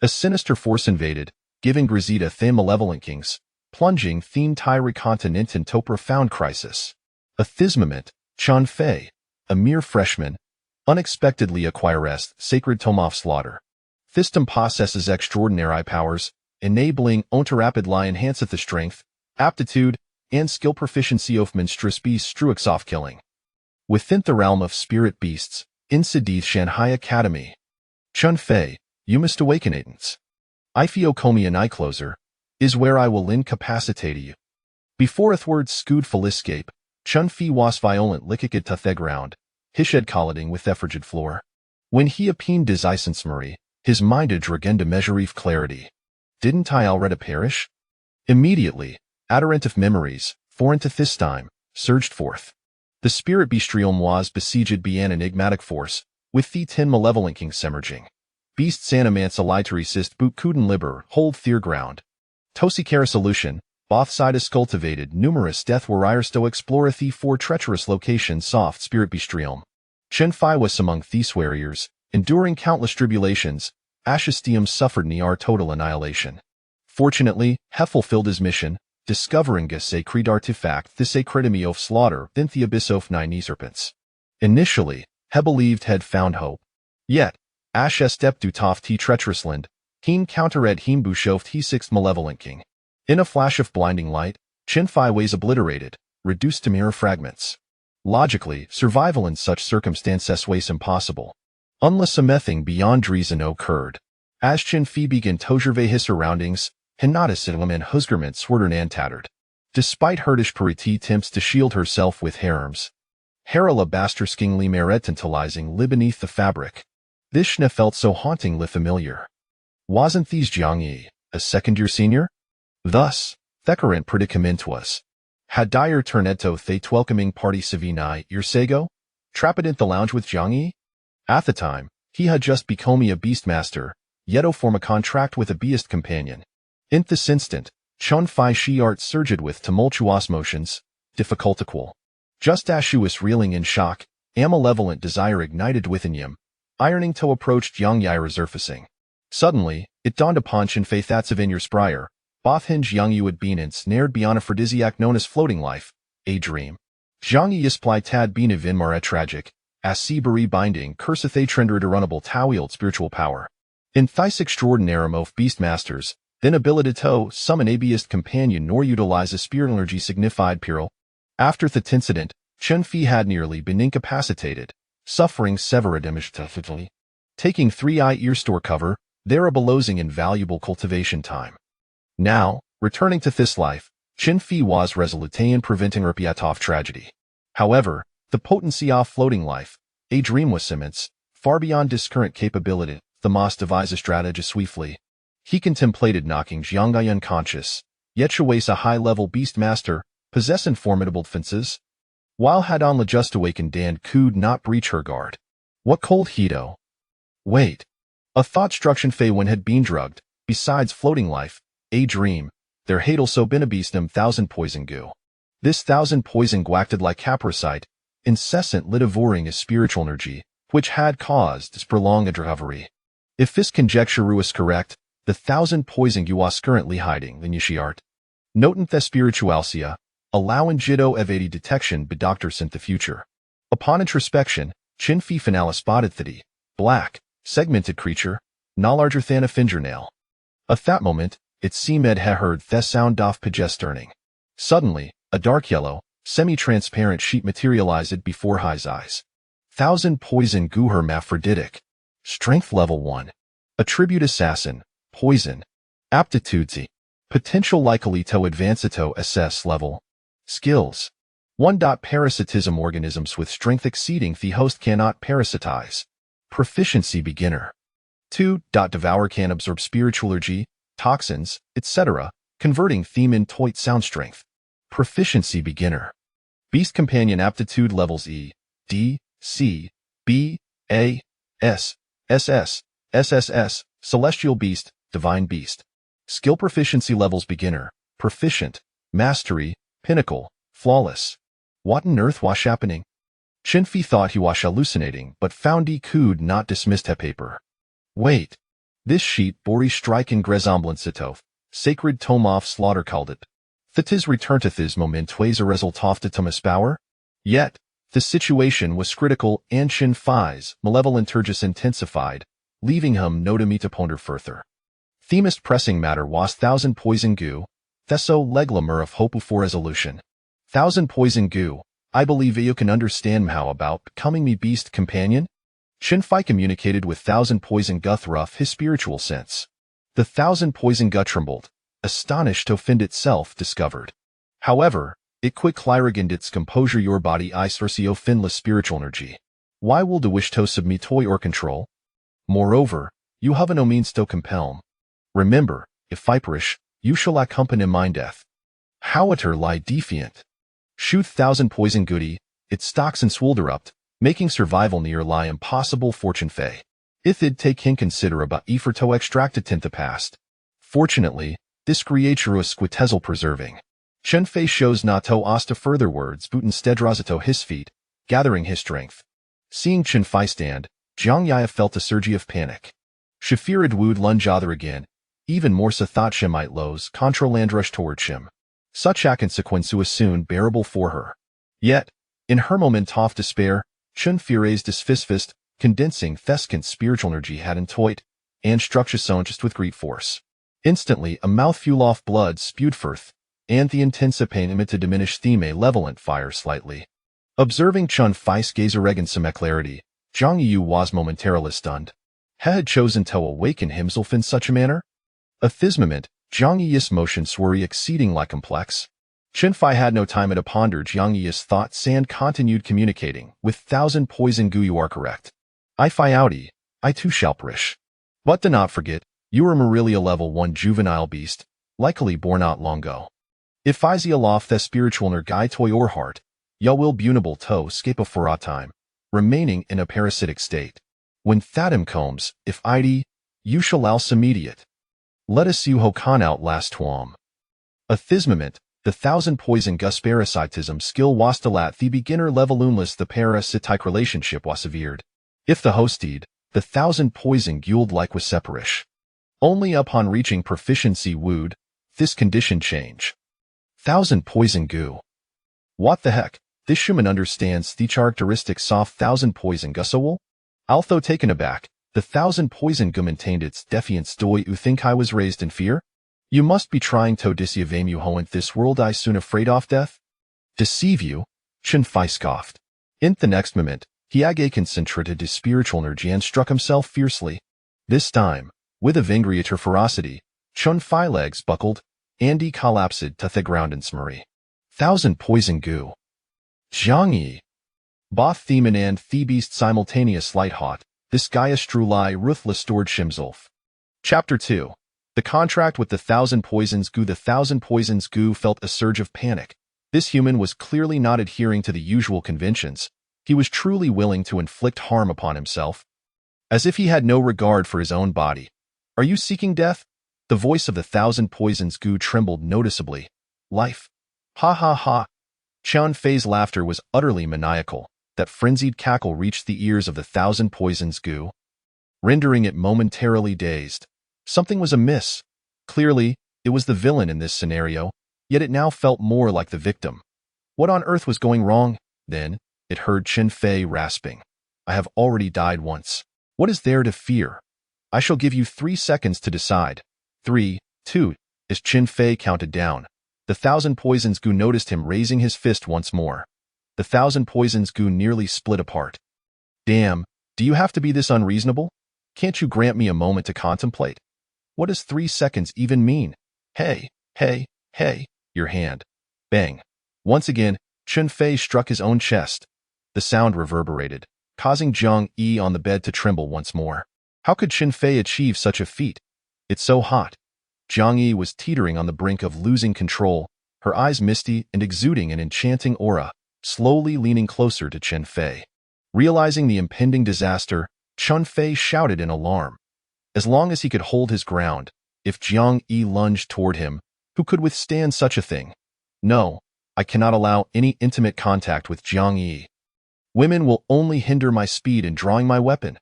A sinister force invaded, giving Grisita the malevolent kings, plunging the entire continent into a profound crisis. A this moment, Chun Fei, a mere freshman, unexpectedly acquires sacred tome of slaughter. Thistum possesses extraordinary powers, enabling to rapidly enhance the strength, aptitude, and skill proficiency of monstrous beasts Struixoff killing. Within the realm of spirit beasts, inside the Shanghai Academy. Chun Fei, you must awaken agents. Ifeokomi and closer, is where I will incapacitate you. Before Athward scood full escape, Chun Fei was violent licked to the ground, his head colliding with the frigid floor. When he appeared his essence Marie, his mind regained a measure of clarity. Didn't I already perish? Immediately, adherent of memories, foreign to this time, surged forth. The spirit bestium was besieged by an enigmatic force, with the 10 malevolent kings emerging. Beasts animants allied to resist but couldn't liber hold their ground. Tosikara solution, both sides cultivated numerous death warriors to explore the 4 treacherous locations soft spirit bestium. Chun Fei was among these warriors, enduring countless tribulations. Ashistium suffered near total annihilation. Fortunately, he fulfilled his mission, discovering a sacred artifact, the sacredemy of slaughter, then the abyss of 9 serpents. Initially, he believed he'd found hope. Yet, Ash stepped to tof t treacherous land, he countered him bushoved he 6th malevolent king. In a flash of blinding light, Chun Fei was obliterated, reduced to mere fragments. Logically, survival in such circumstances was impossible. Unless something beyond reason occurred. As Chun Fei began to survey his surroundings, he noticed that and husgarments swordern and tattered. Despite herdish parity attempts to shield herself with harems, Harala bastarskingly meretantalizing lay beneath the fabric. This schna felt so hauntingly familiar. Wasn't these Jiang Yi, a second-year senior? Thus, the current predicament was. Had Dyer turned to the welcoming party Savini years ago? Trapped in the lounge with Jiang Yi? At the time, he had just become a beastmaster, yet form a contract with a beast companion. In this instant, Chun Fei Shiart surged with tumultuous motions, difficult to quell. Just as she was reeling in shock, a malevolent desire ignited within him, ironing to approach Jiang Yi resurfacing. Suddenly, it dawned upon Chun Fei that Savinir Sprier, both hinge Jiang Yi had been ensnared beyond aphrodisiac known as floating life, a dream. Jiang Yi isply tad been vinmar tragic, as Sibari binding curseth a trender runnable tawield spiritual power. In thys extraordinarem of beastmasters, then ability to summon a beast companion nor utilize a spirit energy signified peril. After that incident, Chun Fei had nearly been incapacitated, suffering severe damage to taking 3 year store cover, thereby losing invaluable cultivation time. Now, returning to this life, Chun Fei was resolute in preventing Rupiatov tragedy. However, the potency of floating life, a dream was immense, far beyond his current capability. The Moss devised a strategy swiftly. He contemplated knocking Jiang Yi unconscious, yet Shuwei's a high-level beastmaster, possessing formidable defenses. While had Anla just awakened Dan could not breach her guard. What cold heato? Wait. A thought struck Chun Fei when had been drugged, besides floating life, a dream, there had also been a beastum 1,000 poison goo. This 1,000 poison guacted like capricite, incessantly devouring his spiritual energy, which had caused his prolonged recovery. If this conjecture was correct, the 1,000 poison goo was currently hiding in Yishiart. Notant the spiritualcia, allowing Jiddo evade detection by doctors in the future. Upon introspection, Chun Fei finale spotted the black, segmented creature, no larger than a fingernail. At that moment, it seemed he heard the sound of pagesterning. Suddenly, a dark yellow, semi-transparent sheet materialized before his eyes. 1,000 poison goo hermaphroditic. Strength level 1. Attribute assassin, poison. Aptitude Z. Potential likely to advance to SS level. Skills. 1. Parasitism organisms with strength exceeding the host cannot parasitize. Proficiency beginner. 2. Devour can absorb spiritual energy, toxins, etc., converting theme in toit sound strength. Proficiency beginner. Beast companion aptitude levels E, D, C, B, A, S, SS, SSS, celestial beast, divine beast. Skill proficiency levels beginner, proficient, mastery, pinnacle, flawless. What on earth was happening? Chun Fei thought he was hallucinating, but found he could not dismiss the paper. Wait. This sheet Bori streichen Grezomblensitov, sacred Tomov slaughterkaldet. Thitis return to this moment tways a resultofte Thomasbauer? Yet, the situation was critical and Chen Fai's malevolent turgis intensified, leaving him no to meet to ponder further. Themist pressing matter was thousand poison goo, theso leglamer of hope for resolution. Thousand poison goo, I believe you can understand how about becoming me beast companion? Chen Fai communicated with thousand poison guthruff his spiritual sense. The thousand poison gut trembled, astonished to find itself discovered. However, it quick clarigened its composure your body I sorcio finless spiritual energy. Why will de wish to submit toy or control? Moreover, you have no means to compel. Remember, if viperish, you shall accompany my death. However lie defiant. Shoot thousand poison goody, it stalks and swolderupt, making survival near lie impossible fortune fay. If id take in consider about for to extract it the past. Fortunately, this creature was squitezel preserving. Chen Fei shows not to osta further words but instead rosito his feet, gathering his strength. Seeing Chen Fei stand, Jiang Yaya felt a surge of panic. Shafirid would lunge other again, even more so thought she might lose controland rush towards him. Such a consequence was soon bearable for her. Yet, in her moment of despair, Chen Fei raised his fist, condensing Theskin's spiritual energy had intoit, and struck Shison just with great force. Instantly, a mouthful of blood spewed forth, and the intense pain amid to diminish theme malevolent fire slightly. Observing Chen Fei's gaze in some clarity, Zhang Yu was momentarily stunned. He had chosen to awaken himself in such a manner? At this moment, Zhang Yi's motions were exceedingly complex. Chen Fei had no time to ponder Zhang Yi's thoughts and continued communicating with thousand poison goo you are correct. I Fei outie, I too shall perish. But do not forget, you are Marilia level 1 juvenile beast, likely born not long ago. If I see aloft the spiritual ner guy toy or heart, ya will bunable to escape a for a time, remaining in a parasitic state. When Thadim comes, if ID, you shall else immediate. Let us you hokan out last twam. A thismament, the thousand poison gus parasitism skill wastalat the beginner level unless the parasitic relationship was severed. If the hosted, the thousand poison guild like was separish. Only upon reaching proficiency would, this condition change. Thousand poison goo. What the heck, this Schumann understands the characteristic soft thousand poison gussowel? Although taken aback, the thousand poison goo maintained its defiance. Do you think I was raised in fear? You must be trying to deceive you hoent this world I soon afraid of death? Deceive you? Chen Fei scoffed. In the next moment, he concentrated his spiritual energy and struck himself fiercely. This time, with a vingriator ferocity, Chen Fei legs buckled, and he collapsed to the ground in smurry. Thousand poison goo. Zhang Yi. Both Theman and the beast simultaneous light hot, this Gaia Strulai ruthless stored Shimzulf. Chapter 2. The contract with the thousand poisons goo. The thousand poisons goo felt a surge of panic. This human was clearly not adhering to the usual conventions. He was truly willing to inflict harm upon himself. As if he had no regard for his own body. Are you seeking death? The voice of the thousand poisons goo trembled noticeably. Life. Ha ha ha. Chen Fei's laughter was utterly maniacal. That frenzied cackle reached the ears of the thousand poisons goo, rendering it momentarily dazed. Something was amiss. Clearly, it was the villain in this scenario, yet it now felt more like the victim. What on earth was going wrong? Then, it heard Chen Fei rasping. I have already died once. What is there to fear? I shall give you 3 seconds to decide. 3, 2, as Chen Fei counted down. The thousand poisons goo noticed him raising his fist once more. The thousand poisons goo nearly split apart. Damn, do you have to be this unreasonable? Can't you grant me a moment to contemplate? What does 3 seconds even mean? Hey, your hand. Bang. Once again, Chen Fei struck his own chest. The sound reverberated, causing Zhang Yi on the bed to tremble once more. How could Chen Fei achieve such a feat? It's so hot. Zhang Yi was teetering on the brink of losing control, her eyes misty and exuding an enchanting aura, slowly leaning closer to Chen Fei. Realizing the impending disaster, Chen Fei shouted in alarm. As long as he could hold his ground, if Zhang Yi lunged toward him, who could withstand such a thing? No, I cannot allow any intimate contact with Zhang Yi. Women will only hinder my speed in drawing my weapon.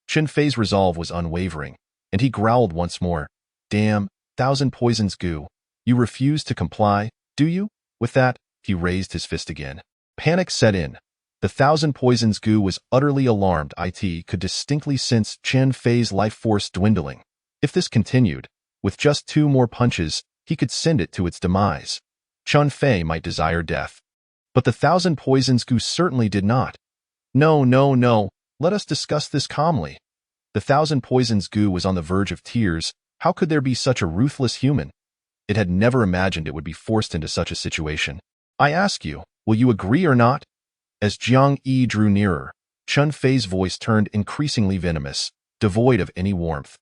Chen Fei's resolve was unwavering. and he growled once more. Damn, Thousand Poisons goo. You refuse to comply, do you? With that, he raised his fist again. Panic set in. The Thousand Poisons goo was utterly alarmed. It could distinctly sense Chen Fei's life force dwindling. If this continued, with just 2 more punches, he could send it to its demise. Chen Fei might desire death. But the Thousand Poisons goo certainly did not. No, no, no, let us discuss this calmly. The Thousand Poisons goo was on the verge of tears. How could there be such a ruthless human? It had never imagined it would be forced into such a situation. I ask you, will you agree or not? As Jiang Yi drew nearer, Chen Fei's voice turned increasingly venomous, devoid of any warmth.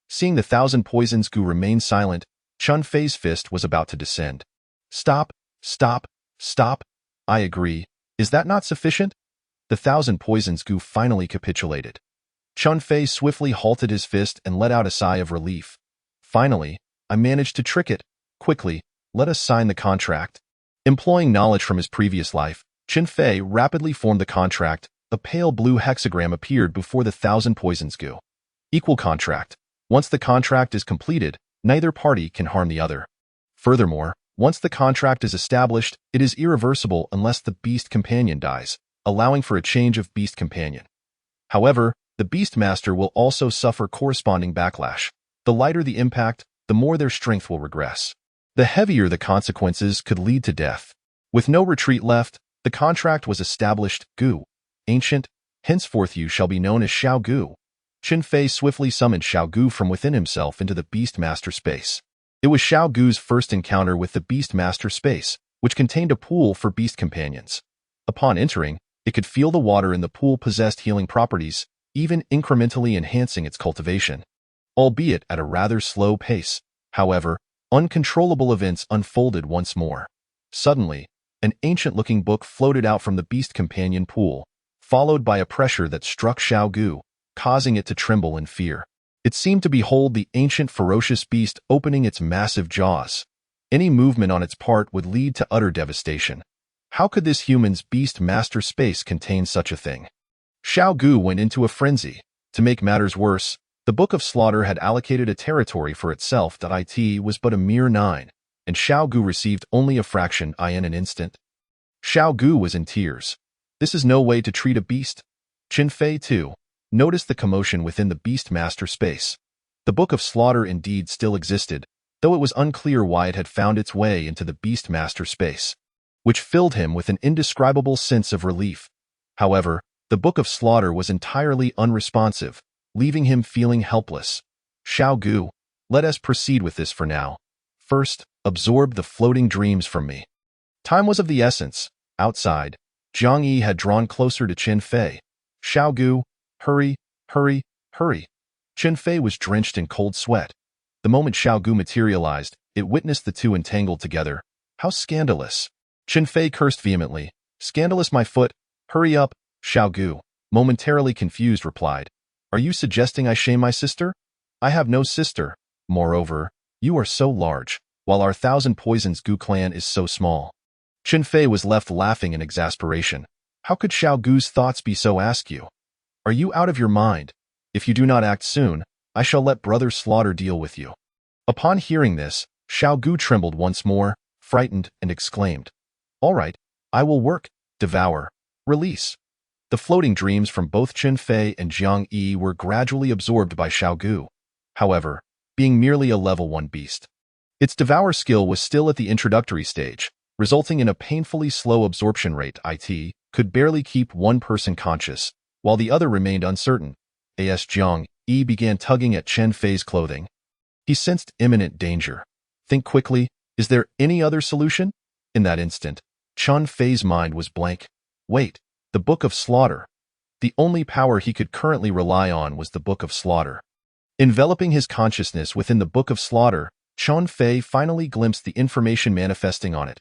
Seeing the Thousand Poisons goo remain silent, Chen Fei's fist was about to descend. Stop, stop, stop. I agree. Is that not sufficient? The Thousand Poisons goo finally capitulated. Chen Fei swiftly halted his fist and let out a sigh of relief. Finally, I managed to trick it. Quickly, let us sign the contract. Employing knowledge from his previous life, Chen Fei rapidly formed the contract. A pale blue hexagram appeared before the Thousand Poisons goo. Equal contract. Once the contract is completed, neither party can harm the other. Furthermore, once the contract is established, it is irreversible unless the beast companion dies, allowing for a change of beast companion. However, the Beastmaster will also suffer corresponding backlash. The lighter the impact, the more their strength will regress. The heavier the consequences could lead to death. With no retreat left, the contract was established. Gu, ancient, henceforth you shall be known as Xiao Gu. Chen Fei swiftly summoned Xiao Gu from within himself into the Beastmaster space. It was Xiao Gu's first encounter with the Beastmaster space, which contained a pool for beast companions. Upon entering, it could feel the water in the pool possessed healing properties, even incrementally enhancing its cultivation. Albeit at a rather slow pace. However, uncontrollable events unfolded once more. Suddenly, an ancient-looking book floated out from the beast companion pool, followed by a pressure that struck Xiao Gu, causing it to tremble in fear. It seemed to behold the ancient ferocious beast opening its massive jaws. Any movement on its part would lead to utter devastation. How could this human's beast master space contain such a thing? Xiao Gu went into a frenzy. To make matters worse, the Book of Slaughter had allocated a territory for itself. It was but a mere 9, and Xiao Gu received only a fraction in an instant. Xiao Gu was in tears. This is no way to treat a beast. Chen Fei, too, noticed the commotion within the Beastmaster space. The Book of Slaughter indeed still existed, though it was unclear why it had found its way into the Beastmaster space, which filled him with an indescribable sense of relief. However, the Book of Slaughter was entirely unresponsive, leaving him feeling helpless. Xiao Gu, let us proceed with this for now. First, absorb the floating dreams from me. Time was of the essence. Outside, Jiang Yi had drawn closer to Chen Fei. Xiao Gu, hurry, hurry, hurry. Chen Fei was drenched in cold sweat. The moment Xiao Gu materialized, it witnessed the two entangled together. How scandalous. Chen Fei cursed vehemently. Scandalous, my foot. Hurry up. Xiao Gu, momentarily confused, replied. Are you suggesting I shame my sister? I have no sister. Moreover, you are so large, while our Thousand Poisons Gu clan is so small. Chen Fei was left laughing in exasperation. How could Xiao Gu's thoughts be so askew? Are you out of your mind? If you do not act soon, I shall let Brother Slaughter deal with you. Upon hearing this, Xiao Gu trembled once more, frightened, and exclaimed, All right, I will work, devour, release. The floating dreams from both Chen Fei and Jiang Yi were gradually absorbed by Xiao Gu. However, being merely a level 1 beast, its devour skill was still at the introductory stage, resulting in a painfully slow absorption rate. It could barely keep one person conscious, while the other remained uncertain. As Jiang Yi began tugging at Chen Fei's clothing. He sensed imminent danger. Think quickly, is there any other solution? In that instant, Chen Fei's mind was blank. Wait. The Book of Slaughter. The only power he could currently rely on was the Book of Slaughter. Enveloping his consciousness within the Book of Slaughter, Chen Fei finally glimpsed the information manifesting on it.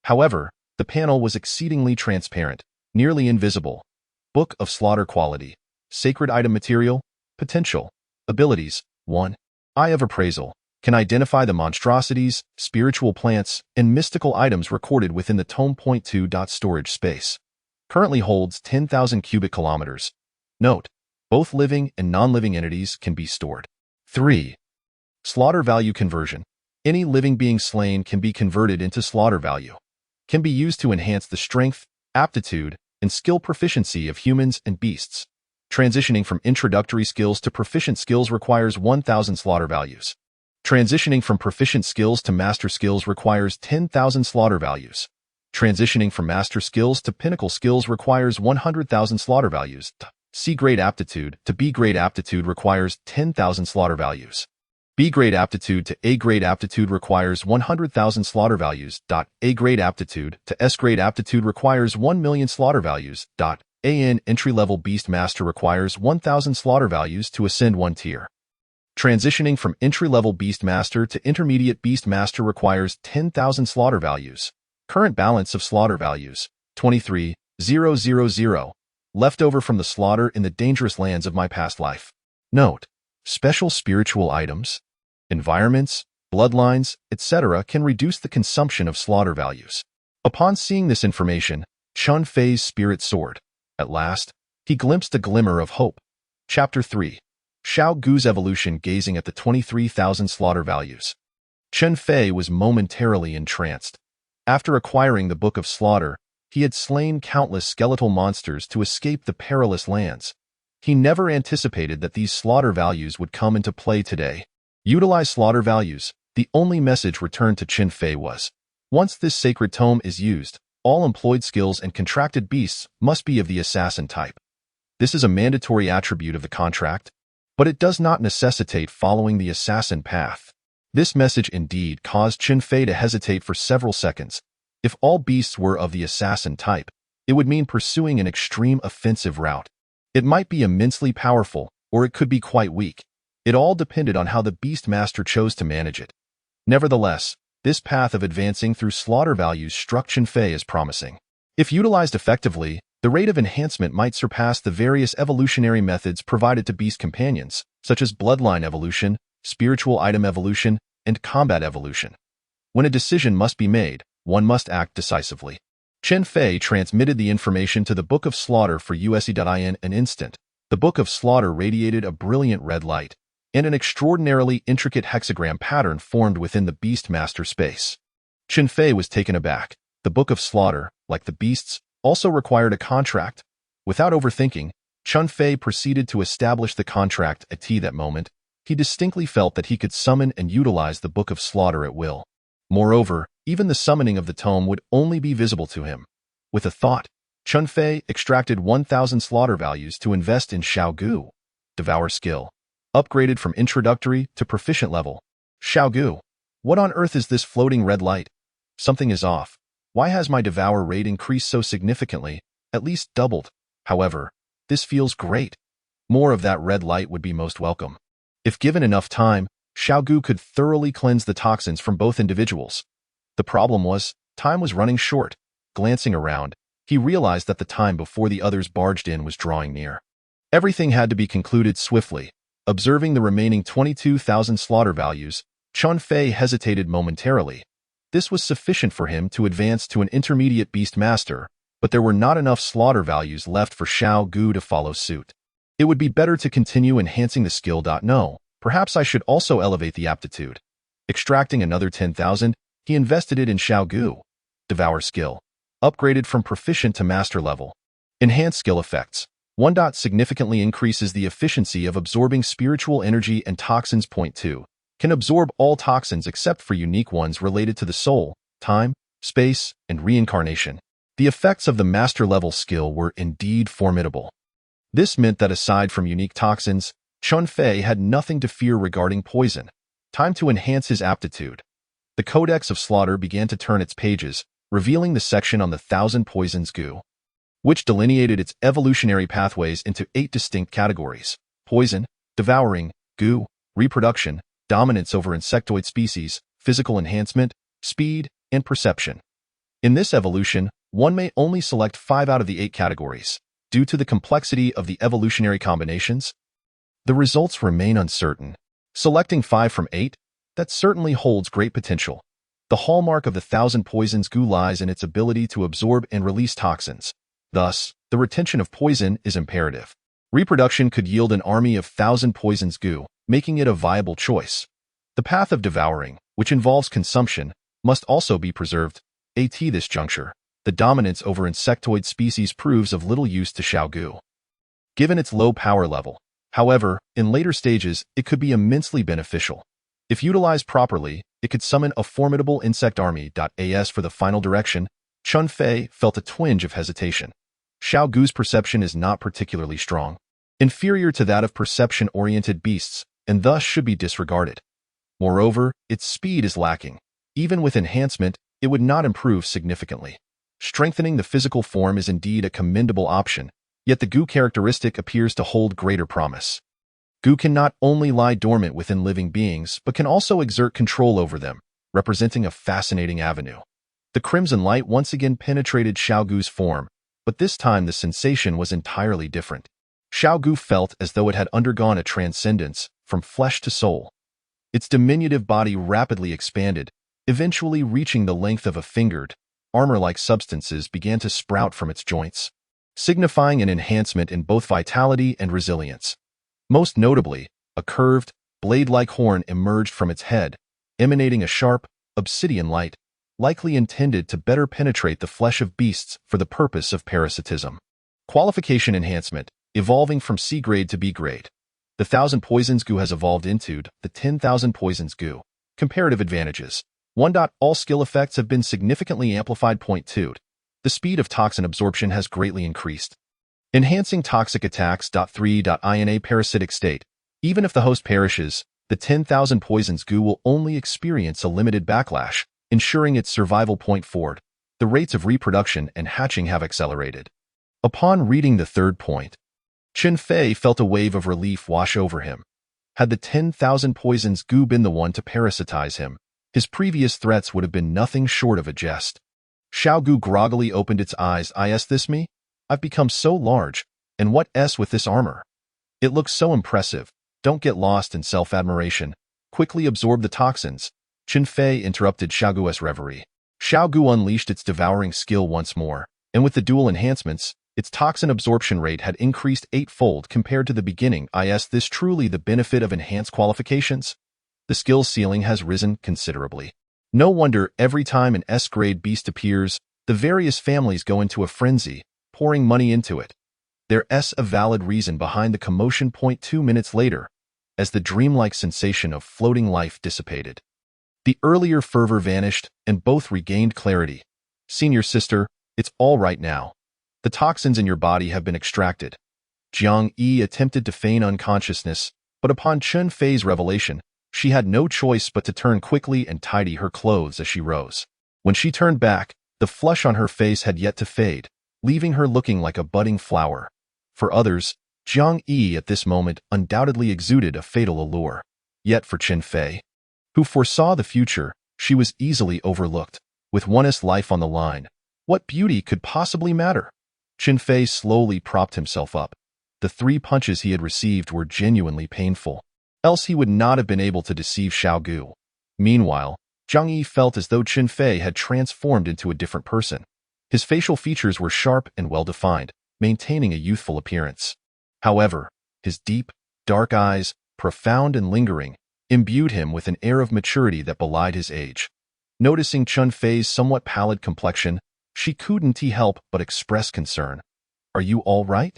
However, the panel was exceedingly transparent, nearly invisible. Book of Slaughter quality. Sacred item material. Potential. Abilities. 1. Eye of Appraisal. Can identify the monstrosities, spiritual plants, and mystical items recorded within the Tome.2. Storage space. Currently holds 10,000 cubic kilometers. Note, both living and non-living entities can be stored. 3. Slaughter value conversion. Any living being slain can be converted into slaughter value. Can be used to enhance the strength, aptitude, and skill proficiency of humans and beasts. Transitioning from introductory skills to proficient skills requires 1,000 slaughter values. Transitioning from proficient skills to master skills requires 10,000 slaughter values. Transitioning from master skills to pinnacle skills requires 100,000 slaughter values. C-grade aptitude to B-grade aptitude requires 10,000 slaughter values. B-grade aptitude to A-grade aptitude requires 100,000 slaughter values. A-grade aptitude to S-grade aptitude requires 1,000,000 slaughter values. AN entry-level beast master requires 1,000 slaughter values to ascend one tier. Transitioning from entry-level beast master to intermediate beast master requires 10,000 slaughter values. Current balance of slaughter values, 23,000. Leftover from the slaughter in the dangerous lands of my past life. Note: special spiritual items, environments, bloodlines, etc. can reduce the consumption of slaughter values. Upon seeing this information, Chun Fei's spirit soared. At last, he glimpsed a glimmer of hope. Chapter 3. Xiao Gu's evolution gazing at the 23,000 slaughter values. Chun Fei was momentarily entranced. After acquiring the Book of Slaughter, he had slain countless skeletal monsters to escape the perilous lands. He never anticipated that these slaughter values would come into play today. Utilize slaughter values. The only message returned to Chun Fei was, once this sacred tome is used, all employed skills and contracted beasts must be of the assassin type. This is a mandatory attribute of the contract, but it does not necessitate following the assassin path. This message indeed caused Chun Fei to hesitate for several seconds. If all beasts were of the assassin type, it would mean pursuing an extreme offensive route. It might be immensely powerful, or it could be quite weak. It all depended on how the beast master chose to manage it. Nevertheless, this path of advancing through slaughter values struck Chun Fei as promising. If utilized effectively, the rate of enhancement might surpass the various evolutionary methods provided to beast companions, such as bloodline evolution, spiritual item evolution, and combat evolution. When a decision must be made, one must act decisively. Chun Fei transmitted the information to the Book of Slaughter for USE.in an instant. The Book of Slaughter radiated a brilliant red light, and an extraordinarily intricate hexagram pattern formed within the Beastmaster space. Chun Fei was taken aback. The Book of Slaughter, like the beasts, also required a contract. Without overthinking, Chun Fei proceeded to establish the contract at that moment. He distinctly felt that he could summon and utilize the Book of Slaughter at will. Moreover, even the summoning of the tome would only be visible to him. With a thought, Chun Fei extracted 1,000 slaughter values to invest in Xiao Gu. Devour skill. Upgraded from introductory to proficient level. Xiao Gu. What on earth is this floating red light? Something is off. Why has my Devour rate increased so significantly, at least doubled? However, this feels great. More of that red light would be most welcome. If given enough time, Xiao Gu could thoroughly cleanse the toxins from both individuals. The problem was, time was running short. Glancing around, he realized that the time before the others barged in was drawing near. Everything had to be concluded swiftly. Observing the remaining 22,000 slaughter values, Chun Fei hesitated momentarily. This was sufficient for him to advance to an intermediate beast master, but there were not enough slaughter values left for Xiao Gu to follow suit. It would be better to continue enhancing the skill. No, perhaps I should also elevate the aptitude. Extracting another 10,000, he invested it in Xiao Gu. Devour skill. Upgraded from proficient to master level. Enhanced skill effects. 1. Significantly increases the efficiency of absorbing spiritual energy and toxins. 2. Can absorb all toxins except for unique ones related to the soul, time, space, and reincarnation. The effects of the master level skill were indeed formidable. This meant that aside from unique toxins, Chun Fei had nothing to fear regarding poison. Time to enhance his aptitude. The Codex of Slaughter began to turn its pages, revealing the section on the 1,000 Poisons Gu, which delineated its evolutionary pathways into 8 distinct categories: poison, devouring, Gu, reproduction, dominance over insectoid species, physical enhancement, speed, and perception. In this evolution, one may only select 5 out of the 8 categories. Due to the complexity of the evolutionary combinations, the results remain uncertain. Selecting 5 from 8, that certainly holds great potential. The hallmark of the 1,000 Poisons Gu lies in its ability to absorb and release toxins. Thus, the retention of poison is imperative. Reproduction could yield an army of 1,000 Poisons Gu, making it a viable choice. The path of devouring, which involves consumption, must also be preserved. At this juncture, the dominance over insectoid species proves of little use to Xiaogu. Given its low power level, however, in later stages, it could be immensely beneficial. If utilized properly, it could summon a formidable insect army. As for the final direction, Chun Fei felt a twinge of hesitation. Xiaogu's perception is not particularly strong, inferior to that of perception-oriented beasts, and thus should be disregarded. Moreover, its speed is lacking. Even with enhancement, it would not improve significantly. Strengthening the physical form is indeed a commendable option, yet the Gu characteristic appears to hold greater promise. Gu can not only lie dormant within living beings, but can also exert control over them, representing a fascinating avenue. The crimson light once again penetrated Xiaogu's form, but this time the sensation was entirely different. Xiaogu felt as though it had undergone a transcendence from flesh to soul. Its diminutive body rapidly expanded, eventually reaching the length of a fingered. Armor-like substances began to sprout from its joints, signifying an enhancement in both vitality and resilience. Most notably, a curved, blade-like horn emerged from its head, emanating a sharp, obsidian light, likely intended to better penetrate the flesh of beasts for the purpose of parasitism. Qualification enhancement, evolving from C grade to B grade. The 1,000 Poisons Gu has evolved into the 10,000 Poisons Gu. Comparative advantages. 1. All skill effects have been significantly amplified. 2. The speed of toxin absorption has greatly increased, enhancing toxic attacks. 3. In a parasitic state, even if the host perishes, the 10,000 Poisons Gu will only experience a limited backlash, ensuring its survival. 4. The rates of reproduction and hatching have accelerated. Upon reading the third point, Chun Fei felt a wave of relief wash over him. Had the 10,000 Poisons Gu been the one to parasitize him, his previous threats would have been nothing short of a jest. Xiaogu groggily opened its eyes. Is this me? I've become so large, and what's with this armor? It looks so impressive. Don't get lost in self-admiration. Quickly absorb the toxins. Chun Fei interrupted Xiaogu's reverie. Xiaogu unleashed its devouring skill once more, and with the dual enhancements, its toxin absorption rate had increased 8-fold compared to the beginning. Is this truly the benefit of enhanced qualifications? The skill ceiling has risen considerably. No wonder every time an S-grade beast appears, the various families go into a frenzy, pouring money into it. There's a valid reason behind the commotion. 2 minutes later, as the dreamlike sensation of floating life dissipated, the earlier fervor vanished and both regained clarity. Senior sister, it's all right now. The toxins in your body have been extracted. Jiang Yi attempted to feign unconsciousness, but upon Chun Fei's revelation, she had no choice but to turn quickly and tidy her clothes as she rose. When she turned back, the flush on her face had yet to fade, leaving her looking like a budding flower. For others, Jiang Yi at this moment undoubtedly exuded a fatal allure. Yet for Chun Fei, who foresaw the future, she was easily overlooked. With one's life on the line, what beauty could possibly matter? Chun Fei slowly propped himself up. The 3 punches he had received were genuinely painful, else he would not have been able to deceive Xiaogu. Meanwhile, Jiang Yi felt as though Chun Fei had transformed into a different person. His facial features were sharp and well-defined, maintaining a youthful appearance. However, his deep, dark eyes, profound and lingering, imbued him with an air of maturity that belied his age. Noticing Chun Fei's somewhat pallid complexion, she couldn't help but express concern. Are you all right?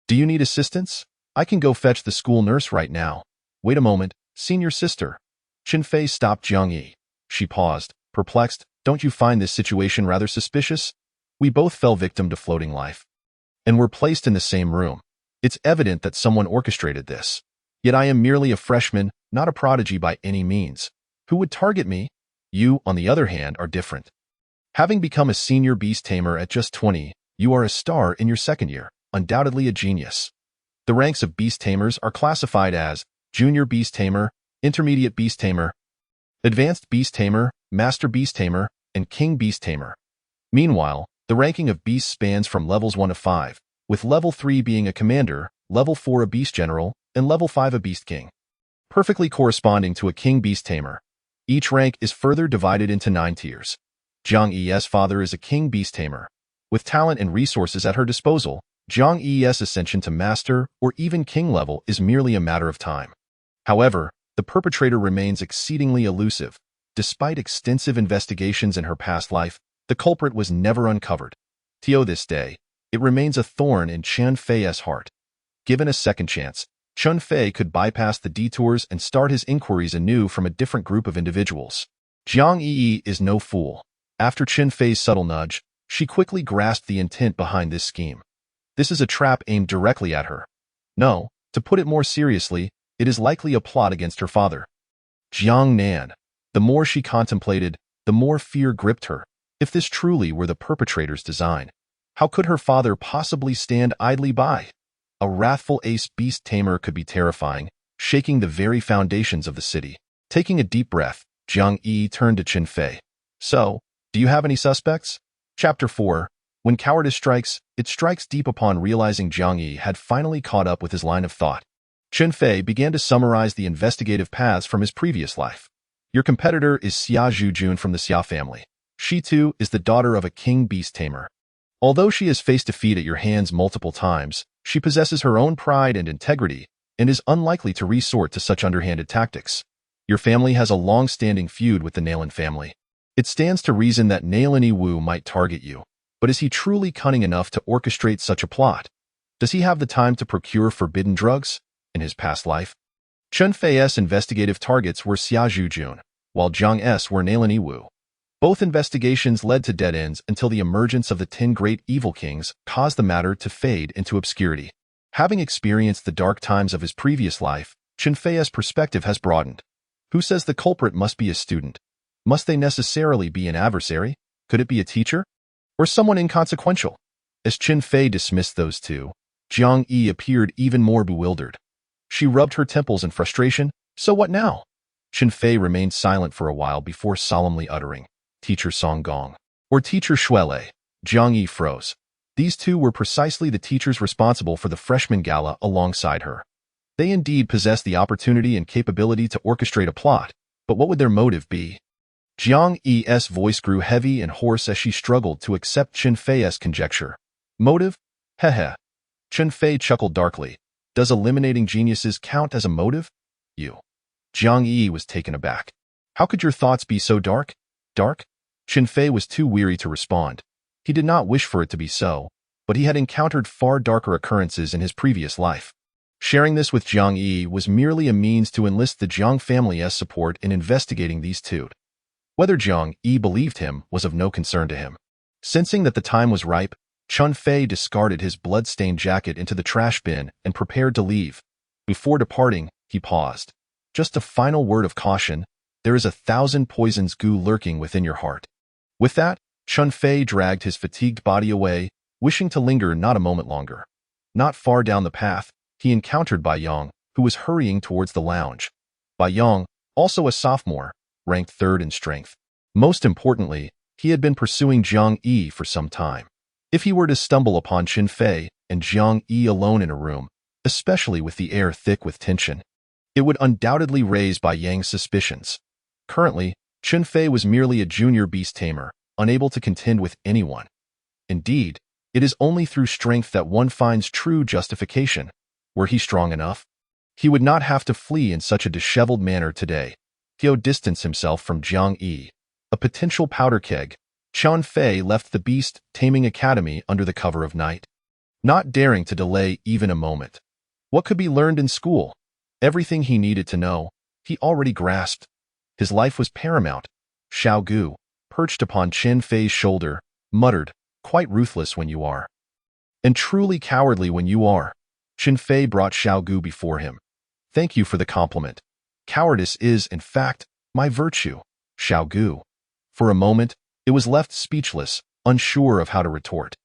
Do you need assistance? I can go fetch the school nurse right now. Wait a moment, senior sister. Chun Fei stopped Jiang Yi. She paused, perplexed. Don't you find this situation rather suspicious? We both fell victim to floating life, and were placed in the same room. It's evident that someone orchestrated this. Yet I am merely a freshman, not a prodigy by any means. Who would target me? You, on the other hand, are different. Having become a senior beast tamer at just 20, you are a star in your second year, undoubtedly a genius. The ranks of beast tamers are classified as Junior Beast Tamer, Intermediate Beast Tamer, Advanced Beast Tamer, Master Beast Tamer, and King Beast Tamer. Meanwhile, the ranking of beasts spans from levels 1 to 5, with level 3 being a commander, level 4 a beast general, and level 5 a beast king, perfectly corresponding to a king beast tamer. Each rank is further divided into 9 tiers. Jiang Yi's father is a king beast tamer. With talent and resources at her disposal, Jiang Yi's ascension to master or even king level is merely a matter of time. However, the perpetrator remains exceedingly elusive. Despite extensive investigations in her past life, the culprit was never uncovered. To this day, it remains a thorn in Chen Fei's heart. Given a second chance, Chen Fei could bypass the detours and start his inquiries anew from a different group of individuals. Jiang Yi is no fool. After Chen Fei's subtle nudge, she quickly grasped the intent behind this scheme. This is a trap aimed directly at her. No, to put it more seriously, it is likely a plot against her father. Jiang Nan. The more she contemplated, the more fear gripped her. If this truly were the perpetrator's design, how could her father possibly stand idly by? A wrathful ace beast tamer could be terrifying, shaking the very foundations of the city. Taking a deep breath, Jiang Yi turned to Chen Fei. So, do you have any suspects? Chapter 4. When cowardice strikes, it strikes deep. Upon realizing Jiang Yi had finally caught up with his line of thought, Chen Fei began to summarize the investigative paths from his previous life. Your competitor is Xia Zhujun from the Xia family. She too is the daughter of a king beast tamer. Although she has faced defeat at your hands multiple times, she possesses her own pride and integrity and is unlikely to resort to such underhanded tactics. Your family has a long-standing feud with the Nailin family. It stands to reason that Nailin Wu might target you. But is he truly cunning enough to orchestrate such a plot? Does he have the time to procure forbidden drugs? In his past life, Chen Fei's investigative targets were Xia Zhujun, while Jiang S were Nailin Wu. Both investigations led to dead ends until the emergence of the 10 great evil kings caused the matter to fade into obscurity. Having experienced the dark times of his previous life, Chen Fei's perspective has broadened. Who says the culprit must be a student? Must they necessarily be an adversary? Could it be a teacher? Or someone inconsequential? As Chen Fei dismissed those two, Jiang Yi appeared even more bewildered. She rubbed her temples in frustration. So what now? Chen Fei remained silent for a while before solemnly uttering, Teacher Song Gong, or Teacher Shuelei. Jiang Yi froze. These two were precisely the teachers responsible for the freshman gala alongside her. They indeed possessed the opportunity and capability to orchestrate a plot, but what would their motive be? Jiang Yi's voice grew heavy and hoarse as she struggled to accept Chen Fei's conjecture. Motive? Heh. Chen Fei chuckled darkly. Does eliminating geniuses count as a motive? You. Jiang Yi was taken aback. How could your thoughts be so dark? Dark? Chen Fei was too weary to respond. He did not wish for it to be so, but he had encountered far darker occurrences in his previous life. Sharing this with Jiang Yi was merely a means to enlist the Jiang family's support in investigating these two. Whether Jiang Yi believed him was of no concern to him. Sensing that the time was ripe, Chen Fei discarded his blood-stained jacket into the trash bin and prepared to leave. Before departing, he paused. Just a final word of caution, there is 1,000 poisons goo lurking within your heart. With that, Chen Fei dragged his fatigued body away, wishing to linger not a moment longer. Not far down the path, he encountered Bai Yang, who was hurrying towards the lounge. Bai Yang, also a sophomore, ranked third in strength. Most importantly, he had been pursuing Jiang Yi for some time. If he were to stumble upon Chen Fei and Jiang Yi alone in a room, especially with the air thick with tension, it would undoubtedly raise Bai Yang's suspicions. Currently, Chen Fei was merely a junior beast tamer, unable to contend with anyone. Indeed, it is only through strength that one finds true justification. Were he strong enough, he would not have to flee in such a disheveled manner today. He distanced himself from Jiang Yi, a potential powder keg. Chen Fei left the Beast Taming Academy under the cover of night, not daring to delay even a moment. What could be learned in school? Everything he needed to know, he already grasped. His life was paramount. Xiao Gu, perched upon Chen Fei's shoulder, muttered, quite ruthless when you are, and truly cowardly when you are. Chen Fei brought Xiao Gu before him. Thank you for the compliment. Cowardice is, in fact, my virtue. Xiao Gu. For a moment, it was left speechless, unsure of how to retort.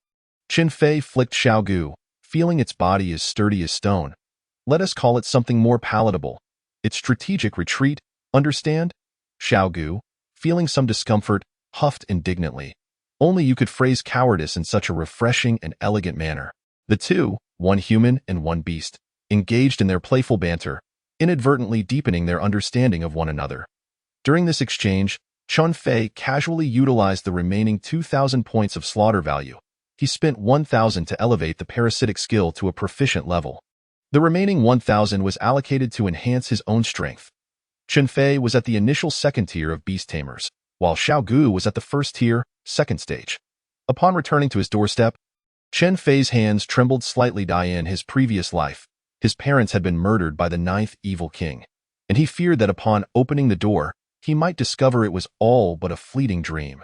Chen Fei flicked Xiao Gu, feeling its body as sturdy as stone. Let us call it something more palatable. Its strategic retreat, understand? Xiao Gu, feeling some discomfort, huffed indignantly. Only you could phrase cowardice in such a refreshing and elegant manner. The two, one human and one beast, engaged in their playful banter, inadvertently deepening their understanding of one another. During this exchange, Chen Fei casually utilized the remaining 2,000 points of slaughter value. He spent 1,000 to elevate the parasitic skill to a proficient level. The remaining 1,000 was allocated to enhance his own strength. Chen Fei was at the initial second tier of beast tamers, while Xiao Gu was at the first tier, second stage. Upon returning to his doorstep, Chen Fei's hands trembled slightly. In his previous life, his parents had been murdered by the ninth evil king, and he feared that upon opening the door, he might discover it was all but a fleeting dream.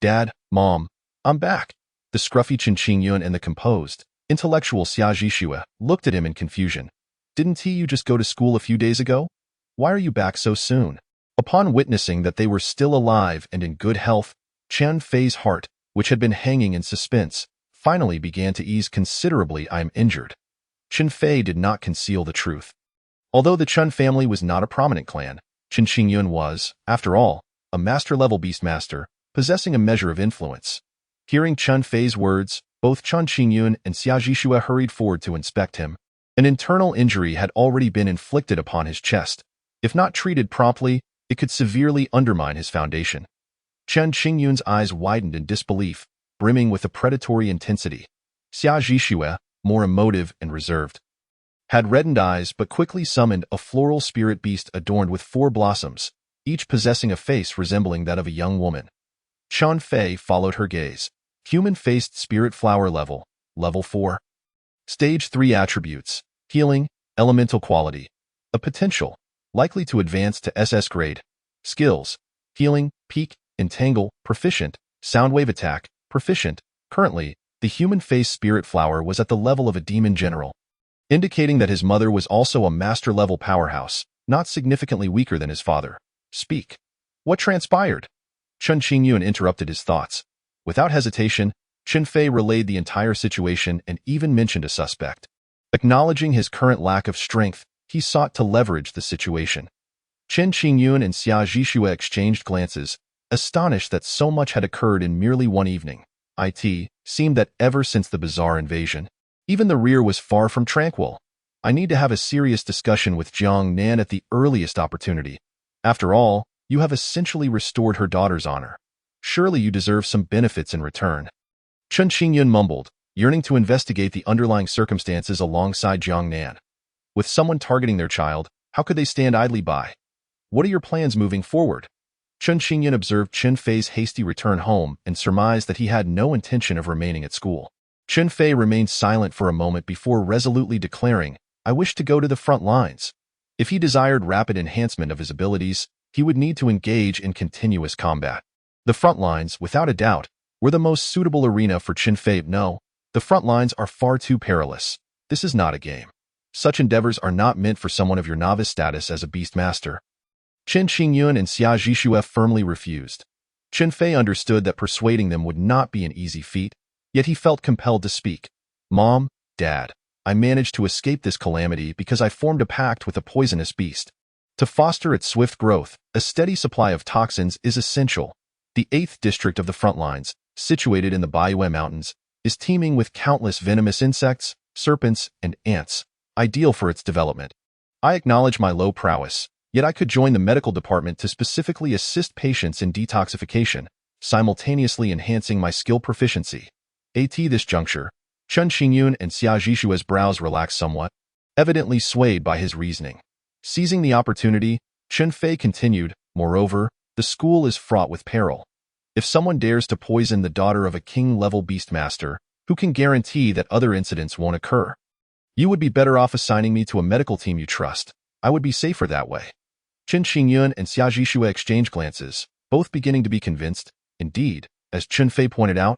Dad, Mom, I'm back. The scruffy Chen Qingyun and the composed, intellectual Xia Zhixue looked at him in confusion. Didn't you just go to school a few days ago? Why are you back so soon? Upon witnessing that they were still alive and in good health, Chen Fei's heart, which had been hanging in suspense, finally began to ease considerably. I am injured. Chen Fei did not conceal the truth. Although the Chen family was not a prominent clan, Chen Qingyun was, after all, a master-level beastmaster, possessing a measure of influence. Hearing Chen Fei's words, both Chen Qingyun and Xia Zhixue hurried forward to inspect him. An internal injury had already been inflicted upon his chest. If not treated promptly, it could severely undermine his foundation. Chen Qingyun's eyes widened in disbelief, brimming with a predatory intensity. Xia Zhixue, more emotive and reserved, had reddened eyes but quickly summoned a floral spirit beast adorned with 4 blossoms, each possessing a face resembling that of a young woman. Chen Fei followed her gaze. Human-faced spirit flower level 4. Stage 3 attributes: healing, elemental quality, a potential, likely to advance to SS grade. Skills: healing, peak, entangle, proficient, soundwave attack, proficient. Currently, the human-faced spirit flower was at the level of a demon general, indicating that his mother was also a master-level powerhouse, not significantly weaker than his father. Speak. What transpired? Chen Qingyun interrupted his thoughts. Without hesitation, Chen Fei relayed the entire situation and even mentioned a suspect. Acknowledging his current lack of strength, he sought to leverage the situation. Chen Qingyun and Xia Zhixue exchanged glances, astonished that so much had occurred in merely one evening. It seemed that ever since the bizarre invasion, even the rear was far from tranquil. I need to have a serious discussion with Jiang Nan at the earliest opportunity. After all, you have essentially restored her daughter's honor. Surely you deserve some benefits in return. Chen Qingyun mumbled, yearning to investigate the underlying circumstances alongside Jiang Nan. With someone targeting their child, how could they stand idly by? What are your plans moving forward? Chen Qingyun observed Chen Fei's hasty return home and surmised that he had no intention of remaining at school. Chen Fei remained silent for a moment before resolutely declaring, I wish to go to the front lines. If he desired rapid enhancement of his abilities, he would need to engage in continuous combat. The front lines, without a doubt, were the most suitable arena for Chen Fei. No, the front lines are far too perilous. This is not a game. Such endeavors are not meant for someone of your novice status as a beast master. Chen Qingyun and Xia Zhixue firmly refused. Chen Fei understood that persuading them would not be an easy feat, yet he felt compelled to speak. Mom, Dad, I managed to escape this calamity because I formed a pact with a poisonous beast. To foster its swift growth, a steady supply of toxins is essential. The 8th district of the front lines, situated in the Baiyue Mountains, is teeming with countless venomous insects, serpents, and ants, ideal for its development. I acknowledge my low prowess, yet I could join the medical department to specifically assist patients in detoxification, simultaneously enhancing my skill proficiency. At this juncture, Chen Qingyun and Xia Zhixue's brows relaxed somewhat, evidently swayed by his reasoning. Seizing the opportunity, Chen Fei continued, moreover, the school is fraught with peril. If someone dares to poison the daughter of a king-level beastmaster, who can guarantee that other incidents won't occur? You would be better off assigning me to a medical team you trust. I would be safer that way. Chen Qingyun and Xia Zhixue exchanged glances, both beginning to be convinced. Indeed, as Chen Fei pointed out,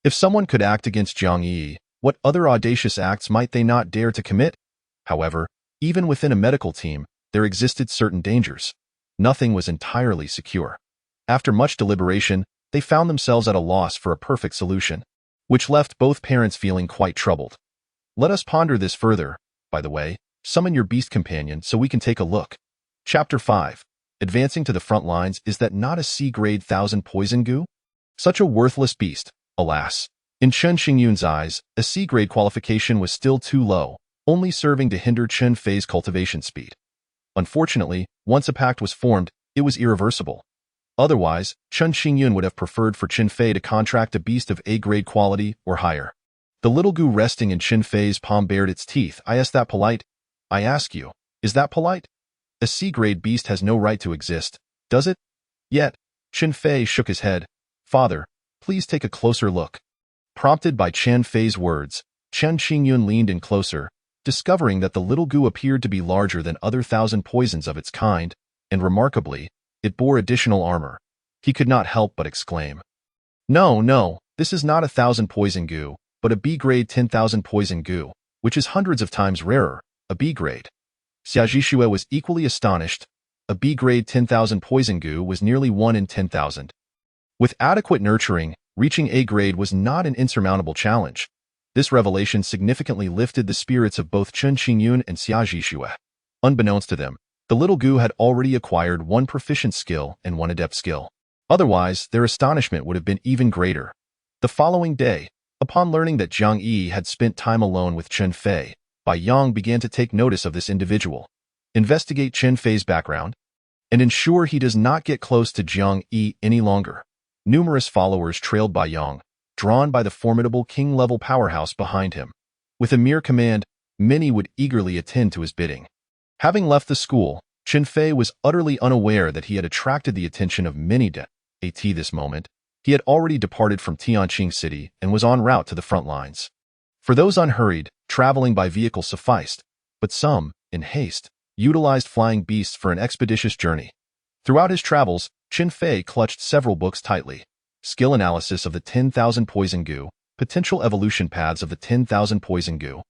if someone could act against Jiang Yi, what other audacious acts might they not dare to commit? However, even within a medical team, there existed certain dangers. Nothing was entirely secure. After much deliberation, they found themselves at a loss for a perfect solution, which left both parents feeling quite troubled. Let us ponder this further. By the way, summon your beast companion so we can take a look. Chapter 5. Advancing to the front lines, is that not a C-grade 1000 poison goo? Such a worthless beast, alas. In Chen Qingyun's eyes, a C-grade qualification was still too low, only serving to hinder Chen Fei's cultivation speed. Unfortunately, once a pact was formed, it was irreversible. Otherwise, Chen Qingyun would have preferred for Chen Fei to contract a beast of A-grade quality or higher. The little goo resting in Chen Fei's palm bared its teeth. Is that polite? I ask you, is that polite? A C-grade beast has no right to exist, does it? Yet, Chen Fei shook his head. Father, please take a closer look. Prompted by Chen Fei's words, Chen Qingyun leaned in closer, discovering that the little goo appeared to be larger than other thousand poisons of its kind, and remarkably, it bore additional armor. He could not help but exclaim. No, this is not 1,000 poison goo, but a B-grade 10,000 poison goo, which is hundreds of times rarer, a B-grade. Xia Zhixue was equally astonished. A B-grade 10,000 poison goo was nearly 1 in 10,000. With adequate nurturing, reaching A-grade was not an insurmountable challenge. This revelation significantly lifted the spirits of both Chen Qingyun and Xia Zhixue. Unbeknownst to them, the little goo had already acquired 1 proficient skill and 1 adept skill. Otherwise, their astonishment would have been even greater. The following day, upon learning that Jiang Yi had spent time alone with Chen Fei, Bai Yang began to take notice of this individual, investigate Chen Fei's background, and ensure he does not get close to Jiang Yi any longer. Numerous followers trailed Bai Yang, drawn by the formidable king-level powerhouse behind him. With a mere command, many would eagerly attend to his bidding. Having left the school, Chen Fei was utterly unaware that he had attracted the attention of many at this moment. He had already departed from Tianqing City and was en route to the front lines. For those unhurried, traveling by vehicle sufficed, but some, in haste, utilized flying beasts for an expeditious journey. Throughout his travels, Chen Fei clutched several books tightly. Skill analysis of the 10,000 poison goo, potential evolution paths of the 10,000 poison goo.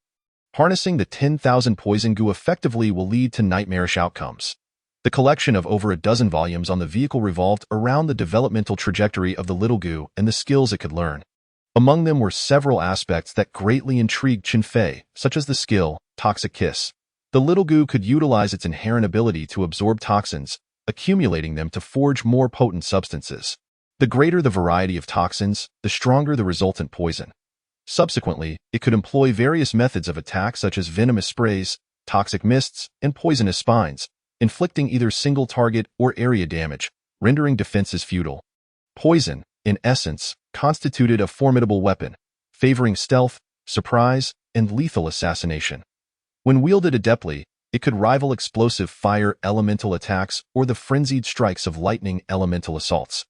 Harnessing the 10,000 poison goo effectively will lead to nightmarish outcomes. The collection of over a dozen volumes on the vehicle revolved around the developmental trajectory of the little goo and the skills it could learn. Among them were several aspects that greatly intrigued Chen Fei, such as the skill, Toxic Kiss. The little goo could utilize its inherent ability to absorb toxins, accumulating them to forge more potent substances. The greater the variety of toxins, the stronger the resultant poison. Subsequently, it could employ various methods of attack such as venomous sprays, toxic mists, and poisonous spines, inflicting either single target or area damage, rendering defenses futile. Poison, in essence, constituted a formidable weapon, favoring stealth, surprise, and lethal assassination. When wielded adeptly, it could rival explosive fire elemental attacks or the frenzied strikes of lightning elemental assaults.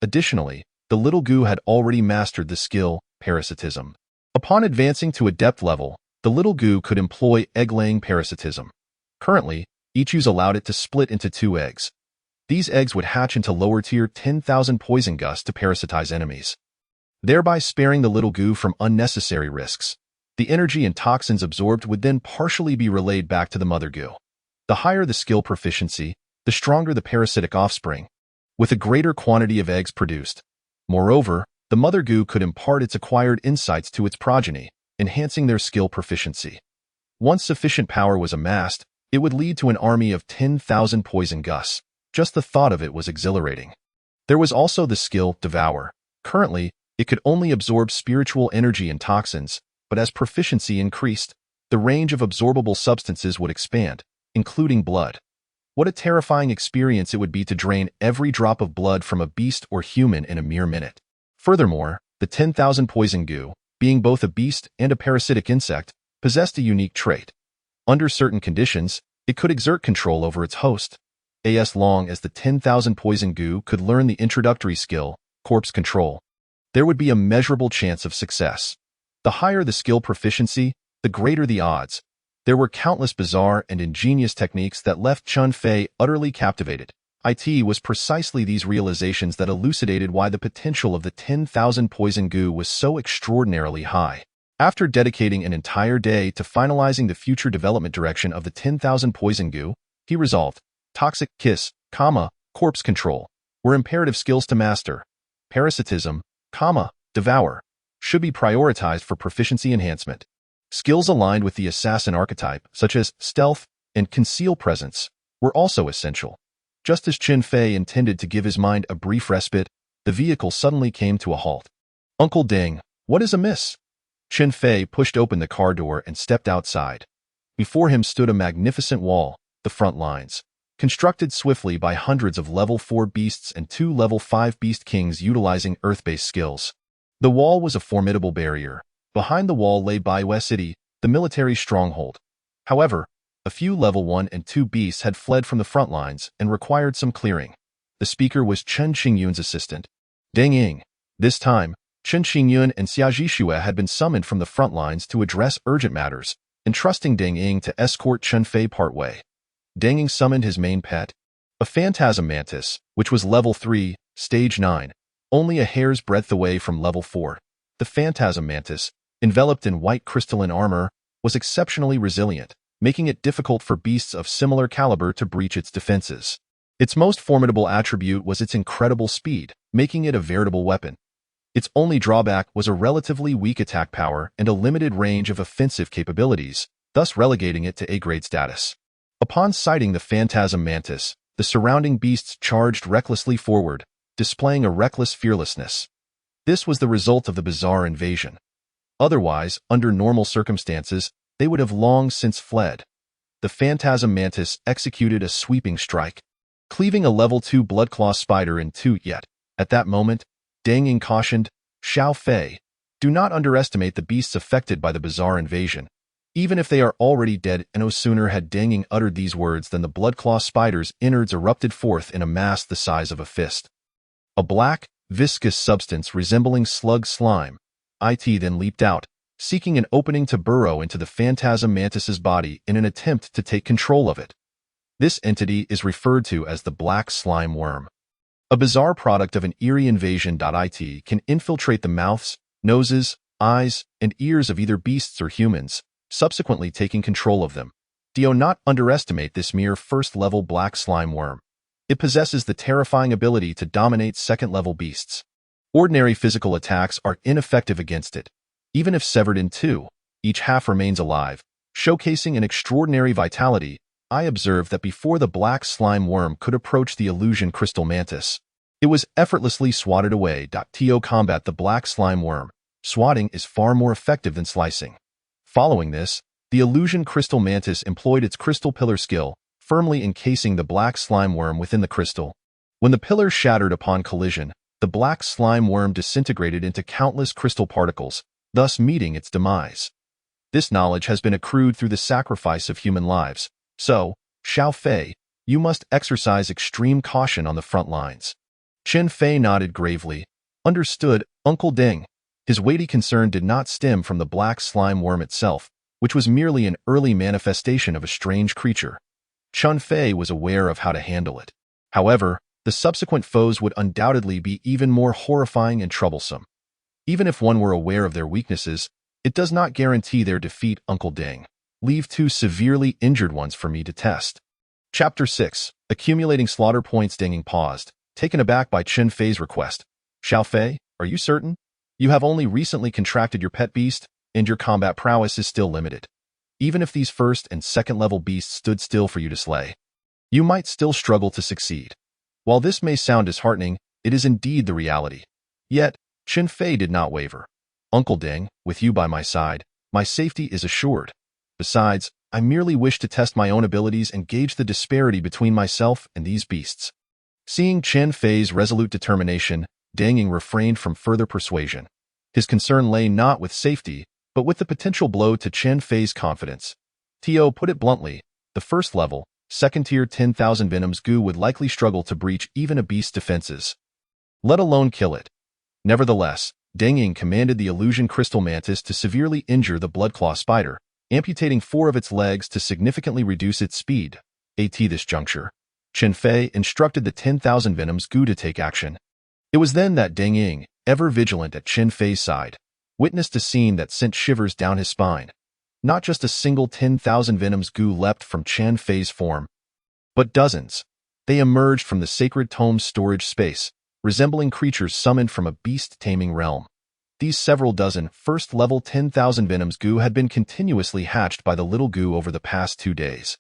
Additionally, the little goo had already mastered the skill, Parasitism. Upon advancing to adept level, the little goo could employ egg-laying parasitism. Currently, Ichus allowed it to split into 2 eggs. These eggs would hatch into lower-tier 10,000 poison gusts to parasitize enemies, thereby sparing the little goo from unnecessary risks. The energy and toxins absorbed would then partially be relayed back to the mother goo. The higher the skill proficiency, the stronger the parasitic offspring, with a greater quantity of eggs produced. Moreover, the mother goo could impart its acquired insights to its progeny, enhancing their skill proficiency. Once sufficient power was amassed, it would lead to an army of 10,000 poison gusts. Just the thought of it was exhilarating. There was also the skill, Devour. Currently, it could only absorb spiritual energy and toxins, but as proficiency increased, the range of absorbable substances would expand, including blood. What a terrifying experience it would be to drain every drop of blood from a beast or human in a mere minute. Furthermore, the 10,000 poison goo, being both a beast and a parasitic insect, possessed a unique trait. Under certain conditions, it could exert control over its host. As long as the 10,000 poison goo could learn the introductory skill, Corpse Control, there would be a measurable chance of success. The higher the skill proficiency, the greater the odds. There were countless bizarre and ingenious techniques that left Chen Fei utterly captivated. It was precisely these realizations that elucidated why the potential of the 10,000 poison goo was so extraordinarily high. After dedicating an entire day to finalizing the future development direction of the 10,000 poison goo, he resolved, Toxic Kiss, Corpse Control, were imperative skills to master. Parasitism, Devour, should be prioritized for proficiency enhancement. Skills aligned with the assassin archetype, such as Stealth and Conceal Presence, were also essential. Just as Chen Fei intended to give his mind a brief respite, the vehicle suddenly came to a halt. Uncle Ding, what is amiss? Chen Fei pushed open the car door and stepped outside. Before him stood a magnificent wall, the front lines, constructed swiftly by hundreds of level 4 beasts and 2 level 5 beast kings utilizing earth-based skills. The wall was a formidable barrier, Behind the wall lay Baiwei City, the military stronghold. However, a few level 1 and 2 beasts had fled from the front lines and required some clearing. The speaker was Chen Xingyun's assistant, Deng Ying. This time, Chen Xingyun and Xia Zhixue had been summoned from the front lines to address urgent matters, entrusting Deng Ying to escort Chen Fei partway. Deng Ying summoned his main pet, a phantasm mantis, which was level 3, stage 9, only a hair's breadth away from level 4. The phantasm mantis, enveloped in white crystalline armor, was exceptionally resilient, making it difficult for beasts of similar caliber to breach its defenses. Its most formidable attribute was its incredible speed, making it a veritable weapon. Its only drawback was a relatively weak attack power and a limited range of offensive capabilities, thus relegating it to A-grade status. Upon sighting the phantasm mantis, the surrounding beasts charged recklessly forward, displaying a reckless fearlessness. This was the result of the bizarre invasion. Otherwise, under normal circumstances, they would have long since fled. The phantasm mantis executed a sweeping strike, cleaving a level 2 bloodclaw spider in two. Yet, at that moment, Deng Ying cautioned, Xiao Fei, do not underestimate the beasts affected by the bizarre invasion, even if they are already dead. And no sooner had Deng Ying uttered these words than the bloodclaw spider's innards erupted forth in a mass the size of a fist. A black, viscous substance resembling slug slime, it then leaped out, seeking an opening to burrow into the phantasm mantis's body in an attempt to take control of it. This entity is referred to as the black slime worm. A bizarre product of an eerie invasion. It can infiltrate the mouths, noses, eyes, and ears of either beasts or humans, subsequently taking control of them. Do not underestimate this mere first-level black slime worm. It possesses the terrifying ability to dominate second-level beasts. Ordinary physical attacks are ineffective against it. Even if severed in two, each half remains alive, showcasing an extraordinary vitality. I observed that before the black slime worm could approach the illusion crystal mantis, it was effortlessly swatted away. To combat the black slime worm, swatting is far more effective than slicing. Following this, the illusion crystal mantis employed its crystal pillar skill, firmly encasing the black slime worm within the crystal. When the pillar shattered upon collision, the black slime worm disintegrated into countless crystal particles, thus meeting its demise. This knowledge has been accrued through the sacrifice of human lives. So, Xiao Fei, you must exercise extreme caution on the front lines. Chen Fei nodded gravely. Understood, Uncle Deng. His weighty concern did not stem from the black slime worm itself, which was merely an early manifestation of a strange creature. Chen Fei was aware of how to handle it. However, the subsequent foes would undoubtedly be even more horrifying and troublesome. Even if one were aware of their weaknesses, it does not guarantee their defeat. Uncle Deng, leave 2 severely injured ones for me to test. Chapter 6. Accumulating slaughter points. Deng Ying paused, taken aback by Chen Fei's request. Xiao Fei, are you certain? You have only recently contracted your pet beast, and your combat prowess is still limited. Even if these first and second level beasts stood still for you to slay, you might still struggle to succeed. While this may sound disheartening, it is indeed the reality. Yet, Chen Fei did not waver. Uncle Deng, with you by my side, my safety is assured. Besides, I merely wish to test my own abilities and gauge the disparity between myself and these beasts. Seeing Chen Fei's resolute determination, Deng Ying refrained from further persuasion. His concern lay not with safety, but with the potential blow to Chen Fei's confidence. To put it bluntly, the first level, second-tier 10,000 Venoms goo would likely struggle to breach even a beast's defenses, let alone kill it. Nevertheless, Deng Ying commanded the illusion crystal mantis to severely injure the bloodclaw spider, amputating 4 of its legs to significantly reduce its speed. At this juncture, Chen Fei instructed the 10,000 Venoms goo to take action. It was then that Deng Ying, ever vigilant at Chen Fei's side, witnessed a scene that sent shivers down his spine. Not just a single 10,000 Venoms goo leapt from Chen Fei's form, but dozens. They emerged from the sacred tome's storage space, resembling creatures summoned from a beast-taming realm. These several dozen first-level 10,000 Venoms goo had been continuously hatched by the little goo over the past 2 days.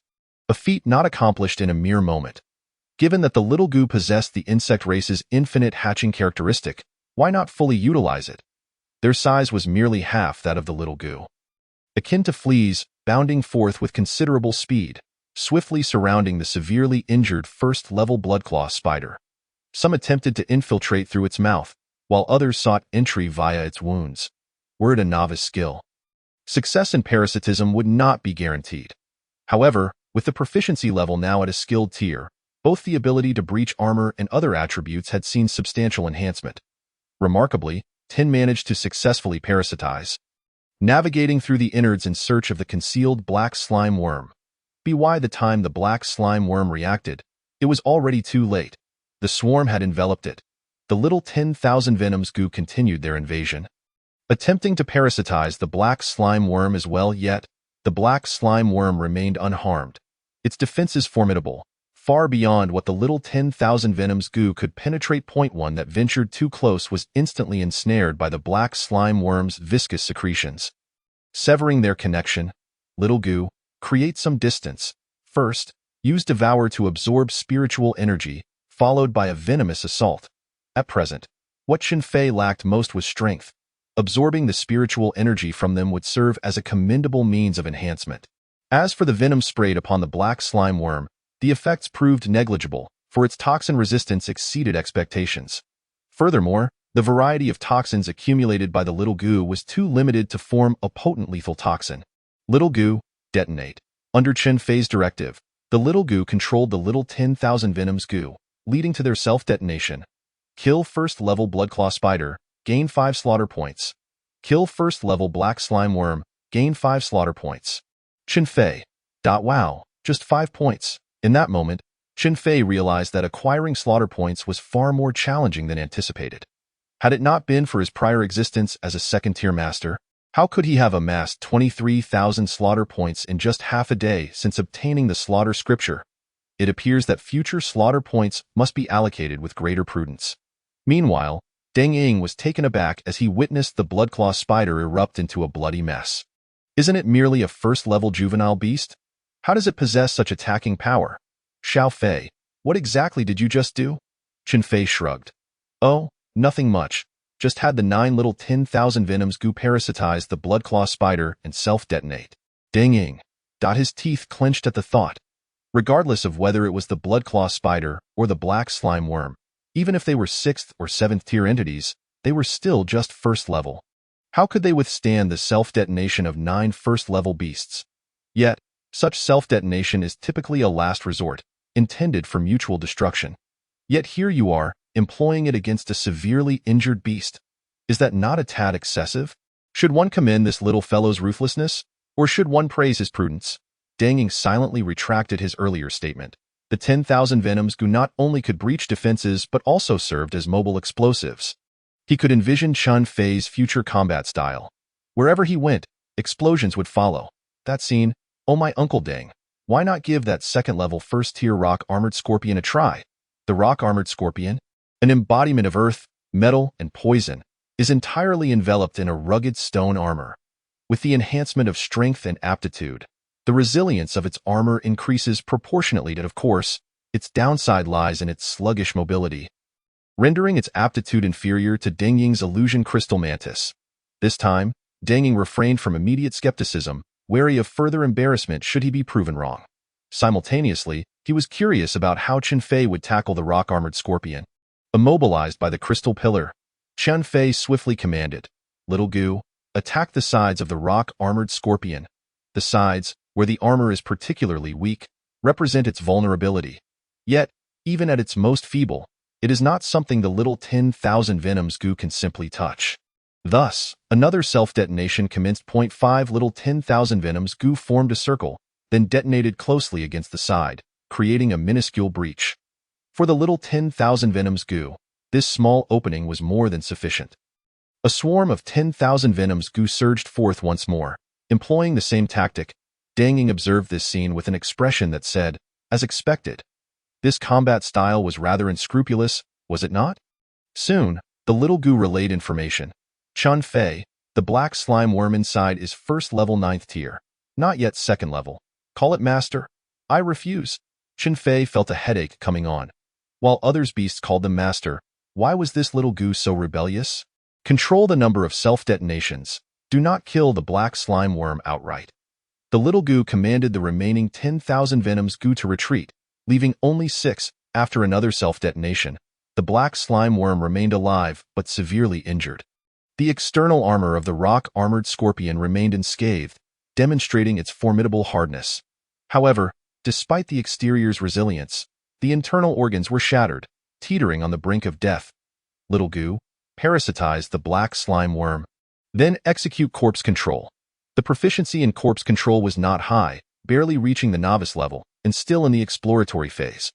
A feat not accomplished in a mere moment. Given that the little goo possessed the insect race's infinite hatching characteristic, why not fully utilize it? Their size was merely half that of the little goo. Akin to fleas, bounding forth with considerable speed, swiftly surrounding the severely injured first-level bloodclaw spider. Some attempted to infiltrate through its mouth, while others sought entry via its wounds. were it a novice skill. Success in parasitism would not be guaranteed. However, with the proficiency level now at a skilled tier, both the ability to breach armor and other attributes had seen substantial enhancement. Remarkably, Tin managed to successfully parasitize, navigating through the innards in search of the concealed black slime worm. By the time the black slime worm reacted, it was already too late. The swarm had enveloped it. The little 10,000 venoms goo continued their invasion, attempting to parasitize the black slime worm as well, yet the black slime worm remained unharmed. Its defenses formidable, far beyond what the little 10,000 venoms goo could penetrate. One that ventured too close was instantly ensnared by the black slime worm's viscous secretions. Severing their connection, little goo, create some distance. First, use Devour to absorb spiritual energy, followed by a venomous assault. At present, what Chen Fei lacked most was strength. Absorbing the spiritual energy from them would serve as a commendable means of enhancement. As for the venom sprayed upon the black slime worm, the effects proved negligible, for its toxin resistance exceeded expectations. Furthermore, the variety of toxins accumulated by the little goo was too limited to form a potent lethal toxin. Little goo, detonate. Under Chen Fei's directive, the little goo controlled the little 10,000 venoms goo, leading to their self-detonation. Kill first-level Bloodclaw Spider, gain 5 slaughter points. Kill first-level Black Slime Worm, gain 5 slaughter points. Chen Fei. Wow, just 5 points. In that moment, Chen Fei realized that acquiring slaughter points was far more challenging than anticipated. Had it not been for his prior existence as a second-tier master, how could he have amassed 23,000 slaughter points in just half a day since obtaining the slaughter scripture? It appears that future slaughter points must be allocated with greater prudence. Meanwhile, Deng Ying was taken aback as he witnessed the Bloodclaw Spider erupt into a bloody mess. Isn't it merely a first-level juvenile beast? How does it possess such attacking power? Xiao Fei, what exactly did you just do? Chen Fei shrugged. Oh, nothing much. Just had the 9 little 10,000 venoms goo parasitize the Bloodclaw Spider and self-detonate. Deng Ying. His teeth clenched at the thought. Regardless of whether it was the Bloodclaw Spider or the Black Slime Worm, even if they were 6th or 7th tier entities, they were still just first level. How could they withstand the self-detonation of 9 first-level beasts? Yet, such self-detonation is typically a last resort, intended for mutual destruction. Yet here you are, employing it against a severely injured beast. Is that not a tad excessive? Should one commend this little fellow's ruthlessness, or should one praise his prudence? Deng Ying silently retracted his earlier statement. The 10,000 venoms goo not only could breach defenses but also served as mobile explosives. He could envision Chen Fei's future combat style. Wherever he went, explosions would follow. That scene, oh my Uncle Deng, why not give that second-level first-tier rock-armored scorpion a try? The rock-armored scorpion, an embodiment of earth, metal, and poison, is entirely enveloped in a rugged stone armor. With the enhancement of strength and aptitude, the resilience of its armor increases proportionately and, of course, its downside lies in its sluggish mobility, rendering its aptitude inferior to Deng Ying's illusion crystal mantis. This time, Deng Ying refrained from immediate skepticism, wary of further embarrassment should he be proven wrong. Simultaneously, he was curious about how Chen Fei would tackle the rock-armored scorpion. Immobilized by the crystal pillar, Chen Fei swiftly commanded, "Little goo, attack the sides of the rock-armored scorpion." The sides, where the armor is particularly weak, represent its vulnerability. Yet, even at its most feeble, it is not something the little 10,000 venoms goo can simply touch. Thus, another self-detonation commenced. 5 little 10,000 venoms goo formed a circle, then detonated closely against the side, creating a minuscule breach. For the little 10,000 venoms goo, this small opening was more than sufficient. A swarm of 10,000 venoms goo surged forth once more. Employing the same tactic, Deng Ying observed this scene with an expression that said, as expected. This combat style was rather unscrupulous, was it not? Soon, the little goo relayed information. Chen Fei, the black slime worm inside is first level 9th tier, not yet second level. Call it master? I refuse. Chen Fei felt a headache coming on. While others beasts called them master, why was this little goo so rebellious? Control the number of self-detonations. Do not kill the black slime worm outright. The little goo commanded the remaining 10,000 venoms goo to retreat, leaving only 6 after another self-detonation. The black slime worm remained alive but severely injured. The external armor of the rock-armored scorpion remained unscathed, demonstrating its formidable hardness. However, despite the exterior's resilience, the internal organs were shattered, teetering on the brink of death. Little Goo, parasitize the black slime worm. Then execute corpse control. The proficiency in corpse control was not high, barely reaching the novice level, and still in the exploratory phase.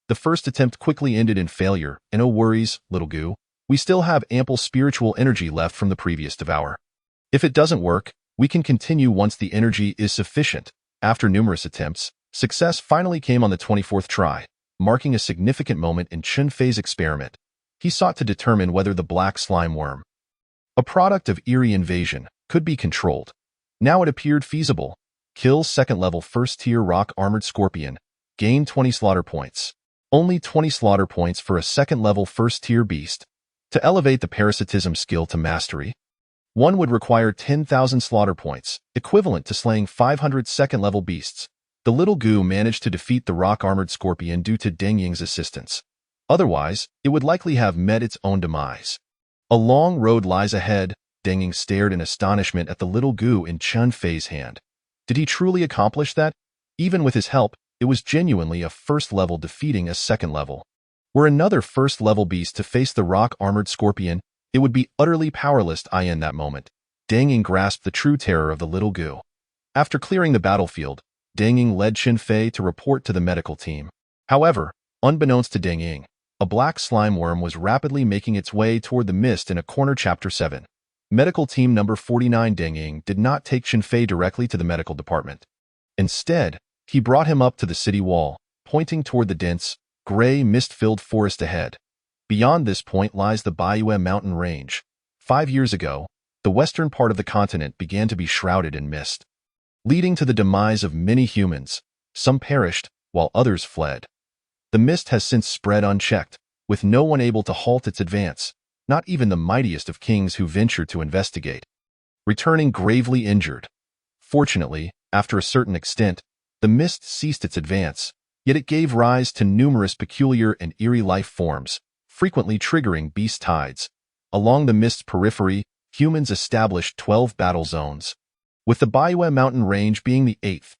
The first attempt quickly ended in failure, and no worries, Little Goo. We still have ample spiritual energy left from the previous devour. If it doesn't work, we can continue once the energy is sufficient. After numerous attempts, success finally came on the 24th try, marking a significant moment in Chun Fei's experiment. He sought to determine whether the black slime worm, a product of eerie invasion, could be controlled. Now it appeared feasible. Kill second-level first-tier rock-armored scorpion. Gain 20 slaughter points. Only 20 slaughter points for a second-level first-tier beast. To elevate the parasitism skill to mastery, one would require 10,000 slaughter points, equivalent to slaying 500 second-level beasts. The Little Goo managed to defeat the rock-armored scorpion due to Deng Ying's assistance. Otherwise, it would likely have met its own demise. A long road lies ahead. Deng Ying stared in astonishment at the Little Goo in Chun Fei's hand. Did he truly accomplish that? Even with his help, it was genuinely a first-level defeating a second-level. Were another first-level beast to face the rock-armored scorpion, it would be utterly powerless. In that moment, Deng Ying grasped the true terror of the Little Goo. After clearing the battlefield, Deng Ying led Chun Fei to report to the medical team. However, unbeknownst to Deng Ying, a black slime worm was rapidly making its way toward the mist in a corner. Chapter 7. Medical Team Number 49. Deng Ying did not take Chun Fei directly to the medical department. Instead, he brought him up to the city wall, pointing toward the dense, gray, mist-filled forest ahead. Beyond this point lies the Baiyue mountain range. 5 years ago, the western part of the continent began to be shrouded in mist, leading to the demise of many humans. Some perished, while others fled. The mist has since spread unchecked, with no one able to halt its advance, not even the mightiest of kings who ventured to investigate, returning gravely injured. Fortunately, after a certain extent, the mist ceased its advance, yet it gave rise to numerous peculiar and eerie life forms, frequently triggering beast tides. Along the mist's periphery, humans established 12 battle zones, with the Baiyue mountain range being the 8th.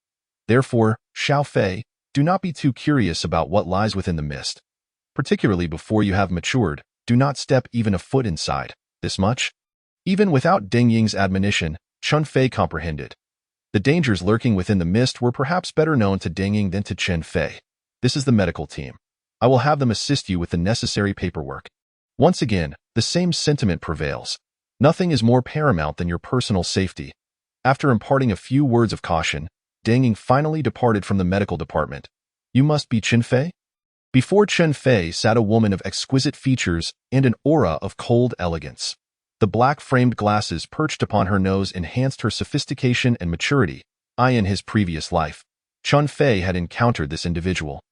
Therefore, Xiao Fei, do not be too curious about what lies within the mist. Particularly before you have matured, do not step even a foot inside. This much? Even without Deng Ying's admonition, Chun Fei comprehended. The dangers lurking within the mist were perhaps better known to Deng Ying than to Chun Fei. This is the medical team. I will have them assist you with the necessary paperwork. Once again, the same sentiment prevails. Nothing is more paramount than your personal safety. After imparting a few words of caution, Deng Ying finally departed from the medical department. You must be Chun Fei? Before Chun Fei sat a woman of exquisite features and an aura of cold elegance. The black-framed glasses perched upon her nose enhanced her sophistication and maturity. In his previous life, Chun Fei had encountered this individual.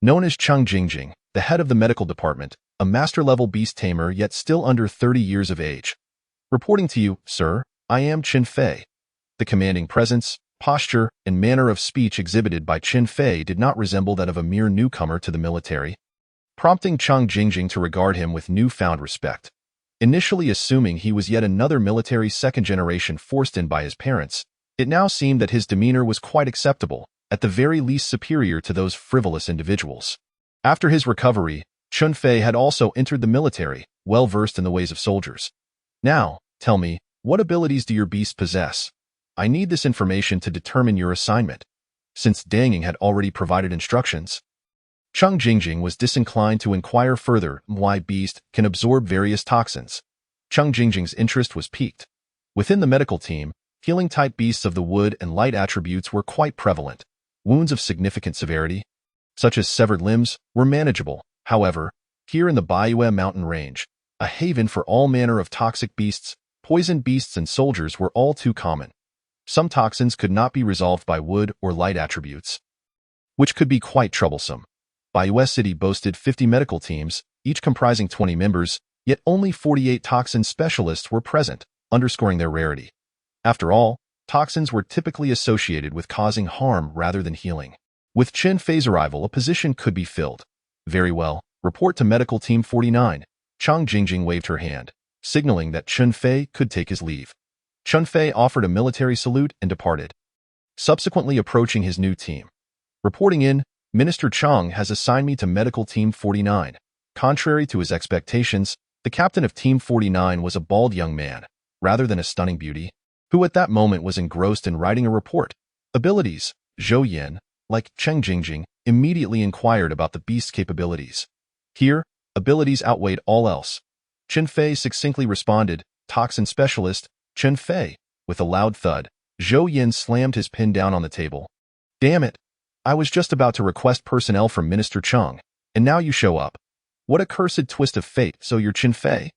Known as Chang Jingjing, the head of the medical department, a master-level beast tamer yet still under 30 years of age. Reporting to you, sir, I am Chun Fei. The commanding presence, posture, and manner of speech exhibited by Chun Fei did not resemble that of a mere newcomer to the military, prompting Chang Jingjing to regard him with newfound respect. Initially assuming he was yet another military second generation forced in by his parents, it now seemed that his demeanor was quite acceptable, at the very least superior to those frivolous individuals. After his recovery, Chun Fei had also entered the military, well versed in the ways of soldiers. Now, tell me, what abilities do your beasts possess? I need this information to determine your assignment. Since Deng Ying had already provided instructions, Chang Jingjing was disinclined to inquire further why beast can absorb various toxins. Chang Jingjing's interest was piqued. Within the medical team, healing-type beasts of the wood and light attributes were quite prevalent. Wounds of significant severity, such as severed limbs, were manageable. However, here in the Baiyue mountain range, a haven for all manner of toxic beasts, poisoned beasts and soldiers were all too common. Some toxins could not be resolved by wood or light attributes, which could be quite troublesome. Baiyue City boasted 50 medical teams, each comprising 20 members, yet only 48 toxin specialists were present, underscoring their rarity. After all, toxins were typically associated with causing harm rather than healing. With Chun Fei's arrival, a position could be filled. Very well, report to Medical Team 49. Chang Jingjing waved her hand. signaling that Chun Fei could take his leave. Chun Fei offered a military salute and departed, subsequently approaching his new team. Reporting in, Minister Chang has assigned me to Medical Team 49. Contrary to his expectations, the captain of Team 49 was a bald young man, rather than a stunning beauty, who at that moment was engrossed in writing a report. Abilities: Zhou Yin, like Cheng Jingjing, immediately inquired about the beast's capabilities. Here, abilities outweighed all else. Chun Fei succinctly responded, Toxin Specialist, Chun Fei. With a loud thud, Zhou Yin slammed his pen down on the table. Damn it! I was just about to request personnel from Minister Chang, and now you show up. What a cursed twist of fate, so you're Chun Fei.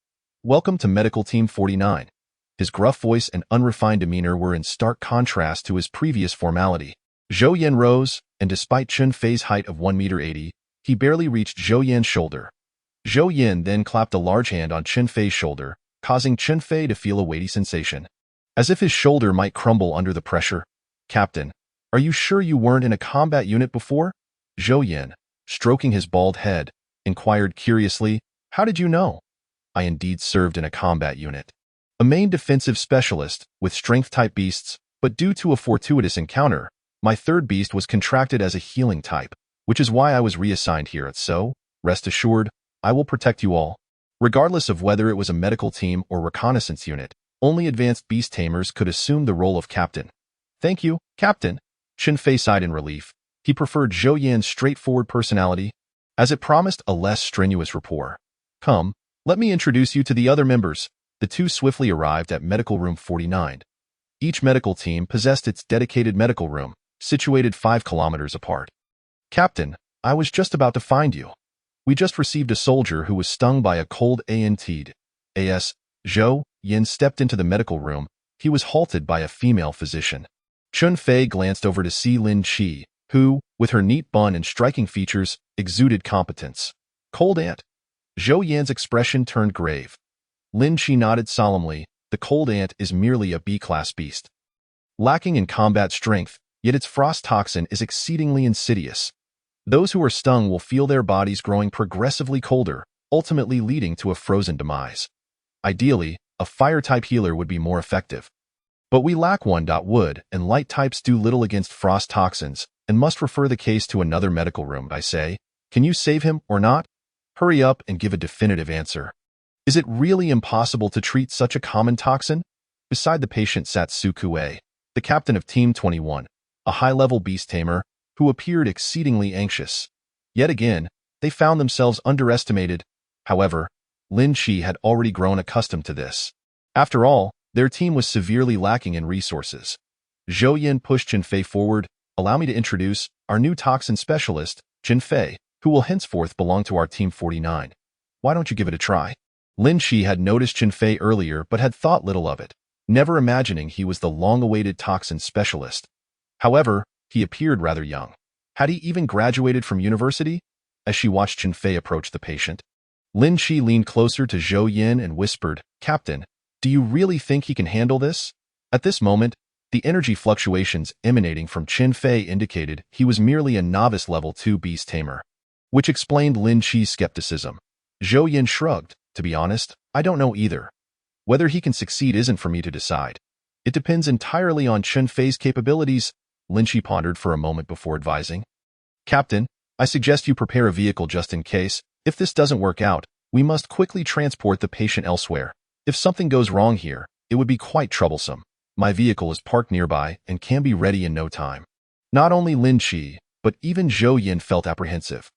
Welcome to Medical Team 49. His gruff voice and unrefined demeanor were in stark contrast to his previous formality. Zhou Yin rose, and despite Chun Fei's height of 1.80 m, he barely reached Zhou Yin's shoulder. Zhou Yin then clapped a large hand on Chun Fei's shoulder, causing Chun Fei to feel a weighty sensation, as if his shoulder might crumble under the pressure. Captain, are you sure you weren't in a combat unit before? Zhou Yin, stroking his bald head, inquired curiously, How did you know? I indeed served in a combat unit. A main defensive specialist, with strength-type beasts, but due to a fortuitous encounter, my third beast was contracted as a healing type, which is why I was reassigned here, so, rest assured, I will protect you all. Regardless of whether it was a medical team or reconnaissance unit, only advanced beast tamers could assume the role of captain. Thank you, Captain. Chun Fei sighed in relief. He preferred Zhou Yin's straightforward personality, as it promised a less strenuous rapport. Come, let me introduce you to the other members. The two swiftly arrived at Medical Room 49. Each medical team possessed its dedicated medical room, situated 5 kilometers apart. Captain, I was just about to find you. We just received a soldier who was stung by a cold ANT'd. As Zhou Yin stepped into the medical room, he was halted by a female physician. Chun Fei glanced over to see Lin Qi, who, with her neat bun and striking features, exuded competence. Cold ant. Zhou Yin's expression turned grave. Lin Qi nodded solemnly. The cold ant is merely a B-class beast, lacking in combat strength, yet its frost toxin is exceedingly insidious. Those who are stung will feel their bodies growing progressively colder, ultimately leading to a frozen demise. Ideally, a fire-type healer would be more effective. But we lack one. Wood and light types do little against frost toxins and must refer the case to another medical room. I say, can you save him or not? Hurry up and give a definitive answer. Is it really impossible to treat such a common toxin? Beside the patient sat Su Kuei, the captain of Team 21, a high-level beast tamer, who appeared exceedingly anxious. Yet again, they found themselves underestimated. However, Lin Qi had already grown accustomed to this. After all, their team was severely lacking in resources. Zhou Yin pushed Chun Fei forward. Allow me to introduce our new toxin specialist, Chun Fei, who will henceforth belong to our Team 49. Why don't you give it a try? Lin Qi had noticed Chun Fei earlier but had thought little of it, never imagining he was the long-awaited toxin specialist. However, he appeared rather young. Had he even graduated from university? As she watched Chun Fei approach the patient, Lin Qi leaned closer to Zhou Yin and whispered, Captain, do you really think he can handle this? At this moment, the energy fluctuations emanating from Chun Fei indicated he was merely a novice level 2 beast tamer, which explained Lin Qi's skepticism. Zhou Yin shrugged. To be honest, I don't know either. Whether he can succeed isn't for me to decide. It depends entirely on Chun Fei's capabilities. Lin Qi pondered for a moment before advising. Captain, I suggest you prepare a vehicle just in case. If this doesn't work out, we must quickly transport the patient elsewhere. If something goes wrong here, it would be quite troublesome. My vehicle is parked nearby and can be ready in no time. Not only Lin Qi, but even Zhou Yin felt apprehensive.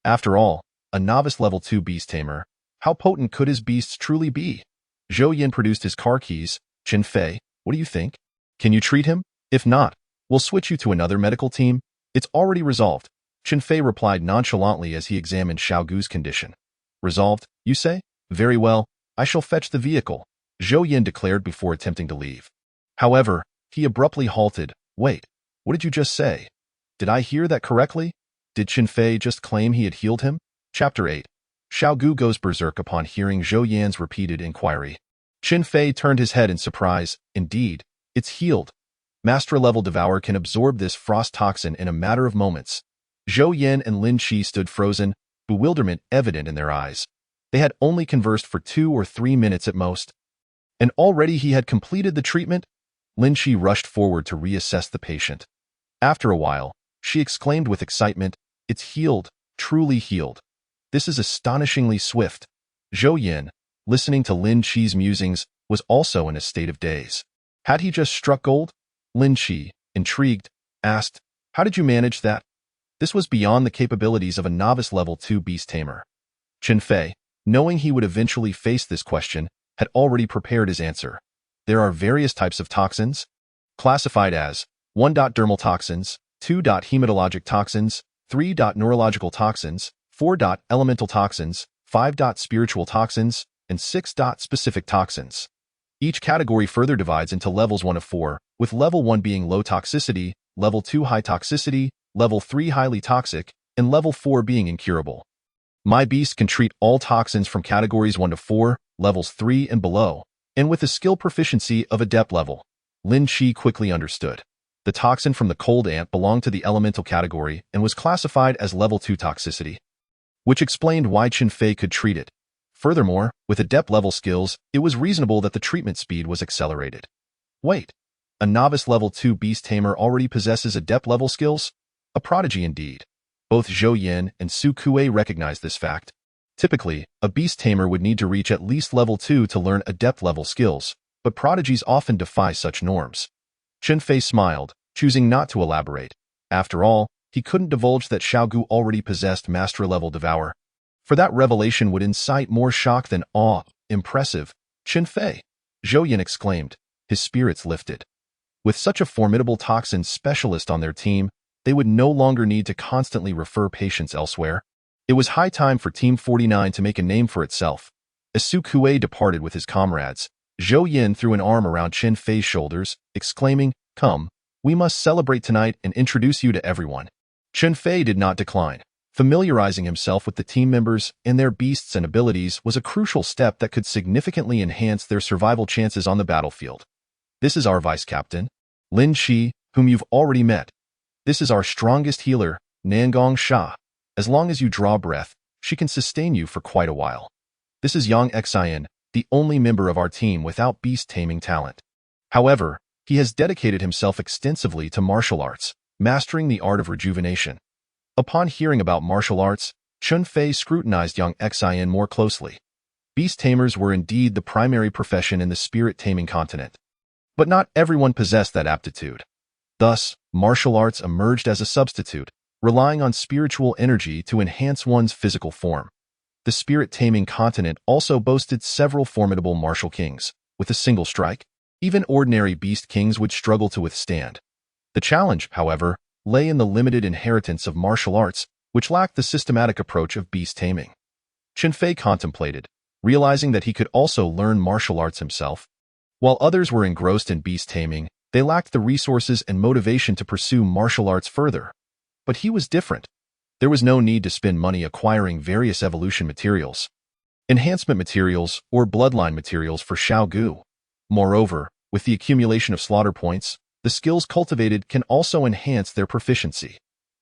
After all, a novice level 2 beast tamer, how potent could his beasts truly be? Zhou Yin produced his car keys. Chun Fei, what do you think? Can you treat him? If not, we'll switch you to another medical team. It's already resolved. Chun Fei replied nonchalantly as he examined Xiao Gu's condition. Resolved, you say? Very well, I shall fetch the vehicle, Zhou Yin declared before attempting to leave. However, he abruptly halted. Wait, what did you just say? Did I hear that correctly? Did Chun Fei just claim he had healed him? Chapter 8. Xiao Gu goes berserk upon hearing Zhou Yan's repeated inquiry. Chun Fei turned his head in surprise. Indeed, it's healed. Master-level Devour can absorb this frost toxin in a matter of moments. Zhou Yan and Lin Qi stood frozen, bewilderment evident in their eyes. They had only conversed for 2 or 3 minutes at most, and already he had completed the treatment. Lin Shi rushed forward to reassess the patient. After a while, she exclaimed with excitement, "It's healed, truly healed. This is astonishingly swift." Zhou Yin, listening to Lin Shi's musings, was also in a state of daze. Had he just struck gold? Lin Shi, intrigued, asked, "How did you manage that?" This was beyond the capabilities of a novice level 2 beast tamer. Chen Fei, knowing he would eventually face this question, had already prepared his answer. There are various types of toxins, classified as 1. Dermal toxins, 2. Hematologic toxins, 3. Neurological toxins, 4. Elemental toxins, 5. Spiritual toxins, and 6. Specific toxins. Each category further divides into levels 1 of 4, with level 1 being low toxicity, level 2 high toxicity, level 3 highly toxic, and level 4 being incurable. My beast can treat all toxins from categories 1 to 4, levels 3 and below, and with a skill proficiency of adept level. Lin Shi quickly understood. The toxin from the cold ant belonged to the elemental category and was classified as level 2 toxicity, which explained why Chen Fei could treat it. Furthermore, with adept level skills, it was reasonable that the treatment speed was accelerated. Wait, a novice level 2 beast tamer already possesses adept level skills? A prodigy indeed. Both Zhou Yin and Su Kuei recognized this fact. Typically, a beast tamer would need to reach at least level 2 to learn adept level skills, but prodigies often defy such norms. Chen Fei smiled, choosing not to elaborate. After all, he couldn't divulge that Xiaogu already possessed master-level Devour, for that revelation would incite more shock than awe. Impressive, Chen Fei! Zhou Yin exclaimed, his spirits lifted. With such a formidable toxin specialist on their team, they would no longer need to constantly refer patients elsewhere. It was high time for Team 49 to make a name for itself. As Su Kuei departed with his comrades, Zhou Yin threw an arm around Chen Fei's shoulders, exclaiming, "Come, we must celebrate tonight and introduce you to everyone." Chen Fei did not decline. Familiarizing himself with the team members and their beasts and abilities was a crucial step that could significantly enhance their survival chances on the battlefield. "This is our vice-captain, Lin Shi, whom you've already met. This is our strongest healer, Nangong Sha. As long as you draw breath, she can sustain you for quite a while. This is Yang Xian, the only member of our team without beast-taming talent. However, he has dedicated himself extensively to martial arts, mastering the art of rejuvenation." Upon hearing about martial arts, Chen Fei scrutinized Yang Xian more closely. Beast tamers were indeed the primary profession in the spirit-taming continent. But not everyone possessed that aptitude. Thus, martial arts emerged as a substitute, relying on spiritual energy to enhance one's physical form. The spirit-taming continent also boasted several formidable martial kings. With a single strike, even ordinary beast kings would struggle to withstand. The challenge, however, lay in the limited inheritance of martial arts, which lacked the systematic approach of beast taming. Chen Fei contemplated, realizing that he could also learn martial arts himself. While others were engrossed in beast taming, they lacked the resources and motivation to pursue martial arts further. But he was different. There was no need to spend money acquiring various evolution materials, enhancement materials, or bloodline materials for Xiaogu. Moreover, with the accumulation of slaughter points, the skills cultivated can also enhance their proficiency.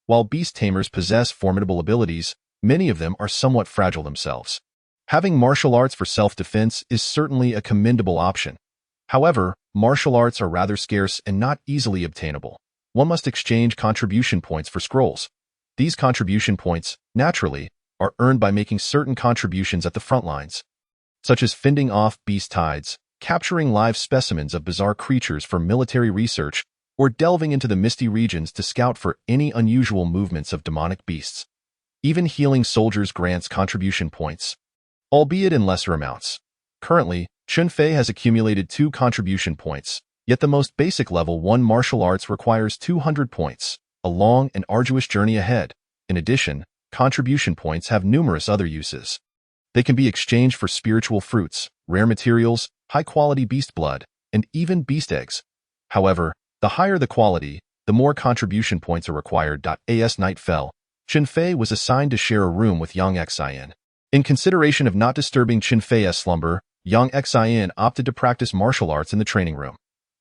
While beast tamers possess formidable abilities, many of them are somewhat fragile themselves. Having martial arts for self-defense is certainly a commendable option. However, martial arts are rather scarce and not easily obtainable. One must exchange contribution points for scrolls. These contribution points, naturally, are earned by making certain contributions at the front lines, such as fending off beast tides, capturing live specimens of bizarre creatures for military research, or delving into the misty regions to scout for any unusual movements of demonic beasts. Even healing soldiers grants contribution points, albeit in lesser amounts. Currently, Chen Fei has accumulated 2 contribution points, yet the most basic level 1 martial arts requires 200 points, a long and arduous journey ahead. In addition, contribution points have numerous other uses. They can be exchanged for spiritual fruits, rare materials, high-quality beast blood, and even beast eggs. However, the higher the quality, the more contribution points are required. As night fell, Chen Fei was assigned to share a room with Yang Xian. In consideration of not disturbing Chen Fei's slumber, Yang Xian opted to practice martial arts in the training room.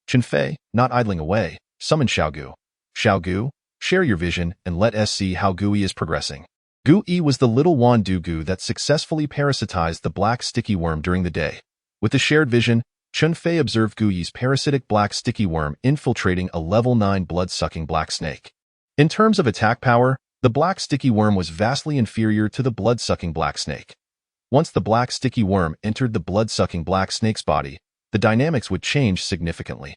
Chen Fei, not idling away, summoned Xiaogu. "Xiaogu, share your vision and let us see how Gui is progressing." Gu-E was the little Wandu-Gu that successfully parasitized the black sticky worm during the day. With the shared vision, Chun-Fei observed Gu-E's parasitic black sticky worm infiltrating a level 9 blood-sucking black snake. In terms of attack power, the black sticky worm was vastly inferior to the blood-sucking black snake. Once the black sticky worm entered the blood-sucking black snake's body, the dynamics would change significantly.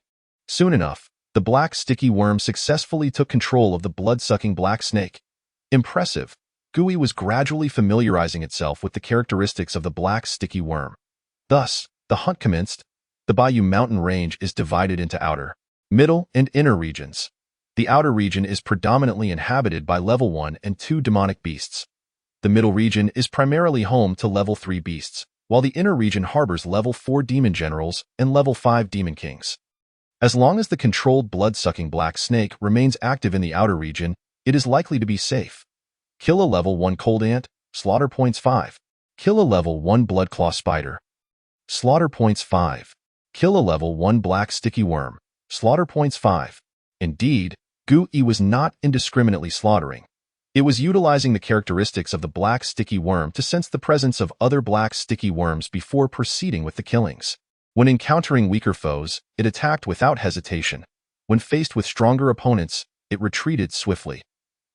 Soon enough, the black sticky worm successfully took control of the blood-sucking black snake. Impressive. Gu-E was gradually familiarizing itself with the characteristics of the black sticky worm. Thus, the hunt commenced. The Bayou Mountain Range is divided into outer, middle, and inner regions. The outer region is predominantly inhabited by level 1 and 2 demonic beasts. The middle region is primarily home to level 3 beasts, while the inner region harbors level 4 demon generals and level 5 demon kings. As long as the controlled blood-sucking black snake remains active in the outer region, it is likely to be safe. Kill a level 1 cold ant, slaughter points 5. Kill a level 1 bloodclaw spider. Slaughter points 5. Kill a level 1 black sticky worm. Slaughter points 5. Indeed, Gu-E was not indiscriminately slaughtering. It was utilizing the characteristics of the black sticky worm to sense the presence of other black sticky worms before proceeding with the killings. When encountering weaker foes, it attacked without hesitation. When faced with stronger opponents, it retreated swiftly.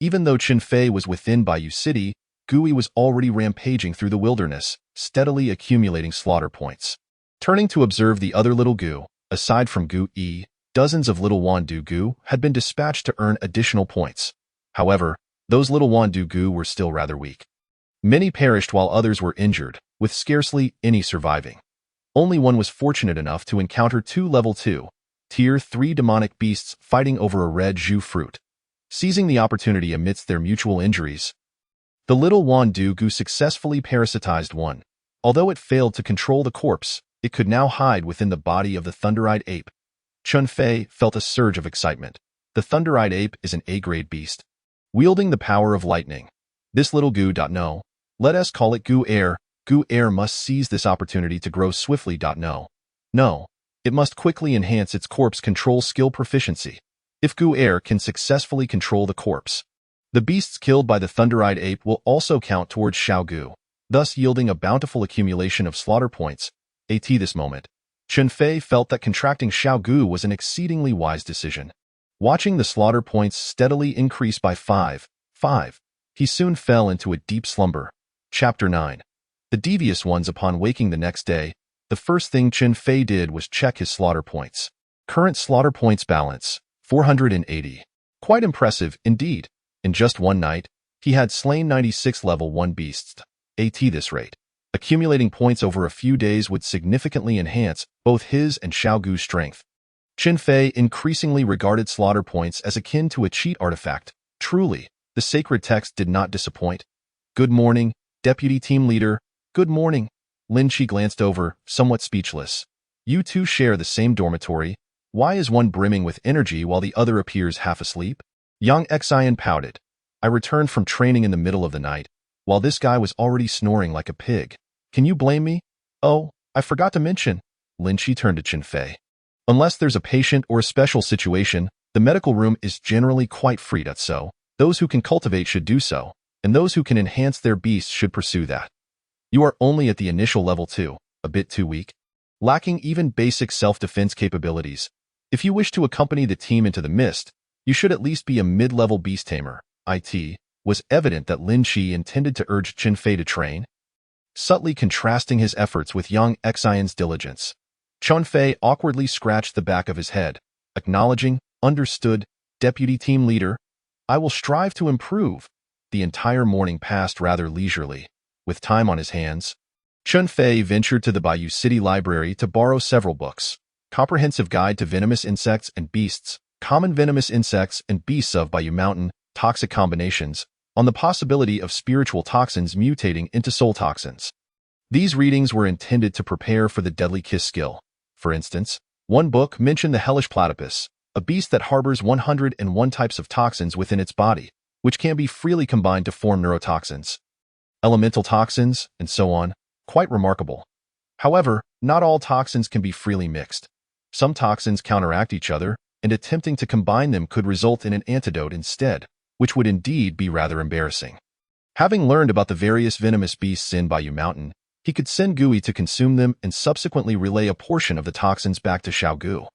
Even though Chun-Fei was within Bayou City, Gu-E was already rampaging through the wilderness, steadily accumulating slaughter points. Turning to observe the other little Gu, aside from Gu-E, dozens of little Wandu-Gu had been dispatched to earn additional points. However, those little Wandu-Gu were still rather weak. Many perished while others were injured, with scarcely any surviving. Only one was fortunate enough to encounter 2 level 2, tier 3 demonic beasts fighting over a red Zhu fruit. Seizing the opportunity amidst their mutual injuries, the little Wandu-Gu successfully parasitized one. Although it failed to control the corpse, it could now hide within the body of the Thunder-Eyed Ape. Chun-Fei felt a surge of excitement. The Thunder-Eyed Ape is an A-grade beast, wielding the power of lightning. This little Gu. No. Let us call it Gu-Air. Gu-Air must seize this opportunity to grow swiftly. No. It must quickly enhance its corpse control skill proficiency. If Gu-Air can successfully control the corpse, the beasts killed by the Thunder-Eyed Ape will also count towards Xiao Gu, thus yielding a bountiful accumulation of slaughter points. At this moment, Chun-Fei felt that contracting Xiao Gu was an exceedingly wise decision. Watching the slaughter points steadily increase by 5, he soon fell into a deep slumber. Chapter 9. The Devious Ones. Upon waking the next day, the first thing Chun-Fei did was check his slaughter points. Current slaughter points balance, 480. Quite impressive, indeed. In just one night, he had slain 96 level 1 beasts. At this rate, accumulating points over a few days would significantly enhance both his and Xiao Gu's strength. Chun-Fei increasingly regarded slaughter points as akin to a cheat artifact. Truly, the sacred text did not disappoint. Good morning, Deputy Team Leader. Good morning. Lin Chi glanced over, somewhat speechless. You two share the same dormitory. Why is one brimming with energy while the other appears half asleep? Yang Xian pouted. I returned from training in the middle of the night, while this guy was already snoring like a pig. Can you blame me? Oh, I forgot to mention. Lin Chi turned to Chun-Fei. Unless there's a patient or a special situation, the medical room is generally quite free. So, those who can cultivate should do so, and those who can enhance their beasts should pursue that. You are only at the initial level 2, a bit too weak, lacking even basic self-defense capabilities. If you wish to accompany the team into the mist, you should at least be a mid-level beast tamer. It was evident that Lin Chi intended to urge Chun-Fei to train, subtly contrasting his efforts with Yang Xian's diligence. Chun-Fei awkwardly scratched the back of his head, acknowledging, understood, Deputy Team Leader. I will strive to improve. The entire morning passed rather leisurely. With time on his hands, Chun-Fei ventured to the Bayou City Library to borrow several books. Comprehensive Guide to Venomous Insects and Beasts, Common Venomous Insects and Beasts of Bayou Mountain, Toxic Combinations, on the possibility of spiritual toxins mutating into soul toxins. These readings were intended to prepare for the Deadly Kiss skill. For instance, one book mentioned the Hellish Platypus, a beast that harbors 101 types of toxins within its body, which can be freely combined to form neurotoxins, elemental toxins, and so on. Quite remarkable. However, not all toxins can be freely mixed. Some toxins counteract each other, and attempting to combine them could result in an antidote instead, which would indeed be rather embarrassing. Having learned about the various venomous beasts in Bayou Mountain, he could send Gui to consume them and subsequently relay a portion of the toxins back to Xiaogu.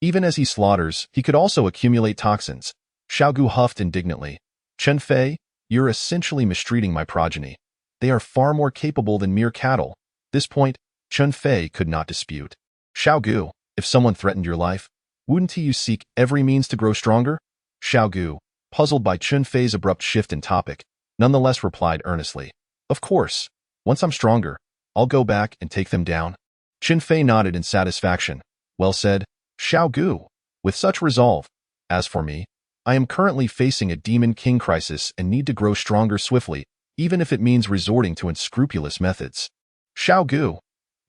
Even as he slaughters, he could also accumulate toxins. Xiaogu huffed indignantly. Chen Fei, you're essentially mistreating my progeny. They are far more capable than mere cattle. This point, Chen Fei could not dispute. Xiaogu, if someone threatened your life, wouldn't you seek every means to grow stronger? Xiaogu, puzzled by Chen Fei's abrupt shift in topic, nonetheless replied earnestly. Of course. Once I'm stronger, I'll go back and take them down. Chen Fei nodded in satisfaction. Well said, Xiaogu. With such resolve. As for me, I am currently facing a Demon King crisis and need to grow stronger swiftly, even if it means resorting to unscrupulous methods. Xiaogu.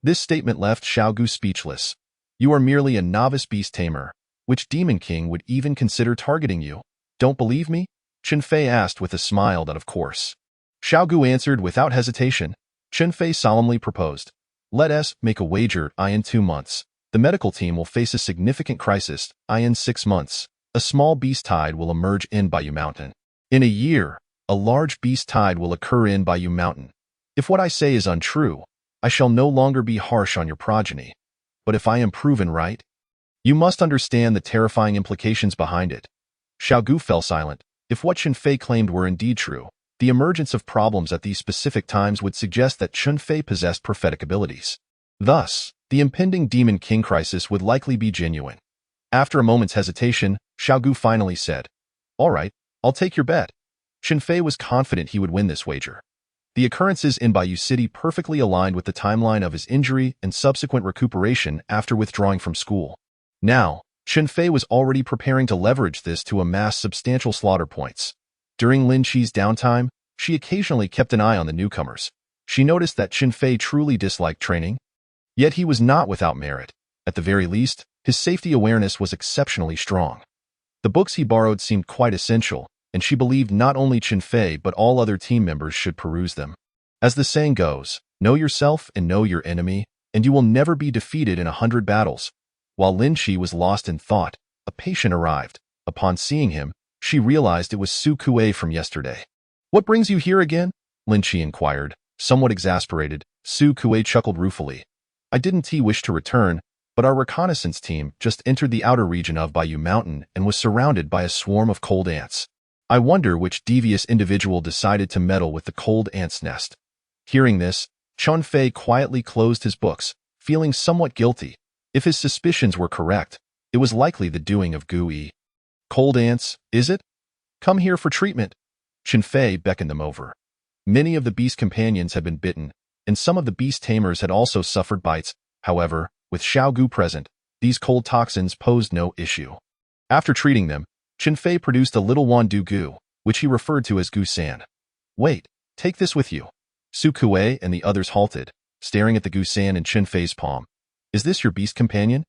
This statement left Xiaogu speechless. You are merely a novice beast tamer. Which Demon King would even consider targeting you? Don't believe me? Chen Fei asked with a smile that of course. Xiaogu answered without hesitation. Chen Fei solemnly proposed. Let us make a wager. In 2 months, the medical team will face a significant crisis. In 6 months, a small beast tide will emerge in Bayou Mountain. In a year, a large beast tide will occur in Bayou Mountain. If what I say is untrue, I shall no longer be harsh on your progeny. But if I am proven right, you must understand the terrifying implications behind it. Xiaogu fell silent. If what Chen Fei claimed were indeed true, the emergence of problems at these specific times would suggest that Chen Fei possessed prophetic abilities. Thus, the impending Demon King crisis would likely be genuine. After a moment's hesitation, Xiaogu finally said, All right, I'll take your bet. Chen Fei was confident he would win this wager. The occurrences in Bayou City perfectly aligned with the timeline of his injury and subsequent recuperation after withdrawing from school. Now, Chen Fei was already preparing to leverage this to amass substantial slaughter points. During Lin Qi's downtime, she occasionally kept an eye on the newcomers. She noticed that Chen Fei truly disliked training. Yet he was not without merit. At the very least, his safety awareness was exceptionally strong. The books he borrowed seemed quite essential, and she believed not only Chen Fei but all other team members should peruse them. As the saying goes, know yourself and know your enemy, and you will never be defeated in 100 battles. While Lin Qi was lost in thought, a patient arrived. Upon seeing him, she realized it was Su Kuei from yesterday. What brings you here again? Lin Qi inquired. Somewhat exasperated, Su Kuei chuckled ruefully. I didn't wish to return, but our reconnaissance team just entered the outer region of Bayou Mountain and was surrounded by a swarm of cold ants. I wonder which devious individual decided to meddle with the cold ant's nest. Hearing this, Chen Fei quietly closed his books, feeling somewhat guilty. If his suspicions were correct, it was likely the doing of Gui. Cold ants, is it? Come here for treatment. Chen Fei beckoned them over. Many of the beast companions had been bitten, and some of the beast tamers had also suffered bites. However, with Xiaogu present, these cold toxins posed no issue. After treating them, Chen Fei produced a little Wandu Gu, which he referred to as Gu-san. Wait, take this with you. Su Kuei and the others halted, staring at the Gu-san in Chen Fei's palm. Is this your beast companion?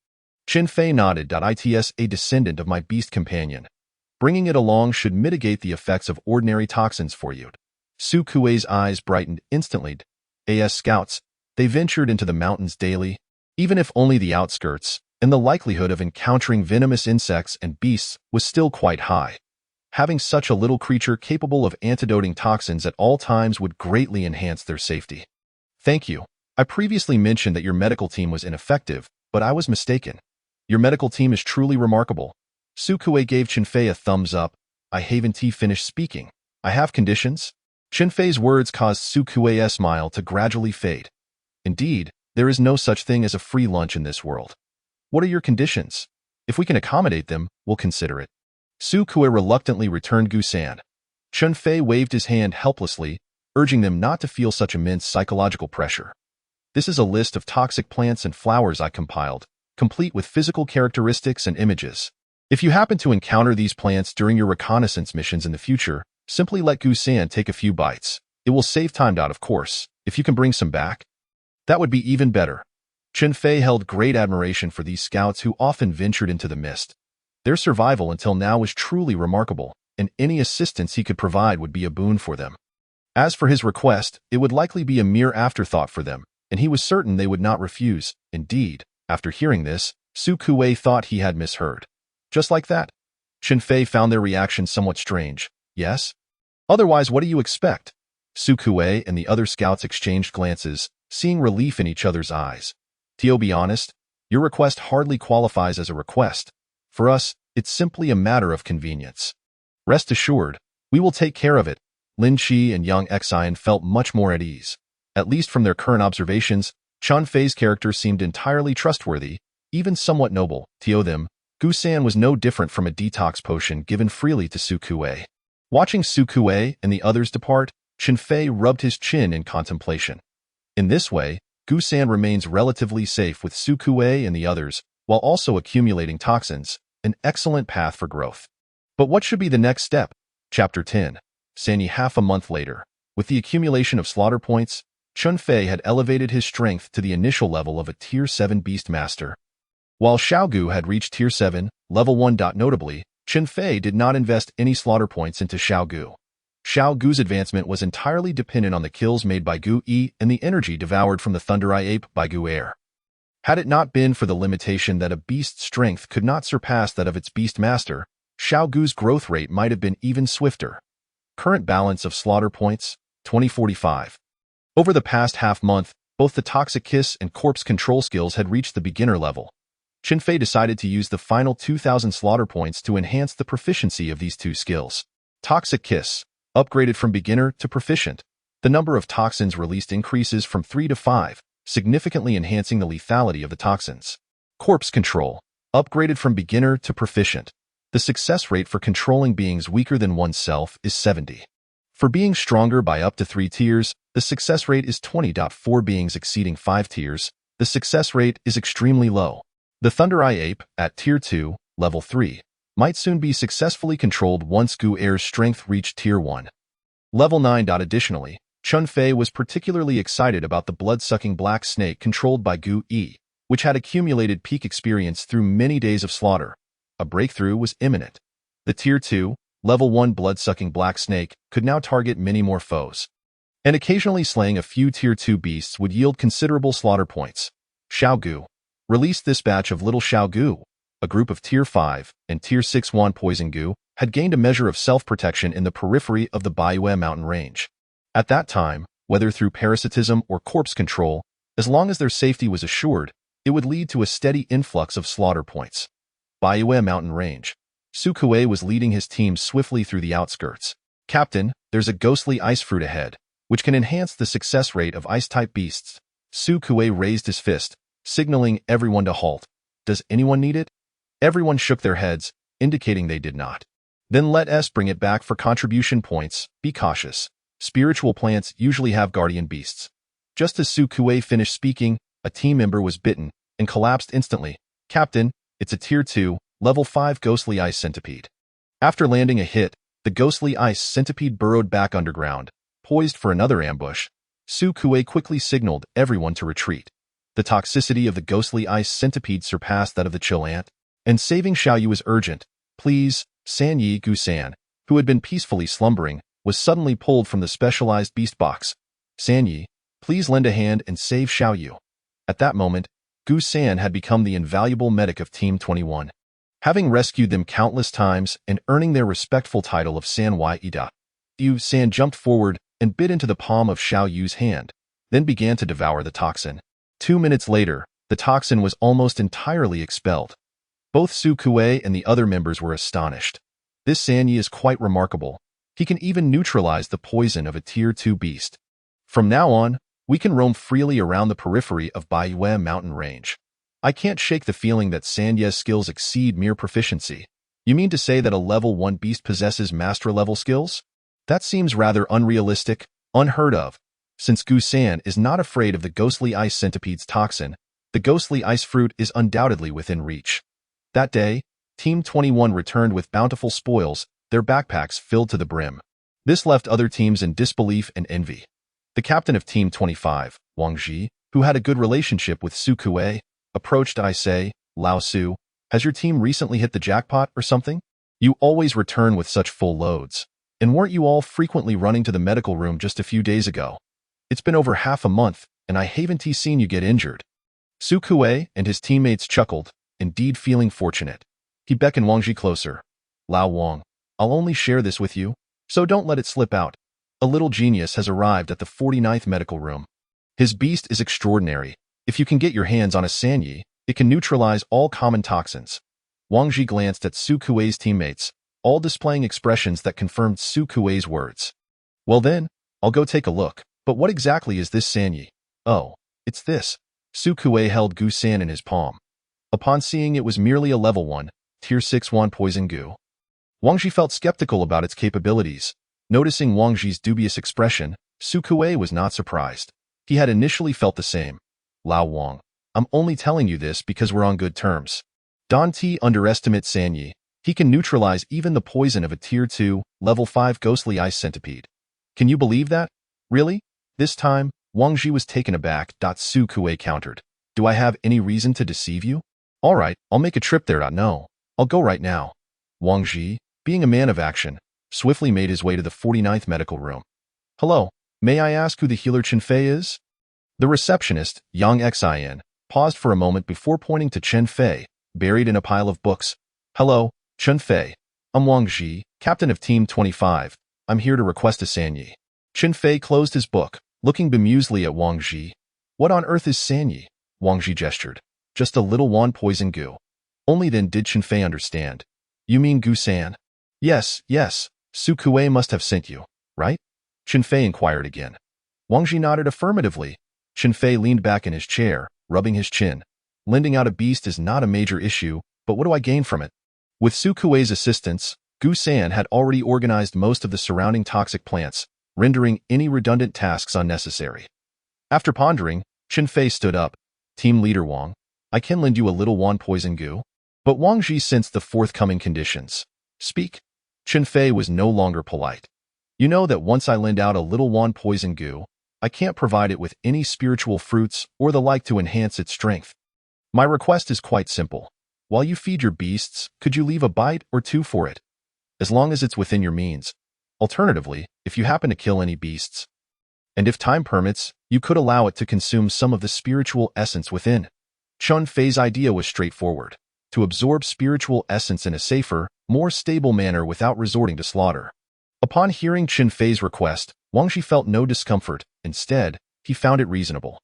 Chen Fei nodded. It's a descendant of my beast companion. Bringing it along should mitigate the effects of ordinary toxins for you. Su Kuei's eyes brightened instantly. As scouts, they ventured into the mountains daily, even if only the outskirts, and the likelihood of encountering venomous insects and beasts was still quite high. Having such a little creature capable of antidoting toxins at all times would greatly enhance their safety. Thank you. I previously mentioned that your medical team was ineffective, but I was mistaken. Your medical team is truly remarkable. Su Kuei gave Chen Fei a thumbs up. I haven't finished speaking. I have conditions. Chen Fei's words caused Su Kuei's smile to gradually fade. Indeed, there is no such thing as a free lunch in this world. What are your conditions? If we can accommodate them, we'll consider it. Su Kuei reluctantly returned Gu-san. Chen Fei waved his hand helplessly, urging them not to feel such immense psychological pressure. This is a list of toxic plants and flowers I compiled, complete with physical characteristics and images. If you happen to encounter these plants during your reconnaissance missions in the future, simply let Gu-san take a few bites. It will save time, of course. If you can bring some back, that would be even better. Chen Fei held great admiration for these scouts who often ventured into the mist. Their survival until now was truly remarkable, and any assistance he could provide would be a boon for them. As for his request, it would likely be a mere afterthought for them, and he was certain they would not refuse. Indeed, after hearing this, Su Kuei thought he had misheard. Just like that, Chen Fei found their reaction somewhat strange. Yes? Otherwise, what do you expect? Su Kuei and the other scouts exchanged glances, seeing relief in each other's eyes. Tio, be honest, your request hardly qualifies as a request. For us, it's simply a matter of convenience. Rest assured, we will take care of it. Lin Chi and Yang Xian felt much more at ease. At least from their current observations, Chun Fei's character seemed entirely trustworthy, even somewhat noble. Tio them, Gu San was no different from a detox potion given freely to Su Kuei. Watching Su Kuei and the others depart, Chun Fei rubbed his chin in contemplation. In this way, Gu San remains relatively safe with Su Kuei and the others, while also accumulating toxins, an excellent path for growth. But what should be the next step? Chapter 10. Sanyi. Half a month later, with the accumulation of slaughter points, Chun Fei had elevated his strength to the initial level of a Tier 7 Beast Master. While Xiaogu had reached Tier 7, Level 1. Notably, Chun Fei did not invest any slaughter points into Xiaogu. Xiaogu's advancement was entirely dependent on the kills made by Gu Yi and the energy devoured from the Thunder Eye Ape by Gu Air. Had it not been for the limitation that a beast's strength could not surpass that of its beast master, Xiaogu's growth rate might have been even swifter. Current balance of slaughter points, 2045. Over the past half-month, both the Toxic Kiss and Corpse Control skills had reached the beginner level. Chun Fei decided to use the final 2,000 slaughter points to enhance the proficiency of these two skills. Toxic Kiss, upgraded from beginner to proficient. The number of toxins released increases from 3 to 5, significantly enhancing the lethality of the toxins. Corpse Control, upgraded from beginner to proficient. The success rate for controlling beings weaker than oneself is 70. For beings stronger by up to 3 tiers, the success rate is 20. For beings exceeding 5 tiers, the success rate is extremely low. The Thunder Eye Ape, at Tier 2, Level 3, might soon be successfully controlled once Gu Air's strength reached Tier 1. Level 9. Additionally, Chun Fei was particularly excited about the blood-sucking black snake controlled by Gu Yi, which had accumulated peak experience through many days of slaughter. A breakthrough was imminent. The Tier 2, Level 1 blood-sucking black snake could now target many more foes. And occasionally slaying a few Tier 2 beasts would yield considerable slaughter points. Xiaogu released this batch of little Xiaogu. A group of Tier 5 and Tier 6 Wan Poison Gu had gained a measure of self-protection in the periphery of the Baiyue mountain range. At that time, whether through parasitism or corpse control, as long as their safety was assured, it would lead to a steady influx of slaughter points. Baiyue mountain range. Su Kuei was leading his team swiftly through the outskirts. Captain, there's a ghostly ice fruit ahead, which can enhance the success rate of ice-type beasts. Su Kuei raised his fist, signaling everyone to halt. Does anyone need it? Everyone shook their heads, indicating they did not. Then let us bring it back for contribution points. Be cautious. Spiritual plants usually have guardian beasts. Just as Su Kuei finished speaking, a team member was bitten and collapsed instantly. Captain, it's a Tier 2, Level 5 ghostly ice centipede. After landing a hit, the ghostly ice centipede burrowed back underground, poised for another ambush. Su Kuei quickly signaled everyone to retreat. The toxicity of the ghostly ice centipede surpassed that of the chill ant, and saving Xiaoyu was urgent. Please, Sanyi. Gu San, who had been peacefully slumbering, was suddenly pulled from the specialized beast box. Sanyi, please lend a hand and save Xiaoyu. At that moment, Gu San had become the invaluable medic of Team 21. Having rescued them countless times and earning their respectful title of San Ida, Gu San jumped forward and bit into the palm of Xiaoyu's hand, then began to devour the toxin. 2 minutes later, the toxin was almost entirely expelled. Both Su Kuei and the other members were astonished. This Sanyi is quite remarkable. He can even neutralize the poison of a Tier 2 beast. From now on, we can roam freely around the periphery of Baiyue mountain range. I can't shake the feeling that Sanye's skills exceed mere proficiency. You mean to say that a Level 1 beast possesses master-level skills? That seems rather unrealistic, unheard of. Since Gu San is not afraid of the ghostly ice centipede's toxin, the ghostly ice fruit is undoubtedly within reach. That day, Team 21 returned with bountiful spoils, their backpacks filled to the brim. This left other teams in disbelief and envy. The captain of Team 25, Wang Ji, who had a good relationship with Su Kuei, approached. I say, Lao Su, has your team recently hit the jackpot or something? You always return with such full loads. And weren't you all frequently running to the medical room just a few days ago? It's been over half a month, and I haven't seen you get injured. Su Kuei and his teammates chuckled, indeed feeling fortunate. He beckoned Wang Ji closer. Lao Wang, I'll only share this with you, so don't let it slip out. A little genius has arrived at the 49th medical room. His beast is extraordinary. If you can get your hands on a Sanyi, it can neutralize all common toxins. Wang Ji glanced at Su Kuei's teammates, all displaying expressions that confirmed Su Kuei's words. Well then, I'll go take a look. But what exactly is this Sanyi? Oh, it's this. Su Kuei held Gu San in his palm. Upon seeing it was merely a level 1, tier 6 Wan poison Gu, Wang Ji felt skeptical about its capabilities. Noticing Wang Ji's dubious expression, Su Kuei was not surprised. He had initially felt the same. Lao Wang, I'm only telling you this because we're on good terms. Don T underestimates Sanyi. He can neutralize even the poison of a tier 2, level 5 ghostly ice centipede. Can you believe that? Really? This time, Wang Ji was taken aback. Su Kuei countered. Do I have any reason to deceive you? All right, I'll make a trip there. No, I'll go right now. Wang Ji, being a man of action, swiftly made his way to the 49th medical room. Hello, may I ask who the healer Chen Fei is? The receptionist, Yang Xin, paused for a moment before pointing to Chen Fei, buried in a pile of books. Hello, Chen Fei. I'm Wang Ji, captain of Team 25. I'm here to request a Sanyi. Chen Fei closed his book, looking bemusedly at Wang Ji. What on earth is Sanyi? Wang Ji gestured. Just a little Wan poison Gu. Only then did Chen Fei understand. You mean Gu San? Yes, yes. Su Kuei must have sent you, right? Chen Fei inquired again. Wang Ji nodded affirmatively. Chen Fei leaned back in his chair, rubbing his chin. Lending out a beast is not a major issue, but what do I gain from it? With Su Kuei's assistance, Gu San had already organized most of the surrounding toxic plants, rendering any redundant tasks unnecessary. After pondering, Chen Fei stood up. Team leader Wang, I can lend you a little Wan poison Gu. But Wang Ji sensed the forthcoming conditions. Speak. Chen Fei was no longer polite. You know that once I lend out a little Wan poison Gu, I can't provide it with any spiritual fruits or the like to enhance its strength. My request is quite simple. While you feed your beasts, could you leave a bite or two for it? As long as it's within your means. Alternatively, if you happen to kill any beasts, and if time permits, you could allow it to consume some of the spiritual essence within. Chen Fei's idea was straightforward. To absorb spiritual essence in a safer, more stable manner without resorting to slaughter. Upon hearing Chen Fei's request, Wang Ji felt no discomfort. Instead, he found it reasonable.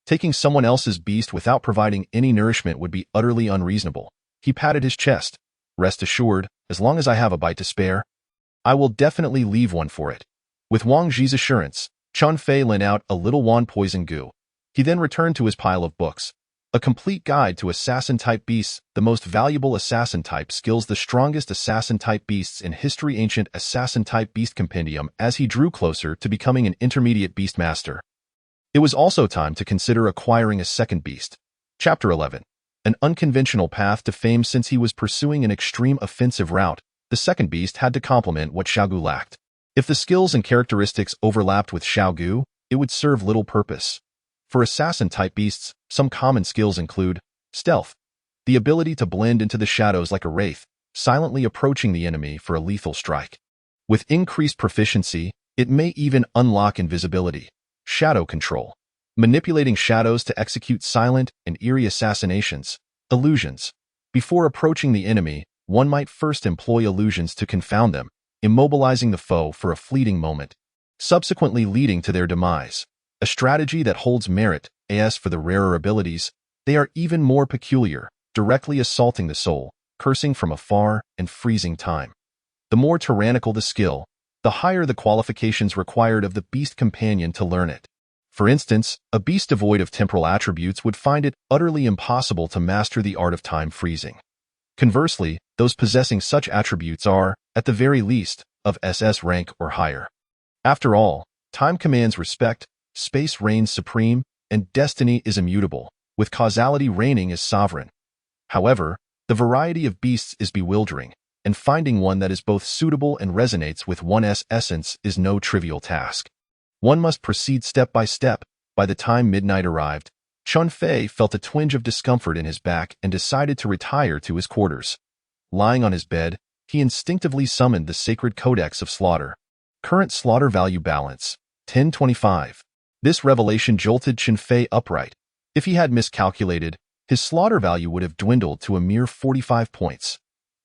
Taking someone else's beast without providing any nourishment would be utterly unreasonable. He patted his chest. Rest assured, as long as I have a bite to spare, I will definitely leave one for it. With Wang Ji's assurance, Chen Fei lent out a little Wan poison Gu. He then returned to his pile of books. A complete guide to assassin-type beasts, the most valuable assassin-type skills, the strongest assassin-type beasts in history, ancient assassin-type beast compendium, as he drew closer to becoming an intermediate beast master. It was also time to consider acquiring a second beast. Chapter 11. An unconventional path to fame. Since he was pursuing an extreme offensive route, the second beast had to complement what Xiaogu lacked. If the skills and characteristics overlapped with Xiaogu, it would serve little purpose. For assassin-type beasts, some common skills include stealth, the ability to blend into the shadows like a wraith, silently approaching the enemy for a lethal strike. With increased proficiency, it may even unlock invisibility, shadow control, manipulating shadows to execute silent and eerie assassinations, illusions. Before approaching the enemy, one might first employ illusions to confound them, immobilizing the foe for a fleeting moment, subsequently leading to their demise. A strategy that holds merit. As for the rarer abilities, they are even more peculiar, directly assaulting the soul, cursing from afar, and freezing time. The more tyrannical the skill, the higher the qualifications required of the beast companion to learn it. For instance, a beast devoid of temporal attributes would find it utterly impossible to master the art of time freezing. Conversely, those possessing such attributes are, at the very least, of SS rank or higher. After all, time commands respect, space reigns supreme, and destiny is immutable, with causality reigning as sovereign. However, the variety of beasts is bewildering, and finding one that is both suitable and resonates with one's essence is no trivial task. One must proceed step by step. By the time midnight arrived, Chen Fei felt a twinge of discomfort in his back and decided to retire to his quarters. Lying on his bed, he instinctively summoned the sacred codex of slaughter. Current slaughter value balance, 1025. This revelation jolted Chen Fei upright. If he had miscalculated, his slaughter value would have dwindled to a mere 45 points.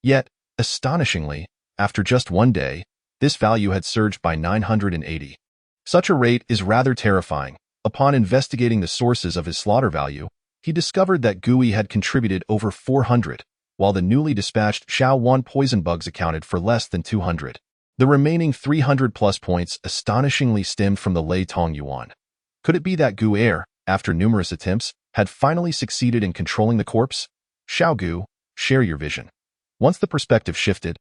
Yet, astonishingly, after just one day, This value had surged by 980. Such a rate is rather terrifying. Upon investigating the sources of his slaughter value, he discovered that Gui had contributed over 400, while the newly dispatched Xiao Wan poison bugs accounted for less than 200. The remaining 300-plus points astonishingly stemmed from the Lei Tong Yuan. Could it be that Gu Air, after numerous attempts, had finally succeeded in controlling the corpse? Xiao Gu, share your vision. Once the perspective shifted,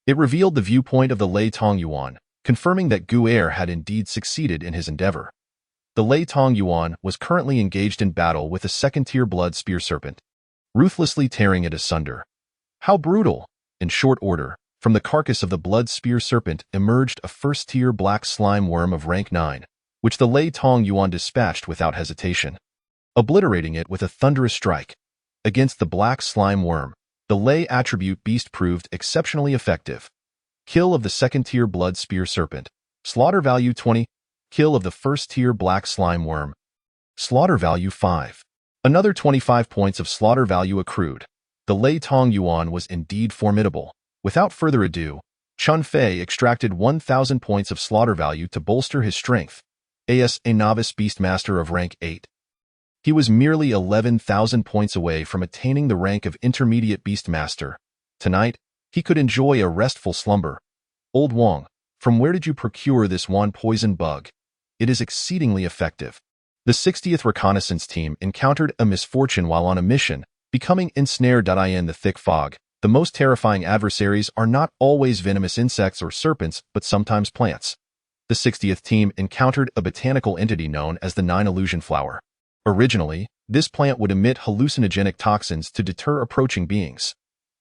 it revealed the viewpoint of the Lei Tong Yuan, confirming that Gu Air had indeed succeeded in his endeavor. The Lei Tong Yuan was currently engaged in battle with a second-tier blood spear serpent, ruthlessly tearing it asunder. How brutal! In short order, from the carcass of the blood spear serpent emerged a first-tier black slime worm of rank 9, which the Lei Tong Yuan dispatched without hesitation, obliterating it with a thunderous strike. Against the black slime worm, the Lei attribute beast proved exceptionally effective. Kill of the second-tier blood spear serpent. Slaughter value 20. Kill of the first-tier black slime worm. Slaughter value 5. Another 25 points of slaughter value accrued. The Lei Tong Yuan was indeed formidable. Without further ado, Chun Fei extracted 1,000 points of slaughter value to bolster his strength. As a novice beastmaster of rank 8. He was merely 11,000 points away from attaining the rank of intermediate beastmaster. Tonight, he could enjoy a restful slumber. Old Wang, from where did you procure this Wan poison bug? It is exceedingly effective. The 60th Reconnaissance Team encountered a misfortune while on a mission, becoming ensnared in the thick fog. The most terrifying adversaries are not always venomous insects or serpents, but sometimes plants. The 60th Team encountered a botanical entity known as the Nine Illusion Flower. Originally, this plant would emit hallucinogenic toxins to deter approaching beings.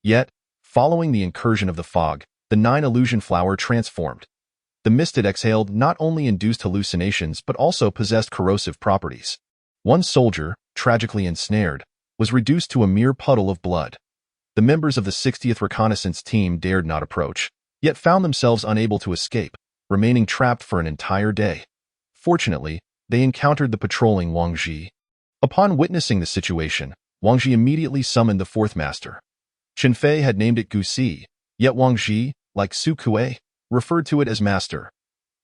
Yet, following the incursion of the fog, the Nine Illusion Flower transformed. The mist it exhaled not only induced hallucinations but also possessed corrosive properties. One soldier, tragically ensnared, was reduced to a mere puddle of blood. The members of the 60th Reconnaissance Team dared not approach, yet found themselves unable to escape, remaining trapped for an entire day. Fortunately, they encountered the patrolling Wang Ji. Upon witnessing the situation, Wang Ji immediately summoned the fourth master. Chun Fei had named it Gu Si, yet Wang Ji, like Su Kuei, referred to it as master.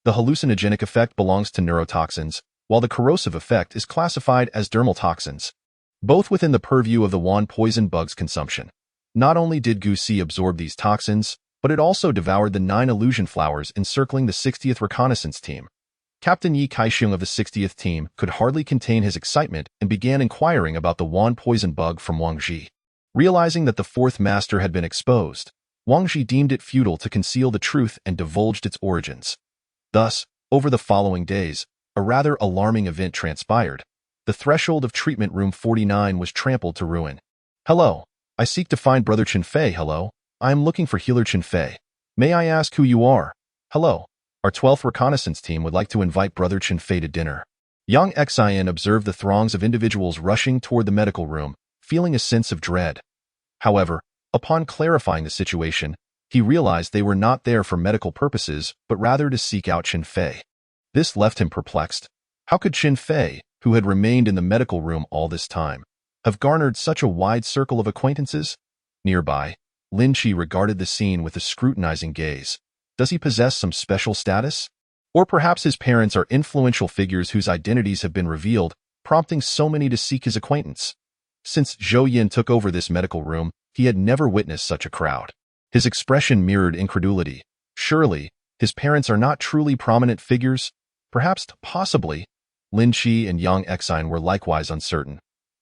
The hallucinogenic effect belongs to neurotoxins, while the corrosive effect is classified as dermal toxins, both within the purview of the Wan poison bug's consumption. Not only did Gu Si absorb these toxins, but it also devoured the 9 illusion flowers encircling the 60th Reconnaissance Team. Captain Yi Kaixing of the 60th Team could hardly contain his excitement and began inquiring about the Wan poison bug from Wang Ji. Realizing that the fourth master had been exposed, Wang Ji deemed it futile to conceal the truth and divulged its origins. Thus, over the following days, a rather alarming event transpired. The threshold of treatment room 49 was trampled to ruin. Hello, I seek to find Brother Chun Fei. Hello, I am looking for Healer Chun Fei. May I ask who you are? Hello, our 12th Reconnaissance Team would like to invite Brother Chun Fei to dinner. Yang Xian observed the throngs of individuals rushing toward the medical room, feeling a sense of dread. However, upon clarifying the situation, he realized they were not there for medical purposes, but rather to seek out Chun Fei. This left him perplexed. How could Chun Fei, who had remained in the medical room all this time, have garnered such a wide circle of acquaintances? Nearby, Lin Chi regarded the scene with a scrutinizing gaze. Does he possess some special status? Or perhaps his parents are influential figures whose identities have been revealed, prompting so many to seek his acquaintance. Since Zhou Yin took over this medical room, he had never witnessed such a crowd. His expression mirrored incredulity. Surely, his parents are not truly prominent figures? Perhaps, possibly. Lin Chi and Yang Xian were likewise uncertain.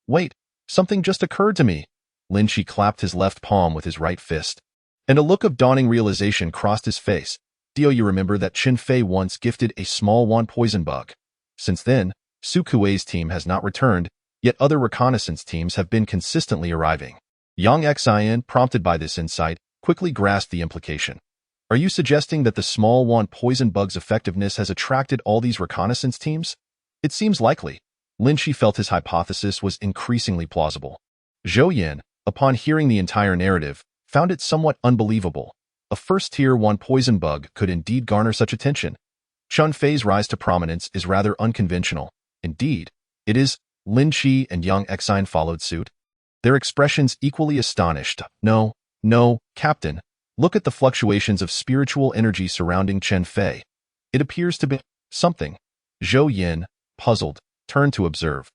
Wait, something just occurred to me. Lin Chi clapped his left palm with his right fist, and a look of dawning realization crossed his face. Do you remember that Chun Fei once gifted a small Wan poison bug? Since then, Su Kuei's team has not returned, yet other reconnaissance teams have been consistently arriving. Yang Xian, prompted by this insight, quickly grasped the implication. Are you suggesting that the small Wan poison bug's effectiveness has attracted all these reconnaissance teams? It seems likely. Lin Chi felt his hypothesis was increasingly plausible. Zhou Yin, upon hearing the entire narrative, found it somewhat unbelievable. A first-tier Wan poison bug could indeed garner such attention. Chun Fei's rise to prominence is rather unconventional. Indeed, it is. Lin Chi and Yang Xian followed suit, their expressions equally astonished. No, Captain. Look at the fluctuations of spiritual energy surrounding Chen Fei. It appears to be something. Zhou Yin, puzzled, turned to observe.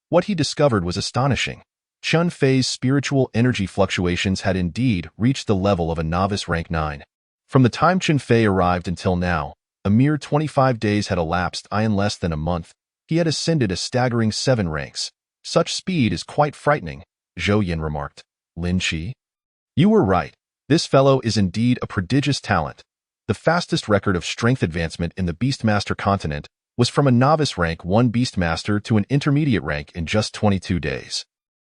What he discovered was astonishing. Chen Fei's spiritual energy fluctuations had indeed reached the level of a novice rank 9. From the time Chen Fei arrived until now, a mere 25 days had elapsed. In less than a month, he had ascended a staggering 7 ranks. Such speed is quite frightening, Zhou Yin remarked. Lin Qi? You were right. This fellow is indeed a prodigious talent. The fastest record of strength advancement in the Beastmaster continent was from a novice rank 1 Beastmaster to an intermediate rank in just 22 days.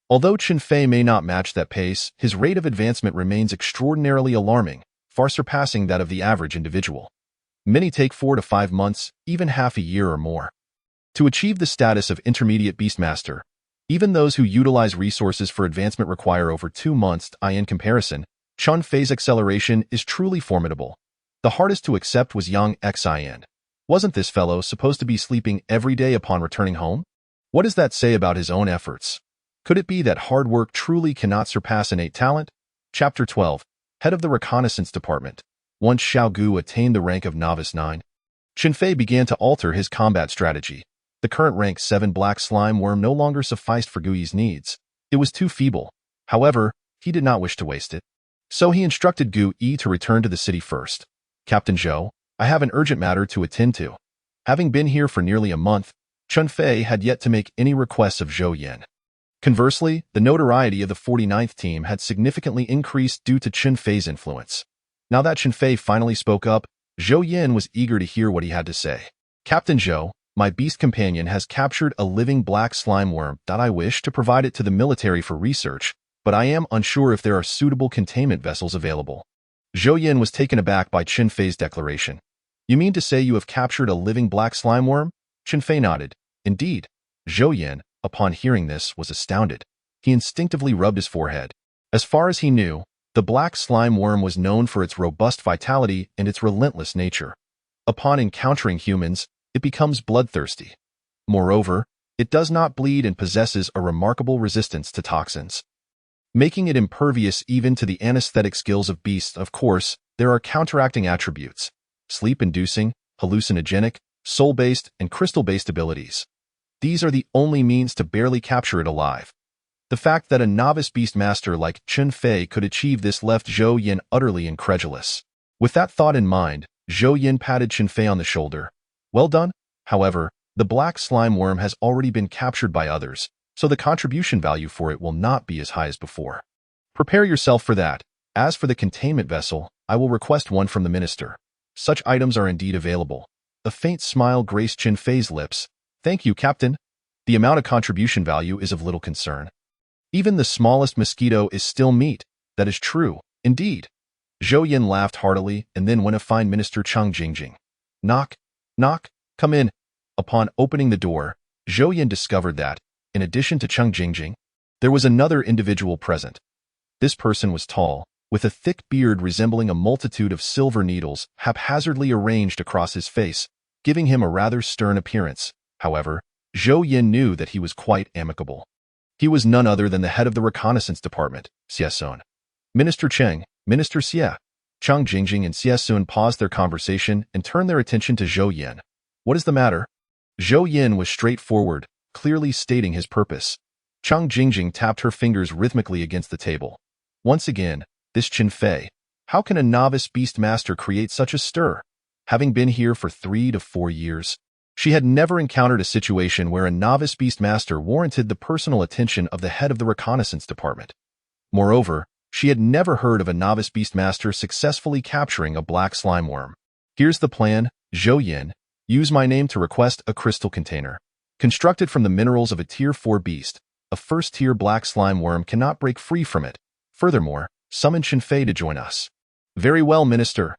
Although Chen Fei may not match that pace, his rate of advancement remains extraordinarily alarming, far surpassing that of the average individual. Many take 4 to 5 months, even half a year or more. To achieve the status of intermediate Beastmaster, even those who utilize resources for advancement require over 2 months. In comparison, Chen Fei's acceleration is truly formidable. The hardest to accept was Yang Xian. Wasn't this fellow supposed to be sleeping every day upon returning home? What does that say about his own efforts? Could it be that hard work truly cannot surpass innate talent? Chapter 12. Head of the Reconnaissance Department. Once Xiao Gu attained the rank of Novice 9, Chen Fei began to alter his combat strategy. The current rank 7 black slime worm no longer sufficed for Gui's needs. It was too feeble. However, he did not wish to waste it. So he instructed Gu Yi to return to the city first. Captain Zhou, I have an urgent matter to attend to. Having been here for nearly a month, Chen Fei had yet to make any requests of Zhou Yin. Conversely, the notoriety of the 49th team had significantly increased due to Chen Fei's influence. Now that Chen Fei finally spoke up, Zhou Yin was eager to hear what he had to say. Captain Zhou, my beast companion has captured a living black slime worm. I wish to provide it to the military for research, but I am unsure if there are suitable containment vessels available. Zhou Yin was taken aback by Chen Fei's declaration. You mean to say you have captured a living black slime worm? Chen Fei nodded. Indeed. Zhou Yin, upon hearing this, was astounded. He instinctively rubbed his forehead. As far as he knew, the black slime worm was known for its robust vitality and its relentless nature. Upon encountering humans, it becomes bloodthirsty. Moreover, it does not bleed and possesses a remarkable resistance to toxins, making it impervious even to the anesthetic skills of beasts. Of course, there are counteracting attributes: sleep-inducing, hallucinogenic, soul-based, and crystal-based abilities. These are the only means to barely capture it alive. The fact that a novice beastmaster like Chen Fei could achieve this left Zhou Yin utterly incredulous. With that thought in mind, Zhou Yin patted Chen Fei on the shoulder. Well done. However, the black slime worm has already been captured by others, so the contribution value for it will not be as high as before. Prepare yourself for that. As for the containment vessel, I will request one from the minister. Such items are indeed available. A faint smile graced Chen Fei's lips. Thank you, Captain. The amount of contribution value is of little concern. Even the smallest mosquito is still meat. That is true, indeed. Zhou Yin laughed heartily and then went to find Minister Chang Jingjing. Knock, knock, come in. Upon opening the door, Zhou Yin discovered that, in addition to Chang Jingjing, there was another individual present. This person was tall, with a thick beard resembling a multitude of silver needles haphazardly arranged across his face, giving him a rather stern appearance. However, Zhou Yin knew that he was quite amicable. He was none other than the head of the Reconnaissance Department, Xie Sun. Minister Cheng, Minister Xie. Chang Jingjing and Xie Sun paused their conversation and turned their attention to Zhou Yin. What is the matter? Zhou Yin was straightforward, clearly stating his purpose. Chang Jingjing tapped her fingers rhythmically against the table. Once again, this Chen Fei. How can a novice beastmaster create such a stir? Having been here for 3 to 4 years, she had never encountered a situation where a novice beastmaster warranted the personal attention of the head of the Reconnaissance Department. Moreover, she had never heard of a novice beastmaster successfully capturing a black slime worm. Here's the plan, Zhou Yin. Use my name to request a crystal container. Constructed from the minerals of a Tier 4 beast, a first-tier black slime worm cannot break free from it. Furthermore, summon Chen Fei to join us. Very well, Minister.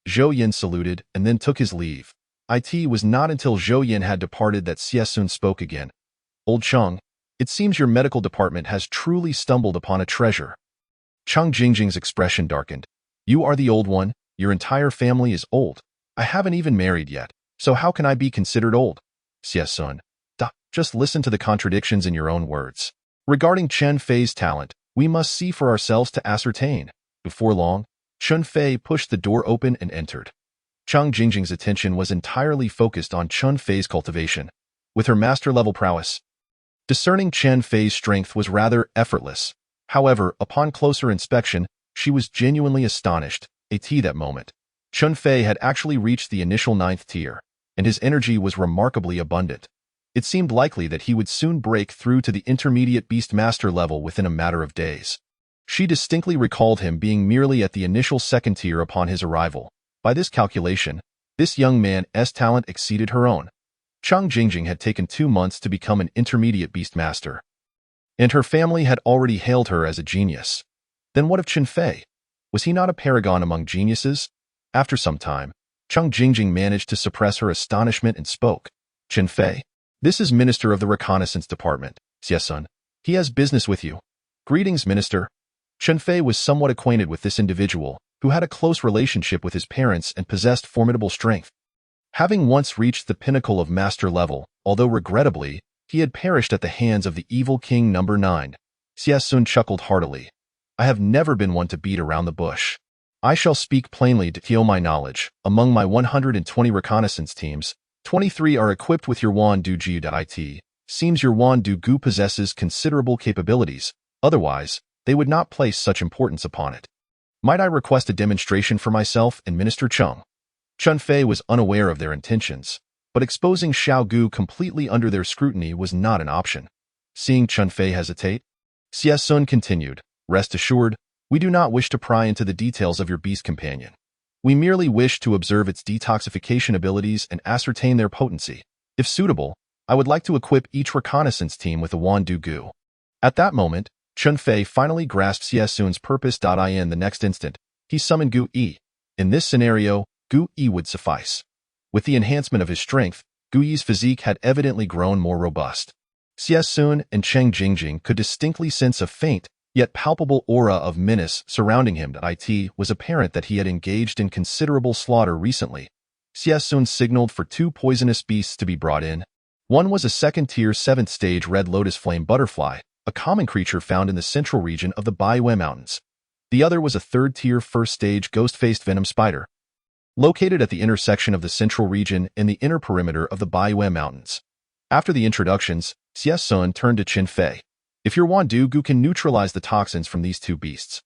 Zhou Yin saluted and then took his leave. It was not until Zhou Yin had departed that Xie Sun spoke again. Old Chang, it seems your medical department has truly stumbled upon a treasure. Chang Jingjing's expression darkened. You are the old one, your entire family is old. I haven't even married yet, so how can I be considered old? Xie Sun, just listen to the contradictions in your own words. Regarding Chen Fei's talent, we must see for ourselves to ascertain. Before long, Chun Fei pushed the door open and entered. Chang Jingjing's attention was entirely focused on Chun Fei's cultivation. With her master-level prowess, discerning Chun Fei's strength was rather effortless. However, upon closer inspection, she was genuinely astonished. That moment, Chun Fei had actually reached the initial 9th tier, and his energy was remarkably abundant. It seemed likely that he would soon break through to the intermediate Beastmaster level within a matter of days. She distinctly recalled him being merely at the initial 2nd tier upon his arrival. By this calculation, this young man's talent exceeded her own. Chang Jingjing had taken 2 months to become an intermediate Beastmaster, and her family had already hailed her as a genius. Then what of Chun Fei? Was he not a paragon among geniuses? After some time, Chang Jingjing managed to suppress her astonishment and spoke. Chun Fei, this is Minister of the Reconnaissance Department, Xie. He has business with you. Greetings, Minister. Chun Fei was somewhat acquainted with this individual, who had a close relationship with his parents and possessed formidable strength. Having once reached the pinnacle of master level, although regrettably, he had perished at the hands of the evil King No. 9. Xie Sun chuckled heartily. I have never been one to beat around the bush. I shall speak plainly to show my knowledge. Among my 120 reconnaissance teams, 23 are equipped with your Yuan Du Gu. It seems your Yuan Du Gu possesses considerable capabilities, otherwise, they would not place such importance upon it. Might I request a demonstration for myself and Minister Cheng? Chun Fei was unaware of their intentions, but exposing Xiao Gu completely under their scrutiny was not an option. Seeing Chun Fei hesitate, Xie Sun continued, rest assured, we do not wish to pry into the details of your beast companion. We merely wish to observe its detoxification abilities and ascertain their potency. If suitable, I would like to equip each reconnaissance team with a Yuan Du Gu. At that moment, Chun Fei finally grasped Xie Sun's purpose. In the next instant, he summoned Gu Yi. In this scenario, Gu Yi would suffice. With the enhancement of his strength, Gu Yi's physique had evidently grown more robust. Xie Sun and Chang Jingjing could distinctly sense a faint, yet palpable aura of menace surrounding him. It was apparent that he had engaged in considerable slaughter recently. Xie Sun signaled for 2 poisonous beasts to be brought in. One was a 2nd-tier 7th stage red lotus flame butterfly, a common creature found in the central region of the Baiyue Mountains. The other was a 3rd-tier 1st-stage ghost-faced venom spider, located at the intersection of the central region and the inner perimeter of the Baiyue Mountains. After the introductions, Xie Sun turned to Chun Fei. If your Yuan Du Gu can neutralize the toxins from these 2 beasts,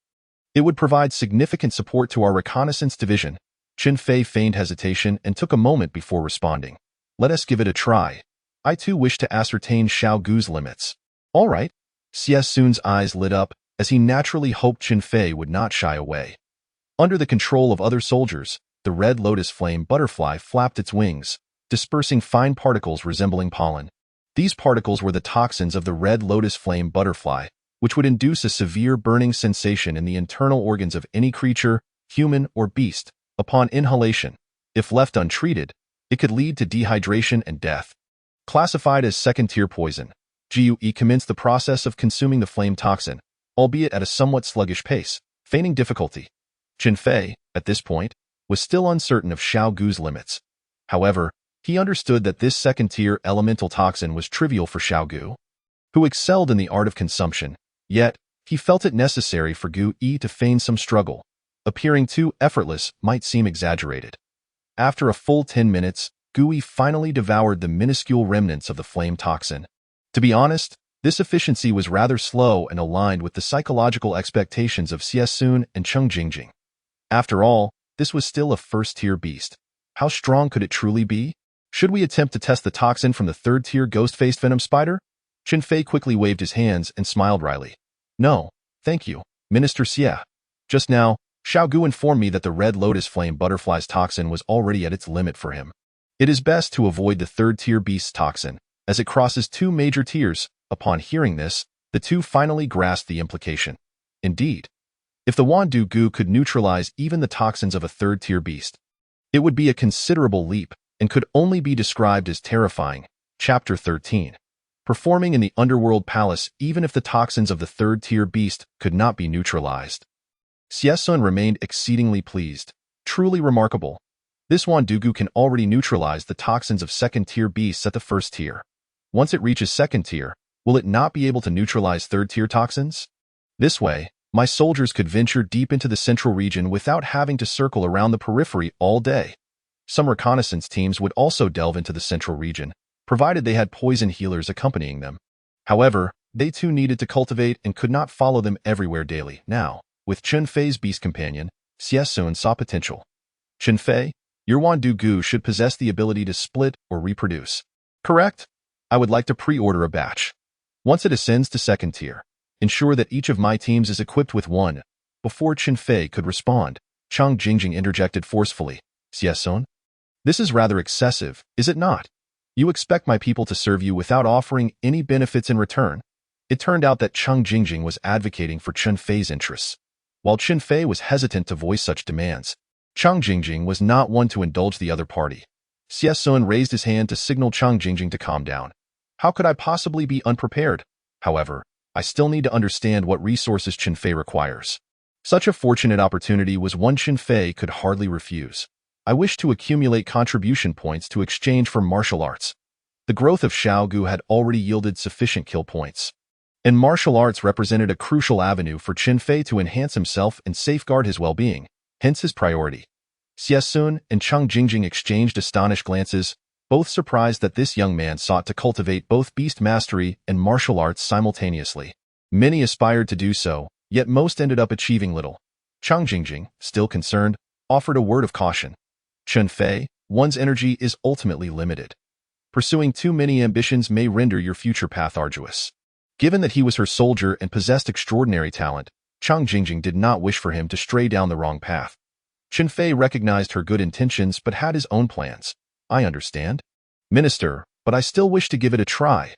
it would provide significant support to our reconnaissance division. Chun Fei feigned hesitation and took a moment before responding. Let us give it a try. I too wish to ascertain Xiao Gu's limits. All right. Xie Sun's eyes lit up, as he naturally hoped Chun Fei would not shy away. Under the control of other soldiers, the red lotus flame butterfly flapped its wings, dispersing fine particles resembling pollen. These particles were the toxins of the red lotus flame butterfly, which would induce a severe burning sensation in the internal organs of any creature, human or beast, upon inhalation. If left untreated, it could lead to dehydration and death. Classified as 2nd-tier poison, Gu Yi commenced the process of consuming the flame toxin, albeit at a somewhat sluggish pace, feigning difficulty. Chun Fei, at this point, was still uncertain of Xiao Gu's limits. However, he understood that this 2nd-tier elemental toxin was trivial for Xiao Gu, who excelled in the art of consumption, yet he felt it necessary for Gu Yi to feign some struggle. Appearing too effortless might seem exaggerated. After a full 10 minutes, Gu Yi finally devoured the minuscule remnants of the flame toxin. To be honest, this efficiency was rather slow and aligned with the psychological expectations of Xie Sun and Chang Jingjing. After all, this was still a 1st-tier beast. How strong could it truly be? Should we attempt to test the toxin from the 3rd-tier ghost-faced venom spider? Chun Fei quickly waved his hands and smiled wryly. No, thank you, Minister Xie. Just now, Xiao Gu informed me that the red lotus flame butterfly's toxin was already at its limit for him. It is best to avoid the 3rd-tier beast's toxin, as it crosses 2 major tiers. Upon hearing this, the 2 finally grasped the implication. Indeed, if the Yuan Du Gu could neutralize even the toxins of a 3rd-tier beast, it would be a considerable leap and could only be described as terrifying. Chapter 13. Performing in the Underworld Palace even if the toxins of the 3rd-tier beast could not be neutralized. Xie Sun remained exceedingly pleased. Truly remarkable. This Yuan Du Gu can already neutralize the toxins of 2nd-tier beasts at the 1st tier. Once it reaches 2nd tier, will it not be able to neutralize 3rd-tier toxins? This way, My soldiers could venture deep into the central region without having to circle around the periphery all day. Some reconnaissance teams would also delve into the central region, provided they had poison healers accompanying them. However, they too needed to cultivate and could not follow them everywhere daily. Now, with Chen Fei's beast companion, Xie Sun saw potential. Chen Fei, your Wandu should possess the ability to split or reproduce. Correct? I would like to pre-order a batch. Once it ascends to second tier, ensure that each of my teams is equipped with one. Before Chen Fei could respond, Chang Jingjing interjected forcefully. Xie Sun? This is rather excessive, is it not? You expect my people to serve you without offering any benefits in return. It turned out that Chang Jingjing was advocating for Chen Fei's interests. While Chen Fei was hesitant to voice such demands, Chang Jingjing was not one to indulge the other party. Xie Sun raised his hand to signal Chang Jingjing to calm down. How could I possibly be unprepared? However, I still need to understand what resources Chen Fei requires. Such a fortunate opportunity was one Chen Fei could hardly refuse. I wish to accumulate contribution points to exchange for martial arts. The growth of Xiaogu had already yielded sufficient kill points, and martial arts represented a crucial avenue for Chen Fei to enhance himself and safeguard his well-being, hence his priority. Xie Sun and Chang Jingjing exchanged astonished glances, both surprised that this young man sought to cultivate both beast mastery and martial arts simultaneously. Many aspired to do so, yet most ended up achieving little. Chang Jingjing, still concerned, offered a word of caution. Chen Fei, one's energy is ultimately limited. Pursuing too many ambitions may render your future path arduous. Given that he was her soldier and possessed extraordinary talent, Chang Jingjing did not wish for him to stray down the wrong path. Chen Fei recognized her good intentions but had his own plans. I understand, Minister, but I still wish to give it a try.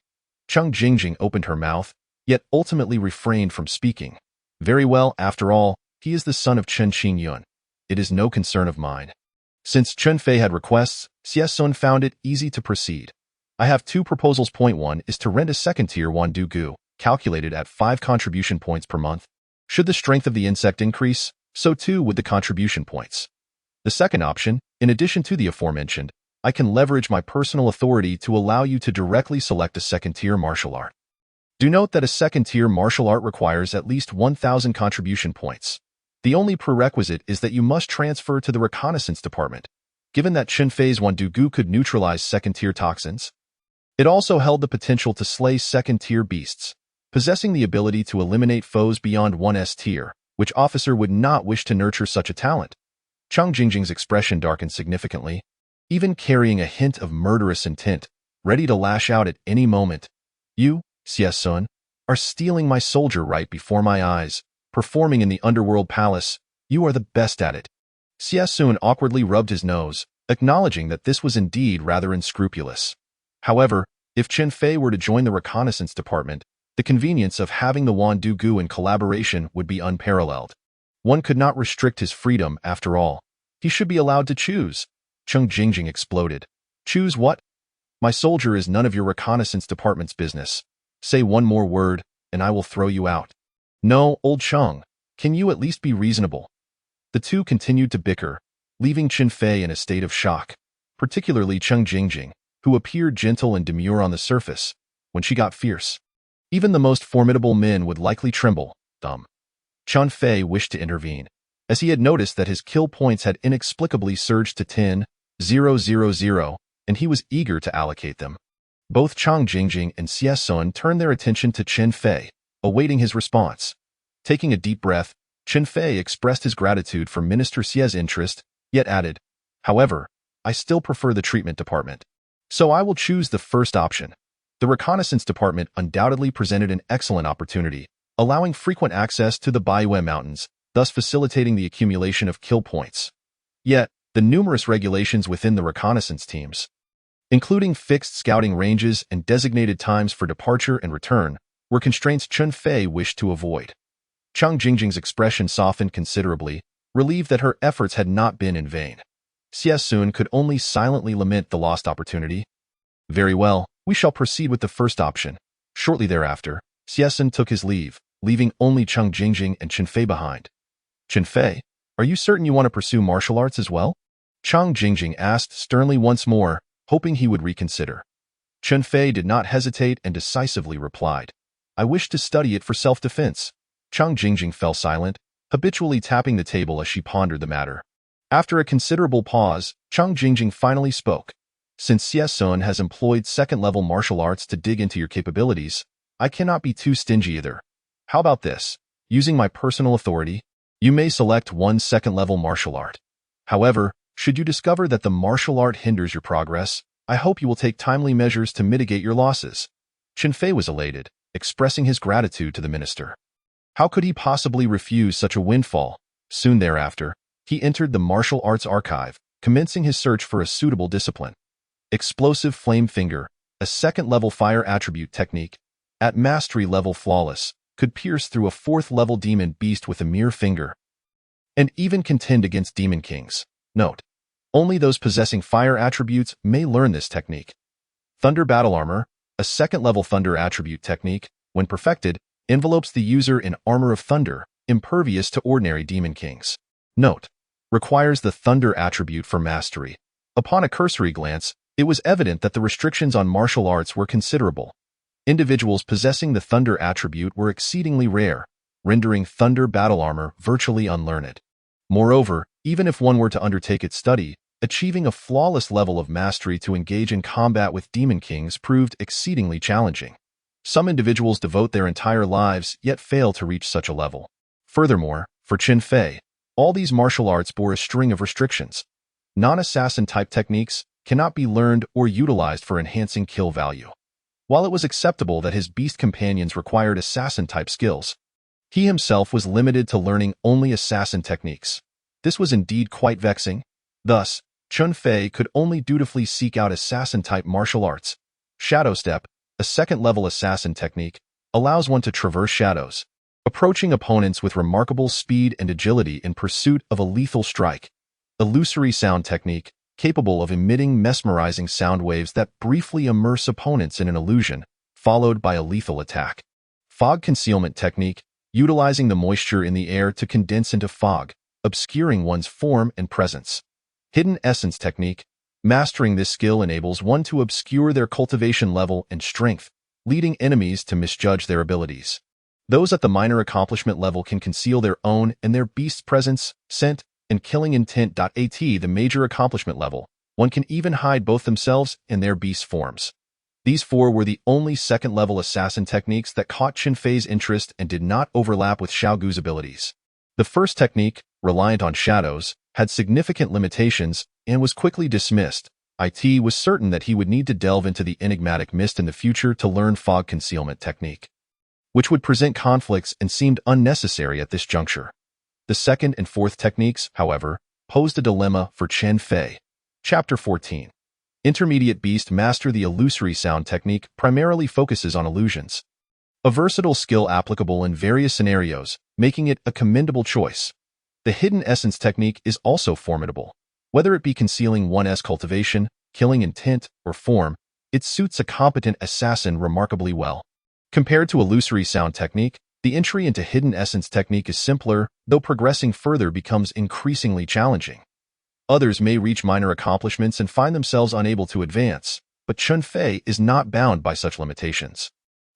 Chang Jingjing opened her mouth, yet ultimately refrained from speaking. Very well, after all, he is the son of Chen Qingyun. It is no concern of mine. Since Chen Fei had requests, Xie Sun found it easy to proceed. I have two proposals. Point 1 is to rent a second-tier Wandu, calculated at 5 contribution points per month. Should the strength of the insect increase, so too would the contribution points. The second option, in addition to the aforementioned, I can leverage my personal authority to allow you to directly select a second-tier martial art. Do note that a second-tier martial art requires at least 1,000 contribution points. The only prerequisite is that you must transfer to the reconnaissance department. Given that Chen Fei's Wandu could neutralize second-tier toxins, it also held the potential to slay second-tier beasts, possessing the ability to eliminate foes beyond 1S tier. Which officer would not wish to nurture such a talent? Chang Jingjing's expression darkened significantly, even carrying a hint of murderous intent, ready to lash out at any moment. You, Xie Sun, are stealing my soldier right before my eyes, performing in the underworld palace. You are the best at it. Xie Sun awkwardly rubbed his nose, acknowledging that this was indeed rather unscrupulous. However, if Chen Fei were to join the reconnaissance department, the convenience of having the Wandu in collaboration would be unparalleled. One could not restrict his freedom, after all. He should be allowed to choose. Chang Jingjing exploded. Choose what? My soldier is none of your reconnaissance department's business. Say one more word, and I will throw you out. No, old Chang, can you at least be reasonable? The two continued to bicker, leaving Chen Fei in a state of shock, particularly Chang Jingjing, who appeared gentle and demure on the surface. When she got fierce, even the most formidable men would likely tremble. Chen Fei wished to intervene, as he had noticed that his kill points had inexplicably surged to 10,000, and he was eager to allocate them. Both Chang Jingjing and Xie Sun turned their attention to Chen Fei, awaiting his response. Taking a deep breath, Chen Fei expressed his gratitude for Minister Xie's interest, yet added, however, I still prefer the treatment department. So I will choose the first option. The reconnaissance department undoubtedly presented an excellent opportunity, allowing frequent access to the Baiyue Mountains, thus facilitating the accumulation of kill points. Yet, the numerous regulations within the reconnaissance teams, including fixed scouting ranges and designated times for departure and return, were constraints Chen Fei wished to avoid. Chang Jingjing's expression softened considerably, relieved that her efforts had not been in vain. Xie Sun could only silently lament the lost opportunity. Very well, we shall proceed with the first option. Shortly thereafter, Xie Sun took his leave, leaving only Chang Jingjing and Chen Fei behind. Chen Fei, are you certain you want to pursue martial arts as well? Chang Jingjing asked sternly once more, hoping he would reconsider. Chen Fei did not hesitate and decisively replied, I wish to study it for self-defense. Chang Jingjing fell silent, habitually tapping the table as she pondered the matter. After a considerable pause, Chang Jingjing finally spoke. Since Xie Sun has employed second-level martial arts to dig into your capabilities, I cannot be too stingy either. How about this? Using my personal authority, you may select one second-level martial art. However, should you discover that the martial art hinders your progress, I hope you will take timely measures to mitigate your losses. Chen Fei was elated, expressing his gratitude to the minister. How could he possibly refuse such a windfall? Soon thereafter, he entered the martial arts archive, commencing his search for a suitable discipline. Explosive Flame Finger, a second-level fire attribute technique, at mastery level flawless, could pierce through a fourth-level demon beast with a mere finger, and even contend against demon kings. Note: only those possessing fire attributes may learn this technique. Thunder Battle Armor, a second-level thunder attribute technique, when perfected, envelopes the user in armor of thunder, impervious to ordinary demon kings. Note: requires the thunder attribute for mastery. Upon a cursory glance, it was evident that the restrictions on martial arts were considerable. Individuals possessing the thunder attribute were exceedingly rare, rendering thunder battle armor virtually unlearned. Moreover, even if one were to undertake its study, achieving a flawless level of mastery to engage in combat with demon kings proved exceedingly challenging. Some individuals devote their entire lives yet fail to reach such a level. Furthermore, for Chen Fei, all these martial arts bore a string of restrictions. Non-assassin type techniques cannot be learned or utilized for enhancing kill value. While it was acceptable that his beast companions required assassin-type skills, he himself was limited to learning only assassin techniques. This was indeed quite vexing. Thus, Chen Fei could only dutifully seek out assassin-type martial arts. Shadow Step, a second-level assassin technique, allows one to traverse shadows, approaching opponents with remarkable speed and agility in pursuit of a lethal strike. Illusory Sound Technique, capable of emitting mesmerizing sound waves that briefly immerse opponents in an illusion, followed by a lethal attack. Fog Concealment Technique, utilizing the moisture in the air to condense into fog, obscuring one's form and presence. Hidden Essence Technique, mastering this skill enables one to obscure their cultivation level and strength, leading enemies to misjudge their abilities. Those at the minor accomplishment level can conceal their own and their beast's presence, scent, and killing intent. At the major accomplishment level, one can even hide both themselves and their beast forms. These four were the only second-level assassin techniques that caught Chen Fei's interest and did not overlap with Xiao Gu's abilities. The first technique, reliant on shadows, had significant limitations and was quickly dismissed. It was certain that he would need to delve into the enigmatic mist in the future to learn Fog Concealment Technique, which would present conflicts and seemed unnecessary at this juncture. The second and fourth techniques, however, posed a dilemma for Chen Fei. Chapter 14. Intermediate Beast Master. The Illusory Sound Technique primarily focuses on illusions, a versatile skill applicable in various scenarios, making it a commendable choice. The Hidden Essence Technique is also formidable. Whether it be concealing one's cultivation, killing intent, or form, it suits a competent assassin remarkably well. Compared to Illusory Sound Technique, the entry into Hidden Essence Technique is simpler, though progressing further becomes increasingly challenging. Others may reach minor accomplishments and find themselves unable to advance, but Chen Fei is not bound by such limitations.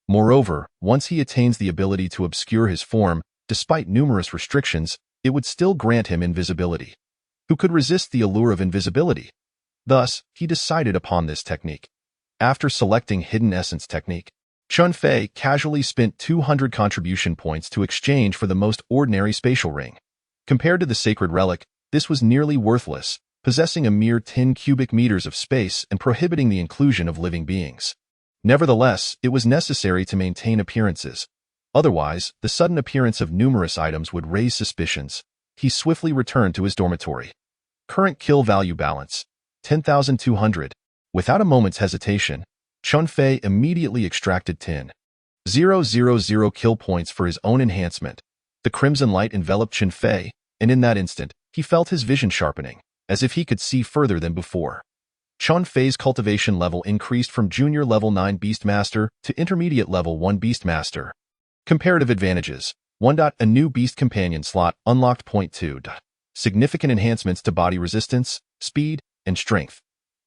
Moreover, once he attains the ability to obscure his form, despite numerous restrictions, it would still grant him invisibility. Who could resist the allure of invisibility? Thus, he decided upon this technique. After selecting Hidden Essence Technique, Chen Fei casually spent 200 contribution points to exchange for the most ordinary spatial ring. Compared to the Sacred Relic, this was nearly worthless, possessing a mere 10 cubic meters of space and prohibiting the inclusion of living beings. Nevertheless, it was necessary to maintain appearances. Otherwise, the sudden appearance of numerous items would raise suspicions. He swiftly returned to his dormitory. Current kill value balance, 10,200. Without a moment's hesitation, Chen Fei immediately extracted 10,000 kill points for his own enhancement. The crimson light enveloped Chen Fei, and in that instant, he felt his vision sharpening, as if he could see further than before. Chen Fei's cultivation level increased from junior level 9 Beastmaster to intermediate level 1 Beastmaster. Comparative advantages. 1. A new Beast Companion slot unlocked. 2. Significant enhancements to body resistance, speed, and strength.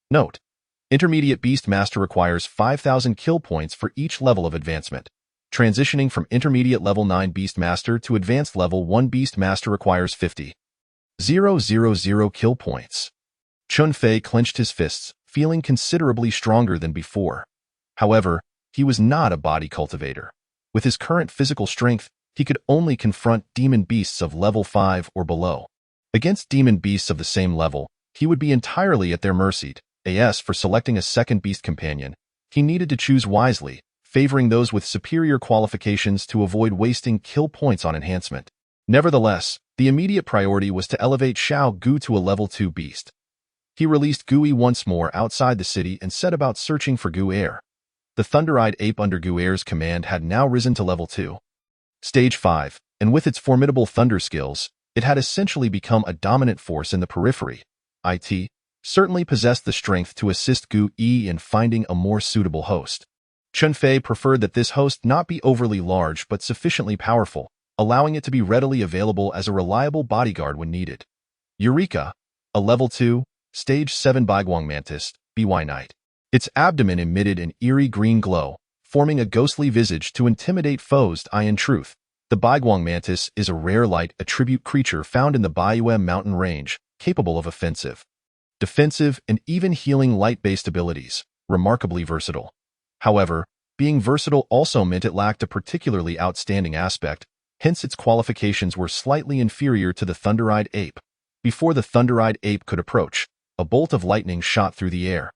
Note: Intermediate Beastmaster requires 5,000 kill points for each level of advancement. Transitioning from intermediate level 9 Beastmaster to advanced level 1 Beastmaster requires 50,000 kill points. Chun Fei clenched his fists, feeling considerably stronger than before. However, he was not a body cultivator. With his current physical strength, he could only confront demon beasts of level 5 or below. Against demon beasts of the same level, he would be entirely at their mercy. For selecting a second beast companion, he needed to choose wisely, favoring those with superior qualifications to avoid wasting kill points on enhancement. Nevertheless, the immediate priority was to elevate Xiao Gu to a level 2 beast. He released Gui once more outside the city and set about searching for Gu Air. The thunder-eyed ape under Gu Air's command had now risen to level 2. Stage 5, and with its formidable thunder skills, it had essentially become a dominant force in the periphery. It certainly possessed the strength to assist Gu Yi in finding a more suitable host. Chun Fei preferred that this host not be overly large but sufficiently powerful, allowing it to be readily available as a reliable bodyguard when needed. Eureka! A level 2, Stage 7 Baiguang Mantis, BY Night. Its abdomen emitted an eerie green glow, forming a ghostly visage to intimidate foes. In truth, the Baiguang Mantis is a rare light attribute creature found in the Baiyuan mountain range, capable of offensive, defensive, and even healing light-based abilities, remarkably versatile. However, being versatile also meant it lacked a particularly outstanding aspect, hence its qualifications were slightly inferior to the thunder-eyed ape. Before the thunder-eyed ape could approach, a bolt of lightning shot through the air,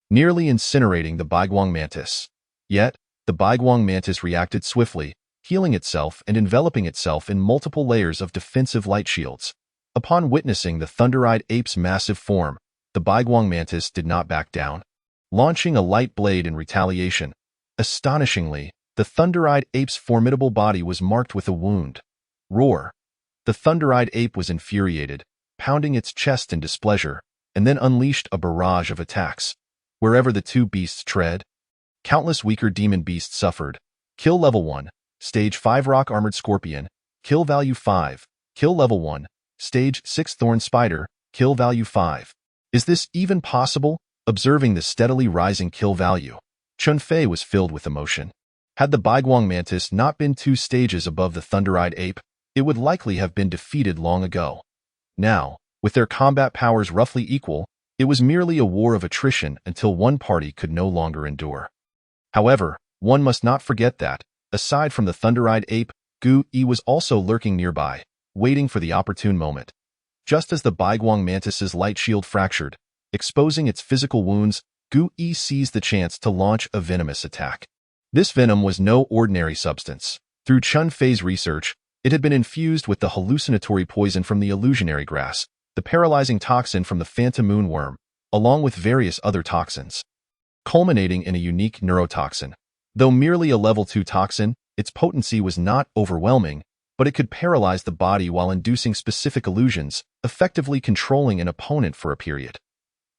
nearly incinerating the Baiguang Mantis. Yet, the Baiguang Mantis reacted swiftly, healing itself and enveloping itself in multiple layers of defensive light shields. Upon witnessing the thunder-eyed ape's massive form, the Baiguang Mantis did not back down, launching a light blade in retaliation. Astonishingly, the thunder-eyed ape's formidable body was marked with a wound. Roar! The thunder-eyed ape was infuriated, pounding its chest in displeasure, and then unleashed a barrage of attacks. Wherever the two beasts tread, countless weaker demon beasts suffered. Kill level 1, Stage 5 Rock Armored Scorpion, kill value 5. Kill level 1, Stage 6 Thorn Spider, kill value 5. Is this even possible? Observing the steadily rising kill value, Chun Fei was filled with emotion. Had the Baiguang Mantis not been 2 stages above the thunder-eyed ape, it would likely have been defeated long ago. Now, with their combat powers roughly equal, it was merely a war of attrition until one party could no longer endure. However, one must not forget that, aside from the thunder-eyed ape, Gu Yi was also lurking nearby, waiting for the opportune moment. Just as the Baiguang Mantis's light shield fractured, exposing its physical wounds, Gu Yi seized the chance to launch a venomous attack. This venom was no ordinary substance. Through Chun Fei's research, it had been infused with the hallucinatory poison from the illusionary grass, the paralyzing toxin from the phantom moonworm, along with various other toxins, culminating in a unique neurotoxin. Though merely a level 2 toxin, its potency was not overwhelming, but it could paralyze the body while inducing specific illusions, effectively controlling an opponent for a period.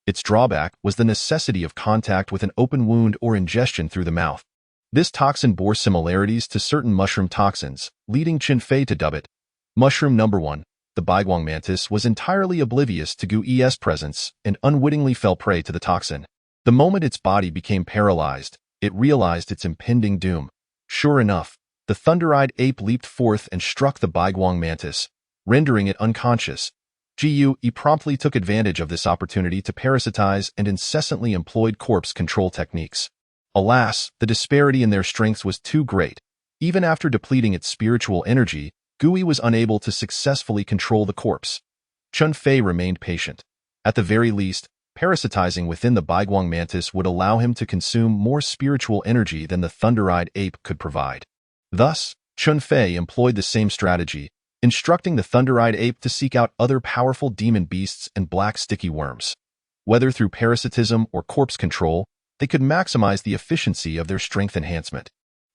Its drawback was the necessity of contact with an open wound or ingestion through the mouth. This toxin bore similarities to certain mushroom toxins, leading Chun Fei to dub it Mushroom Number 1. The Baiguang Mantis was entirely oblivious to Gu Yi's presence and unwittingly fell prey to the toxin. The moment its body became paralyzed, it realized its impending doom. Sure enough, the thunder-eyed ape leaped forth and struck the Baiguang Mantis, rendering it unconscious. Gu Yi promptly took advantage of this opportunity to parasitize and incessantly employed corpse control techniques. Alas, the disparity in their strengths was too great. Even after depleting its spiritual energy, Gu Yi was unable to successfully control the corpse. Chun Fei remained patient. At the very least, parasitizing within the Baiguang Mantis would allow him to consume more spiritual energy than the thunder-eyed ape could provide. Thus, Chun Fei employed the same strategy, instructing the thunder-eyed ape to seek out other powerful demon beasts and black sticky worms. Whether through parasitism or corpse control, they could maximize the efficiency of their strength enhancement.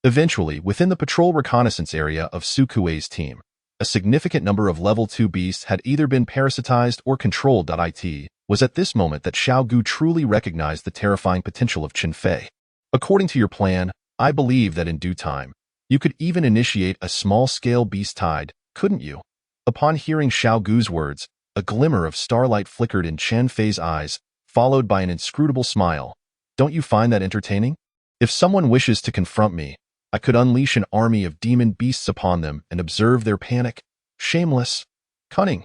Eventually, within the patrol reconnaissance area of Su Kuei's team, a significant number of level 2 beasts had either been parasitized or controlled. It was at this moment that Xiao Gu truly recognized the terrifying potential of Chun Fei. According to your plan, I believe that in due time, you could even initiate a small-scale beast tide, couldn't you? Upon hearing Xiao Gu's words, a glimmer of starlight flickered in Chun Fei's eyes, followed by an inscrutable smile. Don't you find that entertaining? If someone wishes to confront me, I could unleash an army of demon beasts upon them and observe their panic. Shameless. Cunning.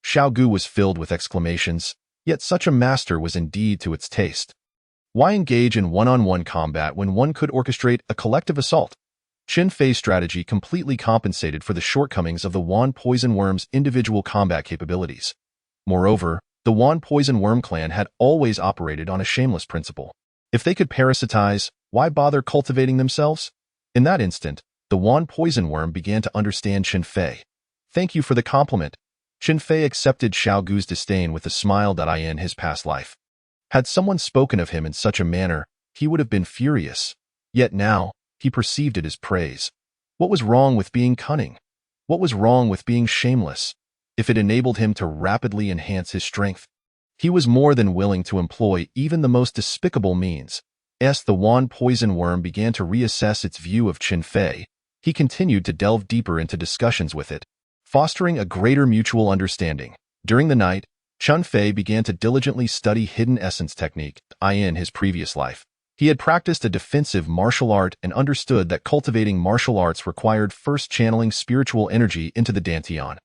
Xiao Gu was filled with exclamations, yet such a master was indeed to its taste. Why engage in one-on-one combat when one could orchestrate a collective assault? Qin Fei's strategy completely compensated for the shortcomings of the Wan Poison Worm's individual combat capabilities. Moreover, the Wan Poison Worm clan had always operated on a shameless principle. If they could parasitize, why bother cultivating themselves? In that instant, the Wan Poison Worm began to understand Qin Fei. Thank you for the compliment. Qin Fei accepted Xiao Gu's disdain with a smile that in his past life. Had someone spoken of him in such a manner, he would have been furious. Yet now, he perceived it as praise. What was wrong with being cunning? What was wrong with being shameless? If it enabled him to rapidly enhance his strength, he was more than willing to employ even the most despicable means. As the Wan Poison Worm began to reassess its view of Qin Fei, he continued to delve deeper into discussions with it, fostering a greater mutual understanding. During the night, Qin Fei began to diligently study hidden essence technique in his previous life. He had practiced a defensive martial art and understood that cultivating martial arts required first channeling spiritual energy into the dantian,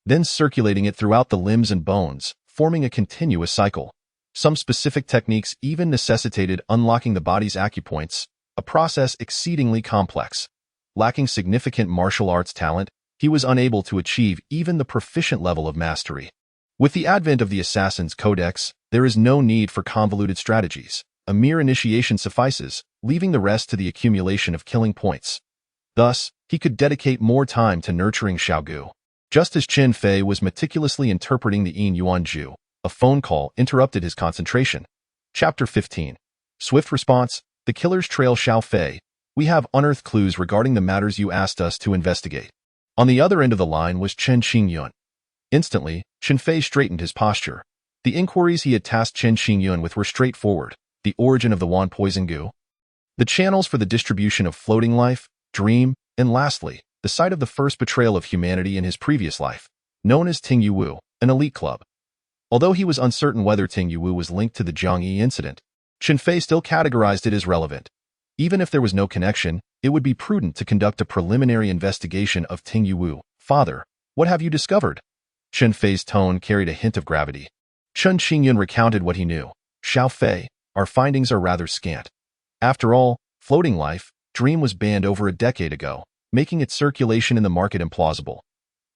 then circulating it throughout the limbs and bones, forming a continuous cycle. Some specific techniques even necessitated unlocking the body's acupoints, a process exceedingly complex. Lacking significant martial arts talent, he was unable to achieve even the proficient level of mastery. With the advent of the Assassin's Codex, there is no need for convoluted strategies. A mere initiation suffices, leaving the rest to the accumulation of killing points. Thus, he could dedicate more time to nurturing Xiao Gu. Just as Qin Fei was meticulously interpreting the Yin Yuan Ju, a phone call interrupted his concentration. Chapter 15. Swift response. The killers trail Xiao Fei. We have unearthed clues regarding the matters you asked us to investigate. On the other end of the line was Chen Xingyun. Instantly, Qin Fei straightened his posture. The inquiries he had tasked Chen Xingyun with were straightforward. The origin of the Wan Poison Gu, the channels for the distribution of floating life, dream, and lastly, the site of the first betrayal of humanity in his previous life, known as Ting Yuwu, an elite club. Although he was uncertain whether Ting Yuwu was linked to the Jiangyi incident, Qin Fei still categorized it as relevant. Even if there was no connection, it would be prudent to conduct a preliminary investigation of Ting Yuwu. Father, what have you discovered? Qin Fei's tone carried a hint of gravity. Chen Xingyun recounted what he knew. Xiao Fei, our findings are rather scant. After all, floating life, dream was banned over a decade ago, making its circulation in the market implausible.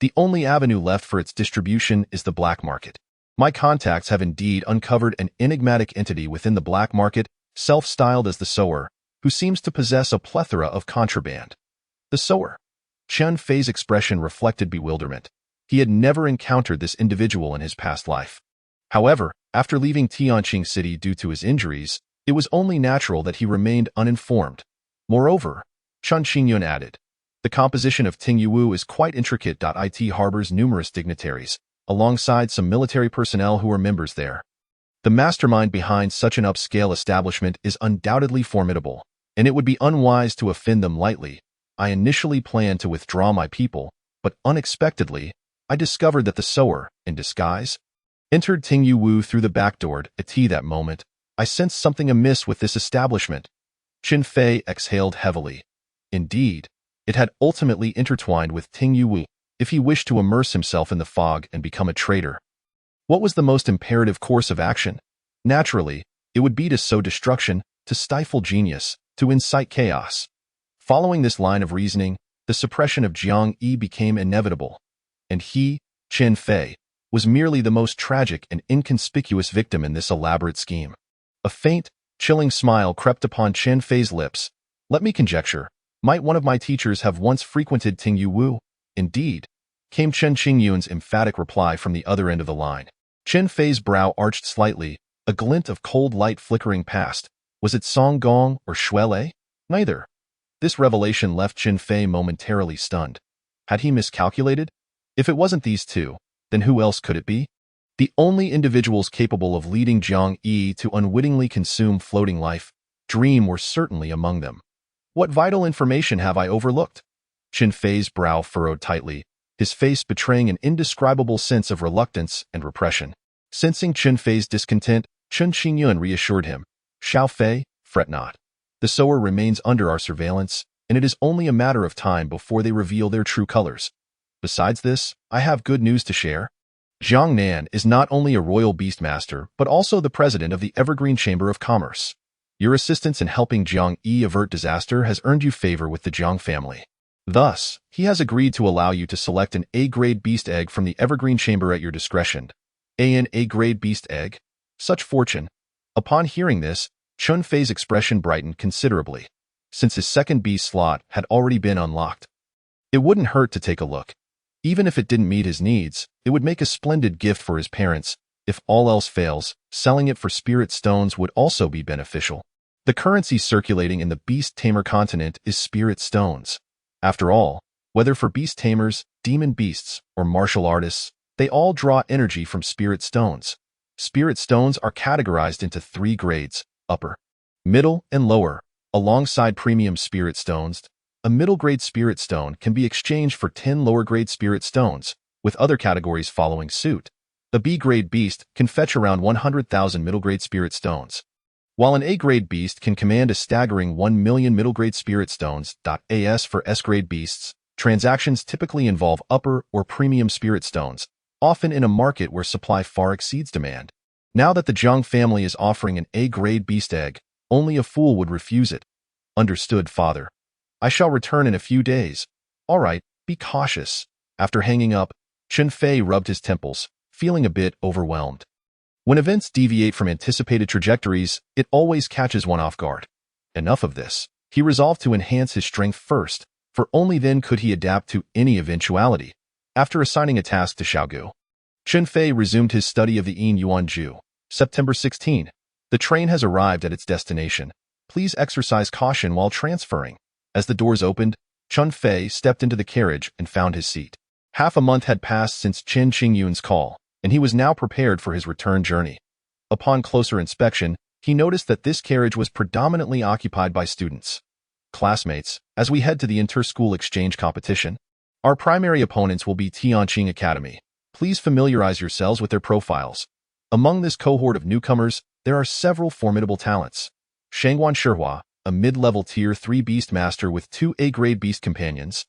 The only avenue left for its distribution is the black market. My contacts have indeed uncovered an enigmatic entity within the black market, self-styled as the Sower, who seems to possess a plethora of contraband. The Sower. Qin Fei's expression reflected bewilderment. He had never encountered this individual in his past life. However, after leaving Tianqing City due to his injuries, it was only natural that he remained uninformed. Moreover, Chen Xingyun added, the composition of Ting Yuwu is quite intricate. It harbors numerous dignitaries, alongside some military personnel who are members there. The mastermind behind such an upscale establishment is undoubtedly formidable, and it would be unwise to offend them lightly. I initially planned to withdraw my people, but unexpectedly, I discovered that the Sower, in disguise, entered Ting Yuwu through the back door. At that moment, I sensed something amiss with this establishment. Qin Fei exhaled heavily. Indeed, it had ultimately intertwined with Ting Yuwu if he wished to immerse himself in the fog and become a traitor. What was the most imperative course of action? Naturally, it would be to sow destruction, to stifle genius, to incite chaos. Following this line of reasoning, the suppression of Jiang Yi became inevitable. And he, Qin Fei, was merely the most tragic and inconspicuous victim in this elaborate scheme. A faint, chilling smile crept upon Qin Fei's lips. Let me conjecture, might one of my teachers have once frequented Ting Yuwu? Indeed, came Chen Xingyun's emphatic reply from the other end of the line. Qin Fei's brow arched slightly, a glint of cold light flickering past. Was it Song Gong or Shuele? Neither. This revelation left Qin Fei momentarily stunned. Had he miscalculated? If it wasn't these two, then who else could it be? The only individuals capable of leading Jiang Yi to unwittingly consume floating life, dream, were certainly among them. What vital information have I overlooked? Qin Fei's brow furrowed tightly, his face betraying an indescribable sense of reluctance and repression. Sensing Qin Fei's discontent, Chen Xingyun reassured him. Xiao Fei, fret not. The Sower remains under our surveillance, and it is only a matter of time before they reveal their true colors. Besides this, I have good news to share. Jiang Nan is not only a royal beastmaster, but also the president of the Evergreen Chamber of Commerce. Your assistance in helping Jiang Yi avert disaster has earned you favor with the Jiang family. Thus, he has agreed to allow you to select an A-grade beast egg from the Evergreen Chamber at your discretion. An A-grade beast egg? Such fortune. Upon hearing this, Chun Fei's expression brightened considerably, since his second beast slot had already been unlocked. It wouldn't hurt to take a look. Even if it didn't meet his needs, it would make a splendid gift for his parents. If all else fails, selling it for spirit stones would also be beneficial. The currency circulating in the beast tamer continent is spirit stones. After all, whether for beast tamers, demon beasts, or martial artists, they all draw energy from spirit stones. Spirit stones are categorized into 3 grades: upper, middle, and lower. Alongside premium spirit stones, a middle-grade spirit stone can be exchanged for 10 lower-grade spirit stones, with other categories following suit. A B-grade beast can fetch around 100,000 middle-grade spirit stones, while an A-grade beast can command a staggering 1 million middle-grade spirit stones. As for S-grade beasts, transactions typically involve upper or premium spirit stones, often in a market where supply far exceeds demand. Now that the Jiang family is offering an A-grade beast egg, only a fool would refuse it. Understood, father. I shall return in a few days. All right, be cautious. After hanging up, Chun Fei rubbed his temples, feeling a bit overwhelmed. When events deviate from anticipated trajectories, it always catches one off guard. Enough of this. He resolved to enhance his strength first, for only then could he adapt to any eventuality. After assigning a task to Xiaogu, Chun Fei resumed his study of the Yin Yuanju. September 16. The train has arrived at its destination. Please exercise caution while transferring. As the doors opened, Chun Fei stepped into the carriage and found his seat. Half a month had passed since Chen Qingyun's call, and he was now prepared for his return journey. Upon closer inspection, he noticed that this carriage was predominantly occupied by students. Classmates, as we head to the inter-school exchange competition, our primary opponents will be Tianqing Academy. Please familiarize yourselves with their profiles. Among this cohort of newcomers, there are several formidable talents. Shangguan Shihua, a mid-level Tier 3 beast master with 2 A-grade beast companions,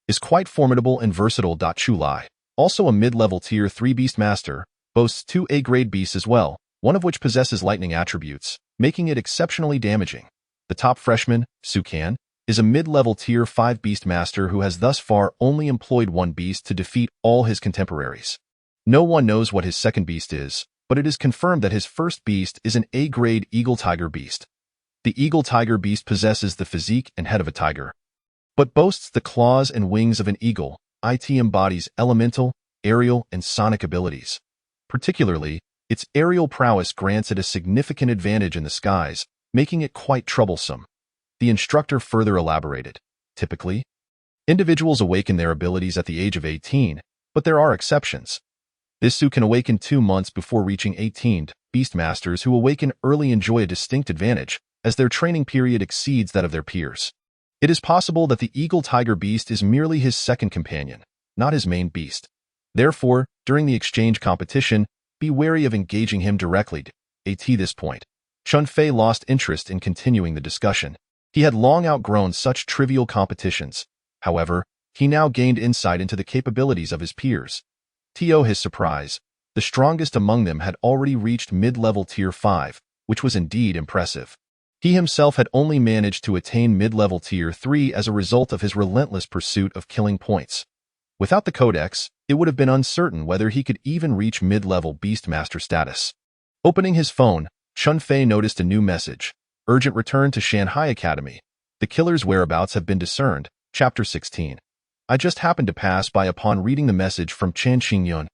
is quite formidable and versatile. Chu Lai, also a mid-level Tier 3 beast master, boasts 2 A-grade beasts as well, one of which possesses lightning attributes, making it exceptionally damaging. The top freshman, Su Kan, is a mid-level Tier 5 beast master who has thus far only employed 1 beast to defeat all his contemporaries. No one knows what his second beast is, but it is confirmed that his first beast is an A-grade Eagle Tiger beast. The Eagle Tiger beast possesses the physique and head of a tiger, but boasts the claws and wings of an eagle. It embodies elemental, aerial, and sonic abilities. Particularly, its aerial prowess grants it a significant advantage in the skies, making it quite troublesome. The instructor further elaborated. Typically, individuals awaken their abilities at the age of 18, but there are exceptions. This Su can awaken 2 months before reaching 18. Beastmasters who awaken early enjoy a distinct advantage, as their training period exceeds that of their peers. It is possible that the Eagle Tiger beast is merely his second companion, not his main beast. Therefore, during the exchange competition, be wary of engaging him directly. At this point, Chun Fei lost interest in continuing the discussion. He had long outgrown such trivial competitions. However, he now gained insight into the capabilities of his peers. To his surprise, the strongest among them had already reached mid-level Tier 5, which was indeed impressive. He himself had only managed to attain mid-level Tier 3 as a result of his relentless pursuit of killing points. Without the Codex, it would have been uncertain whether he could even reach mid-level Beastmaster status. Opening his phone, Chun Fei noticed a new message. Urgent return to Shanghai Academy. The killer's whereabouts have been discerned. Chapter 16. I just happened to pass by upon reading the message from Chen Qingyun.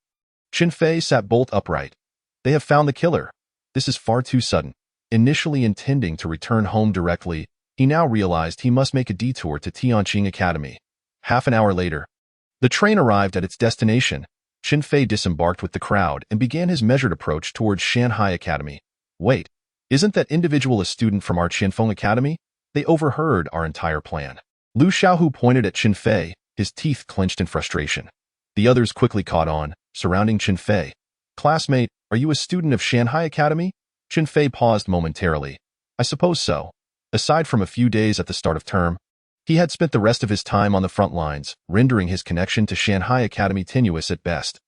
Chun Fei sat bolt upright. They have found the killer. This is far too sudden. Initially intending to return home directly, he now realized he must make a detour to Tianqing Academy. Half an hour later, the train arrived at its destination. Chun Fei disembarked with the crowd and began his measured approach towards Shanghai Academy. Wait, isn't that individual a student from our Qianfeng Academy? They overheard our entire plan. Lu Xiaohu pointed at Chun Fei, his teeth clenched in frustration. The others quickly caught on, surrounding Chun Fei. Classmate, are you a student of Shanghai Academy? Chun Fei paused momentarily. I suppose so. Aside from a few days at the start of term, He had spent the rest of his time on the front lines, rendering his connection to Shanhai Academy tenuous at best.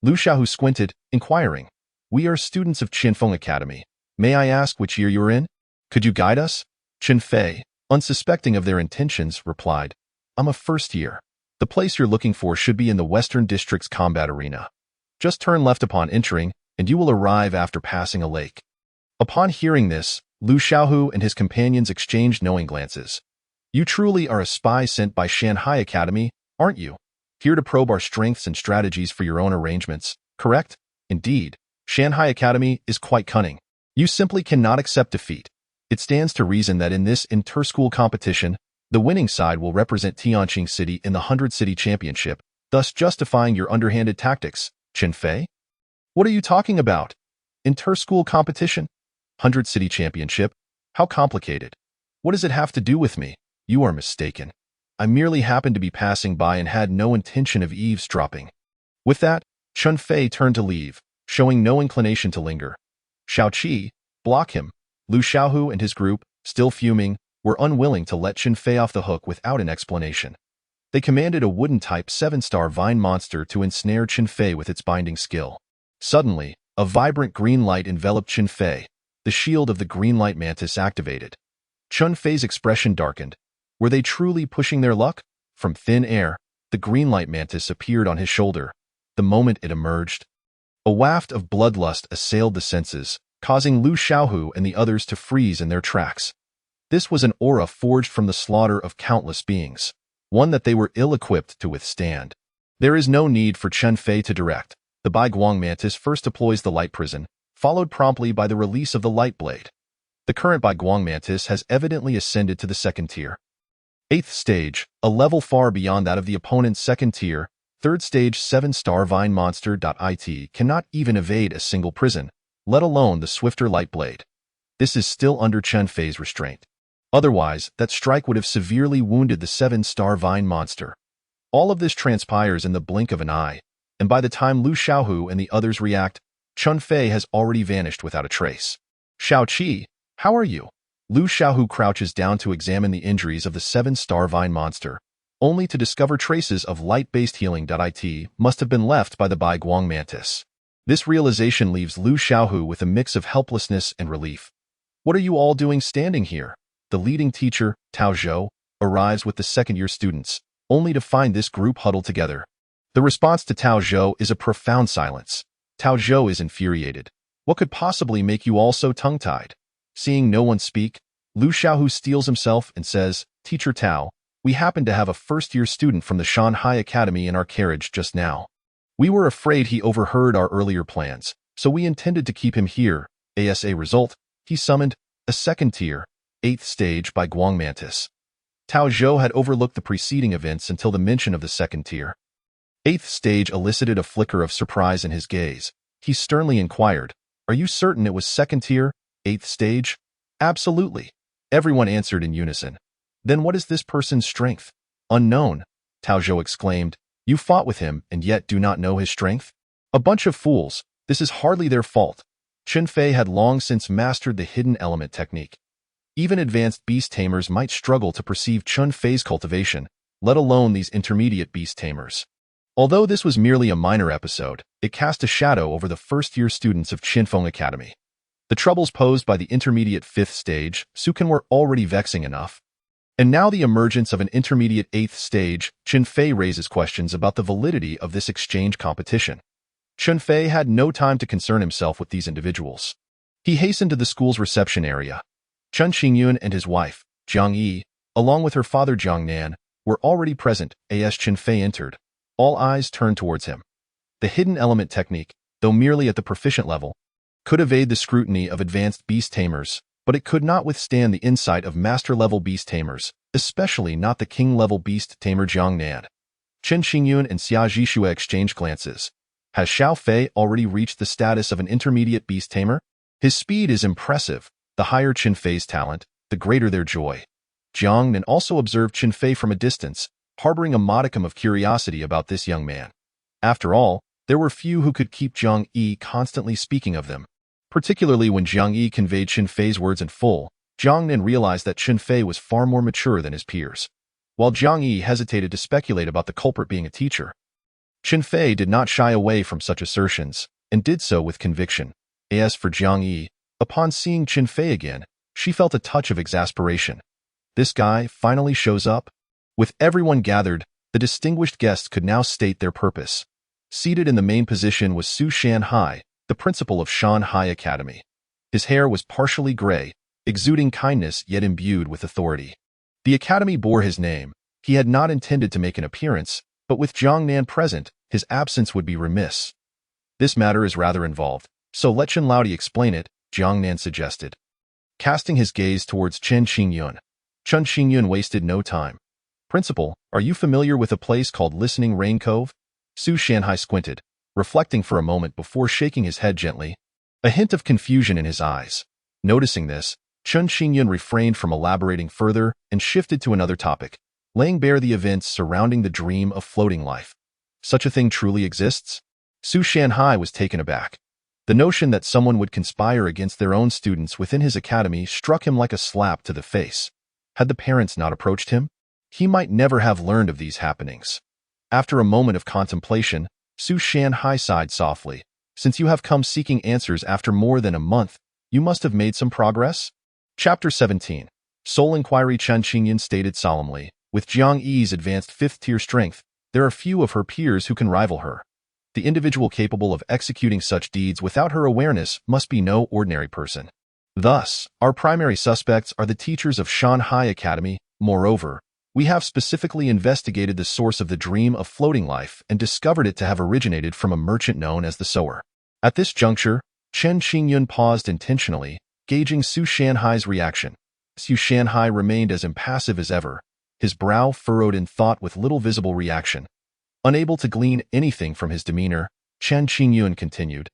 Lu Xiaohu squinted, inquiring, "We are students of Qinfeng Academy. May I ask which year you're in? Could you guide us?" Chen Fei, unsuspecting of their intentions, replied, "I'm a first year. The place you're looking for should be in the Western District's combat arena. Just turn left upon entering, and you will arrive after passing a lake." Upon hearing this, Lu Xiaohu and his companions exchanged knowing glances. "You truly are a spy sent by Shanhai Academy, aren't you? Here to probe our strengths and strategies for your own arrangements, correct?" "Indeed, Shanhai Academy is quite cunning. You simply cannot accept defeat. It stands to reason that in this inter-school competition, the winning side will represent Tianqing City in the 100-City Championship, thus justifying your underhanded tactics, Chen Fei." "What are you talking about? Inter-school competition? 100-City Championship? How complicated? What does it have to do with me?" "You are mistaken. I merely happened to be passing by and had no intention of eavesdropping." With that, Chen Fei turned to leave, showing no inclination to linger. Shao Qi, block him. Lu Xiaohu and his group, still fuming, were unwilling to let Chen Fei off the hook without an explanation. They commanded a wooden-type 7-star vine monster to ensnare Chen Fei with its binding skill. Suddenly, a vibrant green light enveloped Chen Fei. The shield of the green light mantis activated. Chen Fei's expression darkened. Were they truly pushing their luck? From thin air, the green light mantis appeared on his shoulder. The moment it emerged, a waft of bloodlust assailed the senses, causing Lu Xiaohu and the others to freeze in their tracks. This was an aura forged from the slaughter of countless beings, one that they were ill-equipped to withstand. There is no need for Chen Fei to direct. The Baiguang mantis first deploys the light prison, followed promptly by the release of the light blade. The current Baiguang mantis has evidently ascended to the second tier. 8th stage, a level far beyond that of the opponent's second tier. 3rd stage 7-star vine monster.it cannot even evade a single prison, let alone the swifter light blade. This is still under Chen Fei's restraint. Otherwise, that strike would have severely wounded the 7-star vine monster. All of this transpires in the blink of an eye, and by the time Lu Xiaohu and the others react, Chen Fei has already vanished without a trace. "Shao Qi, how are you?" Lu Xiaohu crouches down to examine the injuries of the 7-star vine monster, only to discover traces of light-based healing.it must have been left by the Baiguang mantis. This realization leaves Lu Xiaohu with a mix of helplessness and relief. "What are you all doing standing here?" The leading teacher, Tao Zhou, arrives with the second-year students, only to find this group huddled together. The response to Tao Zhou is a profound silence. Tao Zhou is infuriated. "What could possibly make you all so tongue-tied?" Seeing no one speak, Lu Xiaohu steels himself and says, "Teacher Tao, we happen to have a first-year student from the Shanhai Academy in our carriage just now. We were afraid he overheard our earlier plans, so we intended to keep him here. As a result, he summoned a second-tier, 8th stage Baiguang mantis." Tao Zhou had overlooked the preceding events until the mention of the second tier. 8th stage elicited a flicker of surprise in his gaze. He sternly inquired, "Are you certain it was second tier, 8th stage?" "Absolutely." Everyone answered in unison. "Then what is this person's strength?" "Unknown," Tao Zhou exclaimed. "You fought with him and yet do not know his strength? A bunch of fools. This is hardly their fault." Chen Fei had long since mastered the hidden element technique. Even advanced beast tamers might struggle to perceive Chen Fei's cultivation, let alone these intermediate beast tamers. Although this was merely a minor episode, it cast a shadow over the first-year students of Qinfeng Academy. The troubles posed by the intermediate 5th stage, Sukan, were already vexing enough. And now the emergence of an intermediate 8th stage, Chen Fei raises questions about the validity of this exchange competition. Chen Fei had no time to concern himself with these individuals. He hastened to the school's reception area. Chen Xingyun and his wife, Jiang Yi, along with her father Jiang Nan, were already present as Chen Fei entered. All eyes turned towards him. The hidden element technique, though merely at the proficient level, could evade the scrutiny of advanced beast tamers, but it could not withstand the insight of master-level beast tamers, especially not the king-level beast tamer Jiang Nan. Chen Xingyun and Xia Zhixue exchanged glances. Has Shao Fei already reached the status of an intermediate beast tamer? His speed is impressive. The higher Chen Fei's talent, the greater their joy. Jiang Nan also observed Chen Fei from a distance, harboring a modicum of curiosity about this young man. After all, there were few who could keep Jiang Yi constantly speaking of them. Particularly when Jiang Yi conveyed Chen Fei's words in full, Jiang Nan realized that Chen Fei was far more mature than his peers. while Jiang Yi hesitated to speculate about the culprit being a teacher. Chen Fei did not shy away from such assertions, and did so with conviction. As for Jiang Yi, upon seeing Chen Fei again, she felt a touch of exasperation. This guy finally shows up? With everyone gathered, the distinguished guests could now state their purpose. Seated in the main position was Su Shanhai, the principal of Shanhai Academy. His hair was partially gray, exuding kindness yet imbued with authority. The academy bore his name. He had not intended to make an appearance, but with Jiang Nan present, his absence would be remiss. This matter is rather involved, so let Chen Laodi explain it, Jiang Nan suggested. Casting his gaze towards Chen Xingyun, Chen Xingyun wasted no time. Principal, are you familiar with a place called Listening Rain Cove? Su Shanhai squinted, reflecting for a moment before shaking his head gently, a hint of confusion in his eyes. Noticing this, Chen Xingyun refrained from elaborating further and shifted to another topic, laying bare the events surrounding the dream of floating life. Such a thing truly exists? Su Shanhai was taken aback. The notion that someone would conspire against their own students within his academy struck him like a slap to the face. Had the parents not approached him, he might never have learned of these happenings. After a moment of contemplation, Su Shanhai sighed softly. Since you have come seeking answers after more than a month, you must have made some progress? Chapter 17. Soul Inquiry. Chen Xingyun stated solemnly, with Jiang Yi's advanced 5th-tier strength, there are few of her peers who can rival her. The individual capable of executing such deeds without her awareness must be no ordinary person. Thus, our primary suspects are the teachers of Shanhai Academy. Moreover, we have specifically investigated the source of the dream of floating life and discovered it to have originated from a merchant known as the Sower. At this juncture, Chen Xingyun paused intentionally, gauging Su Shanhai's reaction. Su Shanhai remained as impassive as ever, his brow furrowed in thought with little visible reaction. Unable to glean anything from his demeanor, Chen Xingyun continued.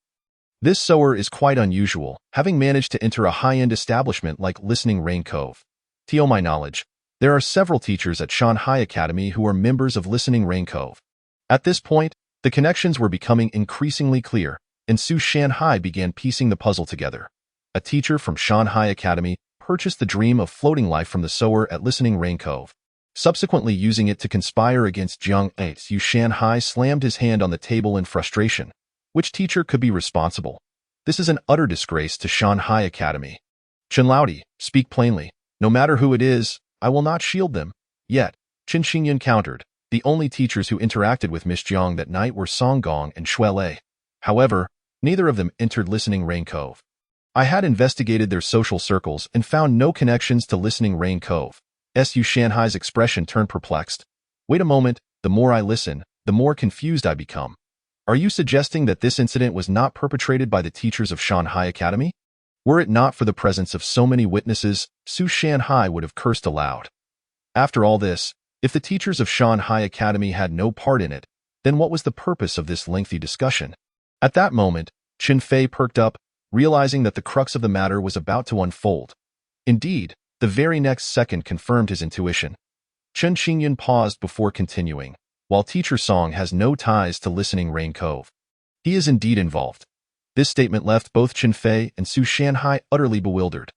This Sower is quite unusual, having managed to enter a high-end establishment like Listening Rain Cove. To my knowledge, there are several teachers at Shanhai Academy who are members of Listening Rain Cove. At this point, the connections were becoming increasingly clear, and Su Shanhai began piecing the puzzle together. A teacher from Shanhai Academy purchased the dream of floating life from the Sower at Listening Rain Cove, subsequently using it to conspire against Jiang Yi. Su Shanhai slammed his hand on the table in frustration. Which teacher could be responsible? This is an utter disgrace to Shanhai Academy. Chen Laodi, speak plainly. No matter who it is, I will not shield them. Yet, Chen Xingyun countered. The only teachers who interacted with Miss Jiang that night were Song Gong and Shui Lei. However, neither of them entered Listening Rain Cove. I had investigated their social circles and found no connections to Listening Rain Cove. Su Shanhai's expression turned perplexed. Wait a moment, the more I listen, the more confused I become. Are you suggesting that this incident was not perpetrated by the teachers of Shanhai Academy? Were it not for the presence of so many witnesses, Su Shanhai would have cursed aloud. After all this, if the teachers of Shanhai Academy had no part in it, then what was the purpose of this lengthy discussion? At that moment, Chen Fei perked up, realizing that the crux of the matter was about to unfold. Indeed, the very next second confirmed his intuition. Chen Xingyun paused before continuing. While Teacher Song has no ties to Listening Rain Cove, he is indeed involved. This statement left both Chen Fei and Su Shanhai utterly bewildered.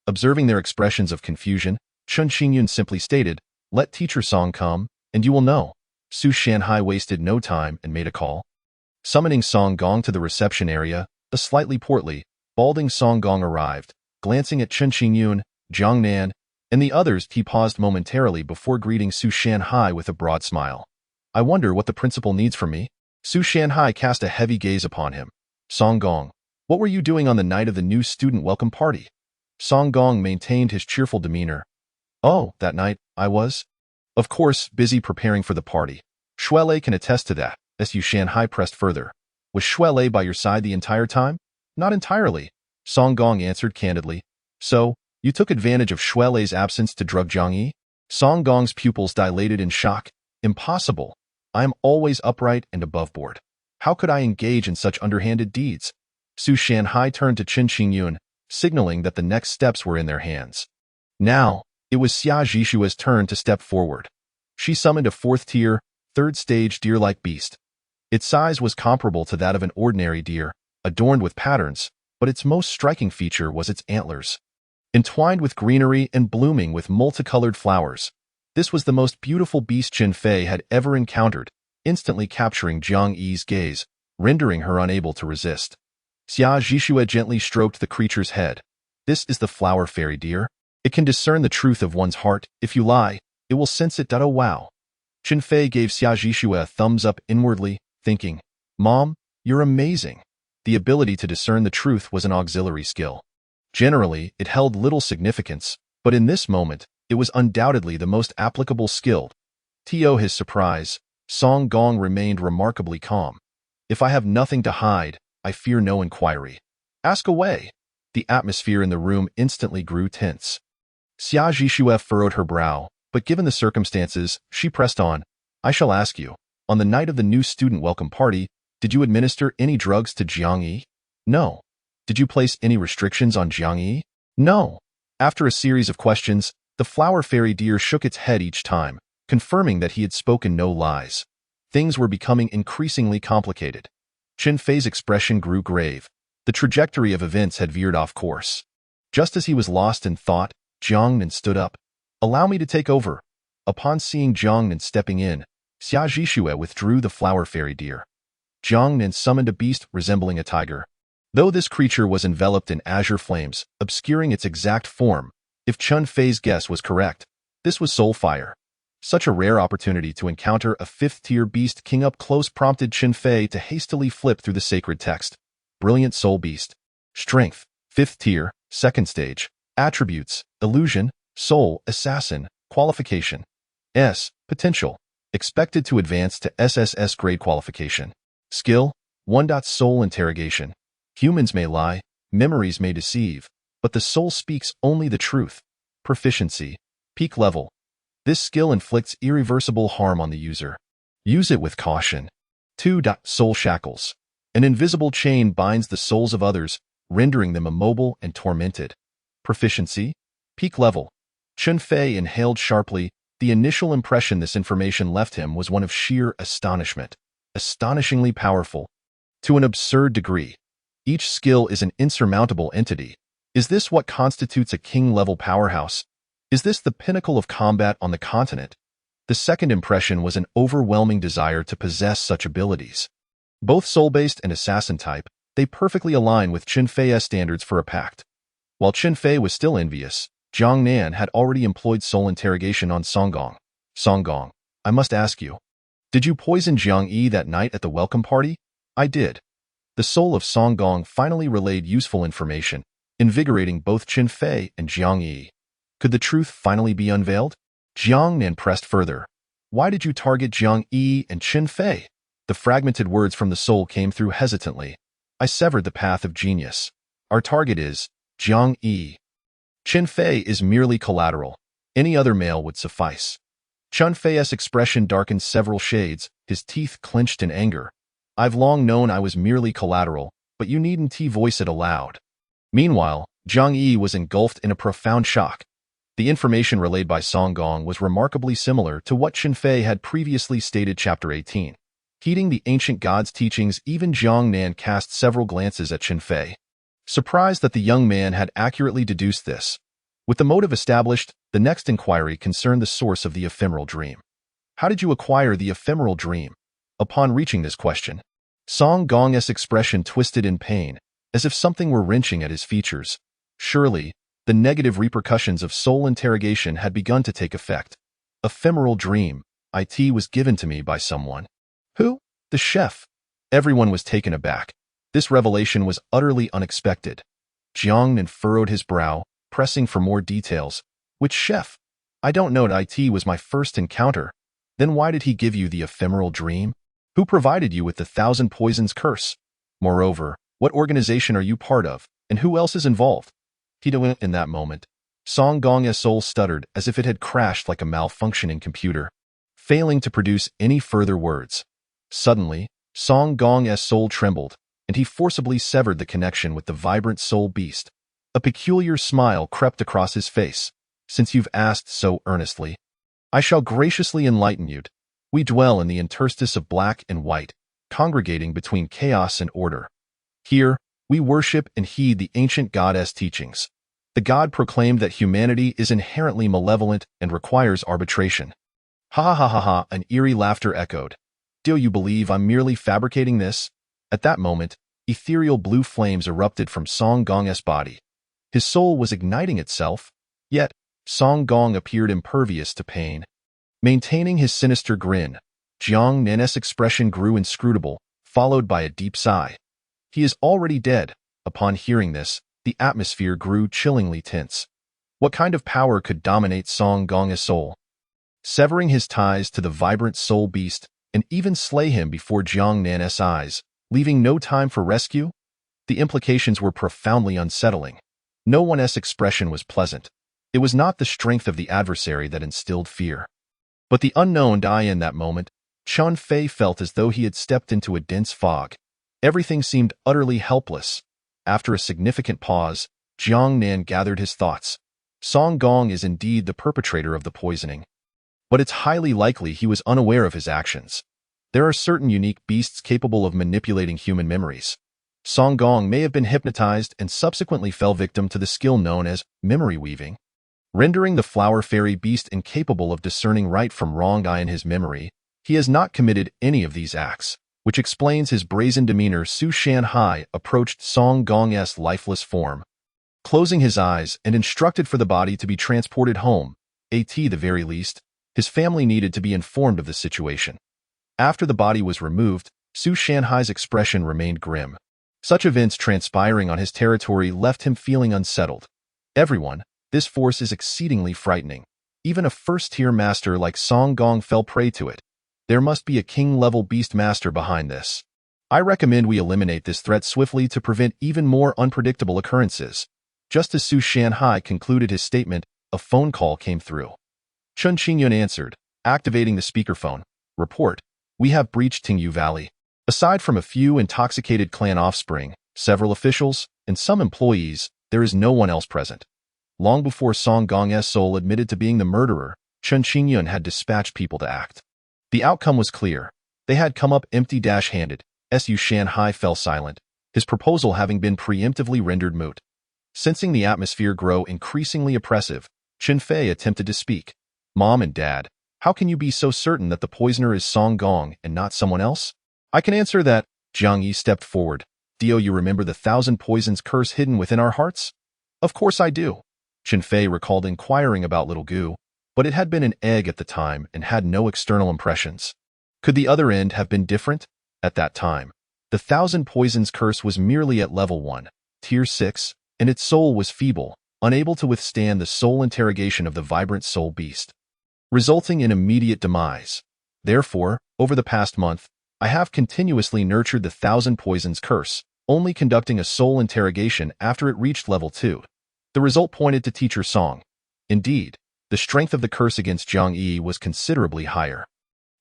Observing their expressions of confusion, Chen Xingyun simply stated, "Let Teacher Song come, and you will know." Su Shanhai wasted no time and made a call. Summoning Song Gong to the reception area, a slightly portly, balding Song Gong arrived. Glancing at Chen Xingyun, Jiang Nan, and the others, he paused momentarily before greeting Su Shanhai with a broad smile. I wonder what the principal needs from me? Su Shanhai cast a heavy gaze upon him. Song Gong, what were you doing on the night of the new student welcome party? Song Gong maintained his cheerful demeanor. Oh, that night, I was, of course, busy preparing for the party. Shui Lei can attest to that. Su Shanhai pressed further. Was Shui Lei by your side the entire time? Not entirely, Song Gong answered candidly. So, you took advantage of Shui Lei's absence to drug Jiang Yi? Song Gong's pupils dilated in shock. Impossible. I am always upright and above board. How could I engage in such underhanded deeds? Su Shanhai turned to Chen Xingyun, signaling that the next steps were in their hands. Now, it was Xia Zhishua's turn to step forward. She summoned a 4th-tier, 3rd-stage deer-like beast. Its size was comparable to that of an ordinary deer, adorned with patterns, but its most striking feature was its antlers. Entwined with greenery and blooming with multicolored flowers, This was the most beautiful beast Qin Fei had ever encountered, instantly capturing Jiang Yi's gaze, rendering her unable to resist. Xia Zhixue gently stroked the creature's head. This is the flower fairy, dear. It can discern the truth of one's heart. If you lie, it will sense it. Oh wow. Qin Fei gave Xia Zhixue a thumbs up inwardly, thinking, Mom, you're amazing. The ability to discern the truth was an auxiliary skill. Generally, it held little significance, but in this moment, it was undoubtedly the most applicable skill. To his surprise, Song Gong remained remarkably calm. If I have nothing to hide, I fear no inquiry. Ask away. The atmosphere in the room instantly grew tense. Xia Zhixue furrowed her brow, but given the circumstances, she pressed on. I shall ask you, on the night of the new student welcome party, did you administer any drugs to Jiang Yi? No. Did you place any restrictions on Jiang Yi? No. After a series of questions, the flower fairy deer shook its head each time, confirming that he had spoken no lies. Things were becoming increasingly complicated. Qin Fei's expression grew grave. The trajectory of events had veered off course. Just as he was lost in thought, Jiang Nan stood up. Allow me to take over. Upon seeing Jiang Nan stepping in, Xia Zhixue withdrew the flower fairy deer. Jiang Nan summoned a beast resembling a tiger. Though this creature was enveloped in azure flames, obscuring its exact form, if Qin Fei's guess was correct, this was soul fire. Such a rare opportunity to encounter a fifth-tier beast king up close prompted Qin Fei to hastily flip through the sacred text. Brilliant soul beast. Strength, 5th tier, 2nd stage. Attributes, illusion, soul, assassin, qualification. S, potential. Expected to advance to SSS grade qualification. Skill, 1. Soul interrogation. Humans may lie, memories may deceive, but the soul speaks only the truth. Proficiency, peak level. This skill inflicts irreversible harm on the user. Use it with caution. 2. Soul shackles. An invisible chain binds the souls of others, rendering them immobile and tormented. Proficiency, peak level. Qin Fei inhaled sharply. The initial impression this information left him was one of sheer astonishment. Astonishingly powerful. To an absurd degree. Each skill is an insurmountable entity. Is this what constitutes a king-level powerhouse? Is this the pinnacle of combat on the continent? The second impression was an overwhelming desire to possess such abilities. Both soul-based and assassin type, they perfectly align with Qin Fei's standards for a pact. While Qin Fei was still envious, Jiang Nan had already employed soul interrogation on Song Gong. Song Gong, I must ask you, did you poison Jiang Yi that night at the welcome party? I did. The soul of Song Gong finally relayed useful information, invigorating both Qin Fei and Jiang Yi. Could the truth finally be unveiled? Jiang Nan pressed further. Why did you target Jiang Yi and Qin Fei? The fragmented words from the soul came through hesitantly. I severed the path of genius. Our target is Jiang Yi. Qin Fei is merely collateral. Any other male would suffice. Qin Fei's expression darkened several shades, his teeth clenched in anger. I've long known I was merely collateral, but you needn't voice it aloud. Meanwhile, Jiang Yi was engulfed in a profound shock. The information relayed by Song Gong was remarkably similar to what Qin Fei had previously stated Chapter 18. Heeding the ancient god's teachings, even Jiang Nan cast several glances at Qin Fei. Surprised that the young man had accurately deduced this. With the motive established, the next inquiry concerned the source of the ephemeral dream. How did you acquire the ephemeral dream? Upon reaching this question, Song Gong's expression twisted in pain, as if something were wrenching at his features. Surely, the negative repercussions of soul interrogation had begun to take effect. Ephemeral dream. It was given to me by someone. Who? The chef. Everyone was taken aback. This revelation was utterly unexpected. Jiang Nan furrowed his brow, pressing for more details. Which chef? I don't know. It was my first encounter. Then why did he give you the ephemeral dream? Who provided you with the 1,000 poisons curse? Moreover, what organization are you part of, and who else is involved? In that moment, Song Gong's soul stuttered as if it had crashed like a malfunctioning computer, failing to produce any further words. Suddenly, Song Gong's soul trembled, and he forcibly severed the connection with the vibrant soul beast. A peculiar smile crept across his face. Since you've asked so earnestly, I shall graciously enlighten you. We dwell in the interstice of black and white, congregating between chaos and order. Here, we worship and heed the ancient goddess teachings. The god proclaimed that humanity is inherently malevolent and requires arbitration. Ha ha ha ha ha, an eerie laughter echoed. Do you believe I'm merely fabricating this? At that moment, ethereal blue flames erupted from Song Gong's body. His soul was igniting itself, yet Song Gong appeared impervious to pain. Maintaining his sinister grin, Jiang Nan's expression grew inscrutable, followed by a deep sigh. He is already dead. Upon hearing this, the atmosphere grew chillingly tense. What kind of power could dominate Song Gong's soul? Severing his ties to the vibrant soul beast and even slay him before Jiang Nan's eyes, leaving no time for rescue? The implications were profoundly unsettling. No one's expression was pleasant. It was not the strength of the adversary that instilled fear, but the unknown. In that moment, Chun Fei felt as though he had stepped into a dense fog. Everything seemed utterly helpless. After a significant pause, Jiang Nan gathered his thoughts. Song Gong is indeed the perpetrator of the poisoning, but it's highly likely he was unaware of his actions. There are certain unique beasts capable of manipulating human memories. Song Gong may have been hypnotized and subsequently fell victim to the skill known as memory weaving, rendering the flower fairy beast incapable of discerning right from wrong. In his memory, he has not committed any of these acts, which explains his brazen demeanor. Su Shanhai approached Song Gong's lifeless form, closing his eyes and instructed for the body to be transported home. At the very least, his family needed to be informed of the situation. After the body was removed, Su Shanhai's expression remained grim. Such events transpiring on his territory left him feeling unsettled. Everyone, this force is exceedingly frightening. Even a first-tier master like Song Gong fell prey to it. There must be a king-level beast master behind this. I recommend we eliminate this threat swiftly to prevent even more unpredictable occurrences. Just as Su Shanhai concluded his statement, a phone call came through. Chun Qingyun answered, activating the speakerphone. Report. We have breached Tingyu Valley. Aside from a few intoxicated clan offspring, several officials, and some employees, there is no one else present. Long before Song Gong's soul admitted to being the murderer, Chun Qingyun had dispatched people to act. The outcome was clear. They had come up empty-handed. Su Shanhai fell silent, his proposal having been preemptively rendered moot. Sensing the atmosphere grow increasingly oppressive, Chun Fei attempted to speak. Mom and Dad, how can you be so certain that the poisoner is Song Gong and not someone else? I can answer that. Jiang Yi stepped forward. Do you remember the 1,000 poisons curse hidden within our hearts? Of course I do. Chun Fei recalled inquiring about Little Gu, but it had been an egg at the time and had no external impressions. Could the other end have been different? At that time, the 1,000 poisons curse was merely at level 1, tier 6, and its soul was feeble, unable to withstand the soul interrogation of the vibrant soul beast, resulting in immediate demise. Therefore, over the past month, I have continuously nurtured the 1,000 poisons curse, only conducting a soul interrogation after it reached level 2. The result pointed to Teacher Song. Indeed, the strength of the curse against Jiang Yi was considerably higher.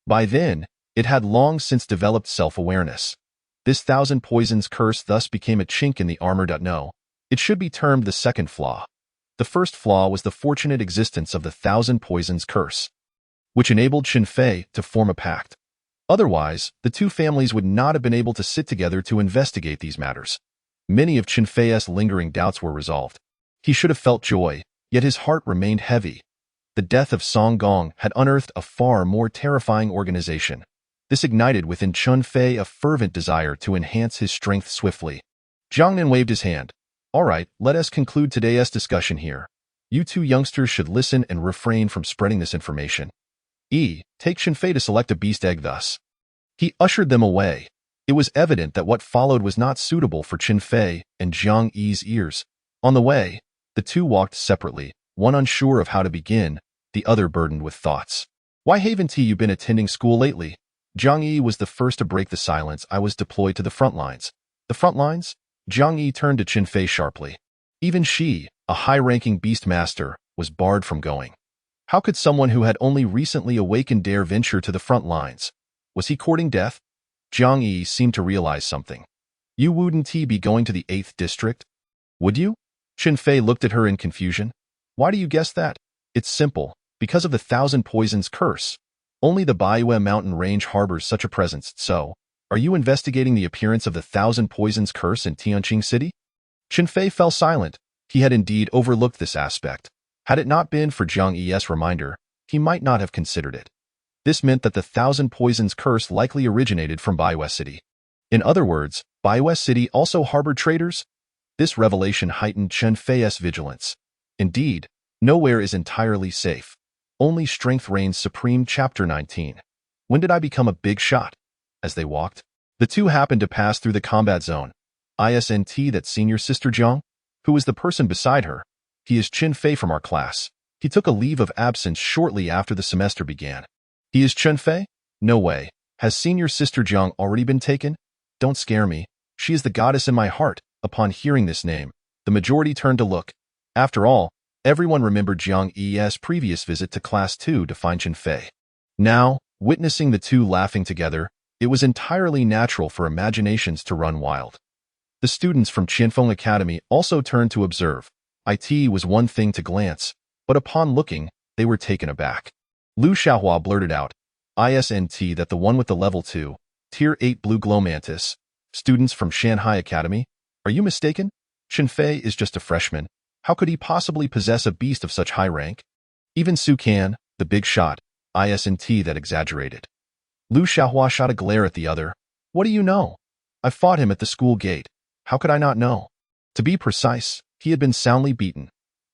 By then, it had long since developed self-awareness. This 1,000 poisons curse thus became a chink in the armor. No, it should be termed the second flaw. The first flaw was the fortunate existence of the 1,000 poisons curse, which enabled Chun Fei to form a pact. Otherwise, the two families would not have been able to sit together to investigate these matters. Many of Chun Fei's lingering doubts were resolved. He should have felt joy, yet his heart remained heavy. The death of Song Gong had unearthed a far more terrifying organization. This ignited within Chun Fei a fervent desire to enhance his strength swiftly. Jiang Nan waved his hand. All right, let us conclude today's discussion here. You two youngsters should listen and refrain from spreading this information. Take Chun Fei to select a beast egg thus. He ushered them away. It was evident that what followed was not suitable for Chun Fei and Jiang Yi's ears. On the way, the two walked separately, one unsure of how to begin, the other burdened with thoughts. Why haven't you been attending school lately? Jiang Yi was the first to break the silence. I was deployed to the front lines. The front lines? Jiang Yi turned to Chun Fei sharply. Even she, a high-ranking beast master, was barred from going. How could someone who had only recently awakened dare venture to the front lines? Was he courting death? Jiang Yi seemed to realize something. You wouldn't be going to the 8th district? Would you? Chun Fei looked at her in confusion. Why do you guess that? It's simple. Because of the 1,000 poisons curse. Only the Baiyue mountain range harbors such a presence. So, are you investigating the appearance of the 1,000 poisons curse in Tianqing City? Chun Fei fell silent. He had indeed overlooked this aspect. Had it not been for Jiang Yi's reminder, he might not have considered it. This meant that the Thousand Poisons curse likely originated from Baiwest City. In other words, Baiwest City also harbored traitors? This revelation heightened Chen Fei's vigilance. Indeed, nowhere is entirely safe. Only strength reigns supreme. Chapter 19. When did I become a big shot? As they walked, the two happened to pass through the combat zone. Isn't that senior sister Jiang? Who is the person beside her? He is Chen Fei from our class. He took a leave of absence shortly after the semester began. He is Chen Fei? No way. Has senior sister Jiang already been taken? Don't scare me. She is the goddess in my heart. Upon hearing this name, the majority turned to look. After all, everyone remembered Jiang Yi's previous visit to Class 2 to find Chen Fei. Now, witnessing the two laughing together, it was entirely natural for imaginations to run wild. The students from Qianfeng Academy also turned to observe. It was one thing to glance, but upon looking, they were taken aback. Lu Xiaohua blurted out, "Isn't that the one with the level 2, Tier 8 blue glow mantis? Students from Shanghai Academy? Are you mistaken? Chen Fei is just a freshman. How could he possibly possess a beast of such high rank? Even Su Can, the big shot, isn't that exaggerated?" Lu Xiaohua shot a glare at the other. "What do you know? I fought him at the school gate. How could I not know?" To be precise, he had been soundly beaten.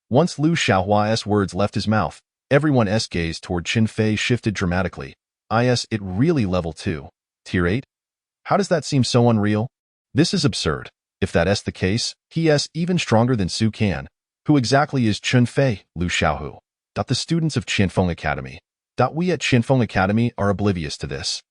Once Lu Xiaohua's words left his mouth, everyone's gaze toward Chen Fei shifted dramatically. It really level 2, Tier 8? How does that seem so unreal? This is absurd. If that's the case, he is even stronger than Su Can. Who exactly is Chen Fei, Lu Xiaohu? The students of Qianfeng Academy. We at Qianfeng Academy are oblivious to this.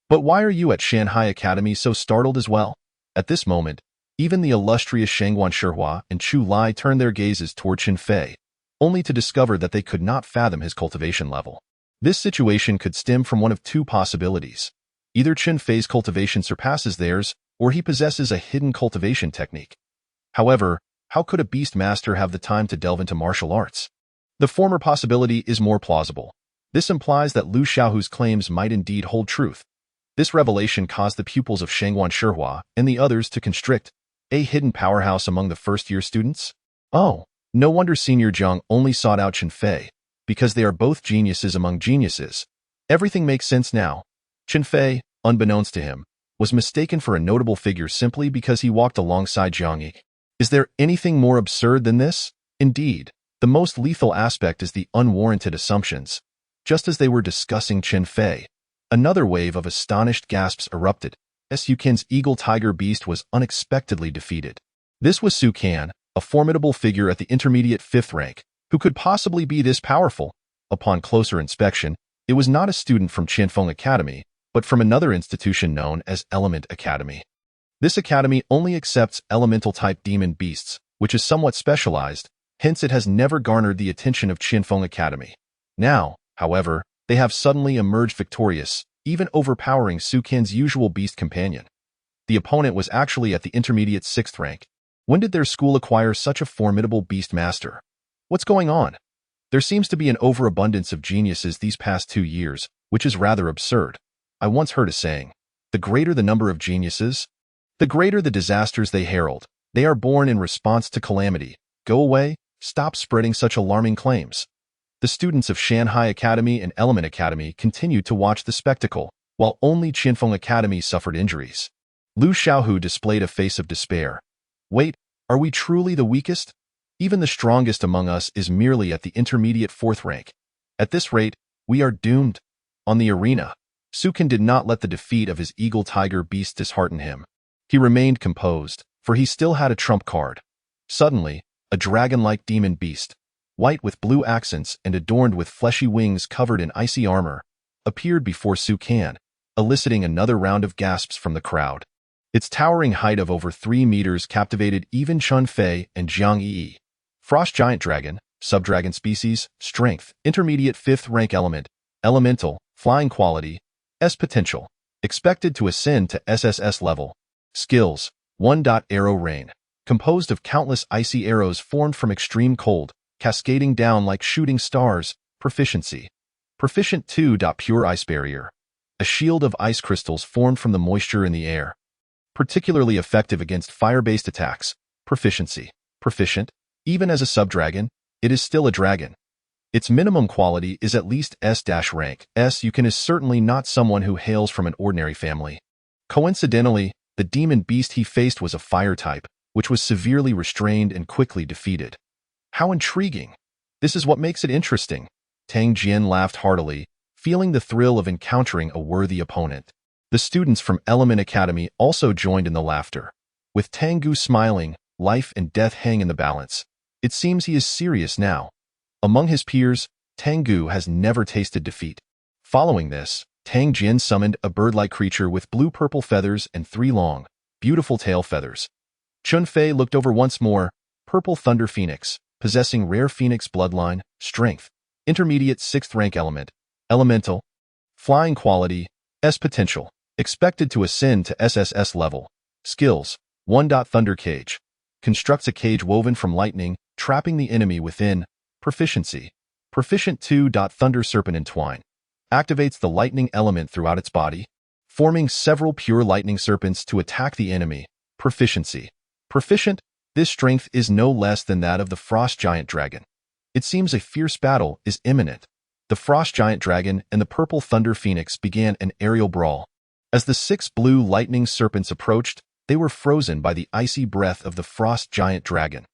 But why are you at Shanghai Academy so startled as well? At this moment, even the illustrious Shangguan Shihua and Chu Lai turned their gazes toward Chen Fei, only to discover that they could not fathom his cultivation level. This situation could stem from one of two possibilities. Either Chen Fei's cultivation surpasses theirs, or he possesses a hidden cultivation technique. However, how could a beast master have the time to delve into martial arts? The former possibility is more plausible. This implies that Lu Xiaohu's claims might indeed hold truth. This revelation caused the pupils of Shangguan Shihua and the others to constrict. A hidden powerhouse among the first-year students? Oh, no wonder Senior Jiang only sought out Chen Fei, because they are both geniuses among geniuses. Everything makes sense now. Chen Fei, unbeknownst to him, was mistaken for a notable figure simply because he walked alongside Jiang Yi. Is there anything more absurd than this? Indeed, the most lethal aspect is the unwarranted assumptions. Just as they were discussing Chen Fei, another wave of astonished gasps erupted. Su Can's eagle tiger beast was unexpectedly defeated. This was Su Can, a formidable figure at the intermediate 5th rank, who could possibly be this powerful. Upon closer inspection, it was not a student from Qianfeng Academy, but from another institution known as Element Academy. This academy only accepts elemental-type demon beasts, which is somewhat specialized, hence it has never garnered the attention of Qianfeng Academy. Now, however, they have suddenly emerged victorious, even overpowering Su Can's usual beast companion. The opponent was actually at the intermediate 6th rank. When did their school acquire such a formidable beast master? What's going on? There seems to be an overabundance of geniuses these past 2 years, which is rather absurd. I once heard a saying, the greater the number of geniuses, the greater the disasters they herald. They are born in response to calamity. Go away, stop spreading such alarming claims. The students of Shanghai Academy and Element Academy continued to watch the spectacle, while only Qianfeng Academy suffered injuries. Lu Xiaohu displayed a face of despair. Wait, are we truly the weakest? Even the strongest among us is merely at the intermediate 4th rank. At this rate, we are doomed. On the arena, Su Can did not let the defeat of his eagle tiger beast dishearten him. He remained composed, for he still had a trump card. Suddenly, a dragon-like demon beast, white with blue accents and adorned with fleshy wings covered in icy armor, appeared before Su Can, eliciting another round of gasps from the crowd. Its towering height of over 3 meters captivated even Chen Fei and Jiang Yi. Frost giant dragon, subdragon species, strength, intermediate 5th rank element, elemental, flying quality, S potential, expected to ascend to SSS level. Skills, 1. Arrow rain, composed of countless icy arrows formed from extreme cold, cascading down like shooting stars. Proficiency. Proficient 2. Pure ice barrier, a shield of ice crystals formed from the moisture in the air. Particularly effective against fire-based attacks. Proficiency. Proficient Even as a sub-dragon, it is still a dragon. Its minimum quality is at least S-rank. Yukon is certainly not someone who hails from an ordinary family. Coincidentally, the demon beast he faced was a fire type, which was severely restrained and quickly defeated. How intriguing! This is what makes it interesting. Tang Jian laughed heartily, feeling the thrill of encountering a worthy opponent. The students from Element Academy also joined in the laughter. With Tengu smiling, life and death hang in the balance. It seems he is serious now. Among his peers, Tengu has never tasted defeat. Following this, Tang Jian summoned a bird-like creature with blue-purple feathers and 3 long, beautiful tail feathers. Chun Fei looked over once more, Purple Thunder Phoenix, possessing rare Phoenix bloodline, strength, intermediate 6th rank element, elemental, flying quality, S potential, expected to ascend to SSS level. Skills, 1. Thunder Cage. Constructs a cage woven from lightning, trapping the enemy within. Proficiency. Proficient 2. Thunder Serpent Entwine. Activates the lightning element throughout its body, forming several pure lightning serpents to attack the enemy. Proficiency. Proficient, this strength is no less than that of the Frost Giant Dragon. It seems a fierce battle is imminent. The Frost Giant Dragon and the Purple Thunder Phoenix began an aerial brawl. As the 6 blue lightning serpents approached, they were frozen by the icy breath of the Frost Giant Dragon.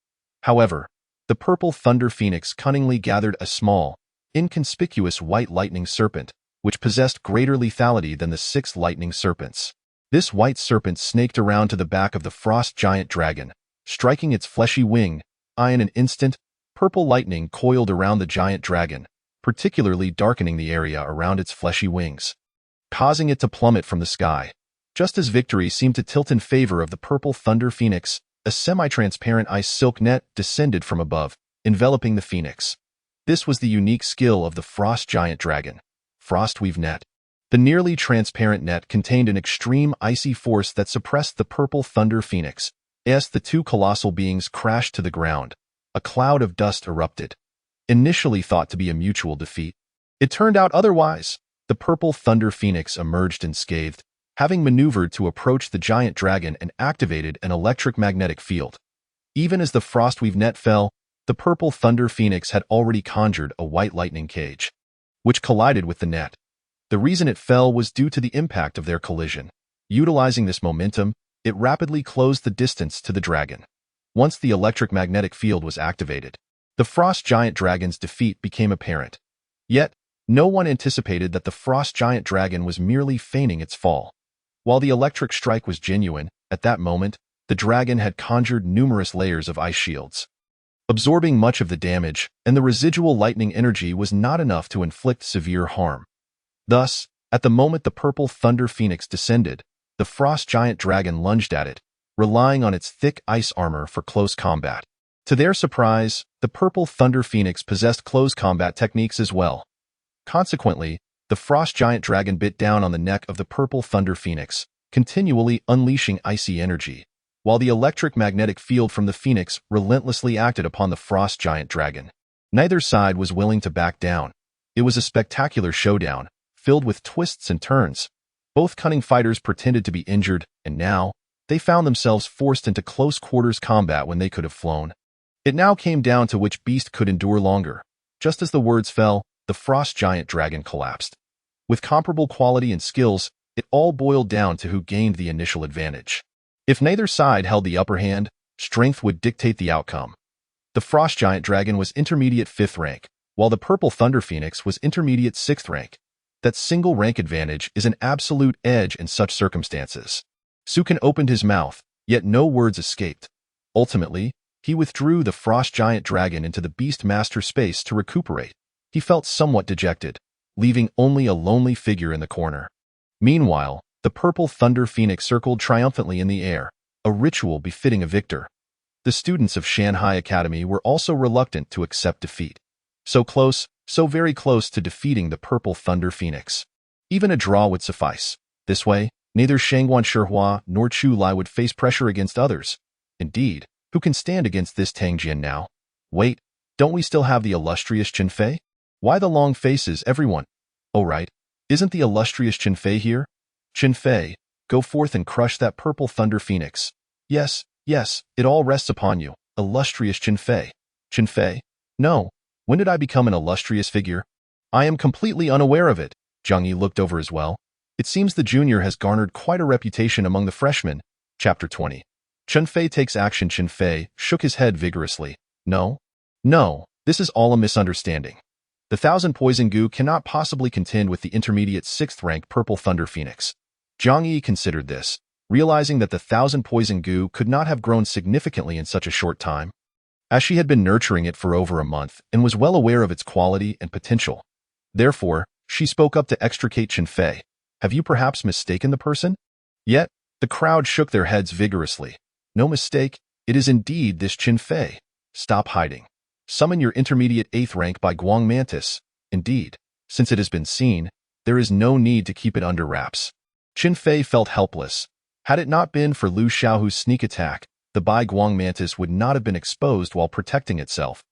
However, the Purple Thunder Phoenix cunningly gathered a small, inconspicuous white lightning serpent, which possessed greater lethality than the 6 lightning serpents. This white serpent snaked around to the back of the Frost Giant Dragon, striking its fleshy wing. In an instant, purple lightning coiled around the giant dragon, particularly darkening the area around its fleshy wings, causing it to plummet from the sky. Just as victory seemed to tilt in favor of the Purple Thunder Phoenix, a semi-transparent ice silk net descended from above, enveloping the phoenix. This was the unique skill of the Frost Giant Dragon, Frostweave Net. The nearly transparent net contained an extreme icy force that suppressed the Purple Thunder Phoenix. As the 2 colossal beings crashed to the ground, a cloud of dust erupted. Initially thought to be a mutual defeat, it turned out otherwise. The Purple Thunder Phoenix emerged unscathed, having maneuvered to approach the giant dragon and activated an electric magnetic field. Even as the Frostweave Net fell, the Purple Thunder Phoenix had already conjured a white lightning cage, which collided with the net. The reason it fell was due to the impact of their collision. Utilizing this momentum, it rapidly closed the distance to the dragon. Once the electric magnetic field was activated, the Frost Giant Dragon's defeat became apparent. Yet, no one anticipated that the Frost Giant Dragon was merely feigning its fall. While the electric strike was genuine, at that moment, the dragon had conjured numerous layers of ice shields, absorbing much of the damage, and the residual lightning energy was not enough to inflict severe harm. Thus, at the moment the Purple Thunder Phoenix descended, the Frost Giant Dragon lunged at it, relying on its thick ice armor for close combat. To their surprise, the Purple Thunder Phoenix possessed close combat techniques as well. Consequently, the Frost Giant Dragon bit down on the neck of the Purple Thunder Phoenix, continually unleashing icy energy, while the electric magnetic field from the Phoenix relentlessly acted upon the Frost Giant Dragon. Neither side was willing to back down. It was a spectacular showdown, filled with twists and turns. Both cunning fighters pretended to be injured, and now, they found themselves forced into close-quarters combat when they could have flown. It now came down to which beast could endure longer. Just as the words fell, the Frost Giant Dragon collapsed. With comparable quality and skills, it all boiled down to who gained the initial advantage. If neither side held the upper hand, strength would dictate the outcome. The Frost Giant Dragon was intermediate 5th rank, while the Purple Thunder Phoenix was intermediate 6th rank. That single rank advantage is an absolute edge in such circumstances. Sukin opened his mouth, yet no words escaped. Ultimately, he withdrew the Frost Giant Dragon into the Beast Master space to recuperate. He felt somewhat dejected, leaving only a lonely figure in the corner. Meanwhile, the Purple Thunder Phoenix circled triumphantly in the air, a ritual befitting a victor. The students of Shanghai Academy were also reluctant to accept defeat. So close, so very close to defeating the Purple Thunder Phoenix. Even a draw would suffice. This way, neither Shangguan Shihua nor Chu Lai would face pressure against others. Indeed, who can stand against this Tang Jian now? Wait, don't we still have the illustrious Chun Fei? Why the long faces, everyone? Oh right, isn't the illustrious Chun Fei here? Chun Fei, go forth and crush that Purple Thunder Phoenix. Yes, yes, it all rests upon you, illustrious Chun Fei. Chen Fei. No. When did I become an illustrious figure? I am completely unaware of it. Zhang Yi looked over as well. It seems the junior has garnered quite a reputation among the freshmen. Chapter 20. Chen Fei takes action. Chen Fei shook his head vigorously. No. No, this is all a misunderstanding. The 1,000 Poison Gu cannot possibly contend with the intermediate 6th rank Purple Thunder Phoenix. Zhang Yi considered this, realizing that the 1,000 Poison Gu could not have grown significantly in such a short time, as she had been nurturing it for over a month and was well aware of its quality and potential. Therefore, she spoke up to extricate Chen Fei. Have you perhaps mistaken the person? Yet, the crowd shook their heads vigorously. No mistake, it is indeed this Chen Fei. Stop hiding. Summon your intermediate 8th rank by Guang Mantis. Indeed, since it has been seen, there is no need to keep it under wraps. Chen Fei felt helpless. Had it not been for Liu Xiaohu's sneak attack, the Bai Guang Mantis would not have been exposed while protecting itself.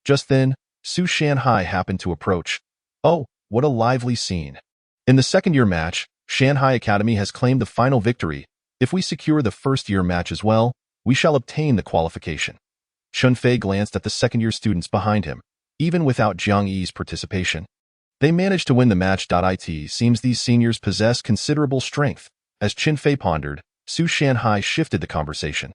Just then, Su Shanhai happened to approach. Oh, what a lively scene. In the second-year match, Shanghai Academy has claimed the final victory. If we secure the first-year match as well, we shall obtain the qualification. Chen Fei glanced at the second-year students behind him. Even without Zhang Yi's participation, they managed to win the match. It seems these seniors possess considerable strength. As Chen Fei pondered, Su Shanhai shifted the conversation.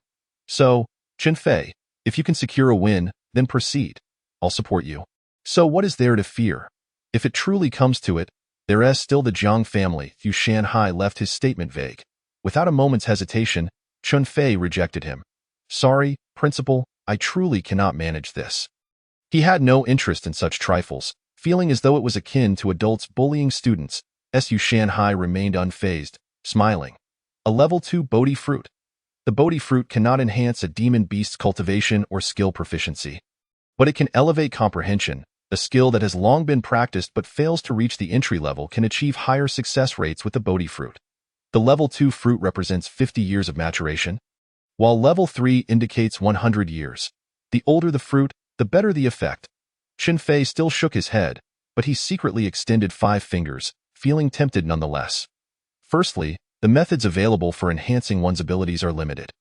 So, Chen Fei, if you can secure a win, then proceed. I'll support you. So what is there to fear? If it truly comes to it, there is still the Jiang family. Yu Shanhai left his statement vague. Without a moment's hesitation, Chen Fei rejected him. Sorry, principal, I truly cannot manage this. He had no interest in such trifles, feeling as though it was akin to adults bullying students. Yu Shanhai remained unfazed, smiling. A level 2 Bodhi fruit. The Bodhi fruit cannot enhance a demon beast's cultivation or skill proficiency, but it can elevate comprehension. A skill that has long been practiced but fails to reach the entry level can achieve higher success rates with the Bodhi fruit. The level 2 fruit represents 50 years of maturation, while level 3 indicates 100 years. The older the fruit, the better the effect. Chen Fei still shook his head, but he secretly extended 5 fingers, feeling tempted nonetheless. Firstly, the methods available for enhancing one's abilities are limited.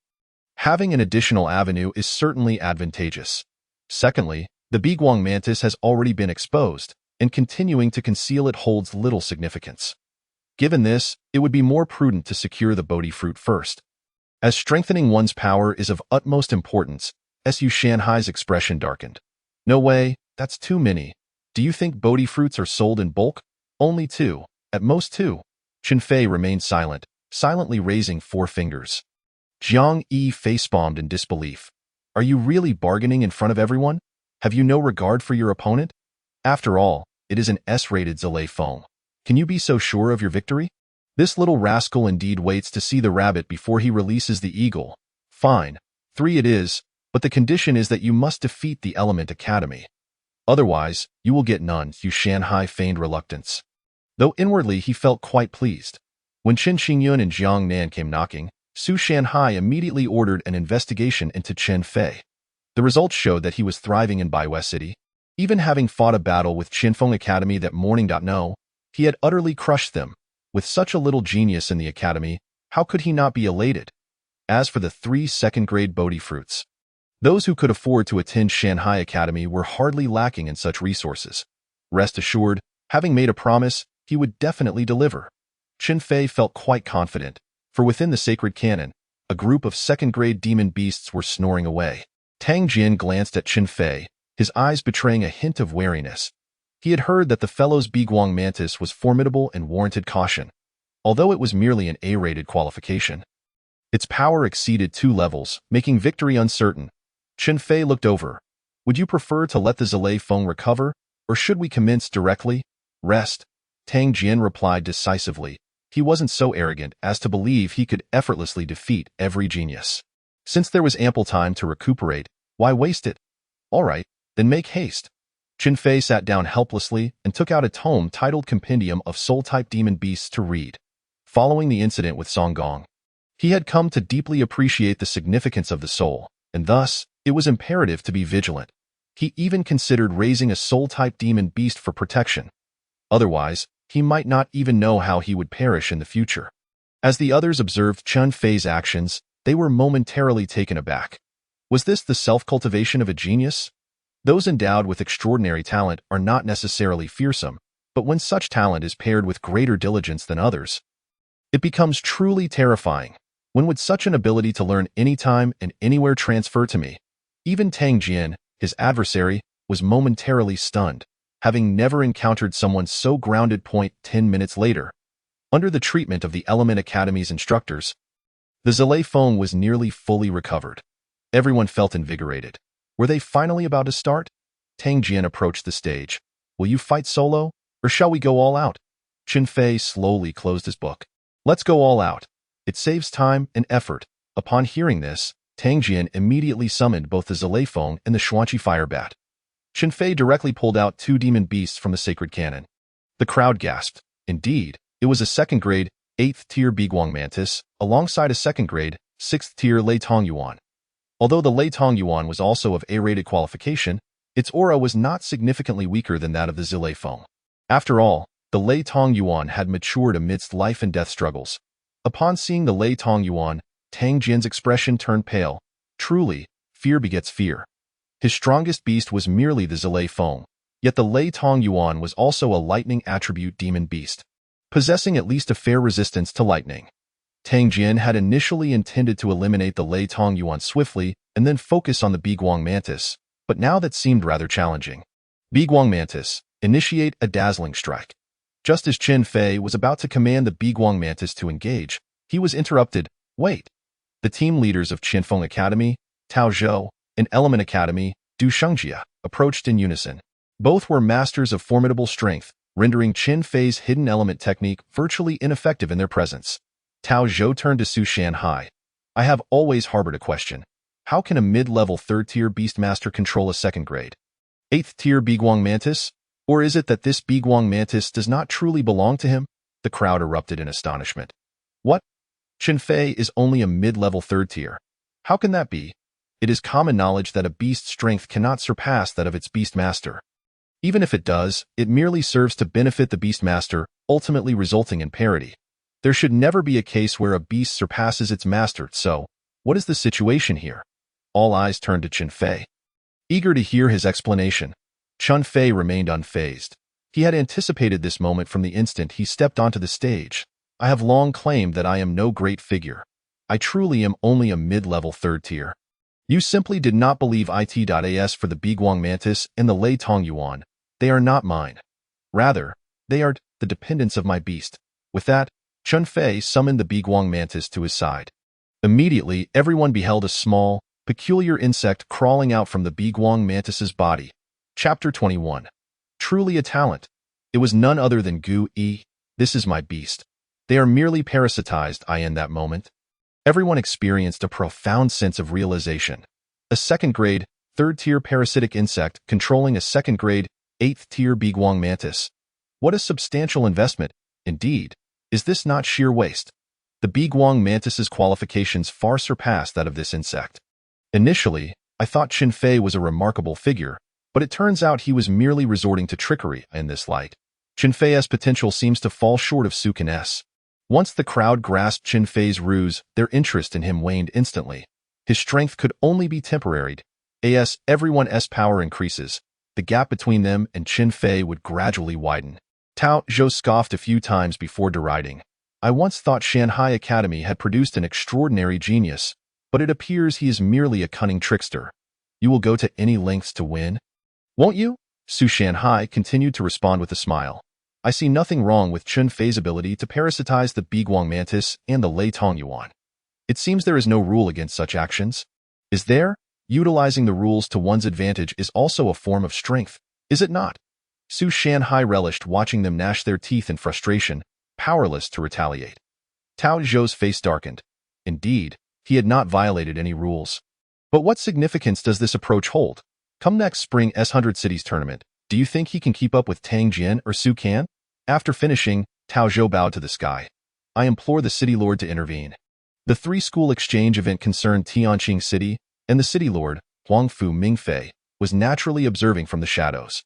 Having an additional avenue is certainly advantageous. Secondly, the Biguang Mantis has already been exposed, and continuing to conceal it holds little significance. Given this, it would be more prudent to secure the Bodhi fruit first, as strengthening one's power is of utmost importance. Yu Shanhai's expression darkened. No way, that's too many. Do you think Bodhi fruits are sold in bulk? Only 2, at most 2. Chen Fei remained silent, silently raising 4 fingers. Jiang Yi facepalmed in disbelief. Are you really bargaining in front of everyone? Have you no regard for your opponent? After all, it is an S-rated Zilei Feng. Can you be so sure of your victory? This little rascal indeed waits to see the rabbit before he releases the eagle. Fine, 3 it is, but the condition is that you must defeat the Element Academy. Otherwise, you will get none. Yu Shanhai feigned reluctance, though inwardly he felt quite pleased. When Chen Xingyun and Jiang Nan came knocking, Su Shanhai immediately ordered an investigation into Chen Fei. The results showed that he was thriving in Baiwei City. Even having fought a battle with Qinfeng Academy that morning. No, he had utterly crushed them. With such a little genius in the academy, how could he not be elated? As for the 3 second-grade Bodhi fruits, those who could afford to attend Shanghai Academy were hardly lacking in such resources. Rest assured, having made a promise, he would definitely deliver. Chen Fei felt quite confident, for within the sacred canon, a group of second-grade demon beasts were snoring away. Tang Jin glanced at Chen Fei, his eyes betraying a hint of wariness. He had heard that the fellow's Biguang Mantis was formidable and warranted caution. Although it was merely an A-rated qualification, its power exceeded 2 levels, making victory uncertain. Chen Fei looked over. Would you prefer to let the Zilei Feng recover, or should we commence directly? Rest. Tang Jin replied decisively. He wasn't so arrogant as to believe he could effortlessly defeat every genius. Since there was ample time to recuperate, why waste it? All right, then make haste. Chen Fei sat down helplessly and took out a tome titled Compendium of Soul-Type Demon Beasts to read. Following the incident with Song Gong, he had come to deeply appreciate the significance of the soul, and thus, it was imperative to be vigilant. He even considered raising a soul-type demon beast for protection. Otherwise, he might not even know how he would perish in the future. As the others observed Chen Fei's actions, they were momentarily taken aback. Was this the self-cultivation of a genius? Those endowed with extraordinary talent are not necessarily fearsome, but when such talent is paired with greater diligence than others, it becomes truly terrifying. When would such an ability to learn anytime and anywhere transfer to me? Even Tang Jian, his adversary, was momentarily stunned, having never encountered someone so grounded. 10 minutes later, under the treatment of the Element Academy's instructors, the Zilei Feng was nearly fully recovered. Everyone felt invigorated. Were they finally about to start? Tang Jian approached the stage. Will you fight solo, or shall we go all out? Qin Fei slowly closed his book. Let's go all out. It saves time and effort. Upon hearing this, Tang Jian immediately summoned both the Zilei Feng and the Xuanqi Fire Bat. Qin Fei directly pulled out 2 demon beasts from the sacred cannon. The crowd gasped. Indeed, it was a second-grade, 8th-tier Biguang Mantis, alongside a second-grade, 6th-tier Lei Tong Yuan. Although the Lei Tong Yuan was also of A-rated qualification, its aura was not significantly weaker than that of the Zilei Feng. After all, the Lei Tong Yuan had matured amidst life and death struggles. Upon seeing the Lei Tong Yuan, Tang Jian's expression turned pale. Truly, fear begets fear. His strongest beast was merely the Zilei Feng, yet the Lei Tong Yuan was also a lightning attribute demon beast, possessing at least a fair resistance to lightning. Tang Jian had initially intended to eliminate the Lei Tong Yuan swiftly and then focus on the Biguang Mantis, but now that seemed rather challenging. Biguang Mantis, initiate a dazzling strike. Just as Qin Fei was about to command the Biguang Mantis to engage, he was interrupted. Wait. The team leaders of Qinfeng Academy, Tao Zhou, and Element Academy, Du Shengjia, approached in unison. Both were masters of formidable strength, rendering Qin Fei's hidden element technique virtually ineffective in their presence. Tao Zhou turned to Su Shanhai. I have always harbored a question. How can a mid-level 3rd-tier Beastmaster control a 2nd-grade, 8th-tier Biguang Mantis? Or is it that this Biguang Mantis does not truly belong to him? The crowd erupted in astonishment. What? Qin Fei is only a mid-level 3rd tier. How can that be? It is common knowledge that a beast's strength cannot surpass that of its Beastmaster. Even if it does, it merely serves to benefit the Beastmaster, ultimately resulting in parity. There should never be a case where a beast surpasses its master, so what is the situation here? All eyes turned to Qin Fei. Eager to hear his explanation, Qin Fei remained unfazed. He had anticipated this moment from the instant he stepped onto the stage. I have long claimed that I am no great figure. I truly am only a mid-level 3rd tier. You simply did not believe it.as for the Biguang Mantis and the Lei Tong Yuan. They are not mine. Rather, they are the dependents of my beast. With that, Qin Fei summoned the Biguang Mantis to his side. Immediately, everyone beheld a small, peculiar insect crawling out from the Biguang Mantis's body. Chapter 21. Truly a talent. It was none other than Gu Yi. This is my beast. They are merely parasitized. In that moment, everyone experienced a profound sense of realization. A 2nd-grade, 3rd-tier parasitic insect controlling a 2nd-grade, 8th-tier Biguang Mantis. What a substantial investment. Indeed, is this not sheer waste? The Biguang Mantis's qualifications far surpass that of this insect. Initially, I thought Qin Fei was a remarkable figure, but it turns out he was merely resorting to trickery in this light. Qin Fei's potential seems to fall short of Su Can's. Once the crowd grasped Qin Fei's ruse, their interest in him waned instantly. His strength could only be temporary. As everyone's power increases, the gap between them and Qin Fei would gradually widen. Tao Zhou scoffed a few times before deriding. I once thought Shanghai Academy had produced an extraordinary genius, but it appears he is merely a cunning trickster. You will go to any lengths to win? Won't you? Su Shanhai continued to respond with a smile. I see nothing wrong with Qin Fei's ability to parasitize the Biguang Mantis and the Lei Tong Yuan. It seems there is no rule against such actions. Is there? Utilizing the rules to one's advantage is also a form of strength, is it not? Su Shanhai relished watching them gnash their teeth in frustration, powerless to retaliate. Tao Zhou's face darkened. Indeed, he had not violated any rules. But what significance does this approach hold? Come next spring's 100 Cities tournament, do you think he can keep up with Tang Jian or Su Can? After finishing, Tao Zhou bowed to the sky. I implore the City Lord to intervene. The 3-school exchange event concerned Tianqing City, and the City Lord, Huangfu Mingfei, was naturally observing from the shadows.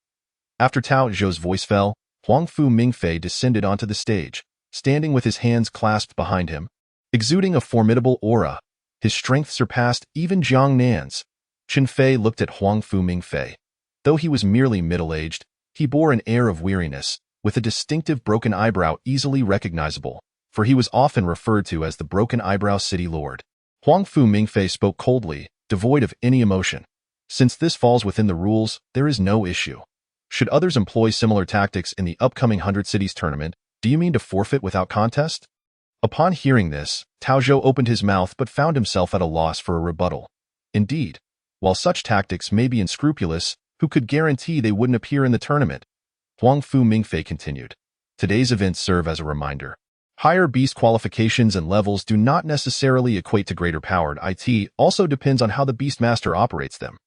After Tao Zhou's voice fell, Huangfu Mingfei descended onto the stage, standing with his hands clasped behind him, exuding a formidable aura. His strength surpassed even Jiang Nan's. Qin Fei looked at Huangfu Mingfei. Though he was merely middle-aged, he bore an air of weariness, with a distinctive broken eyebrow easily recognizable, for he was often referred to as the Broken Eyebrow City Lord. Huangfu Mingfei spoke coldly, devoid of any emotion. Since this falls within the rules, there is no issue. Should others employ similar tactics in the upcoming 100 Cities tournament, do you mean to forfeit without contest? Upon hearing this, Tao Zhou opened his mouth but found himself at a loss for a rebuttal. Indeed, while such tactics may be unscrupulous, who could guarantee they wouldn't appear in the tournament? Huangfu Mingfei continued. Today's events serve as a reminder. Higher beast qualifications and levels do not necessarily equate to greater powered. It also depends on how the beast master operates them.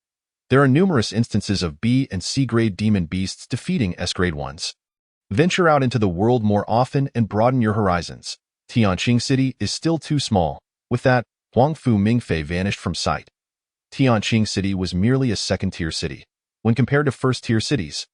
There are numerous instances of B and C grade demon beasts defeating S grade ones. Venture out into the world more often and broaden your horizons. Tianqing City is still too small. With that, Huangfu Mingfei vanished from sight. Tianqing City was merely a second-tier city. When compared to first-tier cities,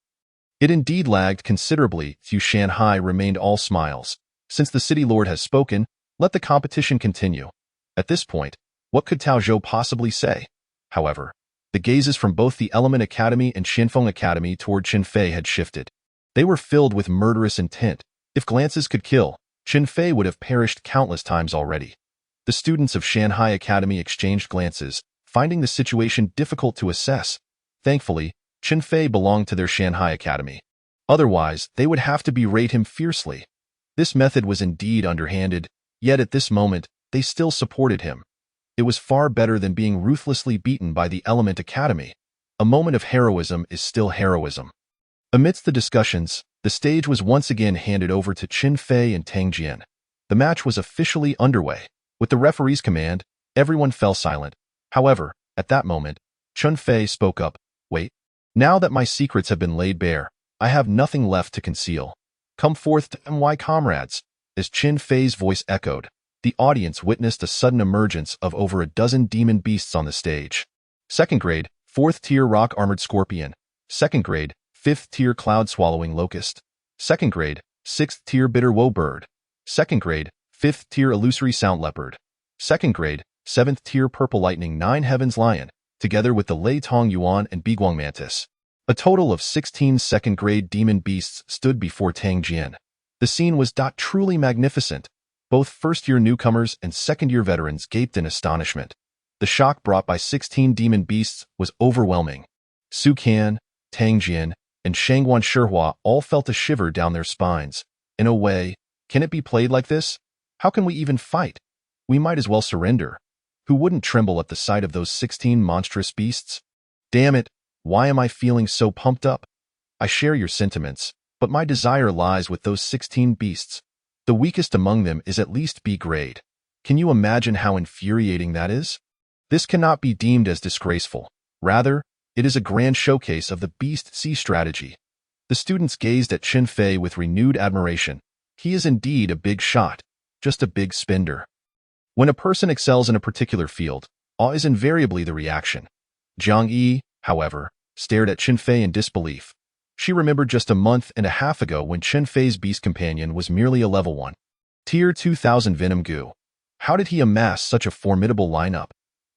it indeed lagged considerably. Shanghai remained all smiles. Since the city lord has spoken, let the competition continue. At this point, what could Tao Zhou possibly say? However, the gazes from both the Element Academy and Xinfeng Academy toward Chen Fei had shifted. They were filled with murderous intent. If glances could kill, Chen Fei would have perished countless times already. The students of Shanghai Academy exchanged glances, finding the situation difficult to assess. Thankfully, Chen Fei belonged to their Shanghai Academy. Otherwise, they would have to berate him fiercely. This method was indeed underhanded, yet at this moment, they still supported him. It was far better than being ruthlessly beaten by the Element Academy. A moment of heroism is still heroism. Amidst the discussions, the stage was once again handed over to Chen Fei and Tang Jian. The match was officially underway. With the referee's command, everyone fell silent. However, at that moment, Chen Fei spoke up. Wait. Now that my secrets have been laid bare, I have nothing left to conceal. Come forth to my comrades. As Chen Fei's voice echoed, the audience witnessed a sudden emergence of over a dozen demon beasts on the stage. Second grade, 4th tier rock armored scorpion. Second grade, 5th tier cloud swallowing locust. Second grade, 6th tier bitter woe bird. Second grade, 5th tier illusory sound leopard. Second grade, 7th tier purple lightning 9 heavens lion, together with the Lei Tong Yuan and Biguang mantis. A total of 16 second grade demon beasts stood before Tang Jian. The scene was truly magnificent. Both first-year newcomers and second-year veterans gaped in astonishment. The shock brought by 16 demon beasts was overwhelming. Su Qian, Tang Jian, and Shangguan Shihua all felt a shiver down their spines. In a way, can it be played like this? How can we even fight? We might as well surrender. Who wouldn't tremble at the sight of those 16 monstrous beasts? Damn it, why am I feeling so pumped up? I share your sentiments, but my desire lies with those 16 beasts. The weakest among them is at least B grade. Can you imagine how infuriating that is? This cannot be deemed as disgraceful. Rather, it is a grand showcase of the Beast C strategy. The students gazed at Chen Fei with renewed admiration. He is indeed a big shot, just a big spender. When a person excels in a particular field, awe is invariably the reaction. Jiang Yi, however, stared at Chen Fei in disbelief. She remembered just a month and a half ago when Chen Fei's beast companion was merely a level 1. Tier 2000 Venom Goo. How did he amass such a formidable lineup?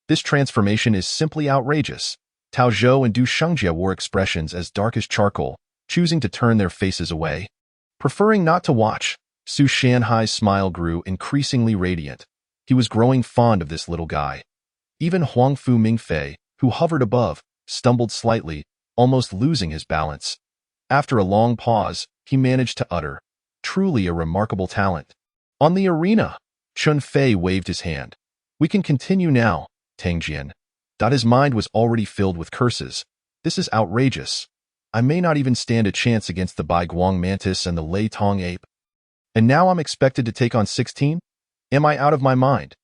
This transformation is simply outrageous. Tao Zhou and Du Shengjie wore expressions as dark as charcoal, choosing to turn their faces away. Preferring not to watch, Su Shanhai's smile grew increasingly radiant. He was growing fond of this little guy. Even Huangfu Mingfei, who hovered above, stumbled slightly, almost losing his balance. After a long pause, he managed to utter, "Truly a remarkable talent." On the arena, Chen Fei waved his hand. "We can continue now, Tang Jian." His mind was already filled with curses. This is outrageous. I may not even stand a chance against the Biguang mantis and the Lei Tong ape. And now I'm expected to take on 16? Am I out of my mind?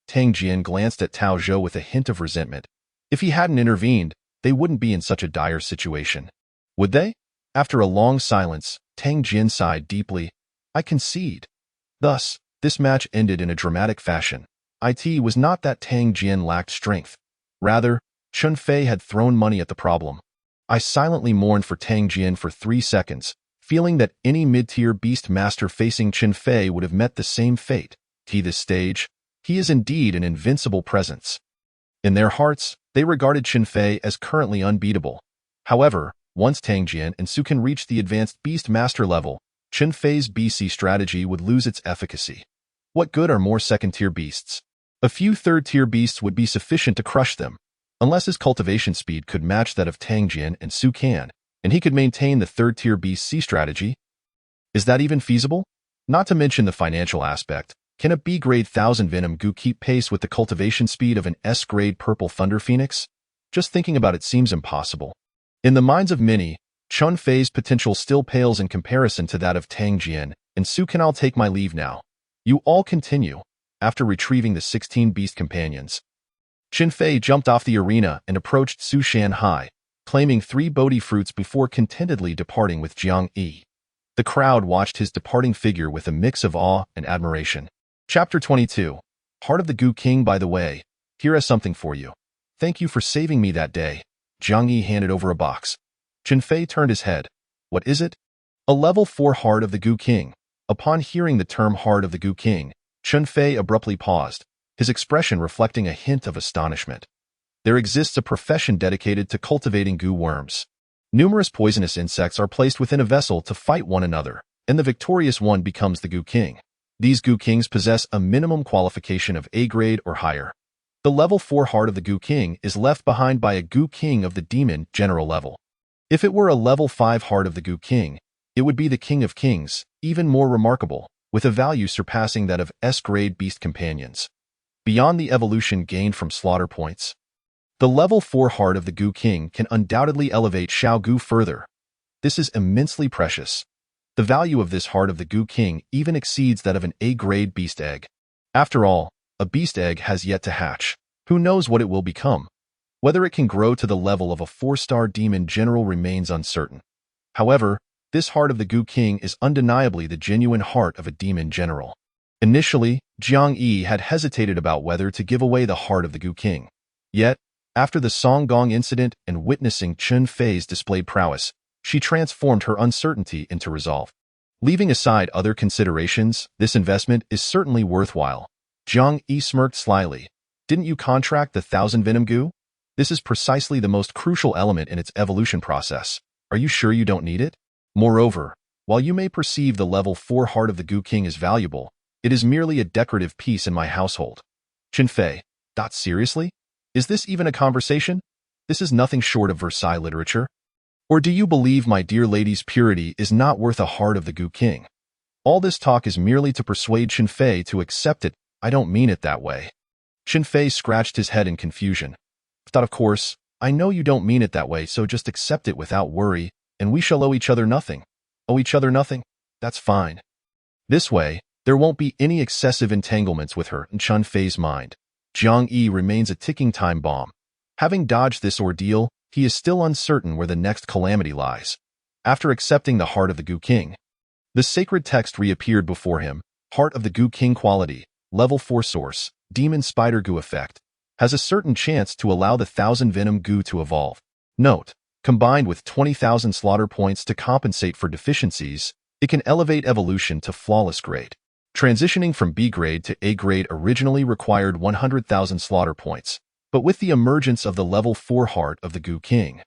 Tang Jian glanced at Tao Zhou with a hint of resentment. If he hadn't intervened, they wouldn't be in such a dire situation. Would they? After a long silence, Tang Jian sighed deeply. I concede. Thus, this match ended in a dramatic fashion. It was not that Tang Jian lacked strength. Rather, Chen Fei had thrown money at the problem. I silently mourned for Tang Jian for 3 seconds, feeling that any mid-tier beast master facing Chen Fei would have met the same fate. This stage, he is indeed an invincible presence. In their hearts, they regarded Chen Fei as currently unbeatable. However, once Tang Jian and Su Can reached the advanced beast master level, Chen Fei's BC strategy would lose its efficacy. What good are more second-tier beasts? A few third-tier beasts would be sufficient to crush them, unless his cultivation speed could match that of Tang Jian and Su Can, and he could maintain the third-tier beast C strategy. Is that even feasible? Not to mention the financial aspect. Can a B-grade 1000 Venom Goo keep pace with the cultivation speed of an S-grade Purple Thunder Phoenix? Just thinking about it seems impossible. In the minds of many, Chen Fei's potential still pales in comparison to that of Tang Jian and Su Can. I'll take my leave now. You all continue. After retrieving the 16 beast companions, Chen Fei jumped off the arena and approached Su Shanhai, claiming 3 Bodhi fruits before contentedly departing with Jiang Yi. The crowd watched his departing figure with a mix of awe and admiration. Chapter 22. Heart of the Goo King. By the way, here is something for you. Thank you for saving me that day. Jiang Yi handed over a box. Chen Fei turned his head. What is it? A level 4 Heart of the Goo King. Upon hearing the term Heart of the Goo King, Chen Fei abruptly paused, his expression reflecting a hint of astonishment. There exists a profession dedicated to cultivating goo worms. Numerous poisonous insects are placed within a vessel to fight one another, and the victorious one becomes the Goo King. These Goo Kings possess a minimum qualification of A grade or higher. The level 4 Heart of the Goo King is left behind by a Goo King of the Demon General level. If it were a level 5 Heart of the Goo King, it would be the King of Kings, even more remarkable, with a value surpassing that of S-grade beast companions. Beyond the evolution gained from slaughter points, the level 4 Heart of the Goo King can undoubtedly elevate Xiao Gu further. This is immensely precious. The value of this Heart of the Goo King even exceeds that of an A-grade beast egg. After all, a beast egg has yet to hatch. Who knows what it will become? Whether it can grow to the level of a 4-star demon general remains uncertain. However, this Heart of the Goo King is undeniably the genuine heart of a demon general. Initially, Jiang Yi had hesitated about whether to give away the Heart of the Goo King. Yet, after the Song Gong incident and witnessing Chen Fei's displayed prowess, she transformed her uncertainty into resolve. Leaving aside other considerations, this investment is certainly worthwhile. Jiang Yi smirked slyly. Didn't you contract the 1000 Venom Goo? This is precisely the most crucial element in its evolution process. Are you sure you don't need it? Moreover, while you may perceive the level 4 Heart of the Goo King as valuable, it is merely a decorative piece in my household. Chen Fei. Seriously? Is this even a conversation? This is nothing short of Versailles literature. Or do you believe my dear lady's purity is not worth a Heart of the Goo King? All this talk is merely to persuade Chen Fei to accept it. I don't mean it that way. Chen Fei scratched his head in confusion. Of course, I know you don't mean it that way, so just accept it without worry, and we shall owe each other nothing. Owe each other nothing? That's fine. This way, there won't be any excessive entanglements with her in Chen Fei's mind. Jiang Yi remains a ticking time bomb. Having dodged this ordeal, he is still uncertain where the next calamity lies. After accepting the Heart of the Goo King, the sacred text reappeared before him. Heart of the Goo King quality, level 4 source, Demon Spider Goo effect, has a certain chance to allow the 1000 Venom Goo to evolve. Note, combined with 20,000 slaughter points to compensate for deficiencies, it can elevate evolution to flawless grade. Transitioning from B grade to A grade originally required 100,000 slaughter points, but with the emergence of the level 4 Heart of the Goo King,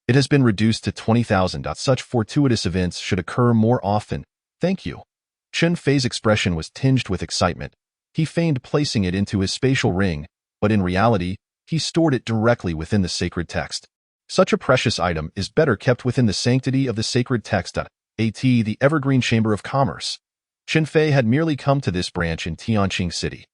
it has been reduced to 20,000. Such fortuitous events should occur more often. Thank you. Chen Fei's expression was tinged with excitement. He feigned placing it into his spatial ring, but in reality, he stored it directly within the sacred text. Such a precious item is better kept within the sanctity of the sacred text. The Evergreen Chamber of Commerce. Chen Fei had merely come to this branch in Tianqing City.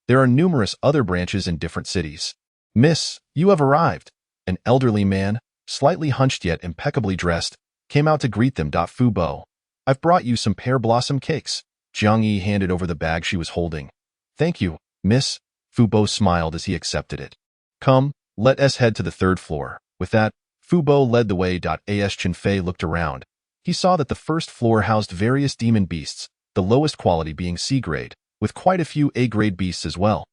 There are numerous other branches in different cities. Miss, you have arrived. An elderly man, slightly hunched yet impeccably dressed, came out to greet them. Fu Bo, I've brought you some pear blossom cakes. Jiang Yi handed over the bag she was holding. Thank you, miss. Fu Bo smiled as he accepted it. Come, let us head to the 3rd floor. With that, Fu Bo led the way. As Chen Fei looked around, he saw that the 1st floor housed various demon beasts, the lowest quality being C grade, with quite a few A grade beasts as well.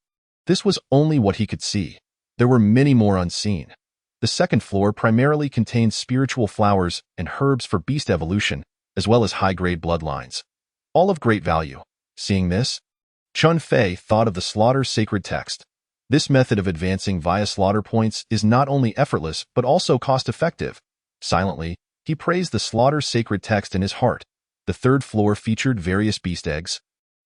This was only what he could see. There were many more unseen. The 2nd floor primarily contained spiritual flowers and herbs for beast evolution, as well as high-grade bloodlines. All of great value. Seeing this, Chen Fei thought of the slaughter sacred text. This method of advancing via slaughter points is not only effortless but also cost-effective. Silently, he praised the slaughter's sacred text in his heart. The third floor featured various beast eggs,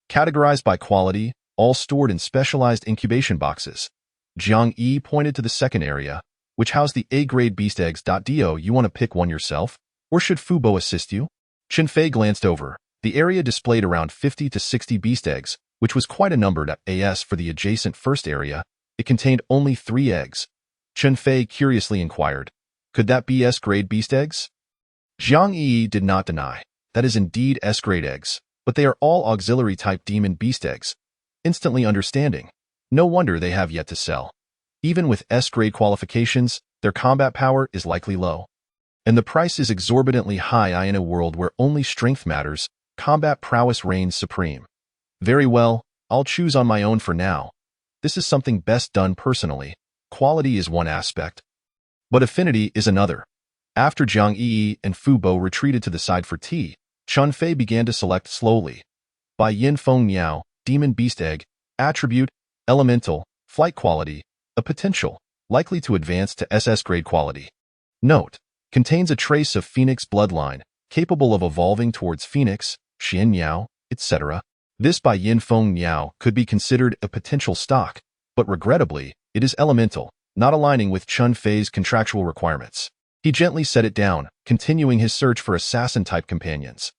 categorized by quality, all stored in specialized incubation boxes. Jiang Yi pointed to the second area, which housed the A-grade beast eggs. Do you want to pick one yourself? Or should Fu Bo assist you? Chen Fei glanced over. The area displayed around 50 to 60 beast eggs, which was quite a number. As for the adjacent first area, it contained only 3 eggs. Chen Fei curiously inquired, could that be S-grade beast eggs? Jiang Yi did not deny. That is indeed S-grade eggs, but they are all auxiliary-type demon beast eggs. Instantly understanding. No wonder they have yet to sell. Even with S-grade qualifications, their combat power is likely low. And the price is exorbitantly high. In a world where only strength matters, combat prowess reigns supreme. Very well, I'll choose on my own for now. This is something best done personally. Quality is one aspect, but affinity is another. After Jiang Yi and Fu Bo retreated to the side for tea, Chen Fei began to select slowly. By Yin Feng Miao, Demon Beast Egg, Attribute, Elemental, Flight Quality, a potential, likely to advance to SS grade quality. Note, contains a trace of Phoenix bloodline, capable of evolving towards Phoenix, Xian Yao, etc. This by Yin Feng Miao could be considered a potential stock, but regrettably, it is elemental, not aligning with Chen Fei's contractual requirements. He gently set it down, continuing his search for assassin-type companions.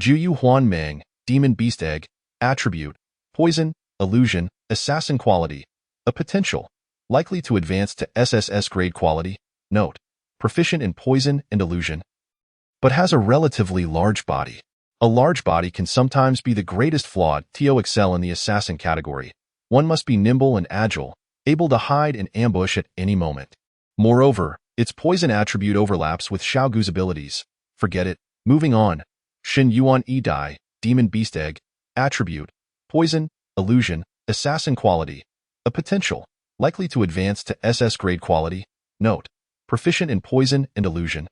Juyu Huan Meng, Demon Beast Egg, Attribute, Poison, Illusion, Assassin Quality, a potential, likely to advance to SSS grade quality. Note, proficient in Poison and Illusion, but has a relatively large body. A large body can sometimes be the greatest flaw. To excel in the assassin category, one must be nimble and agile, able to hide and ambush at any moment. Moreover, its poison attribute overlaps with Xiaogu's abilities. Forget it. Moving on. Shin Yuan Yi Dai, Demon Beast Egg, Attribute, Poison, Illusion, Assassin Quality, a potential, likely to advance to SS grade quality. Note, proficient in Poison and Illusion,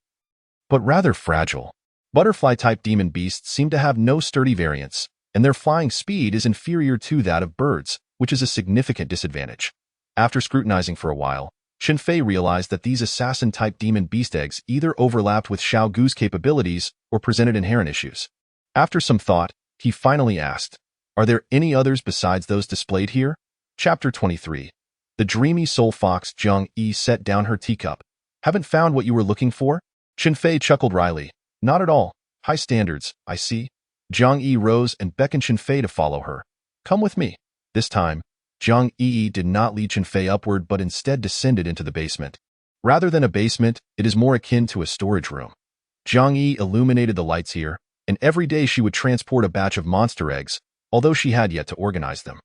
but rather fragile. Butterfly-type demon beasts seem to have no sturdy variants, and their flying speed is inferior to that of birds, which is a significant disadvantage. After scrutinizing for a while, Chen Fei realized that these assassin-type demon beast eggs either overlapped with Xiaogu's capabilities or presented inherent issues. After some thought, he finally asked, are there any others besides those displayed here? Chapter 23. The dreamy soul fox Jiang Yi set down her teacup. Haven't found what you were looking for? Chen Fei chuckled wryly. Not at all. High standards, I see. Jiang Yi rose and beckoned Chen Fei to follow her. Come with me. This time, Jiang Yi did not lead Chen Fei upward but instead descended into the basement. Rather than a basement, it is more akin to a storage room. Jiang Yi illuminated the lights here, and every day she would transport a batch of monster eggs, although she had yet to organize them.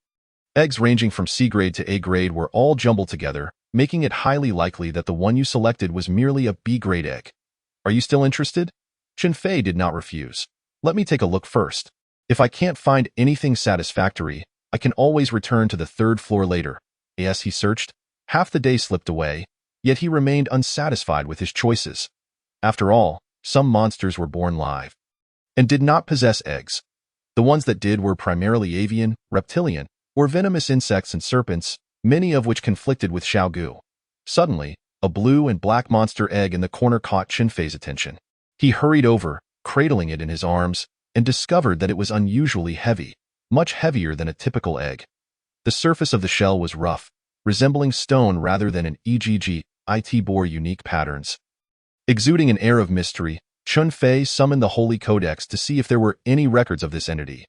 Eggs ranging from C grade to A grade were all jumbled together, making it highly likely that the one you selected was merely a B grade egg. Are you still interested? Chen Fei did not refuse. Let me take a look first. If I can't find anything satisfactory, I can always return to the third floor later. As he searched, half the day slipped away, yet he remained unsatisfied with his choices. After all, some monsters were born live and did not possess eggs. The ones that did were primarily avian, reptilian, or venomous insects and serpents, many of which conflicted with Xiaogu. Suddenly, a blue and black monster egg in the corner caught Chen Fei's attention. He hurried over, cradling it in his arms, and discovered that it was unusually heavy, much heavier than a typical egg. The surface of the shell was rough, resembling stone rather than an EGG. It bore unique patterns. Exuding an air of mystery, Chen Fei summoned the Holy Codex to see if there were any records of this entity.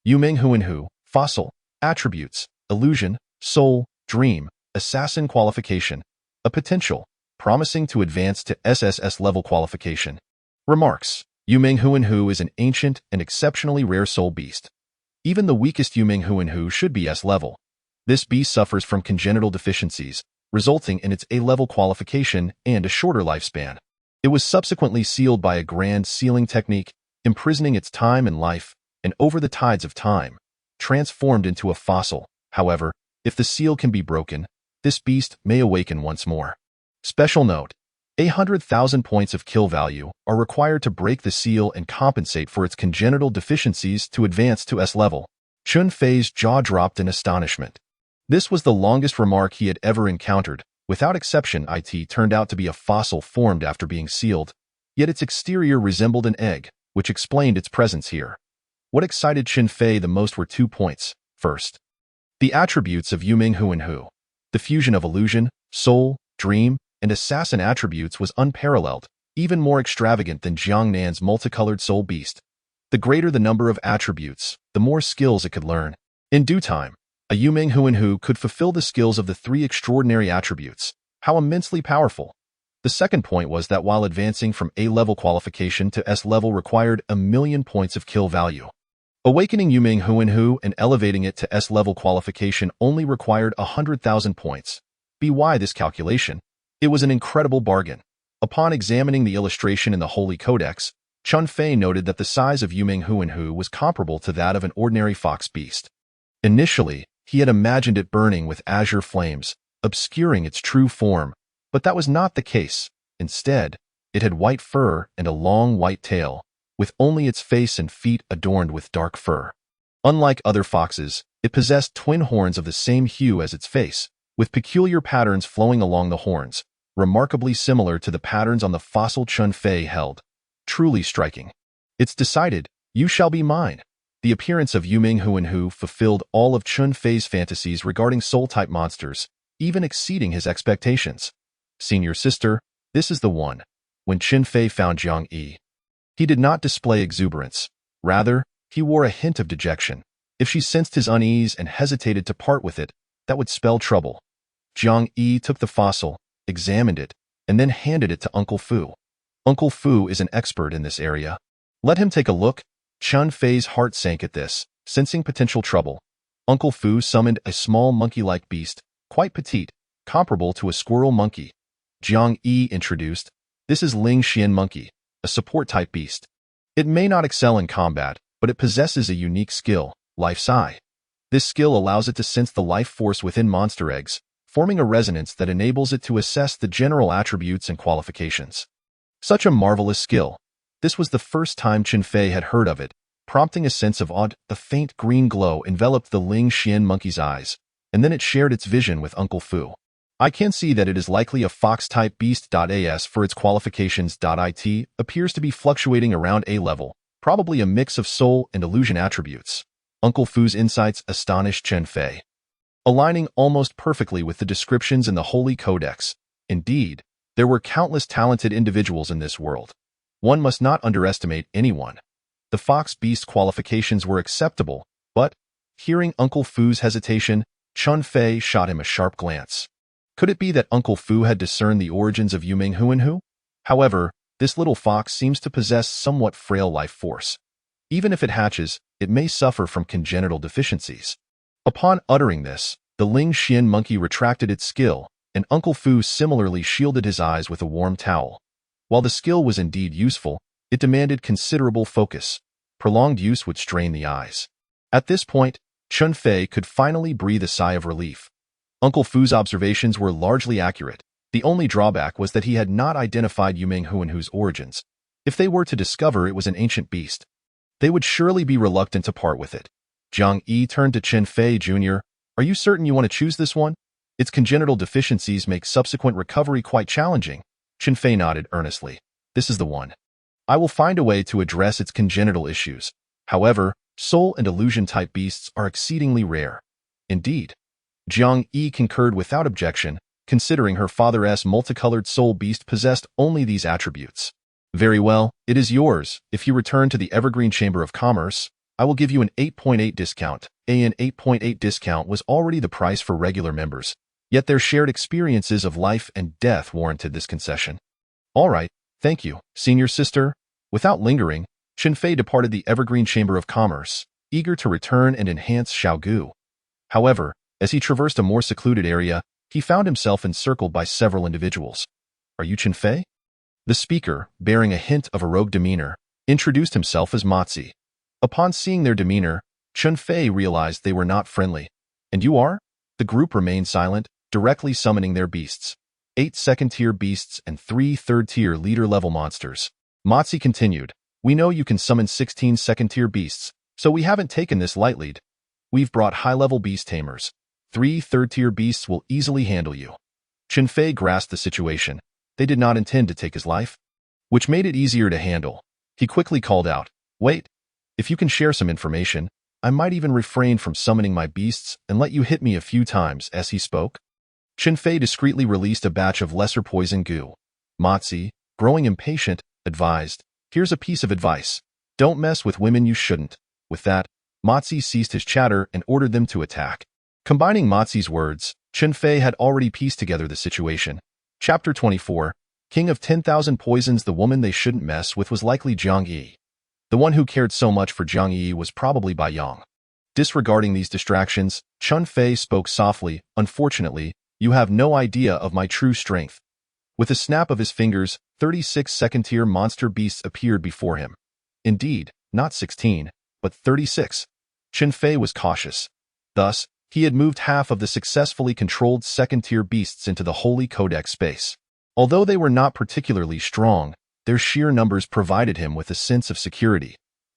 Yuming Huanhu, Fossil, Attributes, Illusion, Soul, Dream, Assassin Qualification, a potential, promising to advance to SSS level qualification. Remarks. Yuming Huanhu is an ancient and exceptionally rare soul beast. Even the weakest Yuming Huanhu should be S level. This beast suffers from congenital deficiencies, resulting in its A-level qualification and a shorter lifespan. It was subsequently sealed by a grand sealing technique, imprisoning its time and life, and over the tides of time, transformed into a fossil. However, if the seal can be broken, this beast may awaken once more. Special note. 100,000 points of kill value are required to break the seal and compensate for its congenital deficiencies to advance to S level. Chen Fei's jaw dropped in astonishment. This was the longest remark he had ever encountered. Without exception, it turned out to be a fossil formed after being sealed. Yet its exterior resembled an egg, which explained its presence here. What excited Qin Fei the most were 2 points. First, the attributes of Yuming Huanhu. The fusion of illusion, soul, dream, and assassin attributes was unparalleled, even more extravagant than Jiang Nan's multicolored soul beast. The greater the number of attributes, the more skills it could learn. In due time, a Yuming Huanhu could fulfill the skills of the 3 extraordinary attributes. How immensely powerful! The second point was that while advancing from A-level qualification to S-level required 1,000,000 points of kill value. Awakening Yuming Huanhu and elevating it to S-level qualification only required 100,000 points. Why this calculation? It was an incredible bargain. Upon examining the illustration in the Holy Codex, Qin Fei noted that the size of Yuming Huanhu was comparable to that of an ordinary fox beast. Initially, he had imagined it burning with azure flames, obscuring its true form, but that was not the case. Instead, it had white fur and a long white tail, with only its face and feet adorned with dark fur. Unlike other foxes, it possessed twin horns of the same hue as its face, with peculiar patterns flowing along the horns, remarkably similar to the patterns on the fossil Qin Fei held. Truly striking. It's decided, you shall be mine. The appearance of Yuming Huanhu fulfilled all of Qin Fei's fantasies regarding soul-type monsters, even exceeding his expectations. Senior sister, this is the one. When Qin Fei found Jiang Yi, he did not display exuberance. Rather, he wore a hint of dejection. If she sensed his unease and hesitated to part with it, that would spell trouble. Jiang Yi took the fossil, examined it, and then handed it to Uncle Fu. Uncle Fu is an expert in this area. Let him take a look. Qin Fei's heart sank at this, sensing potential trouble. Uncle Fu summoned a small monkey-like beast, quite petite, comparable to a squirrel monkey. Jiang Yi introduced, this is Ling Xian Monkey, a support-type beast. It may not excel in combat, but it possesses a unique skill, Life's Eye. This skill allows it to sense the life force within monster eggs, forming a resonance that enables it to assess the general attributes and qualifications. Such a marvelous skill. This was the first time Qin Fei had heard of it, prompting a sense of awe. A faint green glow enveloped the Ling Xian monkey's eyes, and then it shared its vision with Uncle Fu. I can see that it is likely a fox-type beast. As for its qualifications, it appears to be fluctuating around A-level, probably a mix of soul and illusion attributes. Uncle Fu's insights astonished Qin Fei, aligning almost perfectly with the descriptions in the Holy Codex. Indeed, there were countless talented individuals in this world. One must not underestimate anyone. The fox beast qualifications were acceptable, but, hearing Uncle Fu's hesitation, Qin Fei shot him a sharp glance. Could it be that Uncle Fu had discerned the origins of Yuming Huanhu? However, this little fox seems to possess somewhat frail life force. Even if it hatches, it may suffer from congenital deficiencies. Upon uttering this, the Ling Xian monkey retracted its skill, and Uncle Fu similarly shielded his eyes with a warm towel. While the skill was indeed useful, it demanded considerable focus. Prolonged use would strain the eyes. At this point, Qin Fei could finally breathe a sigh of relief. Uncle Fu's observations were largely accurate. The only drawback was that he had not identified Yuming Huanhu's origins. If they were to discover it was an ancient beast, they would surely be reluctant to part with it. Jiang Yi turned to Qin Fei Jr. Are you certain you want to choose this one? Its congenital deficiencies make subsequent recovery quite challenging. Qin Fei nodded earnestly. This is the one. I will find a way to address its congenital issues. However, soul and illusion-type beasts are exceedingly rare. Indeed. Jiang Yi concurred without objection, considering her father's multicolored soul beast possessed only these attributes. Very well, it is yours. If you return to the Evergreen Chamber of Commerce, I will give you an 8.8 discount. An 8.8 discount was already the price for regular members, yet their shared experiences of life and death warranted this concession. All right, thank you, senior sister. Without lingering, Qin Fei departed the Evergreen Chamber of Commerce, eager to return and enhance Xiaogu. However, as he traversed a more secluded area, he found himself encircled by several individuals. Are you Qin Fei? The speaker, bearing a hint of a rogue demeanor, introduced himself as Mozi. Upon seeing their demeanor, Qin Fei realized they were not friendly. And you are? The group remained silent, directly summoning their beasts. 8 second-tier beasts and 3 third-tier leader-level monsters. Mozi continued, we know you can summon 16 second-tier beasts, so we haven't taken this lightly. We've brought high-level beast tamers. 3 third-tier beasts will easily handle you. Qin Fei grasped the situation. They did not intend to take his life. which made it easier to handle. He quickly called out, "Wait, if you can share some information, I might even refrain from summoning my beasts and let you hit me a few times." As he spoke, Chen Fei discreetly released a batch of lesser poison goo. Mozi, growing impatient, advised, "Here's a piece of advice. Don't mess with women you shouldn't." With that, Mozi ceased his chatter and ordered them to attack. Combining Mozi's words, Chen Fei had already pieced together the situation. Chapter 24, King of 10,000 Poisons. The woman they shouldn't mess with was likely Jiang Yi. The one who cared so much for Jiang Yi was probably Bai Yang. Disregarding these distractions, Chen Fei spoke softly, "Unfortunately, you have no idea of my true strength." With a snap of his fingers, 36 second-tier monster beasts appeared before him. Indeed, not 16, but 36. Chen Fei was cautious. Thus, he had moved half of the successfully controlled second-tier beasts into the Holy Codex space. Although they were not particularly strong, their sheer numbers provided him with a sense of security.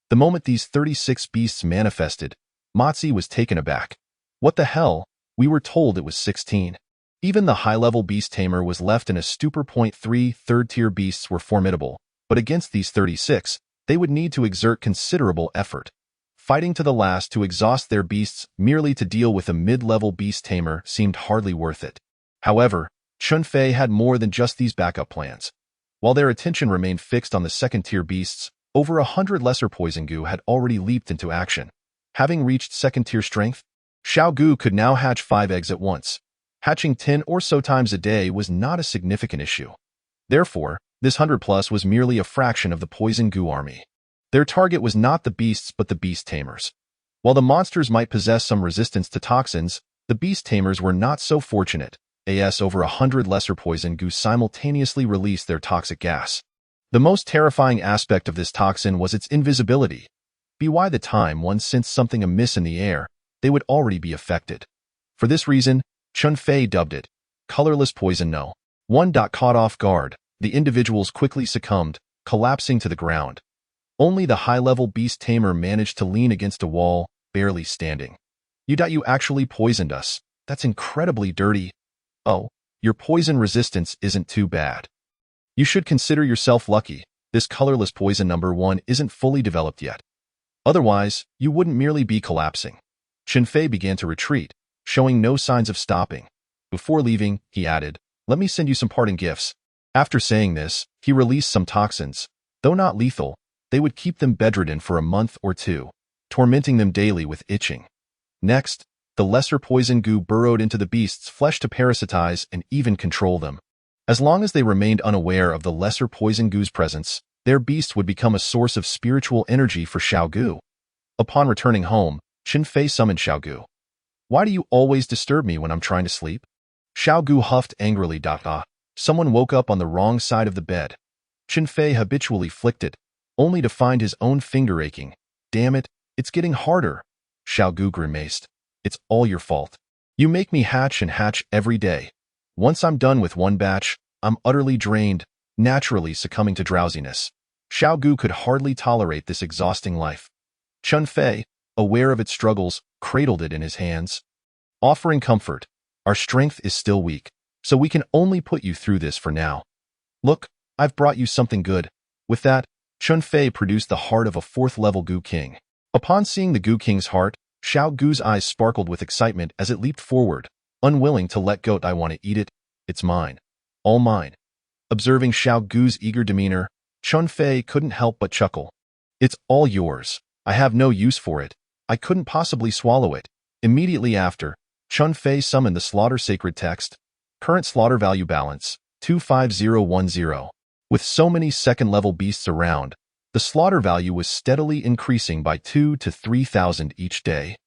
The moment these 36 beasts manifested, Mozi was taken aback. What the hell? We were told it was 16. Even the high-level beast tamer was left in a stupor. 3 third-tier beasts were formidable, but against these 36, they would need to exert considerable effort. Fighting to the last to exhaust their beasts merely to deal with a mid-level beast tamer seemed hardly worth it. However, Chen Fei had more than just these backup plans. While their attention remained fixed on the second-tier beasts, over 100 lesser poison goo had already leaped into action. Having reached second-tier strength, Xiao Gu could now hatch 5 eggs at once. Hatching 10 or so times a day was not a significant issue. Therefore, this 100+ was merely a fraction of the poison goo army. Their target was not the beasts but the beast tamers. While the monsters might possess some resistance to toxins, the beast tamers were not so fortunate, as over 100 lesser poison goo simultaneously released their toxic gas. The most terrifying aspect of this toxin was its invisibility. By the time one sensed something amiss in the air, they would already be affected. For this reason, Chen Fei dubbed it colorless poison. No one caught off guard, the individuals quickly succumbed, collapsing to the ground. Only the high-level beast tamer managed to lean against a wall, barely standing. You actually poisoned us. That's incredibly dirty. Oh, your poison resistance isn't too bad. You should consider yourself lucky. This colorless poison number 1 isn't fully developed yet. Otherwise, you wouldn't merely be collapsing. Chen Fei began to retreat, showing no signs of stopping. Before leaving, he added, "Let me send you some parting gifts." After saying this, he released some toxins. Though not lethal, they would keep them bedridden for a month or two, tormenting them daily with itching. Next, the lesser poison goo burrowed into the beast's flesh to parasitize and even control them. As long as they remained unaware of the lesser poison goo's presence, their beast would become a source of spiritual energy for Xiao Gu. Upon returning home, Chen Fei summoned Xiao Gu. "Why do you always disturb me when I'm trying to sleep?" Xiao Gu huffed angrily. Someone woke up on the wrong side of the bed. Chen Fei habitually flicked it, only to find his own finger aching. "Damn it, it's getting harder." Xiao Gu grimaced. "It's all your fault. You make me hatch and hatch every day. Once I'm done with one batch, I'm utterly drained, naturally succumbing to drowsiness." Xiao Gu could hardly tolerate this exhausting life. Chen Fei, aware of its struggles, cradled it in his hands, offering comfort. "Our strength is still weak, so we can only put you through this for now. Look, I've brought you something good." With that, Chen Fei produced the heart of a 4th-level Goo King. Upon seeing the Goo King's heart, Xiao Gu's eyes sparkled with excitement as it leaped forward, unwilling to let go. "I want to eat it. It's mine. All mine." Observing Xiao Gu's eager demeanor, Chen Fei couldn't help but chuckle. "It's all yours. I have no use for it. I couldn't possibly swallow it." Immediately after, Chen Fei summoned the slaughter sacred text. Current slaughter value balance, 25010. With so many second-level beasts around, the slaughter value was steadily increasing by 2,000 to 3,000 each day.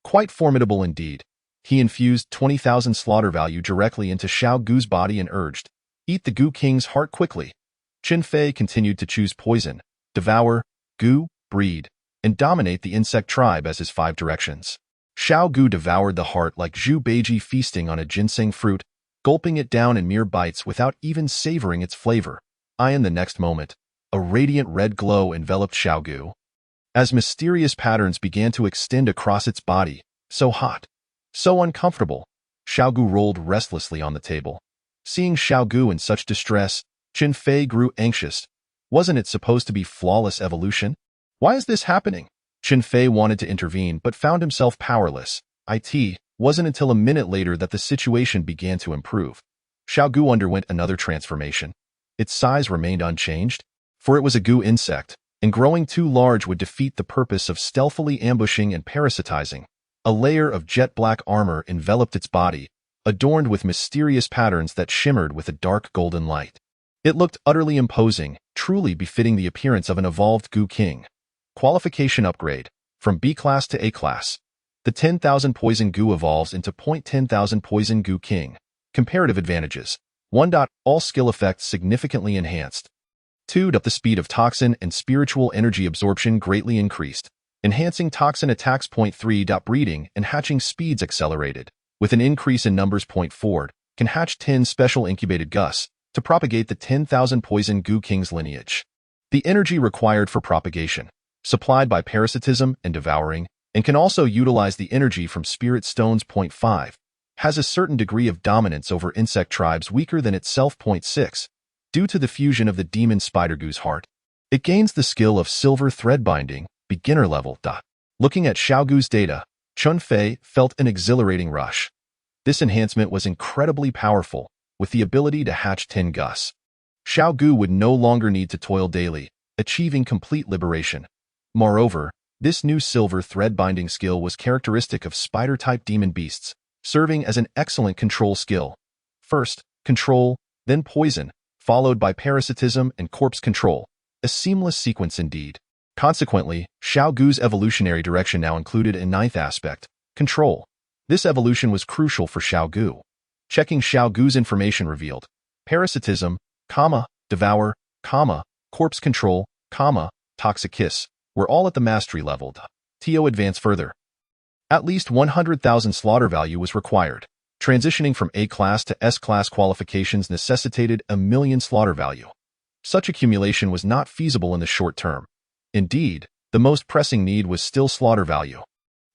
Quite formidable indeed. He infused 20,000 slaughter value directly into Xiao Gu's body and urged, "Eat the Goo King's heart quickly." Chen Fei continued to choose poison, devour, goo, breed, and dominate the insect tribe as his 5 directions. Xiao Gu devoured the heart like Zhu Beiji feasting on a ginseng fruit, gulping it down in mere bites without even savoring its flavor. In the next moment, a radiant red glow enveloped Xiao Gu. As mysterious patterns began to extend across its body, so hot, so uncomfortable, Xiao Gu rolled restlessly on the table. Seeing Xiao Gu in such distress, Chen Fei grew anxious, Wasn't it supposed to be flawless evolution? Why is this happening? Chen Fei wanted to intervene but found himself powerless. It wasn't until a minute later that the situation began to improve. Xiao Gu underwent another transformation. Its size remained unchanged, for it was a goo insect, and growing too large would defeat the purpose of stealthily ambushing and parasitizing. A layer of jet-black armor enveloped its body, adorned with mysterious patterns that shimmered with a dark golden light. It looked utterly imposing, truly befitting the appearance of an evolved Goo King. Qualification upgrade. From B class to A class. The 10,000 Poison Goo evolves into 10,000 Poison Goo King. Comparative advantages. 1. All skill effects significantly enhanced. 2. The speed of toxin and spiritual energy absorption greatly increased. Enhancing toxin attacks. 3. Breeding and hatching speeds accelerated. With an increase in numbers. 4. Can hatch 10 special incubated Gus to propagate the 10,000 Poison Goo King's lineage. The energy required for propagation, supplied by parasitism and devouring, and can also utilize the energy from spirit stones. 5. Has a certain degree of dominance over insect tribes weaker than itself. 6. Due to the fusion of the demon spider goo's heart, it gains the skill of silver thread binding, beginner level. Looking at Xiao Gu's data, Chen Fei felt an exhilarating rush. This enhancement was incredibly powerful, with the ability to hatch 10 Gus. Xiao Gu would no longer need to toil daily, achieving complete liberation. Moreover, this new silver thread binding skill was characteristic of spider-type demon beasts, serving as an excellent control skill. First, control, then poison, followed by parasitism and corpse control. A seamless sequence indeed. Consequently, Xiao Gu's evolutionary direction now included a ninth aspect, control. This evolution was crucial for Xiao Gu. Checking Xiao Gu's information revealed, parasitism, devour, corpse control, toxic kiss, were all at the mastery level. Tio advanced further. At least 100,000 slaughter value was required. Transitioning from A class to S class qualifications necessitated 1,000,000 slaughter value. Such accumulation was not feasible in the short term. Indeed, the most pressing need was still slaughter value.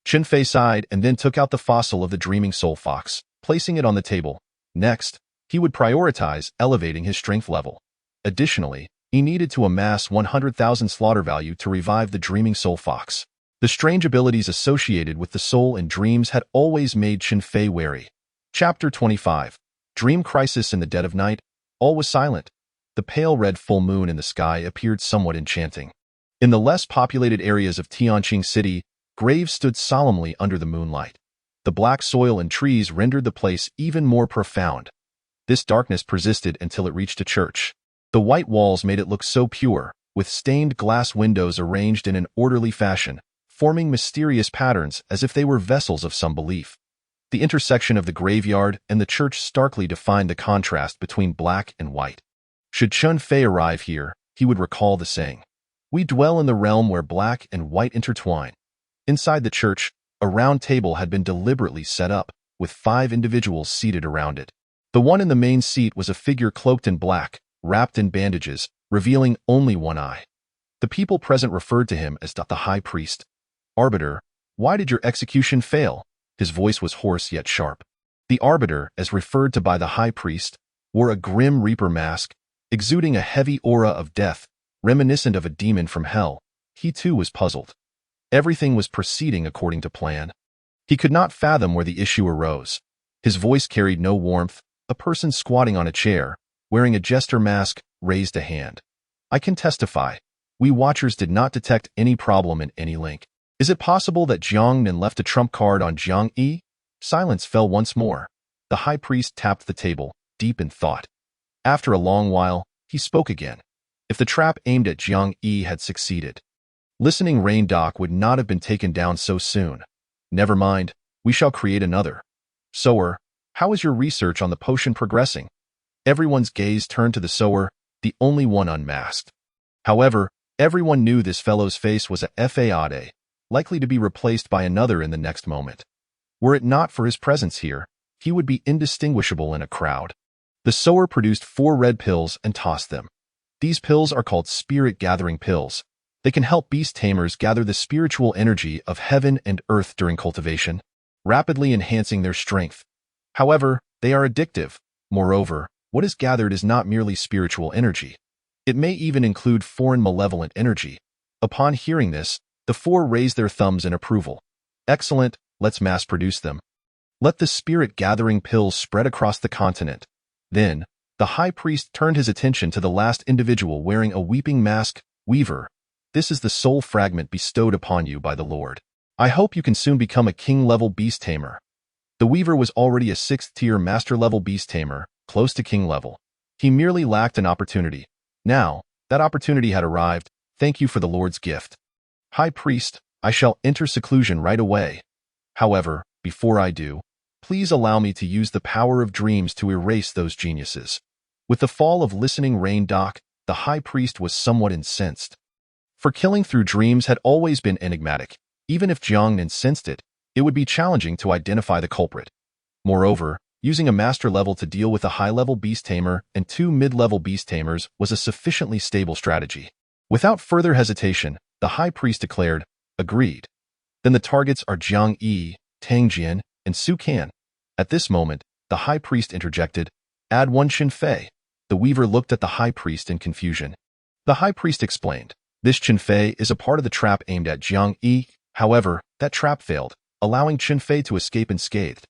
Chen Fei sighed and then took out the fossil of the dreaming soul fox, placing it on the table. Next, he would prioritize elevating his strength level. Additionally, he needed to amass 100,000 slaughter value to revive the dreaming soul fox. The strange abilities associated with the soul and dreams had always made Chen Fei wary. Chapter 25. Dream Crisis in the Dead of Night. All was silent. The pale red full moon in the sky appeared somewhat enchanting. In the less populated areas of Tianqing City, graves stood solemnly under the moonlight. The black soil and trees rendered the place even more profound. This darkness persisted until it reached a church. The white walls made it look so pure, with stained glass windows arranged in an orderly fashion, forming mysterious patterns as if they were vessels of some belief. The intersection of the graveyard and the church starkly defined the contrast between black and white. Should Chen Fei arrive here, he would recall the saying, "We dwell in the realm where black and white intertwine." Inside the church, a round table had been deliberately set up, with 5 individuals seated around it. The one in the main seat was a figure cloaked in black, wrapped in bandages, revealing only one eye. The people present referred to him as the High Priest. "Arbiter, why did your execution fail?" His voice was hoarse yet sharp. The Arbiter, as referred to by the High Priest, wore a grim reaper mask, exuding a heavy aura of death, reminiscent of a demon from hell. He too was puzzled. Everything was proceeding according to plan. He could not fathom where the issue arose. His voice carried no warmth. A person squatting on a chair, wearing a jester mask, raised a hand. "I can testify. We watchers did not detect any problem in any link. Is it possible that Jiang Nen left a trump card on Jiang Yi?" Silence fell once more. The High Priest tapped the table, deep in thought. After a long while, he spoke again. If the trap aimed at Jiang Yi had succeeded, listening Rain Doc would not have been taken down so soon. "Never mind, we shall create another." "Sower, how is your research on the potion progressing?" Everyone's gaze turned to the sower, the only one unmasked. However, everyone knew this fellow's face was a fade, likely to be replaced by another in the next moment. Were it not for his presence here, he would be indistinguishable in a crowd. The sower produced 4 red pills and tossed them. These pills are called spirit-gathering pills. They can help beast tamers gather the spiritual energy of heaven and earth during cultivation, rapidly enhancing their strength. However, they are addictive. Moreover, what is gathered is not merely spiritual energy. It may even include foreign malevolent energy. Upon hearing this, the four raised their thumbs in approval. Excellent, let's mass-produce them. Let the spirit-gathering pills spread across the continent. Then, the high priest turned his attention to the last individual wearing a weeping mask. Weaver, this is the soul fragment bestowed upon you by the Lord. I hope you can soon become a king-level beast tamer. The Weaver was already a 6th-tier master-level beast tamer, close to king level. He merely lacked an opportunity. Now, that opportunity had arrived. Thank you for the Lord's gift. High Priest, I shall enter seclusion right away. However, before I do, please allow me to use the power of dreams to erase those geniuses. With the fall of Listening Rain Doc, the High Priest was somewhat incensed. For killing through dreams had always been enigmatic. Even if Jiang sensed it, it would be challenging to identify the culprit. Moreover, using a master level to deal with a high-level beast tamer and 2 mid-level beast tamers was a sufficiently stable strategy. Without further hesitation, the High Priest declared, agreed. Then the targets are Jiang Yi, Tang Jian, and Su Kan. At this moment, the High Priest interjected, add 1 Qin Fei. The Weaver looked at the High Priest in confusion. The High Priest explained, this Qin Fei is a part of the trap aimed at Jiang Yi. However, that trap failed, allowing Qin Fei to escape unscathed.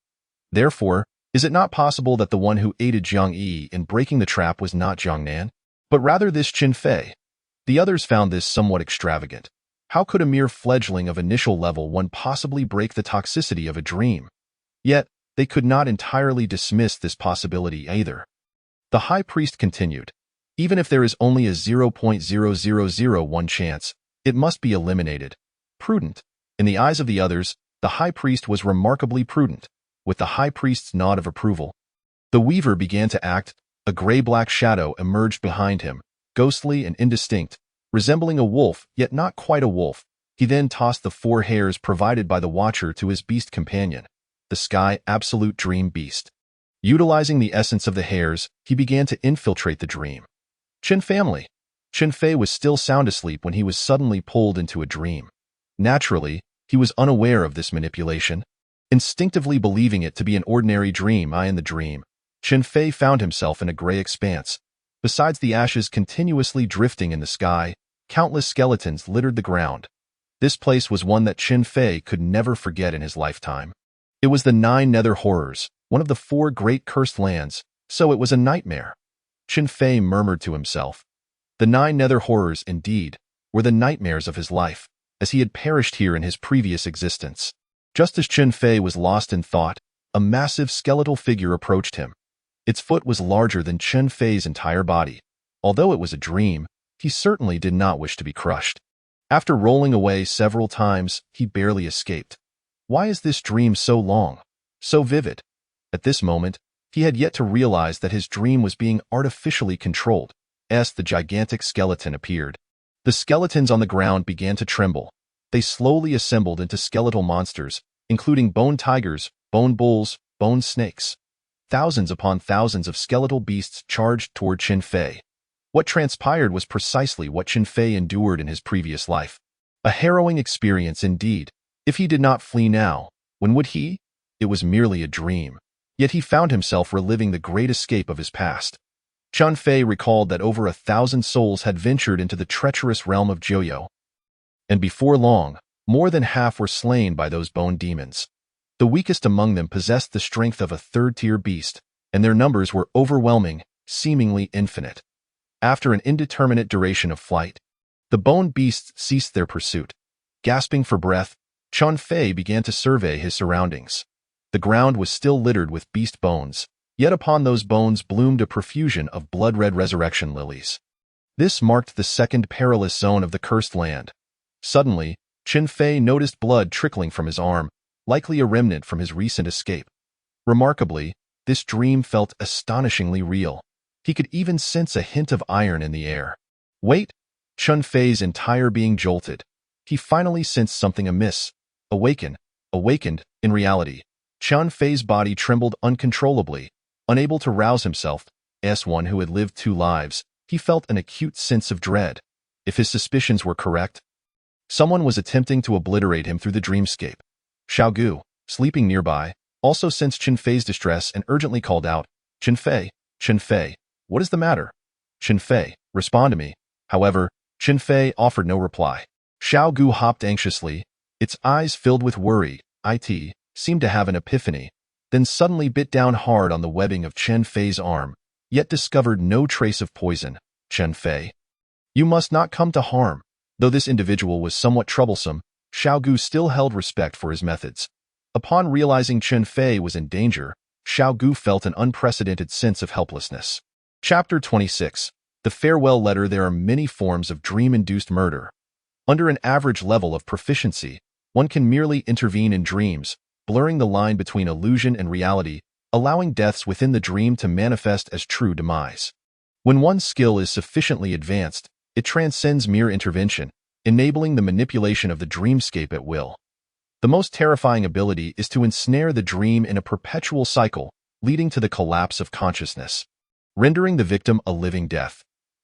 Therefore, is it not possible that the one who aided Jiang Yi in breaking the trap was not Jiang Nan, but rather this Qin Fei? The others found this somewhat extravagant. How could a mere fledgling of initial level 1 possibly break the toxicity of a dream? Yet, they could not entirely dismiss this possibility either. The High Priest continued, even if there is only a 0.0001 chance, it must be eliminated. Prudent. In the eyes of the others, the High Priest was remarkably prudent. With the High Priest's nod of approval, the Weaver began to act. A gray-black shadow emerged behind him, ghostly and indistinct, resembling a wolf, yet not quite a wolf. He then tossed the 4 hairs provided by the Watcher to his beast companion, the Sky Absolute Dream Beast. Utilizing the essence of the hairs, he began to infiltrate the dream. Qin family. Qin Fei was still sound asleep when he was suddenly pulled into a dream. Naturally, he was unaware of this manipulation. Instinctively believing it to be an ordinary dream, in the dream, Qin Fei found himself in a gray expanse. Besides the ashes continuously drifting in the sky, countless skeletons littered the ground. This place was one that Qin Fei could never forget in his lifetime. It was the 9 Nether Horrors, one of the 4 great cursed lands, so it was a nightmare. Qin Fei murmured to himself. The 9 Nether Horrors, indeed, were the nightmares of his life, as he had perished here in his previous existence. Just as Qin Fei was lost in thought, a massive skeletal figure approached him. Its foot was larger than Qin Fei's entire body. Although it was a dream, he certainly did not wish to be crushed. After rolling away several times, he barely escaped. Why is this dream so long, so vivid? At this moment, he had yet to realize that his dream was being artificially controlled. The gigantic skeleton appeared. The skeletons on the ground began to tremble. They slowly assembled into skeletal monsters, including bone tigers, bone bulls, bone snakes. Thousands upon thousands of skeletal beasts charged toward Qin Fei. What transpired was precisely what Qin Fei endured in his previous life. A harrowing experience indeed. If he did not flee now, when would he? It was merely a dream. Yet he found himself reliving the great escape of his past. Qin Fei recalled that over 1,000 souls had ventured into the treacherous realm of Jiuyou. And before long, more than half were slain by those bone demons. The weakest among them possessed the strength of a 3rd-tier beast, and their numbers were overwhelming, seemingly infinite. After an indeterminate duration of flight, the bone beasts ceased their pursuit. Gasping for breath, Qin Fei began to survey his surroundings. The ground was still littered with beast bones, yet upon those bones bloomed a profusion of blood-red resurrection lilies. This marked the 2nd perilous zone of the cursed land. Suddenly, Qin Fei noticed blood trickling from his arm, likely a remnant from his recent escape. Remarkably, this dream felt astonishingly real. He could even sense a hint of iron in the air. Wait! Qin Fei's entire being jolted. He finally sensed something amiss. Awakened. In reality, Qin Fei's body trembled uncontrollably. Unable to rouse himself, as one who had lived 2 lives, he felt an acute sense of dread. If his suspicions were correct, someone was attempting to obliterate him through the dreamscape. Xiaogu, sleeping nearby, also sensed Qin Fei's distress and urgently called out, Qin Fei, what is the matter? Qin Fei, Respond to me. However, Chen Fei offered no reply. Xiao Gu hopped anxiously, its eyes filled with worry. It seemed to have an epiphany, then suddenly bit down hard on the webbing of Chen Fei's arm, yet discovered no trace of poison. Chen Fei, you must not come to harm. Though this individual was somewhat troublesome, Xiao Gu still held respect for his methods. Upon realizing Chen Fei was in danger, Xiao Gu felt an unprecedented sense of helplessness. Chapter 26. The Farewell Letter. There are many forms of dream-induced murder. Under an average level of proficiency, one can merely intervene in dreams, blurring the line between illusion and reality, allowing deaths within the dream to manifest as true demise. When one's skill is sufficiently advanced, it transcends mere intervention, enabling the manipulation of the dreamscape at will. The most terrifying ability is to ensnare the dream in a perpetual cycle, leading to the collapse of consciousness, rendering the victim a living death.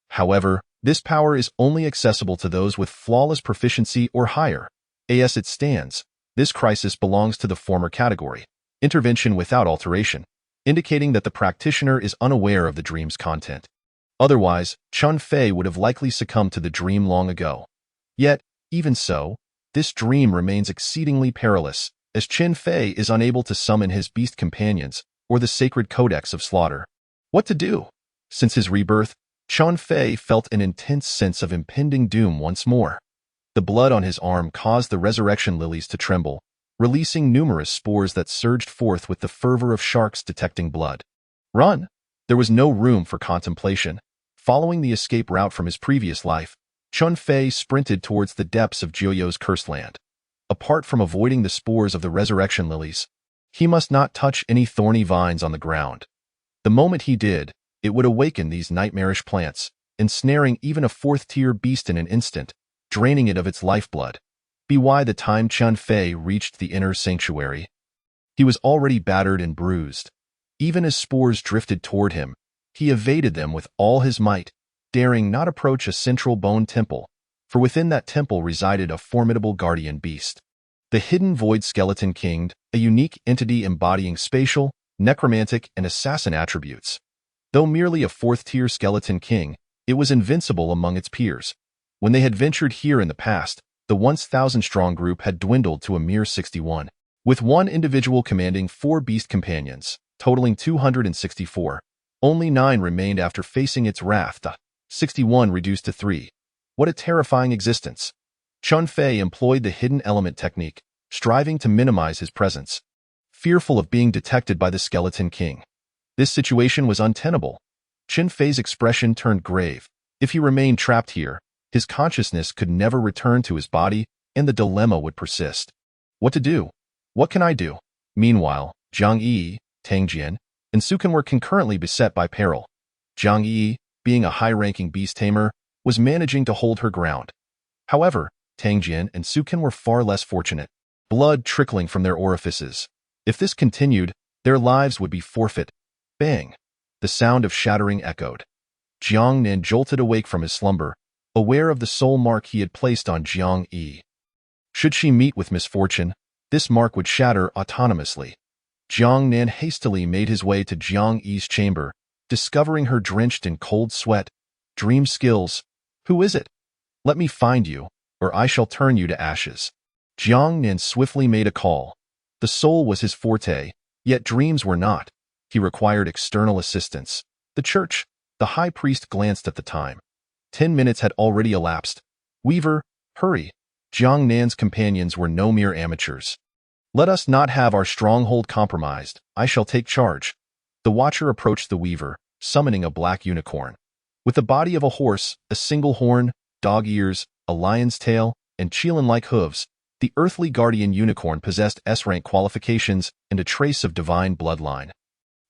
However, this power is only accessible to those with flawless proficiency or higher. As it stands, this crisis belongs to the former category, intervention without alteration, indicating that the practitioner is unaware of the dream's content. Otherwise, Chen Fei would have likely succumbed to the dream long ago. Yet, even so, this dream remains exceedingly perilous, as Chen Fei is unable to summon his beast companions or the sacred codex of slaughter. What to do? Since his rebirth, Chen Fei felt an intense sense of impending doom once more. The blood on his arm caused the resurrection lilies to tremble, releasing numerous spores that surged forth with the fervor of sharks detecting blood. Run! There was no room for contemplation. Following the escape route from his previous life, Chen Fei sprinted towards the depths of Jiuyo's cursed land. Apart from avoiding the spores of the resurrection lilies, he must not touch any thorny vines on the ground. The moment he did, it would awaken these nightmarish plants, ensnaring even a fourth-tier beast in an instant, draining it of its lifeblood. By the time Chen Fei reached the inner sanctuary, he was already battered and bruised. Even as spores drifted toward him, he evaded them with all his might, daring not approach a central bone temple, for within that temple resided a formidable guardian beast. The Hidden Void Skeleton King, a unique entity embodying spatial, necromantic, and assassin attributes. Though merely a fourth-tier skeleton king, it was invincible among its peers. When they had ventured here in the past, the once 1,000-strong group had dwindled to a mere 61, with one individual commanding 4 beast companions, totaling 264. Only 9 remained after facing its wrath, 61 reduced to 3. What a terrifying existence! Chen Fei employed the hidden element technique, striving to minimize his presence, fearful of being detected by the Skeleton King. This situation was untenable. Chen Fei's expression turned grave. If he remained trapped here, his consciousness could never return to his body, and the dilemma would persist. What to do? What can I do? Meanwhile, Jiang Yi, Tang Jian, and Su Can were concurrently beset by peril. Jiang Yi, being a high-ranking beast tamer, was managing to hold her ground. However, Tang Jian and Su Can were far less fortunate, blood trickling from their orifices. If this continued, their lives would be forfeit. Bang! The sound of shattering echoed. Jiang Nan jolted awake from his slumber, aware of the soul mark he had placed on Jiang Yi. Should she meet with misfortune, this mark would shatter autonomously. Jiang Nan hastily made his way to Jiang Yi's chamber, discovering her drenched in cold sweat. Dream skills. Who is it? Let me find you, or I shall turn you to ashes. Jiang Nan swiftly made a call. The soul was his forte, yet dreams were not. He required external assistance. The church. The high priest glanced at the time. 10 minutes had already elapsed. Weaver, hurry. Jiang Nan's companions were no mere amateurs. Let us not have our stronghold compromised. I shall take charge. The watcher approached the weaver, summoning a black unicorn. With the body of a horse, a single horn, dog ears, a lion's tail, and Qilin-like hooves, the earthly guardian unicorn possessed S-rank qualifications and a trace of divine bloodline,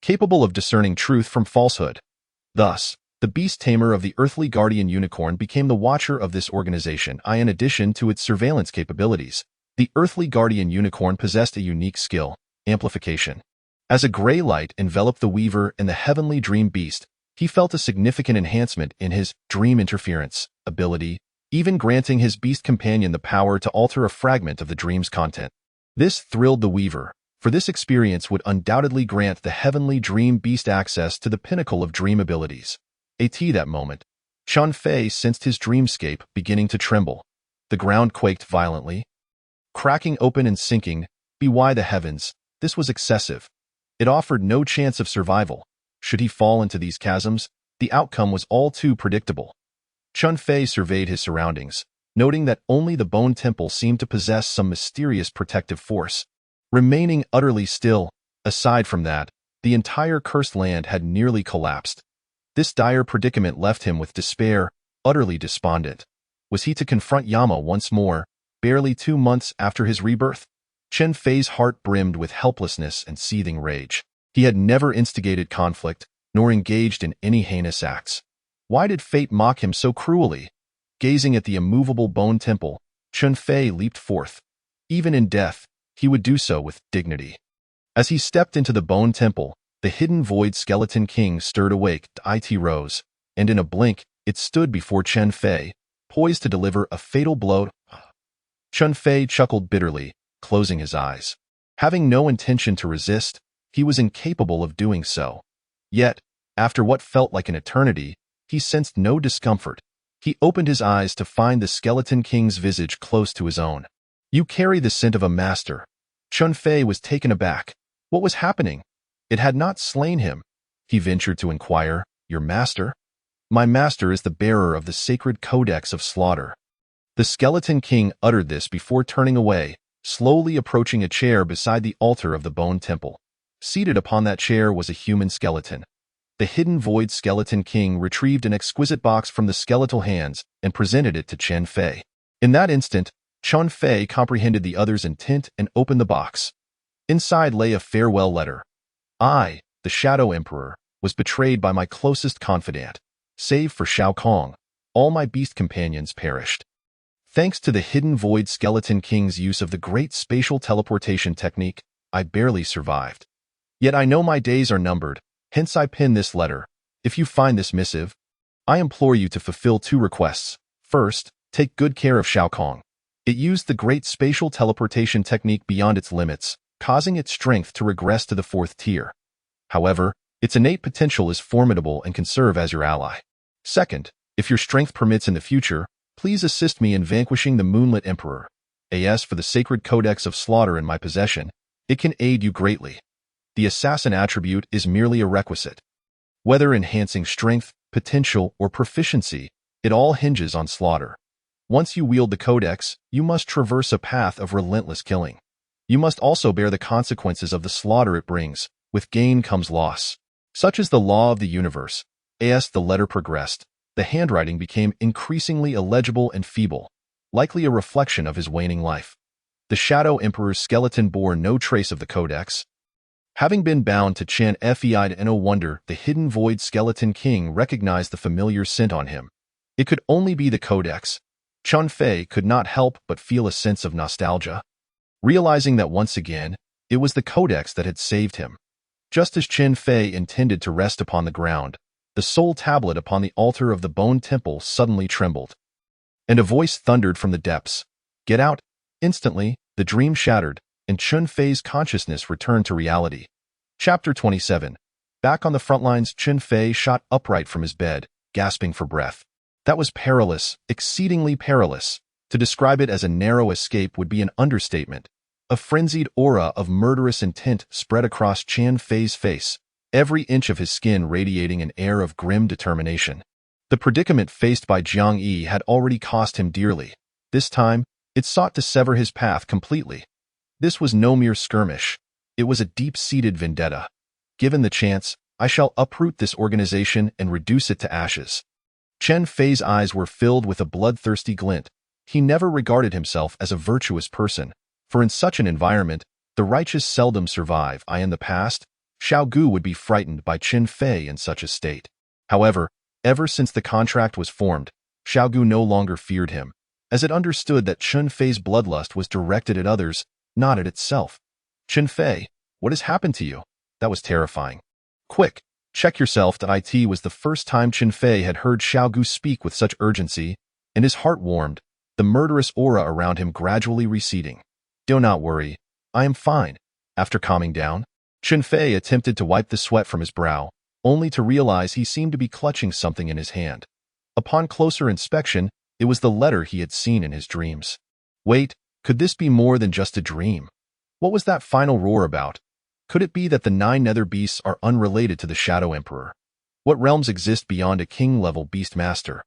capable of discerning truth from falsehood. Thus, the beast tamer of the earthly guardian unicorn became the watcher of this organization. In addition to its surveillance capabilities, the earthly guardian unicorn possessed a unique skill, amplification. As a gray light enveloped the weaver and the heavenly dream beast, he felt a significant enhancement in his dream interference ability, even granting his beast companion the power to alter a fragment of the dream's content. This thrilled the weaver, for this experience would undoubtedly grant the heavenly dream beast access to the pinnacle of dream abilities. At that moment, Chen Fei sensed his dreamscape beginning to tremble. The ground quaked violently, cracking open and sinking. By the heavens, this was excessive. It offered no chance of survival. Should he fall into these chasms, the outcome was all too predictable. Chen Fei surveyed his surroundings, noting that only the Bone Temple seemed to possess some mysterious protective force. Remaining utterly still, aside from that, the entire cursed land had nearly collapsed. This dire predicament left him with despair, utterly despondent. Was he to confront Yama once more, barely 2 months after his rebirth? Chen Fei's heart brimmed with helplessness and seething rage. He had never instigated conflict, nor engaged in any heinous acts. Why did fate mock him so cruelly? Gazing at the immovable Bone Temple, Chen Fei leaped forth. Even in death, he would do so with dignity. As he stepped into the Bone Temple, the hidden void Skeleton King stirred awake. It rose, and in a blink, it stood before Chen Fei, poised to deliver a fatal blow. Chen Fei chuckled bitterly, closing his eyes. Having no intention to resist, he was incapable of doing so. Yet, after what felt like an eternity, he sensed no discomfort. He opened his eyes to find the Skeleton King's visage close to his own. "You carry the scent of a master." Chen Fei was taken aback. What was happening? It had not slain him. He ventured to inquire, "Your master?" "My master is the bearer of the sacred codex of slaughter." The Skeleton King uttered this before turning away, slowly approaching a chair beside the altar of the Bone Temple. Seated upon that chair was a human skeleton. The hidden void Skeleton King retrieved an exquisite box from the skeletal hands and presented it to Chen Fei. In that instant, Chen Fei comprehended the other's intent and opened the box. Inside lay a farewell letter. "I, the Shadow Emperor, was betrayed by my closest confidant. Save for Shao Kong, all my beast companions perished. Thanks to the hidden void Skeleton King's use of the great spatial teleportation technique, I barely survived. Yet I know my days are numbered, hence I pen this letter. If you find this missive, I implore you to fulfill 2 requests. First, take good care of Shao Kong. It used the great spatial teleportation technique beyond its limits, causing its strength to regress to the 4th tier. However, its innate potential is formidable and can serve as your ally. Second, if your strength permits in the future, please assist me in vanquishing the Moonlit Emperor. As for the sacred codex of slaughter in my possession, it can aid you greatly. The assassin attribute is merely a requisite. Whether enhancing strength, potential, or proficiency, it all hinges on slaughter. Once you wield the codex, you must traverse a path of relentless killing. You must also bear the consequences of the slaughter it brings. With gain comes loss. Such is the law of the universe. As the letter progressed, the handwriting became increasingly illegible and feeble, likely a reflection of his waning life. The Shadow Emperor's skeleton bore no trace of the codex. Having been bound to Chen Fei, no wonder the hidden void Skeleton King recognized the familiar scent on him. It could only be the codex. Chen Fei could not help but feel a sense of nostalgia, realizing that once again, it was the codex that had saved him. Just as Chen Fei intended to rest upon the ground, the soul tablet upon the altar of the Bone Temple suddenly trembled. And a voice thundered from the depths, "Get out!" Instantly, the dream shattered, and Chen Fei's consciousness returned to reality. Chapter 27. Back on the front lines, Chen Fei shot upright from his bed, gasping for breath. That was perilous, exceedingly perilous. To describe it as a narrow escape would be an understatement. A frenzied aura of murderous intent spread across Chen Fei's face, every inch of his skin radiating an air of grim determination. The predicament faced by Jiang Yi had already cost him dearly. This time, it sought to sever his path completely. This was no mere skirmish. It was a deep-seated vendetta. Given the chance, I shall uproot this organization and reduce it to ashes. Chen Fei's eyes were filled with a bloodthirsty glint. He never regarded himself as a virtuous person, for in such an environment, the righteous seldom survive. In the past, Xiao Gu would be frightened by Chen Fei in such a state. However, ever since the contract was formed, Xiao Gu no longer feared him, as it understood that Chen Fei's bloodlust was directed at others, not at itself. "Chen Fei, what has happened to you?" That was terrifying. "Quick, check yourself." It was the first time Chen Fei had heard Xiao Gu speak with such urgency, and his heart warmed, the murderous aura around him gradually receding. "Do not worry, I am fine." After calming down, Chen Fei attempted to wipe the sweat from his brow, only to realize he seemed to be clutching something in his hand. Upon closer inspection, it was the letter he had seen in his dreams. Wait, could this be more than just a dream? What was that final roar about? Could it be that the 9 nether beasts are unrelated to the Shadow Emperor? What realms exist beyond a king-level beast master?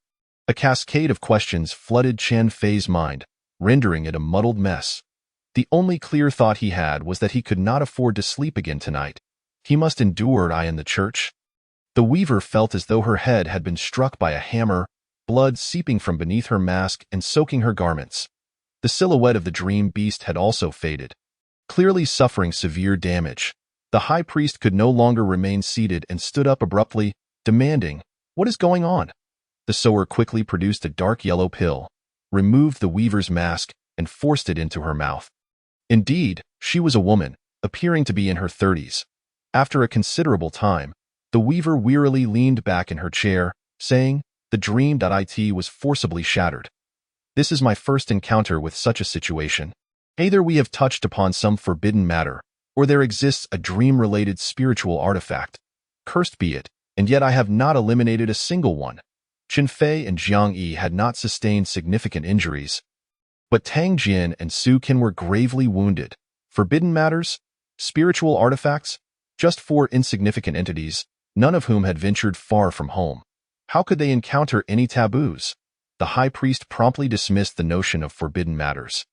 A cascade of questions flooded Chen Fei's mind, rendering it a muddled mess. The only clear thought he had was that he could not afford to sleep again tonight. He must endure I in the church. The weaver felt as though her head had been struck by a hammer, blood seeping from beneath her mask and soaking her garments. The silhouette of the dream beast had also faded, clearly suffering severe damage. The high priest could no longer remain seated and stood up abruptly, demanding, "What is going on?" The sewer quickly produced a dark yellow pill, removed the weaver's mask, and forced it into her mouth. Indeed, she was a woman, appearing to be in her 30s. After a considerable time, the weaver wearily leaned back in her chair, saying, "The dream.it was forcibly shattered. This is my first encounter with such a situation. Either we have touched upon some forbidden matter, or there exists a dream-related spiritual artifact. Cursed be it, and yet I have not eliminated a single one." Chen Fei and Jiang Yi had not sustained significant injuries, but Tang Jin and Su Qin were gravely wounded. Forbidden matters? Spiritual artifacts? Just 4 insignificant entities, none of whom had ventured far from home. How could they encounter any taboos? The high priest promptly dismissed the notion of forbidden matters.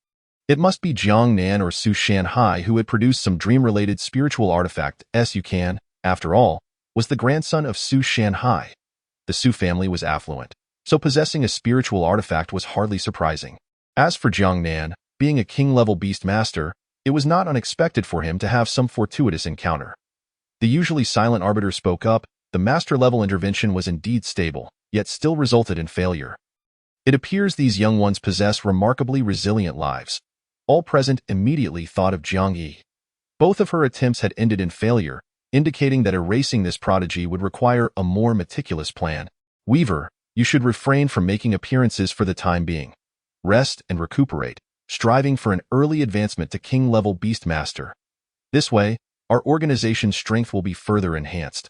It must be Jiang Nan or Su Shanhai who had produced some dream-related spiritual artifact. Su Can, after all, was the grandson of Su Shanhai. The Su family was affluent, so possessing a spiritual artifact was hardly surprising. As for Jiang Nan, being a king-level beast master, it was not unexpected for him to have some fortuitous encounter. The usually silent arbiter spoke up. The master-level intervention was indeed stable, yet still resulted in failure. It appears these young ones possess remarkably resilient lives. All present immediately thought of Jiang Yi. Both of her attempts had ended in failure, indicating that erasing this prodigy would require a more meticulous plan. "Weaver, you should refrain from making appearances for the time being. Rest and recuperate, striving for an early advancement to king-level beast master. This way, our organization's strength will be further enhanced."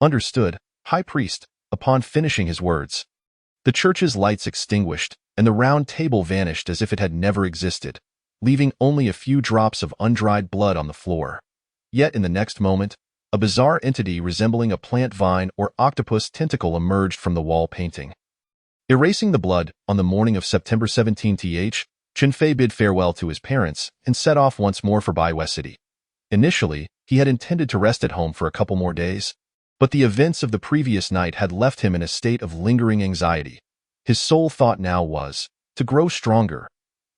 "Understood, High Priest." Upon finishing his words, the church's lights extinguished, and the round table vanished as if it had never existed, leaving only a few drops of undried blood on the floor. Yet in the next moment, a bizarre entity resembling a plant vine or octopus tentacle emerged from the wall painting. Erasing the blood, on the morning of September 17th, Chen Fei bid farewell to his parents and set off once more for Baiwei City. Initially, he had intended to rest at home for a couple more days, but the events of the previous night had left him in a state of lingering anxiety. His sole thought now was to grow stronger.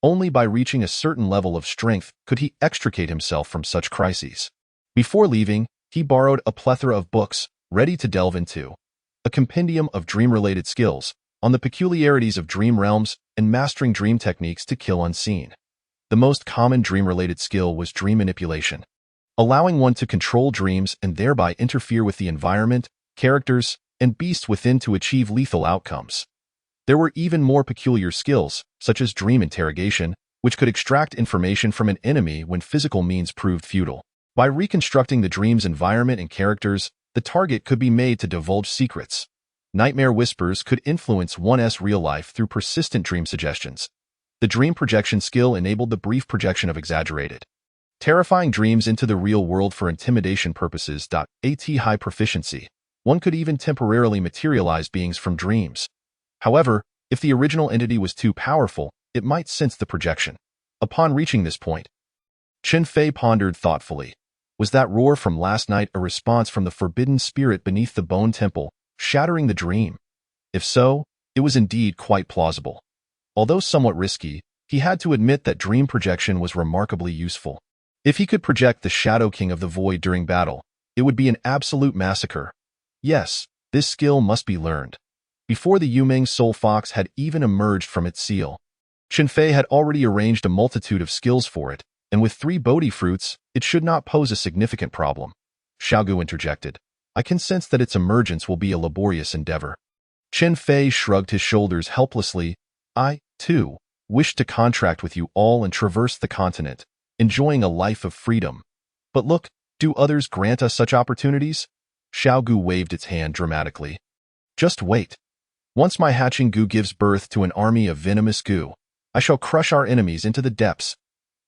Only by reaching a certain level of strength could he extricate himself from such crises. Before leaving, he borrowed a plethora of books, ready to delve into. A compendium of dream-related skills, on the peculiarities of dream realms and mastering dream techniques to kill unseen. The most common dream-related skill was dream manipulation, allowing one to control dreams and thereby interfere with the environment, characters, and beasts within to achieve lethal outcomes. There were even more peculiar skills, such as dream interrogation, which could extract information from an enemy when physical means proved futile. By reconstructing the dream's environment and characters, the target could be made to divulge secrets. Nightmare whispers could influence one's real life through persistent dream suggestions. The dream projection skill enabled the brief projection of exaggerated, terrifying dreams into the real world for intimidation purposes. At high proficiency, one could even temporarily materialize beings from dreams. However, if the original entity was too powerful, it might sense the projection. Upon reaching this point, Chen Fei pondered thoughtfully. Was that roar from last night a response from the forbidden spirit beneath the bone temple, shattering the dream? If so, it was indeed quite plausible. Although somewhat risky, he had to admit that dream projection was remarkably useful. If he could project the Shadow King of the Void during battle, it would be an absolute massacre. Yes, this skill must be learned. Before the Yumeng Soul Fox had even emerged from its seal, Chen Fei had already arranged a multitude of skills for it, and with 3 Bodhi fruits, it should not pose a significant problem. Xiaogu interjected. I can sense that its emergence will be a laborious endeavor. Chen Fei shrugged his shoulders helplessly. I, too, wish to contract with you all and traverse the continent, enjoying a life of freedom. But look, do others grant us such opportunities? Xiaogu waved its hand dramatically. Just wait. Once my hatching goo gives birth to an army of venomous goo, I shall crush our enemies into the depths.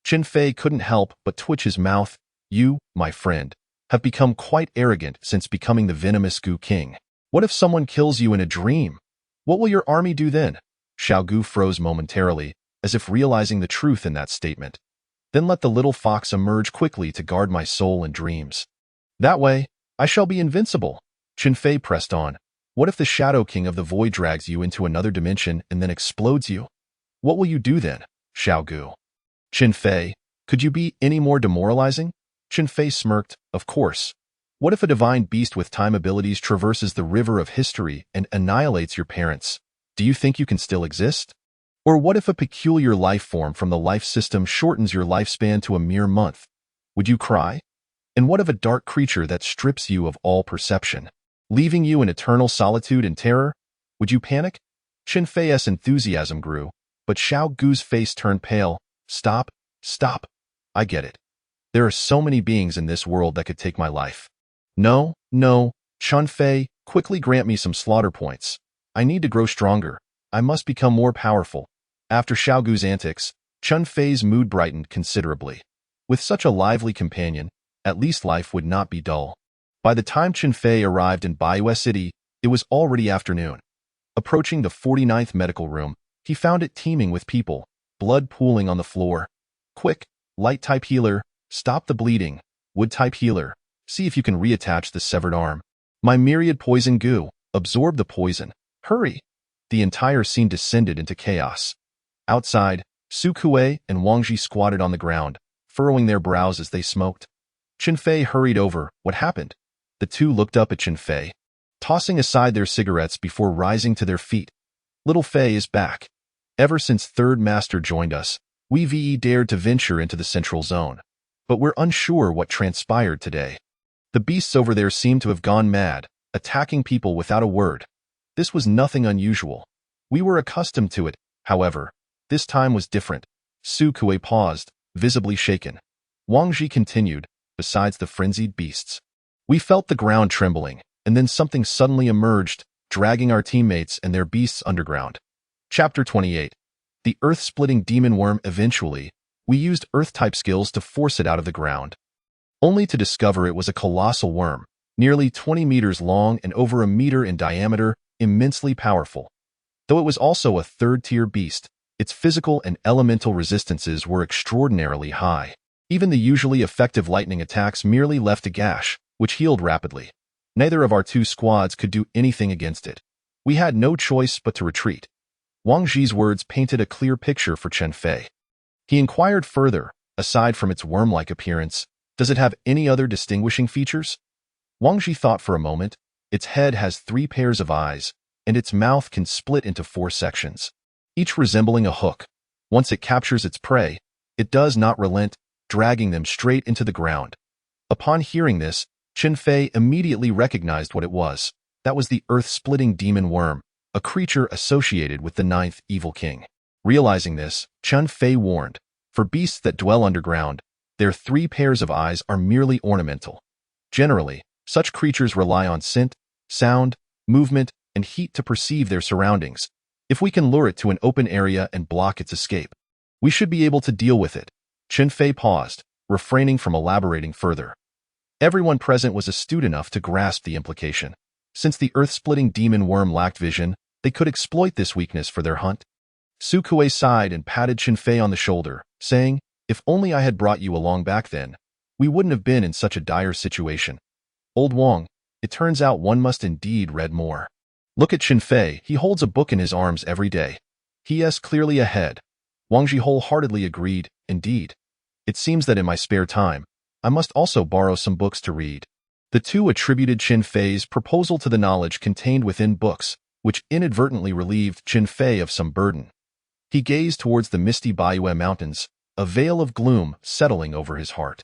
Qin Fei couldn't help but twitch his mouth. You, my friend, have become quite arrogant since becoming the venomous goo king. What if someone kills you in a dream? What will your army do then? Xiao Gu froze momentarily, as if realizing the truth in that statement. Then let the little fox emerge quickly to guard my soul and dreams. That way, I shall be invincible. Qin Fei pressed on. What if the Shadow King of the Void drags you into another dimension and then explodes you? What will you do then, Xiao Gu? Qin Fei, could you be any more demoralizing? Qin Fei smirked. Of course. What if a divine beast with time abilities traverses the river of history and annihilates your parents? Do you think you can still exist? Or what if a peculiar life form from the life system shortens your lifespan to a mere month? Would you cry? And what of a dark creature that strips you of all perception, leaving you in eternal solitude and terror? Would you panic? Qin Fei's enthusiasm grew, but Xiao Gu's face turned pale. Stop, stop. I get it. There are so many beings in this world that could take my life. No, Qin Fei, quickly grant me some slaughter points. I need to grow stronger. I must become more powerful. After Xiao Gu's antics, Qin Fei's mood brightened considerably. With such a lively companion, at least life would not be dull. By the time Qin Fei arrived in Baiyu City, it was already afternoon. Approaching the 49th medical room, he found it teeming with people, blood pooling on the floor. Quick, light-type healer, stop the bleeding. Wood-type healer, see if you can reattach the severed arm. My myriad poison goo, absorb the poison. Hurry! The entire scene descended into chaos. Outside, Su Kuei and Wang Ji squatted on the ground, furrowing their brows as they smoked. Qin Fei hurried over. What happened? The two looked up at Qin Fei, tossing aside their cigarettes before rising to their feet. Little Fei is back. Ever since Third Master joined us, we dared to venture into the central zone. But we're unsure what transpired today. The beasts over there seem to have gone mad, attacking people without a word. This was nothing unusual. We were accustomed to it, however. This time was different. Su Kuei paused, visibly shaken. Wang Ji continued, besides the frenzied beasts. We felt the ground trembling, and then something suddenly emerged, dragging our teammates and their beasts underground. Chapter 28. The Earth-splitting demon worm. Eventually, we used Earth-type skills to force it out of the ground, only to discover it was a colossal worm, nearly 20 meters long and over a meter in diameter, immensely powerful. Though it was also a third-tier beast, its physical and elemental resistances were extraordinarily high. Even the usually effective lightning attacks merely left a gash, which healed rapidly. Neither of our two squads could do anything against it. We had no choice but to retreat. Wang Ji's words painted a clear picture for Qin Fei. He inquired further, aside from its worm-like appearance, does it have any other distinguishing features? Wang Ji thought for a moment. Its head has 3 pairs of eyes, and its mouth can split into 4 sections, each resembling a hook. Once it captures its prey, it does not relent, dragging them straight into the ground. Upon hearing this, Qin Fei immediately recognized what it was. That was the earth-splitting demon worm, a creature associated with the 9th evil king. Realizing this, Qin Fei warned, for beasts that dwell underground, their 3 pairs of eyes are merely ornamental. Generally, such creatures rely on scent, sound, movement, and heat to perceive their surroundings. If we can lure it to an open area and block its escape, we should be able to deal with it. Qin Fei paused, refraining from elaborating further. Everyone present was astute enough to grasp the implication. Since the earth-splitting demon worm lacked vision, they could exploit this weakness for their hunt. Su Kuei sighed and patted Qin Fei on the shoulder, saying, if only I had brought you along back then, we wouldn't have been in such a dire situation. Old Wang, it turns out one must indeed read more. Look at Qin Fei, he holds a book in his arms every day. He is clearly ahead. Wang Ji wholeheartedly agreed, indeed. It seems that in my spare time, I must also borrow some books to read. The two attributed Qin Fei's proposal to the knowledge contained within books, which inadvertently relieved Qin Fei of some burden. He gazed towards the misty Baiyu Mountains, a veil of gloom settling over his heart.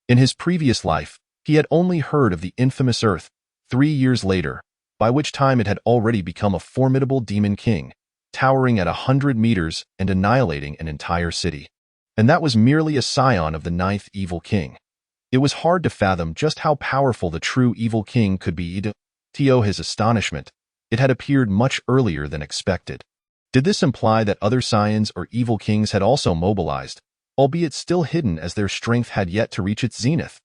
In his previous life, he had only heard of the infamous Earth, 3 years later, by which time it had already become a formidable demon king, towering at 100 meters and annihilating an entire city. And that was merely a scion of the 9th evil king. It was hard to fathom just how powerful the true evil king could be. To his astonishment, It had appeared much earlier than expected. Did this imply that other Saiyans or evil kings had also mobilized, albeit still hidden as their strength had yet to reach its zenith?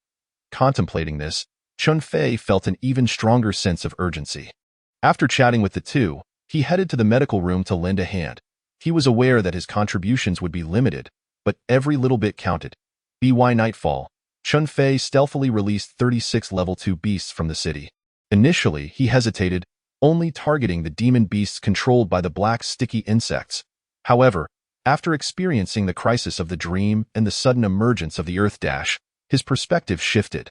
Contemplating this, Chun Fei felt an even stronger sense of urgency. After chatting with the two, he headed to the medical room to lend a hand. He was aware that his contributions would be limited, but every little bit counted. By nightfall, Chun Fei stealthily released 36 level 2 beasts from the city. Initially, he hesitated, only targeting the demon beasts controlled by the black sticky insects. However, after experiencing the crisis of the dream and the sudden emergence of the Earth Dash, his perspective shifted.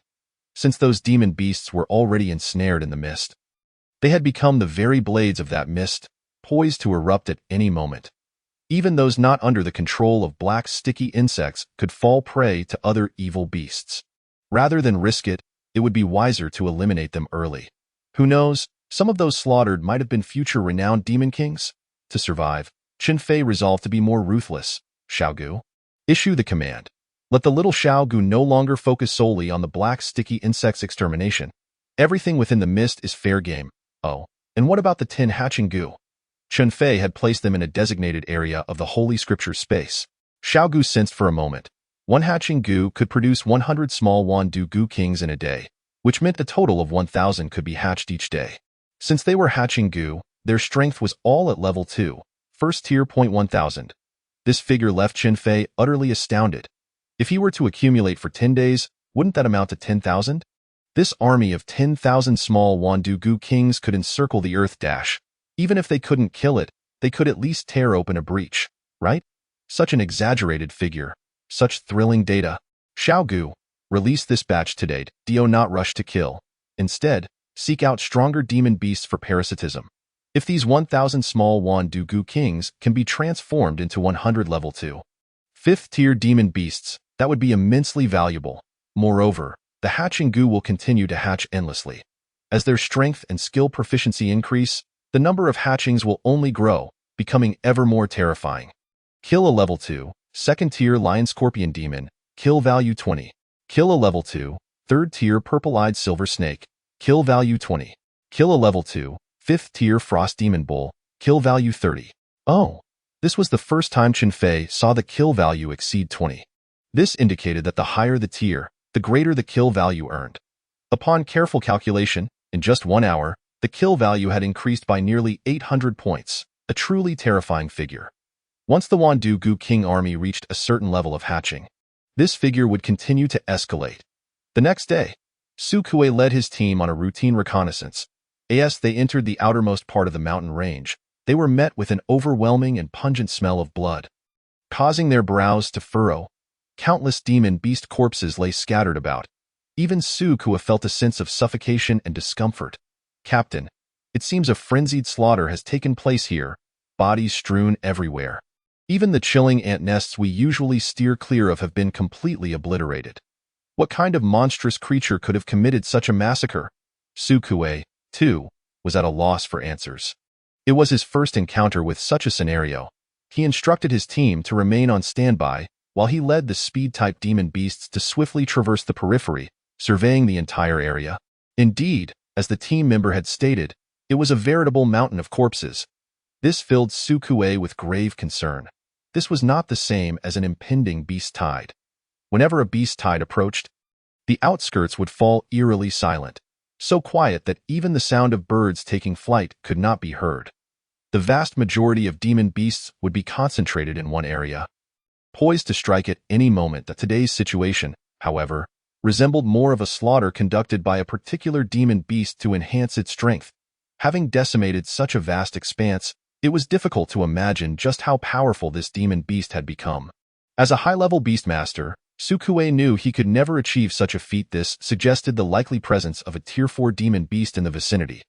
Since those demon beasts were already ensnared in the mist, they had become the very blades of that mist, poised to erupt at any moment. Even those not under the control of black sticky insects could fall prey to other evil beasts. Rather than risk it, it would be wiser to eliminate them early. Who knows, some of those slaughtered might have been future renowned demon kings? To survive, Chun Fei resolved to be more ruthless. Xiaogu, issue the command. Let the little Xiaogu no longer focus solely on the black sticky insects' extermination. Everything within the mist is fair game. Oh, and what about the 10 hatching goo? Chun Fei had placed them in a designated area of the Holy Scripture space. Xiaogu sensed for a moment. One hatching goo could produce 100 small Wandu goo kings in a day, which meant a total of 1,000 could be hatched each day. Since they were hatching goo, their strength was all at level 2, first tier. 1,000. This figure left Chun Fei utterly astounded. If he were to accumulate for 10 days, wouldn't that amount to 10,000? This army of 10,000 small Wandu goo kings could encircle the Earth Dash. Even if they couldn't kill it, they could at least tear open a breach, right? Such an exaggerated figure. Such thrilling data. Xiaogu, release this batch today. Do not rush to kill. Instead, seek out stronger demon beasts for parasitism. If these 1,000 small Wandu goo kings can be transformed into 100 level 2, 5th tier demon beasts, that would be immensely valuable. Moreover, the hatching goo will continue to hatch endlessly. As their strength and skill proficiency increase, the number of hatchings will only grow, becoming ever more terrifying. Kill a level 2, 2nd tier lion scorpion demon, kill value 20. Kill a level 2, 3rd tier purple-eyed silver snake, kill value 20. Kill a level 2, 5th tier frost demon bull, kill value 30. Oh, this was the first time Chun Fei saw the kill value exceed 20. This indicated that the higher the tier, the greater the kill value earned. Upon careful calculation, in just 1 hour, the kill value had increased by nearly 800 points, a truly terrifying figure. Once the Wandu Goo King army reached a certain level of hatching, this figure would continue to escalate. The next day, Su Kuei led his team on a routine reconnaissance. As they entered the outermost part of the mountain range, they were met with an overwhelming and pungent smell of blood. Causing their brows to furrow, countless demon beast corpses lay scattered about. Even Su Kuei felt a sense of suffocation and discomfort. Captain, it seems a frenzied slaughter has taken place here, bodies strewn everywhere. Even the chilling ant nests we usually steer clear of have been completely obliterated. What kind of monstrous creature could have committed such a massacre? Su Kuei, too, was at a loss for answers. It was his first encounter with such a scenario. He instructed his team to remain on standby while he led the speed-type demon beasts to swiftly traverse the periphery, surveying the entire area. Indeed, as the team member had stated, it was a veritable mountain of corpses. This filled Su Kuei with grave concern. This was not the same as an impending beast tide. Whenever a beast tide approached, the outskirts would fall eerily silent, so quiet that even the sound of birds taking flight could not be heard. The vast majority of demon beasts would be concentrated in one area, poised to strike at any moment. That today's situation, however, resembled more of a slaughter conducted by a particular demon beast to enhance its strength. Having decimated such a vast expanse, it was difficult to imagine just how powerful this demon beast had become. As a high-level beastmaster, Su Kuei knew he could never achieve such a feat. This suggested the likely presence of a Tier 4 demon beast in the vicinity.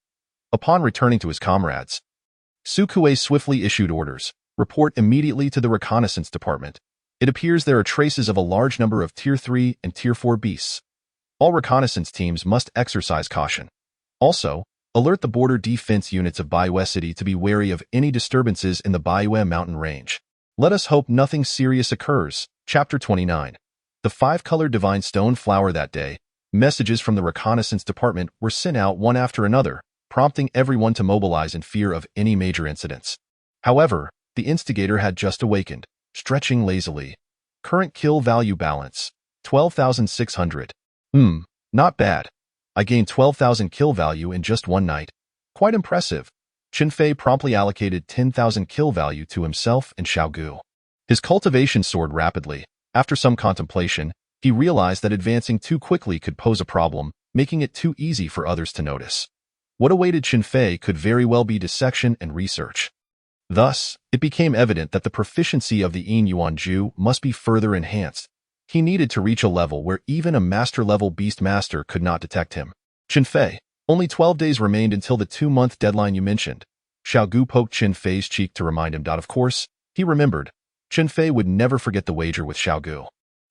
Upon returning to his comrades, Su Kuei swiftly issued orders. Report immediately to the reconnaissance department. It appears there are traces of a large number of Tier 3 and Tier 4 beasts. All reconnaissance teams must exercise caution. Also, alert the border defense units of Baiwei City to be wary of any disturbances in the Baiwei mountain range. Let us hope nothing serious occurs. Chapter 29. The 5-color divine stone flower. That day, messages from the reconnaissance department were sent out one after another, prompting everyone to mobilize in fear of any major incidents. However, the instigator had just awakened, stretching lazily. Current kill value balance, 12,600. Not bad. I gained 12,000 kill value in just one night. Quite impressive. Chen Fei promptly allocated 10,000 kill value to himself and Xiao Gu. His cultivation soared rapidly. After some contemplation, he realized that advancing too quickly could pose a problem, making it too easy for others to notice. What awaited Chen Fei could very well be dissection and research. Thus, it became evident that the proficiency of the Yin Yuan Ju must be further enhanced. He needed to reach a level where even a master-level beast master could not detect him. Chen Fei, only 12 days remained until the 2-month deadline you mentioned. Xiao Gu poked Chen Fei's cheek to remind him that, of course, he remembered. Chen Fei would never forget the wager with Xiao Gu.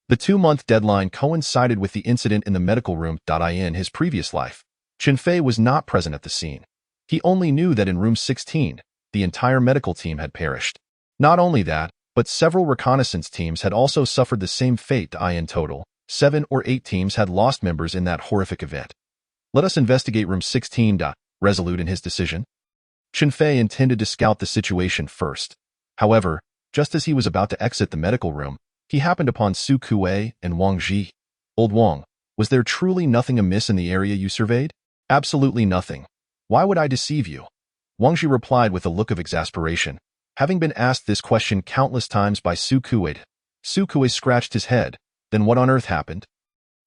The 2-month deadline coincided with the incident in the medical room. In his previous life, Chen Fei was not present at the scene. He only knew that in room 16, the entire medical team had perished. Not only that, but several reconnaissance teams had also suffered the same fate. In total, 7 or 8 teams had lost members in that horrific event. Let us investigate room 16. Resolute in his decision, Chen Fei intended to scout the situation first. However, just as he was about to exit the medical room, he happened upon Su Kuei and Wang Ji. Old Wang, was there truly nothing amiss in the area you surveyed? Absolutely nothing. Why would I deceive you? Wang Ji replied with a look of exasperation. Having been asked this question countless times by Su Kuei scratched his head. Then what on earth happened?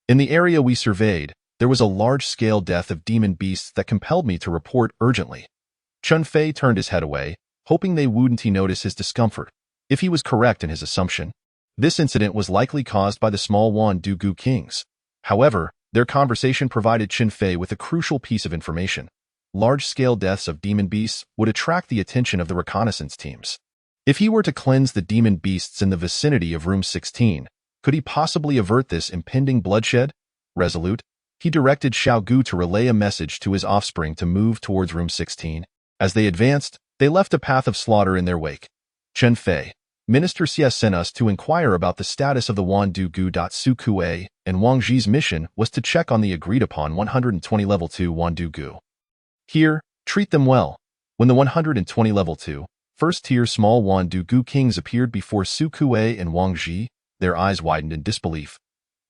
In the area we surveyed, there was a large-scale death of demon beasts that compelled me to report urgently. Chen Fei turned his head away, hoping they wouldn't notice his discomfort. If he was correct in his assumption, this incident was likely caused by the small Wan Du Gu kings. However, their conversation provided Chen Fei with a crucial piece of information. Large-scale deaths of demon beasts would attract the attention of the reconnaissance teams. If he were to cleanse the demon beasts in the vicinity of room 16, could he possibly avert this impending bloodshed? Resolute, he directed Xiao Gu to relay a message to his offspring to move towards room 16. As they advanced, they left a path of slaughter in their wake. Chen Fei, Minister Xie sent us to inquire about the status of the Wan Du Gu. Su Kuei and Wang Ji's mission was to check on the agreed-upon 120 level 2 Wan Du Gu. Here, treat them well. When the 120 level 2, first-tier small Wan Du Gu kings appeared before Su Kuei and Wang Ji, their eyes widened in disbelief.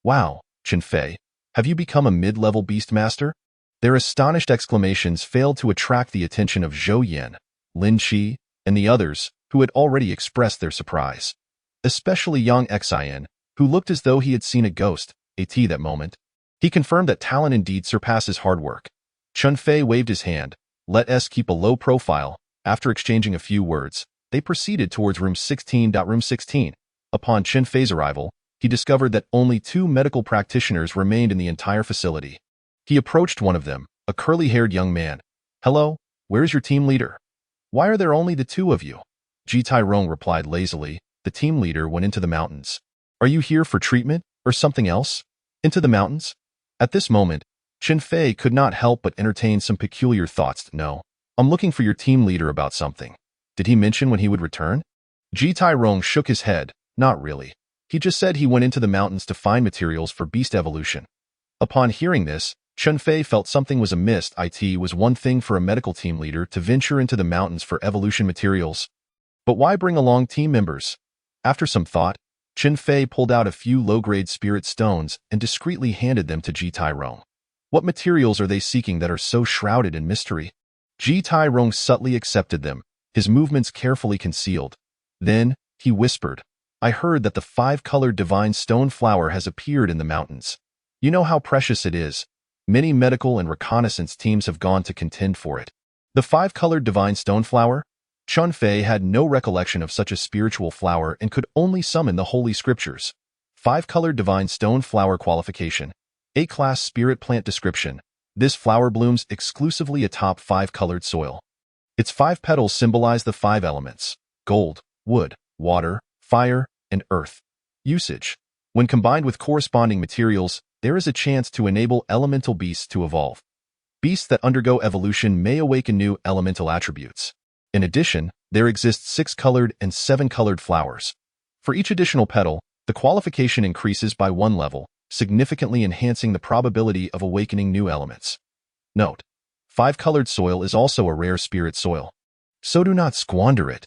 Wow, Chen Fei, have you become a mid-level beast master? Their astonished exclamations failed to attract the attention of Zhou Yan, Lin Qi, and the others, who had already expressed their surprise. Especially Yang Xian, who looked as though he had seen a ghost, that moment. He confirmed that talent indeed surpasses hard work. Chen Fei waved his hand. Let us keep a low profile. After exchanging a few words, they proceeded towards room 16. Room 16. Upon Chen Fei's arrival, he discovered that only 2 medical practitioners remained in the entire facility. He approached one of them, a curly-haired young man. Hello, where's your team leader? Why are there only the 2 of you? Ji Tairong replied lazily. The team leader went into the mountains. Are you here for treatment, or something else? Into the mountains? At this moment, Chen Fei could not help but entertain some peculiar thoughts. No, I'm looking for your team leader about something. Did he mention when he would return? Ji Tairong shook his head. Not really. He just said he went into the mountains to find materials for beast evolution. Upon hearing this, Chen Fei felt something was amiss. It was one thing for a medical team leader to venture into the mountains for evolution materials. But why bring along team members? After some thought, Chen Fei pulled out a few low-grade spirit stones and discreetly handed them to Ji Tairong. What materials are they seeking that are so shrouded in mystery? Ji Tairong subtly accepted them, his movements carefully concealed. Then, he whispered, I heard that the 5-colored divine stone flower has appeared in the mountains. You know how precious it is. Many medical and reconnaissance teams have gone to contend for it. The 5-colored divine stone flower? Chen Fei had no recollection of such a spiritual flower and could only summon the holy scriptures. 5-colored divine stone flower qualification. A-class spirit plant description. This flower blooms exclusively atop 5-colored soil. Its 5 petals symbolize the 5 elements: gold, wood, water, fire, and earth. Usage. When combined with corresponding materials, there is a chance to enable elemental beasts to evolve. Beasts that undergo evolution may awaken new elemental attributes. In addition, there exist 6-colored and 7-colored flowers. For each additional petal, the qualification increases by 1 level, significantly enhancing the probability of awakening new elements. Note: Five-colored soil is also a rare spirit soil, so do not squander it.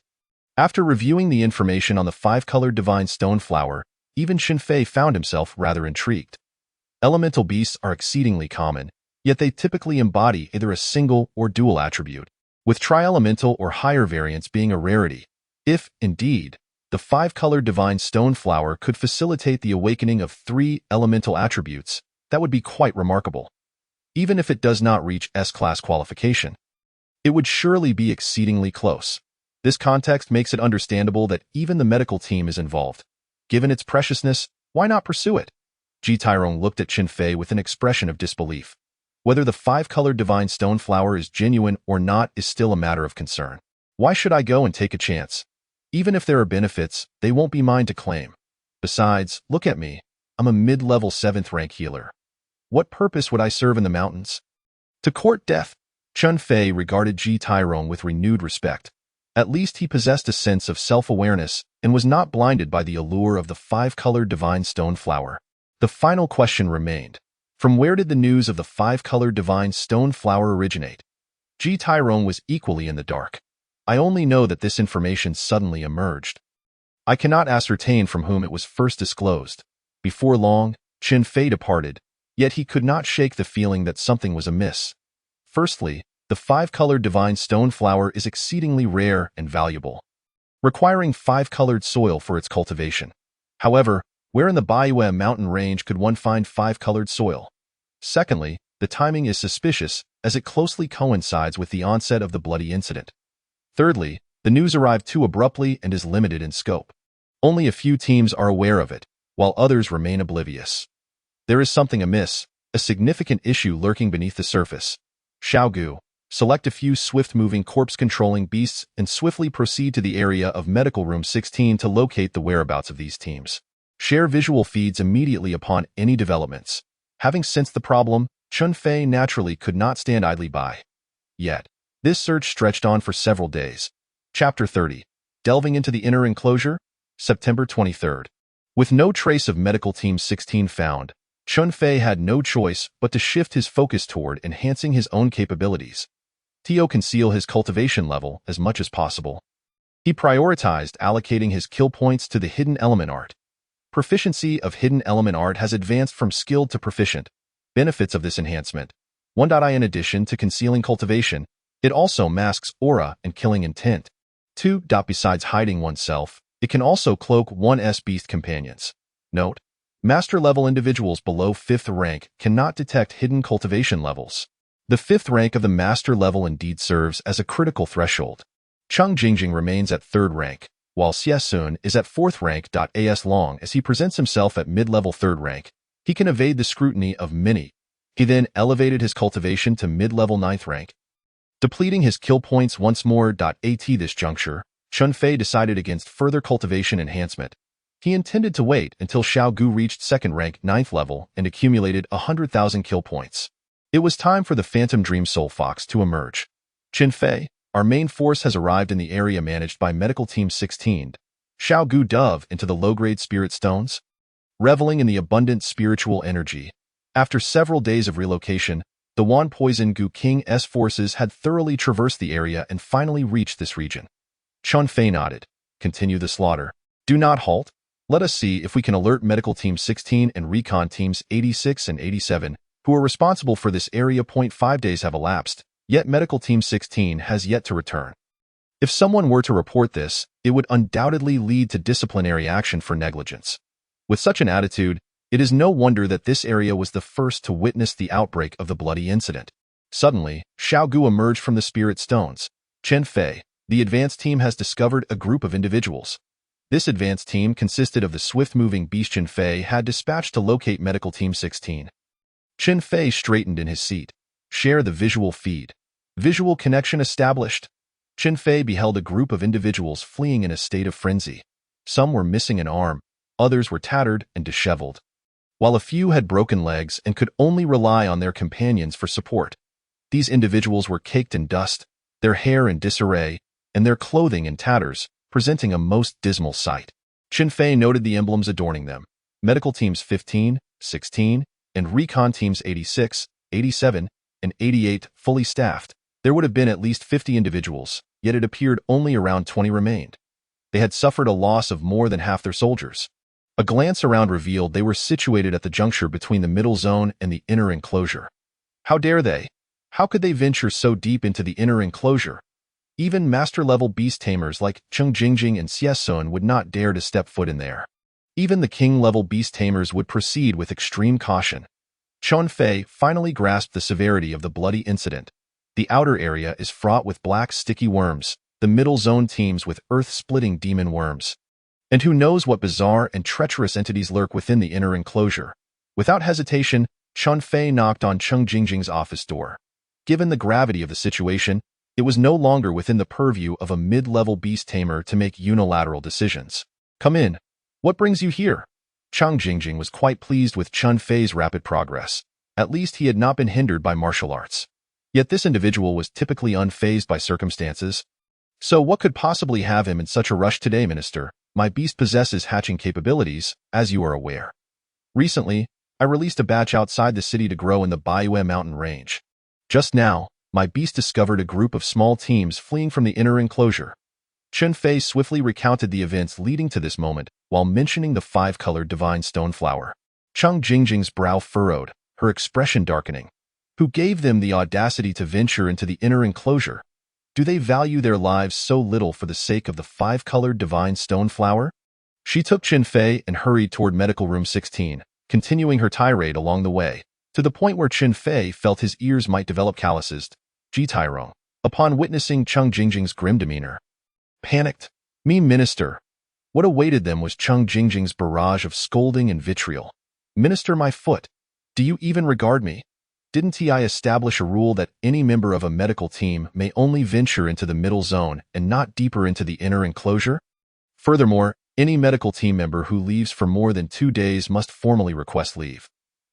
After reviewing the information on the five-colored divine stone flower, even Chen Fei found himself rather intrigued. Elemental beasts are exceedingly common, yet they typically embody either a single or dual attribute, with tri-elemental or higher variants being a rarity. If, indeed, the five-colored divine stone flower could facilitate the awakening of three elemental attributes, that would be quite remarkable. Even if it does not reach S-class qualification, it would surely be exceedingly close. This context makes it understandable that even the medical team is involved. Given its preciousness, why not pursue it? Ji Tyrone looked at Chen Fei with an expression of disbelief. Whether the five-colored divine stone flower is genuine or not is still a matter of concern. Why should I go and take a chance? Even if there are benefits, they won't be mine to claim. Besides, look at me. I'm a mid-level 7th rank healer. What purpose would I serve in the mountains? To court death, Chen Fei regarded Ji Tyrone with renewed respect. At least he possessed a sense of self-awareness and was not blinded by the allure of the five-colored divine stone flower. The final question remained. From where did the news of the five-colored divine stone flower originate? Ji Tyrone was equally in the dark. I only know that this information suddenly emerged. I cannot ascertain from whom it was first disclosed. Before long, Chen Fei departed, yet he could not shake the feeling that something was amiss. Firstly, the five-colored divine stone flower is exceedingly rare and valuable, requiring five-colored soil for its cultivation. However, where in the Baiyue mountain range could one find five-colored soil? Secondly, the timing is suspicious as it closely coincides with the onset of the bloody incident. Thirdly, the news arrived too abruptly and is limited in scope. Only a few teams are aware of it, while others remain oblivious. There is something amiss, a significant issue lurking beneath the surface. Xiaogu, select a few swift-moving corpse-controlling beasts and swiftly proceed to the area of Medical Room 16 to locate the whereabouts of these teams. Share visual feeds immediately upon any developments. Having sensed the problem, Chen Fei naturally could not stand idly by. Yet, this search stretched on for several days. Chapter 30. Delving into the Inner Enclosure, September 23rd. With no trace of Medical Team 16 found, Chen Fei had no choice but to shift his focus toward enhancing his own capabilities. To conceal his cultivation level as much as possible, he prioritized allocating his kill points to the Hidden Element Art. Proficiency of Hidden Element Art has advanced from skilled to proficient. Benefits of this enhancement. 1. In addition to concealing cultivation, it also masks aura and killing intent. 2. Besides hiding oneself, it can also cloak one's beast companions. Note: master-level individuals below 5th rank cannot detect hidden cultivation levels. The 5th rank of the master level indeed serves as a critical threshold. Cheng Jingjing remains at 3rd rank, while Xie Sun is at 4th rank. As long as he presents himself at mid-level 3rd rank, he can evade the scrutiny of many. He then elevated his cultivation to mid-level 9th rank, depleting his kill points once more. At this juncture, Chen Fei decided against further cultivation enhancement. He intended to wait until Xiaogu reached 2nd rank 9th level and accumulated 100,000 kill points. It was time for the Phantom Dream Soul Fox to emerge. Chen Fei, our main force has arrived in the area managed by Medical Team 16. Xiaogu dove into the low-grade spirit stones, reveling in the abundant spiritual energy. After several days of relocation, the Wan Poison Gu King's forces had thoroughly traversed the area and finally reached this region. Chen Fei nodded. Continue the slaughter. Do not halt. Let us see if we can alert Medical Team 16 and Recon Teams 86 and 87, who are responsible for this area. 5 days have elapsed, yet Medical Team 16 has yet to return. If someone were to report this, it would undoubtedly lead to disciplinary action for negligence. With such an attitude, it is no wonder that this area was the first to witness the outbreak of the bloody incident. Suddenly, Xiaogu emerged from the spirit stones. Chen Fei, the advanced team has discovered a group of individuals. This advanced team consisted of the swift-moving beast Chen Fei had dispatched to locate Medical Team 16. Chen Fei straightened in his seat. Share the visual feed. Visual connection established. Chen Fei beheld a group of individuals fleeing in a state of frenzy. Some were missing an arm, others were tattered and disheveled, while a few had broken legs and could only rely on their companions for support. These individuals were caked in dust, their hair in disarray, and their clothing in tatters, presenting a most dismal sight. Chen Fei noted the emblems adorning them. Medical Teams 15, 16, and Recon Teams 86, 87, and 88 fully staffed. There would have been at least 50 individuals, yet it appeared only around 20 remained. They had suffered a loss of more than half their soldiers. A glance around revealed they were situated at the juncture between the middle zone and the inner enclosure. How dare they? How could they venture so deep into the inner enclosure? Even master-level beast tamers like Cheng Jingjing and Xie Sun would not dare to step foot in there. Even the king-level beast tamers would proceed with extreme caution. Chun Fei finally grasped the severity of the bloody incident. The outer area is fraught with black sticky worms, the middle zone teems with earth-splitting demon worms. And who knows what bizarre and treacherous entities lurk within the inner enclosure. Without hesitation, Chun Fei knocked on Cheng Jingjing's office door. Given the gravity of the situation, it was no longer within the purview of a mid-level beast tamer to make unilateral decisions. Come in. What brings you here? Cheng Jingjing was quite pleased with Chun Fei's rapid progress. At least he had not been hindered by martial arts. Yet this individual was typically unfazed by circumstances. So what could possibly have him in such a rush today, Minister? My beast possesses hatching capabilities, as you are aware. Recently, I released a batch outside the city to grow in the Baiyue mountain range. Just now, my beast discovered a group of small teams fleeing from the inner enclosure. Chun Fei swiftly recounted the events leading to this moment while mentioning the five-colored divine stone flower. Cheng Jingjing's brow furrowed, her expression darkening. Who gave them the audacity to venture into the inner enclosure? Do they value their lives so little for the sake of the five-colored divine stone flower? She took Chun Fei and hurried toward medical room 16, continuing her tirade along the way, to the point where Chun Fei felt his ears might develop calluses. Ji Tairong, upon witnessing Cheng Jingjing's grim demeanor, panicked. Minister. What awaited them was Cheng Jingjing's barrage of scolding and vitriol. Minister, my foot. Do you even regard me? Didn't I establish a rule that any member of a medical team may only venture into the middle zone and not deeper into the inner enclosure? Furthermore, any medical team member who leaves for more than 2 days must formally request leave.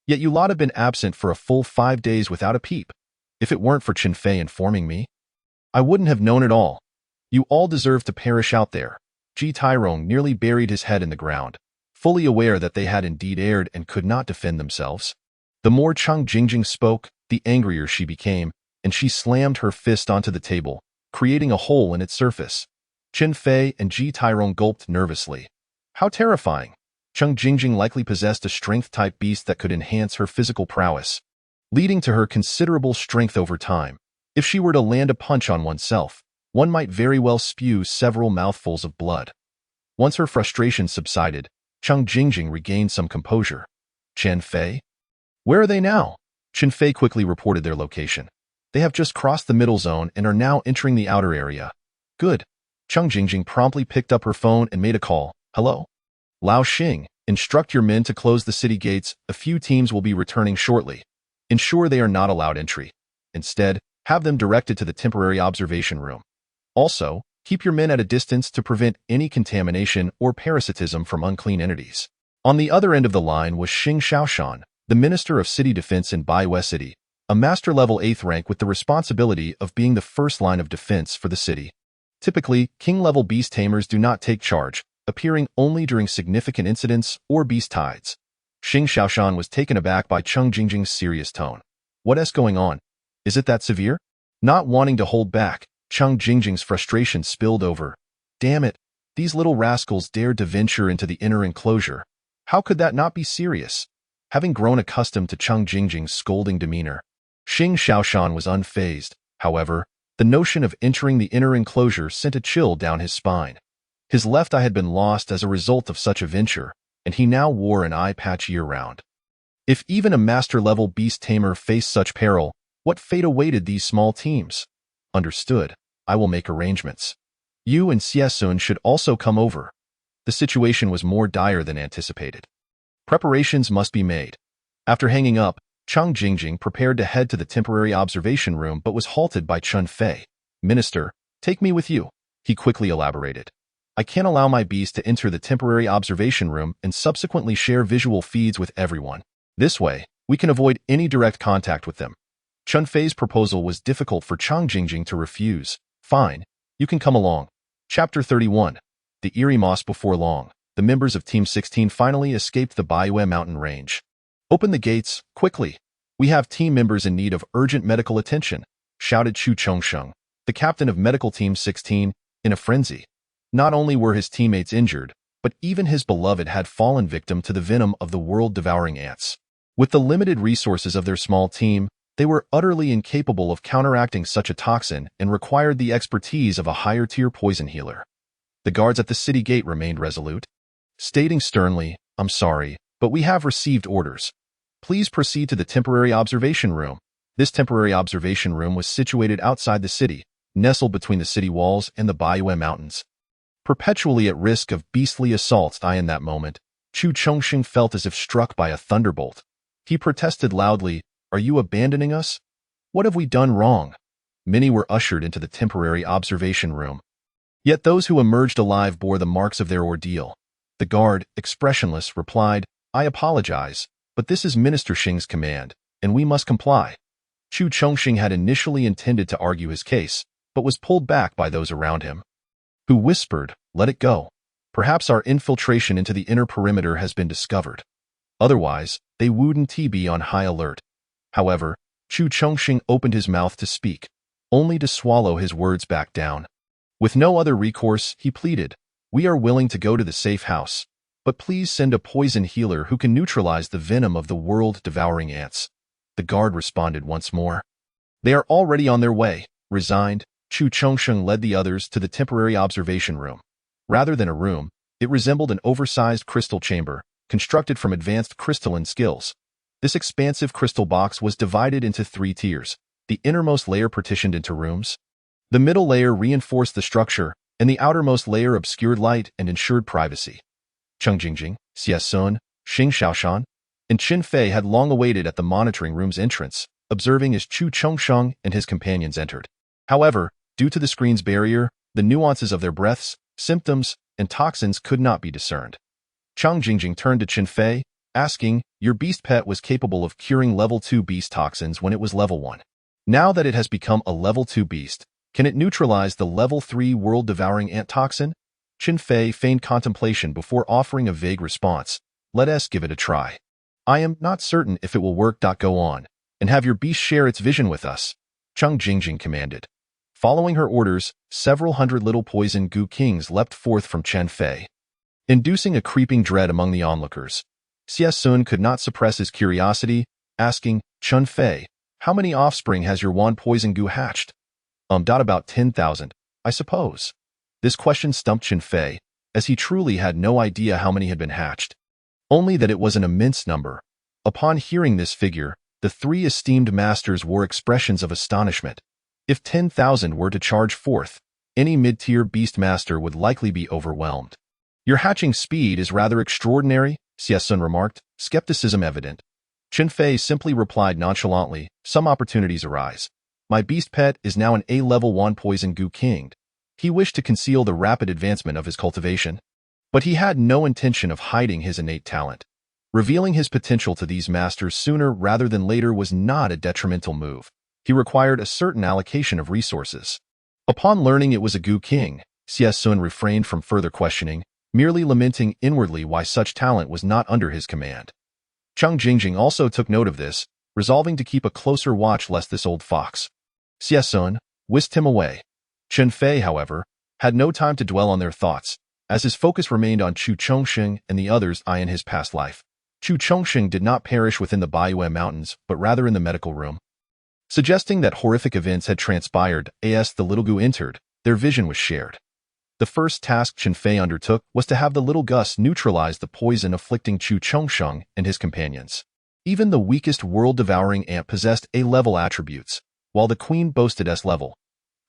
Yet you lot have been absent for a full 5 days without a peep. If it weren't for Chun Fei informing me, I wouldn't have known at all. You all deserve to perish out there. Ji Tairong nearly buried his head in the ground, fully aware that they had indeed erred and could not defend themselves. The more Cheng Jingjing spoke, the angrier she became, and she slammed her fist onto the table, creating a hole in its surface. Chun Fei and Ji Tairong gulped nervously. How terrifying! Cheng Jingjing likely possessed a strength-type beast that could enhance her physical prowess, leading to her considerable strength over time. If she were to land a punch on oneself, one might very well spew several mouthfuls of blood. Once her frustration subsided, Cheng Jingjing regained some composure. Chun Fei? Where are they now? Chun Fei quickly reported their location. They have just crossed the middle zone and are now entering the outer area. Good. Cheng Jingjing promptly picked up her phone and made a call. Hello? Lao Xing, instruct your men to close the city gates. A few teams will be returning shortly. Ensure they are not allowed entry. Instead, have them directed to the temporary observation room. Also, keep your men at a distance to prevent any contamination or parasitism from unclean entities. On the other end of the line was Xing Shaoshan, the Minister of City Defense in Baiyue City, a master-level 8th rank with the responsibility of being the first line of defense for the city. Typically, king-level beast tamers do not take charge, appearing only during significant incidents or beast tides. Xing Shaoshan was taken aback by Cheng Jingjing's serious tone. What's going on? Is it that severe? Not wanting to hold back, Cheng Jingjing's frustration spilled over. Damn it, these little rascals dared to venture into the inner enclosure. How could that not be serious? Having grown accustomed to Cheng Jingjing's scolding demeanor, Xing Shaoshan was unfazed. However, the notion of entering the inner enclosure sent a chill down his spine. His left eye had been lost as a result of such a venture, and he now wore an eye patch year-round. If even a master-level beast tamer faced such peril, what fate awaited these small teams? Understood. I will make arrangements. You and Xie Sun should also come over. The situation was more dire than anticipated. Preparations must be made. After hanging up, Cheng Jingjing prepared to head to the temporary observation room but was halted by Chun Fei. Minister, take me with you, he quickly elaborated. I can't allow my beast to enter the temporary observation room and subsequently share visual feeds with everyone. This way, we can avoid any direct contact with them. Chun Fei's proposal was difficult for Cheng Jingjing to refuse. Fine, you can come along. Chapter 31. The Eerie Moss. Before long, the members of Team 16 finally escaped the Baiyue mountain range. Open the gates, quickly. We have team members in need of urgent medical attention, shouted Chu Chongsheng, the captain of Medical Team 16, in a frenzy. Not only were his teammates injured, but even his beloved had fallen victim to the venom of the world-devouring ants. With the limited resources of their small team, they were utterly incapable of counteracting such a toxin and required the expertise of a higher-tier poison healer. The guards at the city gate remained resolute, stating sternly, "I'm sorry, but we have received orders. Please proceed to the temporary observation room." This temporary observation room was situated outside the city, nestled between the city walls and the Baiyue Mountains. Perpetually at risk of beastly assaults in that moment, Chu Chongsheng felt as if struck by a thunderbolt. He protested loudly, "Are you abandoning us? What have we done wrong?" Many were ushered into the temporary observation room. Yet those who emerged alive bore the marks of their ordeal. The guard, expressionless, replied, "I apologize, but this is Minister Xing's command, and we must comply." Chu Chongsheng had initially intended to argue his case, but was pulled back by those around him, who whispered, "Let it go. Perhaps our infiltration into the inner perimeter has been discovered." Otherwise, they wouldn't be on high alert. However, Chu Chongsheng opened his mouth to speak, only to swallow his words back down. With no other recourse, he pleaded, "We are willing to go to the safe house, but please send a poison healer who can neutralize the venom of the world-devouring ants." The guard responded once more. "They are already on their way." Resigned, Chu Chongsheng led the others to the temporary observation room. Rather than a room, it resembled an oversized crystal chamber, constructed from advanced crystalline skills. This expansive crystal box was divided into 3 tiers, the innermost layer partitioned into rooms. The middle layer reinforced the structure, and the outermost layer obscured light and ensured privacy. Cheng Jingjing, Xie Sun, Xing Xiaoshan, and Qin Fei had long awaited at the monitoring room's entrance, observing as Chu Chongsheng and his companions entered. However, due to the screen's barrier, the nuances of their breaths, symptoms, and toxins could not be discerned. Cheng Jingjing turned to Qin Fei, asking, "Your beast pet was capable of curing level 2 beast toxins when it was level 1. Now that it has become a level 2 beast, can it neutralize the level 3 world-devouring ant toxin?" Qin Fei feigned contemplation before offering a vague response. "Let us give it a try. I am not certain if it will work. Go on, and have your beast share its vision with us," Cheng Jingjing commanded. Following her orders, several hundred little poison goo kings leapt forth from Qin Fei, inducing a creeping dread among the onlookers. Xie Sun could not suppress his curiosity, asking, "Qin Fei, how many offspring has your wand poison goo hatched?" About 10,000, I suppose." This question stumped Qin Fei, as he truly had no idea how many had been hatched, only that it was an immense number. Upon hearing this figure, the 3 esteemed masters wore expressions of astonishment. If 10,000 were to charge forth, any mid-tier beast master would likely be overwhelmed. "Your hatching speed is rather extraordinary," Xie Sun remarked, skepticism evident. Qin Fei simply replied nonchalantly, "Some opportunities arise. My beast pet is now an A-level 1 poison goo king." He wished to conceal the rapid advancement of his cultivation, but he had no intention of hiding his innate talent. Revealing his potential to these masters sooner rather than later was not a detrimental move. He required a certain allocation of resources. Upon learning it was a goo king, Xie Sun refrained from further questioning, merely lamenting inwardly why such talent was not under his command. Cheng Jingjing also took note of this, resolving to keep a closer watch lest this old fox, Xie Sun, whisked him away. Qin Fei, however, had no time to dwell on their thoughts, as his focus remained on Chu Chongsheng and the others in his past life. Chu Chongsheng did not perish within the Baiyue Mountains, but rather in the medical room. Suggesting that horrific events had transpired as the little goo entered, their vision was shared. The first task Qin Fei undertook was to have the little Gus neutralize the poison afflicting Chu Chongsheng and his companions. Even the weakest world-devouring ant possessed A-level attributes, while the queen boasted S-level.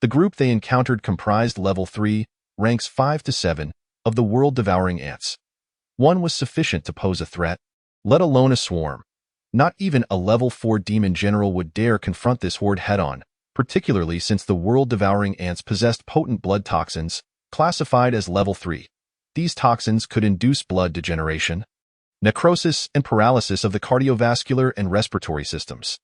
The group they encountered comprised level 3, ranks 5 to 7, of the world-devouring ants. One was sufficient to pose a threat, let alone a swarm. Not even a level 4 demon general would dare confront this horde head-on, particularly since the world-devouring ants possessed potent blood toxins, classified as level 3. These toxins could induce blood degeneration, necrosis, and paralysis of the cardiovascular and respiratory systems.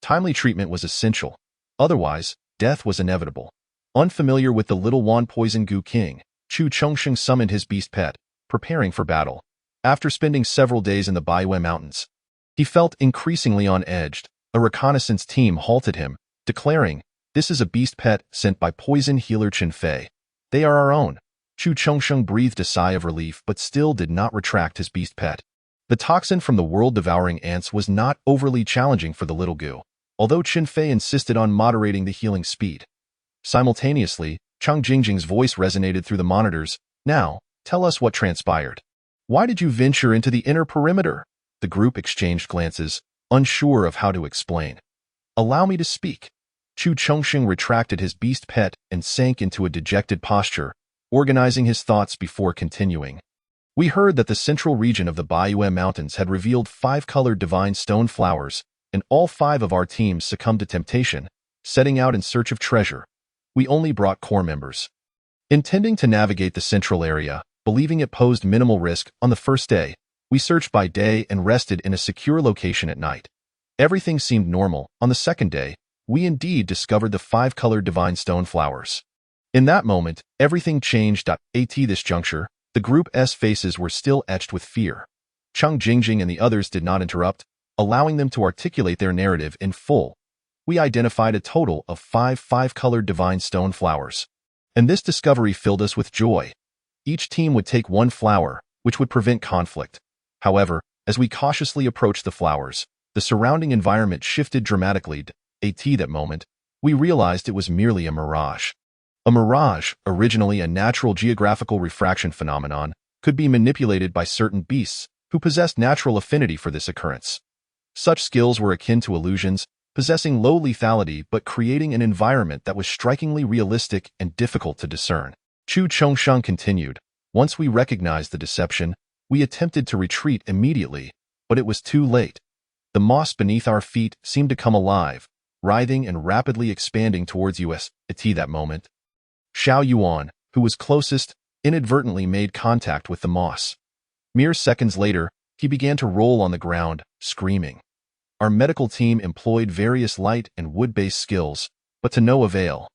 Timely treatment was essential, otherwise, death was inevitable. Unfamiliar with the little wand poison goo king, Chu Chongsheng summoned his beast pet, preparing for battle. After spending several days in the Baiyue Mountains, he felt increasingly on edge, A reconnaissance team halted him, declaring, "This is a beast pet sent by poison healer Chen Fei. They are our own." Chu Chongsheng breathed a sigh of relief but still did not retract his beast pet. The toxin from the world-devouring ants was not overly challenging for the little goo, although Chen Fei insisted on moderating the healing speed. Simultaneously, Chang Jingjing's voice resonated through the monitors. "Now, tell us what transpired. Why did you venture into the inner perimeter?" The group exchanged glances, unsure of how to explain. "Allow me to speak." Chu Chongsheng retracted his beast pet and sank into a dejected posture, organizing his thoughts before continuing. "We heard that the central region of the Baiyue Mountains had revealed 5-colored divine stone flowers, and all 5 of our teams succumbed to temptation, setting out in search of treasure. We only brought core members. Intending to navigate the central area, believing it posed minimal risk on the first day, we searched by day and rested in a secure location at night. Everything seemed normal. On the second day, we indeed discovered the 5-colored divine stone flowers. In that moment, everything changed. At this juncture, the group's faces were still etched with fear. Chang Jingjing and the others did not interrupt, allowing them to articulate their narrative in full. We identified a total of 5-colored divine stone flowers. And this discovery filled us with joy. Each team would take 1 flower, which would prevent conflict. However, as we cautiously approached the flowers, the surrounding environment shifted dramatically. At that moment, we realized it was merely a mirage. A mirage, originally a natural geographical refraction phenomenon, could be manipulated by certain beasts who possessed natural affinity for this occurrence. Such skills were akin to illusions, possessing low lethality but creating an environment that was strikingly realistic and difficult to discern. Chu Chongsheng continued, "Once we recognized the deception, we attempted to retreat immediately, but it was too late. The moss beneath our feet seemed to come alive, writhing and rapidly expanding towards us. At that moment, Xiao Yuan, who was closest, inadvertently made contact with the moss. Mere seconds later, he began to roll on the ground, screaming. Our medical team employed various light and wood-based skills, but to no avail.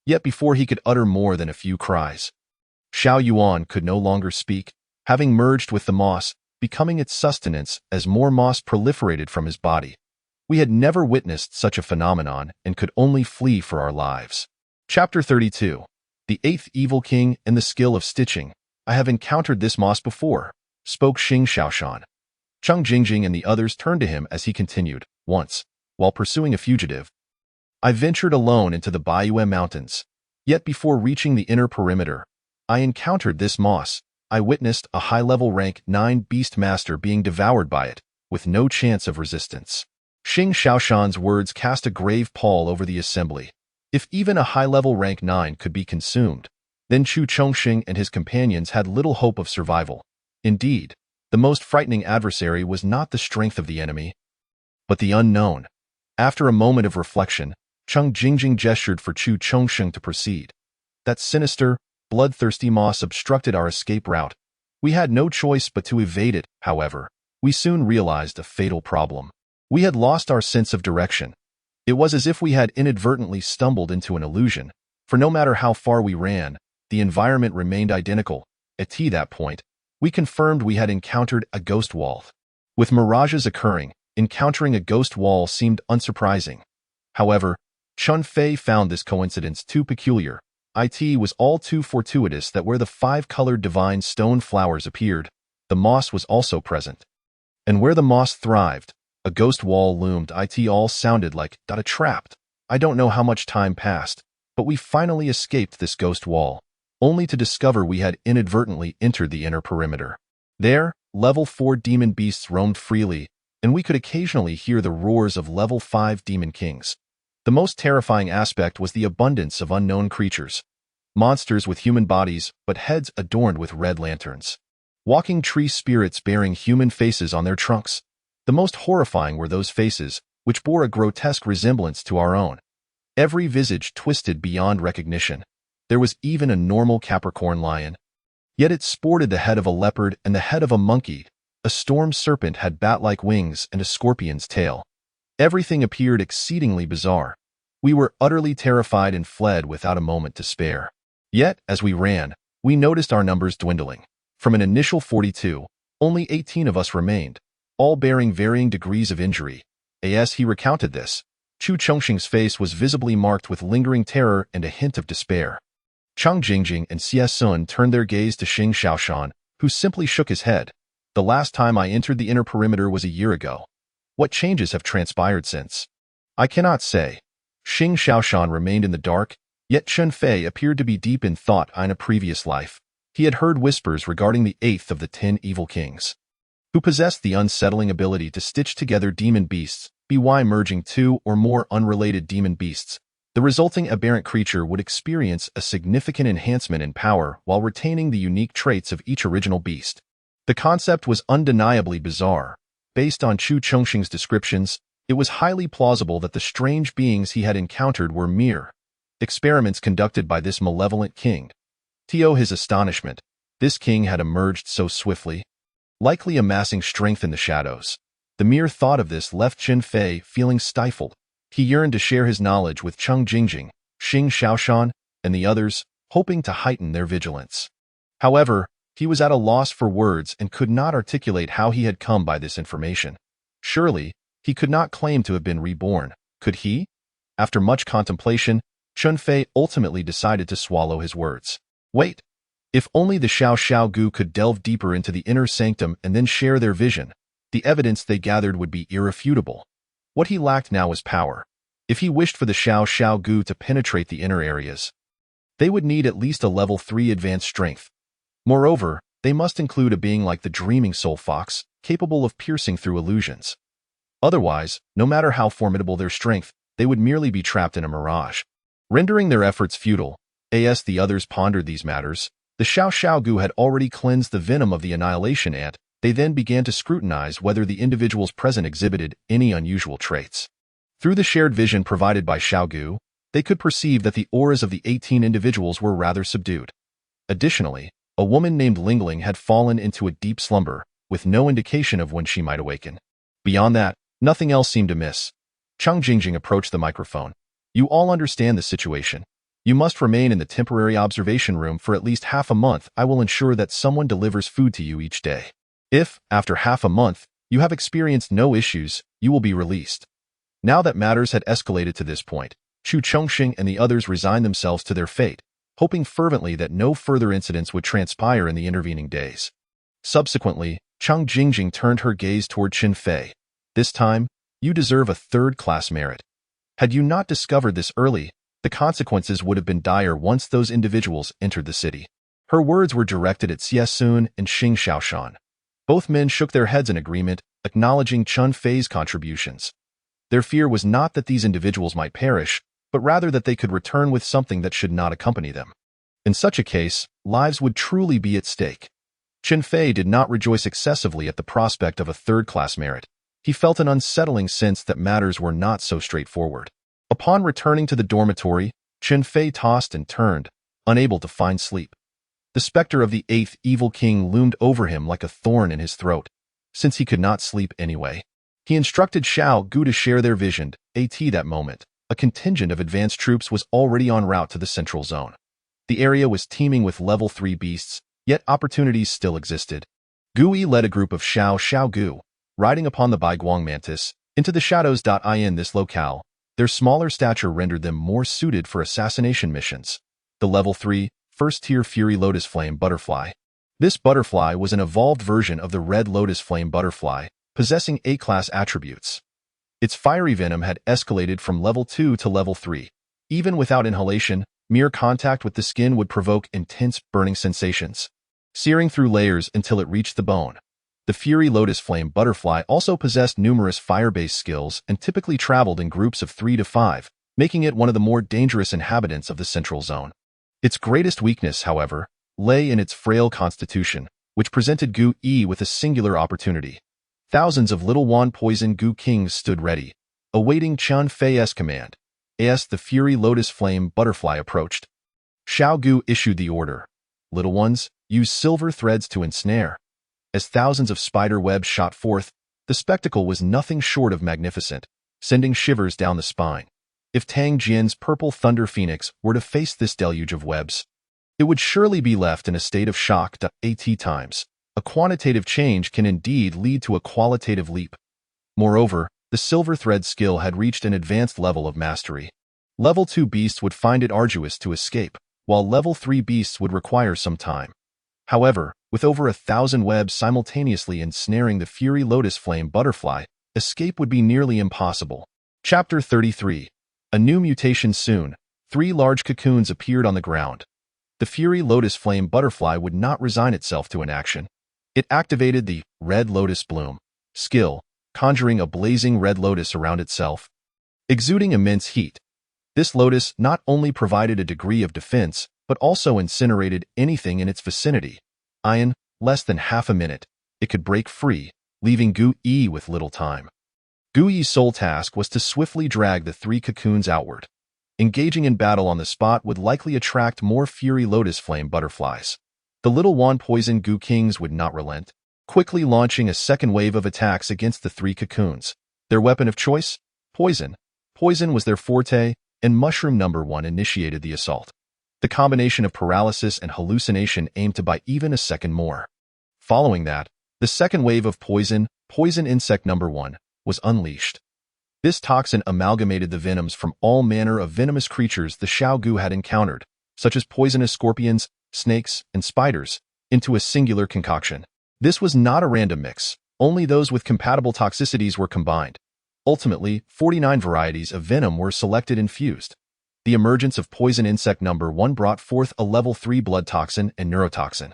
Yet before he could utter more than a few cries, Xiao Yuan could no longer speak, having merged with the moss, becoming its sustenance as more moss proliferated from his body. We had never witnessed such a phenomenon and could only flee for our lives. Chapter 32. The Eighth Evil King and the Skill of Stitching. "I have encountered this moss before," spoke Xing Xiaoshan. Chang Jingjing and the others turned to him as he continued. "Once, while pursuing a fugitive, I ventured alone into the Baiyue Mountains. Yet before reaching the inner perimeter, I encountered this moss. I witnessed a high-level rank 9 beast master being devoured by it, with no chance of resistance." Xing Xiaoshan's words cast a grave pall over the assembly. If even a high-level rank 9 could be consumed, then Chu Chongsheng and his companions had little hope of survival. Indeed, the most frightening adversary was not the strength of the enemy, but the unknown. After a moment of reflection, Chang Jingjing gestured for Chu Chongsheng to proceed. That sinister, bloodthirsty moss obstructed our escape route. We had no choice but to evade it. However, we soon realized a fatal problem. We had lost our sense of direction. It was as if we had inadvertently stumbled into an illusion, for no matter how far we ran, the environment remained identical. At that point, we confirmed we had encountered a ghost wall. With mirages occurring, encountering a ghost wall seemed unsurprising. However, Chen Fei found this coincidence too peculiar. It was all too fortuitous that where the 5-colored divine stone flowers appeared, the moss was also present. And where the moss thrived, a ghost wall loomed. It all sounded like a trap. I don't know how much time passed, but we finally escaped this ghost wall, only to discover we had inadvertently entered the inner perimeter. There, level 4 demon beasts roamed freely, and we could occasionally hear the roars of level 5 demon kings. The most terrifying aspect was the abundance of unknown creatures. Monsters with human bodies, but heads adorned with red lanterns. Walking tree spirits bearing human faces on their trunks. The most horrifying were those faces, which bore a grotesque resemblance to our own. Every visage twisted beyond recognition. There was even a normal Capricorn lion. Yet it sported the head of a leopard and the head of a monkey. A storm serpent had bat-like wings and a scorpion's tail. Everything appeared exceedingly bizarre. We were utterly terrified and fled without a moment to spare. Yet, as we ran, we noticed our numbers dwindling. From an initial 42, only 18 of us remained, all bearing varying degrees of injury. As he recounted this, Chu Chongqing's face was visibly marked with lingering terror and a hint of despair. Chang Jingjing and Xie Sun turned their gaze to Xing Xiaoshan, who simply shook his head. The last time I entered the inner perimeter was a year ago. What changes have transpired since? I cannot say. Xing Xiaoshan remained in the dark, yet Chen Fei appeared to be deep in thought in a previous life. He had heard whispers regarding the 8th of the 10 evil kings, who possessed the unsettling ability to stitch together demon beasts, by merging 2 or more unrelated demon beasts. The resulting aberrant creature would experience a significant enhancement in power while retaining the unique traits of each original beast. The concept was undeniably bizarre. Based on Chu Chongqing's descriptions, it was highly plausible that the strange beings he had encountered were mere experiments conducted by this malevolent king. To his astonishment, this king had emerged so swiftly, likely amassing strength in the shadows. The mere thought of this left Chen Fei feeling stifled. He yearned to share his knowledge with Chang Jingjing, Xing Xiaoshan, and the others, hoping to heighten their vigilance. However, he was at a loss for words and could not articulate how he had come by this information. Surely, he could not claim to have been reborn, could he? After much contemplation, Chen Fei ultimately decided to swallow his words. Wait. If only the Xiao Gu could delve deeper into the inner sanctum and then share their vision, the evidence they gathered would be irrefutable. What he lacked now was power. If he wished for the Xiao Gu to penetrate the inner areas, they would need at least a level 3 advanced strength. Moreover, they must include a being like the dreaming soul fox, capable of piercing through illusions. Otherwise, no matter how formidable their strength, they would merely be trapped in a mirage, rendering their efforts futile. As the others pondered these matters, the Xiao Gu had already cleansed the venom of the annihilation ant. They then began to scrutinize whether the individuals present exhibited any unusual traits. Through the shared vision provided by Xiao Gu, they could perceive that the auras of the 18 individuals were rather subdued. Additionally, a woman named Lingling had fallen into a deep slumber, with no indication of when she might awaken. Beyond that, nothing else seemed amiss. Chang Jingjing approached the microphone. You all understand the situation. You must remain in the temporary observation room for at least half a month. I will ensure that someone delivers food to you each day. If, after half a month, you have experienced no issues, you will be released. Now that matters had escalated to this point, Chu Chongqing and the others resigned themselves to their fate, hoping fervently that no further incidents would transpire in the intervening days. Subsequently, Chang Jingjing turned her gaze toward Chen Fei. This time, you deserve a third-class merit. Had you not discovered this early, the consequences would have been dire once those individuals entered the city. Her words were directed at Xie Sun and Xing Xiaoshan. Both men shook their heads in agreement, acknowledging Chen Fei's contributions. Their fear was not that these individuals might perish, but rather that they could return with something that should not accompany them. In such a case, lives would truly be at stake. Chen Fei did not rejoice excessively at the prospect of a third-class merit. He felt an unsettling sense that matters were not so straightforward. Upon returning to the dormitory, Chen Fei tossed and turned, unable to find sleep. The specter of the 8th evil king loomed over him like a thorn in his throat. Since he could not sleep anyway, he instructed Xiao Gu to share their vision. At that moment, a contingent of advanced troops was already en route to the central zone. The area was teeming with level 3 beasts, yet opportunities still existed. Gui led a group of Xiao Gu, riding upon the Baiguang mantis, into the shadows. In this locale, their smaller stature rendered them more suited for assassination missions. The level 3, first-tier Fury Lotus Flame Butterfly. This butterfly was an evolved version of the Red Lotus Flame Butterfly, possessing A-class attributes. Its fiery venom had escalated from level 2 to level 3. Even without inhalation, mere contact with the skin would provoke intense burning sensations, searing through layers until it reached the bone. The Fury Lotus Flame Butterfly also possessed numerous fire-based skills and typically traveled in groups of 3 to 5, making it one of the more dangerous inhabitants of the central zone. Its greatest weakness, however, lay in its frail constitution, which presented Gu Yi with a singular opportunity. Thousands of little Wan Poison Gu Kings stood ready, awaiting Chen Fei's command. As the Fury Lotus Flame Butterfly approached, Xiao Gu issued the order. Little ones, use silver threads to ensnare. As thousands of spider webs shot forth, the spectacle was nothing short of magnificent, sending shivers down the spine. If Tang Jian's Purple Thunder Phoenix were to face this deluge of webs, it would surely be left in a state of shock. At times, a quantitative change can indeed lead to a qualitative leap. Moreover, the Silver Thread skill had reached an advanced level of mastery. Level 2 beasts would find it arduous to escape, while Level 3 beasts would require some time. However, with over 1,000 webs simultaneously ensnaring the Fury Lotus Flame butterfly, escape would be nearly impossible. Chapter 33. A new mutation soon. 3 large cocoons appeared on the ground. The Fury Lotus Flame butterfly would not resign itself to inaction. It activated the Red Lotus Bloom skill, conjuring a blazing red lotus around itself. Exuding immense heat, this lotus not only provided a degree of defense, but also incinerated anything in its vicinity. In less than half a minute, it could break free, leaving Gu Yi with little time. Gu Yi's sole task was to swiftly drag the 3 cocoons outward. Engaging in battle on the spot would likely attract more Fury Lotus Flame butterflies. The little wand poison Gu Kings would not relent, quickly launching a second wave of attacks against the 3 cocoons. Their weapon of choice? Poison. Poison was their forte, and Mushroom No. 1 initiated the assault. The combination of paralysis and hallucination aimed to buy even a second more. Following that, the second wave of poison, Poison Insect No. 1, was unleashed. This toxin amalgamated the venoms from all manner of venomous creatures the Xiao Gu had encountered, such as poisonous scorpions, snakes, and spiders, into a singular concoction. This was not a random mix, only those with compatible toxicities were combined. Ultimately, 49 varieties of venom were selected and fused. The emergence of Poison Insect No. 1 brought forth a level 3 blood toxin and neurotoxin.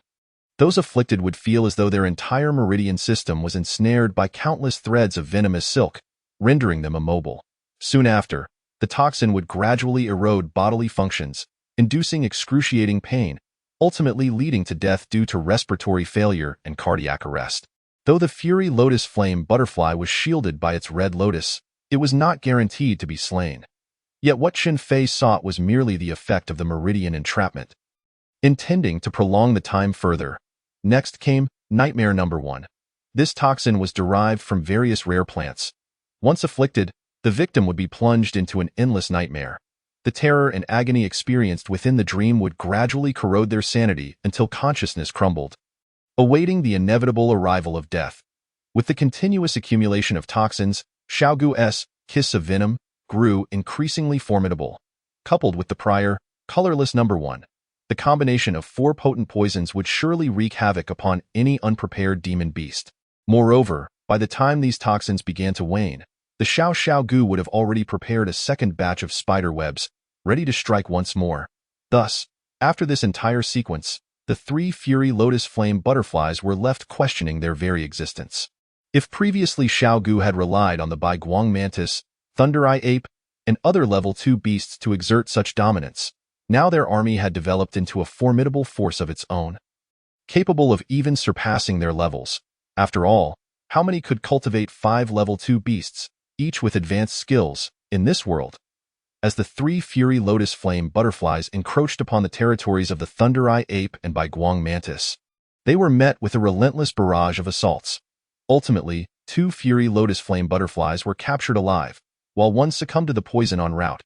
Those afflicted would feel as though their entire meridian system was ensnared by countless threads of venomous silk, rendering them immobile. Soon after, the toxin would gradually erode bodily functions, inducing excruciating pain, ultimately leading to death due to respiratory failure and cardiac arrest. Though the Fury Lotus Flame butterfly was shielded by its red lotus, it was not guaranteed to be slain. Yet what Chen Fei sought was merely the effect of the meridian entrapment. Intending to prolong the time further, next came Nightmare No. 1. This toxin was derived from various rare plants. Once afflicted, the victim would be plunged into an endless nightmare. The terror and agony experienced within the dream would gradually corrode their sanity until consciousness crumbled, awaiting the inevitable arrival of death. With the continuous accumulation of toxins, Xiao Gu's kiss of venom grew increasingly formidable. Coupled with the prior, colorless No. 1, the combination of 4 potent poisons would surely wreak havoc upon any unprepared demon beast. Moreover, by the time these toxins began to wane, the Xiao Gu would have already prepared a second batch of spider webs, ready to strike once more. Thus, after this entire sequence, the 3 Fury Lotus Flame butterflies were left questioning their very existence. If previously Xiao Gu had relied on the Bai Guang Mantis, Thunder Eye Ape, and other level 2 beasts to exert such dominance, now their army had developed into a formidable force of its own, capable of even surpassing their levels. After all, how many could cultivate 5 level 2 beasts, each with advanced skills, in this world? As the 3 Fury Lotus Flame butterflies encroached upon the territories of the Thunder Eye Ape and Bai Guang Mantis, they were met with a relentless barrage of assaults. Ultimately, 2 Fury Lotus Flame butterflies were captured alive, while one succumbed to the poison en route.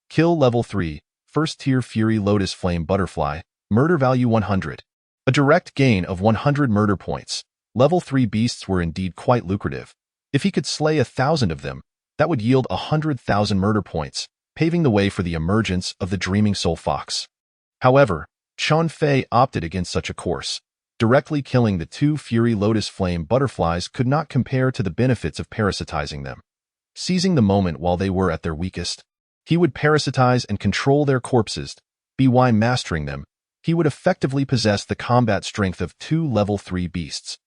Kill Level 3, First Tier Fury Lotus Flame Butterfly, Murder Value 100. A direct gain of 100 murder points. Level 3 beasts were indeed quite lucrative. If he could slay 1,000 of them, that would yield 100,000 murder points, paving the way for the emergence of the Dreaming Soul Fox. However, Chen Fei opted against such a course. Directly killing the 2 Fury Lotus Flame butterflies could not compare to the benefits of parasitizing them. Seizing the moment while they were at their weakest, he would parasitize and control their corpses. By mastering them, he would effectively possess the combat strength of 2 level 3 beasts.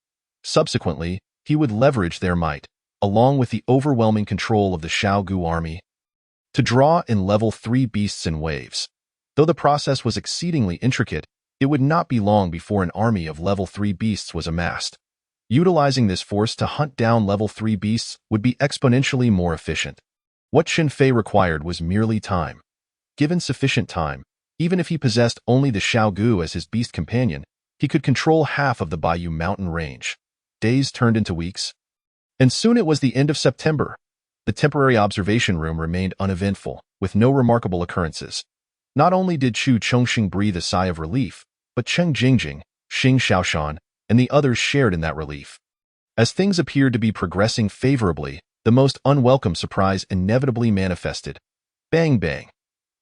Subsequently, he would leverage their might, along with the overwhelming control of the Xiao Gu army, to draw in level 3 beasts in waves. Though the process was exceedingly intricate, it would not be long before an army of level 3 beasts was amassed. Utilizing this force to hunt down level 3 beasts would be exponentially more efficient. What Chen Fei required was merely time. Given sufficient time, even if he possessed only the Xiao Gu as his beast companion, he could control half of the Baiyu mountain range. Days turned into weeks, and soon it was the end of September. The temporary observation room remained uneventful, with no remarkable occurrences. Not only did Chu Chongxing breathe a sigh of relief, but Cheng Jingjing, Xing Xiaoshan, and the others shared in that relief. As things appeared to be progressing favorably, the most unwelcome surprise inevitably manifested. Bang bang.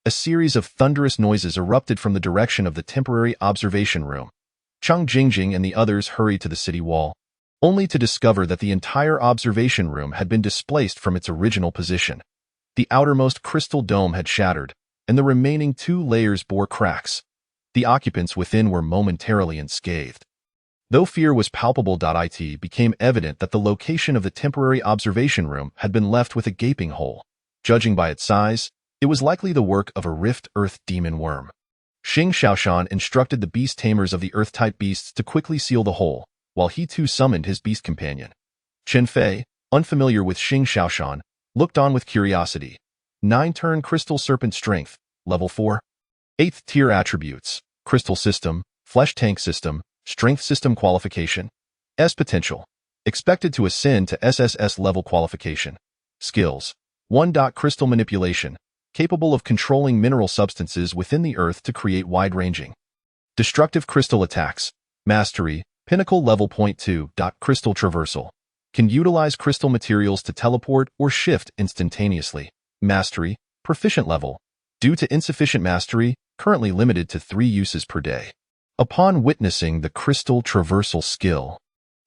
A series of thunderous noises erupted from the direction of the temporary observation room. Chang Jingjing and the others hurried to the city wall, only to discover that the entire observation room had been displaced from its original position. The outermost crystal dome had shattered, and the remaining 2 layers bore cracks. The occupants within were momentarily unscathed. Though fear was palpable, it became evident that the location of the temporary observation room had been left with a gaping hole. Judging by its size, it was likely the work of a rift earth demon worm. Xing Shaoshan instructed the beast tamers of the earth-type beasts to quickly seal the hole, while he too summoned his beast companion. Chen Fei, unfamiliar with Xing Shaoshan, looked on with curiosity. 9-turn Crystal Serpent Strength, Level 4. 8th Tier Attributes, Crystal System, Flesh Tank System, Strength System Qualification. S Potential. Expected to ascend to SSS Level Qualification. Skills. 1. Crystal Manipulation. Capable of controlling mineral substances within the earth to create wide-ranging. Destructive Crystal Attacks. Mastery. Pinnacle Level 2. Crystal Traversal. Can utilize crystal materials to teleport or shift instantaneously. Mastery. Proficient Level. Due to insufficient mastery, currently limited to 3 uses per day. Upon witnessing the crystal traversal skill,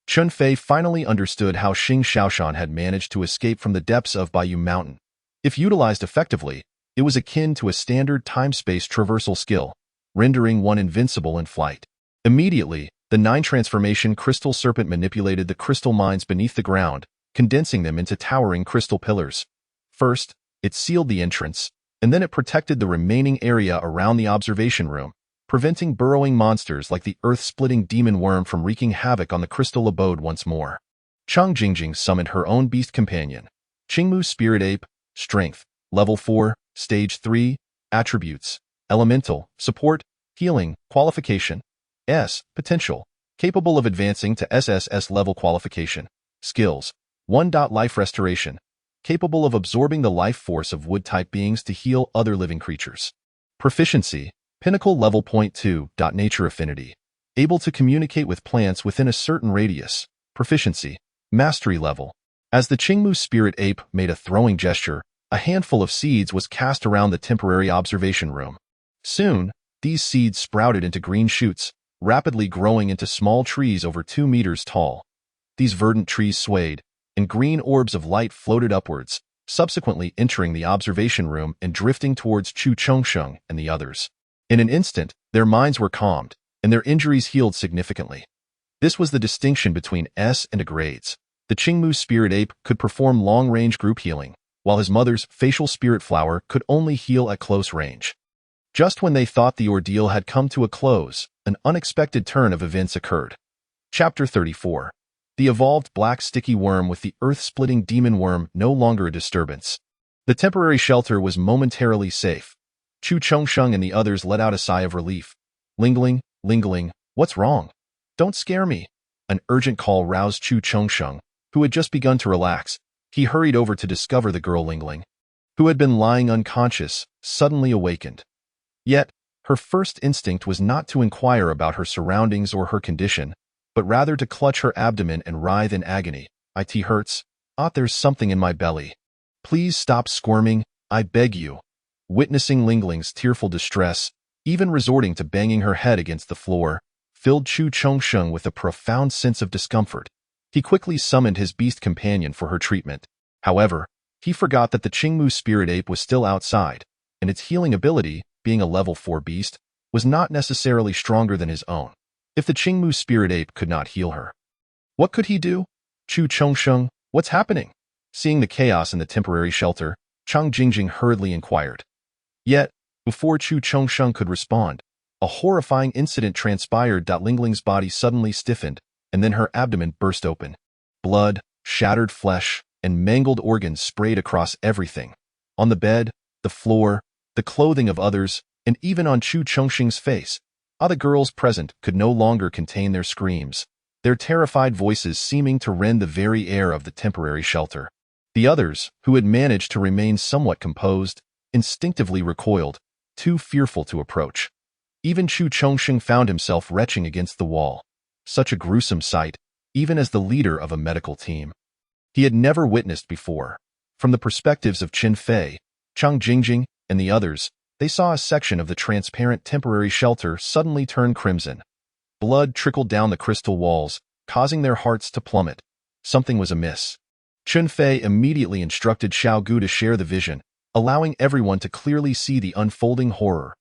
Chen Fei finally understood how Xing Shaoshan had managed to escape from the depths of Baiyu Mountain. If utilized effectively, it was akin to a standard time-space traversal skill, rendering one invincible in flight. Immediately, the 9-transformation crystal serpent manipulated the crystal mines beneath the ground, condensing them into towering crystal pillars. First, it sealed the entrance, and then it protected the remaining area around the observation room, preventing burrowing monsters like the earth-splitting demon worm from wreaking havoc on the crystal abode once more. Chang Jingjing summoned her own beast companion, Qingmu Spirit Ape, Strength, Level 4, Stage 3, Attributes, Elemental, Support, Healing, Qualification, S, Potential, capable of advancing to SSS Level Qualification, Skills, 1. Life Restoration, capable of absorbing the life force of wood-type beings to heal other living creatures. Proficiency, Pinnacle Level 2. Nature Affinity, able to communicate with plants within a certain radius. Proficiency, Mastery Level. As the Qingmu Spirit Ape made a throwing gesture, a handful of seeds was cast around the temporary observation room. Soon, these seeds sprouted into green shoots, rapidly growing into small trees over 2 meters tall. These verdant trees swayed, and green orbs of light floated upwards, subsequently entering the observation room and drifting towards Chu Chongsheng and the others. In an instant, their minds were calmed, and their injuries healed significantly. This was the distinction between S and A grades. The Qingmu Spirit Ape could perform long-range group healing, while his mother's facial spirit flower could only heal at close range. Just when they thought the ordeal had come to a close, an unexpected turn of events occurred. Chapter 34. The evolved black sticky worm with the earth-splitting demon worm no longer a disturbance. The temporary shelter was momentarily safe. Chu Chongsheng and the others let out a sigh of relief. Lingling, what's wrong? Don't scare me. An urgent call roused Chu Chongsheng, who had just begun to relax. He hurried over to discover the girl Lingling, who had been lying unconscious, suddenly awakened. Yet, her first instinct was not to inquire about her surroundings or her condition, but rather to clutch her abdomen and writhe in agony. It hurts. There's something in my belly. Please stop squirming, I beg you. Witnessing Lingling's tearful distress, even resorting to banging her head against the floor, filled Chu Chongsheng with a profound sense of discomfort. He quickly summoned his beast companion for her treatment. However, he forgot that the Qingmu Spirit Ape was still outside, and its healing ability, being a level 4 beast, was not necessarily stronger than his own. If the Qingmu Spirit Ape could not heal her, what could he do? Chu Chongsheng, what's happening? Seeing the chaos in the temporary shelter, Chang Jingjing hurriedly inquired. Yet, before Chu Chongsheng could respond, a horrifying incident transpired. Lingling's body suddenly stiffened, and then her abdomen burst open. Blood, shattered flesh, and mangled organs sprayed across everything. On the bed, the floor, the clothing of others, and even on Chu Chongsheng's face. The girls present could no longer contain their screams, their terrified voices seeming to rend the very air of the temporary shelter. The others, who had managed to remain somewhat composed, instinctively recoiled, too fearful to approach. Even Chu Chongsheng found himself retching against the wall. Such a gruesome sight, even as the leader of a medical team. he had never witnessed before. From the perspectives of Qin Fei, Chang Jingjing, and the others, they saw a section of the transparent temporary shelter suddenly turn crimson. Blood trickled down the crystal walls, causing their hearts to plummet. Something was amiss. Qin Fei immediately instructed Xiao Gu to share the vision, allowing everyone to clearly see the unfolding horror.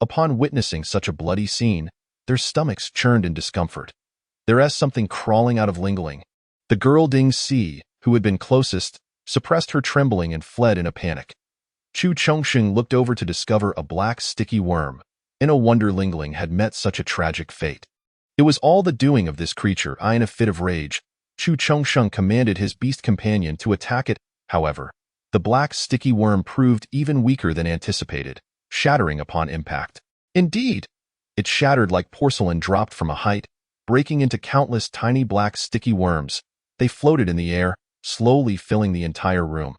Upon witnessing such a bloody scene, their stomachs churned in discomfort. There was something crawling out of Lingling. The girl Ding Si, who had been closest, suppressed her trembling and fled in a panic. Chu Chongsheng looked over to discover a black sticky worm. In a wonder Lingling had met such a tragic fate. It was all the doing of this creature. In a fit of rage, Chu Chongsheng commanded his beast companion to attack it. However, the black sticky worm proved even weaker than anticipated, shattering upon impact. Indeed, it shattered like porcelain dropped from a height, breaking into countless tiny black sticky worms. They floated in the air, slowly filling the entire room.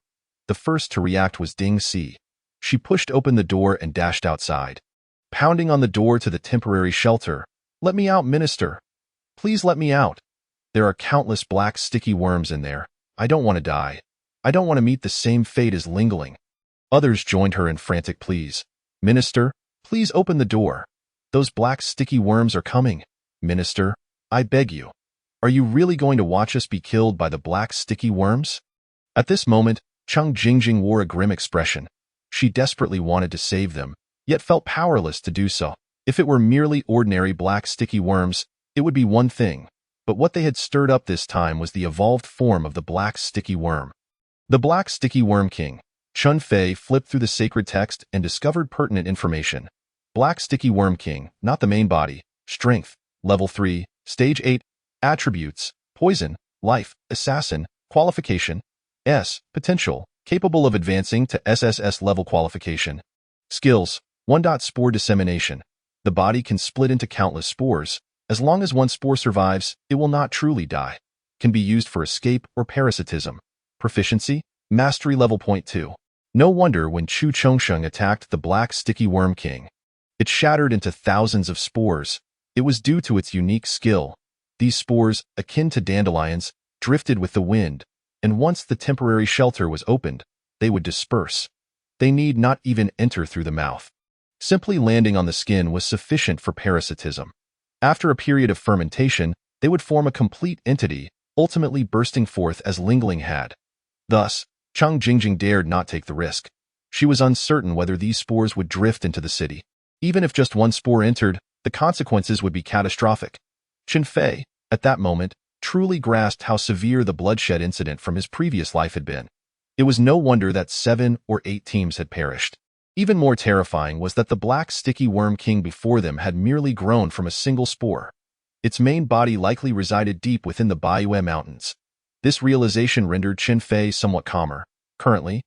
The first to react was Ding Si. She pushed open the door and dashed outside. Pounding on the door to the temporary shelter, "Let me out, Minister. Please let me out. There are countless black sticky worms in there. I don't want to die. I don't want to meet the same fate as Lingling." Others joined her in frantic pleas. "Minister, please open the door. Those black sticky worms are coming. Minister, I beg you. Are you really going to watch us be killed by the black sticky worms?" At this moment, Chang Jingjing wore a grim expression. She desperately wanted to save them, yet felt powerless to do so. If it were merely ordinary black sticky worms, it would be one thing, but what they had stirred up this time was the evolved form of the black sticky worm. The Black Sticky Worm King. Qin Fei flipped through the sacred text and discovered pertinent information. Black Sticky Worm King, not the main body. Strength, level 3, stage 8. Attributes, poison, life, assassin, qualification, S, potential, capable of advancing to SSS level qualification. Skills, 1. Spore dissemination. The body can split into countless spores. As long as one spore survives, it will not truly die. Can be used for escape or parasitism. Proficiency, mastery level 0.2. No wonder when Chu Chongsheng attacked the Black Sticky Worm King, it shattered into thousands of spores. It was due to its unique skill. These spores, akin to dandelions, drifted with the wind, and once the temporary shelter was opened, they would disperse. They need not even enter through the mouth. Simply landing on the skin was sufficient for parasitism. After a period of fermentation, they would form a complete entity, ultimately bursting forth as Lingling had. Thus, Chang Jingjing dared not take the risk. She was uncertain whether these spores would drift into the city. Even if just one spore entered, the consequences would be catastrophic. Qin Fei, at that moment, truly grasped how severe the bloodshed incident from his previous life had been. It was no wonder that 7 or 8 teams had perished. Even more terrifying was that the Black Sticky Worm King before them had merely grown from a single spore. Its main body likely resided deep within the Baiyue Mountains. This realization rendered Qin Fei somewhat calmer. Currently,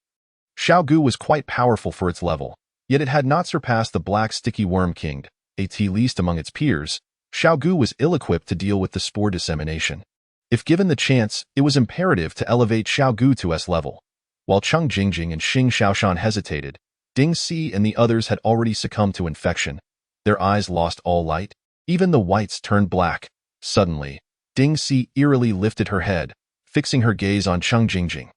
Xiao Gu was quite powerful for its level, yet it had not surpassed the Black Sticky Worm King, at least among its peers. Xiao Gu was ill-equipped to deal with the spore dissemination. If given the chance, it was imperative to elevate Xiao Gu to S level. While Chang Jingjing and Xing Xiaoshan hesitated, Ding Si and the others had already succumbed to infection. Their eyes lost all light. Even the whites turned black. Suddenly, Ding Si eerily lifted her head, fixing her gaze on Chang Jingjing.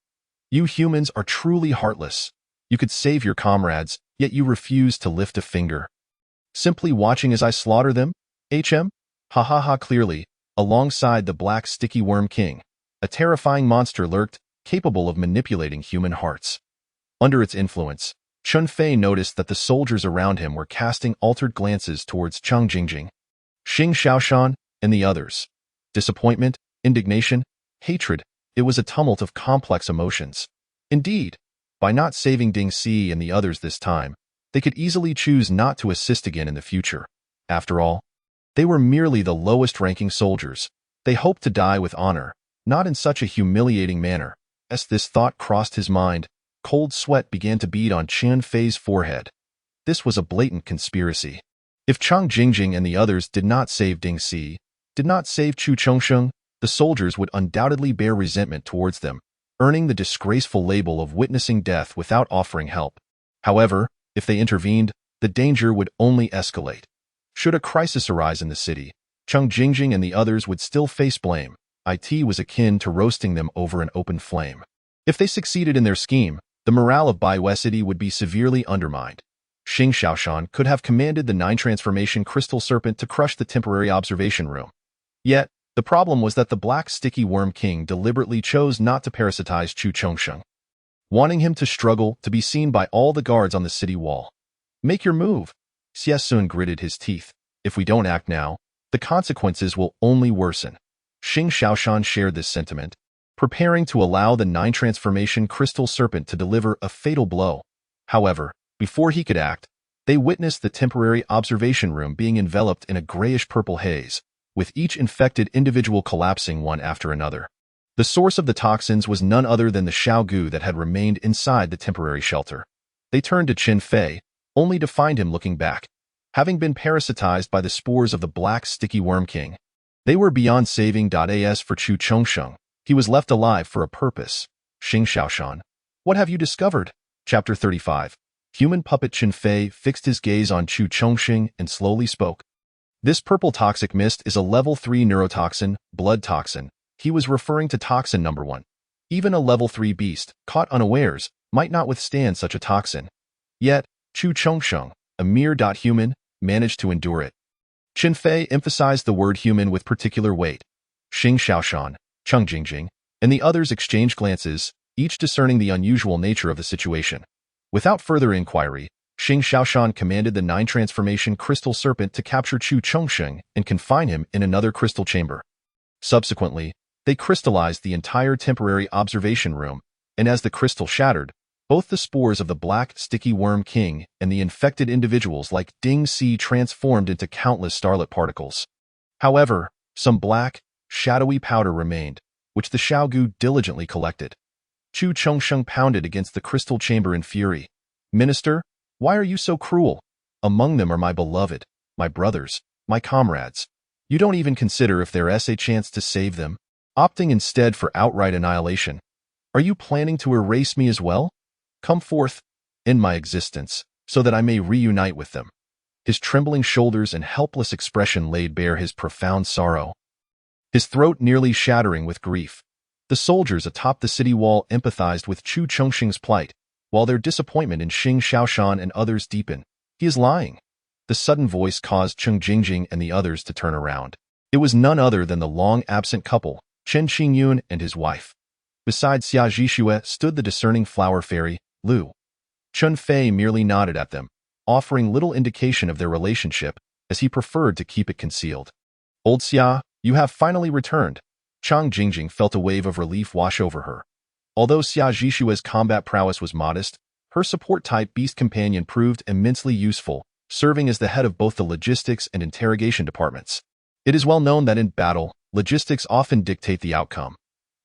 "You humans are truly heartless. You could save your comrades, yet you refuse to lift a finger. Simply watching as I slaughter them? HM? Ha ha ha." Clearly, alongside the Black Sticky Worm King, a terrifying monster lurked, capable of manipulating human hearts. Under its influence, Qin Fei noticed that the soldiers around him were casting altered glances towards Chang Jingjing, Xing Xiaoshan, and the others. Disappointment, indignation, hatred. It was a tumult of complex emotions. Indeed, by not saving Ding Si and the others this time, they could easily choose not to assist again in the future. After all, they were merely the lowest-ranking soldiers. They hoped to die with honor, not in such a humiliating manner. As this thought crossed his mind, cold sweat began to bead on Qin Fei's forehead. This was a blatant conspiracy. If Chang Jingjing and the others did not save Ding Si, did not save Chu Chongsheng, the soldiers would undoubtedly bear resentment towards them, earning the disgraceful label of witnessing death without offering help. However, if they intervened, the danger would only escalate. Should a crisis arise in the city, Chang Jingjing and the others would still face blame. it was akin to roasting them over an open flame. If they succeeded in their scheme, the morale of Baiwei City would be severely undermined. Xing Xiaoshan could have commanded the 9-transformation crystal serpent to crush the temporary observation room. Yet, the problem was that the Black Sticky Worm King deliberately chose not to parasitize Chu Chongsheng, wanting him to struggle to be seen by all the guards on the city wall. Make your move. Xie Sun gritted his teeth. If we don't act now, the consequences will only worsen. Xing Xiaoshan shared this sentiment, preparing to allow the 9-transformation crystal serpent to deliver a fatal blow. However, before he could act, they witnessed the temporary observation room being enveloped in a grayish-purple haze, with each infected individual collapsing one after another. The source of the toxins was none other than the Xiaogu that had remained inside the temporary shelter. They turned to Qin Fei, only to find him looking back, having been parasitized by the spores of the Black Sticky Worm King. They were beyond saving. As for Chu Chongsheng, he was left alive for a purpose. Xing Xiaoshan, what have you discovered? Chapter 35. Human puppet Qin Fei fixed his gaze on Chu Chongsheng and slowly spoke. This purple toxic mist is a level 3 neurotoxin, blood toxin. He was referring to toxin number 1. Even a level 3 beast, caught unawares, might not withstand such a toxin. Yet, Chu Chongsheng, a mere human, managed to endure it. Qin Fei emphasized the word human with particular weight. Xing Xiaoshan, Cheng Jingjing, and the others exchanged glances, each discerning the unusual nature of the situation. Without further inquiry, Xing Xiaoshan commanded the 9-transformation crystal serpent to capture Chu Chongsheng and confine him in another crystal chamber. Subsequently, they crystallized the entire temporary observation room, and as the crystal shattered, both the spores of the Black Sticky Worm King and the infected individuals like Ding Si transformed into countless starlit particles. However, some black, shadowy powder remained, which the Xiaogu diligently collected. Chu Chongsheng pounded against the crystal chamber in fury. Minister, why are you so cruel? Among them are my beloved, my brothers, my comrades. You don't even consider if there's a chance to save them, opting instead for outright annihilation. Are you planning to erase me as well? Come forth, end my existence, so that I may reunite with them. His trembling shoulders and helpless expression laid bare his profound sorrow, his throat nearly shattering with grief. The soldiers atop the city wall empathized with Chu Chongsheng's plight, while their disappointment in Xing Xiaoshan and others deepened. He is lying. The sudden voice caused Cheng Jingjing and the others to turn around. It was none other than the long-absent couple, Chen Qingyun and his wife. Beside Xia Zhixue stood the discerning flower fairy, Lu. Qin Fei merely nodded at them, offering little indication of their relationship, as he preferred to keep it concealed. Old Xia, you have finally returned. Chang Jingjing felt a wave of relief wash over her. Although Xia Zhixue's combat prowess was modest, her support-type beast companion proved immensely useful, serving as the head of both the logistics and interrogation departments. It is well known that in battle, logistics often dictate the outcome.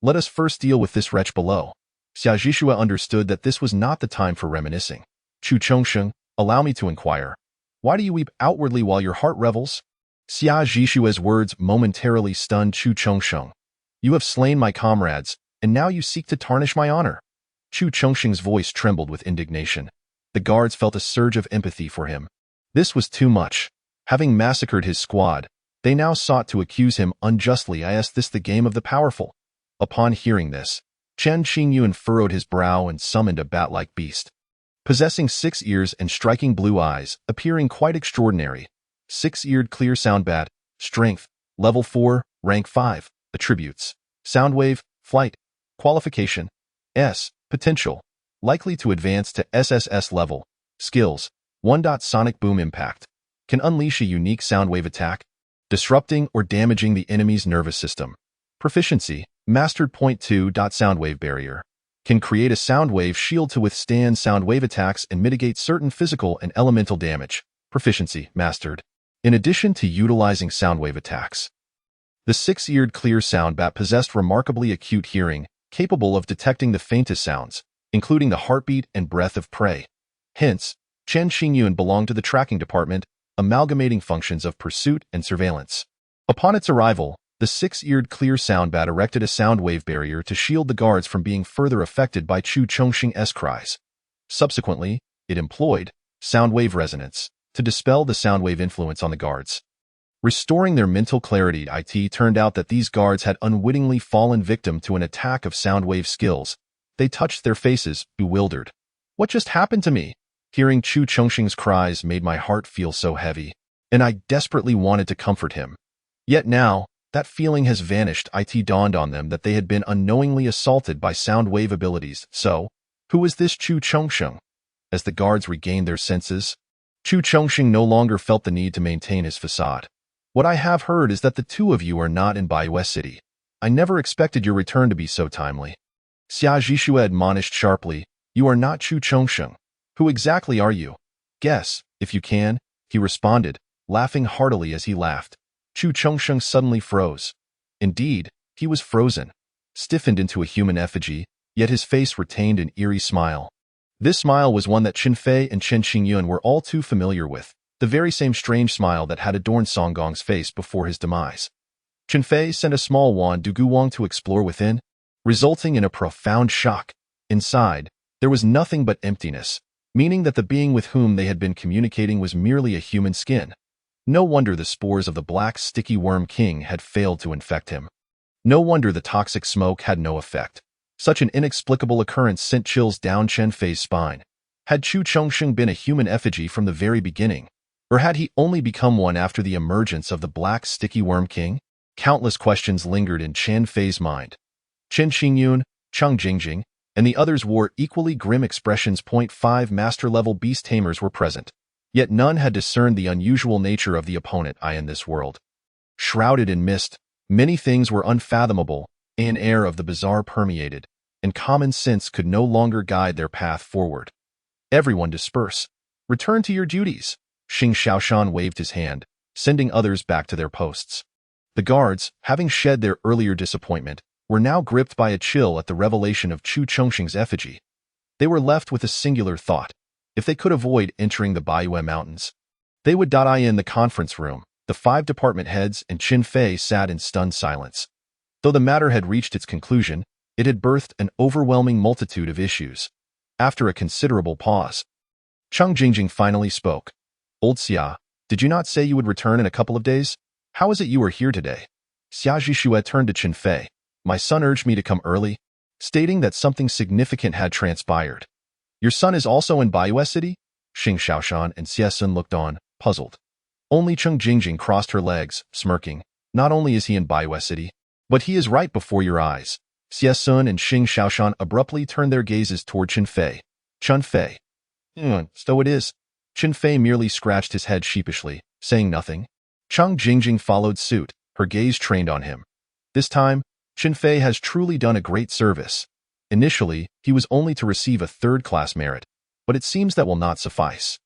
Let us first deal with this wretch below. Xia Zhixue understood that this was not the time for reminiscing. Chu Chongsheng, allow me to inquire. Why do you weep outwardly while your heart revels? Xia Zhixue's words momentarily stunned Chu Chongsheng. You have slain my comrades, and now you seek to tarnish my honor. Chu Chongsheng's voice trembled with indignation. The guards felt a surge of empathy for him. This was too much. Having massacred his squad, they now sought to accuse him unjustly. Is this the game of the powerful? Upon hearing this, Chen Qingyun furrowed his brow and summoned a bat-like beast. Possessing 6 ears and striking blue eyes, appearing quite extraordinary. 6-eared clear sound bat, strength, level 4, rank 5, attributes, soundwave, flight, qualification, S, potential, likely to advance to SSS level, skills, 1. Sonic boom impact, can unleash a unique soundwave attack, disrupting or damaging the enemy's nervous system. Proficiency, mastered. 2. Soundwave barrier, can create a soundwave shield to withstand soundwave attacks and mitigate certain physical and elemental damage. Proficiency, mastered. In addition to utilizing soundwave attacks, the 6-eared clear sound bat possessed remarkably acute hearing, capable of detecting the faintest sounds, including the heartbeat and breath of prey. Hence, Chen Qingyun belonged to the tracking department, amalgamating functions of pursuit and surveillance. Upon its arrival, the 6-eared clear sound bat erected a soundwave barrier to shield the guards from being further affected by Chu Chongsheng's cries. Subsequently, it employed soundwave resonance to dispel the soundwave influence on the guards. Restoring their mental clarity, it turned out that these guards had unwittingly fallen victim to an attack of Soundwave skills. They touched their faces, bewildered. What just happened to me? Hearing Chu Chongqing's cries made my heart feel so heavy, and I desperately wanted to comfort him. Yet now, that feeling has vanished. It dawned on them that they had been unknowingly assaulted by Soundwave abilities. So, who is this Chu Chongqing? As the guards regained their senses, Chu Chongqing no longer felt the need to maintain his facade. What I have heard is that the two of you are not in Baiwei City. I never expected your return to be so timely. Xia Zhixue admonished sharply, you are not Chu Chongqing. Who exactly are you? Guess, if you can, he responded, laughing heartily as he laughed. Chu Chongqing suddenly froze. Indeed, he was frozen, stiffened into a human effigy, yet his face retained an eerie smile. This smile was one that Qin Fei and Chen Qingyun were all too familiar with, the very same strange smile that had adorned Song Gong's face before his demise. Qin Fei sent a small wand Du Guwang to explore within, resulting in a profound shock. Inside, there was nothing but emptiness, meaning that the being with whom they had been communicating was merely a human skin. No wonder the spores of the black sticky worm king had failed to infect him. No wonder the toxic smoke had no effect. Such an inexplicable occurrence sent chills down Chen Fei's spine. Had Chu Chongqing been a human effigy from the very beginning? Or had he only become one after the emergence of the black sticky worm king? Countless questions lingered in Chen Fei's mind. Chen Qingyun, Cheng Jingjing, and the others wore equally grim expressions. 5 master-level beast tamers were present, yet none had discerned the unusual nature of the opponent in this world. Shrouded in mist, many things were unfathomable, an air of the bizarre permeated, and common sense could no longer guide their path forward. Everyone disperse. Return to your duties. Xing Xiaoshan waved his hand, sending others back to their posts. The guards, having shed their earlier disappointment, were now gripped by a chill at the revelation of Chu Chongqing's effigy. They were left with a singular thought. If they could avoid entering the Baiwei Mountains, they would. In the conference room, the 5 department heads and Qin Fei sat in stunned silence. Though the matter had reached its conclusion, it had birthed an overwhelming multitude of issues. After a considerable pause, Cheng Jingjing finally spoke. Old Xia, did you not say you would return in a couple of days? How is it you are here today? Xia Zhixue turned to Qin Fei. My son urged me to come early, stating that something significant had transpired. Your son is also in Baiwei City? Xing Xiaoshan and Xie Sun looked on, puzzled. Only Cheng Jingjing crossed her legs, smirking. Not only is he in Baiwei City, but he is right before your eyes. Xie Sun and Xing Xiaoshan abruptly turned their gazes toward Qin Fei. Qin Fei. So it is. Qin Fei merely scratched his head sheepishly, saying nothing. Cheng Jingjing followed suit, her gaze trained on him. This time, Qin Fei has truly done a great service. Initially, he was only to receive a third-class merit, but it seems that will not suffice.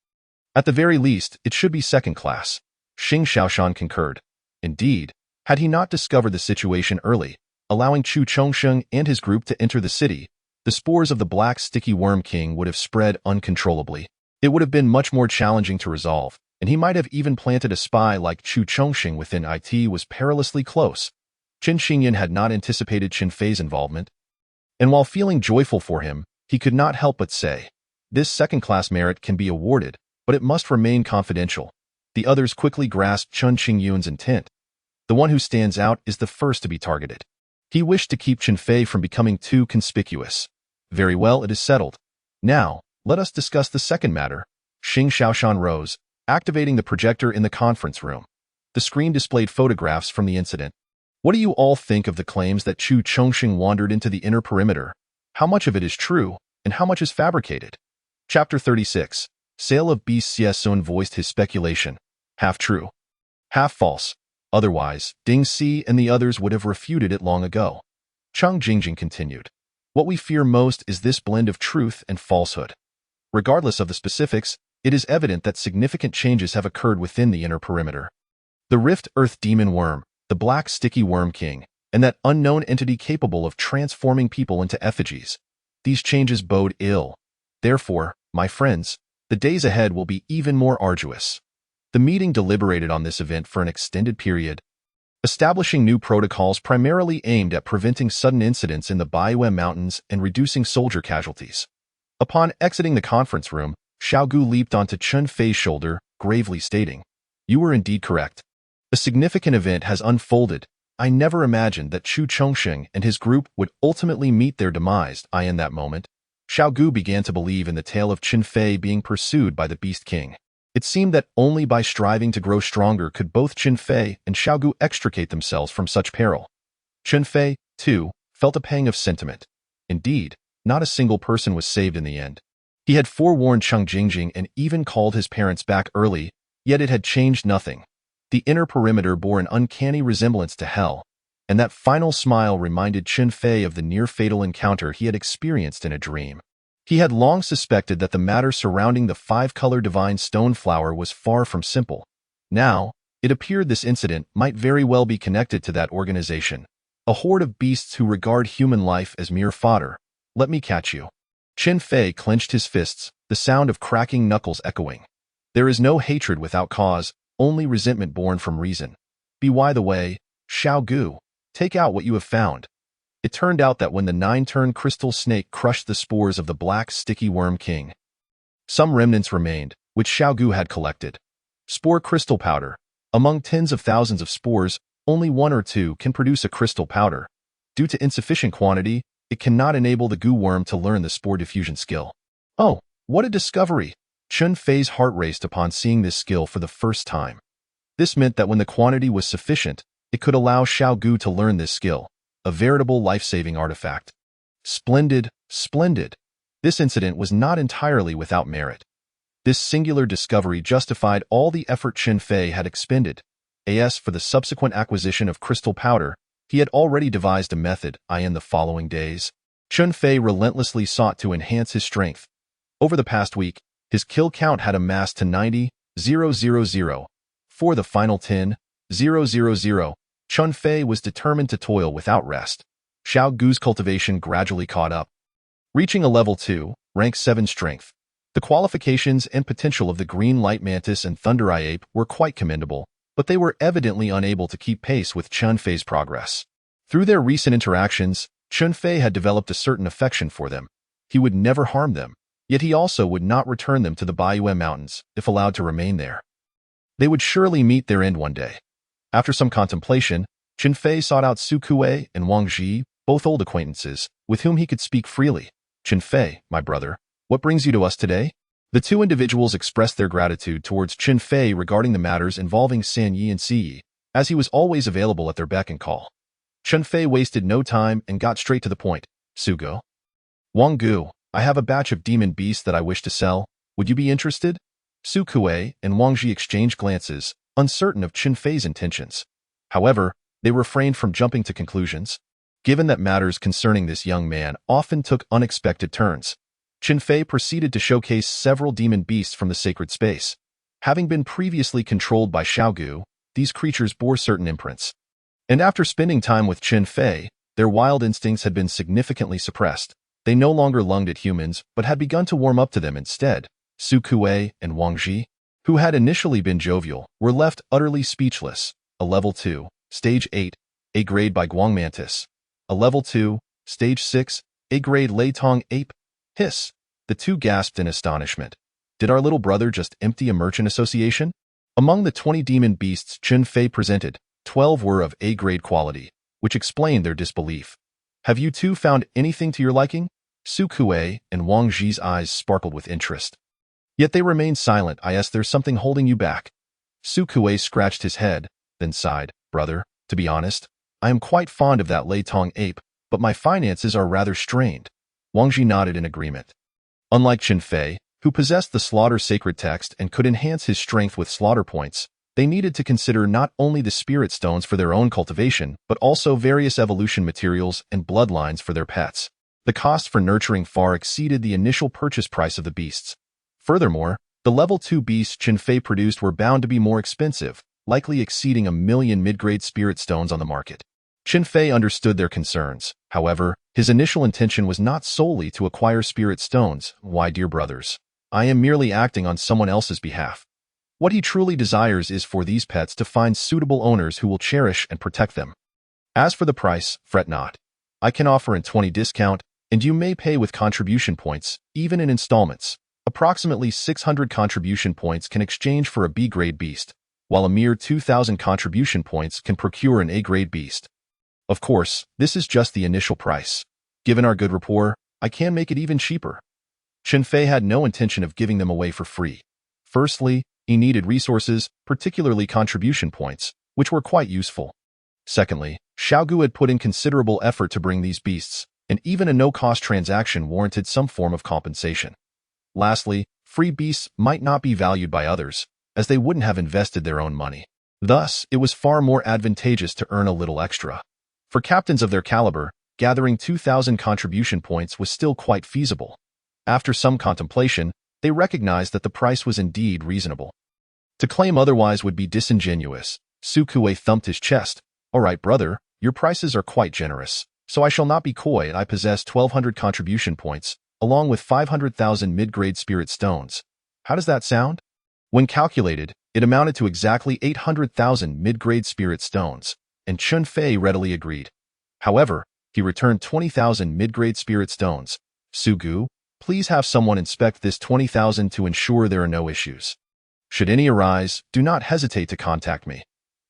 At the very least, it should be second class. Xing Xiaoshan concurred. Indeed, had he not discovered the situation early, allowing Chu Chongqing and his group to enter the city, the spores of the black sticky worm king would have spread uncontrollably. It would have been much more challenging to resolve, and he might have even planted a spy like Chu Chongqing within. It was perilously close. Chen Qingyun had not anticipated Qin Fei's involvement, and while feeling joyful for him, he could not help but say, this second-class merit can be awarded, but it must remain confidential. The others quickly grasped Chen Qingyun's intent. The one who stands out is the first to be targeted. He wished to keep Qin Fei from becoming too conspicuous. Very well, it is settled. Now, let us discuss the second matter. Xing Xiaoshan rose, activating the projector in the conference room. The screen displayed photographs from the incident. What do you all think of the claims that Chu Chongqing wandered into the inner perimeter? How much of it is true, and how much is fabricated? Chapter 36. Sale of Beasts. Xie Sun voiced his speculation. Half true, half false. Otherwise, Ding Si and the others would have refuted it long ago. Cheng Jingjing continued. What we fear most is this blend of truth and falsehood. Regardless of the specifics, it is evident that significant changes have occurred within the inner perimeter. The Rift Earth Demon Worm, the Black Sticky Worm King, and that unknown entity capable of transforming people into effigies. These changes bode ill. Therefore, my friends, the days ahead will be even more arduous. The meeting deliberated on this event for an extended period, establishing new protocols primarily aimed at preventing sudden incidents in the Baiwei Mountains and reducing soldier casualties. Upon exiting the conference room, Xiao Gu leaped onto Chen Fei's shoulder, gravely stating, "You were indeed correct. A significant event has unfolded. I never imagined that Chu Chongsheng and his group would ultimately meet their demise. In that moment, Xiao Gu began to believe in the tale of Qin Fei being pursued by the Beast King. It seemed that only by striving to grow stronger could both Qin Fei and Xiao Gu extricate themselves from such peril. Qin Fei, too, felt a pang of sentiment. Indeed, not a single person was saved in the end. He had forewarned Cheng Jingjing and even called his parents back early, yet it had changed nothing. The inner perimeter bore an uncanny resemblance to hell, and that final smile reminded Qin Fei of the near-fatal encounter he had experienced in a dream. He had long suspected that the matter surrounding the five-color divine stone flower was far from simple. Now, it appeared this incident might very well be connected to that organization, a horde of beasts who regard human life as mere fodder. Let me catch you. Qin Fei clenched his fists, the sound of cracking knuckles echoing. There is no hatred without cause, only resentment born from reason. By the way, Xiao Gu, take out what you have found. It turned out that when the nine-turned crystal snake crushed the spores of the black sticky worm king, some remnants remained, which Xiao Gu had collected. Spore crystal powder. Among tens of thousands of spores, only one or two can produce a crystal powder. Due to insufficient quantity, it cannot enable the Gu worm to learn the spore diffusion skill. Oh, what a discovery! Qin Fei's heart raced upon seeing this skill for the first time. This meant that when the quantity was sufficient, it could allow Xiao Gu to learn this skill, a veritable life-saving artifact. Splendid, splendid. This incident was not entirely without merit. This singular discovery justified all the effort Qin Fei had expended. As for the subsequent acquisition of crystal powder, he had already devised a method. In the following days, Qin Fei relentlessly sought to enhance his strength. Over the past week, his kill count had amassed to 90,000. For the final 10,000, Qin Fei was determined to toil without rest. Xiao Gu's cultivation gradually caught up. Reaching a level 2, rank 7 strength, the qualifications and potential of the green light mantis and thunder eye ape were quite commendable, but they were evidently unable to keep pace with Qin Fei's progress. Through their recent interactions, Qin Fei had developed a certain affection for them. He would never harm them, yet he also would not return them to the Baiyue Mountains if allowed to remain there. They would surely meet their end one day. After some contemplation, Qin Fei sought out Su Kuei and Wang Ji, both old acquaintances, with whom he could speak freely. Qin Fei, my brother, what brings you to us today? The two individuals expressed their gratitude towards Qin Fei regarding the matters involving San Yi and Si Yi, as he was always available at their beck and call. Qin Fei wasted no time and got straight to the point. Sugo. Wang Gu, I have a batch of demon beasts that I wish to sell. Would you be interested? Su Kuei and Wang Ji exchanged glances, uncertain of Qin Fei's intentions. However, they refrained from jumping to conclusions. Given that matters concerning this young man often took unexpected turns, Qin Fei proceeded to showcase several demon beasts from the sacred space. Having been previously controlled by Xiao Gu, these creatures bore certain imprints. And after spending time with Qin Fei, their wild instincts had been significantly suppressed. They no longer lunged at humans, but had begun to warm up to them instead. Su Kuei and Wang Ji, who had initially been jovial, were left utterly speechless. A level 2, stage 8, A grade by Guang Mantis. A level 2, stage 6, A grade Lei Tong Ape. Hiss. The two gasped in astonishment. Did our little brother just empty a merchant association? Among the 20 demon beasts Qin Fei presented, 12 were of A grade quality, which explained their disbelief. Have you two found anything to your liking? Su Kuei and Wang Ji's eyes sparkled with interest. Yet they remained silent. There's something holding you back. Su Kuei scratched his head, then sighed. Brother, to be honest, I am quite fond of that Lei Tong ape, but my finances are rather strained. Wang Ji nodded in agreement. Unlike Qin Fei, who possessed the slaughter sacred text and could enhance his strength with slaughter points, they needed to consider not only the spirit stones for their own cultivation, but also various evolution materials and bloodlines for their pets. The cost for nurturing far exceeded the initial purchase price of the beasts. Furthermore, the level 2 beasts Qin Fei produced were bound to be more expensive, likely exceeding 1 million mid-grade spirit stones on the market. Qin Fei understood their concerns. However, his initial intention was not solely to acquire spirit stones. Why, dear brothers, I am merely acting on someone else's behalf. What he truly desires is for these pets to find suitable owners who will cherish and protect them. As for the price, fret not. I can offer a 20% discount, and you may pay with contribution points, even in installments. Approximately 600 contribution points can exchange for a B-grade beast. while a mere 2,000 contribution points can procure an A-grade beast. Of course, this is just the initial price. Given our good rapport, I can make it even cheaper. Chen Fei had no intention of giving them away for free. Firstly, he needed resources, particularly contribution points, which were quite useful. Secondly, Xiaogu had put in considerable effort to bring these beasts, and even a no-cost transaction warranted some form of compensation. Lastly, free beasts might not be valued by others, as they wouldn't have invested their own money. Thus, it was far more advantageous to earn a little extra. For captains of their caliber, gathering 2,000 contribution points was still quite feasible. After some contemplation, they recognized that the price was indeed reasonable. To claim otherwise would be disingenuous. Su Kuei thumped his chest. "All right, brother, your prices are quite generous, so I shall not be coy, and I possess 1,200 contribution points, along with 500,000 mid-grade spirit stones. How does that sound?" When calculated, it amounted to exactly 800,000 mid-grade spirit stones, and Chen Fei readily agreed. However, he returned 20,000 mid-grade spirit stones. "Su Gu, please have someone inspect this 20,000 to ensure there are no issues. Should any arise, do not hesitate to contact me."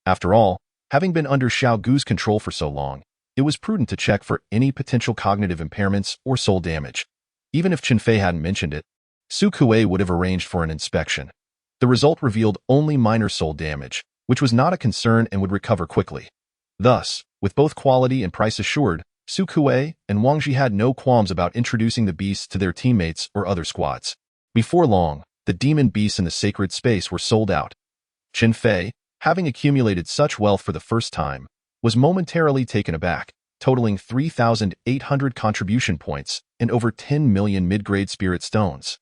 After all, having been under Xiaogu's control for so long, it was prudent to check for any potential cognitive impairments or soul damage. Even if Chen Fei hadn't mentioned it, Su Kuei would have arranged for an inspection. The result revealed only minor soul damage, which was not a concern and would recover quickly. Thus, with both quality and price assured, Su Kuei and Wang Ji had no qualms about introducing the beasts to their teammates or other squads. Before long, the demon beasts in the sacred space were sold out. Chen Fei, having accumulated such wealth for the first time, was momentarily taken aback, totaling 3,800 contribution points and over 10 million mid-grade spirit stones.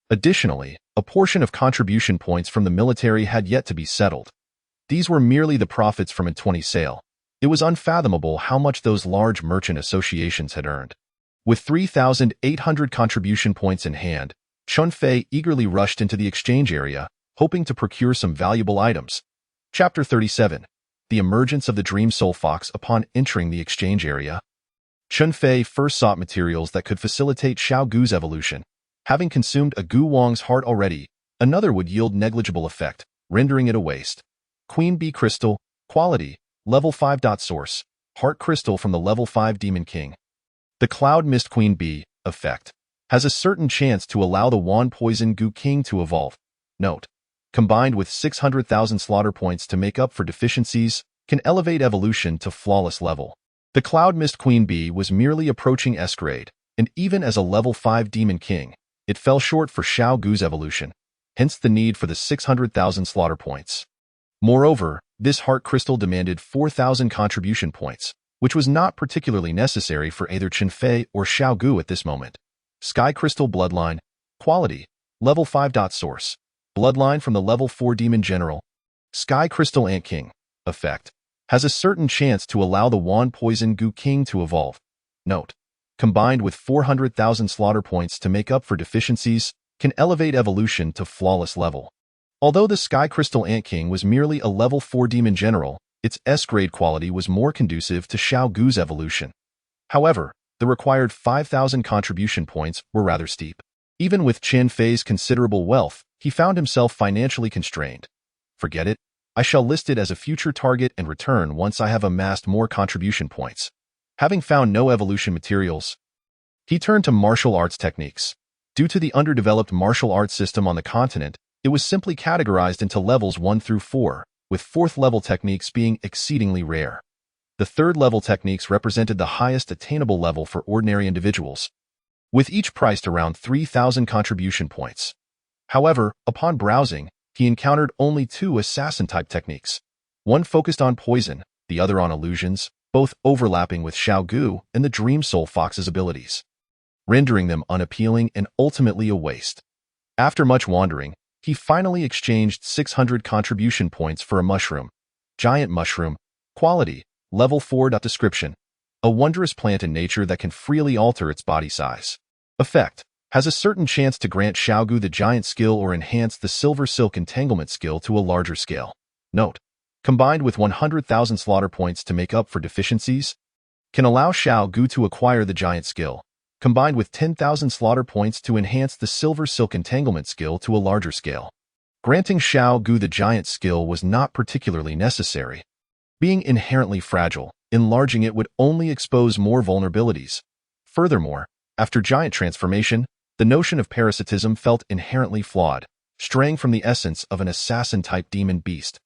Additionally, a portion of contribution points from the military had yet to be settled. These were merely the profits from a 20 sale. It was unfathomable how much those large merchant associations had earned. With 3,800 contribution points in hand, Chen Fei eagerly rushed into the exchange area, hoping to procure some valuable items. Chapter 37. The Emergence of the Dream Soul Fox. Upon entering the exchange area, Chen Fei first sought materials that could facilitate Xiaogu's evolution. Having consumed a Gu Wang's heart already, another would yield negligible effect, rendering it a waste. Queen Bee Crystal, quality, level 5. Source, Heart Crystal from the level 5 Demon King. The Cloud Mist Queen Bee, effect, has a certain chance to allow the Wand Poison Gu King to evolve. Note, combined with 600,000 slaughter points to make up for deficiencies, can elevate evolution to flawless level. The Cloud Mist Queen Bee was merely approaching S-grade, and even as a level 5 Demon King, it fell short for Xiaogu's evolution, hence the need for the 600,000 slaughter points. Moreover, this heart crystal demanded 4,000 contribution points, which was not particularly necessary for either Chen Fei or Xiaogu at this moment. Sky Crystal Bloodline, quality, level 5. Source, bloodline from the level 4 Demon General. Sky Crystal Ant King, effect, has a certain chance to allow the Wand Poison Gu King to evolve. Note, combined with 400,000 slaughter points to make up for deficiencies, can elevate evolution to flawless level. Although the Sky Crystal Ant King was merely a level 4 Demon General, its S-grade quality was more conducive to Xiaogu's evolution. However, the required 5,000 contribution points were rather steep. Even with Chen Fei's considerable wealth, he found himself financially constrained. Forget it. I shall list it as a future target and return once I have amassed more contribution points. Having found no evolution materials, he turned to martial arts techniques. Due to the underdeveloped martial arts system on the continent, it was simply categorized into levels 1 through 4, with 4th-level techniques being exceedingly rare. The 3rd-level techniques represented the highest attainable level for ordinary individuals, with each priced around 3,000 contribution points. However, upon browsing, he encountered only 2 assassin-type techniques. One focused on poison, the other on illusions, both overlapping with Xiaogu and the Dream Soul Fox's abilities, rendering them unappealing and ultimately a waste. After much wandering, he finally exchanged 600 contribution points for a mushroom. Giant mushroom, quality, level 4. Description, a wondrous plant in nature that can freely alter its body size. Effect, has a certain chance to grant Xiaogu the giant skill or enhance the silver silk entanglement skill to a larger scale. Note, combined with 100,000 slaughter points to make up for deficiencies, can allow Xiaogu to acquire the giant skill, combined with 10,000 slaughter points to enhance the silver silk entanglement skill to a larger scale. Granting Xiao Gu the giant skill was not particularly necessary. Being inherently fragile, enlarging it would only expose more vulnerabilities. Furthermore, after giant transformation, the notion of parasitism felt inherently flawed, straying from the essence of an assassin-type demon beast.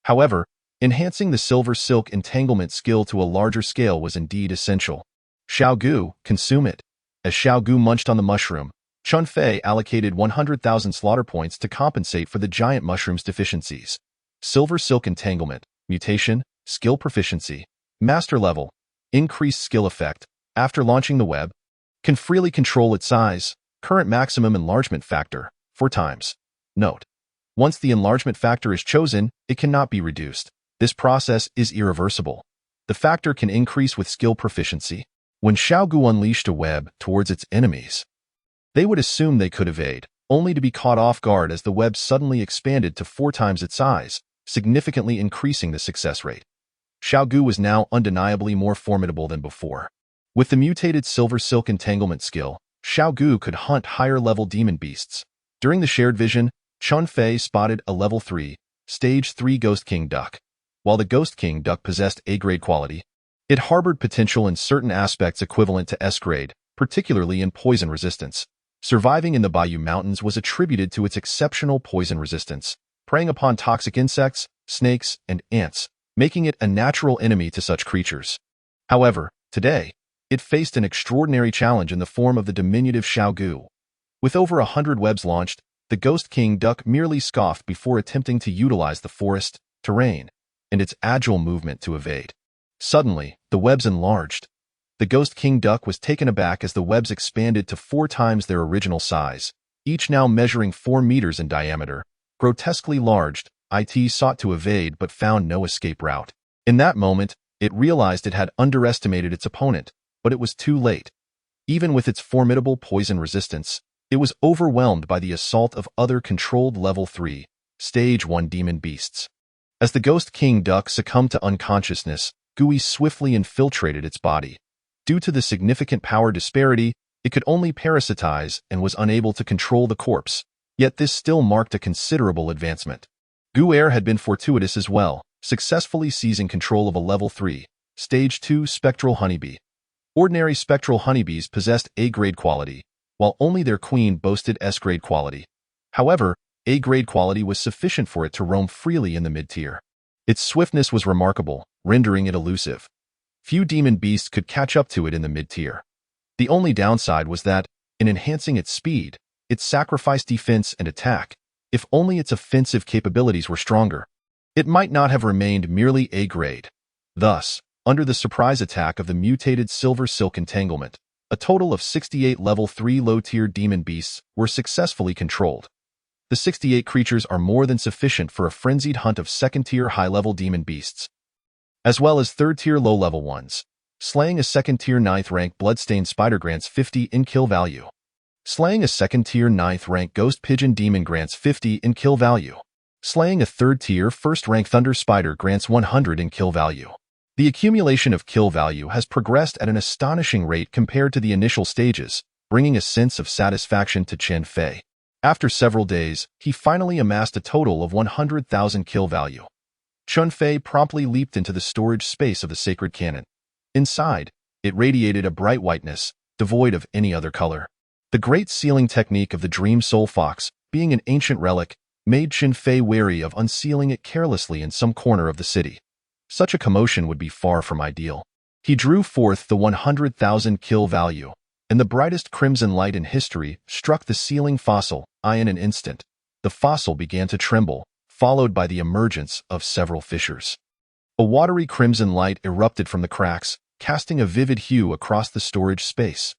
However, enhancing the silver silk entanglement skill to a larger scale was indeed essential. Xiao Gu, consume it. As Xiao Gu munched on the mushroom, Chun Fei allocated 100,000 slaughter points to compensate for the giant mushroom's deficiencies. Silver silk entanglement, mutation, skill proficiency, master level, increased skill effect. After launching the web, can freely control its size, current maximum enlargement factor, 4 times. Note: once the enlargement factor is chosen, it cannot be reduced. This process is irreversible. The factor can increase with skill proficiency. When Xiao Gu unleashed a web towards its enemies, they would assume they could evade, only to be caught off guard as the web suddenly expanded to 4 times its size, significantly increasing the success rate. Xiao Gu was now undeniably more formidable than before. With the mutated silver silk entanglement skill, Xiao Gu could hunt higher-level demon beasts. During the shared vision, Chun Fei spotted a level 3, stage 3 Ghost King duck. While the Ghost King duck possessed A-grade quality, it harbored potential in certain aspects equivalent to S-grade, particularly in poison resistance. Surviving in the Bayou Mountains was attributed to its exceptional poison resistance, preying upon toxic insects, snakes, and ants, making it a natural enemy to such creatures. However, today, it faced an extraordinary challenge in the form of the diminutive Xiao Gu. With over 100 webs launched, the Ghost King duck merely scoffed before attempting to utilize the forest, terrain, and its agile movement to evade. Suddenly, the webs enlarged. The Ghost King duck was taken aback as the webs expanded to 4 times their original size, each now measuring 4 meters in diameter. Grotesquely large, it sought to evade but found no escape route. In that moment, it realized it had underestimated its opponent, but it was too late. Even with its formidable poison resistance, it was overwhelmed by the assault of other controlled level 3, stage 1 demon beasts. As the Ghost King duck succumbed to unconsciousness, Gui swiftly infiltrated its body. Due to the significant power disparity, it could only parasitize and was unable to control the corpse, yet this still marked a considerable advancement. Gu'er had been fortuitous as well, successfully seizing control of a level 3, stage 2 spectral honeybee. Ordinary spectral honeybees possessed A-grade quality, while only their queen boasted S-grade quality. However, A-grade quality was sufficient for it to roam freely in the mid-tier. Its swiftness was remarkable, rendering it elusive. Few demon beasts could catch up to it in the mid-tier. The only downside was that, in enhancing its speed, it sacrificed defense and attack. If only its offensive capabilities were stronger, it might not have remained merely A-grade. Thus, under the surprise attack of the mutated silver silk entanglement, a total of 68 level 3 low-tier demon beasts were successfully controlled. The 68 creatures are more than sufficient for a frenzied hunt of second-tier high-level demon beasts, as well as third-tier low-level ones. Slaying a second-tier 9th rank bloodstained spider grants 50 in kill value. Slaying a second-tier 9th rank ghost pigeon demon grants 50 in kill value. Slaying a third-tier 1st rank thunder spider grants 100 in kill value. The accumulation of kill value has progressed at an astonishing rate compared to the initial stages, bringing a sense of satisfaction to Chun Fei. After several days, he finally amassed a total of 100,000 kill value. Chun Fei promptly leaped into the storage space of the sacred cannon. Inside, it radiated a bright whiteness, devoid of any other color. The great sealing technique of the Dream Soul Fox, being an ancient relic, made Chun Fei wary of unsealing it carelessly in some corner of the city. Such a commotion would be far from ideal. He drew forth the 100,000 kill value, and the brightest crimson light in history struck the sealing fossil. In an instant, the fossil began to tremble, followed by the emergence of several fissures. A watery crimson light erupted from the cracks, casting a vivid hue across the storage space.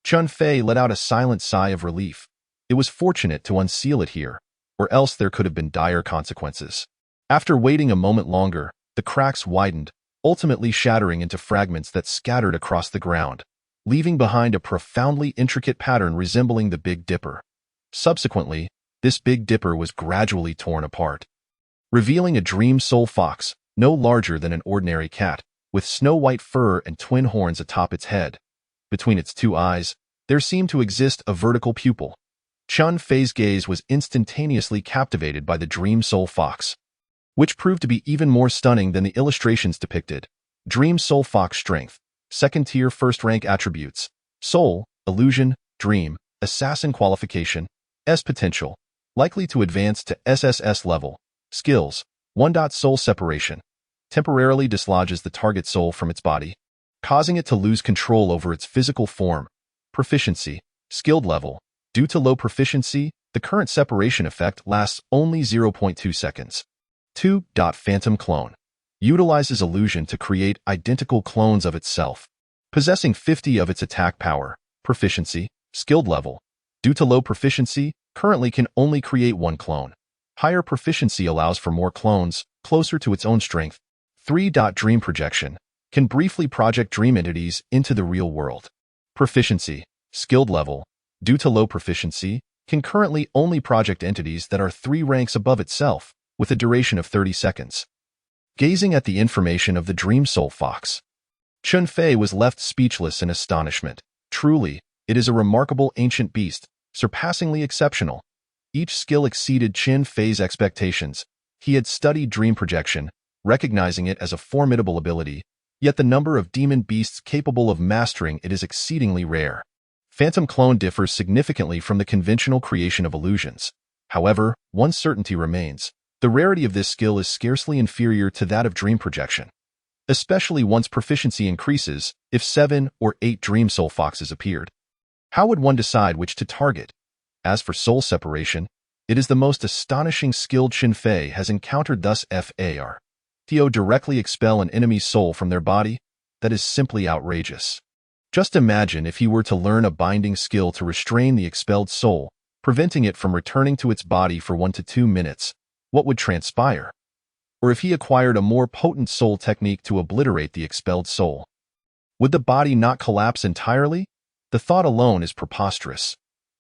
Chun Fei let out a silent sigh of relief. It was fortunate to unseal it here, or else there could have been dire consequences. After waiting a moment longer, the cracks widened, ultimately shattering into fragments that scattered across the ground, leaving behind a profoundly intricate pattern resembling the Big Dipper. Subsequently, this Big Dipper was gradually torn apart, revealing a Dream Soul Fox, no larger than an ordinary cat, with snow-white fur and twin horns atop its head. Between its 2 eyes, there seemed to exist a vertical pupil. Chun Fei's gaze was instantaneously captivated by the Dream Soul Fox, which proved to be even more stunning than the illustrations depicted. Dream Soul Fox Strength, Second-Tier First-Rank Attributes, Soul, Illusion, Dream, Assassin Qualification, S Potential, likely to advance to SSS level. Skills, 1. Soul Separation, temporarily dislodges the target soul from its body, causing it to lose control over its physical form. Proficiency, Skilled Level, due to low proficiency, the current separation effect lasts only 0.2 seconds. 2. Phantom Clone, utilizes illusion to create identical clones of itself, possessing 50 of its attack power. Proficiency, Skilled Level, due to low proficiency, currently can only create 1 clone. Higher proficiency allows for more clones, closer to its own strength. 3. Dream Projection, can briefly project dream entities into the real world. Proficiency, Skilled Level, due to low proficiency, can currently only project entities that are 3 ranks above itself, with a duration of 30 seconds. Gazing at the information of the Dream Soul Fox, Chun Fei was left speechless in astonishment. Truly, it is a remarkable ancient beast, surpassingly exceptional. Each skill exceeded Chun Fei's expectations. He had studied dream projection, recognizing it as a formidable ability, yet the number of demon beasts capable of mastering it is exceedingly rare. Phantom Clone differs significantly from the conventional creation of illusions. However, one certainty remains. The rarity of this skill is scarcely inferior to that of dream projection, especially once proficiency increases. If 7 or 8 Dream Soul Foxes appeared, how would one decide which to target? As for soul separation, it is the most astonishing skill Chun Fei has encountered thus far. To directly expel an enemy's soul from their body? That is simply outrageous. Just imagine if he were to learn a binding skill to restrain the expelled soul, preventing it from returning to its body for 1 to 2 minutes. What would transpire? Or if he acquired a more potent soul technique to obliterate the expelled soul, would the body not collapse entirely? The thought alone is preposterous.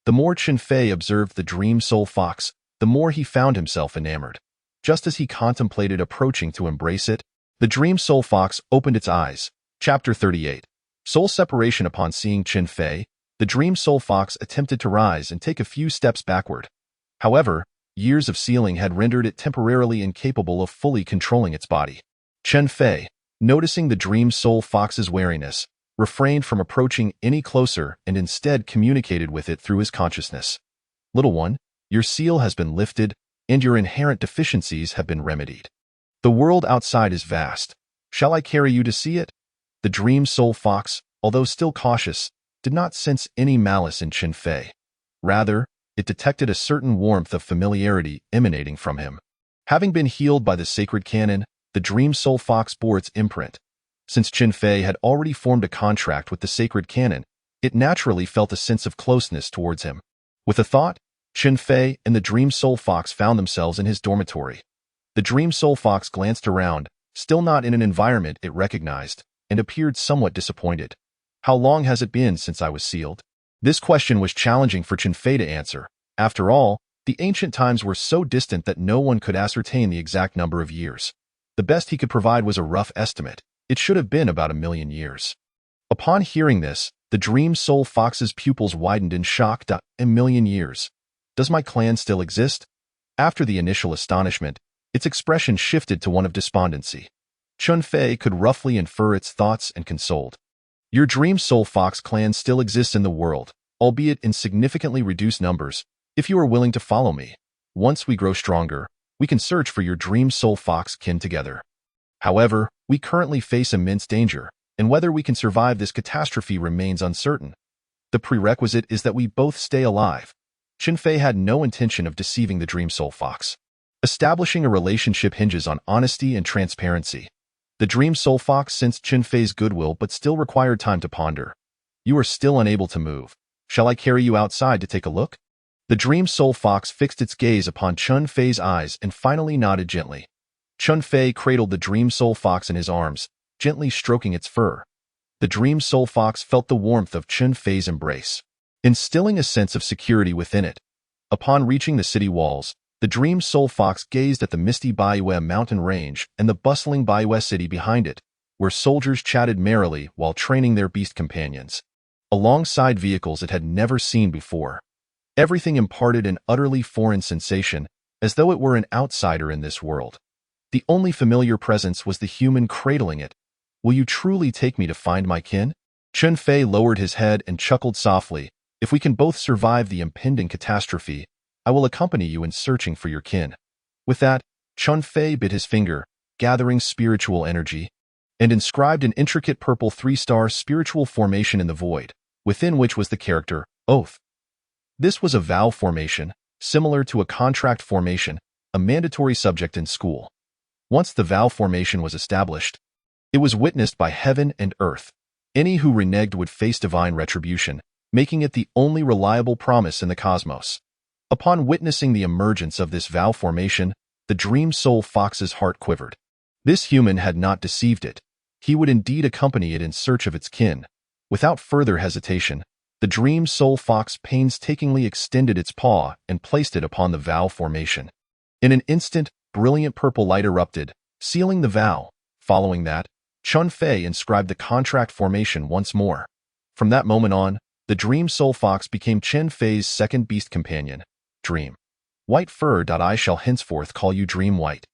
The more Chun Fei observed the Dream Soul Fox, the more he found himself enamored. Just as he contemplated approaching to embrace it, the Dream Soul Fox opened its eyes. Chapter 38. Soul Separation. Upon seeing Chun Fei, the Dream Soul Fox attempted to rise and take a few steps backward. However, years of sealing had rendered it temporarily incapable of fully controlling its body. Chun Fei, noticing the Dream Soul Fox's wariness, refrained from approaching any closer and instead communicated with it through his consciousness. Little one, your seal has been lifted, and your inherent deficiencies have been remedied. The world outside is vast. Shall I carry you to see it? The Dream Soul Fox, although still cautious, did not sense any malice in Chun Fei. Rather, it detected a certain warmth of familiarity emanating from him. Having been healed by the sacred canon, the Dream Soul Fox bore its imprint. Since Chun Fei had already formed a contract with the sacred canon, it naturally felt a sense of closeness towards him. With a thought, Chun Fei and the Dream Soul Fox found themselves in his dormitory. The Dream Soul Fox glanced around, still not in an environment it recognized, and appeared somewhat disappointed. How long has it been since I was sealed? This question was challenging for Chun Fei to answer. After all, the ancient times were so distant that no one could ascertain the exact number of years. The best he could provide was a rough estimate. It should have been about 1,000,000 years. Upon hearing this, the Dream Soul Fox's pupils widened in shock. 1,000,000 years. Does my clan still exist? After the initial astonishment, its expression shifted to one of despondency. Chun Fei could roughly infer its thoughts and consoled. Your Dream Soul Fox clan still exists in the world, albeit in significantly reduced numbers. If you are willing to follow me, once we grow stronger, we can search for your Dream Soul Fox kin together. However, we currently face immense danger, and whether we can survive this catastrophe remains uncertain. The prerequisite is that we both stay alive. Chun Fei had no intention of deceiving the Dream Soul Fox. Establishing a relationship hinges on honesty and transparency. The Dream Soul Fox sensed Chun Fei's goodwill but still required time to ponder. You are still unable to move. Shall I carry you outside to take a look? The Dream Soul Fox fixed its gaze upon Chun Fei's eyes and finally nodded gently. Chun Fei cradled the Dream Soul Fox in his arms, gently stroking its fur. The Dream Soul Fox felt the warmth of Chun Fei's embrace, instilling a sense of security within it. Upon reaching the city walls, the Dream Soul Fox gazed at the misty Baiyue mountain range and the bustling Baiyue city behind it, where soldiers chatted merrily while training their beast companions. Alongside vehicles it had never seen before. Everything imparted an utterly foreign sensation, as though it were an outsider in this world. The only familiar presence was the human cradling it. Will you truly take me to find my kin? Chun Fei lowered his head and chuckled softly. If we can both survive the impending catastrophe, I will accompany you in searching for your kin. With that, Chun Fei bit his finger, gathering spiritual energy, and inscribed an intricate purple 3-star spiritual formation in the void, within which was the character, Oath. This was a vow formation, similar to a contract formation, a mandatory subject in school. Once the vow formation was established, it was witnessed by heaven and earth. Any who reneged would face divine retribution, making it the only reliable promise in the cosmos. Upon witnessing the emergence of this vow formation, the Dream Soul Fox's heart quivered. This human had not deceived it. He would indeed accompany it in search of its kin. Without further hesitation, the Dream Soul Fox painstakingly extended its paw and placed it upon the vow formation. In an instant, brilliant purple light erupted, sealing the vow. Following that, Chun Fei inscribed the contract formation once more. From that moment on, the Dream Soul Fox became Chun Fei's second beast companion, Dream White Fur. I shall henceforth call you Dream White.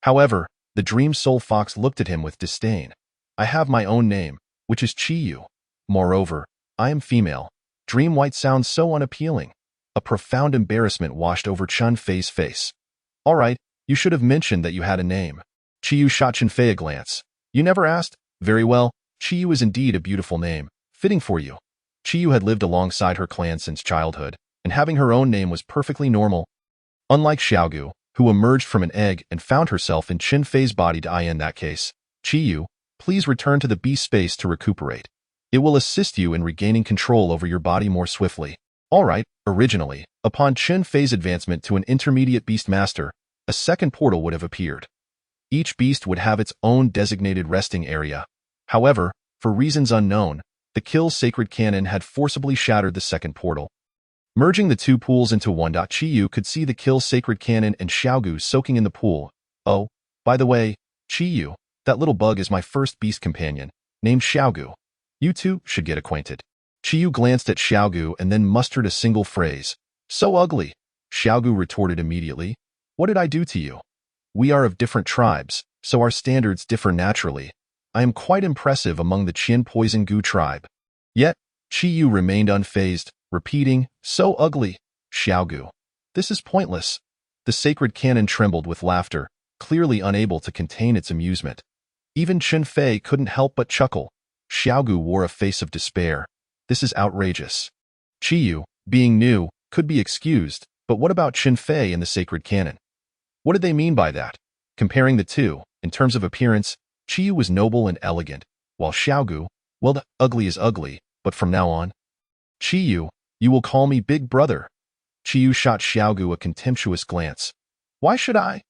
However, the Dream Soul Fox looked at him with disdain. I have my own name, which is Chi-Yu. Moreover, I am female. Dream White sounds so unappealing. A profound embarrassment washed over Chun Fei's face. All right, you should have mentioned that you had a name. Chi-Yu shot Chun Fei a glance. You never asked? Very well, Chi-Yu is indeed a beautiful name, fitting for you. Chi-Yu had lived alongside her clan since childhood, and having her own name was perfectly normal. Unlike Xiaogu, who emerged from an egg and found herself in Chun Fei's body. In that case, Chi-Yu, please return to the beast space to recuperate. It will assist you in regaining control over your body more swiftly. All right, originally, upon Chun Fei's advancement to an intermediate beast master, a second portal would have appeared. Each beast would have its own designated resting area. However, for reasons unknown, the Kill Sacred Cannon had forcibly shattered the second portal. Merging the two pools into one. Chi-Yu could see the Kill Sacred Cannon and Xiaogu soaking in the pool. Oh, by the way, Chi-Yu, that little bug is my first beast companion, named Xiaogu. You two should get acquainted. Chi-Yu glanced at Xiaogu and then mustered a single phrase. So ugly. Xiaogu retorted immediately. What did I do to you? We are of different tribes, so our standards differ naturally. I am quite impressive among the Qin Poison Gu tribe. Yet, Chi-Yu remained unfazed, repeating, so ugly. Xiaogu. This is pointless. The sacred cannon trembled with laughter, clearly unable to contain its amusement. Even Chun Fei couldn't help but chuckle. Xiaogu wore a face of despair. This is outrageous. Chi-Yu, being new, could be excused, but what about Chun Fei and the sacred cannon? What did they mean by that? Comparing the two, in terms of appearance, Chi-Yu was noble and elegant, while Xiaogu, well, the ugly is ugly, but from now on. Chi-Yu, you will call me Big Brother. Chi-Yu shot Xiaogu a contemptuous glance. Why should I?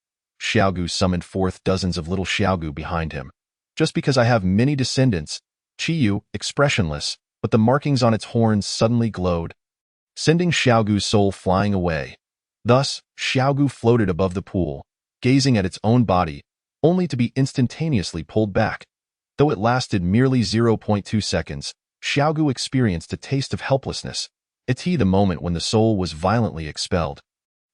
Xiaogu summoned forth dozens of little Xiaogu behind him. Just because I have many descendants. Chi-Yu, expressionless, but the markings on its horns suddenly glowed, sending Xiaogu's soul flying away. Thus, Xiaogu floated above the pool, gazing at its own body, only to be instantaneously pulled back. Though it lasted merely 0.2 seconds, Xiaogu experienced a taste of helplessness. It's the moment when the soul was violently expelled.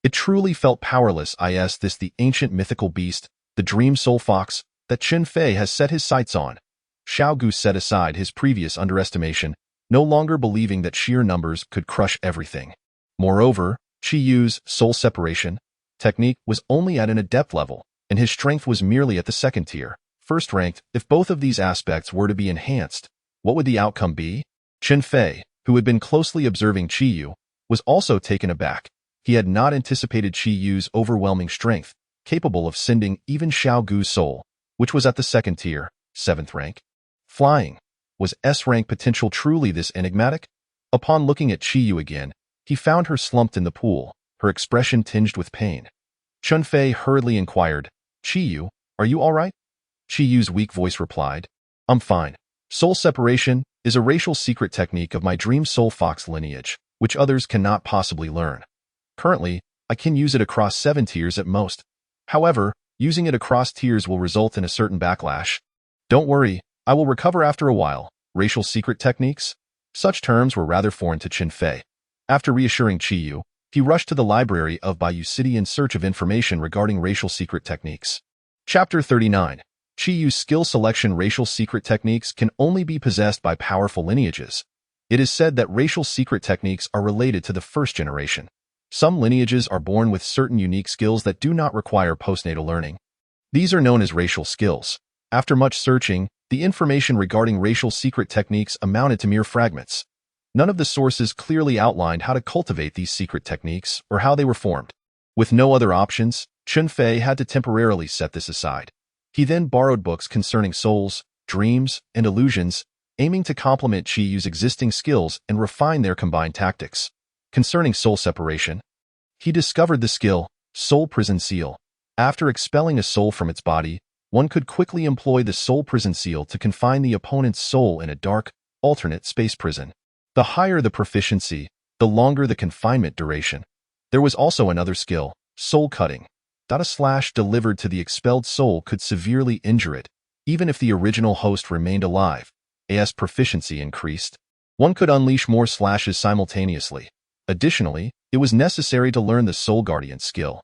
It truly felt powerless. This the ancient mythical beast, the Dream Soul Fox, that Chun Fei has set his sights on. Xiaogu set aside his previous underestimation, no longer believing that sheer numbers could crush everything. Moreover, Chi-Yu's soul separation technique was only at an adept level, and his strength was merely at the second tier, first ranked. If both of these aspects were to be enhanced, what would the outcome be? Chun Fei, who had been closely observing Chi-Yu, was also taken aback. He had not anticipated Chi-Yu's overwhelming strength, capable of sending even Xiaogu's soul, which was at the second tier, 7th rank. Flying. Was S-rank potential truly this enigmatic? Upon looking at Chi-Yu again, he found her slumped in the pool, her expression tinged with pain. Chun Fei hurriedly inquired, Chi-Yu, are you all right? Chi-Yu's weak voice replied, I'm fine. Soul separation is a racial secret technique of my Dream Soul Fox lineage, which others cannot possibly learn. Currently, I can use it across 7 tiers at most. However, using it across tiers will result in a certain backlash. Don't worry, I will recover after a while. Racial secret techniques? Such terms were rather foreign to Chun Fei. After reassuring Chiyu, he rushed to the library of Bayou City in search of information regarding racial secret techniques. Chapter 39. Chiyu's skill selection. Racial secret techniques can only be possessed by powerful lineages. It is said that racial secret techniques are related to the first generation. Some lineages are born with certain unique skills that do not require postnatal learning. These are known as racial skills. After much searching, the information regarding racial secret techniques amounted to mere fragments. None of the sources clearly outlined how to cultivate these secret techniques or how they were formed. With no other options, Chunfei had to temporarily set this aside. He then borrowed books concerning souls, dreams, and illusions, aiming to complement Chiyu's existing skills and refine their combined tactics. Concerning soul separation, he discovered the skill, Soul Prison Seal. After expelling a soul from its body, one could quickly employ the Soul Prison Seal to confine the opponent's soul in a dark, alternate space prison. The higher the proficiency, the longer the confinement duration. There was also another skill, Soul Cutting. A slash delivered to the expelled soul could severely injure it, even if the original host remained alive. As proficiency increased, one could unleash more slashes simultaneously. Additionally, it was necessary to learn the Soul Guardian skill.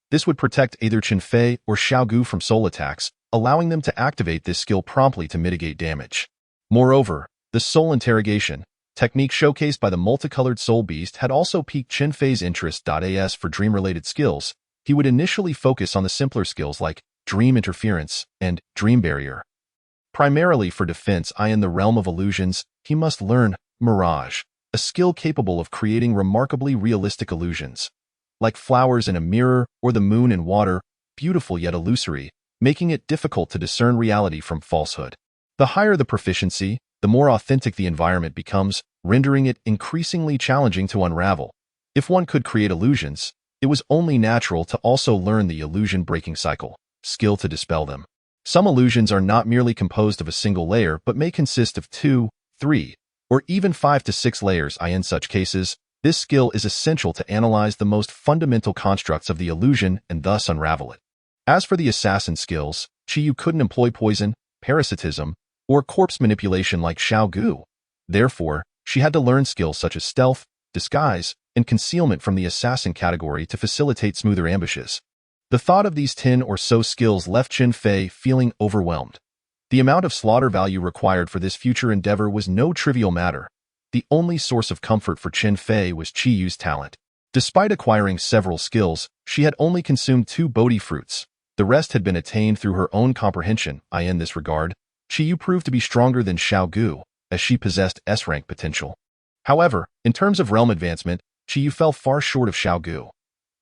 This would protect either Chunfei or Xiaogu from soul attacks, allowing them to activate this skill promptly to mitigate damage. Moreover, the Soul Interrogation technique showcased by the multicolored Soul Beast had also piqued Chunfei's interest. As for dream-related skills, he would initially focus on the simpler skills like Dream Interference and Dream Barrier. Primarily for defense in the realm of illusions, he must learn Mirage, a skill capable of creating remarkably realistic illusions, like flowers in a mirror or the moon in water, beautiful yet illusory, making it difficult to discern reality from falsehood. The higher the proficiency, the more authentic the environment becomes, rendering it increasingly challenging to unravel. If one could create illusions, it was only natural to also learn the illusion breaking cycle, skill to dispel them. Some illusions are not merely composed of a single layer but may consist of 2, 3, or even 5 to 6 layers. In such cases, this skill is essential to analyze the most fundamental constructs of the illusion and thus unravel it. As for the assassin skills, Chiyu couldn't employ poison, parasitism, or corpse manipulation like Xiaogu. Therefore, she had to learn skills such as stealth, disguise, and concealment from the assassin category to facilitate smoother ambushes. The thought of these 10 or so skills left Chunfei feeling overwhelmed. The amount of slaughter value required for this future endeavor was no trivial matter. The only source of comfort for Chunfei was Chiyu's talent. Despite acquiring several skills, she had only consumed 2 Bodhi fruits. The rest had been attained through her own comprehension. In this regard, Chiyu proved to be stronger than Xiaogu, as she possessed S-rank potential. However, in terms of realm advancement, Chiyu fell far short of Xiaogu.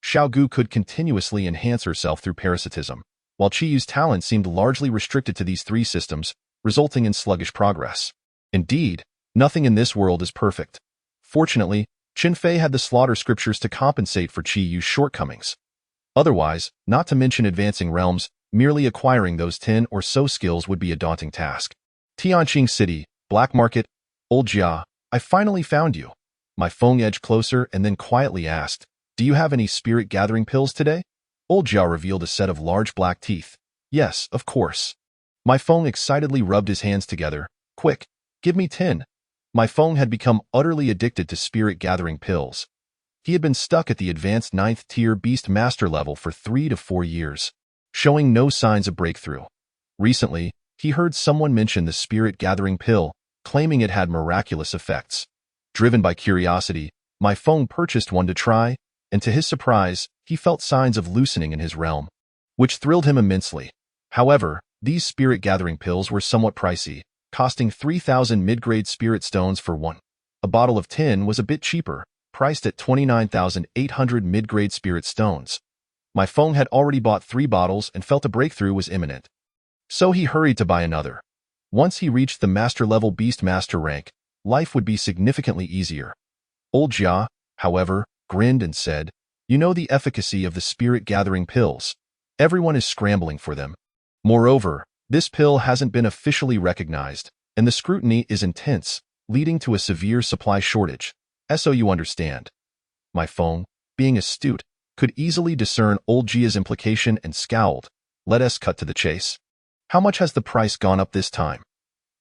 Xiaogu could continuously enhance herself through parasitism, while Chiyu's talent seemed largely restricted to these 3 systems, resulting in sluggish progress. Indeed, nothing in this world is perfect. Fortunately, Chunfei had the slaughter scriptures to compensate for Chiyu's shortcomings. Otherwise, not to mention advancing realms, merely acquiring those 10 or so skills would be a daunting task. Tianqing City, Black Market, Old Jia, I finally found you. My Feng edged closer and then quietly asked, do you have any spirit gathering pills today? Old Jia revealed a set of large black teeth. Yes, of course. My Feng excitedly rubbed his hands together. Quick, give me 10. My Feng had become utterly addicted to spirit gathering pills. He had been stuck at the advanced 9th tier Beast Master level for 3 to 4 years, showing no signs of breakthrough. Recently, he heard someone mention the spirit gathering pill, claiming it had miraculous effects. Driven by curiosity, my Feng purchased one to try, and to his surprise, he felt signs of loosening in his realm, which thrilled him immensely. However, these spirit gathering pills were somewhat pricey, costing 3,000 mid-grade spirit stones for one. A bottle of 10 was a bit cheaper, priced at 29,800 mid-grade spirit stones. My Feng had already bought 3 bottles and felt a breakthrough was imminent. So he hurried to buy another. Once he reached the master-level Beast Master rank, life would be significantly easier. Old Jia, however, grinned and said, you know the efficacy of the spirit-gathering pills. Everyone is scrambling for them. Moreover, this pill hasn't been officially recognized, and the scrutiny is intense, leading to a severe supply shortage. So you understand. My Feng, being astute, could easily discern Old Jia's implication and scowled. Let us cut to the chase. How much has the price gone up this time?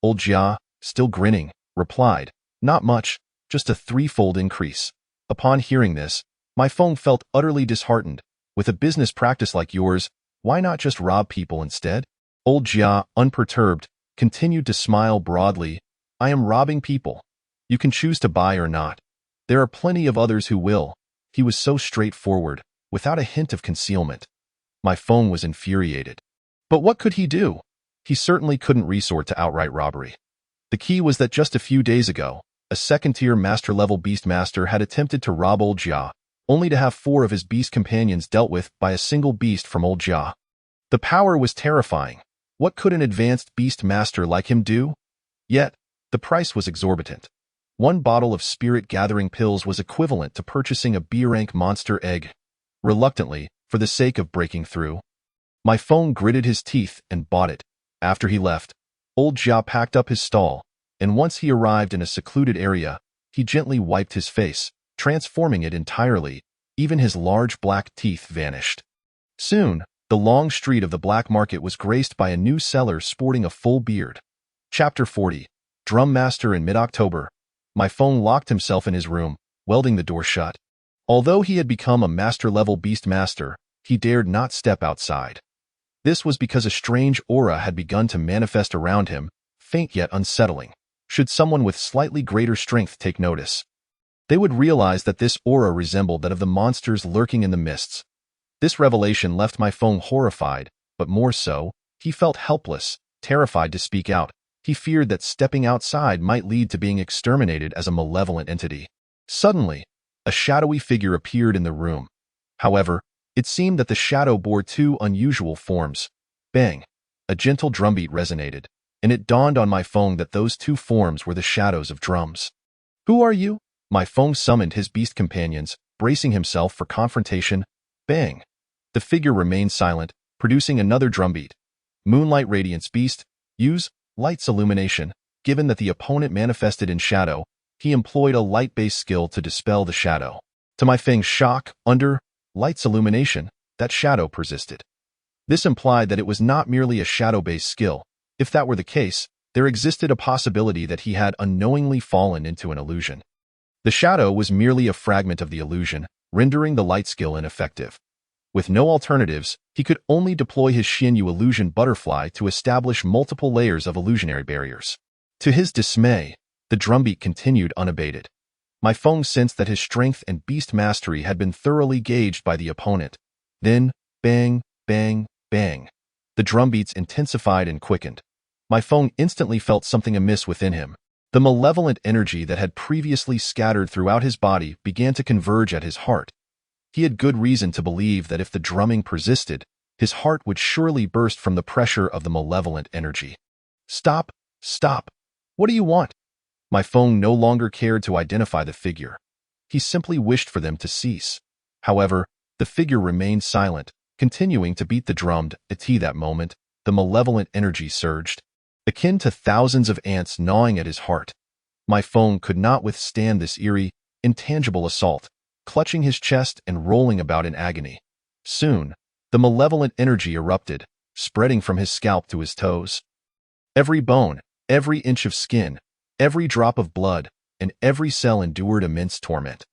Old Jia, still grinning, replied, not much, just a 3-fold increase. Upon hearing this, my Feng felt utterly disheartened. With a business practice like yours, why not just rob people instead? Old Jia, unperturbed, continued to smile broadly. I am robbing people. You can choose to buy or not. There are plenty of others who will. He was so straightforward, without a hint of concealment. My Feng was infuriated. But what could he do? He certainly couldn't resort to outright robbery. The key was that just a few days ago, a second-tier master-level beastmaster had attempted to rob Old Jia, only to have 4 of his beast companions dealt with by a single beast from Old Jia. The power was terrifying. What could an advanced beast master like him do? Yet, the price was exorbitant. 1 bottle of spirit-gathering pills was equivalent to purchasing a B-rank monster egg. Reluctantly, for the sake of breaking through, my Feng gritted his teeth and bought it. After he left, Old Jia packed up his stall, and once he arrived in a secluded area, he gently wiped his face, transforming it entirely. Even his large black teeth vanished. Soon, the long street of the black market was graced by a new seller sporting a full beard. Chapter 40. Drum Master in mid-October. My Feng locked himself in his room, welding the door shut. Although he had become a master-level beast master, he dared not step outside. This was because a strange aura had begun to manifest around him, faint yet unsettling. Should someone with slightly greater strength take notice, they would realize that this aura resembled that of the monsters lurking in the mists. This revelation left my Feng horrified, but more so, he felt helpless, terrified to speak out. He feared that stepping outside might lead to being exterminated as a malevolent entity. Suddenly, a shadowy figure appeared in the room. However, it seemed that the shadow bore 2 unusual forms. Bang! A gentle drumbeat resonated, and it dawned on my Feng that those 2 forms were the shadows of drums. Who are you? My Feng summoned his beast companions, bracing himself for confrontation. Bang! The figure remained silent, producing another drumbeat. Moonlight Radiance Beast, use Light's Illumination. Given that the opponent manifested in shadow, he employed a light-based skill to dispel the shadow. To my Feng's shock, under Light's Illumination, that shadow persisted. This implied that it was not merely a shadow-based skill. If that were the case, there existed a possibility that he had unknowingly fallen into an illusion. The shadow was merely a fragment of the illusion, rendering the light skill ineffective. With no alternatives, he could only deploy his Xianyu illusion butterfly to establish multiple layers of illusionary barriers. To his dismay, the drumbeat continued unabated. My Feng sensed that his strength and beast mastery had been thoroughly gauged by the opponent. Then, bang, bang, bang. The drumbeats intensified and quickened. My Feng instantly felt something amiss within him. The malevolent energy that had previously scattered throughout his body began to converge at his heart. He had good reason to believe that if the drumming persisted, his heart would surely burst from the pressure of the malevolent energy. Stop! Stop! What do you want? My Feng no longer cared to identify the figure. He simply wished for them to cease. However, the figure remained silent, continuing to beat the drum. At that moment, the malevolent energy surged, akin to thousands of ants gnawing at his heart. My Feng could not withstand this eerie, intangible assault, clutching his chest and rolling about in agony. Soon, the malevolent energy erupted, spreading from his scalp to his toes. Every bone, every inch of skin, every drop of blood, and every cell endured immense torment.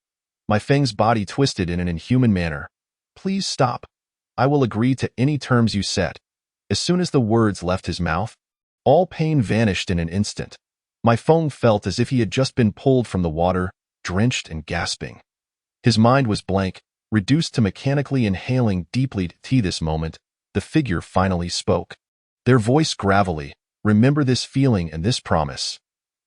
My Feng's body twisted in an inhuman manner. Please stop. I will agree to any terms you set. As soon as the words left his mouth, all pain vanished in an instant. My Feng felt as if he had just been pulled from the water, drenched and gasping. His mind was blank, reduced to mechanically inhaling deeply. At this moment, the figure finally spoke. Their voice gravelly, remember this feeling and this promise.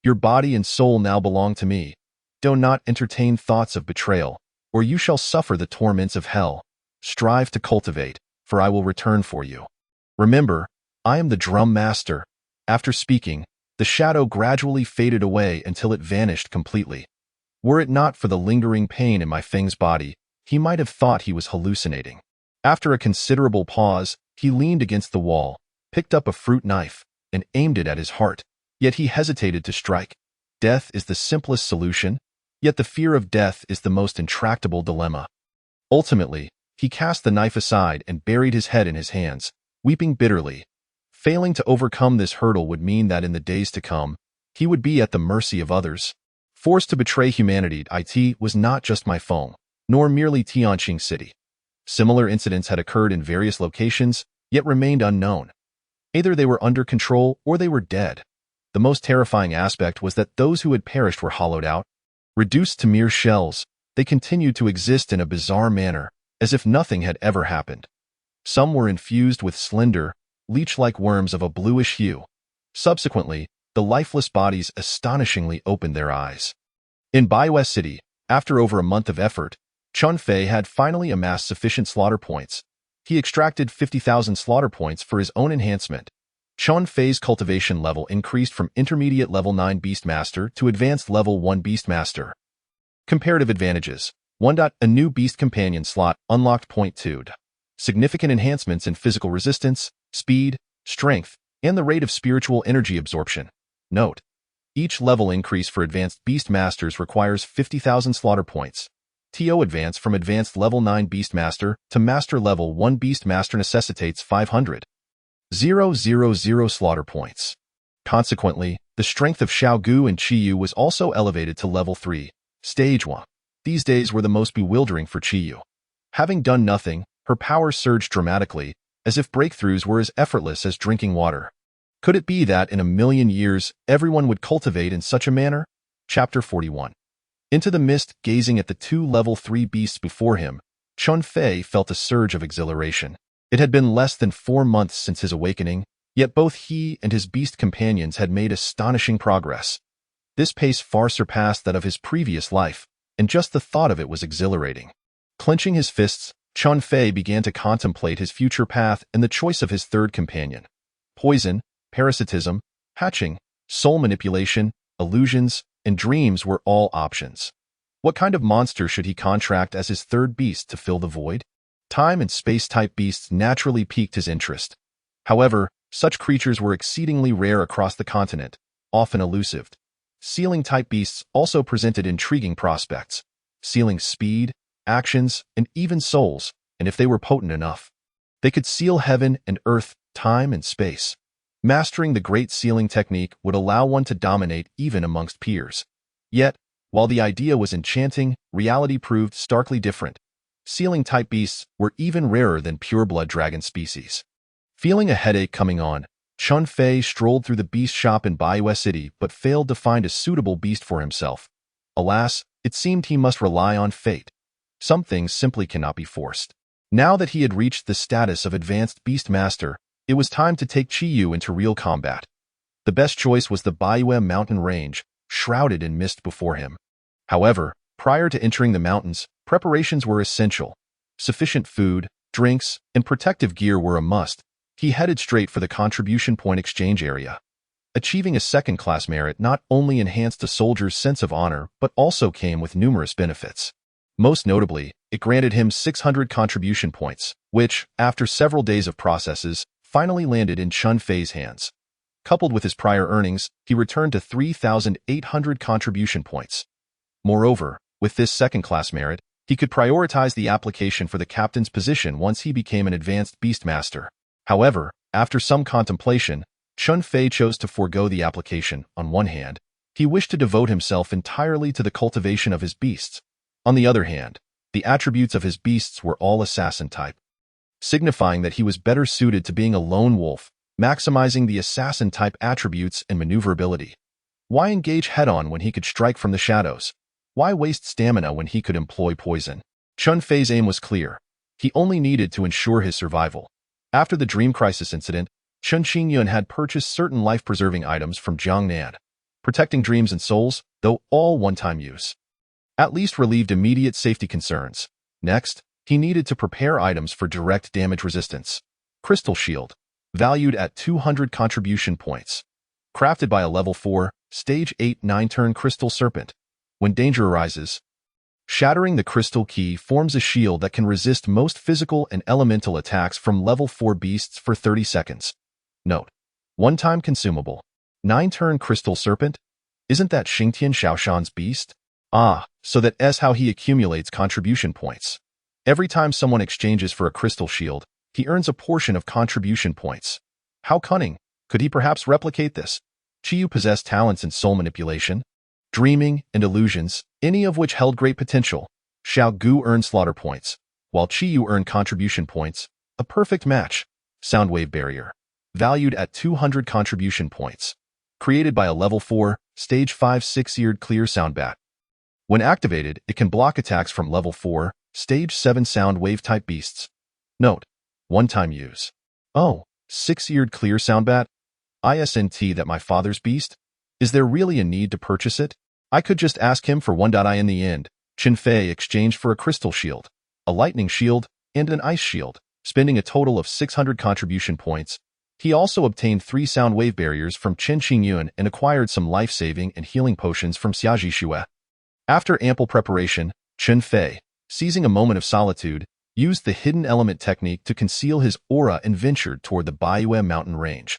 Your body and soul now belong to me. Do not entertain thoughts of betrayal, or you shall suffer the torments of hell. Strive to cultivate, for I will return for you. Remember, I am the Drum Master. After speaking, the shadow gradually faded away until it vanished completely. Were it not for the lingering pain in my Feng's body, he might have thought he was hallucinating. After a considerable pause, he leaned against the wall, picked up a fruit knife, and aimed it at his heart. Yet he hesitated to strike. Death is the simplest solution, yet the fear of death is the most intractable dilemma. Ultimately, he cast the knife aside and buried his head in his hands, weeping bitterly. Failing to overcome this hurdle would mean that in the days to come, he would be at the mercy of others. Forced to betray humanity, it was not just my phone, nor merely Tianqing City. Similar incidents had occurred in various locations, yet remained unknown. Either they were under control or they were dead. The most terrifying aspect was that those who had perished were hollowed out. Reduced to mere shells, they continued to exist in a bizarre manner, as if nothing had ever happened. Some were infused with slender, leech-like worms of a bluish hue. Subsequently, the lifeless bodies astonishingly opened their eyes. In Baiwei City, after over a month of effort, Chun Fei had finally amassed sufficient slaughter points. He extracted 50,000 slaughter points for his own enhancement. Chun Fei's cultivation level increased from intermediate level 9 Beastmaster to advanced level 1 Beastmaster. Comparative advantages. 1. A new Beast Companion slot unlocked. 2. Significant enhancements in physical resistance, speed, strength, and the rate of spiritual energy absorption. Note: each level increase for advanced Beastmasters requires 50,000 slaughter points. TO advance from advanced level 9 Beastmaster to master level 1 Beastmaster necessitates 500,000 slaughter points. Consequently, the strength of Xiaogu and Qiyu was also elevated to level 3, stage 1. These days were the most bewildering for Qiyu. Having done nothing, her power surged dramatically, as if breakthroughs were as effortless as drinking water. Could it be that in a million years, everyone would cultivate in such a manner? Chapter 41. Into the mist, gazing at the two level 3 beasts before him, Chun Fei felt a surge of exhilaration. It had been less than 4 months since his awakening, yet both he and his beast companions had made astonishing progress. This pace far surpassed that of his previous life, and just the thought of it was exhilarating. Clenching his fists, Chun Fei began to contemplate his future path and the choice of his third companion. Poison, parasitism, hatching, soul manipulation, illusions, and dreams were all options. What kind of monster should he contract as his third beast to fill the void? Time and space-type beasts naturally piqued his interest. However, such creatures were exceedingly rare across the continent, often elusive. Sealing-type beasts also presented intriguing prospects, sealing speed, actions, and even souls, and if they were potent enough, they could seal heaven and earth, time and space. Mastering the great sealing technique would allow one to dominate even amongst peers. Yet, while the idea was enchanting, reality proved starkly different. Sealing-type beasts were even rarer than pure-blood dragon species. Feeling a headache coming on, Chun Fei strolled through the beast shop in Baiwei City but failed to find a suitable beast for himself. Alas, it seemed he must rely on fate. Some things simply cannot be forced. Now that he had reached the status of advanced Beastmaster, it was time to take Qiyu into real combat. The best choice was the Baiwei mountain range, shrouded in mist before him. However, prior to entering the mountains, preparations were essential. Sufficient food, drinks, and protective gear were a must. He headed straight for the contribution point exchange area. Achieving a second-class merit not only enhanced a soldier's sense of honor but also came with numerous benefits. Most notably, it granted him 600 contribution points, which, after several days of processes, finally landed in Chun Fei's hands. Coupled with his prior earnings, he returned to 3,800 contribution points. Moreover, with this second-class merit, he could prioritize the application for the captain's position once he became an advanced Beastmaster. However, after some contemplation, Chun Fei chose to forego the application. On one hand, he wished to devote himself entirely to the cultivation of his beasts. On the other hand, the attributes of his beasts were all assassin type, signifying that he was better suited to being a lone wolf, maximizing the assassin-type attributes and maneuverability. Why engage head-on when he could strike from the shadows? Why waste stamina when he could employ poison? Chun Fei's aim was clear. He only needed to ensure his survival. After the Dream Crisis incident, Chun Qingyun had purchased certain life-preserving items from Jiang Nan, protecting dreams and souls, though all one-time use. At least relieved immediate safety concerns. Next, he needed to prepare items for direct damage resistance. Crystal Shield, valued at 200 contribution points. Crafted by a level 4, stage 8 9-turn crystal serpent. When danger arises, shattering the crystal key forms a shield that can resist most physical and elemental attacks from level 4 beasts for 30 seconds. Note: one-time consumable. 9-turn crystal serpent? Isn't that Xingtian Xiaoshan's beast? Ah, so that's how he accumulates contribution points. Every time someone exchanges for a crystal shield, he earns a portion of contribution points. How cunning! Could he perhaps replicate this? Qiyu possessed talents in soul manipulation. dreaming, and illusions, any of which held great potential. Xiao Gu earned slaughter points, while Qiyu earned contribution points. A perfect match. Soundwave barrier. Valued at 200 contribution points. Created by a level 4, stage 5 6-eared clear sound bat. When activated, it can block attacks from level 4, stage 7 sound wave type beasts. Note: one-time use. Oh, 6-eared clear sound bat? ISNT that my father's beast? Is there really a need to purchase it? I could just ask him for 1. In the end, Qin Fei exchanged for a crystal shield, a lightning shield, and an ice shield, spending a total of 600 contribution points. He also obtained 3 sound wave barriers from Chen Qingyun and acquired some life-saving and healing potions from Xiaji Xue. After ample preparation, Qin Fei, seizing a moment of solitude, used the hidden element technique to conceal his aura and ventured toward the Baiyue mountain range.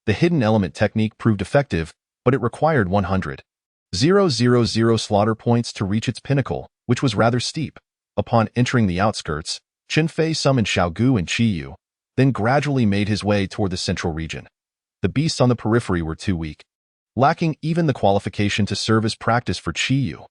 The hidden element technique proved effective, but it required 100,000 slaughter points to reach its pinnacle, which was rather steep. Upon entering the outskirts, Qin Fei summoned Xiao Gu and Qiyu, then gradually made his way toward the central region. The beasts on the periphery were too weak, lacking even the qualification to serve as practice for Qiyu.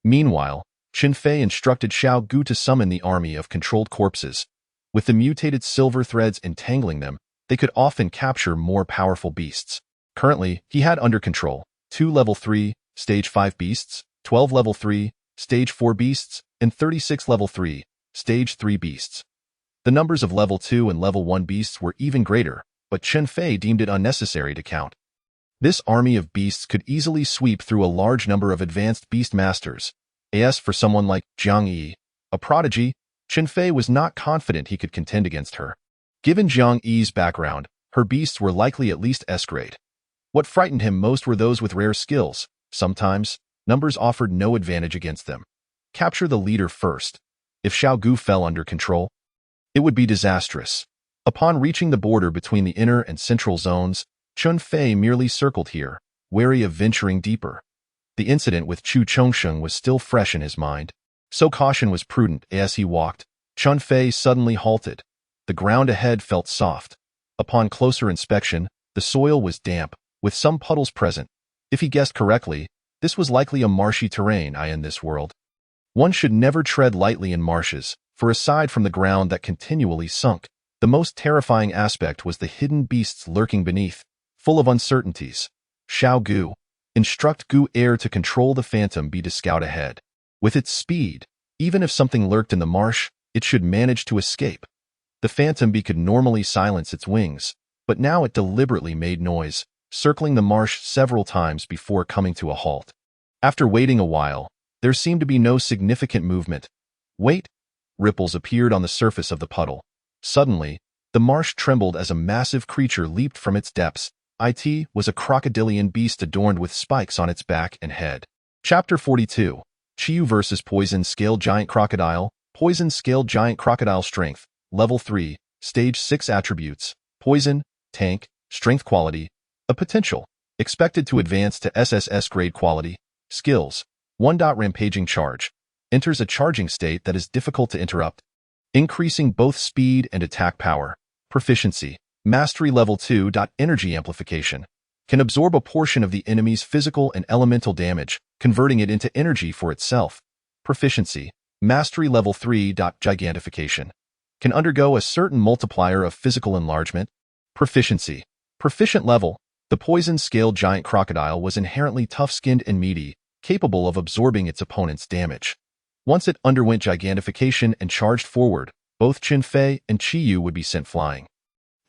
Meanwhile, Qin Fei instructed Xiao Gu to summon the army of controlled corpses. With the mutated silver threads entangling them, they could often capture more powerful beasts. Currently, he had under control 2 level 3, stage 5 beasts, 12 level 3, stage 4 beasts, and 36 level 3, stage 3 beasts. The numbers of level 2 and level 1 beasts were even greater, but Qin Fei deemed it unnecessary to count. This army of beasts could easily sweep through a large number of advanced beast masters. As for someone like Jiang Yi, a prodigy, Qin Fei was not confident he could contend against her. Given Jiang Yi's background, her beasts were likely at least S-grade. What frightened him most were those with rare skills. Sometimes, numbers offered no advantage against them. Capture the leader first. If Xiao Gu fell under control, it would be disastrous. Upon reaching the border between the inner and central zones, Qin Fei merely circled here, wary of venturing deeper. The incident with Chu Chongsheng was still fresh in his mind, so caution was prudent. As he walked, Qin Fei suddenly halted. The ground ahead felt soft. Upon closer inspection, the soil was damp, with some puddles present. If he guessed correctly, this was likely a marshy terrain in this world. One should never tread lightly in marshes, for aside from the ground that continually sunk, the most terrifying aspect was the hidden beasts lurking beneath, full of uncertainties. Xiao Gu, instruct Gu Air to control the phantom bee to scout ahead. With its speed, even if something lurked in the marsh, it should manage to escape. The phantom bee could normally silence its wings, but now it deliberately made noise, circling the marsh several times before coming to a halt. After waiting a while, there seemed to be no significant movement. Wait! Ripples appeared on the surface of the puddle. Suddenly, the marsh trembled as a massive creature leaped from its depths. It was a crocodilian beast adorned with spikes on its back and head. Chapter 42. Qiyu vs. Poison-Scaled Giant Crocodile. Poison-Scaled Giant Crocodile Strength. Level 3. Stage 6 Attributes. Poison, Tank, Strength Quality. A potential. Expected to advance to SSS grade quality. Skills. 1. Rampaging Charge. Enters a charging state that is difficult to interrupt, increasing both speed and attack power. Proficiency. Mastery Level 2. Energy Amplification. Can absorb a portion of the enemy's physical and elemental damage, converting it into energy for itself. Proficiency. Mastery Level 3. Gigantification. Can undergo a certain multiplier of physical enlargement. Proficiency. Proficient level. The poison-scaled giant crocodile was inherently tough-skinned and meaty, capable of absorbing its opponent's damage. Once it underwent gigantification and charged forward, both Qin Fei and Qiyu would be sent flying.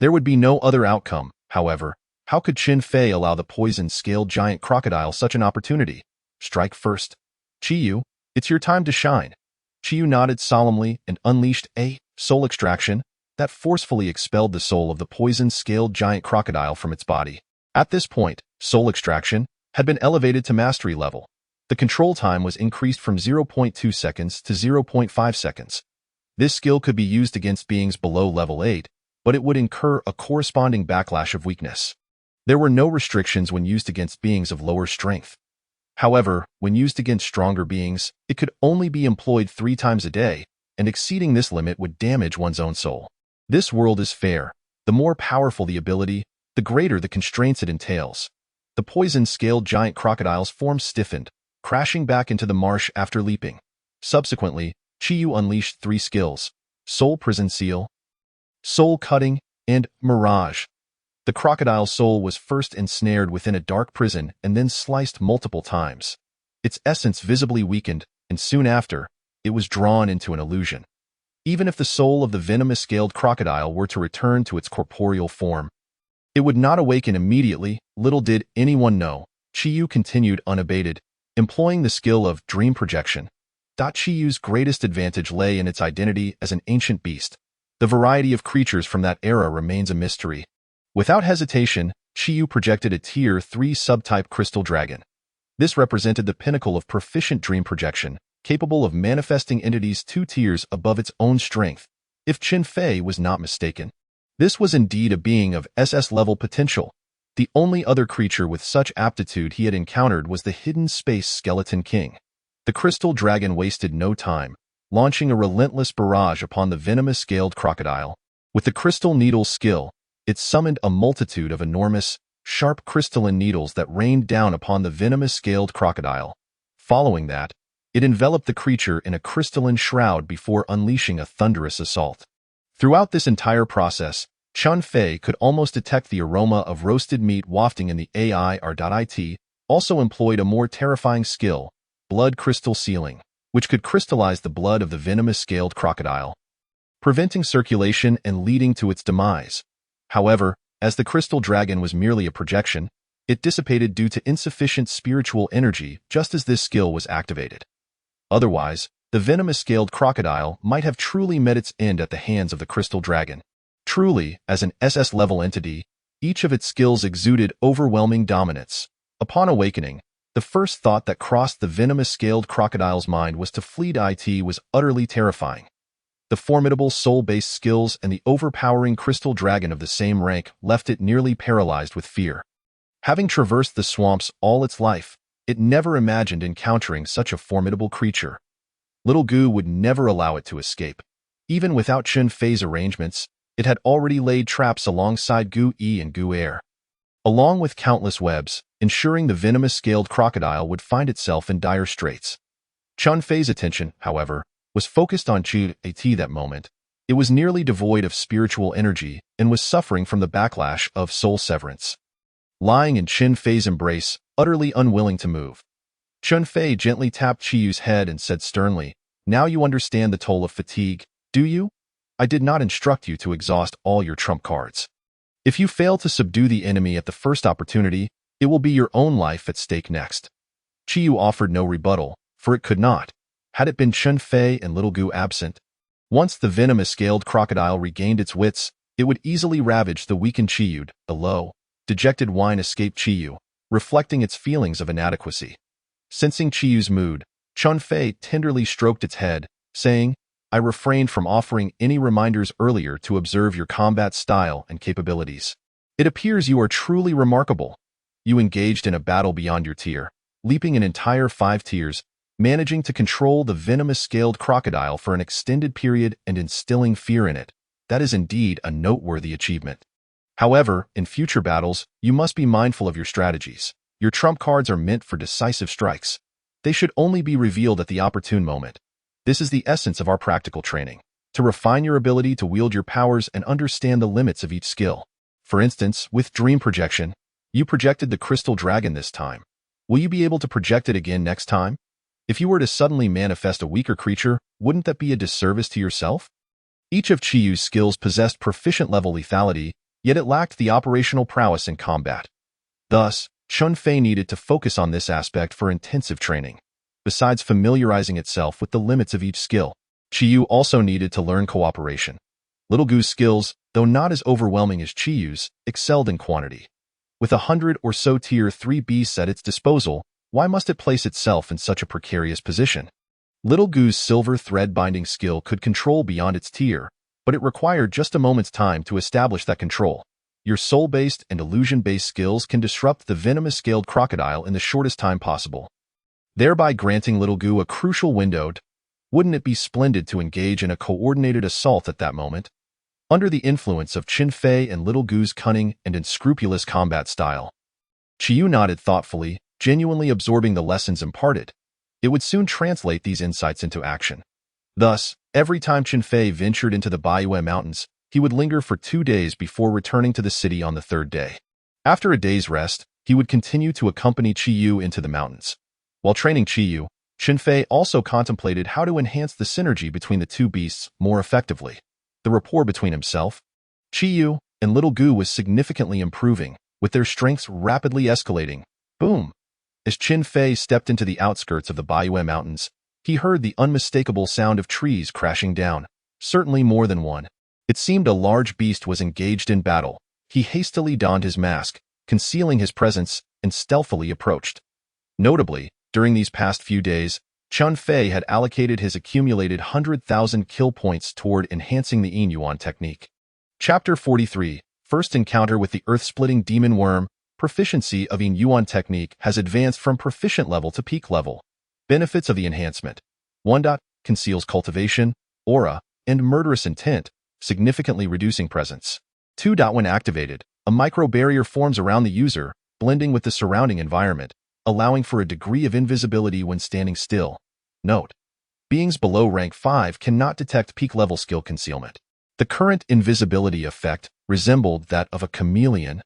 There would be no other outcome, however. How could Qin Fei allow the poison-scaled giant crocodile such an opportunity? Strike first. Qiyu, it's your time to shine. Qiyu nodded solemnly and unleashed a soul extraction that forcefully expelled the soul of the poison-scaled giant crocodile from its body. At this point, soul extraction had been elevated to mastery level. The control time was increased from 0.2 seconds to 0.5 seconds. This skill could be used against beings below level 8, but it would incur a corresponding backlash of weakness. There were no restrictions when used against beings of lower strength. However, when used against stronger beings, it could only be employed 3 times a day, and exceeding this limit would damage one's own soul. This world is fair. The more powerful the ability, the greater the constraints it entails. The poison-scaled giant crocodile's form stiffened, crashing back into the marsh after leaping. Subsequently, Chiyu unleashed 3 skills: Soul Prison Seal, Soul Cutting, and Mirage. The crocodile's soul was first ensnared within a dark prison and then sliced multiple times. Its essence visibly weakened, and soon after, it was drawn into an illusion. Even if the soul of the venomous-scaled crocodile were to return to its corporeal form, it would not awaken immediately. Little did anyone know, Chiyu continued unabated, employing the skill of dream projection. Chiyu's greatest advantage lay in its identity as an ancient beast. The variety of creatures from that era remains a mystery. Without hesitation, Chiyu projected a Tier 3 subtype crystal dragon. This represented the pinnacle of proficient dream projection, capable of manifesting entities 2 tiers above its own strength, if Qin Fei was not mistaken. This was indeed a being of SS-level potential. The only other creature with such aptitude he had encountered was the hidden space skeleton king. The crystal dragon wasted no time, launching a relentless barrage upon the venomous-scaled crocodile. With the crystal needle skill, it summoned a multitude of enormous, sharp crystalline needles that rained down upon the venomous-scaled crocodile. Following that, it enveloped the creature in a crystalline shroud before unleashing a thunderous assault. Throughout this entire process, Qin Fei could almost detect the aroma of roasted meat wafting in the air. Also employed a more terrifying skill, blood crystal sealing, which could crystallize the blood of the venomous-scaled crocodile, preventing circulation and leading to its demise. However, as the crystal dragon was merely a projection, it dissipated due to insufficient spiritual energy just as this skill was activated. Otherwise, the venomous-scaled crocodile might have truly met its end at the hands of the crystal dragon. Truly, as an SS-level entity, each of its skills exuded overwhelming dominance. Upon awakening, the first thought that crossed the venomous-scaled crocodile's mind was to flee. It was utterly terrifying. The formidable soul-based skills and the overpowering crystal dragon of the same rank left it nearly paralyzed with fear. Having traversed the swamps all its life, it never imagined encountering such a formidable creature. Little Gu would never allow it to escape. Even without Qin Fei's arrangements, it had already laid traps alongside Gu Yi and Gu Er, along with countless webs, ensuring the venomous-scaled crocodile would find itself in dire straits. Qin Fei's attention, however, was focused on Qi At that moment. It was nearly devoid of spiritual energy and was suffering from the backlash of soul severance. Lying in Qin Fei's embrace, utterly unwilling to move, Qin Fei gently tapped Chiyu's head and said sternly, "Now you understand the toll of fatigue, do you? I did not instruct you to exhaust all your trump cards. If you fail to subdue the enemy at the first opportunity, it will be your own life at stake next." Chiyu offered no rebuttal, for it could not, had it been Qin Fei and Little Gu absent. Once the venomous-scaled crocodile regained its wits, it would easily ravage the weakened Chiyu. A low, dejected whine escaped Chiyu, reflecting its feelings of inadequacy. Sensing Chiyu's mood, Qin Fei tenderly stroked its head, saying, "I refrained from offering any reminders earlier to observe your combat style and capabilities. It appears you are truly remarkable. You engaged in a battle beyond your tier, leaping an entire 5 tiers, managing to control the venomous-scaled crocodile for an extended period and instilling fear in it. That is indeed a noteworthy achievement. However, in future battles, you must be mindful of your strategies. Your trump cards are meant for decisive strikes. They should only be revealed at the opportune moment. This is the essence of our practical training, to refine your ability to wield your powers and understand the limits of each skill. For instance, with dream projection, you projected the crystal dragon this time. Will you be able to project it again next time? If you were to suddenly manifest a weaker creature, wouldn't that be a disservice to yourself?" Each of Chiyu's skills possessed proficient-level lethality, yet it lacked the operational prowess in combat. Thus, Qin Fei needed to focus on this aspect for intensive training. Besides familiarizing itself with the limits of each skill, Chiyu also needed to learn cooperation. Little Gu's skills, though not as overwhelming as Chiyu's, excelled in quantity. With 100 or so Tier 3 beasts at its disposal, why must it place itself in such a precarious position? Little Gu's silver thread binding skill could control beyond its tier, but it required just a moment's time to establish that control. Your soul-based and illusion-based skills can disrupt the venomous-scaled crocodile in the shortest time possible, thereby granting Little Gu a crucial window. Wouldn't it be splendid to engage in a coordinated assault at that moment? Under the influence of Qin Fei and Little Gu's cunning and unscrupulous combat style, Chiyu nodded thoughtfully, genuinely absorbing the lessons imparted. It would soon translate these insights into action. Thus, every time Chen Fei ventured into the Baiyue Mountains, he would linger for 2 days before returning to the city on the 3rd day. After a day's rest, he would continue to accompany Qiyu into the mountains. While training Qiyu, Chen Fei also contemplated how to enhance the synergy between the two beasts more effectively. The rapport between himself, Qiyu, and Little Gu was significantly improving, with their strengths rapidly escalating. Boom! As Chen Fei stepped into the outskirts of the Baiyue Mountains, he heard the unmistakable sound of trees crashing down, certainly more than one. It seemed a large beast was engaged in battle. He hastily donned his mask, concealing his presence, and stealthily approached. Notably, during these past few days, Chen Fei had allocated his accumulated 100,000 kill points toward enhancing the Yin Yuan technique. Chapter 43, First Encounter with the Earth-Splitting Demon Worm. Proficiency of Yin Yuan technique has advanced from proficient level to peak level. Benefits of the enhancement. 1. Conceals cultivation, aura, and murderous intent, significantly reducing presence. 2. When activated, a micro-barrier forms around the user, blending with the surrounding environment, allowing for a degree of invisibility when standing still. Note: beings below rank 5 cannot detect peak-level skill concealment. The current invisibility effect resembled that of a chameleon,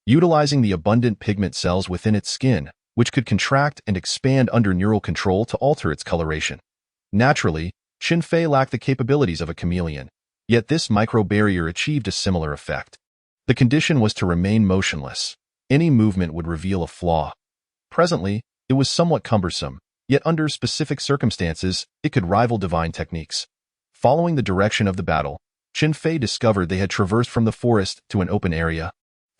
utilizing the abundant pigment cells within its skin, which could contract and expand under neural control to alter its coloration. Naturally, Chen Fei lacked the capabilities of a chameleon, yet this micro-barrier achieved a similar effect. The condition was to remain motionless. Any movement would reveal a flaw. Presently, it was somewhat cumbersome, yet under specific circumstances, it could rival divine techniques. Following the direction of the battle, Chen Fei discovered they had traversed from the forest to an open area.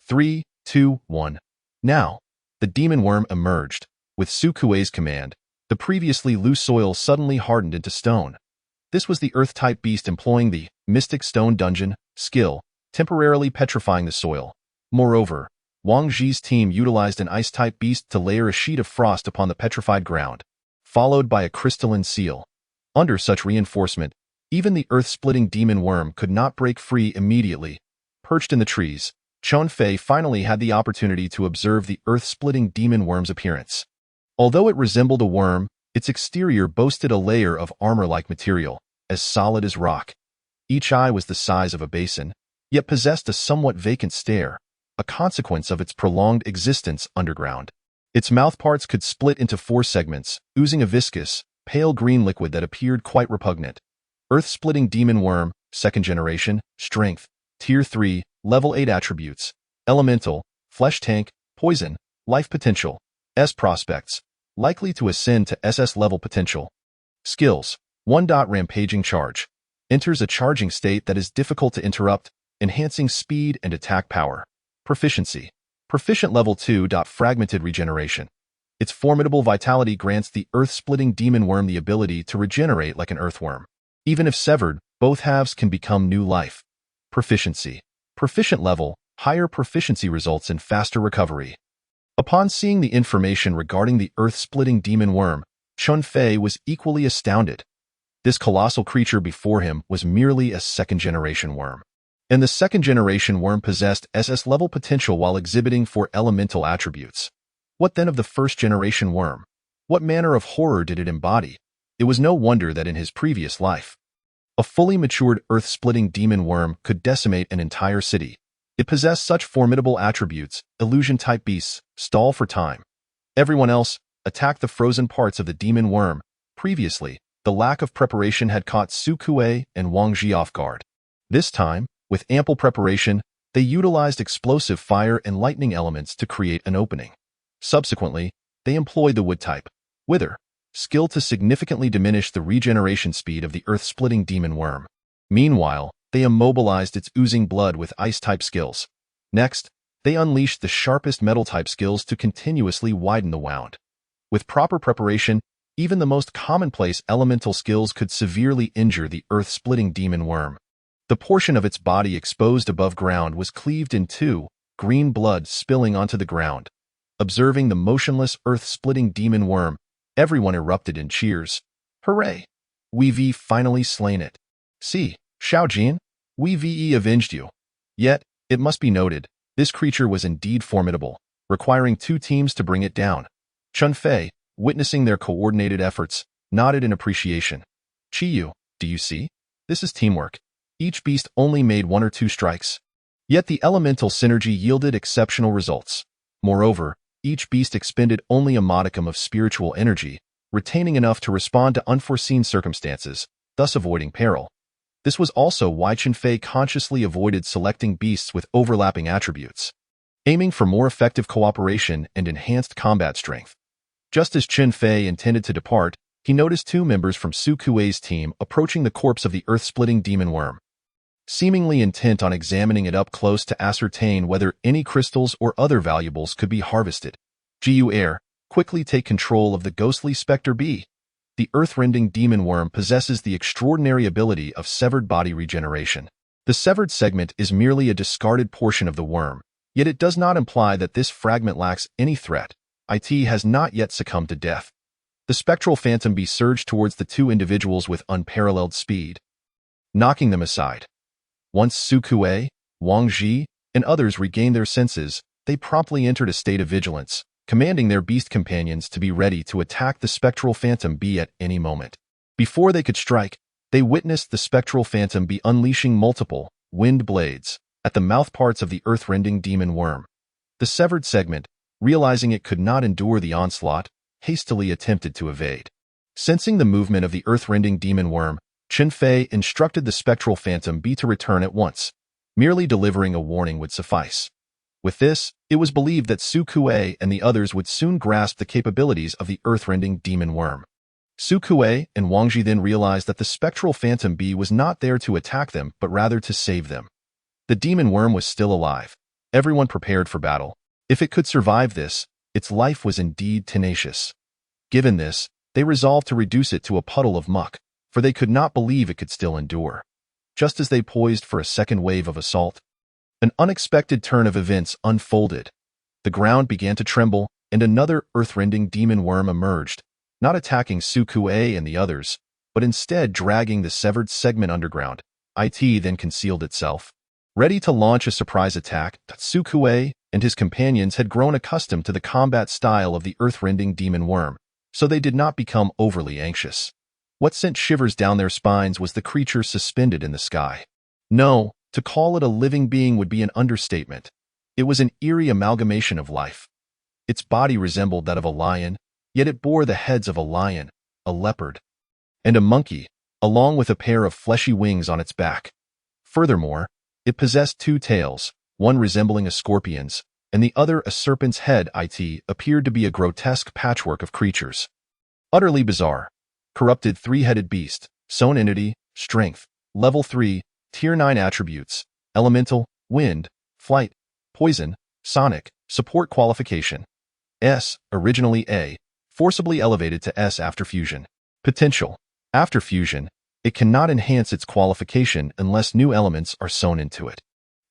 3, 2, 1. Now, the demon worm emerged. With Su Kuei's command, the previously loose soil suddenly hardened into stone. This was the earth-type beast employing the Mystic Stone Dungeon skill, temporarily petrifying the soil. Moreover, Wang Zhi's team utilized an ice-type beast to layer a sheet of frost upon the petrified ground, followed by a crystalline seal. Under such reinforcement, even the earth-splitting demon worm could not break free immediately. Perched in the trees, Chen Fei finally had the opportunity to observe the earth-splitting demon worm's appearance. Although it resembled a worm, its exterior boasted a layer of armor-like material, as solid as rock. Each eye was the size of a basin, yet possessed a somewhat vacant stare, a consequence of its prolonged existence underground. Its mouthparts could split into 4 segments, oozing a viscous, pale green liquid that appeared quite repugnant. Earth-splitting demon worm, 2nd generation, strength, tier 3, level 8 attributes, elemental, flesh tank, poison, life potential, S prospects, likely to ascend to SS level potential. Skills, 1. Rampaging charge. Enters a charging state that is difficult to interrupt, enhancing speed and attack power. Proficiency. Proficient level 2. Fragmented regeneration. Its formidable vitality grants the earth-splitting demon worm the ability to regenerate like an earthworm. Even if severed, both halves can become new life. Proficiency. Proficient level, higher proficiency results in faster recovery. Upon seeing the information regarding the earth-splitting demon worm, Chen Fei was equally astounded. This colossal creature before him was merely a 2nd-generation worm. And the 2nd-generation worm possessed SS-level potential while exhibiting 4 elemental attributes. What then of the 1st-generation worm? What manner of horror did it embody? It was no wonder that in his previous life, a fully matured earth-splitting demon worm could decimate an entire city. It possessed such formidable attributes: illusion-type beasts, stall for time. Everyone else attacked the frozen parts of the demon worm. Previously, the lack of preparation had caught Su Kuei and Wang Zhi off guard. This time, with ample preparation, they utilized explosive fire and lightning elements to create an opening. Subsequently, they employed the wood-type wither skill to significantly diminish the regeneration speed of the earth-splitting demon worm. Meanwhile, they immobilized its oozing blood with ice-type skills. Next, they unleashed the sharpest metal-type skills to continuously widen the wound. With proper preparation, even the most commonplace elemental skills could severely injure the earth-splitting demon worm. The portion of its body exposed above ground was cleaved in 2, green blood spilling onto the ground. Observing the motionless earth-splitting demon worm, everyone erupted in cheers. Hooray! We've finally slain it. See, Xiao Jin, we've avenged you. Yet, it must be noted, this creature was indeed formidable, requiring 2 teams to bring it down. Chun Fei, witnessing their coordinated efforts, nodded in appreciation. Qiyu, do you see? This is teamwork. Each beast only made 1 or 2 strikes. Yet the elemental synergy yielded exceptional results. Moreover, each beast expended only a modicum of spiritual energy, retaining enough to respond to unforeseen circumstances, thus avoiding peril. This was also why Chun Fei consciously avoided selecting beasts with overlapping attributes, aiming for more effective cooperation and enhanced combat strength. Just as Chun Fei intended to depart, he noticed 2 members from Su Kuei's team approaching the corpse of the earth-splitting demon worm. Seemingly intent on examining it up close to ascertain whether any crystals or other valuables could be harvested, Jiu Air, quickly take control of the ghostly Spectre B. The earth-rending demon worm possesses the extraordinary ability of severed body regeneration. The severed segment is merely a discarded portion of the worm, yet it does not imply that this fragment lacks any threat. It has not yet succumbed to death. The spectral phantom bee surged towards the 2 individuals with unparalleled speed, knocking them aside. Once Su Kuei, Wang Ji, and others regained their senses, they promptly entered a state of vigilance, commanding their beast companions to be ready to attack the spectral phantom bee at any moment. Before they could strike, they witnessed the spectral phantom bee unleashing multiple wind blades at the mouthparts of the earth-rending demon worm. The severed segment, realizing it could not endure the onslaught, hastily attempted to evade. Sensing the movement of the earth-rending demon worm, Chun Fei instructed the spectral phantom bee to return at once. Merely delivering a warning would suffice. With this, it was believed that Su Kuei and the others would soon grasp the capabilities of the earth-rending demon worm. Su Kuei and Wang Ji then realized that the spectral phantom bee was not there to attack them, but rather to save them. The demon worm was still alive. Everyone prepared for battle. If it could survive this, its life was indeed tenacious. Given this, they resolved to reduce it to a puddle of muck, for they could not believe it could still endure. Just as they poised for a second wave of assault, an unexpected turn of events unfolded. The ground began to tremble, and another earth-rending demon worm emerged, not attacking Su Kuei and the others, but instead dragging the severed segment underground. It then concealed itself. Ready to launch a surprise attack, Su Kuei and his companions had grown accustomed to the combat style of the earth-rending demon worm, so they did not become overly anxious. What sent shivers down their spines was the creature suspended in the sky. No, to call it a living being would be an understatement. It was an eerie amalgamation of life. Its body resembled that of a lion, yet it bore the heads of a lion, a leopard, and a monkey, along with a pair of fleshy wings on its back. Furthermore, it possessed 2 tails, one resembling a scorpion's, and the other a serpent's head. It appeared to be a grotesque patchwork of creatures. Utterly bizarre. Corrupted 3-headed beast, Sown Entity, Strength, Level 3, Tier 9 Attributes, Elemental, Wind, Flight, Poison, Sonic, Support Qualification. S, originally A, forcibly elevated to S after fusion. Potential. After fusion, it cannot enhance its qualification unless new elements are sewn into it.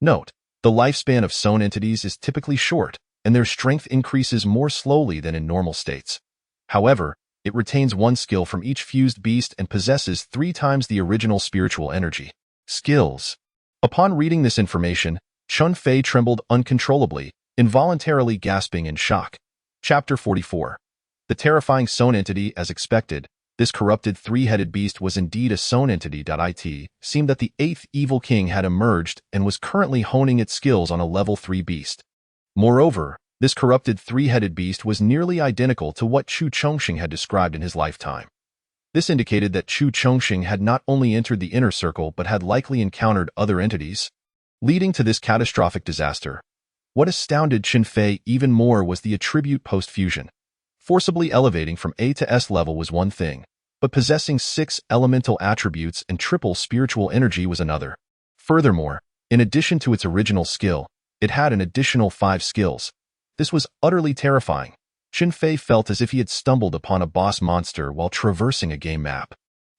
Note, the lifespan of sown entities is typically short, and their strength increases more slowly than in normal states. However, it retains 1 skill from each fused beast and possesses 3 times the original spiritual energy. Skills. Upon reading this information, Chun Fei trembled uncontrollably, involuntarily gasping in shock. Chapter 44. The terrifying sown entity. As expected, this corrupted 3-headed beast was indeed a sown entity. It seemed that the 8th evil king had emerged and was currently honing its skills on a level 3 beast. Moreover, this corrupted 3-headed beast was nearly identical to what Chu Chongqing had described in his lifetime. This indicated that Chu Chongqing had not only entered the inner circle but had likely encountered other entities, leading to this catastrophic disaster. What astounded Chun Fei even more was the attribute post-fusion. Forcibly elevating from A to S level was one thing, but possessing 6 elemental attributes and triple spiritual energy was another. Furthermore, in addition to its original skill, it had an additional 5 skills. This was utterly terrifying. Chun Fei felt as if he had stumbled upon a boss monster while traversing a game map.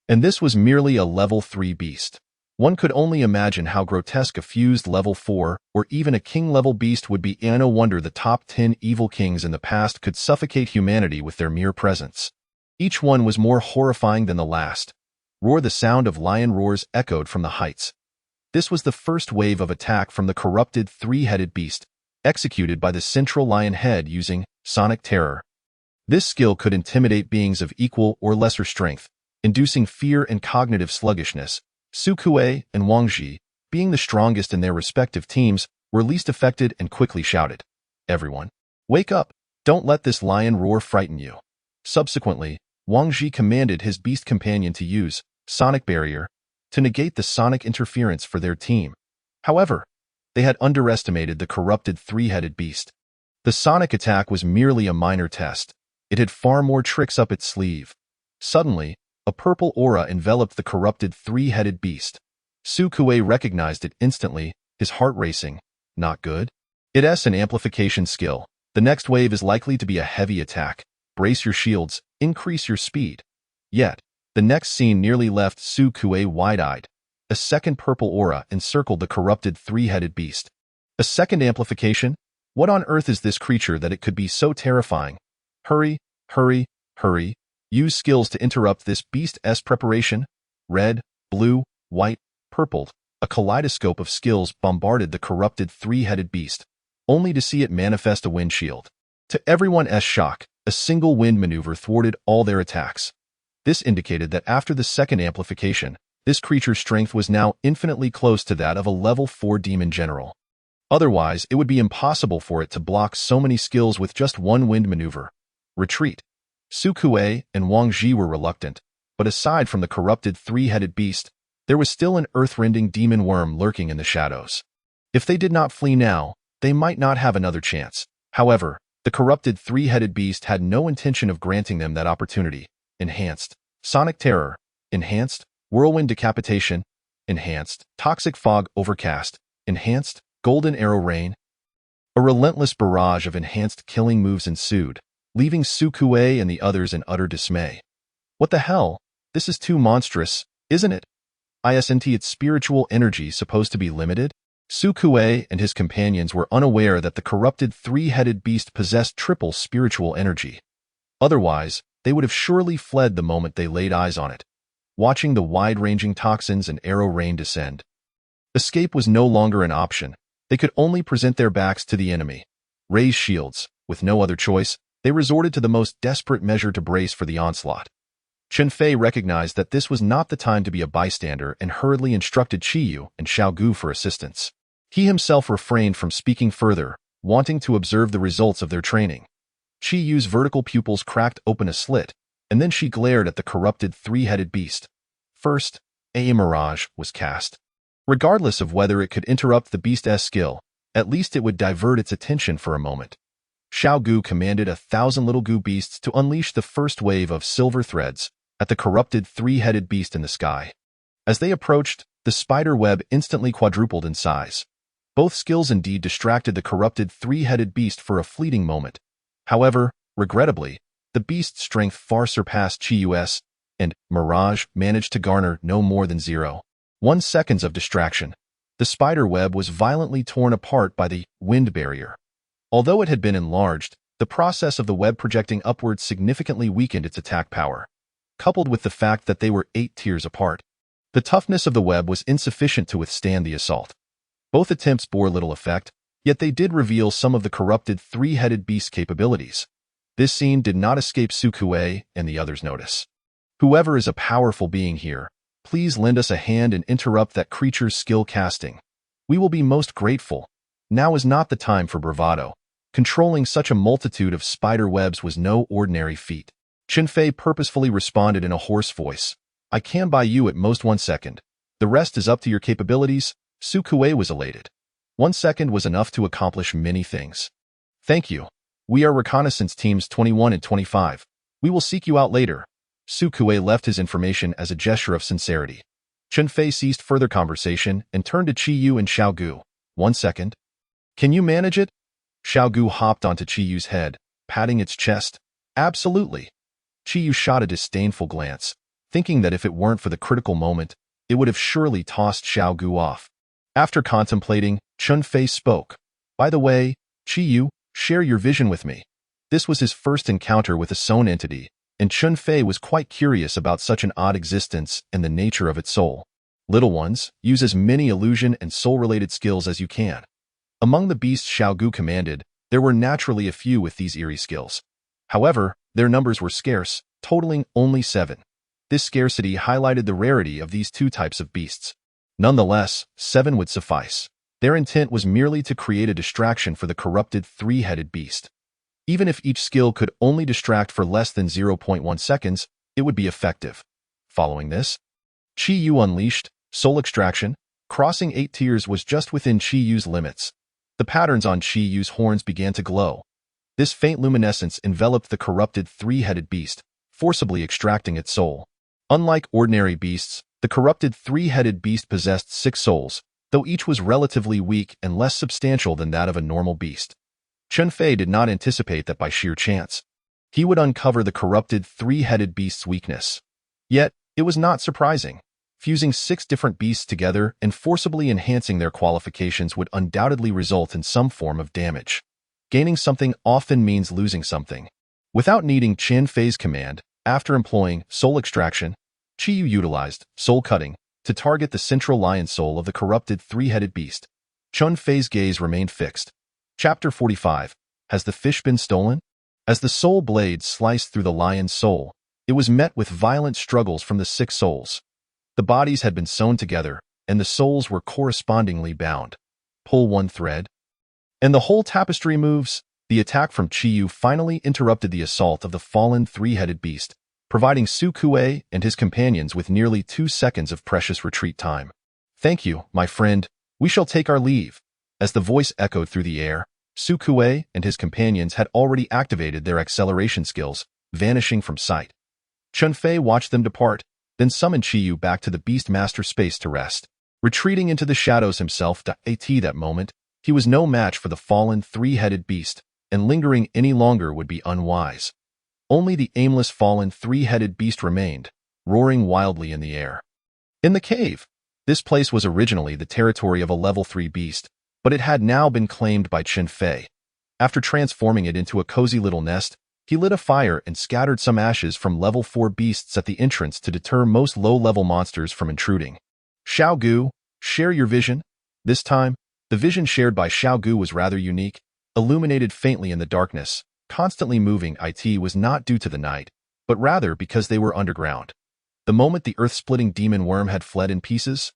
And this was merely a level 3 beast. One could only imagine how grotesque a fused level 4 or even a king-level beast would be. No wonder the top 10 evil kings in the past could suffocate humanity with their mere presence. Each one was more horrifying than the last. Roar. The sound of lion roars echoed from the heights. This was the first wave of attack from the corrupted 3-headed beast, executed by the central lion head using Sonic Terror. This skill could intimidate beings of equal or lesser strength, inducing fear and cognitive sluggishness. Su Kuei and Wang Ji, being the strongest in their respective teams, were least affected and quickly shouted, "Everyone, wake up! Don't let this lion roar frighten you." Subsequently, Wang Ji commanded his beast companion to use Sonic Barrier to negate the sonic interference for their team. However, they had underestimated the corrupted three-headed beast. The sonic attack was merely a minor test. It had far more tricks up its sleeve. Suddenly, a purple aura enveloped the corrupted three-headed beast. Su Kuei recognized it instantly, his heart racing. Not good. It's an amplification skill. The next wave is likely to be a heavy attack. Brace your shields, increase your speed. Yet, the next scene nearly left Su Kuei wide-eyed. A second purple aura encircled the corrupted three-headed beast. A second amplification? What on earth is this creature that it could be so terrifying? Hurry, hurry, hurry. Use skills to interrupt this beast's preparation. Red, blue, white, purple. A kaleidoscope of skills bombarded the corrupted three-headed beast, only to see it manifest a wind shield. To everyone's shock, a single wind maneuver thwarted all their attacks. This indicated that after the second amplification, this creature's strength was now infinitely close to that of a level 4 demon general. Otherwise, it would be impossible for it to block so many skills with just one wind maneuver. Retreat. Su Kuei and Wang Ji were reluctant, but aside from the corrupted three-headed beast, there was still an earth-rending demon worm lurking in the shadows. If they did not flee now, they might not have another chance. However, the corrupted three-headed beast had no intention of granting them that opportunity. Enhanced Sonic Terror. Enhanced Whirlwind Decapitation. Enhanced Toxic Fog Overcast. Enhanced Golden Arrow Rain. A relentless barrage of enhanced killing moves ensued, leaving Su Kuei and the others in utter dismay. What the hell? This is too monstrous, isn't it? Isn't its spiritual energy supposed to be limited? Su Kuei and his companions were unaware that the corrupted three-headed beast possessed triple spiritual energy. Otherwise, they would have surely fled the moment they laid eyes on it. Watching the wide-ranging toxins and arrow rain descend, escape was no longer an option. They could only present their backs to the enemy. Raise shields. With no other choice, they resorted to the most desperate measure to brace for the onslaught. Chen Fei recognized that this was not the time to be a bystander and hurriedly instructed Qiyu and Xiaogu for assistance. He himself refrained from speaking further, wanting to observe the results of their training. Qiyu's vertical pupils cracked open a slit, and then she glared at the corrupted three-headed beast. First, a mirage was cast. Regardless of whether it could interrupt the beast's skill, at least it would divert its attention for a moment. Xiaogu commanded 1,000 little goo beasts to unleash the first wave of silver threads at the corrupted three-headed beast in the sky. As they approached, the spider web instantly quadrupled in size. Both skills indeed distracted the corrupted three-headed beast for a fleeting moment. However, regrettably, the beast's strength far surpassed Qiyu's, and Mirage managed to garner no more than 0.1 seconds of distraction. The spider web was violently torn apart by the wind barrier. Although it had been enlarged, the process of the web projecting upwards significantly weakened its attack power. Coupled with the fact that they were 8 tiers apart, the toughness of the web was insufficient to withstand the assault. Both attempts bore little effect, yet they did reveal some of the corrupted three-headed beast's capabilities. This scene did not escape Su Kuei and the others' notice. Whoever is a powerful being here, please lend us a hand and interrupt that creature's skill casting. We will be most grateful. Now is not the time for bravado. Controlling such a multitude of spider webs was no ordinary feat. Chen Fei purposefully responded in a hoarse voice. I can buy you at most 1 second. The rest is up to your capabilities. Su Kuei was elated. 1 second was enough to accomplish many things. Thank you. We are reconnaissance teams 21 and 25. We will seek you out later. Su Kuei left his information as a gesture of sincerity. Chen Fei ceased further conversation and turned to Qiyu and Xiaogu. 1 second. Can you manage it? Xiaogu hopped onto Qiyu's head, patting its chest. Absolutely. Qiyu shot a disdainful glance, thinking that if it weren't for the critical moment, it would have surely tossed Xiaogu off. After contemplating, Chen Fei spoke. By the way, Qiyu, share your vision with me. This was his first encounter with a Soul entity, and Chen Fei was quite curious about such an odd existence and the nature of its soul. Little ones, use as many illusion and soul-related skills as you can. Among the beasts Xiaogu commanded, there were naturally a few with these eerie skills. However, Their numbers were scarce, totaling only 7. This scarcity highlighted the rarity of these two types of beasts. Nonetheless, 7 would suffice. Their intent was merely to create a distraction for the corrupted three-headed beast. Even if each skill could only distract for less than 0.1 seconds, it would be effective. Following this, Qi Yu unleashed Soul Extraction. Crossing 8 tiers was just within Qi Yu's limits. The patterns on Qi Yu's horns began to glow. This faint luminescence enveloped the corrupted three-headed beast, forcibly extracting its soul. Unlike ordinary beasts, the corrupted three-headed beast possessed 6 souls, though each was relatively weak and less substantial than that of a normal beast. Chen Fei did not anticipate that by sheer chance, he would uncover the corrupted three-headed beast's weakness. Yet, it was not surprising. Fusing 6 different beasts together and forcibly enhancing their qualifications would undoubtedly result in some form of damage. Gaining something often means losing something. Without needing Chen Fei's command, after employing Soul Extraction, Qi Yu utilized Soul Cutting to target the central lion soul of the corrupted three-headed beast. Chen Fei's gaze remained fixed. Chapter 45. Has the fish been stolen? As the soul blade sliced through the lion's soul, it was met with violent struggles from the 6 souls. The bodies had been sewn together, and the souls were correspondingly bound. Pull one thread, and the whole tapestry moves. The attack from Qi Yu finally interrupted the assault of the fallen three-headed beast, providing Su Kuei and his companions with nearly 2 seconds of precious retreat time. Thank you, my friend. We shall take our leave. As the voice echoed through the air, Su Kuei and his companions had already activated their acceleration skills, vanishing from sight. Chen Fei watched them depart, then summoned Qi Yu back to the Beastmaster space to rest. Retreating into the shadows himself at that moment, he was no match for the fallen three-headed beast, and lingering any longer would be unwise. Only the aimless fallen three-headed beast remained, roaring wildly in the air. In the cave, this place was originally the territory of a level 3 beast, but it had now been claimed by Chen Fei. After transforming it into a cozy little nest, he lit a fire and scattered some ashes from level 4 beasts at the entrance to deter most low-level monsters from intruding. Xiao Gu, share your vision. This time, the vision shared by Xiao Gu was rather unique, illuminated faintly in the darkness. Constantly moving IT was not due to the night, but rather because they were underground. The moment the earth-splitting demon worm had fled in pieces,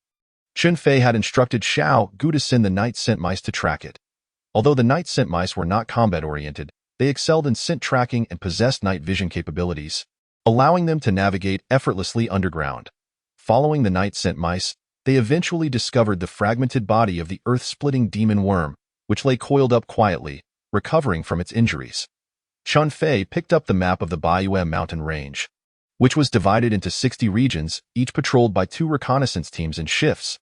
Chen Fei had instructed Xiao Gu to send the night scent mice to track it. Although the night scent mice were not combat-oriented, they excelled in scent tracking and possessed night vision capabilities, allowing them to navigate effortlessly underground. Following the night scent mice, they eventually discovered the fragmented body of the earth-splitting demon worm, which lay coiled up quietly, recovering from its injuries. Chen Fei picked up the map of the Baiyue mountain range, which was divided into 60 regions, each patrolled by 2 reconnaissance teams in shifts.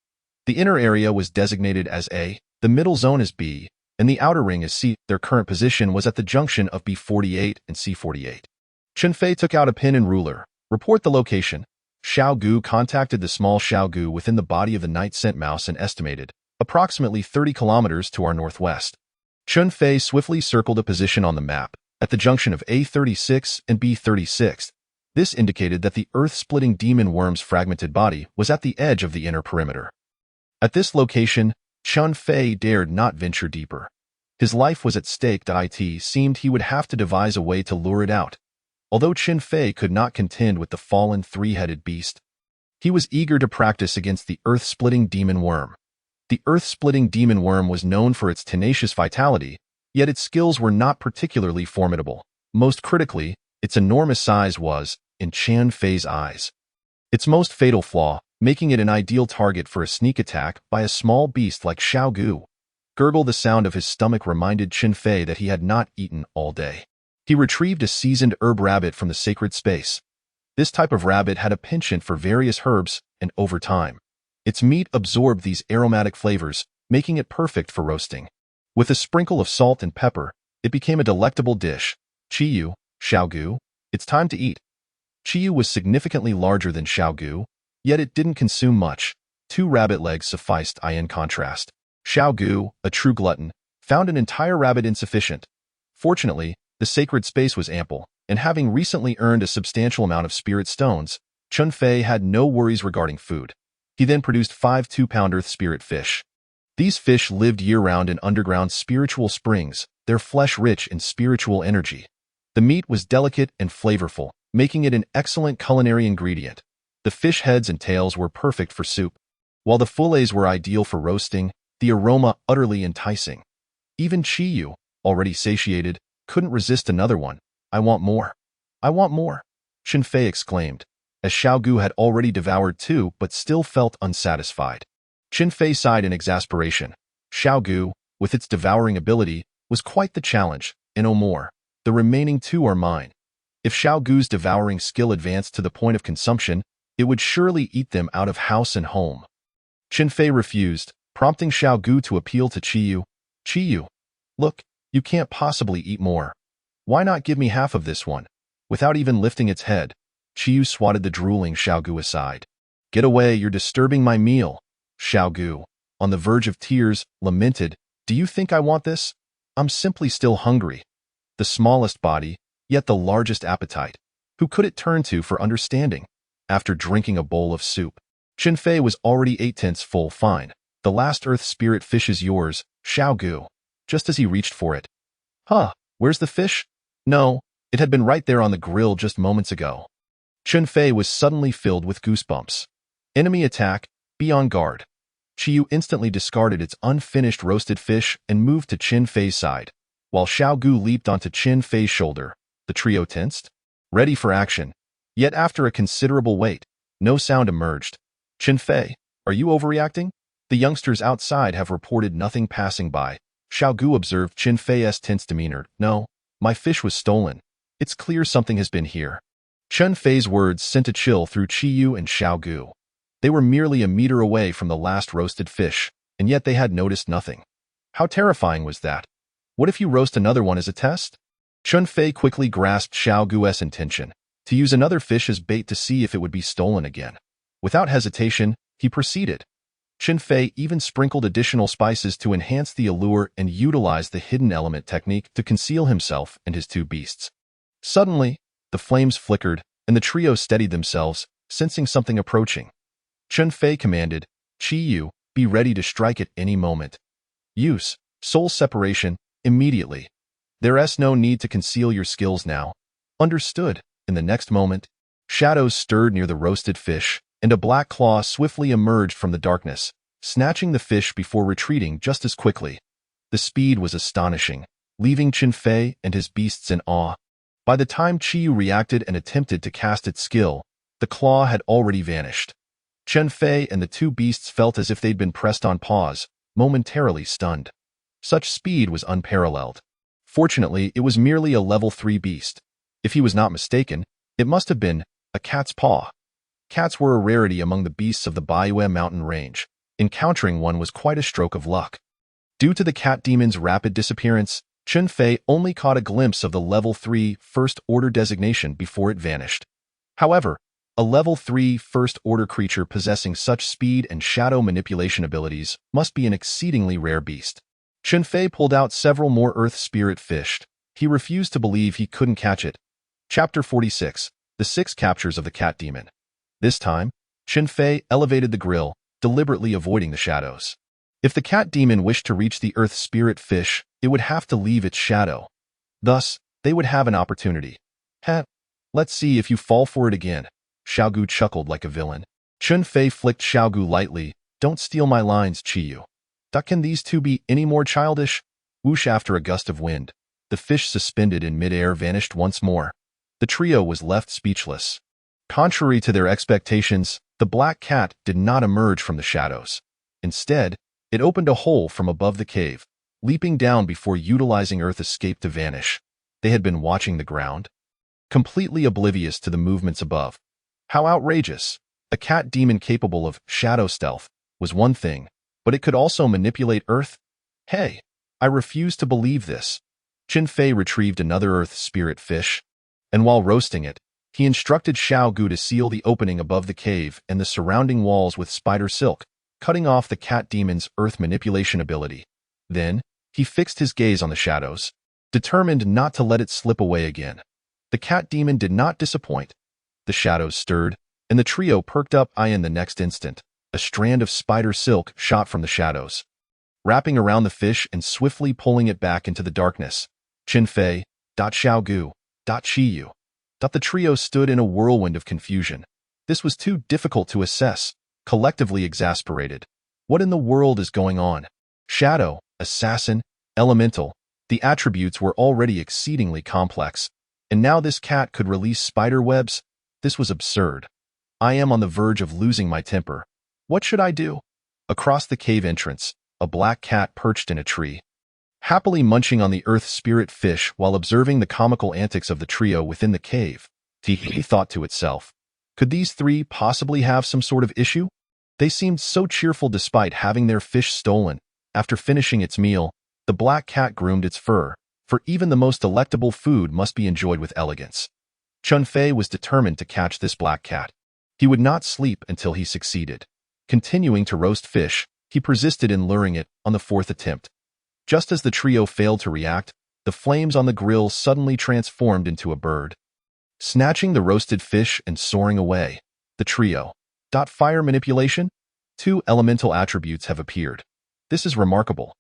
The inner area was designated as A, the middle zone as B, and the outer ring as C. Their current position was at the junction of B48 and C48. Chen Fei took out a pen and ruler. Report the location. Xiao Gu contacted the small Xiao Gu within the body of the night scent mouse and estimated approximately 30 kilometers to our northwest. Chen Fei swiftly circled a position on the map, at the junction of A36 and B36. This indicated that the earth-splitting demon worm's fragmented body was at the edge of the inner perimeter. At this location, Chen Fei dared not venture deeper. His life was at stake. It seemed he would have to devise a way to lure it out. Although Chen Fei could not contend with the fallen three-headed beast, he was eager to practice against the earth-splitting demon worm. The earth-splitting demon worm was known for its tenacious vitality, yet its skills were not particularly formidable. Most critically, its enormous size was, in Chen Fei's eyes, its most fatal flaw, making it an ideal target for a sneak attack by a small beast like Xiao Gu. Gurgle. The sound of his stomach reminded Chen Fei that he had not eaten all day. He retrieved a seasoned herb rabbit from the sacred space. This type of rabbit had a penchant for various herbs, and over time, its meat absorbed these aromatic flavors, making it perfect for roasting. With a sprinkle of salt and pepper, it became a delectable dish. Qi Yu, Xiao Gu, it's time to eat. Qi Yu was significantly larger than Xiao Gu, yet it didn't consume much. 2 rabbit legs sufficed. In contrast, Xiao Gu, a true glutton, found an entire rabbit insufficient. Fortunately, the sacred space was ample, and having recently earned a substantial amount of spirit stones, Chen Fei had no worries regarding food. He then produced 5 2-pound earth spirit fish. These fish lived year-round in underground spiritual springs, their flesh rich in spiritual energy. The meat was delicate and flavorful, making it an excellent culinary ingredient. The fish heads and tails were perfect for soup, while the fillets were ideal for roasting, the aroma utterly enticing. Even Chiyu, already satiated, couldn't resist another one. "I want more. I want more," Chen Fei exclaimed, as Xiaogu had already devoured two but still felt unsatisfied. Chen Fei sighed in exasperation. Xiaogu, with its devouring ability, was quite the challenge, and oh more. The remaining two are mine. If Xiaogu's devouring skill advanced to the point of consumption, it would surely eat them out of house and home. Chen Fei refused, prompting Xiaogu to appeal to Chiyu. "Chiyu, look, you can't possibly eat more. Why not give me half of this one?" Without even lifting its head, Chiyu swatted the drooling Xiaogu aside. "Get away, you're disturbing my meal." Xiaogu, on the verge of tears, lamented, "Do you think I want this? I'm simply still hungry." The smallest body, yet the largest appetite. Who could it turn to for understanding? After drinking a bowl of soup, Chen Fei was already 8/10 full. "Fine. The last earth spirit fish is yours, Xiaogu." Just as he reached for it. "Huh, where's the fish?" No, it had been right there on the grill just moments ago. Chen Fei was suddenly filled with goosebumps. Enemy attack, be on guard. Chiyu instantly discarded its unfinished roasted fish and moved to Chen Fei's side, while Xiaogu leaped onto Chen Fei's shoulder. The trio tensed, ready for action. Yet after a considerable wait, no sound emerged. "Chen Fei, are you overreacting? The youngsters outside have reported nothing passing by." Xiaogu observed Chen Fei's tense demeanor. "No, my fish was stolen. It's clear something has been here." Chen Fei's words sent a chill through Chiyu and Xiaogu. They were merely a meter away from the last roasted fish, and yet they had noticed nothing. How terrifying was that? What if you roast another one as a test? Chen Fei quickly grasped Xiaogu's intention, to use another fish as bait to see if it would be stolen again. Without hesitation, he proceeded. Chen Fei even sprinkled additional spices to enhance the allure and utilized the hidden element technique to conceal himself and his two beasts. Suddenly, the flames flickered, and the trio steadied themselves, sensing something approaching. Chen Fei commanded, "Chiyu, be ready to strike at any moment. Use soul separation immediately. There's no need to conceal your skills now." Understood. In the next moment, shadows stirred near the roasted fish, and a black claw swiftly emerged from the darkness, snatching the fish before retreating just as quickly. The speed was astonishing, leaving Chen Fei and his beasts in awe. By the time Chiyu reacted and attempted to cast its skill, the claw had already vanished. Chen Fei and the two beasts felt as if they'd been pressed on pause, momentarily stunned. Such speed was unparalleled. Fortunately, it was merely a level 3 beast. If he was not mistaken, it must have been a cat's paw. Cats were a rarity among the beasts of the Baiyue mountain range. Encountering one was quite a stroke of luck. Due to the cat demon's rapid disappearance, Chen Fei only caught a glimpse of the level 3 first-order designation before it vanished. However, a level 3 first-order creature possessing such speed and shadow manipulation abilities must be an exceedingly rare beast. Chen Fei pulled out several more earth spirit fish. He refused to believe he couldn't catch it. Chapter 46. The 6 Captures of the Cat Demon. This time, Chen Fei elevated the grill, deliberately avoiding the shadows. If the cat demon wished to reach the earth spirit fish, it would have to leave its shadow. Thus, they would have an opportunity. "Heh, let's see if you fall for it again." Xiaogu chuckled like a villain. Chen Fei flicked Xiaogu lightly. "Don't steal my lines, Chiyu." Can these two be any more childish? Whoosh! After a gust of wind, the fish suspended in midair vanished once more. The trio was left speechless. Contrary to their expectations, the black cat did not emerge from the shadows. Instead, it opened a hole from above the cave, leaping down before utilizing earth escape to vanish. They had been watching the ground, completely oblivious to the movements above. How outrageous! A cat demon capable of shadow stealth was one thing, but it could also manipulate earth? Hey, I refuse to believe this. Chen Fei retrieved another earth spirit fish, and while roasting it, he instructed Xiaogu to seal the opening above the cave and the surrounding walls with spider silk, cutting off the cat demon's earth manipulation ability. Then, he fixed his gaze on the shadows, determined not to let it slip away again. The cat demon did not disappoint. The shadows stirred, and the trio perked up. In the next instant, a strand of spider silk shot from the shadows, wrapping around the fish and swiftly pulling it back into the darkness. Chen Fei, Xiaogu, Chiyu. The trio stood in a whirlwind of confusion. This was too difficult to assess, collectively exasperated. What in the world is going on? Shadow, assassin, elemental. The attributes were already exceedingly complex, and now this cat could release spider webs? This was absurd. I am on the verge of losing my temper. What should I do? Across the cave entrance, a black cat perched in a tree, happily munching on the earth spirit fish while observing the comical antics of the trio within the cave. He thought to itself, could these three possibly have some sort of issue? They seemed so cheerful despite having their fish stolen. After finishing its meal, the black cat groomed its fur, for even the most delectable food must be enjoyed with elegance. Chunfei was determined to catch this black cat. He would not sleep until he succeeded. Continuing to roast fish, he persisted in luring it on the fourth attempt. Just as the trio failed to react, the flames on the grill suddenly transformed into a bird, snatching the roasted fish and soaring away. The trio. Fire manipulation? 2 elemental attributes have appeared. This is remarkable.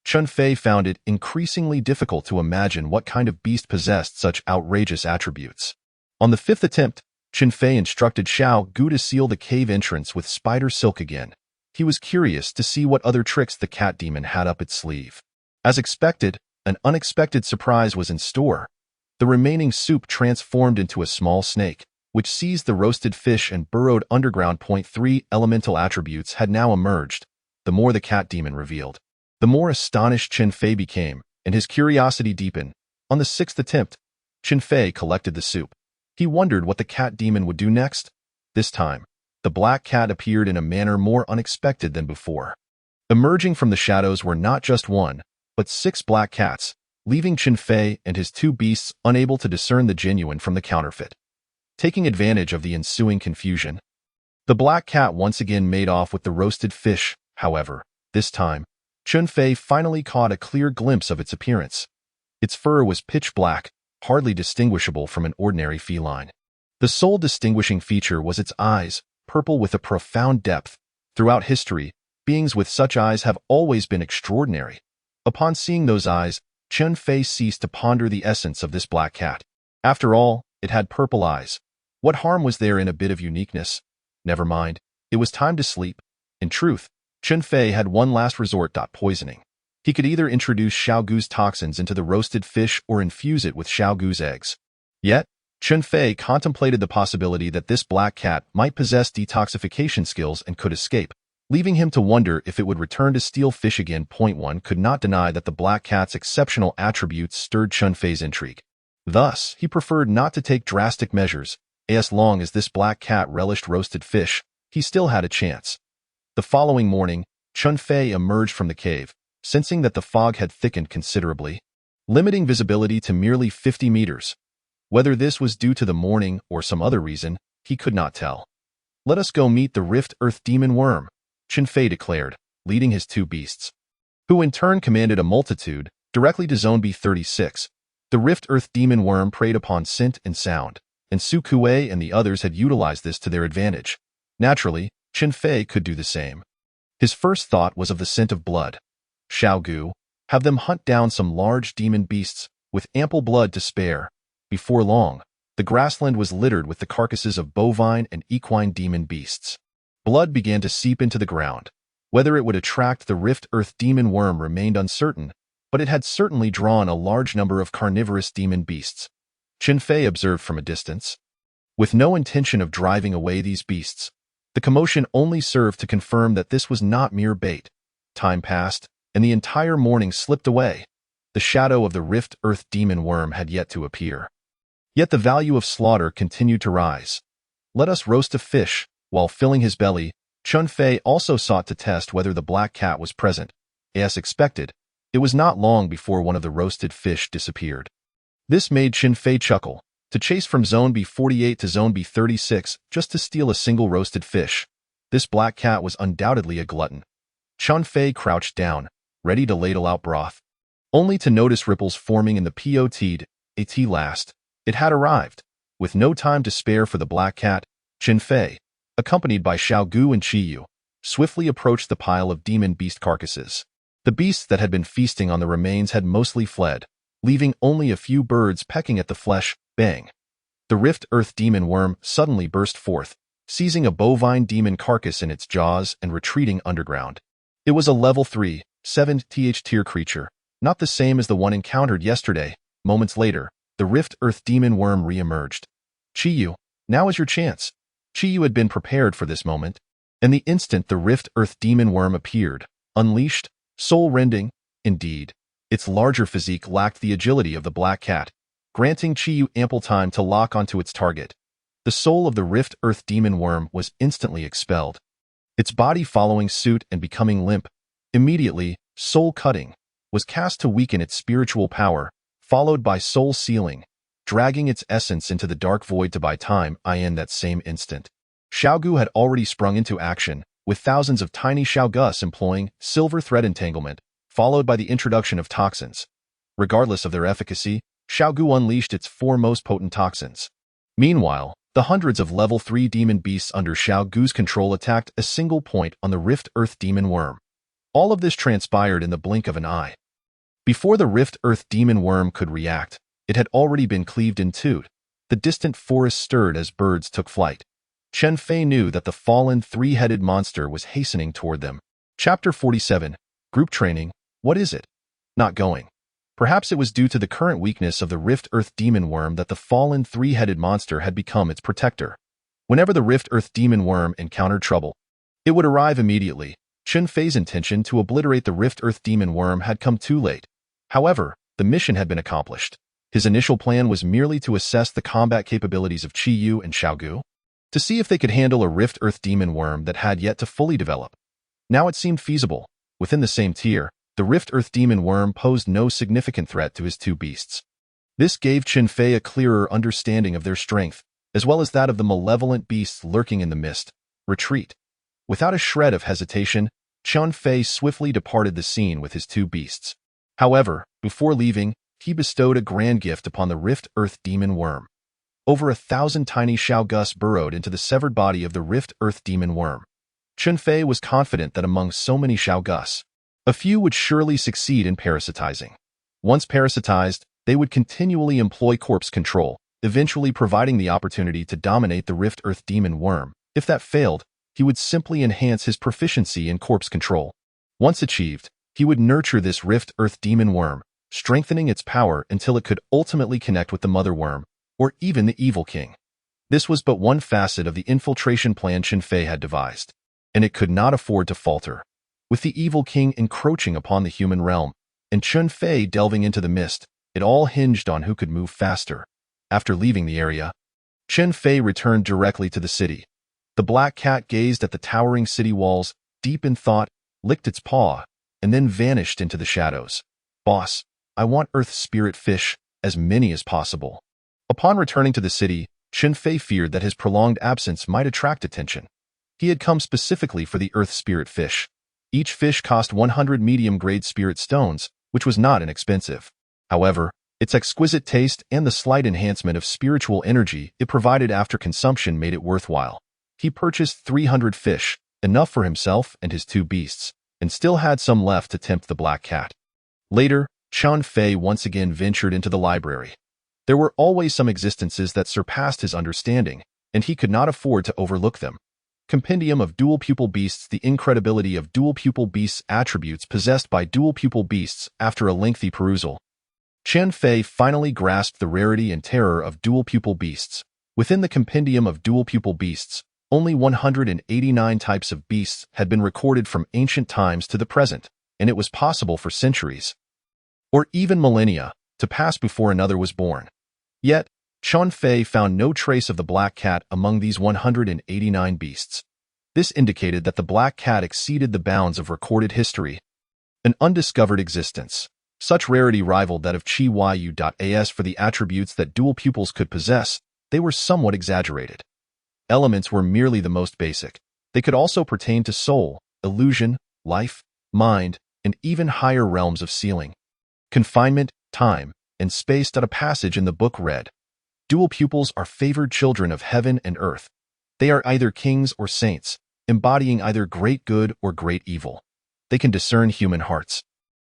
Chunfei found it increasingly difficult to imagine what kind of beast possessed such outrageous attributes. On the 5th attempt, Chunfei instructed Xiao Gu to seal the cave entrance with spider silk again. He was curious to see what other tricks the cat demon had up its sleeve. As expected, an unexpected surprise was in store. The remaining soup transformed into a small snake, which seized the roasted fish and burrowed underground. 3 elemental attributes had now emerged. The more the cat demon revealed, the more astonished Chunfei became, and his curiosity deepened. On the 6th attempt, Chunfei collected the soup. He wondered what the cat demon would do next. This time, the black cat appeared in a manner more unexpected than before. Emerging from the shadows were not just 1, but 6 black cats, leaving Chunfei and his 2 beasts unable to discern the genuine from the counterfeit. Taking advantage of the ensuing confusion, the black cat once again made off with the roasted fish. However, this time, Chunfei finally caught a clear glimpse of its appearance. Its fur was pitch black, hardly distinguishable from an ordinary feline. The sole distinguishing feature was its eyes, purple with a profound depth. Throughout history, beings with such eyes have always been extraordinary. Upon seeing those eyes, Chunfei ceased to ponder the essence of this black cat. After all, it had purple eyes. What harm was there in a bit of uniqueness? Never mind, it was time to sleep. In truth, Chunfei had one last resort. Poisoning. He could either introduce Xiao Gu's toxins into the roasted fish or infuse it with Xiao Gu's eggs. Yet, Chunfei contemplated the possibility that this black cat might possess detoxification skills and could escape, leaving him to wonder if it would return to steal fish again. 1 could not deny that the black cat's exceptional attributes stirred Chunfei's intrigue. Thus, he preferred not to take drastic measures. As long as this black cat relished roasted fish, he still had a chance. The following morning, Chunfei emerged from the cave, sensing that the fog had thickened considerably, limiting visibility to merely 50 meters. Whether this was due to the morning or some other reason, he could not tell. Let us go meet the Rift Earth Demon Worm, Chunfei declared, leading his 2 beasts, who in turn commanded a multitude, directly to Zone B36. The Rift Earth Demon Worm preyed upon scent and sound, and Su Kuei and the others had utilized this to their advantage. Naturally, Chunfei could do the same. His first thought was of the scent of blood. Xiao Gu, have them hunt down some large demon beasts, with ample blood to spare. Before long, the grassland was littered with the carcasses of bovine and equine demon beasts. Blood began to seep into the ground. Whether it would attract the Rift Earth Demon Worm remained uncertain, but it had certainly drawn a large number of carnivorous demon beasts. Chunfei observed from a distance. With no intention of driving away these beasts, the commotion only served to confirm that this was not mere bait. Time passed, and the entire morning slipped away. The shadow of the Rift Earth Demon Worm had yet to appear. Yet the value of slaughter continued to rise. Let us roast a fish. While filling his belly, Chunfei also sought to test whether the black cat was present. As expected, it was not long before one of the roasted fish disappeared. This made Chunfei chuckle. To chase from Zone B48 to Zone B36 just to steal a single roasted fish. This black cat was undoubtedly a glutton. Chunfei crouched down, ready to ladle out broth, only to notice ripples forming in the pot. At last, it had arrived. With no time to spare for the black cat, Chunfei, accompanied by Xiao Gu and Chiyu, swiftly approached the pile of demon beast carcasses. The beasts that had been feasting on the remains had mostly fled, leaving only a few birds pecking at the flesh. Bang! The Rift Earth Demon Worm suddenly burst forth, seizing a bovine demon carcass in its jaws and retreating underground. It was a level 3, 7th tier creature, not the same as the one encountered yesterday. Moments later, the Rift Earth Demon Worm re-emerged. Chiyu, now is your chance. Chiyu had been prepared for this moment, and the instant the Rift Earth Demon Worm appeared, unleashed, soul-rending, indeed, its larger physique lacked the agility of the black cat, granting Chiyu ample time to lock onto its target. The soul of the Rift Earth Demon Worm was instantly expelled, its body following suit and becoming limp. Immediately, Soul Cutting was cast to weaken its spiritual power, followed by Soul Sealing, dragging its essence into the dark void to buy time. In that same instant, Xiaogu had already sprung into action, with thousands of tiny Xiaogus employing Silver Thread Entanglement, followed by the introduction of toxins. Regardless of their efficacy, Xiaogu unleashed its 4 most potent toxins. Meanwhile, the hundreds of level 3 demon beasts under Xiaogu's control attacked a single point on the Rift Earth Demon Worm. All of this transpired in the blink of an eye. Before the Rift Earth Demon Worm could react, it had already been cleaved in two. The distant forest stirred as birds took flight. Chen Fei knew that the fallen 3-headed monster was hastening toward them. Chapter 47. Group Training. What is it? Not going. Perhaps it was due to the current weakness of the Rift Earth Demon Worm that the fallen 3-headed monster had become its protector. Whenever the Rift Earth Demon Worm encountered trouble, it would arrive immediately. Chen Fei's intention to obliterate the Rift Earth Demon Worm had come too late. However, the mission had been accomplished. His initial plan was merely to assess the combat capabilities of Chiyu and Xiaogu, to see if they could handle a Rift Earth Demon Worm that had yet to fully develop. Now it seemed feasible. Within the same tier, the Rift Earth Demon Worm posed no significant threat to his 2 beasts. This gave Chen Fei a clearer understanding of their strength, as well as that of the malevolent beasts lurking in the mist. Retreat. Without a shred of hesitation, Chen Fei swiftly departed the scene with his 2 beasts. However, before leaving, he bestowed a grand gift upon the Rift Earth Demon Worm. Over 1,000 tiny Xiaogus burrowed into the severed body of the Rift Earth Demon Worm. Chen Fei was confident that among so many Xiaogus, a few would surely succeed in parasitizing. Once parasitized, they would continually employ corpse control, eventually providing the opportunity to dominate the Rift Earth Demon Worm. If that failed, he would simply enhance his proficiency in corpse control. Once achieved, he would nurture this Rift Earth Demon Worm, strengthening its power until it could ultimately connect with the Mother Worm, or even the Evil King. This was but one facet of the infiltration plan Chen Fei had devised, and it could not afford to falter. With the Evil King encroaching upon the human realm, and Chen Fei delving into the mist, it all hinged on who could move faster. After leaving the area, Chen Fei returned directly to the city. The black cat gazed at the towering city walls, deep in thought, licked its paw, and then vanished into the shadows. Boss, I want Earth Spirit Fish, as many as possible. Upon returning to the city, Chen Fei feared that his prolonged absence might attract attention. He had come specifically for the Earth Spirit Fish. Each fish cost 100 medium-grade spirit stones, which was not inexpensive. However, its exquisite taste and the slight enhancement of spiritual energy it provided after consumption made it worthwhile. He purchased 300 fish, enough for himself and his 2 beasts, and still had some left to tempt the black cat. Later, Chen Fei once again ventured into the library. There were always some existences that surpassed his understanding, and he could not afford to overlook them. Compendium of Dual Pupil Beasts. The incredibility of Dual Pupil Beasts' attributes possessed by Dual Pupil Beasts. After a lengthy perusal, Chen Fei finally grasped the rarity and terror of Dual Pupil Beasts. Within the Compendium of Dual Pupil Beasts, only 189 types of beasts had been recorded from ancient times to the present, and it was possible for centuries, or even millennia, to pass before another was born. Yet, Chen Fei found no trace of the black cat among these 189 beasts. This indicated that the black cat exceeded the bounds of recorded history. An undiscovered existence. Such rarity rivaled that of Chiyu.as for the attributes that dual pupils could possess. They were somewhat exaggerated. Elements were merely the most basic. They could also pertain to soul, illusion, life, mind, and even higher realms of sealing. Confinement, time, and space. A passage in the book read, "Dual pupils are favored children of heaven and earth. They are either kings or saints, embodying either great good or great evil. They can discern human hearts,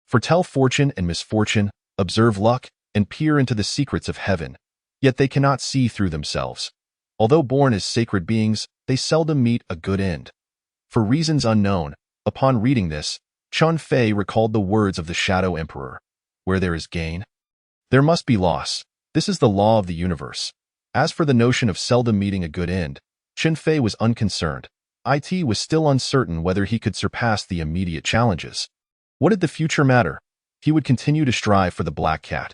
foretell fortune and misfortune, observe luck, and peer into the secrets of heaven, yet they cannot see through themselves. Although born as sacred beings, they seldom meet a good end. For reasons unknown, upon reading this, Chun Fei recalled the words of the Shadow Emperor. Where there is gain, there must be loss. This is the law of the universe. As for the notion of seldom meeting a good end, Chun Fei was unconcerned. It was still uncertain whether he could surpass the immediate challenges. What did the future matter? He would continue to strive for the Black Cat.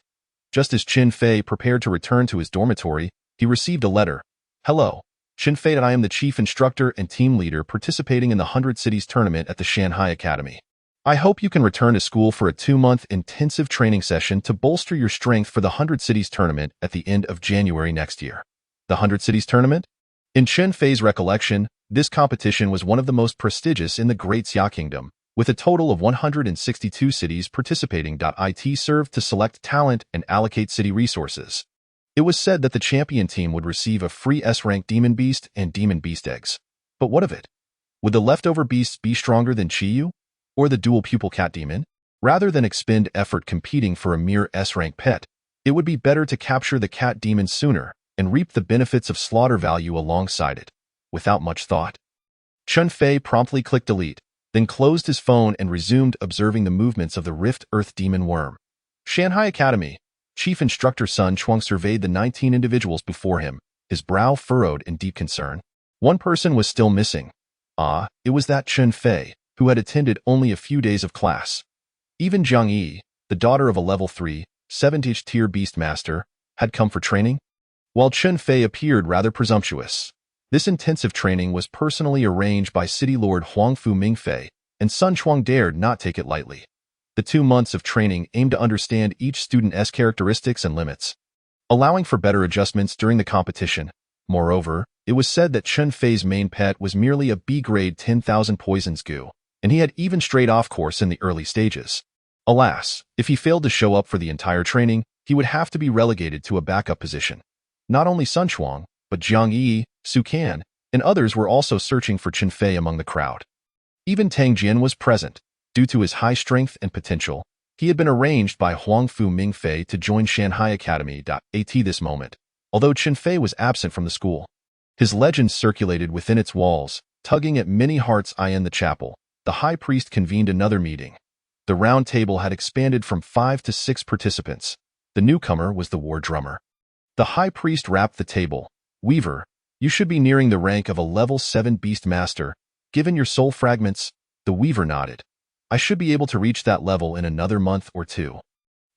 Just as Chun Fei prepared to return to his dormitory, he received a letter. Hello, Chun Fei, I am the chief instructor and team leader participating in the 100 Cities tournament at the Shanghai Academy. I hope you can return to school for a 2-month intensive training session to bolster your strength for the 100 Cities tournament at the end of January next year. The 100 Cities tournament? In Chun Fei's recollection, this competition was one of the most prestigious in the Great Xia Kingdom, with a total of 162 cities participating. It served to select talent and allocate city resources. It was said that the champion team would receive a free S-rank Demon Beast and Demon Beast eggs. But what of it? Would the leftover beasts be stronger than Chiyu? Or the dual pupil cat demon? Rather than expend effort competing for a mere S-rank pet, it would be better to capture the cat demon sooner and reap the benefits of slaughter value alongside it. Without much thought, Chun Fei promptly clicked delete, then closed his phone and resumed observing the movements of the Rift Earth Demon Worm. Shanghai Academy. Chief Instructor Sun Chuang surveyed the 19 individuals before him, his brow furrowed in deep concern. One person was still missing. It was that Chun Fei, who had attended only a few days of class. Even Jiang Yi, the daughter of a level 3, 7th tier beast master, had come for training. While Chun Fei appeared rather presumptuous, this intensive training was personally arranged by City Lord Huangfu Mingfei, and Sun Chuang dared not take it lightly. The 2 months of training aimed to understand each student's characteristics and limits, allowing for better adjustments during the competition. Moreover, it was said that Chun Fei's main pet was merely a B-grade 10,000 poisons goo, and he had even strayed off course in the early stages. Alas, if he failed to show up for the entire training, he would have to be relegated to a backup position. Not only Sun Chuang, but Jiang Yi, Su Kan, and others were also searching for Chun Fei among the crowd. Even Tang Jian was present. Due to his high strength and potential, he had been arranged by Huangfu Mingfei to join Shanghai Academy. At this moment, although Chun Fei was absent from the school, his legend circulated within its walls, tugging at many hearts. In the chapel, the high priest convened another meeting. The round table had expanded from 5 to 6 participants. The newcomer was the war drummer. The high priest rapped the table. Weaver, you should be nearing the rank of a level 7 beast master. Given your soul fragments, the weaver nodded. I should be able to reach that level in another month or 2.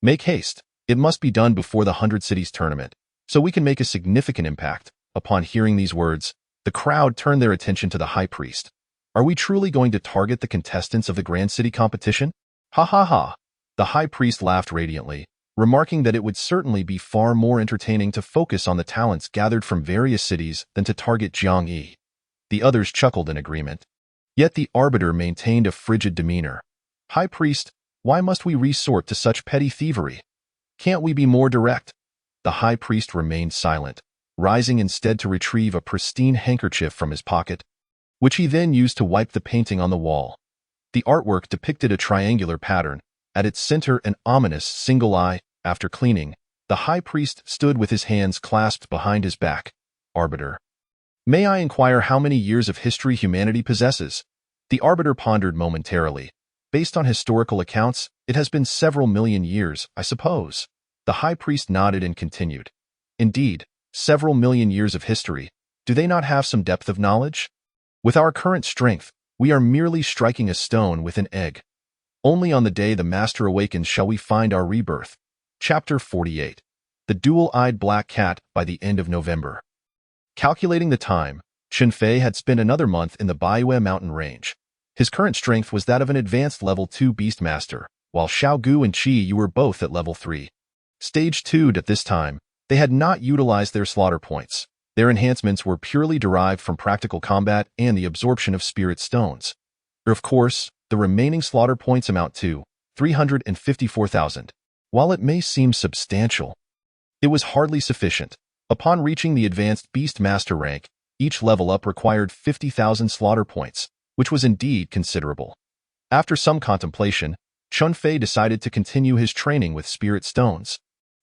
Make haste. It must be done before the 100 Cities tournament, so we can make a significant impact. Upon hearing these words, the crowd turned their attention to the high priest. Are we truly going to target the contestants of the Grand City competition? Ha ha ha. The high priest laughed radiantly, remarking that it would certainly be far more entertaining to focus on the talents gathered from various cities than to target Jiang Yi. The others chuckled in agreement. Yet the arbiter maintained a frigid demeanor. High priest, why must we resort to such petty thievery? Can't we be more direct? The high priest remained silent, rising instead to retrieve a pristine handkerchief from his pocket, which he then used to wipe the painting on the wall. The artwork depicted a triangular pattern, at its center an ominous single eye. After cleaning, the high priest stood with his hands clasped behind his back. Arbiter, may I inquire how many years of history humanity possesses? The arbiter pondered momentarily. Based on historical accounts, it has been several million years, I suppose. The high priest nodded and continued. Indeed, several million years of history. Do they not have some depth of knowledge? With our current strength, we are merely striking a stone with an egg. Only on the day the Master awakens shall we find our rebirth. Chapter 48. The Dual-Eyed Black Cat by the end of November. Calculating the time, Chun Fei had spent another month in the Baiyue mountain range. His current strength was that of an advanced level 2 beast master, while Xiao Gu and Qi Yu were both at level 3. Stage 2 at this time, they had not utilized their slaughter points. Their enhancements were purely derived from practical combat and the absorption of spirit stones. Of course, the remaining slaughter points amount to 354,000. While it may seem substantial, it was hardly sufficient. Upon reaching the advanced beast master rank, each level up required 50,000 slaughter points, which was indeed considerable. After some contemplation, Chun Fei decided to continue his training with spirit stones.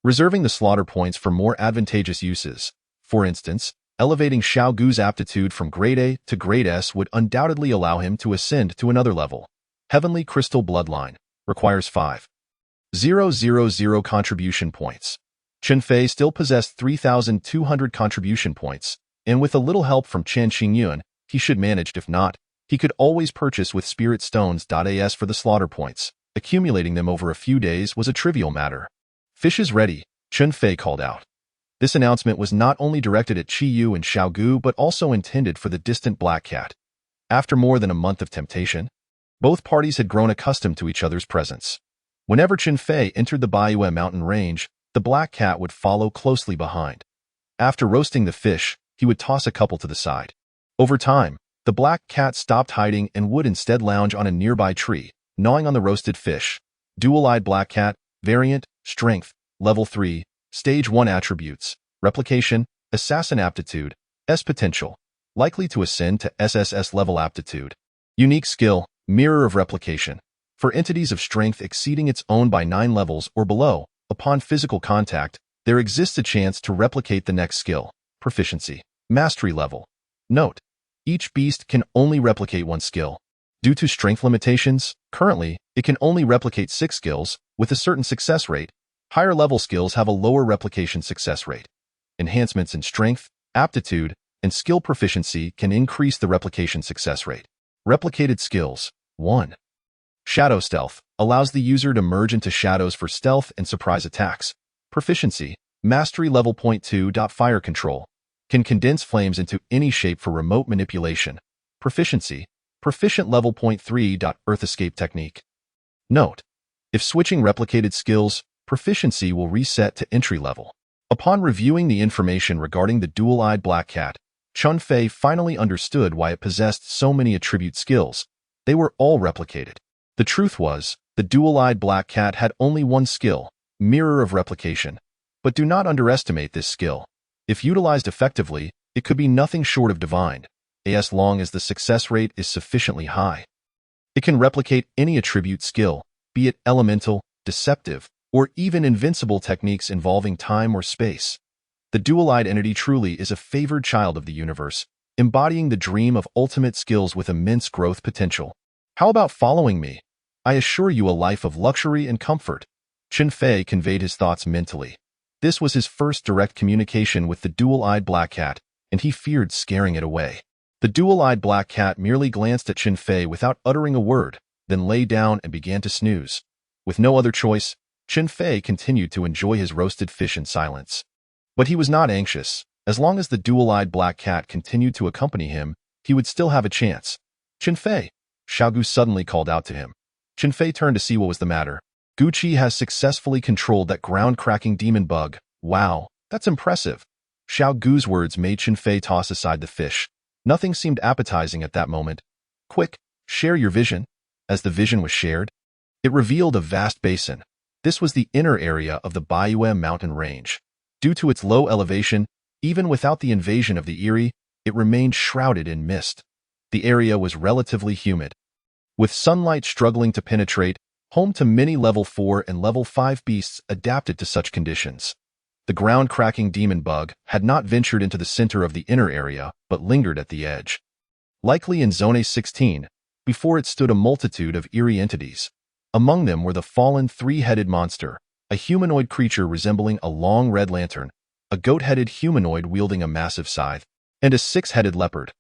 reserving the slaughter points for more advantageous uses. For instance, elevating Xiao Gu's aptitude from Grade A to Grade S would undoubtedly allow him to ascend to another level. Heavenly Crystal Bloodline requires 5,000 contribution points. Chen Fei still possessed 3,200 contribution points, and with a little help from Chen Xingyun, he should manage. If not, he could always purchase with Spirit Stones.as for the slaughter points. Accumulating them over a few days was a trivial matter. Fish is ready, Chen Fei called out. This announcement was not only directed at Qi Yu and Xiao Gu but also intended for the distant Black Cat. After more than a month of temptation, both parties had grown accustomed to each other's presence. Whenever Chen Fei entered the Baiyue mountain range, the Black Cat would follow closely behind. After roasting the fish, he would toss a couple to the side. Over time, the Black Cat stopped hiding and would instead lounge on a nearby tree, gnawing on the roasted fish. Dual-Eyed Black Cat, Variant, Strength, Level 3, Stage 1 Attributes, Replication, Assassin Aptitude, S Potential, likely to ascend to SSS Level Aptitude. Unique Skill, Mirror of Replication. For entities of strength exceeding its own by 9 levels or below, upon physical contact, there exists a chance to replicate the next skill. Proficiency, Mastery Level. Note: each beast can only replicate one skill. Due to strength limitations, currently, it can only replicate 6 skills, with a certain success rate. Higher level skills have a lower replication success rate. Enhancements in strength, aptitude, and skill proficiency can increase the replication success rate. Replicated skills. 1. Shadow Stealth allows the user to merge into shadows for stealth and surprise attacks. Proficiency, Mastery Level 2. Fire Control. Can condense flames into any shape for remote manipulation. Proficiency, Proficient Level 3. Earth Escape Technique. Note: if switching replicated skills, proficiency will reset to entry level. Upon reviewing the information regarding the dual-eyed Black Cat, Chen Fei finally understood why it possessed so many attribute skills. They were all replicated. The truth was, the dual-eyed Black Cat had only one skill, Mirror of Replication. But do not underestimate this skill. If utilized effectively, it could be nothing short of divine, as long as the success rate is sufficiently high. It can replicate any attribute skill, be it elemental, deceptive, or even invincible techniques involving time or space. The dual-eyed entity truly is a favored child of the universe, embodying the dream of ultimate skills with immense growth potential. How about following me? I assure you a life of luxury and comfort. Chen Fei conveyed his thoughts mentally. This was his first direct communication with the dual-eyed Black Cat, and he feared scaring it away. The dual-eyed Black Cat merely glanced at Chen Fei without uttering a word, then lay down and began to snooze. With no other choice, Chen Fei continued to enjoy his roasted fish in silence. But he was not anxious. As long as the dual-eyed Black Cat continued to accompany him, he would still have a chance. Chen Fei! Xiao Gu suddenly called out to him. Chen Fei turned to see what was the matter. Guqi has successfully controlled that ground-cracking demon bug. Wow, that's impressive. Xiao Gu's words made Chen Fei toss aside the fish. Nothing seemed appetizing at that moment. Quick, share your vision. As the vision was shared, it revealed a vast basin. This was the inner area of the Baiyue mountain range. Due to its low elevation, even without the invasion of the Eyrie, it remained shrouded in mist. The area was relatively humid, with sunlight struggling to penetrate, home to many level 4 and level 5 beasts adapted to such conditions. The ground-cracking demon bug had not ventured into the center of the inner area, but lingered at the edge. Likely in Zone 16, before it stood a multitude of eerie entities. Among them were the fallen three-headed monster, a humanoid creature resembling a long red lantern, a goat-headed humanoid wielding a massive scythe, and a six-headed leopard.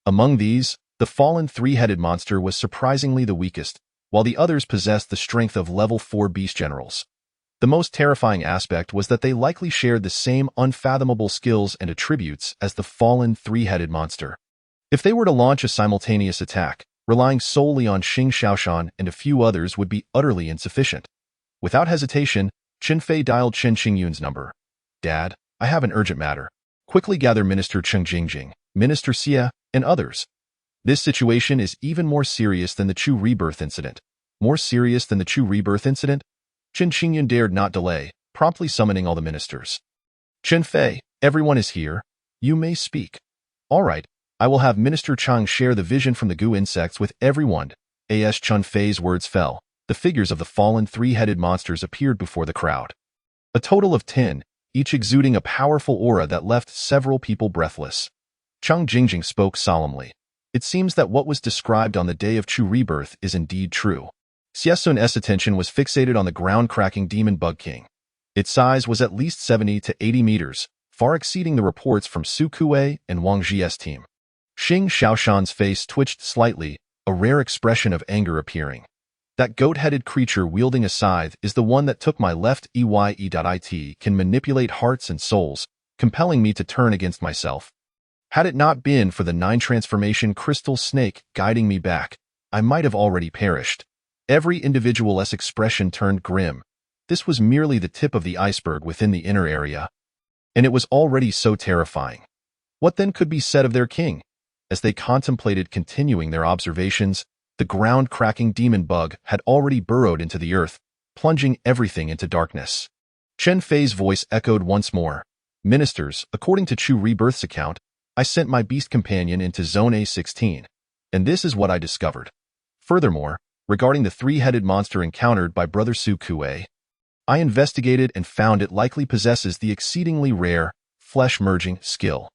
Among these, the fallen three-headed monster was surprisingly the weakest, while the others possessed the strength of level 4 beast generals. The most terrifying aspect was that they likely shared the same unfathomable skills and attributes as the fallen three-headed monster. If they were to launch a simultaneous attack, relying solely on Xing Xiaoshan and a few others would be utterly insufficient. Without hesitation, Chen Fei dialed Chen Xingyun's number. Dad, I have an urgent matter. Quickly gather Minister Cheng Jingjing, Minister Xie, and others. This situation is even more serious than the Chu rebirth incident. More serious than the Chu rebirth incident? Chen Xingyun dared not delay, promptly summoning all the ministers. Chen Fei, everyone is here. You may speak. All right, I will have Minister Chang share the vision from the Gu insects with everyone. As Chen Fei's words fell, the figures of the fallen three-headed monsters appeared before the crowd. A total of 10, each exuding a powerful aura that left several people breathless. Chang Jingjing spoke solemnly. It seems that what was described on the day of Chu rebirth is indeed true. Xie Sun's attention was fixated on the ground-cracking demon bug king. Its size was at least 70 to 80 meters, far exceeding the reports from Su Kuei and Wang Zhi's team. Xing Xiaoshan's face twitched slightly, a rare expression of anger appearing. That goat-headed creature wielding a scythe is the one that took my left EYE.IT can manipulate hearts and souls, compelling me to turn against myself. Had it not been for the 9 transformation crystal snake guiding me back, I might have already perished. Every individual's expression turned grim. This was merely the tip of the iceberg within the inner area. And it was already so terrifying. What then could be said of their king? As they contemplated continuing their observations, the ground-cracking demon bug had already burrowed into the earth, plunging everything into darkness. Chen Fei's voice echoed once more. Ministers, according to Chu Rebirth's account, I sent my beast companion into Zone A16, and this is what I discovered. Furthermore, regarding the 3-headed monster encountered by Brother Su Kuei, I investigated and found it likely possesses the exceedingly rare, flesh-merging skill.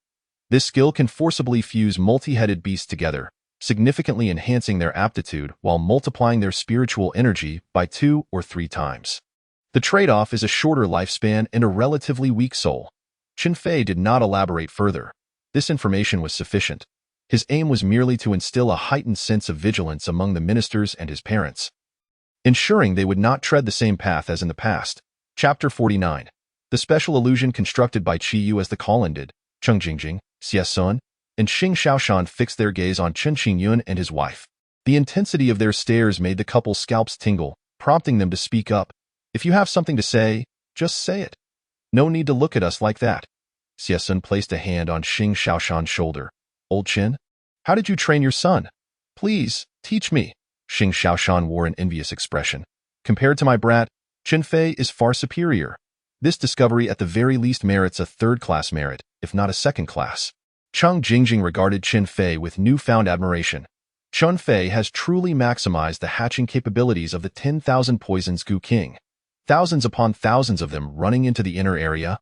This skill can forcibly fuse multi-headed beasts together, significantly enhancing their aptitude while multiplying their spiritual energy by 2 or 3 times. The trade-off is a shorter lifespan and a relatively weak soul. Chen Fei did not elaborate further. This information was sufficient. His aim was merely to instill a heightened sense of vigilance among the ministers and his parents, ensuring they would not tread the same path as in the past. Chapter 49. The special illusion constructed by Qi Yu as the call ended, Chang Jingjing, Xie Sun, and Xing Xiaoshan fixed their gaze on Chen Qingyun and his wife. The intensity of their stares made the couple's scalps tingle, prompting them to speak up. If you have something to say, just say it. No need to look at us like that. Xie Sun placed a hand on Xing Xiaoshan's shoulder. Old Chen, how did you train your son? Please, teach me. Xing Xiaoshan wore an envious expression. Compared to my brat, Chen Fei is far superior. This discovery at the very least merits a 3rd-class merit, if not a 2nd class. Chang Jingjing regarded Chen Fei with newfound admiration. Chen Fei has truly maximized the hatching capabilities of the 10,000 poisons Gu King. Thousands upon thousands of them running into the inner area.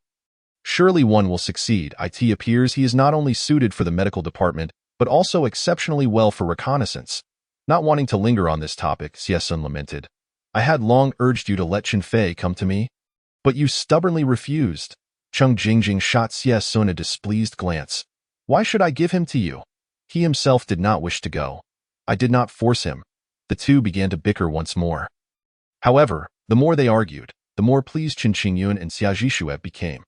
Surely one will succeed. It appears he is not only suited for the medical department, but also exceptionally well for reconnaissance. Not wanting to linger on this topic, Xie Sun lamented. I had long urged you to let Chen Fei come to me, but you stubbornly refused. Chang Jingjing shot Xie Sun a displeased glance. Why should I give him to you? He himself did not wish to go. I did not force him. The two began to bicker once more. However, the more they argued, the more pleased Chen Qingyun and Xia Zhixue became.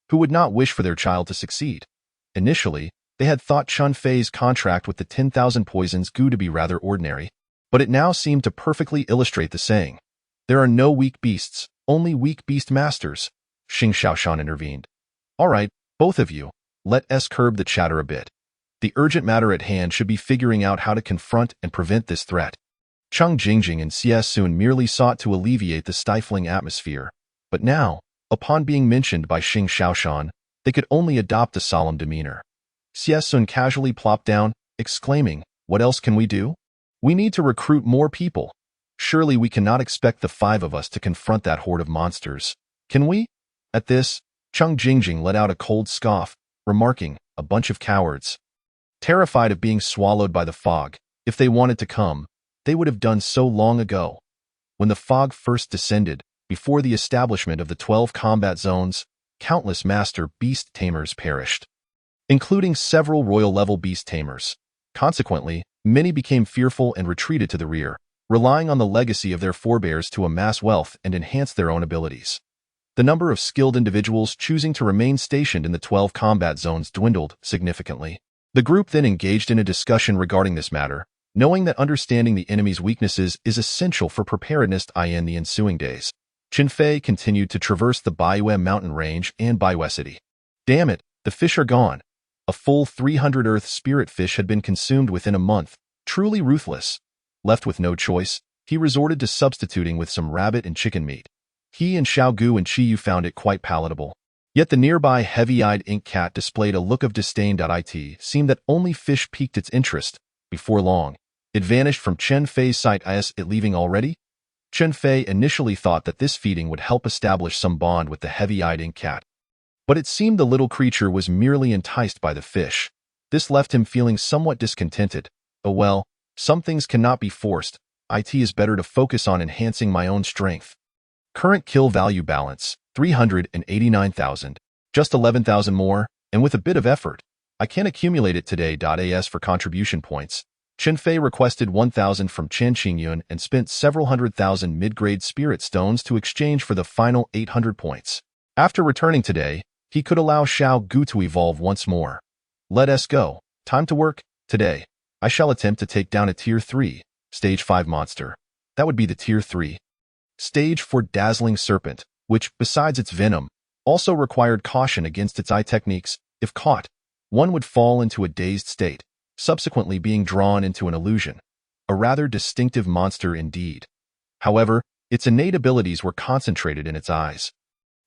Who would not wish for their child to succeed? Initially, they had thought Chen Fei's contract with the 10,000 poisons Gu to be rather ordinary, but it now seemed to perfectly illustrate the saying. There are no weak beasts, only weak beast masters. Xing Xiaoshan intervened. All right, both of you. Let us curb the chatter a bit. The urgent matter at hand should be figuring out how to confront and prevent this threat. Chang Jingjing and Xie Sun merely sought to alleviate the stifling atmosphere, but now, upon being mentioned by Xing Xiaoshan, they could only adopt a solemn demeanor. Xie Sun casually plopped down, exclaiming, "What else can we do? We need to recruit more people. Surely we cannot expect the 5 of us to confront that horde of monsters. Can we?" At this, Chang Jingjing let out a cold scoff, remarking, "A bunch of cowards." Terrified of being swallowed by the fog, if they wanted to come, they would have done so long ago. When the fog first descended, before the establishment of the 12 combat zones, countless master beast tamers perished, including several royal-level beast tamers. Consequently, many became fearful and retreated to the rear, relying on the legacy of their forebears to amass wealth and enhance their own abilities. The number of skilled individuals choosing to remain stationed in the 12 combat zones dwindled significantly. The group then engaged in a discussion regarding this matter, knowing that understanding the enemy's weaknesses is essential for preparedness in the ensuing days. Chen Fei continued to traverse the Baiyue mountain range and Baiyue city. Damn it, the fish are gone. A full 300 earth spirit fish had been consumed within a month, truly ruthless. Left with no choice, he resorted to substituting with some rabbit and chicken meat. He and Xiao Gu and Qi Yu found it quite palatable. Yet the nearby heavy-eyed ink cat displayed a look of disdain. It seemed that only fish piqued its interest. Before long, it vanished from Chen Fei's sight. Is it leaving already? Chen Fei initially thought that this feeding would help establish some bond with the heavy-eyed ink cat. But it seemed the little creature was merely enticed by the fish. This left him feeling somewhat discontented. Oh well, some things cannot be forced. It is better to focus on enhancing my own strength. Current kill value balance, 389,000. Just 11,000 more, and with a bit of effort, I can accumulate it today. As for contribution points, Chen Fei requested 1,000 from Chen Qingyun and spent several 100,000 mid-grade spirit stones to exchange for the final 800 points. After returning today, he could allow Xiao Gu to evolve once more. Let us go. Time to work. Today, I shall attempt to take down a Tier 3, Stage 5 monster. That would be the Tier 3 stage for Dazzling Serpent, which, besides its venom, also required caution against its eye techniques. If caught, one would fall into a dazed state, subsequently being drawn into an illusion. A rather distinctive monster indeed. However, its innate abilities were concentrated in its eyes,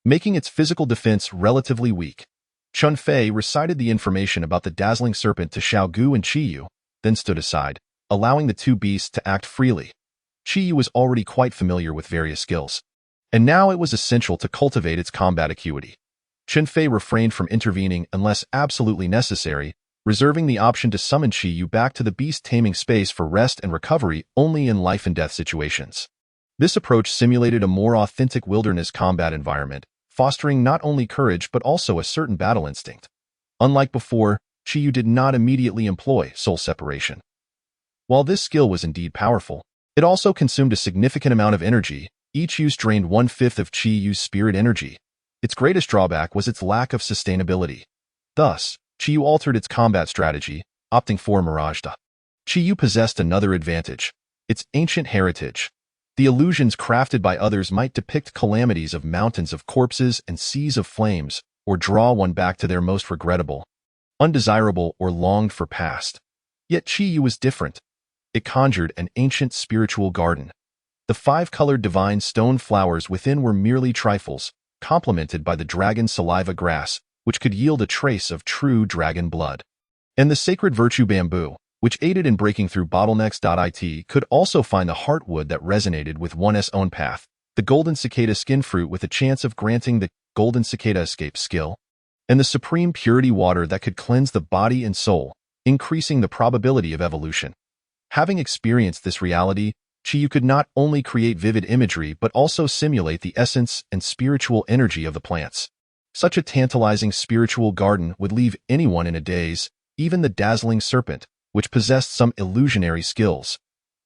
making its physical defense relatively weak. Chen Fei recited the information about the Dazzling Serpent to Xiao Gu and Qiyu, then stood aside, allowing the two beasts to act freely. Qiyu was already quite familiar with various skills, and now it was essential to cultivate its combat acuity. Chen Fei refrained from intervening unless absolutely necessary, reserving the option to summon Qiyu back to the beast-taming space for rest and recovery only in life-and-death situations. This approach simulated a more authentic wilderness combat environment, fostering not only courage but also a certain battle instinct. Unlike before, Qiyu did not immediately employ soul separation. While this skill was indeed powerful, it also consumed a significant amount of energy. Each use drained 1/5 of Qiyu's spirit energy. Its greatest drawback was its lack of sustainability. Thus, Qiyu altered its combat strategy, opting for Mirage Da. Qiyu possessed another advantage: its ancient heritage. The illusions crafted by others might depict calamities of mountains of corpses and seas of flames, or draw one back to their most regrettable, undesirable, or longed for past. Yet Qiyu was different. It conjured an ancient spiritual garden. The 5-colored divine stone flowers within were merely trifles, complemented by the dragon saliva grass, which could yield a trace of true dragon blood. And the sacred virtue bamboo, which aided in breaking through bottlenecks. It could also find the heartwood that resonated with one's own path, the golden cicada skin fruit with a chance of granting the golden cicada escape skill, and the supreme purity water that could cleanse the body and soul, increasing the probability of evolution. Having experienced this reality, Qiyu could not only create vivid imagery but also simulate the essence and spiritual energy of the plants. Such a tantalizing spiritual garden would leave anyone in a daze, even the Dazzling Serpent, which possessed some illusionary skills.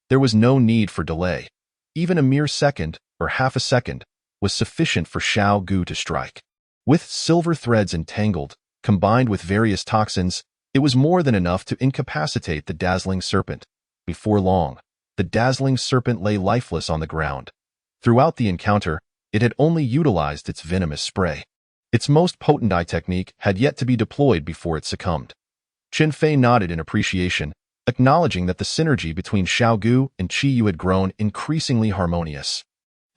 There was no need for delay. Even a mere second, or half a second, was sufficient for Xiao Gu to strike. With silver threads entangled, combined with various toxins, it was more than enough to incapacitate the Dazzling Serpent. Before long, the Dazzling Serpent lay lifeless on the ground. Throughout the encounter, it had only utilized its venomous spray. Its most potent eye technique had yet to be deployed before it succumbed. Chen Fei nodded in appreciation, acknowledging that the synergy between Xiao Gu and Qiyu had grown increasingly harmonious.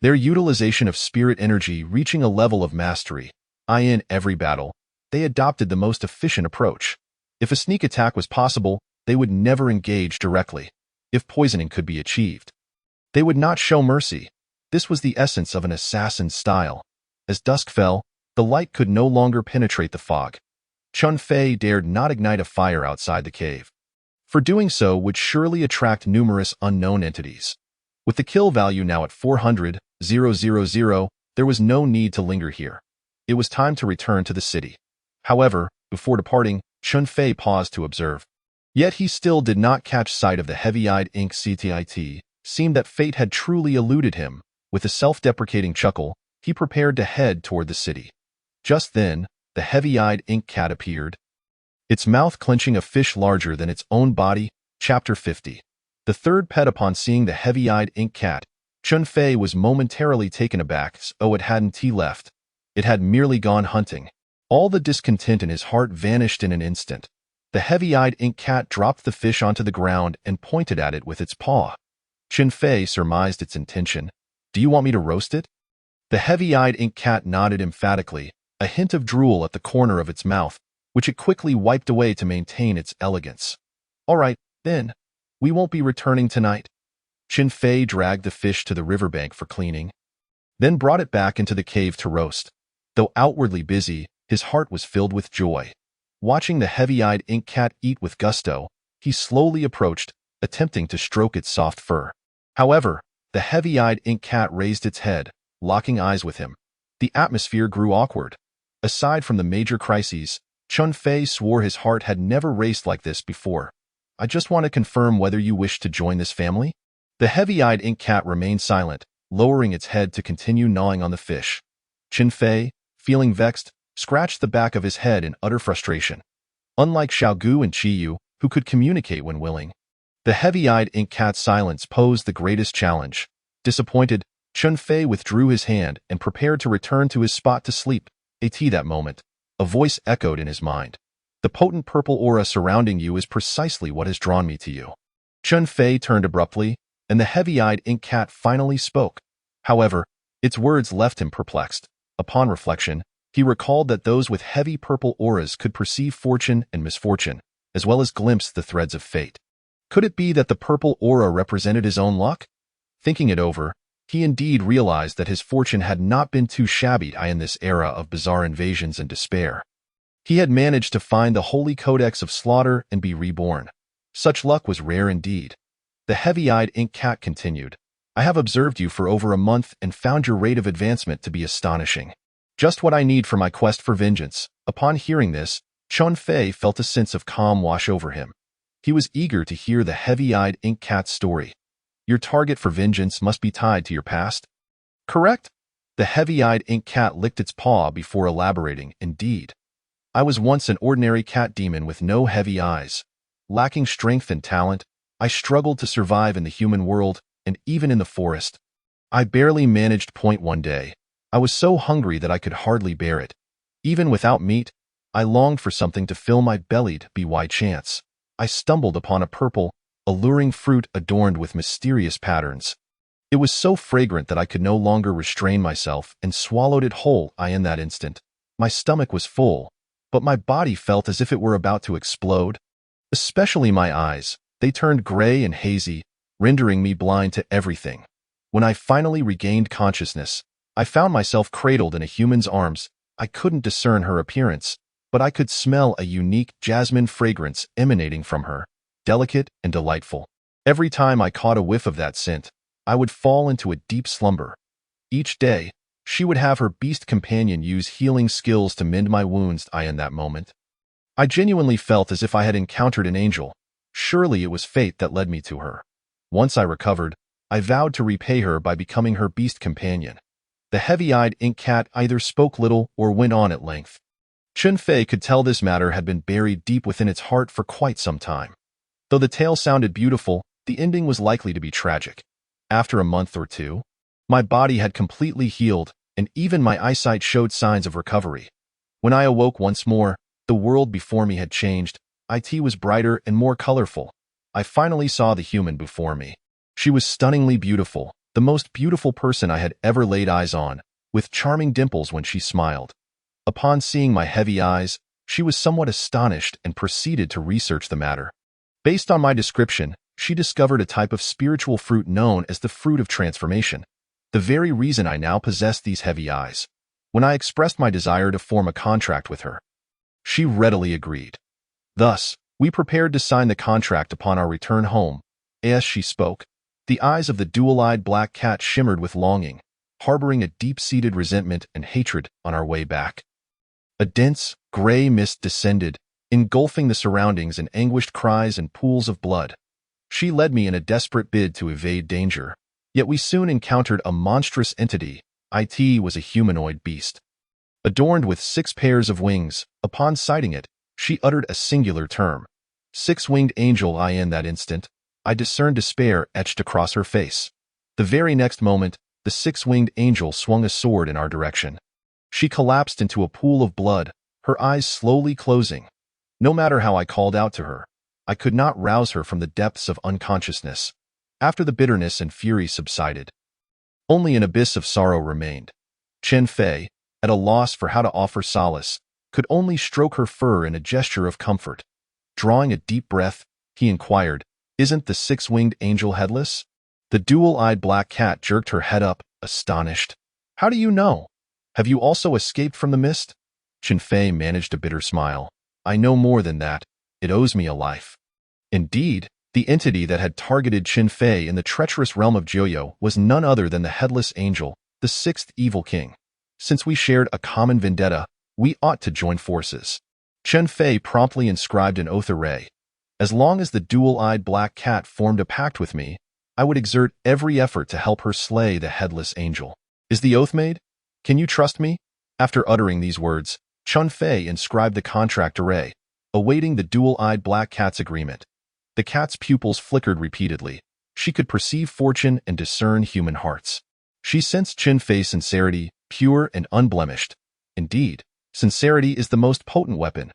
Their utilization of spirit energy reaching a level of mastery. In every battle, they adopted the most efficient approach. If a sneak attack was possible, they would never engage directly. If poisoning could be achieved, they would not show mercy. This was the essence of an assassin's style. As dusk fell, the light could no longer penetrate the fog. Chen Fei dared not ignite a fire outside the cave, for doing so would surely attract numerous unknown entities. With the kill value now at 400,000, there was no need to linger here. It was time to return to the city. However, before departing, Chen Fei paused to observe. Yet he still did not catch sight of the heavy-eyed ink cat. Seemed that fate had truly eluded him. With a self-deprecating chuckle, he prepared to head toward the city. Just then, the heavy-eyed ink cat appeared, its mouth clenching a fish larger than its own body. Chapter 50. The third pet. Upon seeing the heavy-eyed ink cat, Chen Fei was momentarily taken aback. Oh, it hadn't left. It had merely gone hunting. All the discontent in his heart vanished in an instant. The heavy-eyed ink cat dropped the fish onto the ground and pointed at it with its paw. Chen Fei surmised its intention. Do you want me to roast it? The heavy-eyed ink cat nodded emphatically, a hint of drool at the corner of its mouth, which it quickly wiped away to maintain its elegance. All right, then. We won't be returning tonight. Qin Fei dragged the fish to the riverbank for cleaning, then brought it back into the cave to roast. Though outwardly busy, his heart was filled with joy. Watching the heavy-eyed ink cat eat with gusto, he slowly approached, attempting to stroke its soft fur. However, the heavy-eyed ink cat raised its head, locking eyes with him. The atmosphere grew awkward. Aside from the major crises, Qin Fei swore his heart had never raced like this before. I just want to confirm whether you wish to join this family? The heavy-eyed ink cat remained silent, lowering its head to continue gnawing on the fish. Qin Fei, feeling vexed, scratched the back of his head in utter frustration. Unlike Xiaogu and Qiyu, who could communicate when willing, the heavy-eyed ink cat's silence posed the greatest challenge. Disappointed, Qin Fei withdrew his hand and prepared to return to his spot to sleep. At that moment, a voice echoed in his mind. The potent purple aura surrounding you is precisely what has drawn me to you. Qin Fei turned abruptly, and the heavy-eyed ink cat finally spoke. However, its words left him perplexed. Upon reflection, he recalled that those with heavy purple auras could perceive fortune and misfortune, as well as glimpse the threads of fate. Could it be that the purple aura represented his own luck? Thinking it over, he indeed realized that his fortune had not been too shabby in this era of bizarre invasions and despair. He had managed to find the holy codex of slaughter and be reborn. Such luck was rare indeed. The heavy-eyed ink cat continued. I have observed you for over a month and found your rate of advancement to be astonishing. Just what I need for my quest for vengeance. Upon hearing this, Qin Fei felt a sense of calm wash over him. He was eager to hear the heavy-eyed ink cat's story. Your target for vengeance must be tied to your past? Correct? The heavy-eyed ink cat licked its paw before elaborating. Indeed. I was once an ordinary cat demon with no heavy eyes. Lacking strength and talent, I struggled to survive in the human world and even in the forest. I barely managed point one day. I was so hungry that I could hardly bear it. Even without meat, I longed for something to fill my belly. By chance, I stumbled upon a purple, alluring fruit adorned with mysterious patterns. It was so fragrant that I could no longer restrain myself and swallowed it whole. In that instant, my stomach was full, but my body felt as if it were about to explode. Especially my eyes, they turned gray and hazy, rendering me blind to everything. When I finally regained consciousness, I found myself cradled in a human's arms. I couldn't discern her appearance, but I could smell a unique jasmine fragrance emanating from her, delicate and delightful. Every time I caught a whiff of that scent, I would fall into a deep slumber. Each day, she would have her beast companion use healing skills to mend my wounds. In that moment, I genuinely felt as if I had encountered an angel. Surely it was fate that led me to her. Once I recovered, I vowed to repay her by becoming her beast companion. The heavy-eyed ink cat either spoke little or went on at length. Qin Fei could tell this matter had been buried deep within its heart for quite some time. Though the tale sounded beautiful, the ending was likely to be tragic. After a month or two, my body had completely healed, and even my eyesight showed signs of recovery. When I awoke once more, the world before me had changed. It was brighter and more colorful. I finally saw the human before me. She was stunningly beautiful, the most beautiful person I had ever laid eyes on, with charming dimples when she smiled. Upon seeing my heavy eyes, she was somewhat astonished and proceeded to research the matter. Based on my description, she discovered a type of spiritual fruit known as the fruit of transformation, the very reason I now possessed these heavy eyes. When I expressed my desire to form a contract with her, she readily agreed. Thus, we prepared to sign the contract upon our return home. As she spoke, the eyes of the dual-eyed black cat shimmered with longing, harboring a deep-seated resentment and hatred on our way back. A dense, gray mist descended, engulfing the surroundings in anguished cries and pools of blood. She led me in a desperate bid to evade danger, yet we soon encountered a monstrous entity. It was a humanoid beast. Adorned with 6 pairs of wings, upon sighting it, she uttered a singular term. Six-winged angel. In that instant, I discerned despair etched across her face. The very next moment, the 6-winged angel swung a sword in our direction. She collapsed into a pool of blood, her eyes slowly closing. No matter how I called out to her, I could not rouse her from the depths of unconsciousness. After the bitterness and fury subsided, only an abyss of sorrow remained. Qin Fei, at a loss for how to offer solace, could only stroke her fur in a gesture of comfort. Drawing a deep breath, he inquired, "Isn't the 6-winged angel headless?" The dual-eyed black cat jerked her head up, astonished. How do you know? Have you also escaped from the mist? Chen Fei managed a bitter smile. I know more than that. It owes me a life. Indeed, the entity that had targeted Chen Fei in the treacherous realm of Jiuyo was none other than the Headless Angel, the sixth evil king. Since we shared a common vendetta, we ought to join forces. Chen Fei promptly inscribed an oath array. As long as the dual-eyed black cat formed a pact with me, I would exert every effort to help her slay the Headless Angel. Is the oath made? Can you trust me? After uttering these words, Chen Fei inscribed the contract array, awaiting the dual-eyed black cat's agreement. The cat's pupils flickered repeatedly. She could perceive fortune and discern human hearts. She sensed Chen Fei's sincerity, pure and unblemished. Indeed, sincerity is the most potent weapon.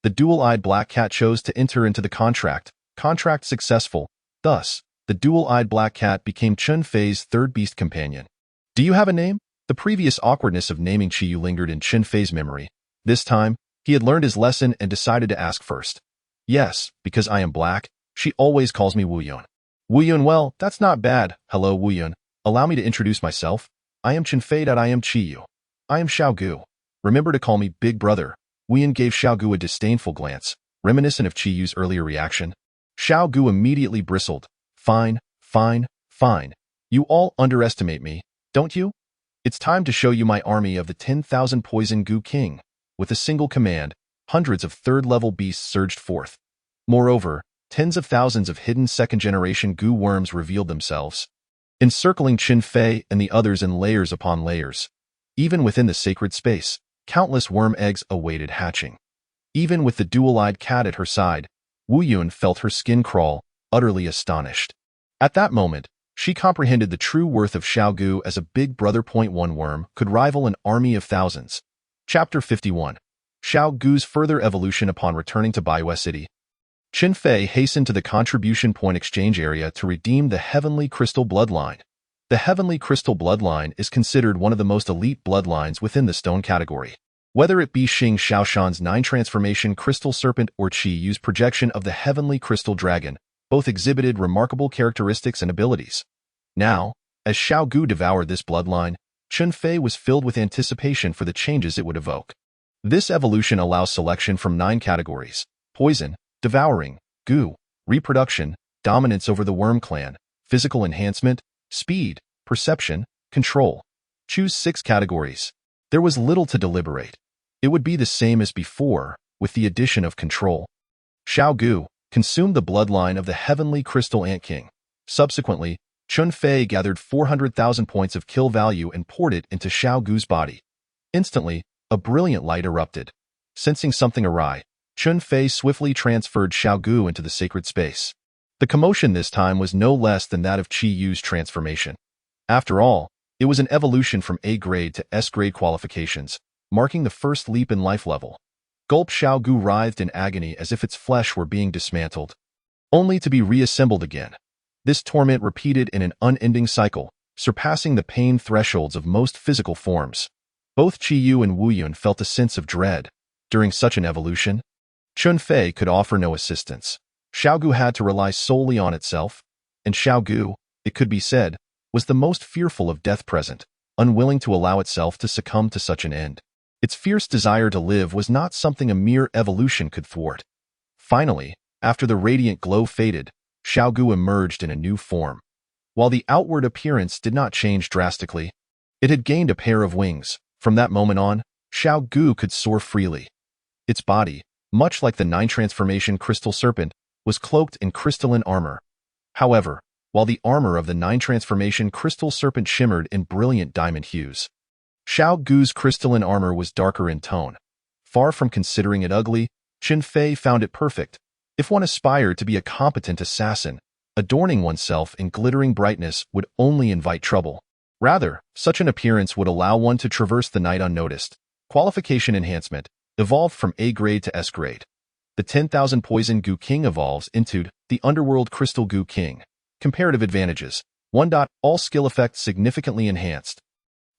The dual-eyed black cat chose to enter into the contract. Contract successful. Thus, the dual-eyed black cat became Chen Fei's third beast companion. Do you have a name? The previous awkwardness of naming Qiyu lingered in Chen Fei's memory. This time, he had learned his lesson and decided to ask first. Yes, because I am black, she always calls me Wu Yun. Wu Yun, well, that's not bad. Hello, Wu Yun. Allow me to introduce myself. I am Chen Fei. I am Qiyu. I am Xiao Gu. Remember to call me Big Brother. Wu Yun gave Xiao Gu a disdainful glance, reminiscent of Qiyu's earlier reaction. Xiao Gu immediately bristled. Fine, fine, fine. You all underestimate me, don't you? It's time to show you my army of the 10,000 Poison Gu King. With a single command, hundreds of third-level beasts surged forth. Moreover, tens of thousands of hidden second-generation Gu worms revealed themselves, encircling Chen Fei and the others in layers upon layers. Even within the sacred space, countless worm eggs awaited hatching. Even with the dual-eyed cat at her side, Wu Yun felt her skin crawl, utterly astonished. At that moment, she comprehended the true worth of Xiao Gu as a big brother. One worm could rival an army of thousands. Chapter 51. Xiao Gu's further evolution upon returning to Baiwei City. Chen Fei hastened to the contribution point exchange area to redeem the Heavenly Crystal Bloodline. The Heavenly Crystal Bloodline is considered one of the most elite bloodlines within the stone category. Whether it be Xing Xiaoshan's 9-transformation Crystal Serpent or Qi Yu's projection of the Heavenly Crystal Dragon, both exhibited remarkable characteristics and abilities. Now, as Xiao Gu devoured this bloodline, Chen Fei was filled with anticipation for the changes it would evoke. This evolution allows selection from 9 categories: poison, devouring, Gu, reproduction, dominance over the worm clan, physical enhancement, speed, perception, control. Choose 6 categories. There was little to deliberate. It would be the same as before, with the addition of control. Xiao Gu consumed the bloodline of the Heavenly Crystal Ant King. Subsequently, Chen Fei gathered 400,000 points of kill value and poured it into Xiao Gu's body. Instantly, a brilliant light erupted. Sensing something awry, Chen Fei swiftly transferred Xiao Gu into the sacred space. The commotion this time was no less than that of Qi Yu's transformation. After all, it was an evolution from A-grade to S-grade qualifications, marking the first leap in life level. Gulp. Xiao Gu writhed in agony as if its flesh were being dismantled, only to be reassembled again. This torment repeated in an unending cycle, surpassing the pain thresholds of most physical forms. Both Qi Yu and Wu Yun felt a sense of dread. During such an evolution, Chen Fei could offer no assistance. Xiao Gu had to rely solely on itself, and Xiao Gu, it could be said, was the most fearful of death present, unwilling to allow itself to succumb to such an end. Its fierce desire to live was not something a mere evolution could thwart. Finally, after the radiant glow faded, Xiao Gu emerged in a new form. While the outward appearance did not change drastically, it had gained a pair of wings. From that moment on, Xiao Gu could soar freely. Its body, much like the 9-transformation Crystal Serpent, was cloaked in crystalline armor. However, while the armor of the 9-transformation Crystal Serpent shimmered in brilliant diamond hues, Xiao Gu's crystalline armor was darker in tone. Far from considering it ugly, Chen Fei found it perfect. If one aspired to be a competent assassin, adorning oneself in glittering brightness would only invite trouble. Rather, such an appearance would allow one to traverse the night unnoticed. Qualification enhancement evolved from A-grade to S-grade. The 10,000 Poison Gu King evolves into the Underworld Crystal Gu King. Comparative advantages. 1. All skill effects significantly enhanced.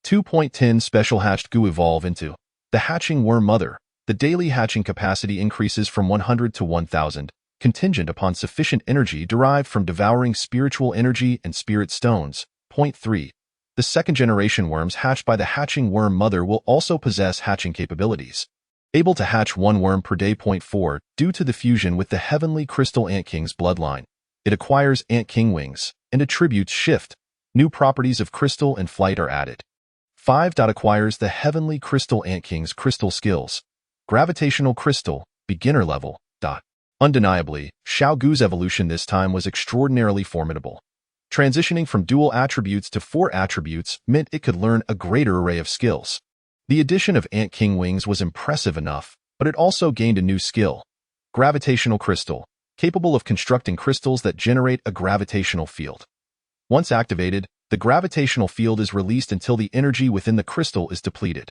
2.10 Special Hatched Gu evolve into the Hatching Worm Mother. The daily hatching capacity increases from 100 to 1,000. contingent upon sufficient energy derived from devouring spiritual energy and spirit stones. Point 3. The second-generation worms hatched by the hatching worm mother will also possess hatching capabilities. Able to hatch one worm per day. Point 4. Due to the fusion with the heavenly crystal Ant King's bloodline, it acquires Ant King wings and attributes shift. New properties of crystal and flight are added. 5. Acquires the heavenly crystal Ant King's crystal skills. Gravitational crystal, beginner level. Undeniably, Xiao Gu's evolution this time was extraordinarily formidable. Transitioning from dual attributes to 4 attributes meant it could learn a greater array of skills. The addition of Ant King wings was impressive enough, but it also gained a new skill. Gravitational crystal, capable of constructing crystals that generate a gravitational field. Once activated, the gravitational field is released until the energy within the crystal is depleted,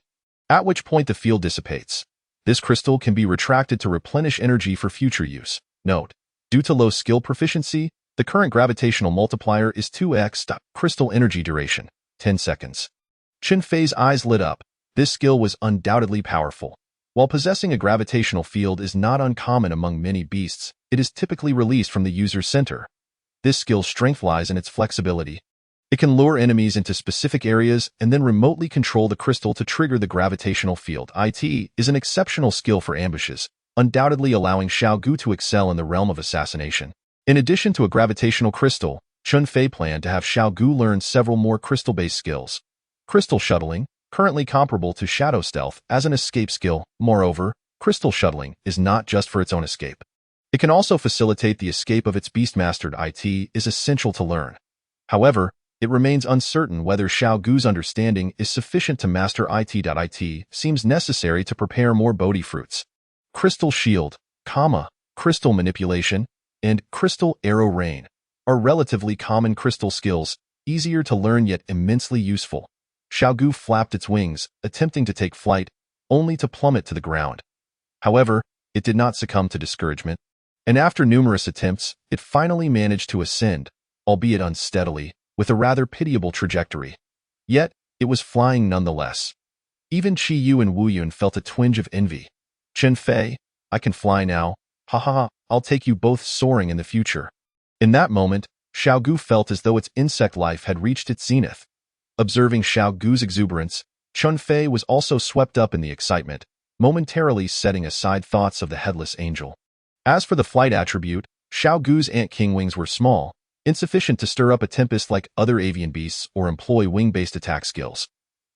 at which point the field dissipates. This crystal can be retracted to replenish energy for future use. Note: due to low skill proficiency, the current gravitational multiplier is 2x. Crystal energy duration, 10 seconds. Chen Fei's eyes lit up. This skill was undoubtedly powerful. While possessing a gravitational field is not uncommon among many beasts, it is typically released from the user's center. This skill's strength lies in its flexibility. It can lure enemies into specific areas and then remotely control the crystal to trigger the gravitational field. It is an exceptional skill for ambushes, undoubtedly allowing Xiao Gu to excel in the realm of assassination. In addition to a gravitational crystal, Chen Fei planned to have Xiao Gu learn several more crystal-based skills. Crystal shuttling, currently comparable to shadow stealth, as an escape skill. Moreover, crystal shuttling is not just for its own escape. It can also facilitate the escape of its beastmaster. It is essential to learn. However, it remains uncertain whether Xiao Gu's understanding is sufficient to master it. Seems necessary to prepare more Bodhi fruits. Crystal shield, crystal manipulation, and crystal arrow rain are relatively common crystal skills, easier to learn yet immensely useful. Xiao Gu flapped its wings, attempting to take flight, only to plummet to the ground. However, it did not succumb to discouragement, and after numerous attempts, it finally managed to ascend, albeit unsteadily, with a rather pitiable trajectory. Yet, it was flying nonetheless. Even Qi Yu and Wu Yun felt a twinge of envy. Chen Fei, I can fly now. Ha ha ha, I'll take you both soaring in the future. In that moment, Xiao Gu felt as though its insect life had reached its zenith. Observing Xiao Gu's exuberance, Chen Fei was also swept up in the excitement, momentarily setting aside thoughts of the headless angel. As for the flight attribute, Xiao Gu's Ant King wings were small, insufficient to stir up a tempest like other avian beasts or employ wing-based attack skills.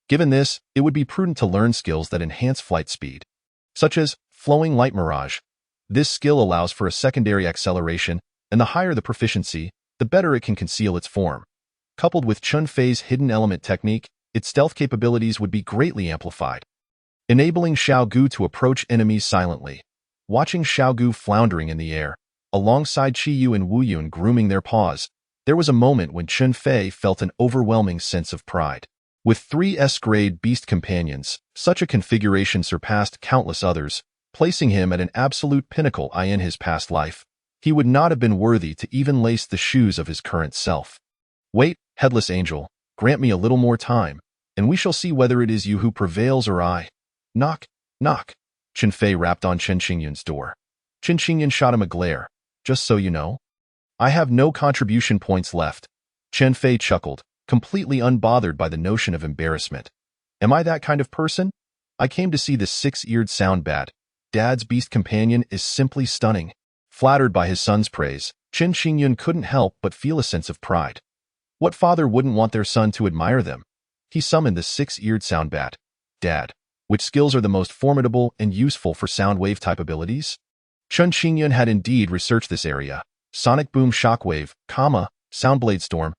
Given this, it would be prudent to learn skills that enhance flight speed, such as Flowing Light Mirage. This skill allows for a secondary acceleration, and the higher the proficiency, the better it can conceal its form. Coupled with Chen Fei's hidden element technique, its stealth capabilities would be greatly amplified, enabling Xiao Gu to approach enemies silently. Watching Xiao Gu floundering in the air, alongside Qi Yu and Wu Yun grooming their paws, there was a moment when Chen Fei felt an overwhelming sense of pride. With 3 S-grade beast companions, such a configuration surpassed countless others, placing him at an absolute pinnacle in his past life. He would not have been worthy to even lace the shoes of his current self. Wait, headless angel, grant me a little more time, and we shall see whether it is you who prevails or I. Knock, knock. Chen Fei rapped on Chen Xingyun's door. Chen Xingyun shot him a glare. Just so you know, I have no contribution points left. Chen Fei chuckled, completely unbothered by the notion of embarrassment. Am I that kind of person? I came to see the 6-eared sound bat. Dad's beast companion is simply stunning. Flattered by his son's praise, Chen Xingyun couldn't help but feel a sense of pride. What father wouldn't want their son to admire them? He summoned the 6-eared sound bat. Dad, which skills are the most formidable and useful for sound wave type abilities? Chen Xingyun had indeed researched this area. Sonic Boom Shockwave, Soundblade Storm,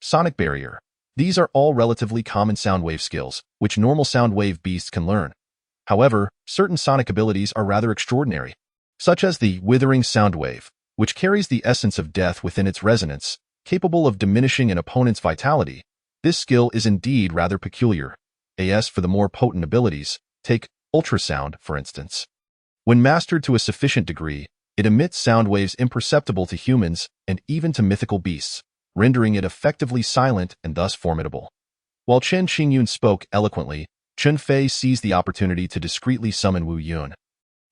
Sonic Barrier. These are all relatively common sound wave skills, which normal sound wave beasts can learn. However, certain sonic abilities are rather extraordinary, such as the Withering Sound Wave, which carries the essence of death within its resonance, capable of diminishing an opponent's vitality. This skill is indeed rather peculiar. As for the more potent abilities, take Ultrasound, for instance. When mastered to a sufficient degree, it emits sound waves imperceptible to humans and even to mythical beasts, rendering it effectively silent and thus formidable. While Chen Xingyun spoke eloquently, Chen Fei seized the opportunity to discreetly summon Wu Yun.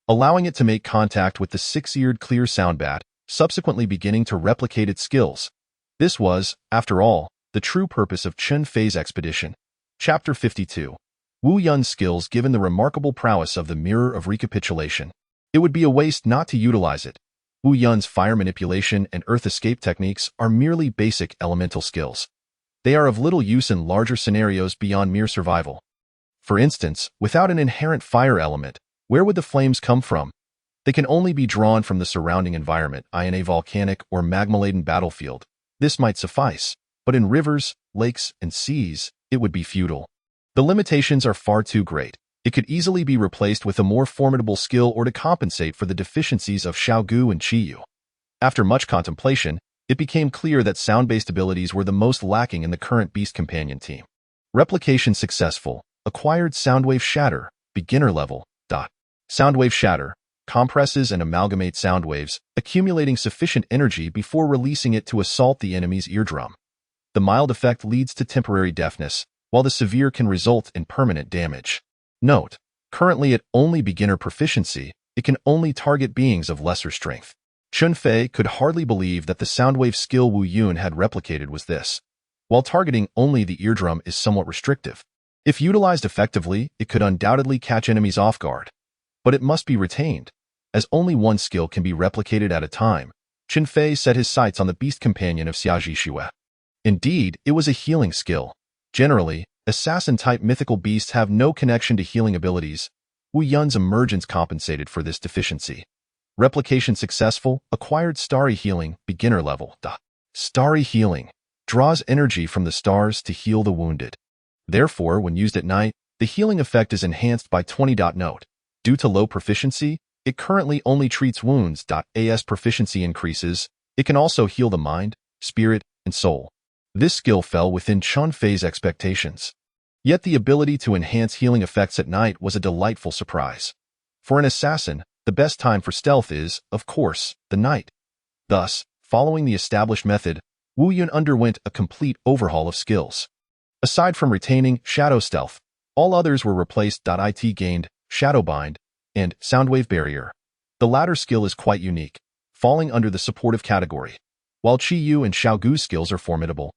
allowing it to make contact with the six-eared clear sound bat, subsequently beginning to replicate its skills. This was, after all, the true purpose of Chun Fei's expedition. Chapter 52. Wu Yun's skills. Given the remarkable prowess of the Mirror of Recapitulation, it would be a waste not to utilize it. Wu Yun's fire manipulation and earth escape techniques are merely basic elemental skills. They are of little use in larger scenarios beyond mere survival. For instance, without an inherent fire element, where would the flames come from? They can only be drawn from the surrounding environment, in a volcanic or magma-laden battlefield. This might suffice, but in rivers, lakes, and seas, it would be futile. The limitations are far too great. It could easily be replaced with a more formidable skill or to compensate for the deficiencies of Xiaogu and Qiyu. After much contemplation, it became clear that sound-based abilities were the most lacking in the current Beast Companion team. Replication successful. Acquired Soundwave Shatter, beginner level. Soundwave Shatter compresses and amalgamates sound waves, accumulating sufficient energy before releasing it to assault the enemy's eardrum. The mild effect leads to temporary deafness, while the severe can result in permanent damage. Note: currently at only beginner proficiency, it can only target beings of lesser strength. Chun Fei could hardly believe that the soundwave skill Wu Yun had replicated was this. While targeting only the eardrum is somewhat restrictive, if utilized effectively, it could undoubtedly catch enemies off guard. But it must be retained. As only one skill can be replicated at a time, Chun Fei set his sights on the Beast Companion of Xiaji Xue. Indeed, it was a healing skill. Generally, assassin-type mythical beasts have no connection to healing abilities. Wu Yun's emergence compensated for this deficiency. Replication successful. Acquired Starry Healing, beginner level. Starry Healing draws energy from the stars to heal the wounded. Therefore, when used at night, the healing effect is enhanced by 20. Note: due to low proficiency, it currently only treats wounds. As proficiency increases, it can also heal the mind, spirit, and soul. This skill fell within Chun Fei's expectations. Yet the ability to enhance healing effects at night was a delightful surprise. For an assassin, the best time for stealth is, of course, the night. Thus, following the established method, Wu Yun underwent a complete overhaul of skills. Aside from retaining Shadow Stealth, all others were replaced. It gained Shadowbind and Soundwave Barrier. The latter skill is quite unique, falling under the supportive category. While Qiyu and Xiaogu's skills are formidable,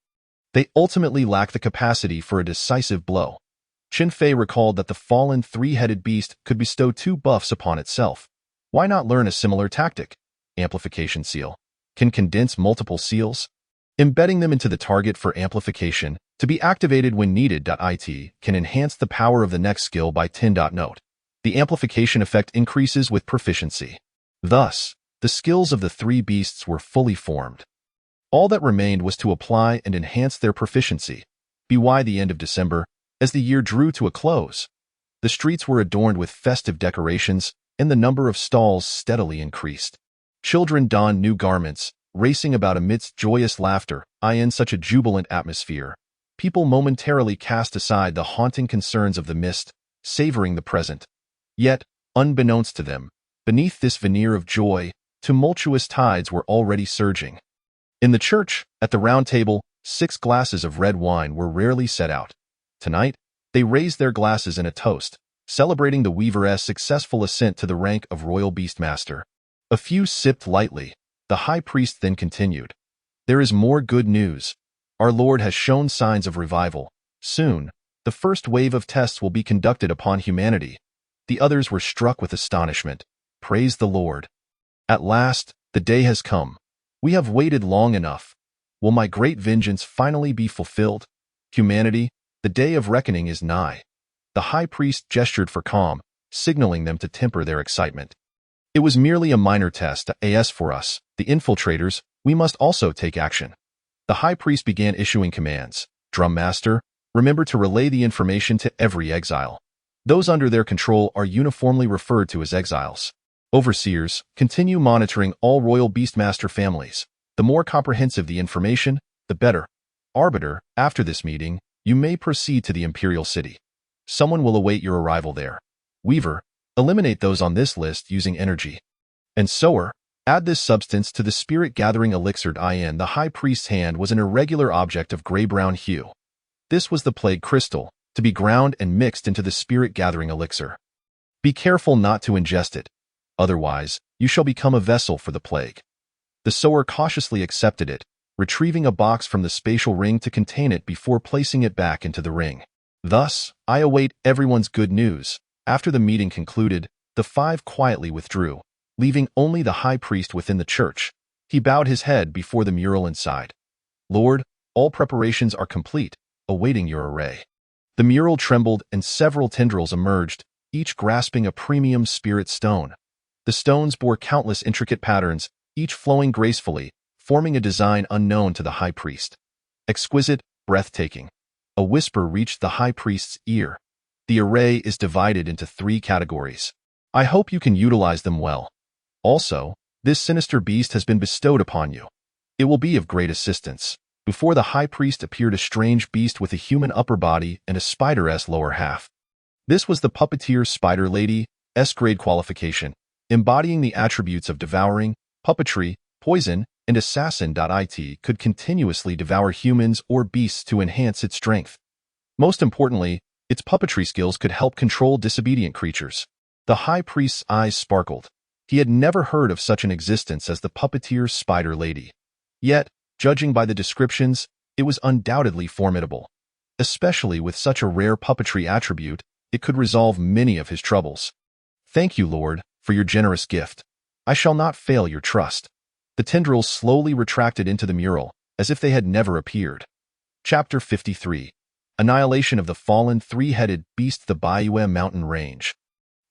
they ultimately lack the capacity for a decisive blow. Chun Fei recalled that the fallen three-headed beast could bestow 2 buffs upon itself. Why not learn a similar tactic? Amplification Seal can condense multiple seals, embedding them into the target for amplification, to be activated when needed. It can enhance the power of the next skill by 10. Note: the amplification effect increases with proficiency. Thus, the skills of the 3 beasts were fully formed. All that remained was to apply and enhance their proficiency. By the end of December, as the year drew to a close, the streets were adorned with festive decorations, and the number of stalls steadily increased. Children donned new garments, racing about amidst joyous laughter. In such a jubilant atmosphere, people momentarily cast aside the haunting concerns of the mist, savoring the present. Yet, unbeknownst to them, beneath this veneer of joy, tumultuous tides were already surging. In the church, at the round table, 6 glasses of red wine were rarely set out. Tonight, they raised their glasses in a toast, celebrating the Weaver's successful ascent to the rank of Royal Beastmaster. A few sipped lightly. The high priest then continued. There is more good news. Our Lord has shown signs of revival. Soon, the first wave of tests will be conducted upon humanity. The others were struck with astonishment. Praise the Lord. At last, the day has come. We have waited long enough. Will my great vengeance finally be fulfilled? Humanity, the day of reckoning is nigh. The high priest gestured for calm, signaling them to temper their excitement. It was merely a minor test. As for us, the infiltrators, we must also take action. The high priest began issuing commands. Drum Master, remember to relay the information to every exile. Those under their control are uniformly referred to as exiles. Overseers, continue monitoring all Royal Beastmaster families. The more comprehensive the information, the better. Arbiter, after this meeting, you may proceed to the Imperial City. Someone will await your arrival there. Weaver, eliminate those on this list using energy. And Sower, add this substance to the spirit-gathering elixir. The high priest's hand was an irregular object of gray-brown hue. This was the plague crystal, to be ground and mixed into the spirit-gathering elixir. Be careful not to ingest it. Otherwise, you shall become a vessel for the plague. The sower cautiously accepted it, retrieving a box from the spatial ring to contain it before placing it back into the ring. Thus, I await everyone's good news. After the meeting concluded, the five quietly withdrew, leaving only the high priest within the church. He bowed his head before the mural inside. Lord, all preparations are complete, awaiting your array. The mural trembled and several tendrils emerged, each grasping a premium spirit stone. The stones bore countless intricate patterns, each flowing gracefully, forming a design unknown to the high priest. Exquisite, breathtaking. A whisper reached the high priest's ear. The array is divided into 3 categories. I hope you can utilize them well. Also, this sinister beast has been bestowed upon you. It will be of great assistance. Before the high priest appeared a strange beast with a human upper body and a spider-s lower half. This was the puppeteer Spider Lady, S-grade qualification, embodying the attributes of devouring, puppetry, poison, and assassin. It could continuously devour humans or beasts to enhance its strength. Most importantly, its puppetry skills could help control disobedient creatures. The high priest's eyes sparkled. He had never heard of such an existence as the puppeteer Spider Lady. Yet, judging by the descriptions, it was undoubtedly formidable. Especially with such a rare puppetry attribute, it could resolve many of his troubles. Thank you, Lord, for your generous gift. I shall not fail your trust. The tendrils slowly retracted into the mural, as if they had never appeared. Chapter 53. Annihilation of the fallen 3-headed beast. The Baiyue mountain range.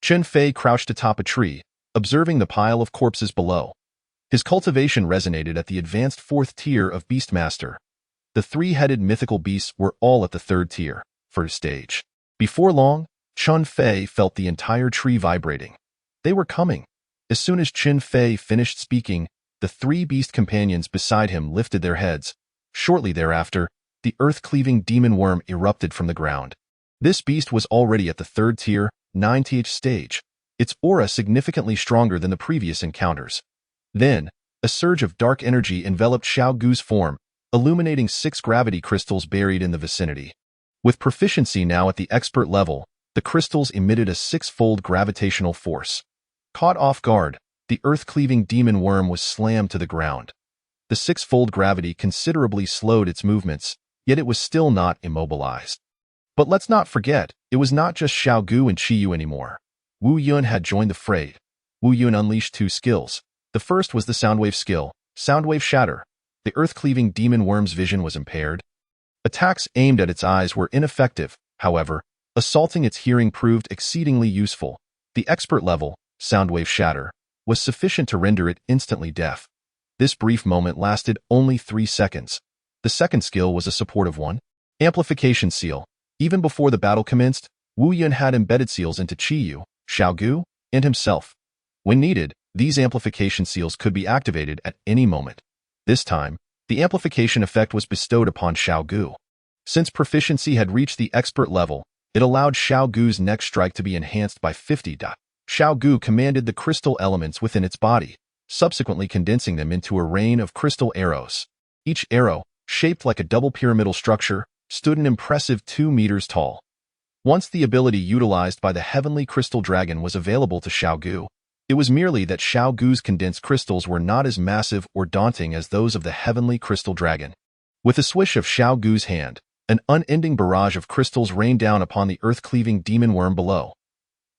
Chen Fei crouched atop a tree, observing the pile of corpses below. His cultivation resonated at the advanced 4th tier of Beastmaster. The 3-headed mythical beasts were all at the 3rd tier, first stage. Before long, Chen Fei felt the entire tree vibrating. They were coming. As soon as Chen Fei finished speaking, the 3 beast companions beside him lifted their heads. Shortly thereafter, the earth-cleaving demon worm erupted from the ground. This beast was already at the 3rd tier, 9th stage, its aura significantly stronger than the previous encounters. Then, a surge of dark energy enveloped Xiao Gu's form, illuminating 6 gravity crystals buried in the vicinity. With proficiency now at the expert level, the crystals emitted a 6-fold gravitational force. Caught off guard, the earth-cleaving demon worm was slammed to the ground. The 6-fold gravity considerably slowed its movements, yet it was still not immobilized. But let's not forget, it was not just Xiao Gu and Qiyu anymore. Wu Yun had joined the fray. Wu Yun unleashed 2 skills. The first was the Soundwave skill, Soundwave Shatter. The earth-cleaving demon worm's vision was impaired. Attacks aimed at its eyes were ineffective, however, assaulting its hearing proved exceedingly useful. The expert level, Soundwave Shatter, was sufficient to render it instantly deaf. This brief moment lasted only 3 seconds. The second skill was a supportive one, Amplification Seal. Even before the battle commenced, Wu Yun had embedded seals into Qiyu, Xiao Gu, and himself. When needed, these amplification seals could be activated at any moment. This time, the amplification effect was bestowed upon Xiao Gu. Since proficiency had reached the expert level, it allowed Xiao Gu's next strike to be enhanced by 50. Xiao Gu commanded the crystal elements within its body, subsequently condensing them into a rain of crystal arrows. Each arrow, shaped like a double pyramidal structure, stood an impressive 2 meters tall. Once the ability utilized by the Heavenly Crystal Dragon was available to Xiao Gu, it was merely that Xiao Gu's condensed crystals were not as massive or daunting as those of the Heavenly Crystal Dragon. With a swish of Xiao Gu's hand, an unending barrage of crystals rained down upon the earth-cleaving demon worm below.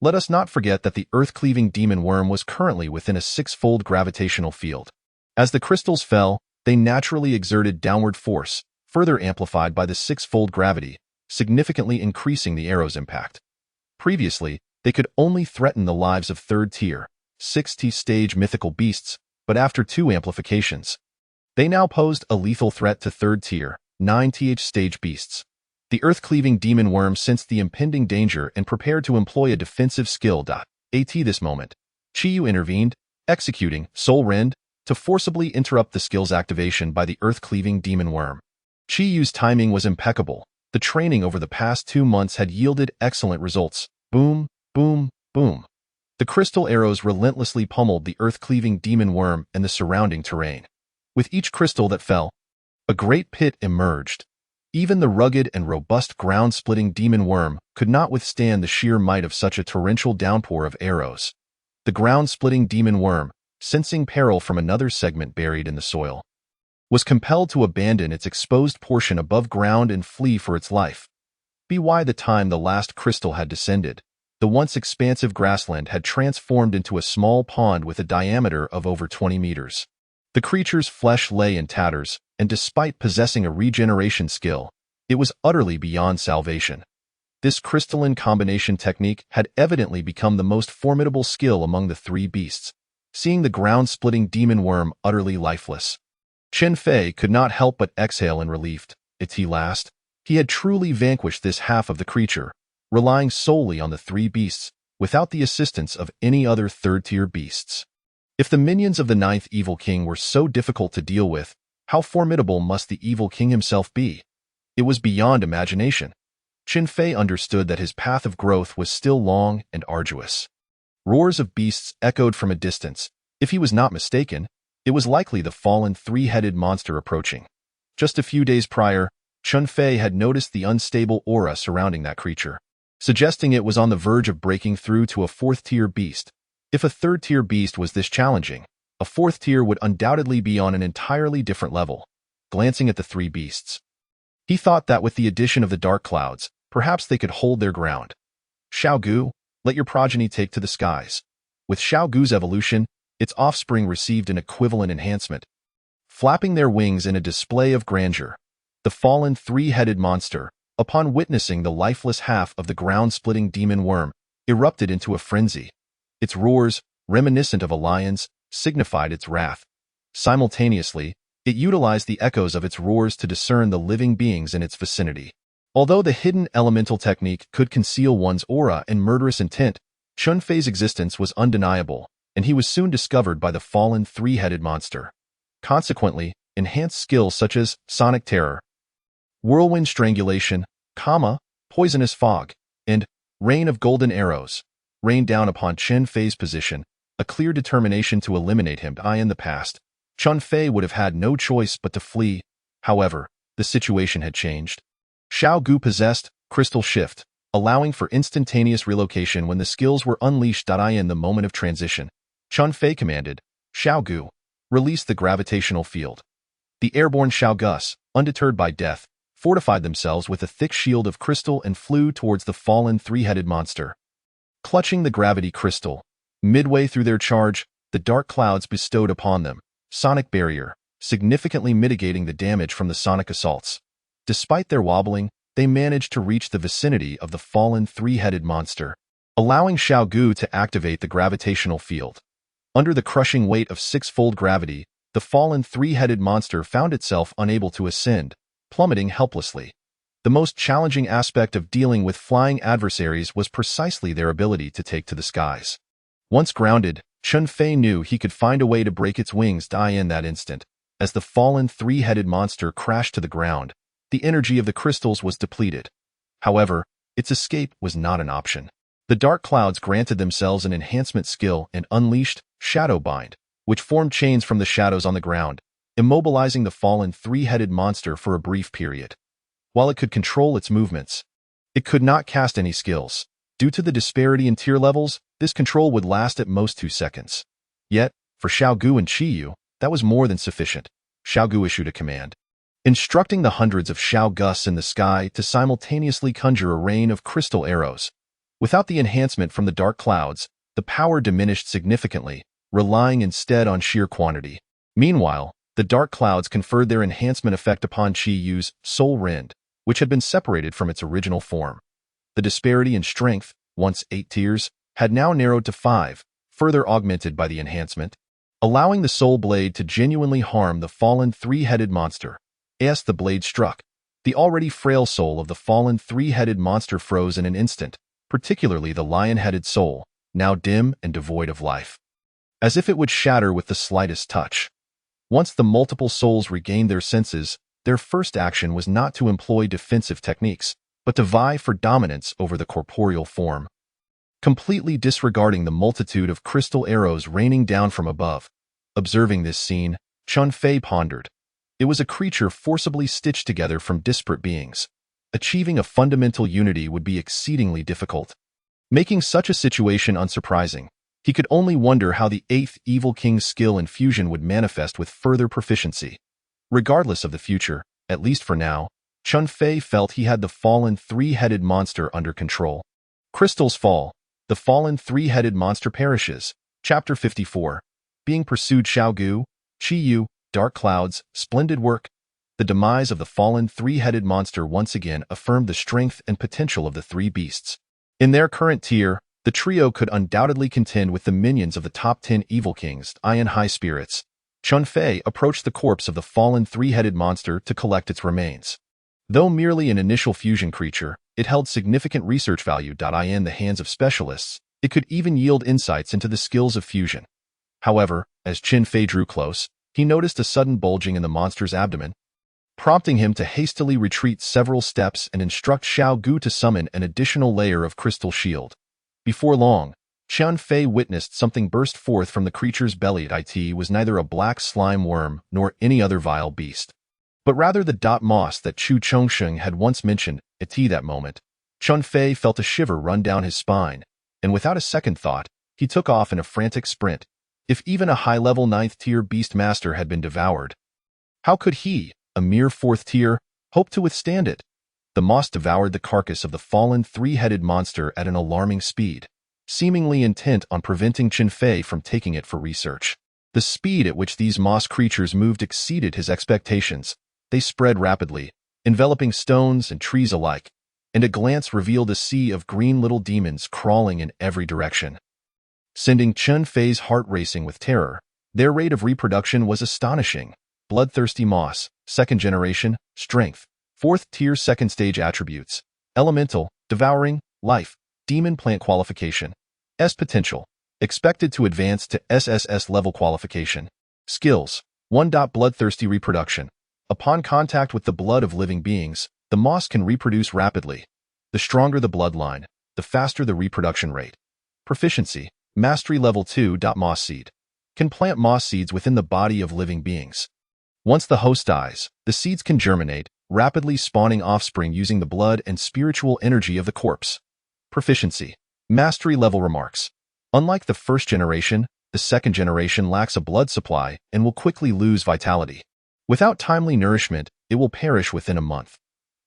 Let us not forget that the earth-cleaving demon worm was currently within a 6-fold gravitational field. As the crystals fell, they naturally exerted downward force, further amplified by the 6-fold gravity, significantly increasing the arrow's impact. Previously, they could only threaten the lives of 3rd tier, 6th stage mythical beasts, but after 2 amplifications, they now posed a lethal threat to 3rd tier, 9th stage beasts. The earth-cleaving demon worm sensed the impending danger and prepared to employ a defensive skill. At this moment, Qiyu intervened, executing Soul Rend to forcibly interrupt the skill's activation by the earth-cleaving demon worm. Qiyu's timing was impeccable. The training over the past 2 months had yielded excellent results. Boom, boom, boom. The crystal arrows relentlessly pummeled the earth-cleaving demon worm and the surrounding terrain. With each crystal that fell, a great pit emerged. Even the rugged and robust ground-splitting demon worm could not withstand the sheer might of such a torrential downpour of arrows. The ground-splitting demon worm, sensing peril from another segment buried in the soil, was compelled to abandon its exposed portion above ground and flee for its life. By the time the last crystal had descended, the once expansive grassland had transformed into a small pond with a diameter of over 20 meters. The creature's flesh lay in tatters, and despite possessing a regeneration skill, it was utterly beyond salvation. This crystalline combination technique had evidently become the most formidable skill among the three beasts, seeing the ground-splitting demon worm utterly lifeless. Chen Fei could not help but exhale in relief. At last, he had truly vanquished this half of the creature, relying solely on the three beasts, without the assistance of any other third-tier beasts. If the minions of the ninth Evil King were so difficult to deal with, how formidable must the Evil King himself be? It was beyond imagination. Chen Fei understood that his path of growth was still long and arduous. Roars of beasts echoed from a distance. If he was not mistaken, it was likely the fallen three-headed monster approaching. Just a few days prior, Chen Fei had noticed the unstable aura surrounding that creature, suggesting it was on the verge of breaking through to a fourth-tier beast. If a third-tier beast was this challenging, a fourth tier would undoubtedly be on an entirely different level. Glancing at the three beasts, he thought that with the addition of the dark clouds, perhaps they could hold their ground. Xiaogu, let your progeny take to the skies. With Xiaogu's evolution, its offspring received an equivalent enhancement. Flapping their wings in a display of grandeur, the fallen three-headed monster, upon witnessing the lifeless half of the ground-splitting demon worm, erupted into a frenzy. Its roars, reminiscent of a lion's, signified its wrath. Simultaneously, it utilized the echoes of its roars to discern the living beings in its vicinity. Although the hidden elemental technique could conceal one's aura and murderous intent, Chen Fei's existence was undeniable, and he was soon discovered by the fallen three-headed monster. Consequently, enhanced skills such as Sonic Terror, Whirlwind Strangulation, Poisonous Fog, and Rain of Golden Arrows rained down upon Chen Fei's position, a clear determination to eliminate him. In the past, Chen Fei would have had no choice but to flee. However, the situation had changed. Xiaogu possessed Crystal Shift, allowing for instantaneous relocation when the skills were unleashed. In the moment of transition, Chen Fei commanded, Xiaogu, release the gravitational field. The airborne Xiaogus, undeterred by death, fortified themselves with a thick shield of crystal and flew towards the fallen three-headed monster. Clutching the gravity crystal, midway through their charge, the dark clouds bestowed upon them Sonic Barrier, significantly mitigating the damage from the sonic assaults. Despite their wobbling, they managed to reach the vicinity of the fallen three-headed monster, allowing Xiaogu to activate the gravitational field. Under the crushing weight of six-fold gravity, the fallen three-headed monster found itself unable to ascend, plummeting helplessly. The most challenging aspect of dealing with flying adversaries was precisely their ability to take to the skies. Once grounded, Chen Fei knew he could find a way to break its wings. In that instant, as the fallen three-headed monster crashed to the ground, the energy of the crystals was depleted. However, its escape was not an option. The dark clouds granted themselves an enhancement skill and unleashed Shadow Bind, which formed chains from the shadows on the ground, immobilizing the fallen three-headed monster for a brief period. While it could control its movements, it could not cast any skills. Due to the disparity in tier levels, this control would last at most 2 seconds. Yet, for Xiaogu and Qiyu, that was more than sufficient. Xiaogu issued a command, instructing the hundreds of Xiaogus in the sky to simultaneously conjure a rain of crystal arrows. Without the enhancement from the dark clouds, the power diminished significantly, relying instead on sheer quantity. Meanwhile, the dark clouds conferred their enhancement effect upon Qiyu's Soul Rend, which had been separated from its original form. The disparity in strength, once 8 tiers, had now narrowed to 5, further augmented by the enhancement, allowing the Soul Blade to genuinely harm the fallen three-headed monster. As the blade struck, the already frail soul of the fallen three-headed monster froze in an instant, particularly the lion-headed soul, now dim and devoid of life, as if it would shatter with the slightest touch. Once the multiple souls regained their senses, their first action was not to employ defensive techniques, but to vie for dominance over the corporeal form. Completely disregarding the multitude of crystal arrows raining down from above, observing this scene, Chen Fei pondered. It was a creature forcibly stitched together from disparate beings. Achieving a fundamental unity would be exceedingly difficult. Making such a situation unsurprising, He could only wonder how the 8th Evil King's skill in fusion would manifest with further proficiency. Regardless of the future, at least for now, Chun Fei felt he had the fallen three-headed monster under control. Crystals fall. The fallen three-headed monster perishes. Chapter 54. Being pursued. Xiao Gu, Qi Yu, dark clouds, splendid work. The demise of the fallen three-headed monster once again affirmed the strength and potential of the three beasts. In their current tier, the trio could undoubtedly contend with the minions of the top 10 evil kings, in high spirits. Chun Fei approached the corpse of the fallen three-headed monster to collect its remains. Though merely an initial fusion creature, it held significant research value. In the hands of specialists, it could even yield insights into the skills of fusion. However, as Chun Fei drew close, he noticed a sudden bulging in the monster's abdomen, prompting him to hastily retreat several steps and instruct Xiao Gu to summon an additional layer of crystal shield. Before long, Chun Fei witnessed something burst forth from the creature's belly. It was neither a black slime worm nor any other vile beast, but rather the moss that Chu Chongsheng had once mentioned. At that moment, Chun Fei felt a shiver run down his spine, and without a second thought, he took off in a frantic sprint. If even a high-level 9th-tier beast master had been devoured, how could he, a mere 4th tier, hope to withstand it? The moss devoured the carcass of the fallen three-headed monster at an alarming speed, seemingly intent on preventing Chun Fei from taking it for research. The speed at which these moss creatures moved exceeded his expectations. They spread rapidly, enveloping stones and trees alike, and a glance revealed a sea of green little demons crawling in every direction. Sending Chun Fei's heart racing with terror, their rate of reproduction was astonishing. Bloodthirsty moss, 2nd generation, strength, 4th tier 2nd stage attributes, elemental, devouring, life, demon plant qualification, S potential, expected to advance to SSS level qualification. Skills, 1. Bloodthirsty reproduction. Upon contact with the blood of living beings, the moss can reproduce rapidly. The stronger the bloodline, the faster the reproduction rate. Proficiency, mastery level 2. Moss seed. Can plant moss seeds within the body of living beings. Once the host dies, the seeds can germinate, rapidly spawning offspring using the blood and spiritual energy of the corpse. Proficiency, mastery level. Remarks. Unlike the 1st generation, the 2nd generation lacks a blood supply and will quickly lose vitality. Without timely nourishment, it will perish within a month.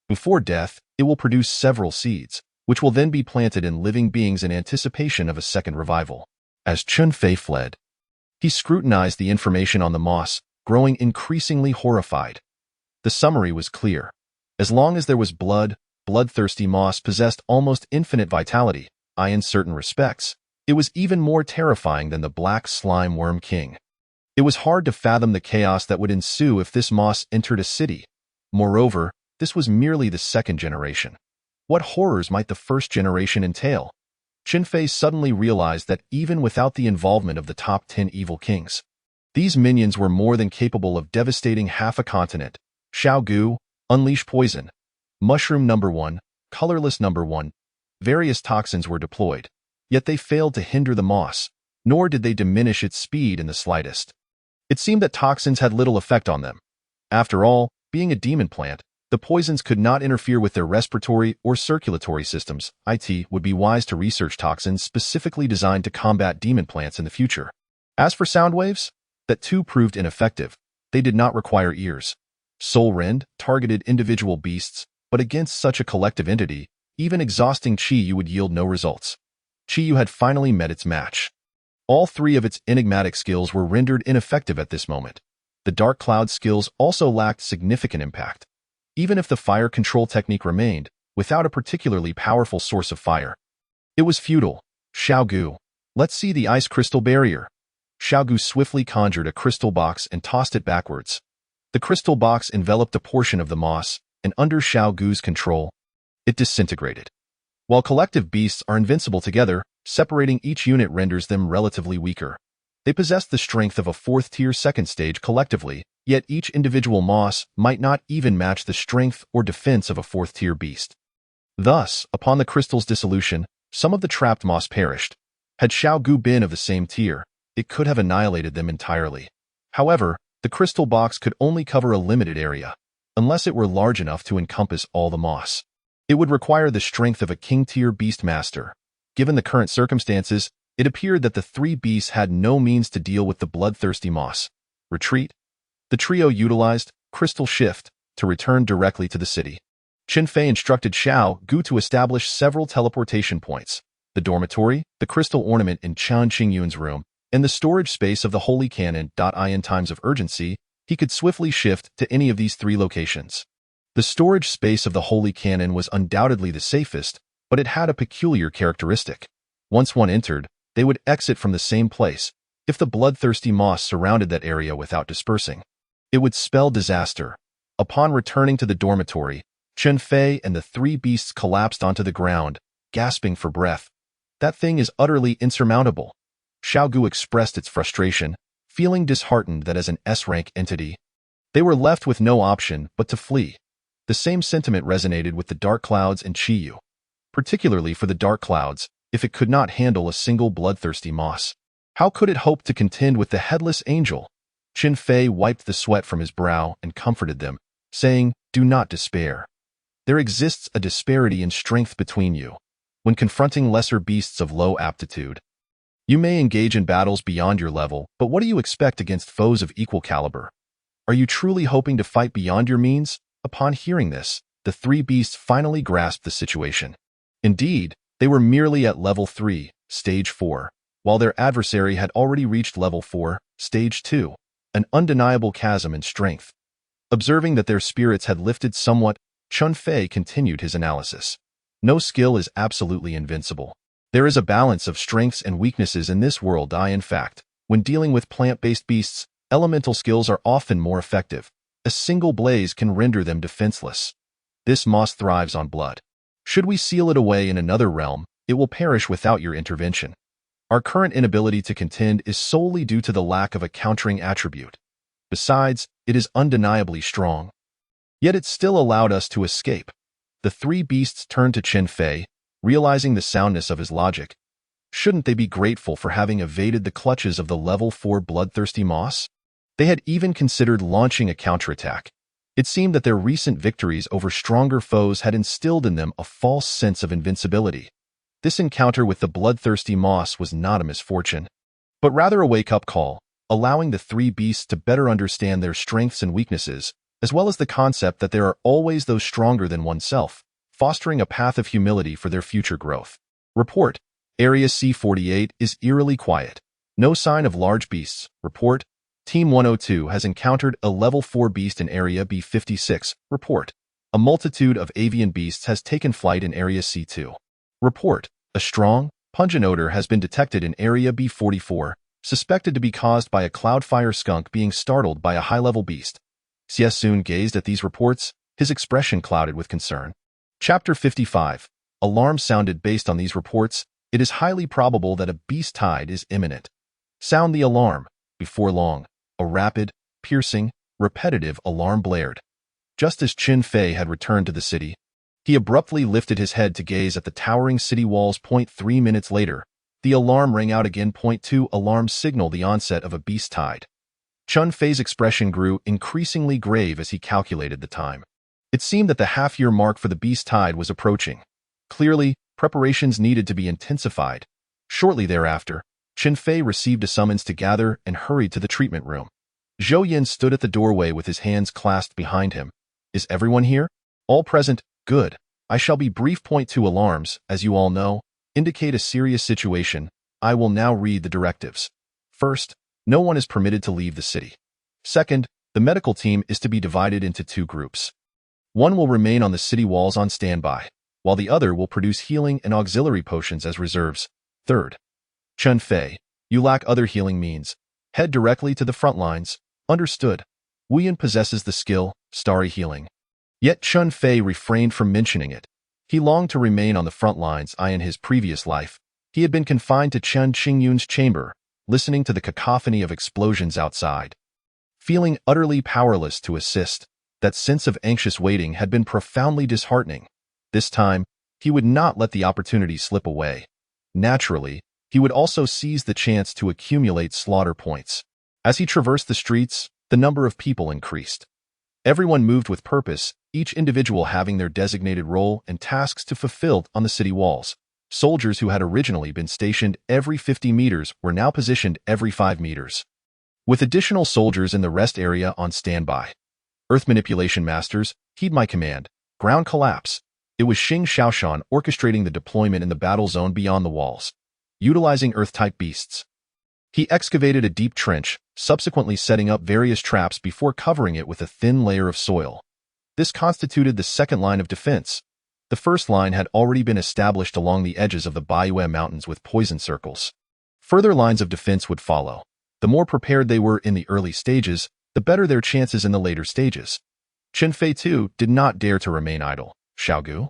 Before death, it will produce several seeds, which will then be planted in living beings in anticipation of a second revival. As Chun Fei fled, he scrutinized the information on the moss, growing increasingly horrified. The summary was clear. As long as there was blood, bloodthirsty moss possessed almost infinite vitality. In certain respects, it was even more terrifying than the black slime worm king. It was hard to fathom the chaos that would ensue if this moss entered a city. Moreover, this was merely the 2nd generation. What horrors might the 1st generation entail? Chun Fei suddenly realized that even without the involvement of the top 10 evil kings, these minions were more than capable of devastating half a continent. Xiao Gu, unleash poison. Mushroom number 1, colorless number 1. Various toxins were deployed, yet they failed to hinder the moss, nor did they diminish its speed in the slightest. It seemed that toxins had little effect on them. After all, being a demon plant, the poisons could not interfere with their respiratory or circulatory systems. It would be wise to research toxins specifically designed to combat demon plants in the future. As for sound waves, that too proved ineffective. They did not require ears. Soul Rend targeted individual beasts, but against such a collective entity, even exhausting Qi Yu would yield no results. Qi Yu had finally met its match. All 3 of its enigmatic skills were rendered ineffective at this moment. The dark cloud skills also lacked significant impact. Even if the fire control technique remained, without a particularly powerful source of fire, it was futile. Xiao Gu, let's see the ice crystal barrier. Xiao Gu swiftly conjured a crystal box and tossed it backwards. The crystal box enveloped a portion of the moss, and under Xiao Gu's control, it disintegrated. While collective beasts are invincible together, separating each unit renders them relatively weaker. They possess the strength of a 4th tier 2nd stage collectively, yet each individual moss might not even match the strength or defense of a 4th tier beast. Thus, upon the crystal's dissolution, some of the trapped moss perished. Had Xiao Gu been of the same tier, it could have annihilated them entirely. However, the crystal box could only cover a limited area, unless it were large enough to encompass all the moss. It would require the strength of a king-tier beast master. Given the current circumstances, It appeared that the three beasts had no means to deal with the bloodthirsty moss. Retreat? The trio utilized Crystal Shift to return directly to the city. Qin Fei instructed Xiao Gu to establish several teleportation points: the dormitory, the crystal ornament in Qian Qingyun's room, and the storage space of the Holy Cannon. In times of urgency, he could swiftly shift to any of these three locations. The storage space of the Holy Cannon was undoubtedly the safest, but it had a peculiar characteristic. Once one entered, they would exit from the same place if the bloodthirsty moss surrounded that area without dispersing. It would spell disaster. Upon returning to the dormitory, Qin Fei and the three beasts collapsed onto the ground, gasping for breath. That thing is utterly insurmountable. Xiao Gu expressed its frustration, feeling disheartened that as an S-rank entity, they were left with no option but to flee. The same sentiment resonated with the Dark Clouds and Qiyu, particularly for the Dark Clouds. If it could not handle a single bloodthirsty moss, how could it hope to contend with the Headless Angel? Qin Fei wiped the sweat from his brow and comforted them, saying, "Do not despair. There exists a disparity in strength between you. When confronting lesser beasts of low aptitude, you may engage in battles beyond your level, but what do you expect against foes of equal caliber? Are you truly hoping to fight beyond your means?" Upon hearing this, the three beasts finally grasped the situation. Indeed, they were merely at level 3, stage 4, while their adversary had already reached level 4, stage 2, an undeniable chasm in strength. Observing that their spirits had lifted somewhat, Qin Fei continued his analysis. No skill is absolutely invincible. There is a balance of strengths and weaknesses in this world. In fact, when dealing with plant-based beasts, elemental skills are often more effective. A single blaze can render them defenseless. This moss thrives on blood. Should we seal it away in another realm, it will perish without your intervention. Our current inability to contend is solely due to the lack of a countering attribute. Besides, it is undeniably strong. Yet it still allowed us to escape. The three beasts turned to Qin Fei, realizing the soundness of his logic. Shouldn't they be grateful for having evaded the clutches of the level 4 bloodthirsty moss? They had even considered launching a counterattack. It seemed that their recent victories over stronger foes had instilled in them a false sense of invincibility. This encounter with the bloodthirsty moss was not a misfortune, but rather a wake-up call, allowing the three beasts to better understand their strengths and weaknesses, as well as the concept that there are always those stronger than oneself, fostering a path of humility for their future growth. Report: Area C48 is eerily quiet. No sign of large beasts. Report: Team 102 has encountered a level 4 beast in Area B56. Report: A multitude of avian beasts has taken flight in Area C2. Report: A strong, pungent odor has been detected in Area B44, suspected to be caused by a cloudfire skunk being startled by a high-level beast. Xie Sun gazed at these reports, his expression clouded with concern. Chapter 55. Alarm sounded. Based on these reports, it is highly probable that a beast tide is imminent. Sound the alarm. Before long, a rapid, piercing, repetitive alarm blared. Just as Qin Fei had returned to the city, he abruptly lifted his head to gaze at the towering city walls. 3 minutes later, the alarm rang out again. 2 Alarms signal the onset of a beast tide. Qin Fei's expression grew increasingly grave as he calculated the time. It seemed that the half-year mark for the beast tide was approaching. Clearly, preparations needed to be intensified. Shortly thereafter, Qin Fei received a summons to gather and hurried to the treatment room. Zhou Yin stood at the doorway with his hands clasped behind him. Is everyone here? All present. Good. I shall be brief. 2 Alarms, as you all know, indicate a serious situation. I will now read the directives. First, no one is permitted to leave the city. Second, the medical team is to be divided into 2 groups. One will remain on the city walls on standby, while the other will produce healing and auxiliary potions as reserves. Third, Qin Fei, you lack other healing means. Head directly to the front lines. Understood. Wu Yan possesses the skill, Starry Healing. Yet Qin Fei refrained from mentioning it. He longed to remain on the front lines. In his previous life, he had been confined to Qian Qingyun's chamber, listening to the cacophony of explosions outside. Feeling utterly powerless to assist, that sense of anxious waiting had been profoundly disheartening. This time, he would not let the opportunity slip away. Naturally, he would also seize the chance to accumulate slaughter points. As he traversed the streets, the number of people increased. Everyone moved with purpose, each individual having their designated role and tasks to fulfill on the city walls. Soldiers who had originally been stationed every 50 meters were now positioned every 5 meters, with additional soldiers in the rest area on standby. Earth manipulation masters, heed my command. Ground collapse. It was Xing Xiaoshan orchestrating the deployment in the battle zone beyond the walls, utilizing Earth-type beasts. He excavated a deep trench, subsequently setting up various traps before covering it with a thin layer of soil. This constituted the second line of defense. The first line had already been established along the edges of the Baiyue Mountains with poison circles. Further lines of defense would follow. The more prepared they were in the early stages, the better their chances in the later stages. Chen Fei too did not dare to remain idle. Xiaogu,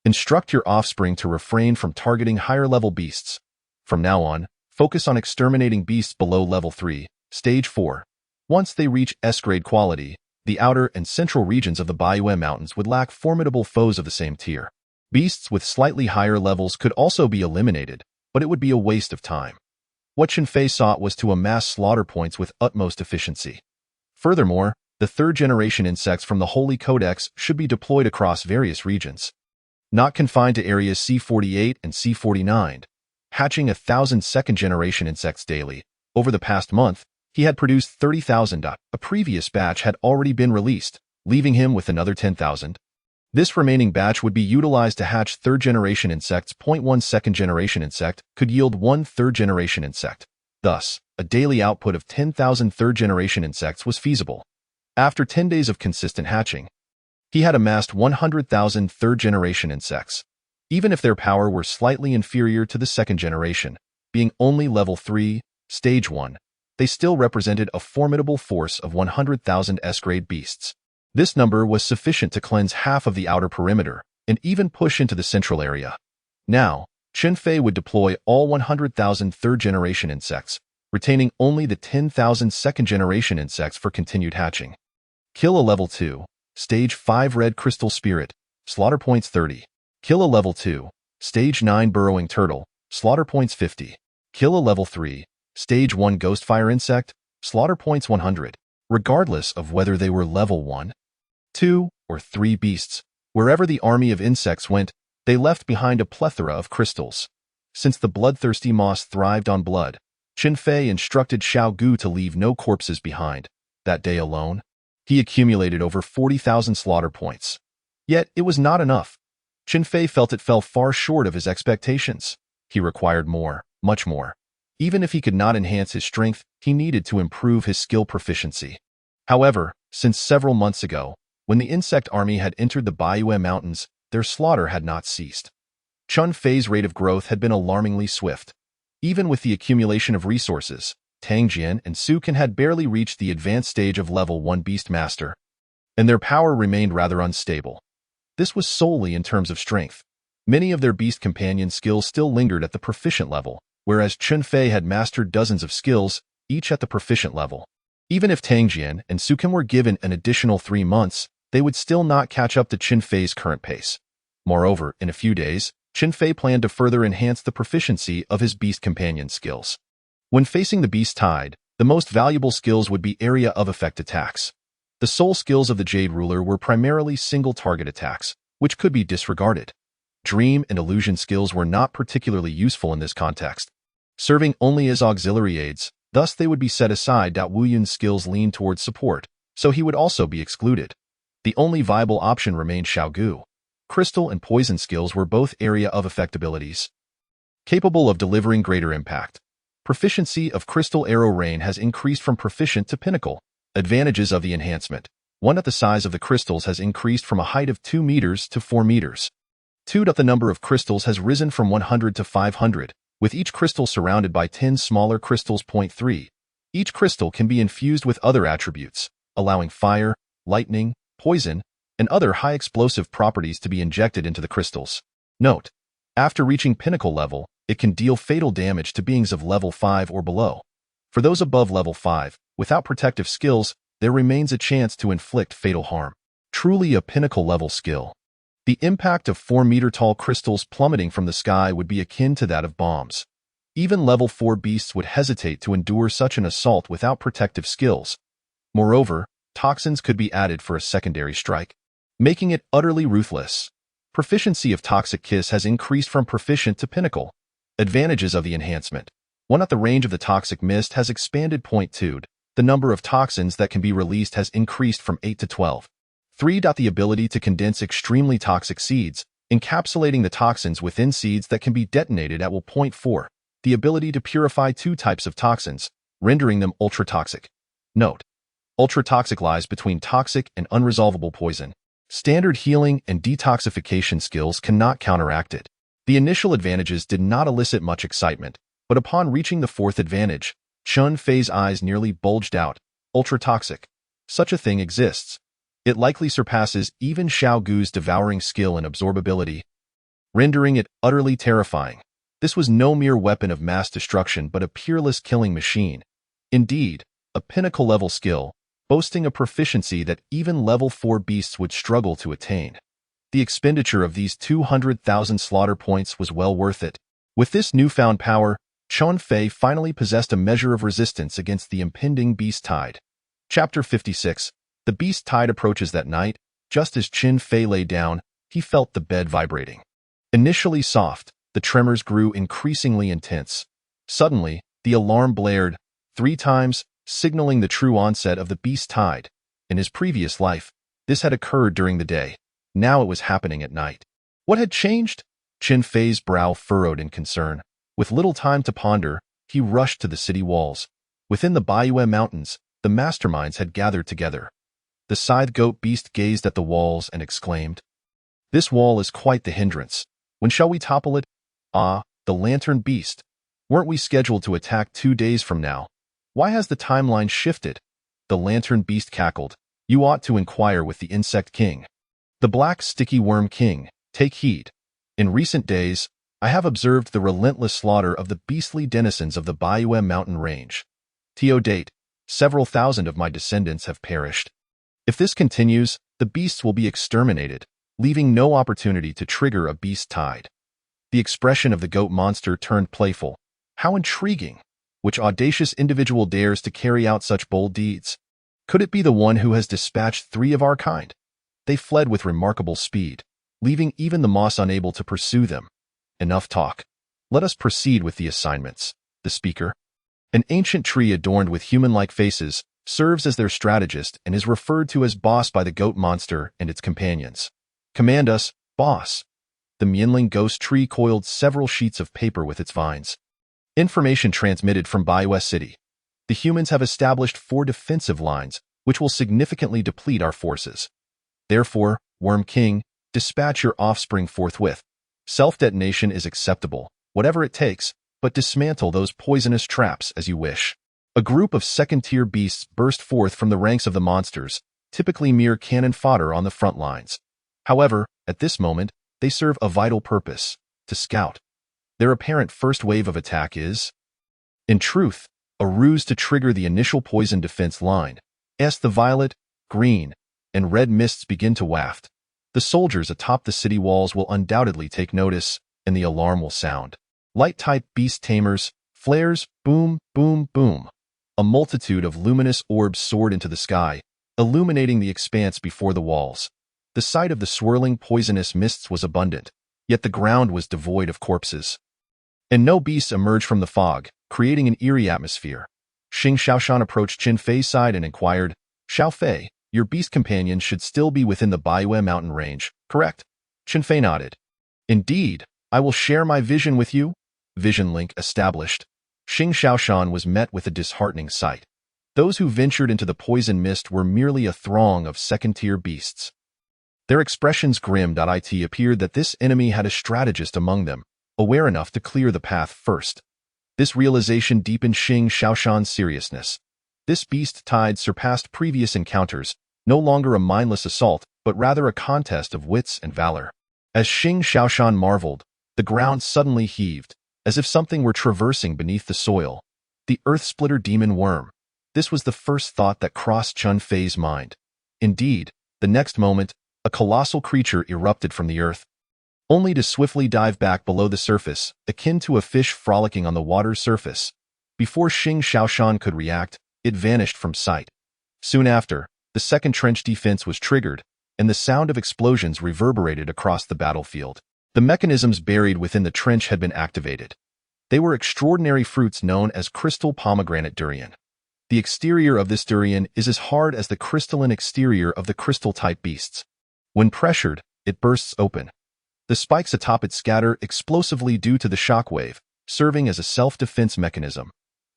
instruct your offspring to refrain from targeting higher-level beasts. From now on, focus on exterminating beasts below level 3, stage 4. Once they reach S-grade quality, the outer and central regions of the Baiyue Mountains would lack formidable foes of the same tier. Beasts with slightly higher levels could also be eliminated, but it would be a waste of time. What Chen Fei sought was to amass slaughter points with utmost efficiency. Furthermore, the third-generation insects from the Holy Codex should be deployed across various regions, not confined to areas C48 and C49. Hatching 1,000 second-generation insects daily, over the past month, he had produced 30,000. A previous batch had already been released, leaving him with another 10,000. This remaining batch would be utilized to hatch third-generation insects. 1 second-generation insect could yield 1 third-generation insect. Thus, a daily output of 10,000 third-generation insects was feasible. After 10 days of consistent hatching, he had amassed 100,000 third-generation insects. Even if their power were slightly inferior to the second generation, being only level 3, stage 1, they still represented a formidable force of 100,000 S-grade beasts. This number was sufficient to cleanse half of the outer perimeter and even push into the central area. Now, Chen Fei would deploy all 100,000 third-generation insects, retaining only the 10,000 second-generation insects for continued hatching. Kill a level 2, stage 5 red crystal spirit, slaughter points 30. Kill a level 2, stage 9 burrowing turtle, slaughter points 50. Kill a level 3, stage 1 ghost fire insect, slaughter points 100. Regardless of whether they were level 1, 2, or 3 beasts, wherever the army of insects went, they left behind a plethora of crystals. Since the bloodthirsty moss thrived on blood, Chen Fei instructed Xiaogu to leave no corpses behind. That day alone, he accumulated over 40,000 slaughter points. Yet it was not enough. Chen Fei felt it fell far short of his expectations. He required more, much more. Even if he could not enhance his strength, he needed to improve his skill proficiency. However, since several months ago, when the insect army had entered the Baiyue Mountains, their slaughter had not ceased. Chen Fei's rate of growth had been alarmingly swift. Even with the accumulation of resources, Tang Jian and Su Can had barely reached the advanced stage of level 1 Beast Master, and their power remained rather unstable. This was solely in terms of strength. Many of their beast companion skills still lingered at the proficient level, whereas Chen Fei had mastered dozens of skills, each at the proficient level. Even if Tang Jian and Su Can were given an additional 3 months, they would still not catch up to Chen Fei's current pace. Moreover, in a few days, Chen Fei planned to further enhance the proficiency of his beast companion skills. When facing the beast tide, the most valuable skills would be area of effect attacks. The sole skills of the Jade Ruler were primarily single-target attacks, which could be disregarded. Dream and illusion skills were not particularly useful in this context, serving only as auxiliary aids, thus they would be set aside. Wu Yun's skills leaned towards support, so he would also be excluded. The only viable option remained Xiaogu. Crystal and poison skills were both area of effect abilities, capable of delivering greater impact. Proficiency of Crystal Arrow Rain has increased from proficient to pinnacle. Advantages of the enhancement. 1. The size of the crystals has increased from a height of 2 meters to 4 meters. 2. The number of crystals has risen from 100 to 500, with each crystal surrounded by 10 smaller crystals. 3. Each crystal can be infused with other attributes, allowing fire, lightning, poison, and other high explosive properties to be injected into the crystals. Note: after reaching pinnacle level, it can deal fatal damage to beings of level 5 or below. For those above level 5, without protective skills, there remains a chance to inflict fatal harm. Truly a pinnacle-level skill. The impact of 4-meter-tall crystals plummeting from the sky would be akin to that of bombs. Even level 4 beasts would hesitate to endure such an assault without protective skills. Moreover, toxins could be added for a secondary strike, making it utterly ruthless. Proficiency of Toxic Kiss has increased from Proficient to Pinnacle. Advantages of the enhancement. 1. At the range of the Toxic Mist has expanded. 2. The number of toxins that can be released has increased from 8 to 12. 3. The ability to condense extremely toxic seeds, encapsulating the toxins within seeds that can be detonated at will. 4. The ability to purify 2 types of toxins, rendering them ultra-toxic. Note: ultra-toxic lies between toxic and unresolvable poison. Standard healing and detoxification skills cannot counteract it. The initial advantages did not elicit much excitement, but upon reaching the 4th advantage, Chun Fei's eyes nearly bulged out. Ultra-toxic. Such a thing exists. It likely surpasses even Xiao Gu's devouring skill and absorbability, rendering it utterly terrifying. This was no mere weapon of mass destruction but a peerless killing machine. Indeed, a pinnacle-level skill, boasting a proficiency that even level 4 beasts would struggle to attain. The expenditure of these 200,000 slaughter points was well worth it. With this newfound power, Chun Fei finally possessed a measure of resistance against the impending beast tide. Chapter 56. The beast tide approaches. That night, just as Chun Fei lay down, he felt the bed vibrating. Initially soft, the tremors grew increasingly intense. Suddenly, the alarm blared 3 times, signaling the true onset of the beast tide. In his previous life, this had occurred during the day. Now it was happening at night. What had changed? Chun Fei's brow furrowed in concern. With little time to ponder, he rushed to the city walls. Within the Baiyue Mountains, the masterminds had gathered together. The scythe goat beast gazed at the walls and exclaimed, "This wall is quite the hindrance. When shall we topple it?" "Ah, the lantern beast. Weren't we scheduled to attack 2 days from now? Why has the timeline shifted?" The lantern beast cackled. "You ought to inquire with the insect king. The black sticky worm king, take heed. In recent days, I have observed the relentless slaughter of the beastly denizens of the Baiyue mountain range. To date, several thousand of my descendants have perished. If this continues, the beasts will be exterminated, leaving no opportunity to trigger a beast tide." The expression of the goat monster turned playful. How intriguing! Which audacious individual dares to carry out such bold deeds? Could it be the one who has dispatched 3 of our kind? They fled with remarkable speed, leaving even the moss unable to pursue them. Enough talk. Let us proceed with the assignments. The speaker, an ancient tree adorned with human-like faces, serves as their strategist and is referred to as boss by the goat monster and its companions. "Command us, boss." The Mianling ghost tree coiled several sheets of paper with its vines. Information transmitted from Baiyue City. The humans have established 4 defensive lines, which will significantly deplete our forces. Therefore, Worm King, dispatch your offspring forthwith. Self-detonation is acceptable, whatever it takes, but dismantle those poisonous traps as you wish. A group of second-tier beasts burst forth from the ranks of the monsters, typically mere cannon fodder on the front lines. However, at this moment, they serve a vital purpose: to scout. Their apparent first wave of attack is, in truth, a ruse to trigger the initial poison defense line. As the violet, green, and red mists begin to waft, the soldiers atop the city walls will undoubtedly take notice, and the alarm will sound. Light-type beast tamers, flares, boom, boom, boom. A multitude of luminous orbs soared into the sky, illuminating the expanse before the walls. The sight of the swirling poisonous mists was abundant, yet the ground was devoid of corpses. And no beasts emerged from the fog, creating an eerie atmosphere. Xing Xiaoshan approached Chun Fei's side and inquired, "Xiao Fei, your beast companions should still be within the Baiyue mountain range, correct?" Chun Fei nodded. "Indeed, I will share my vision with you." Vision link established. Xing Xiaoshan was met with a disheartening sight. Those who ventured into the poison mist were merely a throng of second-tier beasts. Their expressions grim. It appeared that this enemy had a strategist among them, aware enough to clear the path first. This realization deepened Xing Xiaoshan's seriousness. This beast tide surpassed previous encounters, no longer a mindless assault, but rather a contest of wits and valor. As Xing Xiaoshan marveled, the ground suddenly heaved, as if something were traversing beneath the soil. The earth-splitter demon worm. This was the first thought that crossed Chun Fei's mind. Indeed, the next moment, a colossal creature erupted from the earth, only to swiftly dive back below the surface, akin to a fish frolicking on the water's surface. Before Xing Xiaoshan could react, it vanished from sight. Soon after, the second trench defense was triggered, and the sound of explosions reverberated across the battlefield. The mechanisms buried within the trench had been activated. They were extraordinary fruits known as crystal pomegranate durian. The exterior of this durian is as hard as the crystalline exterior of the crystal-type beasts. When pressured, it bursts open. The spikes atop it scatter explosively due to the shock wave, serving as a self-defense mechanism.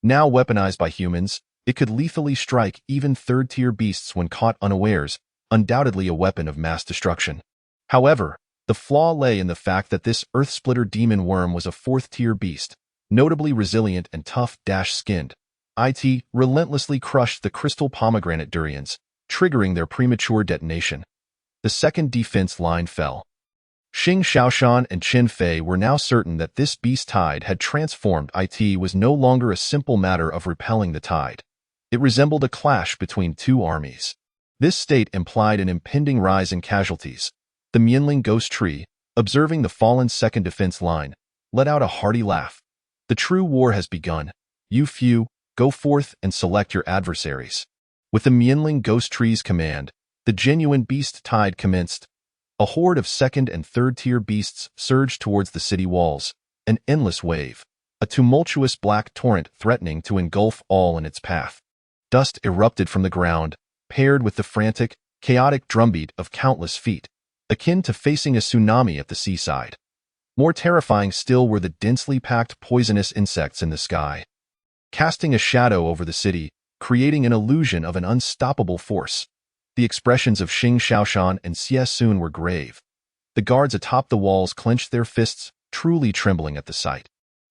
Now weaponized by humans, it could lethally strike even third-tier beasts when caught unawares, undoubtedly a weapon of mass destruction. However, the flaw lay in the fact that this Earth-splitter demon worm was a fourth-tier beast, notably resilient and tough-skinned. It relentlessly crushed the crystal pomegranate durians, triggering their premature detonation. The second defense line fell. Xing Xiaoshan and Chen Fei were now certain that this beast tide had transformed. It was no longer a simple matter of repelling the tide. It resembled a clash between two armies. This state implied an impending rise in casualties. The Mianling ghost tree, observing the fallen second defense line, let out a hearty laugh. The true war has begun. You few, go forth and select your adversaries. With the Mianling ghost tree's command, the genuine beast tide commenced. A horde of second and third-tier beasts surged towards the city walls, an endless wave, a tumultuous black torrent threatening to engulf all in its path. Dust erupted from the ground, paired with the frantic, chaotic drumbeat of countless feet, akin to facing a tsunami at the seaside. More terrifying still were the densely packed poisonous insects in the sky, casting a shadow over the city, creating an illusion of an unstoppable force. The expressions of Xing Xiaoshan and Xie Sun were grave. The guards atop the walls clenched their fists, truly trembling at the sight.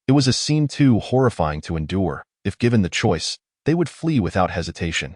It was a scene too horrifying to endure. If given the choice, they would flee without hesitation.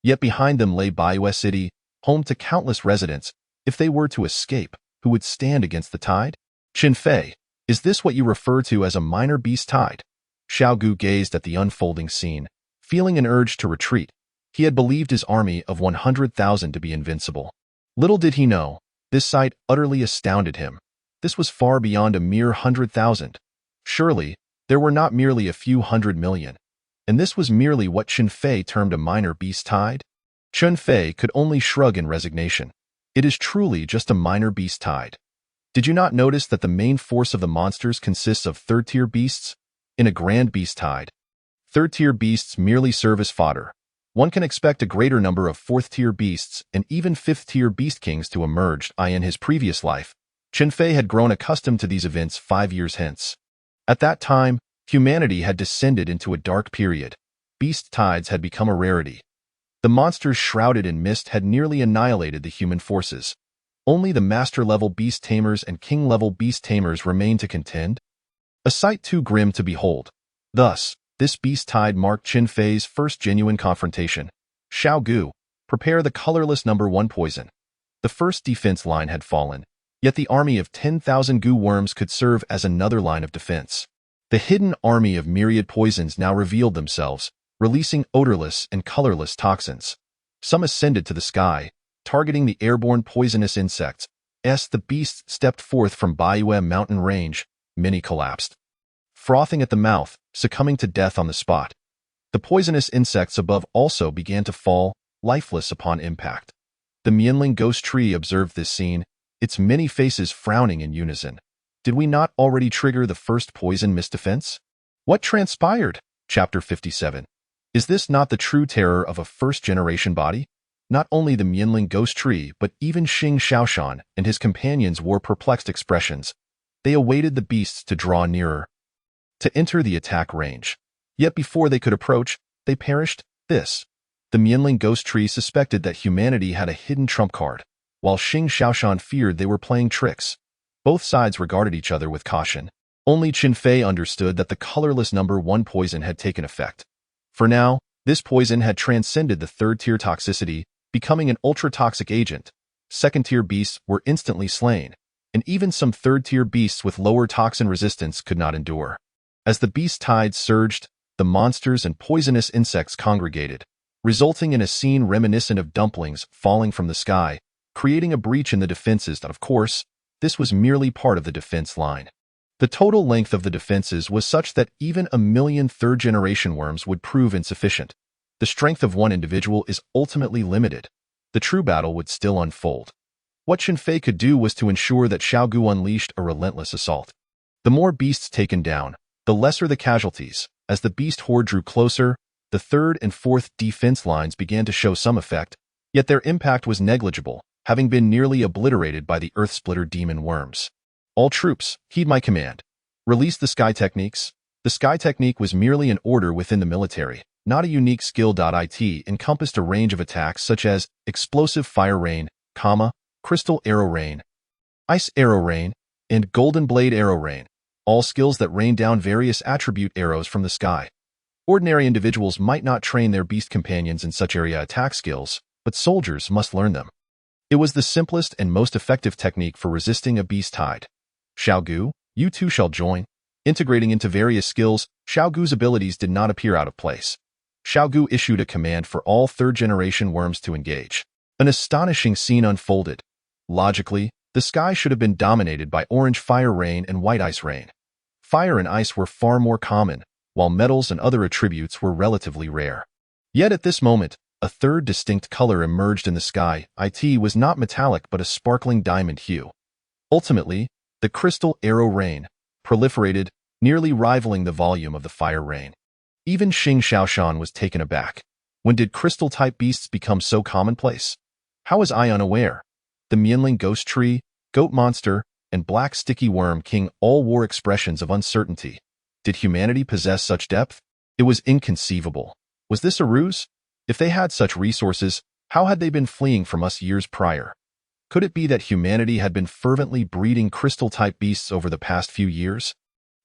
Yet behind them lay Baiyue City, home to countless residents. If they were to escape, who would stand against the tide? Chen Fei, is this what you refer to as a minor beast tide? Xiao Gu gazed at the unfolding scene, feeling an urge to retreat. He had believed his army of 100,000 to be invincible. Little did he know, this sight utterly astounded him. This was far beyond a mere 100,000. Surely, there were not merely a few 100 million. And this was merely what Chen Fei termed a minor beast tide? Chen Fei could only shrug in resignation. It is truly just a minor beast tide. Did you not notice that the main force of the monsters consists of third-tier beasts? In a grand beast tide, third-tier beasts merely serve as fodder. One can expect a greater number of fourth-tier beasts and even fifth-tier beast kings to emerge. In his previous life, Chen Fei had grown accustomed to these events 5 years hence. At that time, humanity had descended into a dark period. Beast tides had become a rarity. The monsters shrouded in mist had nearly annihilated the human forces. Only the master-level beast tamers and king-level beast tamers remained to contend. A sight too grim to behold. Thus, this beast tide marked Chen Fei's first genuine confrontation. Xiao Gu, prepare the colorless number 1 poison. The first defense line had fallen, yet the army of 10,000 Gu worms could serve as another line of defense. The hidden army of myriad poisons now revealed themselves, releasing odorless and colorless toxins. Some ascended to the sky, targeting the airborne poisonous insects. As the beasts stepped forth from Baiyue mountain range, many collapsed, frothing at the mouth, succumbing to death on the spot. The poisonous insects above also began to fall, lifeless upon impact. The Mianling ghost tree observed this scene, its many faces frowning in unison. Did we not already trigger the first poison mist defense? What transpired? Chapter 57. Is this not the true terror of a first-generation body? Not only the Mianling ghost tree, but even Xing Xiaoshan and his companions wore perplexed expressions. They awaited the beasts to draw nearer, to enter the attack range. Yet before they could approach, they perished. The Mianling ghost tree suspected that humanity had a hidden trump card, while Xing Xiaoshan feared they were playing tricks. Both sides regarded each other with caution. Only Chen Fei understood that the colorless number 1 poison had taken effect. For now, this poison had transcended the third-tier toxicity, becoming an ultra-toxic agent. Second-tier beasts were instantly slain, and even some third-tier beasts with lower toxin resistance could not endure. As the beast tide surged, the monsters and poisonous insects congregated, resulting in a scene reminiscent of dumplings falling from the sky, creating a breach in the defenses. Of course, this was merely part of the defense line. The total length of the defenses was such that even 1 million third-generation worms would prove insufficient. The strength of one individual is ultimately limited. The true battle would still unfold. What Chen Fei could do was to ensure that Xiao Gu unleashed a relentless assault. The more beasts taken down, the lesser the casualties. As the beast horde drew closer, the third and fourth defense lines began to show some effect, yet their impact was negligible, having been nearly obliterated by the Earth-Splitter demon worms. All troops, heed my command. Release the Sky Techniques. The Sky Technique was merely an order within the military, not a unique skill. It encompassed a range of attacks such as Explosive Fire Rain, Crystal Arrow Rain, Ice Arrow Rain, and Golden Blade Arrow Rain, all skills that rain down various attribute arrows from the sky. Ordinary individuals might not train their beast companions in such area attack skills, but soldiers must learn them. It was the simplest and most effective technique for resisting a beast tide. Xiao Gu, you too shall join. Integrating into various skills, Xiao Gu's abilities did not appear out of place. Xiao Gu issued a command for all third-generation worms to engage. An astonishing scene unfolded. Logically, the sky should have been dominated by orange fire rain and white ice rain. Fire and ice were far more common, while metals and other attributes were relatively rare. Yet at this moment, a third distinct color emerged in the sky. It was not metallic but a sparkling diamond hue. Ultimately, the Crystal Arrow Rain proliferated, nearly rivaling the volume of the fire rain. Even Xing Xiaoshan was taken aback. When did crystal-type beasts become so commonplace? How was I unaware? The Mianling Ghost Tree, Goat Monster, and Black Sticky Worm King all wore expressions of uncertainty. Did humanity possess such depth? It was inconceivable. Was this a ruse? If they had such resources, how had they been fleeing from us years prior? Could it be that humanity had been fervently breeding crystal-type beasts over the past few years?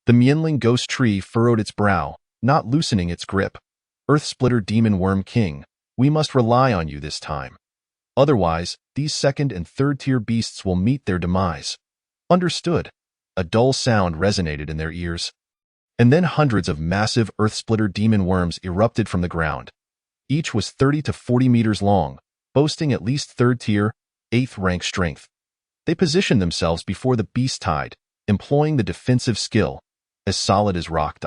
The Mianling Ghost Tree furrowed its brow, not loosening its grip. Earth-Splitter Demon Worm King, we must rely on you this time. Otherwise, these second- and third-tier beasts will meet their demise. Understood. A dull sound resonated in their ears. And then hundreds of massive Earth-Splitter demon worms erupted from the ground. Each was 30 to 40 meters long, boasting at least third-tier, 8th-rank strength. They positioned themselves before the beast tide, employing the defensive skill, as solid as rock.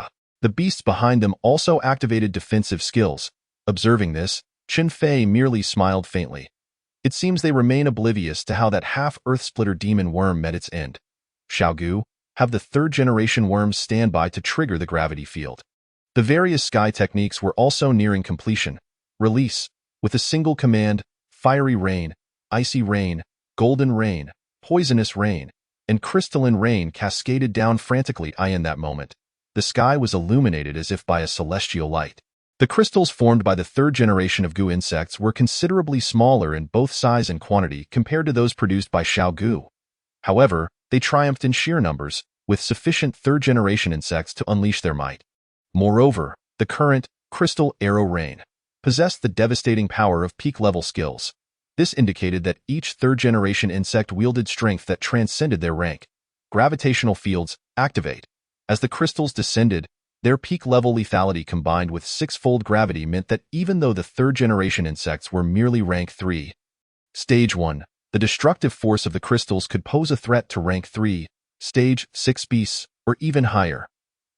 The beasts behind them also activated defensive skills. Observing this, Chen Fei merely smiled faintly. It seems they remain oblivious to how that half-Earth-Splitter demon worm met its end. Xiao Gu, have the third-generation worms stand by to trigger the gravity field. The various sky techniques were also nearing completion. Release, with a single command, Fiery Rain, Icy Rain, Golden Rain, Poisonous Rain, and Crystalline Rain cascaded down frantically. In that moment, the sky was illuminated as if by a celestial light. The crystals formed by the third generation of Gu insects were considerably smaller in both size and quantity compared to those produced by Xiao Gu. However, they triumphed in sheer numbers, with sufficient third-generation insects to unleash their might. Moreover, the current Crystal Arrow Rain possessed the devastating power of peak-level skills. This indicated that each third-generation insect wielded strength that transcended their rank. Gravitational fields activate. As the crystals descended, their peak-level lethality combined with six-fold gravity meant that even though the third-generation insects were merely rank 3, Stage 1, the destructive force of the crystals could pose a threat to rank 3, Stage 6 beasts, or even higher.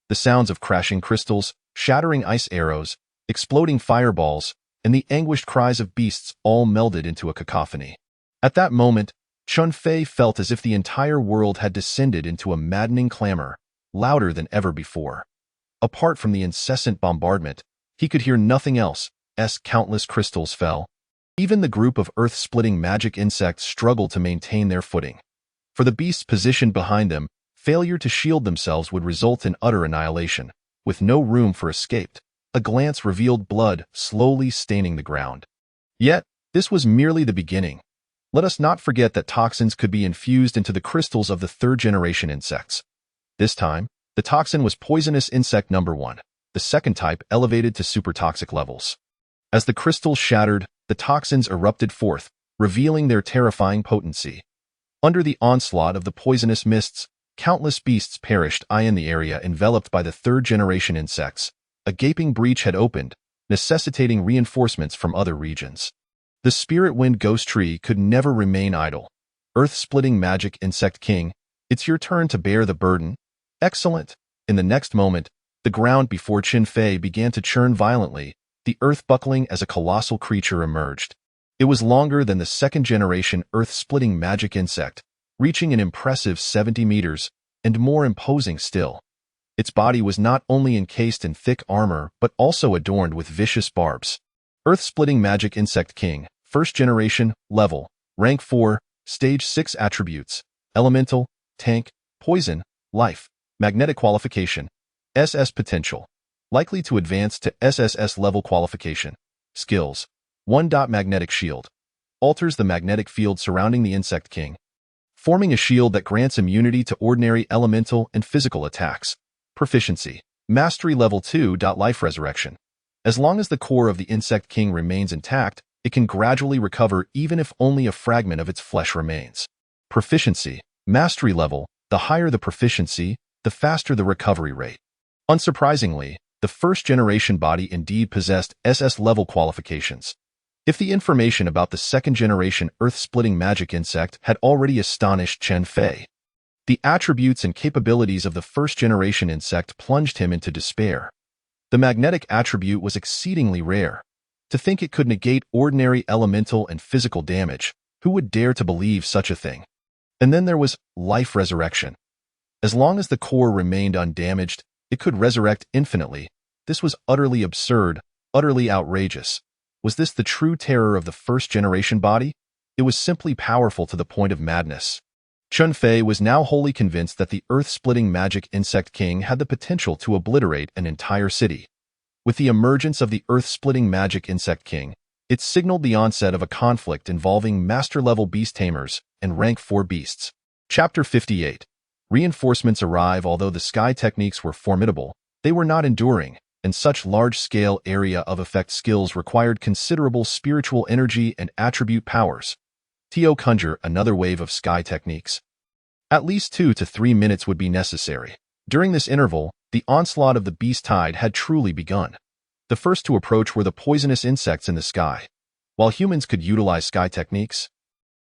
The sounds of crashing crystals, shattering ice arrows, exploding fireballs, and the anguished cries of beasts all melded into a cacophony. At that moment, Chen Fei felt as if the entire world had descended into a maddening clamor, louder than ever before. Apart from the incessant bombardment, he could hear nothing else, as countless crystals fell. Even the group of earth-splitting magic insects struggled to maintain their footing. For the beasts positioned behind them, failure to shield themselves would result in utter annihilation, with no room for escape. A glance revealed blood slowly staining the ground. Yet, this was merely the beginning. Let us not forget that toxins could be infused into the crystals of the third-generation insects. This time, the toxin was poisonous insect number 1, the second type elevated to supertoxic levels. As the crystals shattered, the toxins erupted forth, revealing their terrifying potency. Under the onslaught of the poisonous mists, countless beasts perished. In the area enveloped by the third-generation insects, a gaping breach had opened, necessitating reinforcements from other regions. The Spirit Wind Ghost Tree could never remain idle. Earth-splitting magic insect king, it's your turn to bear the burden. Excellent. In the next moment, the ground before Chen Fei began to churn violently, the earth buckling as a colossal creature emerged. It was longer than the second-generation Earth-splitting magic insect, reaching an impressive 70 meters, and more imposing still. Its body was not only encased in thick armor but also adorned with vicious barbs. Earth-splitting magic insect king, first generation, level, rank 4, stage 6 attributes, elemental, tank, poison, life, magnetic qualification, SS potential, likely to advance to SSS level qualification, skills, 1. Magnetic shield, alters the magnetic field surrounding the insect king, forming a shield that grants immunity to ordinary elemental and physical attacks. Proficiency, mastery level 2. Life resurrection. As long as the core of the insect king remains intact, it can gradually recover even if only a fragment of its flesh remains. Proficiency, mastery level, the higher the proficiency, the faster the recovery rate. Unsurprisingly, the first-generation body indeed possessed SS level qualifications. If the information about the second-generation Earth-splitting magic insect had already astonished Chen Fei, the attributes and capabilities of the first-generation insect plunged him into despair. The magnetic attribute was exceedingly rare. To think it could negate ordinary elemental and physical damage, who would dare to believe such a thing? And then there was life resurrection. As long as the core remained undamaged, it could resurrect infinitely. This was utterly absurd, utterly outrageous. Was this the true terror of the first-generation body? It was simply powerful to the point of madness. Chen Fei was now wholly convinced that the earth-splitting magic insect king had the potential to obliterate an entire city. With the emergence of the earth-splitting magic insect king, it signaled the onset of a conflict involving master-level beast tamers and rank 4 beasts. Chapter 58. Reinforcements arrive. Although the sky techniques were formidable, they were not enduring, and such large-scale area of effect skills required considerable spiritual energy and attribute powers. To conjure another wave of sky techniques. At least 2 to 3 minutes would be necessary. During this interval, the onslaught of the beast tide had truly begun. The first to approach were the poisonous insects in the sky. While humans could utilize sky techniques,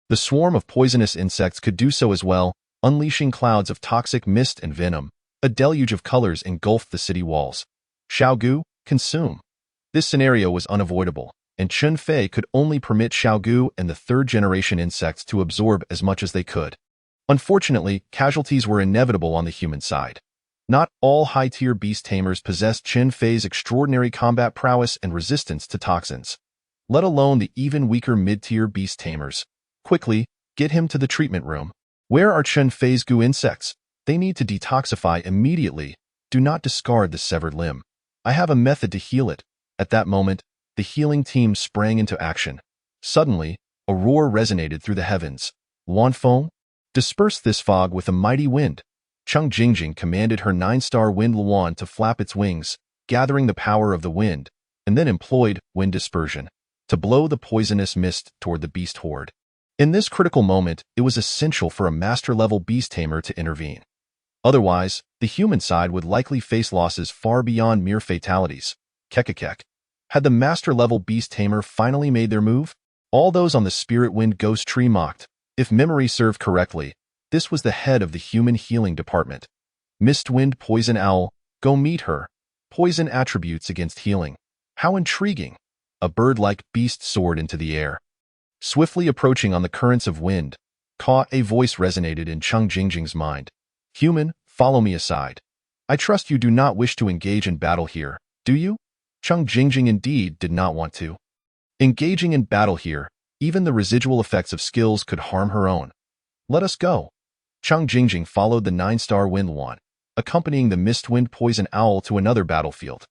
the swarm of poisonous insects could do so as well, unleashing clouds of toxic mist and venom. A deluge of colors engulfed the city walls. Xiaogu, consume. This scenario was unavoidable, and Chen Fei could only permit Xiaogu and the third-generation insects to absorb as much as they could. Unfortunately, casualties were inevitable on the human side. Not all high-tier beast tamers possessed Chen Fei's extraordinary combat prowess and resistance to toxins, let alone the even weaker mid-tier beast tamers. Quickly, get him to the treatment room. Where are Chen Fei's goo insects? They need to detoxify immediately. Do not discard the severed limb. I have a method to heal it. At that moment, the healing team sprang into action. Suddenly, a roar resonated through the heavens. Luanfeng, disperse this fog with a mighty wind. Cheng Jingjing commanded her 9-star wind Luan to flap its wings, gathering the power of the wind, and then employed wind dispersion to blow the poisonous mist toward the beast horde. In this critical moment, it was essential for a master-level beast tamer to intervene. Otherwise, the human side would likely face losses far beyond mere fatalities. Kekekek. Had the master-level beast tamer finally made their move? All those on the spirit wind ghost tree mocked. If memory served correctly, this was the head of the human healing department. Mistwind Poison Owl, go meet her. Poison attributes against healing. How intriguing. A bird-like beast soared into the air. Swiftly approaching on the currents of wind, a voice resonated in Cheng Jingjing's mind. Human, follow me aside. I trust you do not wish to engage in battle here, do you? Cheng Jingjing indeed did not want to. Engaging in battle here, even the residual effects of skills could harm her own. Let us go. Cheng Jingjing followed the 9-star Wind Luan, accompanying the Mistwind Poison Owl to another battlefield.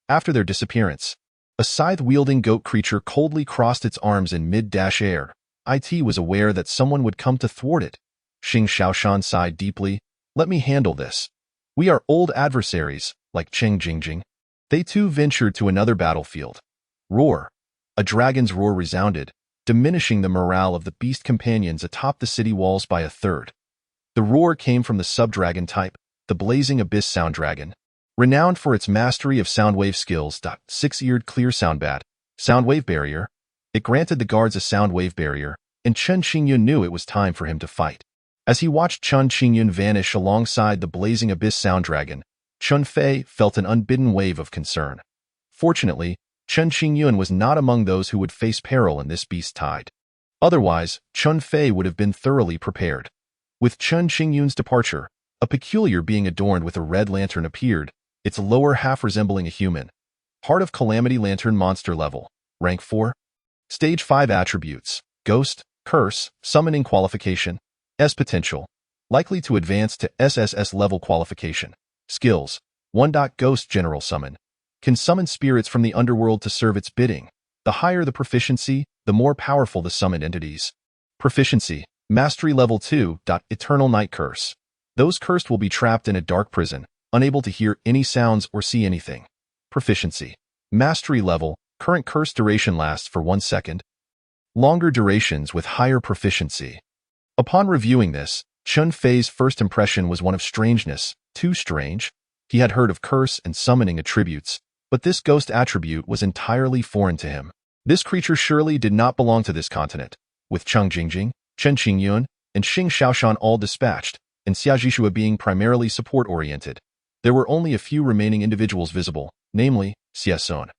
After their disappearance, a scythe-wielding goat creature coldly crossed its arms in mid-air. It was aware that someone would come to thwart it. Xing Shaoshan sighed deeply. Let me handle this. We are old adversaries, like Cheng Jingjing. They too ventured to another battlefield. Roar. A dragon's roar resounded, diminishing the morale of the beast companions atop the city walls by a third. The roar came from the sub-dragon type, the Blazing Abyss Sound Dragon. Renowned for its mastery of soundwave skills. Six-eared clear soundbat, soundwave barrier. It granted the guards a soundwave barrier, and Chen Qingyun knew it was time for him to fight. As he watched Chen Qingyun vanish alongside the Blazing Abyss Sound Dragon, Chen Fei felt an unbidden wave of concern. Fortunately, Chen Qingyun was not among those who would face peril in this beast tide. Otherwise, Chun Fei would have been thoroughly prepared. With Chen Qingyun's departure, a peculiar being adorned with a red lantern appeared, its lower half resembling a human. Heart of Calamity Lantern monster level. Rank 4. Stage 5 attributes. Ghost, Curse, Summoning qualification. S potential. Likely to advance to SSS level qualification. Skills. 1. Ghost General Summon. Can summon spirits from the underworld to serve its bidding. The higher the proficiency, the more powerful the summoned entities. Proficiency. Mastery level 2. Eternal Night Curse. Those cursed will be trapped in a dark prison, unable to hear any sounds or see anything. Proficiency. Mastery level. Current curse duration lasts for 1 second. Longer durations with higher proficiency. Upon reviewing this, Chun Fei's first impression was one of strangeness. Too strange. He had heard of curse and summoning attributes, but this ghost attribute was entirely foreign to him. This creature surely did not belong to this continent. With Cheng Jingjing, Chen Qingyun, and Xing Xiaoshan all dispatched, and Xia Zhishua being primarily support-oriented, there were only a few remaining individuals visible, namely, Xie Sun.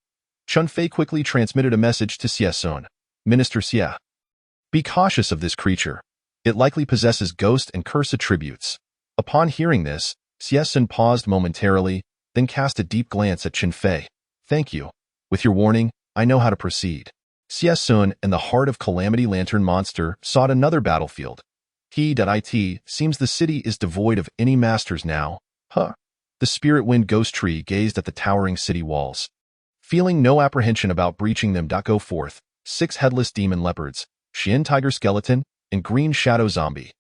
Chun Fei quickly transmitted a message to Xie Sun. Minister Xie. Be cautious of this creature. It likely possesses ghost and curse attributes. Upon hearing this, Xie Sun paused momentarily, then cast a deep glance at Chun Fei. Thank you. With your warning, I know how to proceed. Xie Sun and the Heart of Calamity Lantern monster sought another battlefield. It seems the city is devoid of any masters now. Huh. The Spirit Wind Ghost Tree gazed at the towering city walls. Feeling no apprehension about breaching them. Go forth. 6 headless demon leopards, Xian Tiger Skeleton, and Green Shadow Zombie.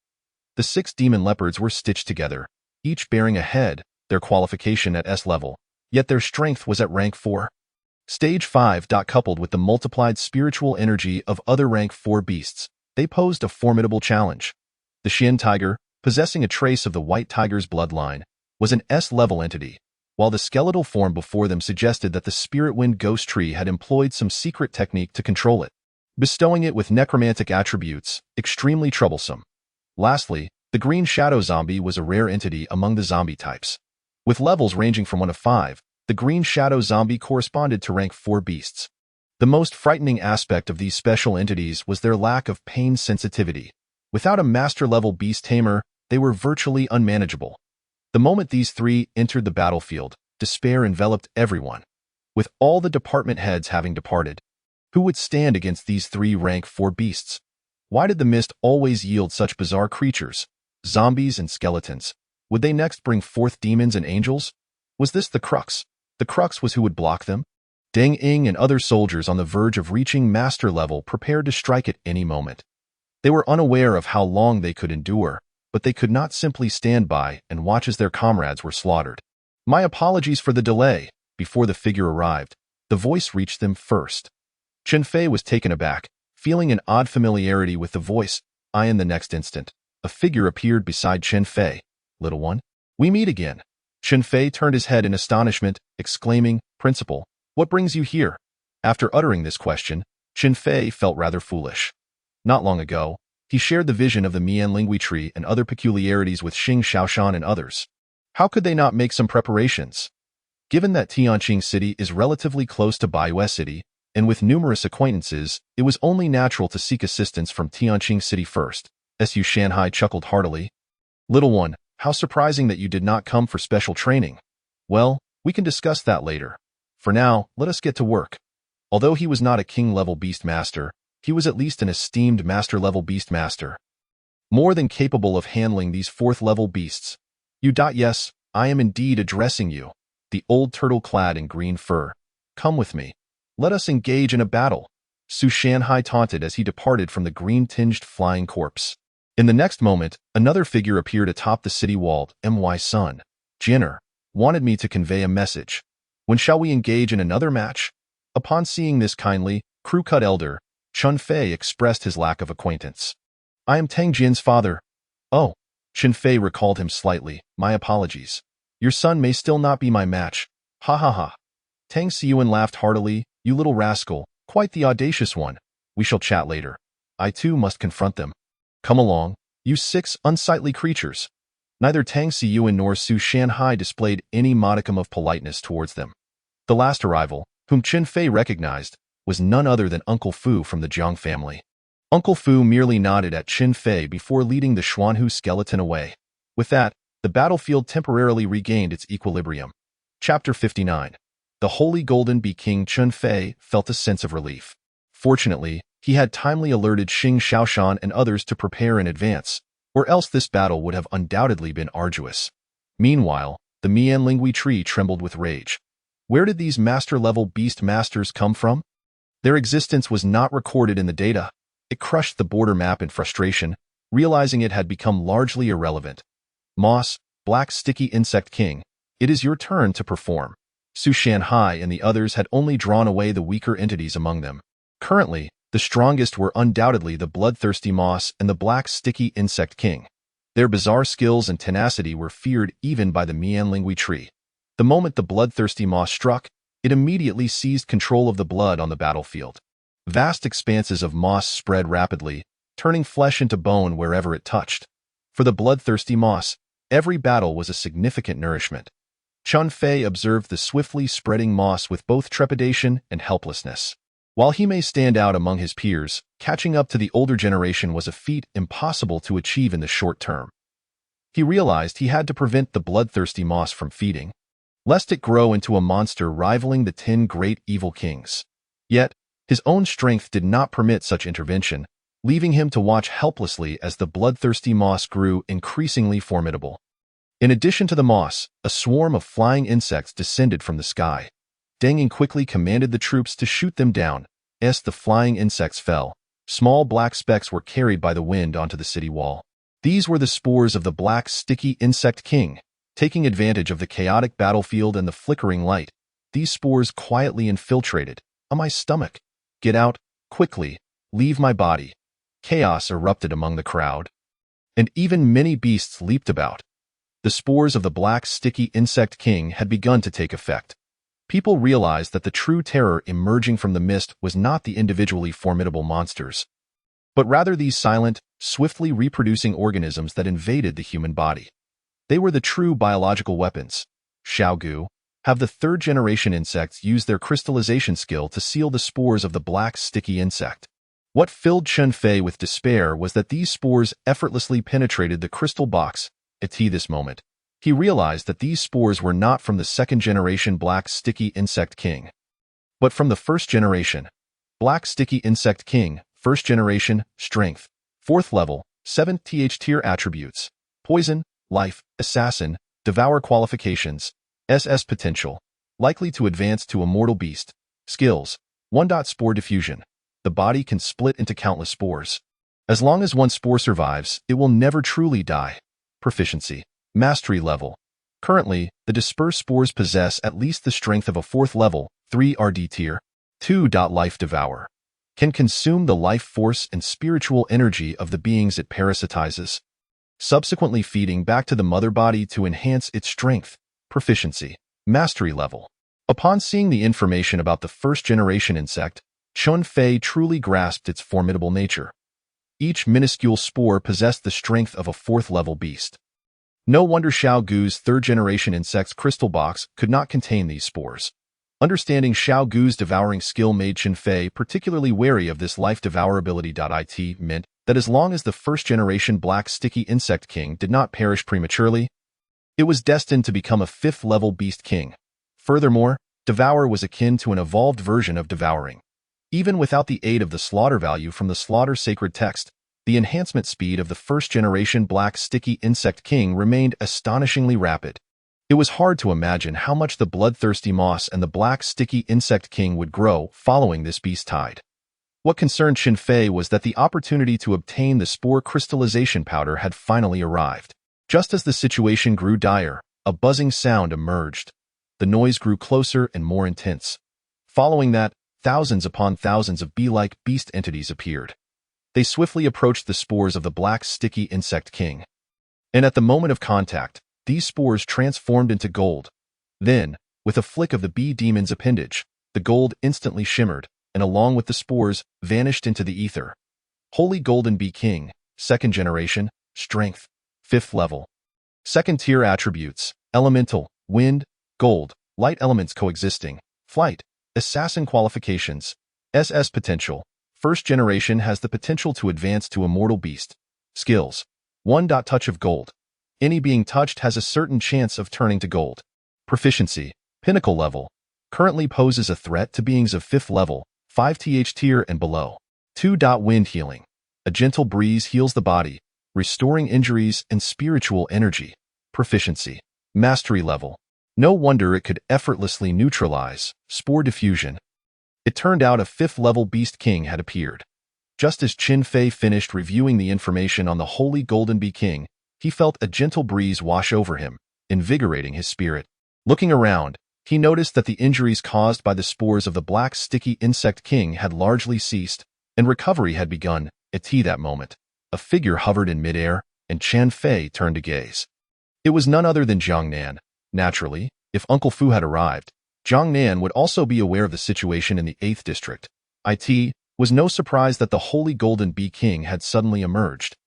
The 6 demon leopards were stitched together, each bearing a head, their qualification at S level, yet their strength was at rank 4. Stage 5. Coupled with the multiplied spiritual energy of other rank 4 beasts, they posed a formidable challenge. The Xian Tiger, possessing a trace of the White Tiger's bloodline, was an S-level entity, while the skeletal form before them suggested that the Spirit Wind Ghost Tree had employed some secret technique to control it, bestowing it with necromantic attributes, extremely troublesome. Lastly, the Green Shadow Zombie was a rare entity among the zombie types. With levels ranging from 1 to 5, the Green Shadow Zombie corresponded to rank 4 beasts. The most frightening aspect of these special entities was their lack of pain sensitivity. Without a master-level beast tamer, they were virtually unmanageable. The moment these 3 entered the battlefield, despair enveloped everyone. With all the department heads having departed, who would stand against these 3 rank 4 beasts? Why did the mist always yield such bizarre creatures? Zombies and skeletons. Would they next bring forth demons and angels? Was this the crux? The crux was who would block them? Deng Ying and other soldiers on the verge of reaching master level prepared to strike at any moment. They were unaware of how long they could endure, but they could not simply stand by and watch as their comrades were slaughtered. My apologies for the delay. Before the figure arrived, the voice reached them first. Chun Fei was taken aback, feeling an odd familiarity with the voice. In the next instant, a figure appeared beside Chun Fei. Little one, we meet again. Chun Fei turned his head in astonishment, exclaiming, Principal, what brings you here? After uttering this question, Chun Fei felt rather foolish. Not long ago, he shared the vision of the Mian Lingui tree and other peculiarities with Xing Xiaoshan and others. How could they not make some preparations? Given that Tianqing City is relatively close to Baiyue City, and with numerous acquaintances, it was only natural to seek assistance from Tianqing City first. Su Shanhai chuckled heartily. Little one, how surprising that you did not come for special training. Well, we can discuss that later. For now, let us get to work. Although he was not a king-level beast master, he was at least an esteemed master-level beast master. More than capable of handling these 4th-level beasts. Yes, I am indeed addressing you. The old turtle clad in green fur. Come with me. Let us engage in a battle. Su Shanhai taunted as he departed from the green-tinged flying corpse. In the next moment, another figure appeared atop the city wall. My son, Jinner, wanted me to convey a message. When shall we engage in another match? Upon seeing this kindly, crew-cut elder, Chun Fei expressed his lack of acquaintance. I am Tang Jin's father. Oh, Chun Fei recalled him slightly. My apologies. Your son may still not be my match. Ha ha ha. Tang Xiyuan laughed heartily. You little rascal, quite the audacious one. We shall chat later. I too must confront them. Come along, you 6 unsightly creatures. Neither Tang Xiyuan nor Su Shanhai displayed any modicum of politeness towards them. The last arrival, whom Chen Fei recognized, was none other than Uncle Fu from the Jiang family. Uncle Fu merely nodded at Chen Fei before leading the Xuanhu skeleton away. With that, the battlefield temporarily regained its equilibrium. Chapter 59. The Holy Golden Bee King Chen Fei felt a sense of relief. Fortunately, he had timely alerted Xing Xiaoshan and others to prepare in advance, or else this battle would have undoubtedly been arduous. Meanwhile, the Mianlingui tree trembled with rage. Where did these master-level beast masters come from? Their existence was not recorded in the data. It crushed the border map in frustration, realizing it had become largely irrelevant. Moss, Black Sticky Insect King, it is your turn to perform. Su Shanhai and the others had only drawn away the weaker entities among them. Currently, the strongest were undoubtedly the bloodthirsty Moss and the Black Sticky Insect King. Their bizarre skills and tenacity were feared even by the Mianlingui tree. The moment the bloodthirsty Moss struck, it immediately seized control of the blood on the battlefield. Vast expanses of moss spread rapidly, turning flesh into bone wherever it touched. For the bloodthirsty Moss, every battle was a significant nourishment. Chen Fei observed the swiftly spreading moss with both trepidation and helplessness. While he may stand out among his peers, catching up to the older generation was a feat impossible to achieve in the short term. He realized he had to prevent the bloodthirsty Moss from feeding, lest it grow into a monster rivaling the 10 great evil kings. Yet, his own strength did not permit such intervention, leaving him to watch helplessly as the bloodthirsty Moss grew increasingly formidable. In addition to the Moss, a swarm of flying insects descended from the sky. Deng Ying quickly commanded the troops to shoot them down. As the flying insects fell, small black specks were carried by the wind onto the city wall. These were the spores of the Black Sticky Insect King. Taking advantage of the chaotic battlefield and the flickering light, these spores quietly infiltrated. On my stomach. Get out, quickly, leave my body. Chaos erupted among the crowd. And even many beasts leaped about. The spores of the Black Sticky Insect King had begun to take effect. People realized that the true terror emerging from the mist was not the individually formidable monsters, but rather these silent, swiftly reproducing organisms that invaded the human body. They were the true biological weapons. Xiaogu, have the third-generation insects use their crystallization skill to seal the spores of the Black Sticky Insect. What filled Chen Fei with despair was that these spores effortlessly penetrated the crystal box. At this moment, he realized that these spores were not from the second-generation Black Sticky Insect King, but from the first generation. Black Sticky Insect King, first generation, strength, 4th level, 7th tier attributes, poison, life, assassin, devour qualifications, SS potential, likely to advance to immortal beast, skills, 1. Spore diffusion. The body can split into countless spores. As long as one spore survives, it will never truly die. Proficiency. Mastery level. Currently, the dispersed spores possess at least the strength of a 4th level, 3 RD tier. 2. Life devour. Can consume the life force and spiritual energy of the beings it parasitizes, subsequently feeding back to the mother body to enhance its strength. Proficiency. Mastery level. Upon seeing the information about the first-generation insect, Chen Fei truly grasped its formidable nature. Each minuscule spore possessed the strength of a 4th-level beast. No wonder Xiaogu's third-generation insect's crystal box could not contain these spores. Understanding Xiaogu's devouring skill made Chen Fei particularly wary of this life devour ability. It meant that as long as the first-generation Black Sticky Insect King did not perish prematurely, it was destined to become a 5th-level beast king. Furthermore, devour was akin to an evolved version of devouring. Even without the aid of the slaughter value from the slaughter sacred text, the enhancement speed of the first-generation Black Sticky Insect King remained astonishingly rapid. It was hard to imagine how much the bloodthirsty Moss and the Black Sticky Insect King would grow following this beast tide. What concerned Chen Fei was that the opportunity to obtain the spore crystallization powder had finally arrived. Just as the situation grew dire, a buzzing sound emerged. The noise grew closer and more intense. Following that, thousands upon thousands of bee-like beast entities appeared. They swiftly approached the spores of the Black Sticky Insect King. And at the moment of contact, these spores transformed into gold. Then, with a flick of the bee demon's appendage, the gold instantly shimmered, and along with the spores, vanished into the ether. Holy Golden Bee King, 2nd generation, strength, 5th level. 2nd tier attributes, elemental, wind, gold, light elements coexisting, flight, Assassin Qualifications. SS Potential. First generation has the potential to advance to Immortal Beast. Skills. 1. Touch of Gold. Any being touched has a certain chance of turning to gold. Proficiency. Pinnacle level. Currently poses a threat to beings of 5th level, 5th tier and below. 2. Wind Healing. A gentle breeze heals the body, restoring injuries and spiritual energy. Proficiency. Mastery level. No wonder it could effortlessly neutralize Spore Diffusion. It turned out a 5th level Beast King had appeared. Just as Qin Fei finished reviewing the information on the Holy Golden Bee King, he felt a gentle breeze wash over him, invigorating his spirit. Looking around, he noticed that the injuries caused by the spores of the Black Sticky Insect King had largely ceased, and recovery had begun. At that moment, a figure hovered in midair, and Qin Fei turned to gaze. It was none other than Jiang Nan. Naturally, if Uncle Fu had arrived, Jiang Nan would also be aware of the situation in the 8th district. It was no surprise that the Holy Golden Bee King had suddenly emerged.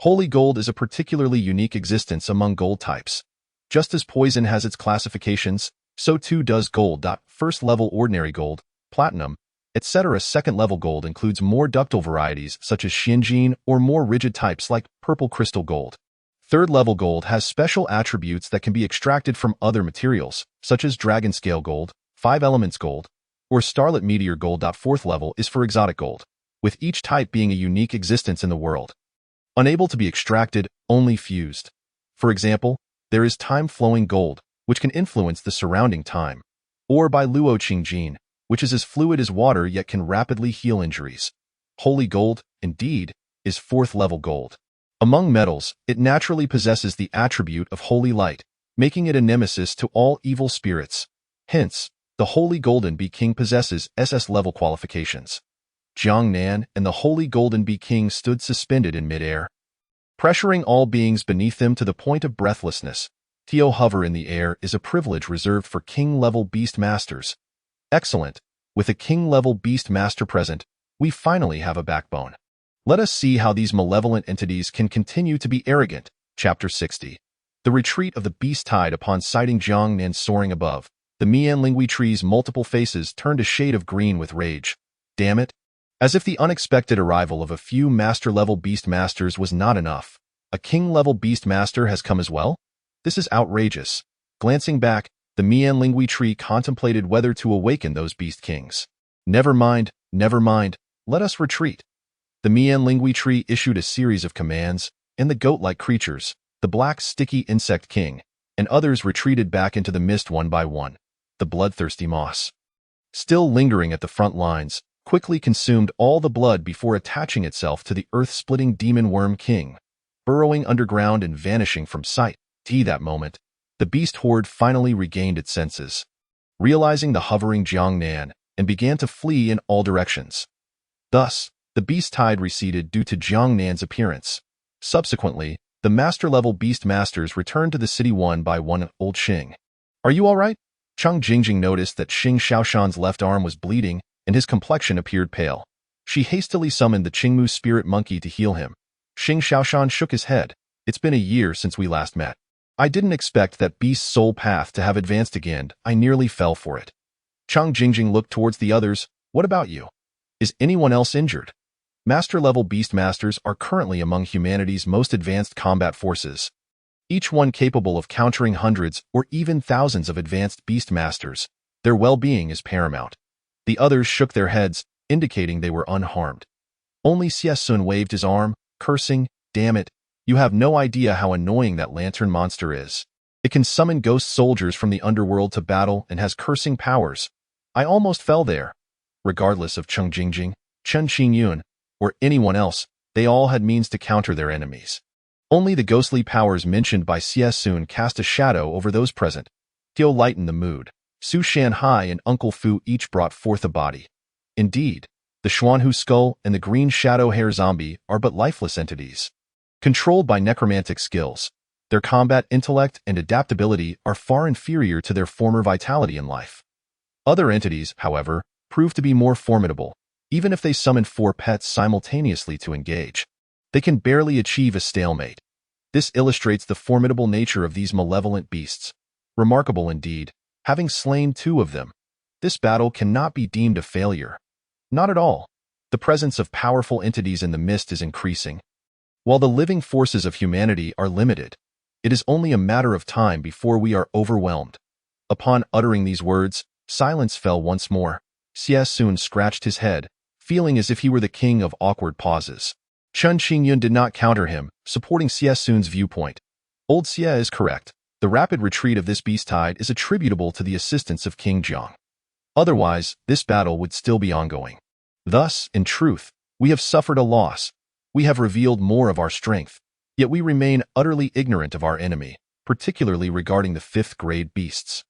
Holy Gold is a particularly unique existence among gold types. Just as poison has its classifications, so too does gold. First level ordinary gold, platinum, etc. Second level gold includes more ductile varieties such as Xinjian or more rigid types like purple crystal gold. Third level gold has special attributes that can be extracted from other materials, such as dragon scale gold, 5 elements gold, or starlit meteor gold. Fourth level is for exotic gold, with each type being a unique existence in the world. Unable to be extracted, only fused. For example, there is time-flowing gold, which can influence the surrounding time, or by Luo Qingjin, which is as fluid as water yet can rapidly heal injuries. Holy gold, indeed, is 4th level gold. Among metals, it naturally possesses the attribute of holy light, making it a nemesis to all evil spirits. Hence, the Holy Golden Bee King possesses SS level qualifications. Jiang Nan and the Holy Golden Bee King stood suspended in midair, pressuring all beings beneath them to the point of breathlessness. To hover in the air is a privilege reserved for King-level Beast Masters. Excellent. With a King-level Beast Master present, we finally have a backbone. Let us see how these malevolent entities can continue to be arrogant. Chapter 60. The retreat of the beast tide. Upon sighting Jiang Nan soaring above, the Mianlingui tree's multiple faces turned a shade of green with rage. Damn it. As if the unexpected arrival of a few master-level beast masters was not enough, a king-level beast master has come as well? This is outrageous. Glancing back, the Mianlingui tree contemplated whether to awaken those beast kings. Never mind, let us retreat. The Mianlingui tree issued a series of commands, and the goat-like creatures, the Black Sticky Insect King, and others retreated back into the mist one by one. The bloodthirsty moss, still lingering at the front lines, quickly consumed all the blood before attaching itself to the earth-splitting demon worm king, burrowing underground and vanishing from sight. At that moment, the beast horde finally regained its senses, realizing the hovering Jiang Nan, and began to flee in all directions. Thus, the beast tide receded due to Jiang Nan's appearance. Subsequently, the master-level beast masters returned to the city one by one. Old Xing, are you all right? Cheng Jingjing noticed that Xing Shaoshan's left arm was bleeding, and his complexion appeared pale. She hastily summoned the Qingmu spirit monkey to heal him. Xing Shaoshan shook his head. It's been a year since we last met. I didn't expect that beast's soul path to have advanced again. I nearly fell for it. Cheng Jingjing looked towards the others. What about you? Is anyone else injured? Master-level beast masters are currently among humanity's most advanced combat forces, each one capable of countering hundreds or even thousands of advanced beast masters. Their well-being is paramount. The others shook their heads, indicating they were unharmed. Only Xie Sun waved his arm, cursing, "Damn it, you have no idea how annoying that lantern monster is. It can summon ghost soldiers from the underworld to battle and has cursing powers. I almost fell there." Regardless of Cheng Jingjing, Chen Qingyun, or anyone else, they all had means to counter their enemies. Only the ghostly powers mentioned by Xie Sun cast a shadow over those present. Tio lightened the mood. Su Shanhai and Uncle Fu each brought forth a body. Indeed, the Xuanhu skull and the green shadow hair zombie are but lifeless entities, controlled by necromantic skills. Their combat intellect and adaptability are far inferior to their former vitality in life. Other entities, however, prove to be more formidable. Even if they summon 4 pets simultaneously to engage, they can barely achieve a stalemate. This illustrates the formidable nature of these malevolent beasts. Remarkable indeed, having slain 2 of them. This battle cannot be deemed a failure. Not at all. The presence of powerful entities in the mist is increasing. While the living forces of humanity are limited, it is only a matter of time before we are overwhelmed. Upon uttering these words, silence fell once more. Xie Sun scratched his head, feeling as if he were the king of awkward pauses. Chen Qingyun did not counter him, supporting Xie Sun's viewpoint. Old Xie is correct. The rapid retreat of this beast tide is attributable to the assistance of King Jiang. Otherwise, this battle would still be ongoing. Thus, in truth, we have suffered a loss. We have revealed more of our strength, yet we remain utterly ignorant of our enemy, particularly regarding the fifth-grade beasts.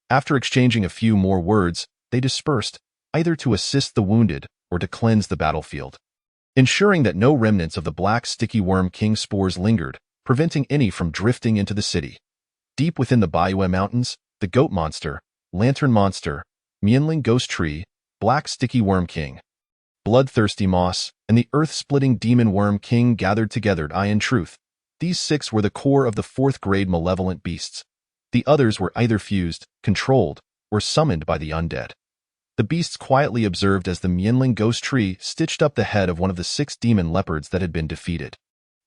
After exchanging a few more words, they dispersed, either to assist the wounded or to cleanse the battlefield. Ensuring that no remnants of the black sticky worm king spores lingered, preventing any from drifting into the city. Deep within the Baiyue Mountains, the goat monster, lantern monster, Mianling ghost tree, black sticky worm king, bloodthirsty moss, and the earth-splitting demon worm king gathered together. In truth, these 6 were the core of the 4th-grade malevolent beasts. The others were either fused, controlled, or summoned by the undead. The beasts quietly observed as the Mianling ghost tree stitched up the head of one of the 6 demon leopards that had been defeated.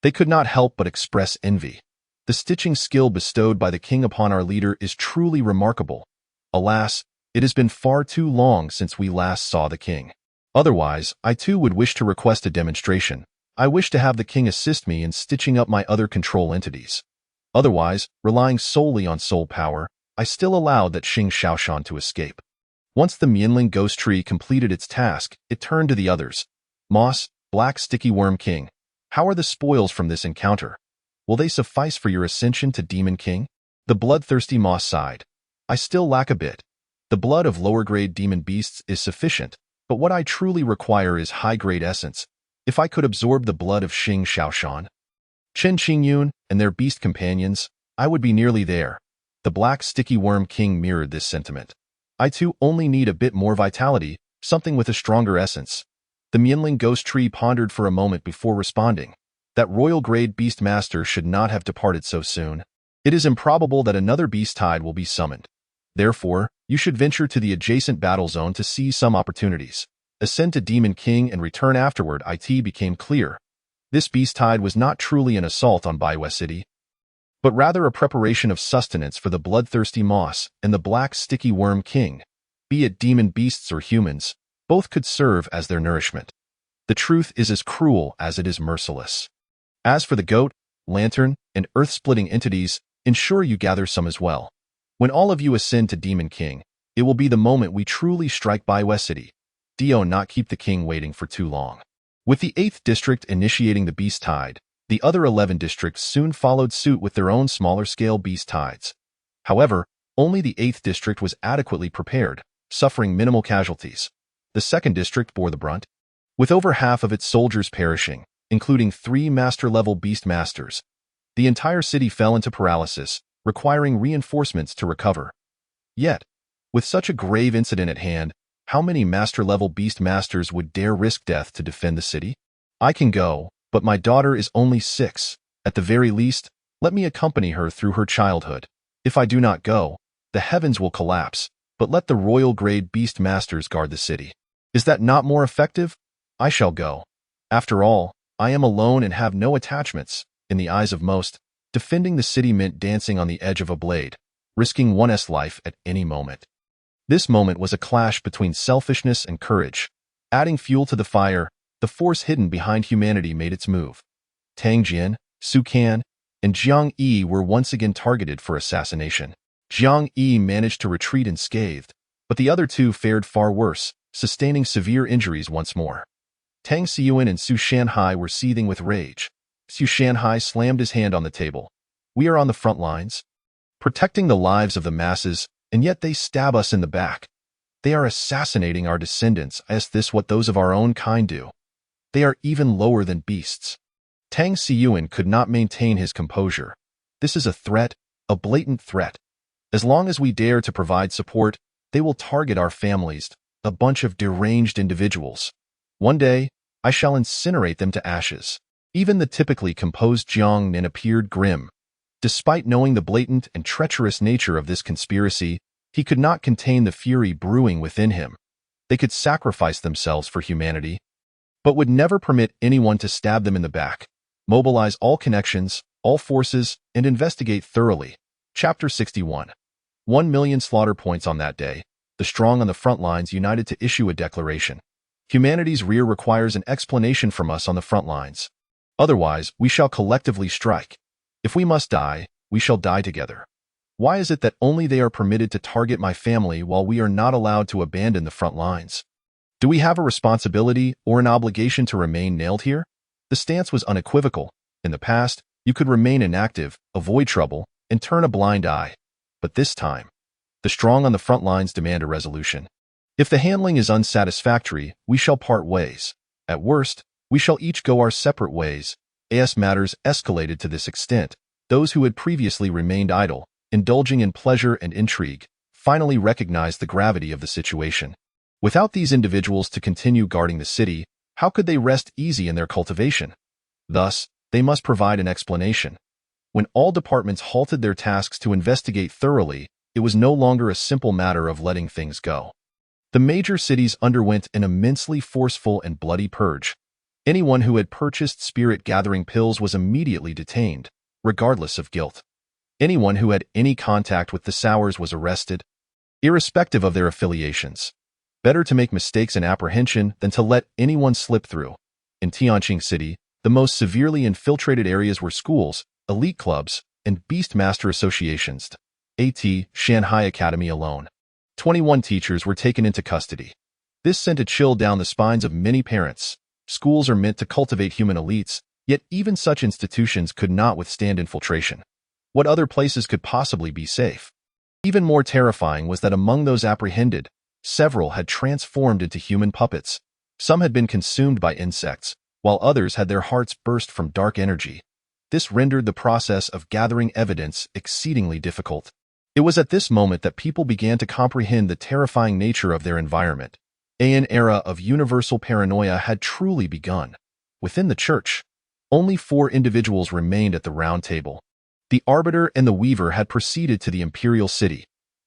They could not help but express envy. The stitching skill bestowed by the king upon our leader is truly remarkable. Alas, it has been far too long since we last saw the king. Otherwise, I too would wish to request a demonstration. I wish to have the king assist me in stitching up my other control entities. Otherwise, relying solely on soul power, I still allowed that Xing Shaoshan to escape. Once the Mianling ghost tree completed its task, it turned to the others. Moss, Black Sticky Worm King, how are the spoils from this encounter? Will they suffice for your ascension to Demon King? The bloodthirsty Moss sighed. I still lack a bit. The blood of lower-grade demon beasts is sufficient, but what I truly require is high-grade essence. If I could absorb the blood of Xing Shaoshan, Chen Qingyun, and their beast companions, I would be nearly there. The Black Sticky Worm King mirrored this sentiment. I too only need a bit more vitality, something with a stronger essence. The Mianling ghost tree pondered for a moment before responding. That royal-grade beast master should not have departed so soon. It is improbable that another beast tide will be summoned. Therefore, you should venture to the adjacent battle zone to seize some opportunities. Ascend to Demon King and return afterward. It became clear. This beast tide was not truly an assault on Baiyue City, but rather a preparation of sustenance for the bloodthirsty Moss and the Black Sticky Worm King. Be it demon beasts or humans, both could serve as their nourishment. The truth is as cruel as it is merciless. As for the goat, lantern, and earth-splitting entities, ensure you gather some as well. When all of you ascend to Demon King, it will be the moment we truly strike Baiyue City. Dio not keep the king waiting for too long. With the 8th district initiating the beast tide, the other 11 districts soon followed suit with their own smaller-scale beast tides. However, only the 8th district was adequately prepared, suffering minimal casualties. The 2nd district bore the brunt, with over half of its soldiers perishing, including 3 master-level beast masters. The entire city fell into paralysis, requiring reinforcements to recover. Yet, with such a grave incident at hand, how many master-level beast masters would dare risk death to defend the city? I can go, but my daughter is only 6. At the very least, let me accompany her through her childhood. If I do not go, the heavens will collapse, but let the royal-grade beast masters guard the city. Is that not more effective? I shall go. After all, I am alone and have no attachments. In the eyes of most, defending the city meant dancing on the edge of a blade, risking one's life at any moment. This moment was a clash between selfishness and courage. Adding fuel to the fire, the force hidden behind humanity made its move. Tang Jian, Su Can, and Jiang Yi were once again targeted for assassination. Jiang Yi managed to retreat unscathed, but the other 2 fared far worse, sustaining severe injuries once more. Tang Xiyuan and Su Shanhai were seething with rage. Su Shanhai slammed his hand on the table. We are on the front lines, protecting the lives of the masses, and yet they stab us in the back. They are assassinating our descendants. Is this what those of our own kind do? They are even lower than beasts. Tang Xiyuan could not maintain his composure. This is a threat, a blatant threat. As long as we dare to provide support, they will target our families, a bunch of deranged individuals. One day, I shall incinerate them to ashes. Even the typically composed Jiang Nin appeared grim. Despite knowing the blatant and treacherous nature of this conspiracy, He could not contain the fury brewing within him. They could sacrifice themselves for humanity, but would never permit anyone to stab them in the back. Mobilize all connections, all forces, and investigate thoroughly. Chapter 61. 1 million slaughter points on that day. The strong on the front lines united to issue a declaration. Humanity's rear requires an explanation from us on the front lines. Otherwise, we shall collectively strike. If we must die, we shall die together. Why is it that only they are permitted to target my family while we are not allowed to abandon the front lines? Do we have a responsibility or an obligation to remain nailed here? The stance was unequivocal. In the past, you could remain inactive, avoid trouble, and turn a blind eye. But this time, the strong on the front lines demand a resolution. If the handling is unsatisfactory, we shall part ways. At worst, we shall each go our separate ways. As matters escalated to this extent, those who had previously remained idle, indulging in pleasure and intrigue, finally recognized the gravity of the situation. Without these individuals to continue guarding the city, how could they rest easy in their cultivation? Thus, they must provide an explanation. When all departments halted their tasks to investigate thoroughly, it was no longer a simple matter of letting things go. The major cities underwent an immensely forceful and bloody purge. Anyone who had purchased spirit-gathering pills was immediately detained, regardless of guilt. Anyone who had any contact with the Sours was arrested, irrespective of their affiliations. Better to make mistakes in apprehension than to let anyone slip through. In Tianqing City, the most severely infiltrated areas were schools, elite clubs, and beastmaster associations. A.T. Shanghai Academy alone. 21 teachers were taken into custody. This sent a chill down the spines of many parents. Schools are meant to cultivate human elites, yet even such institutions could not withstand infiltration. What other places could possibly be safe? Even more terrifying was that among those apprehended, several had transformed into human puppets. Some had been consumed by insects, while others had their hearts burst from dark energy. This rendered the process of gathering evidence exceedingly difficult. It was at this moment that people began to comprehend the terrifying nature of their environment. An era of universal paranoia had truly begun. Within the church, only 4 individuals remained at the round table. The arbiter and the weaver had proceeded to the imperial city.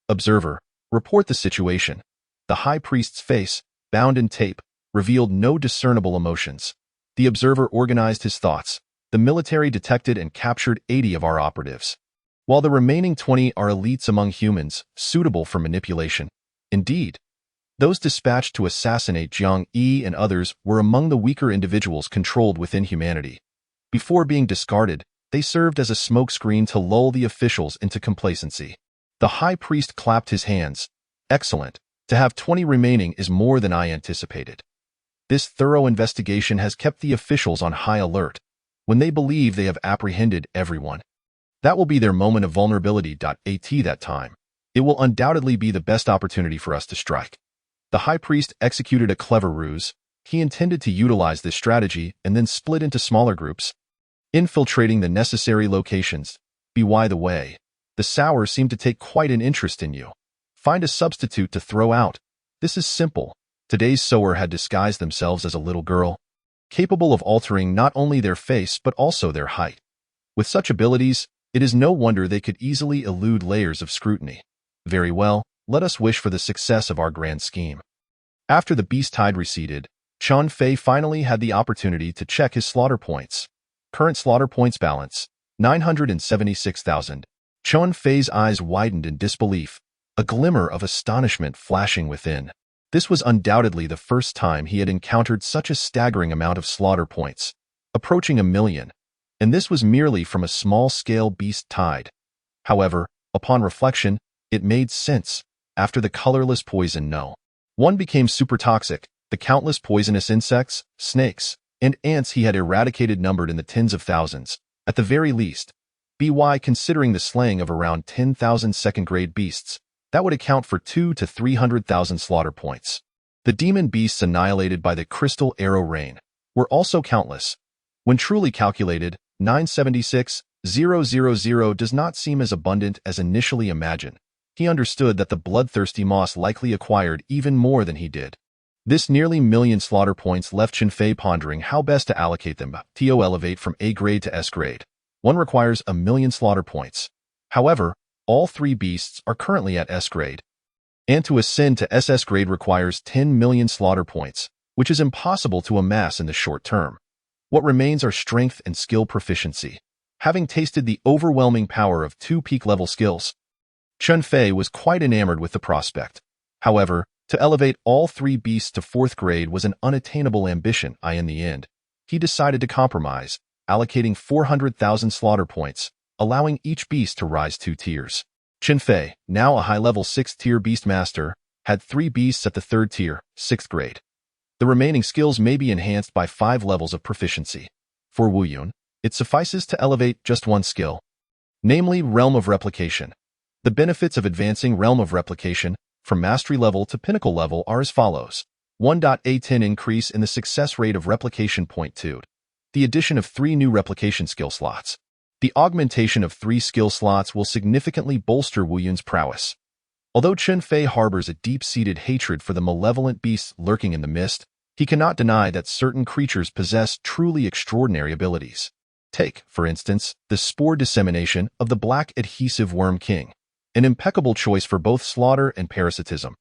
Observer, report the situation. The high priest's face, bound in tape, revealed no discernible emotions. The observer organized his thoughts. The military detected and captured 80 of our operatives, while the remaining 20 are elites among humans, suitable for manipulation. Indeed, those dispatched to assassinate Jiang Yi and others were among the weaker individuals controlled within humanity. Before being discarded, they served as a smokescreen to lull the officials into complacency. The high priest clapped his hands. Excellent. To have 20 remaining is more than I anticipated. This thorough investigation has kept the officials on high alert. When they believe they have apprehended everyone, that will be their moment of vulnerability. At that time, it will undoubtedly be the best opportunity for us to strike. The high priest executed a clever ruse. He intended to utilize this strategy and then split into smaller groups, infiltrating the necessary locations. By the way, the Sours seem to take quite an interest in you. Find a substitute to throw out. This is simple. Today's Sower had disguised themselves as a little girl, capable of altering not only their face but also their height. With such abilities, it is no wonder they could easily elude layers of scrutiny. Very well, let us wish for the success of our grand scheme. After the beast tide receded, Chen Fei finally had the opportunity to check his slaughter points. Current slaughter points balance, 976,000. Chen Fei's eyes widened in disbelief, a glimmer of astonishment flashing within. This was undoubtedly the first time he had encountered such a staggering amount of slaughter points, approaching 1 million, and this was merely from a small-scale beast tide. However, upon reflection, it made sense. After the colorless poison one became super toxic, the countless poisonous insects, snakes, and ants he had eradicated numbered in the tens of thousands, at the very least. Considering the slaying of around 10,000 second-grade beasts, that would account for 200,000 to 300,000 slaughter points. The demon beasts annihilated by the crystal arrow rain were also countless. When truly calculated, 976,000 does not seem as abundant as initially imagined. He understood that the bloodthirsty moss likely acquired even more than he did. This nearly million slaughter points left Chen Fei pondering how best to allocate them. To elevate from A grade to S grade, one requires 1 million slaughter points. However, all 3 beasts are currently at S grade. And to ascend to SS grade requires 10 million slaughter points, which is impossible to amass in the short term. What remains are strength and skill proficiency. Having tasted the overwhelming power of 2 peak-level skills, Chun Fei was quite enamored with the prospect. However, to elevate all 3 beasts to 4th grade was an unattainable ambition. In the end, he decided to compromise, allocating 400,000 slaughter points, allowing each beast to rise 2 tiers. Chun Fei, now a high-level 6th-tier beast master, had 3 beasts at the 3rd tier, 6th grade. The remaining skills may be enhanced by 5 levels of proficiency. For Wu Yun, it suffices to elevate just 1 skill, namely Realm of Replication. The benefits of advancing Realm of Replication from Mastery level to Pinnacle level are as follows. 1.A10 increase in the success rate of replication. 2. The addition of 3 new replication skill slots. The augmentation of 3 skill slots will significantly bolster Wu Yun's prowess. Although Chun Fei harbors a deep-seated hatred for the malevolent beasts lurking in the mist, he cannot deny that certain creatures possess truly extraordinary abilities. Take, for instance, the spore dissemination of the Black Adhesive Worm King, an impeccable choice for both slaughter and parasitism.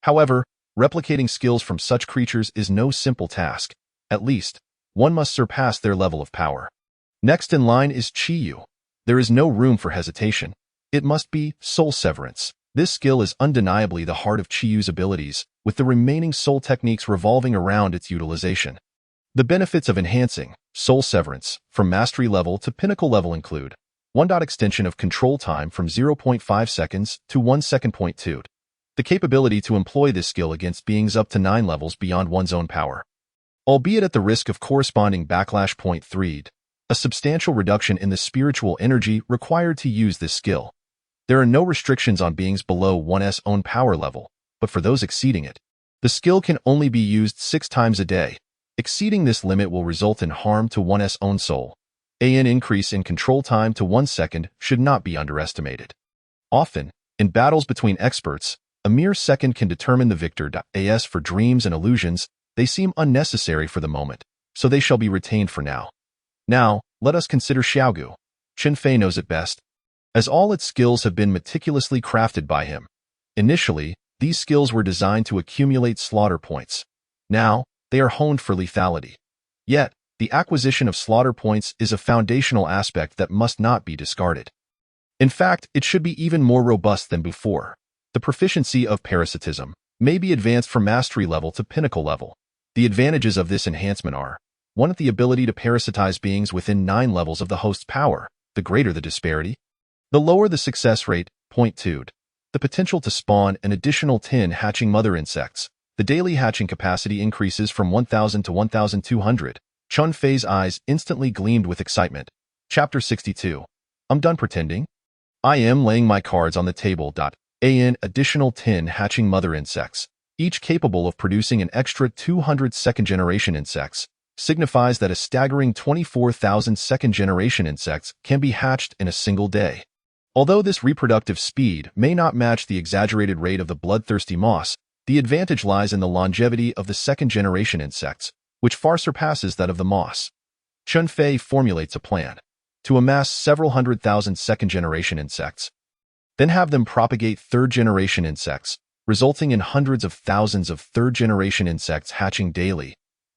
However, replicating skills from such creatures is no simple task. At least, one must surpass their level of power. Next in line is Qi Yu. There is no room for hesitation. It must be Soul Severance. This skill is undeniably the heart of Qi Yu's abilities, with the remaining soul techniques revolving around its utilization. The benefits of enhancing Soul Severance from Mastery level to Pinnacle level include 1. Extension of control time from 0.5 seconds to 1 second. 2. The capability to employ this skill against beings up to 9 levels beyond one's own power, albeit at the risk of corresponding backlash. 3. A substantial reduction in the spiritual energy required to use this skill. There are no restrictions on beings below one's own power level, but for those exceeding it, the skill can only be used 6 times a day. Exceeding this limit will result in harm to one's own soul. An increase in control time to 1 second should not be underestimated. Often, in battles between experts, a mere second can determine the victor. As for dreams and illusions, they seem unnecessary for the moment, so they shall be retained for now. Now, let us consider Xiaogu. Chun Fei knows it best, as all its skills have been meticulously crafted by him. Initially, these skills were designed to accumulate slaughter points. Now, they are honed for lethality. Yet, the acquisition of slaughter points is a foundational aspect that must not be discarded. In fact, it should be even more robust than before. The proficiency of parasitism may be advanced from Mastery level to Pinnacle level. The advantages of this enhancement are 1. The ability to parasitize beings within 9 levels of the host's power. The greater the disparity, the lower the success rate. 2. The potential to spawn an additional 10 hatching mother insects. The daily hatching capacity increases from 1,000 to 1,200. Chun Fei's eyes instantly gleamed with excitement. Chapter 62. I'm done pretending. I am laying my cards on the table. An additional 10 hatching mother insects, each capable of producing an extra 200 second-generation insects, signifies that a staggering 24,000 second-generation insects can be hatched in a single day. Although this reproductive speed may not match the exaggerated rate of the bloodthirsty moss, the advantage lies in the longevity of the second-generation insects, which far surpasses that of the moss. Chun Fei formulates a plan to amass several 100,000 second-generation insects, then have them propagate third-generation insects, resulting in hundreds of thousands of third-generation insects hatching daily.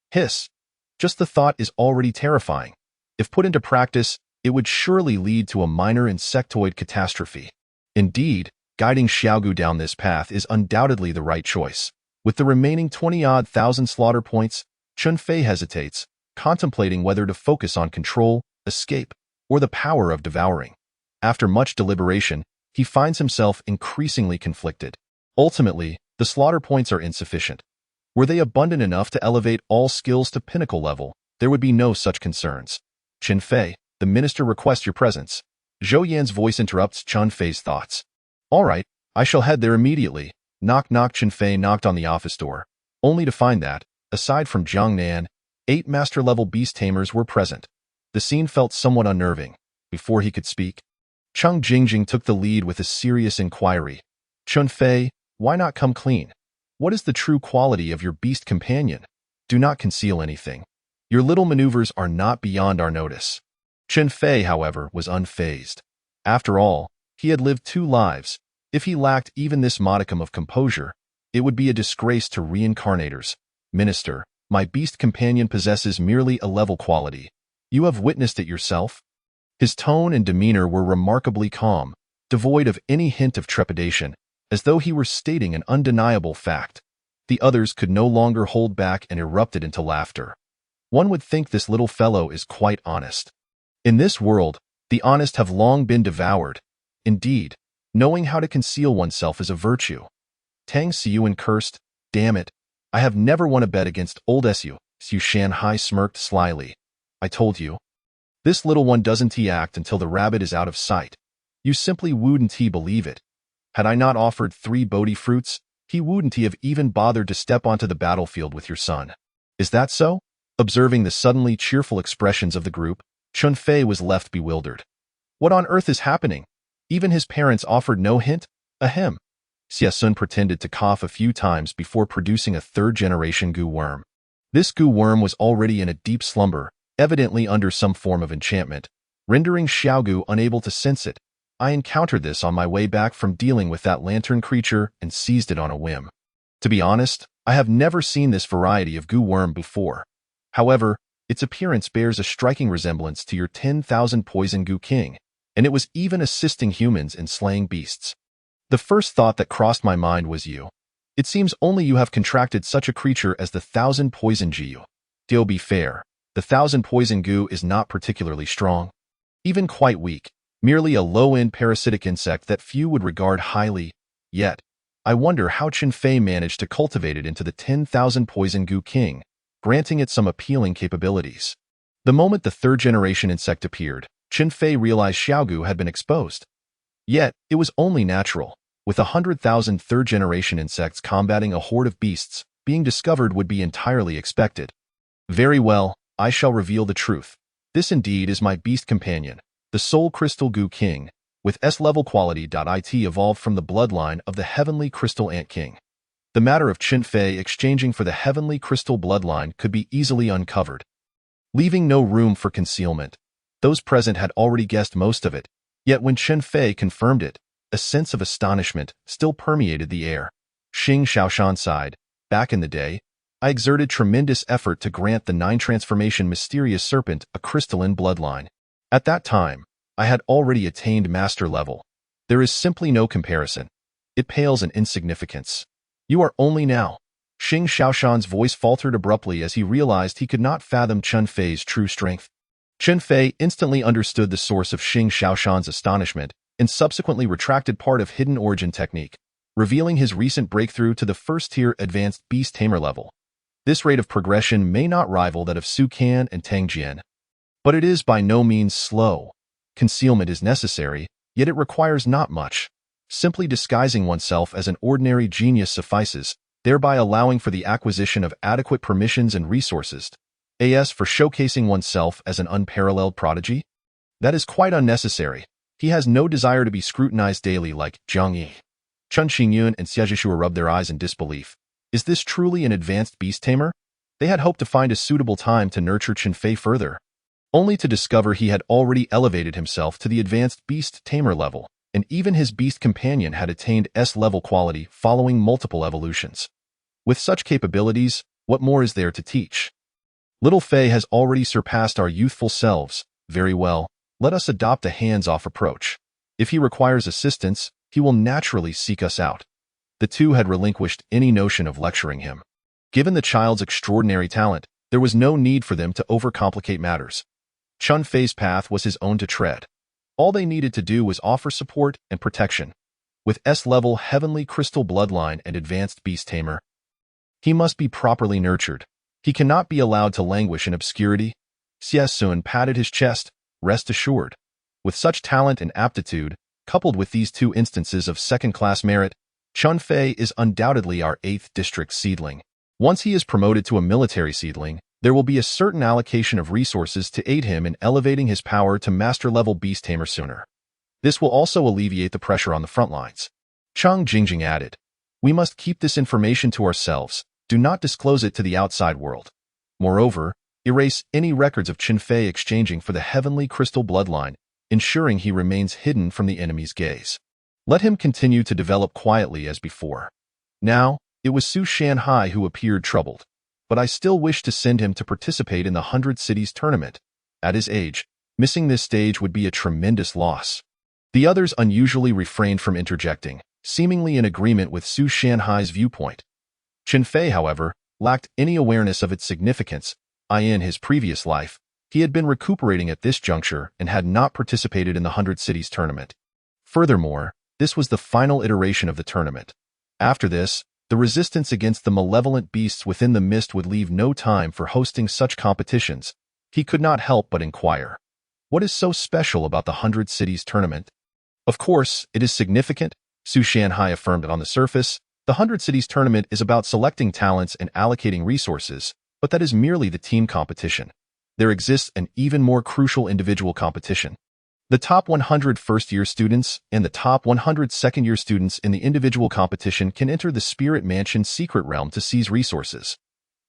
Hiss! Just the thought is already terrifying. If put into practice, it would surely lead to a minor insectoid catastrophe. Indeed, guiding Xiaogu down this path is undoubtedly the right choice. With the remaining 20-odd thousand slaughter points, Chun Fei hesitates, contemplating whether to focus on control, escape, or the power of devouring. After much deliberation, he finds himself increasingly conflicted. Ultimately, the slaughter points are insufficient. Were they abundant enough to elevate all skills to Pinnacle level, there would be no such concerns. Chun Fei, the minister requests your presence. Zhou Yan's voice interrupts Chun Fei's thoughts. All right, I shall head there immediately. Knock knock. Chun Fei knocked on the office door, only to find that, aside from Zhang Nan, 8 master-level beast tamers were present. The scene felt somewhat unnerving. Before he could speak, Cheng Jingjing took the lead with a serious inquiry. Chun Fei, why not come clean? What is the true quality of your beast companion? Do not conceal anything. Your little maneuvers are not beyond our notice. Chun Fei, however, was unfazed. After all, he had lived 2 lives, If he lacked even this modicum of composure, it would be a disgrace to reincarnators. Minister, my beast companion possesses merely a level quality. You have witnessed it yourself. His tone and demeanor were remarkably calm, devoid of any hint of trepidation, as though he were stating an undeniable fact. The others could no longer hold back and erupted into laughter. One would think this little fellow is quite honest. In this world, the honest have long been devoured. Indeed, knowing how to conceal oneself is a virtue. Tang Siyuan cursed, "Damn it, I have never won a bet against old Su." Su Shanhai smirked slyly. "I told you. This little one doesn't act until the rabbit is out of sight. You simply wouldn't believe it. Had I not offered 3 Bodhi fruits, he wouldn't have even bothered to step onto the battlefield with your son. Is that so?" Observing the suddenly cheerful expressions of the group, Chun Fei was left bewildered. What on earth is happening? Even his parents offered no hint? Ahem. Xie Sun pretended to cough a few times before producing a 3rd-generation goo worm. This goo worm was already in a deep slumber, evidently under some form of enchantment, rendering Xiaogu unable to sense it. I encountered this on my way back from dealing with that lantern creature and seized it on a whim. To be honest, I have never seen this variety of goo worm before. However, its appearance bears a striking resemblance to your 10,000 poison goo king, and it was even assisting humans in slaying beasts. The first thought that crossed my mind was you. It seems only you have contracted such a creature as the 1,000 poison goo. To be fair, the 1,000 poison goo is not particularly strong, even quite weak, merely a low-end parasitic insect that few would regard highly. Yet, I wonder how Chun Fei managed to cultivate it into the 10,000 poison goo king, granting it some appealing capabilities. The moment the 3rd-generation insect appeared, Chun Fei realized Xiaogu had been exposed. Yet, it was only natural. With 100,000 3rd-generation insects combating a horde of beasts, being discovered would be entirely expected. Very well, I shall reveal the truth. This indeed is my beast companion, the Soul Crystal Goo King, with S-level quality. It evolved from the bloodline of the Heavenly Crystal Ant King. The matter of Chun Fei exchanging for the Heavenly Crystal bloodline could be easily uncovered, leaving no room for concealment. Those present had already guessed most of it, yet when Chun Fei confirmed it, a sense of astonishment still permeated the air. Xing Shaoshan sighed. Back in the day, I exerted tremendous effort to grant the 9-transformation mysterious serpent a crystalline bloodline. At that time, I had already attained master level. There is simply no comparison. It pales in insignificance. You are only now. Xing Shaoshan's voice faltered abruptly as he realized he could not fathom Chun Fei's true strength. Chun Fei instantly understood the source of Xing Shaoshan's astonishment and subsequently retracted part of Hidden Origin technique, revealing his recent breakthrough to the 1st-tier advanced beast tamer level. This rate of progression may not rival that of Su Can and Tang Jian, but it is by no means slow. Concealment is necessary, yet it requires not much. Simply disguising oneself as an ordinary genius suffices, thereby allowing for the acquisition of adequate permissions and resources. As for showcasing oneself as an unparalleled prodigy, that is quite unnecessary. He has no desire to be scrutinized daily like Zhang Yi. Chun Xingyun and Xie Zhishua rubbed their eyes in disbelief. Is this truly an advanced beast tamer? They had hoped to find a suitable time to nurture Chun Fei further, only to discover he had already elevated himself to the advanced beast tamer level, and even his beast companion had attained S-level quality following multiple evolutions. With such capabilities, what more is there to teach? Little Fei has already surpassed our youthful selves. Very well, let us adopt a hands-off approach. If he requires assistance, he will naturally seek us out. The two had relinquished any notion of lecturing him. Given the child's extraordinary talent, there was no need for them to overcomplicate matters. Chun Fei's path was his own to tread. All they needed to do was offer support and protection. With S-level Heavenly Crystal Bloodline and Advanced Beast Tamer, he must be properly nurtured. He cannot be allowed to languish in obscurity. Xie Sun patted his chest. Rest assured. With such talent and aptitude, coupled with these 2 instances of second-class merit, Chun Fei is undoubtedly our 8th district seedling. Once he is promoted to a military seedling, there will be a certain allocation of resources to aid him in elevating his power to master-level beast tamer sooner. This will also alleviate the pressure on the front lines. Chang Jingjing added, "We must keep this information to ourselves. Do not disclose it to the outside world. Moreover, erase any records of Chun Fei exchanging for the Heavenly Crystal Bloodline, ensuring he remains hidden from the enemy's gaze." Let him continue to develop quietly as before. Now, it was Su Shanhai who appeared troubled. But I still wish to send him to participate in the 100 Cities tournament. At his age, missing this stage would be a tremendous loss. The others unusually refrained from interjecting, seemingly in agreement with Su Shanhai's viewpoint. Chen Fei, however, lacked any awareness of its significance. In his previous life, he had been recuperating at this juncture and had not participated in the 100 Cities tournament. Furthermore, this was the final iteration of the tournament. After this, the resistance against the malevolent beasts within the mist would leave no time for hosting such competitions. He could not help but inquire, what is so special about the 100 Cities tournament? Of course, it is significant, Su Shanhai affirmed on the surface. The 100 Cities tournament is about selecting talents and allocating resources, but that is merely the team competition. There exists an even more crucial individual competition. The top 100 first-year students and the top 100 second-year students in the individual competition can enter the Spirit Mansion's secret realm to seize resources.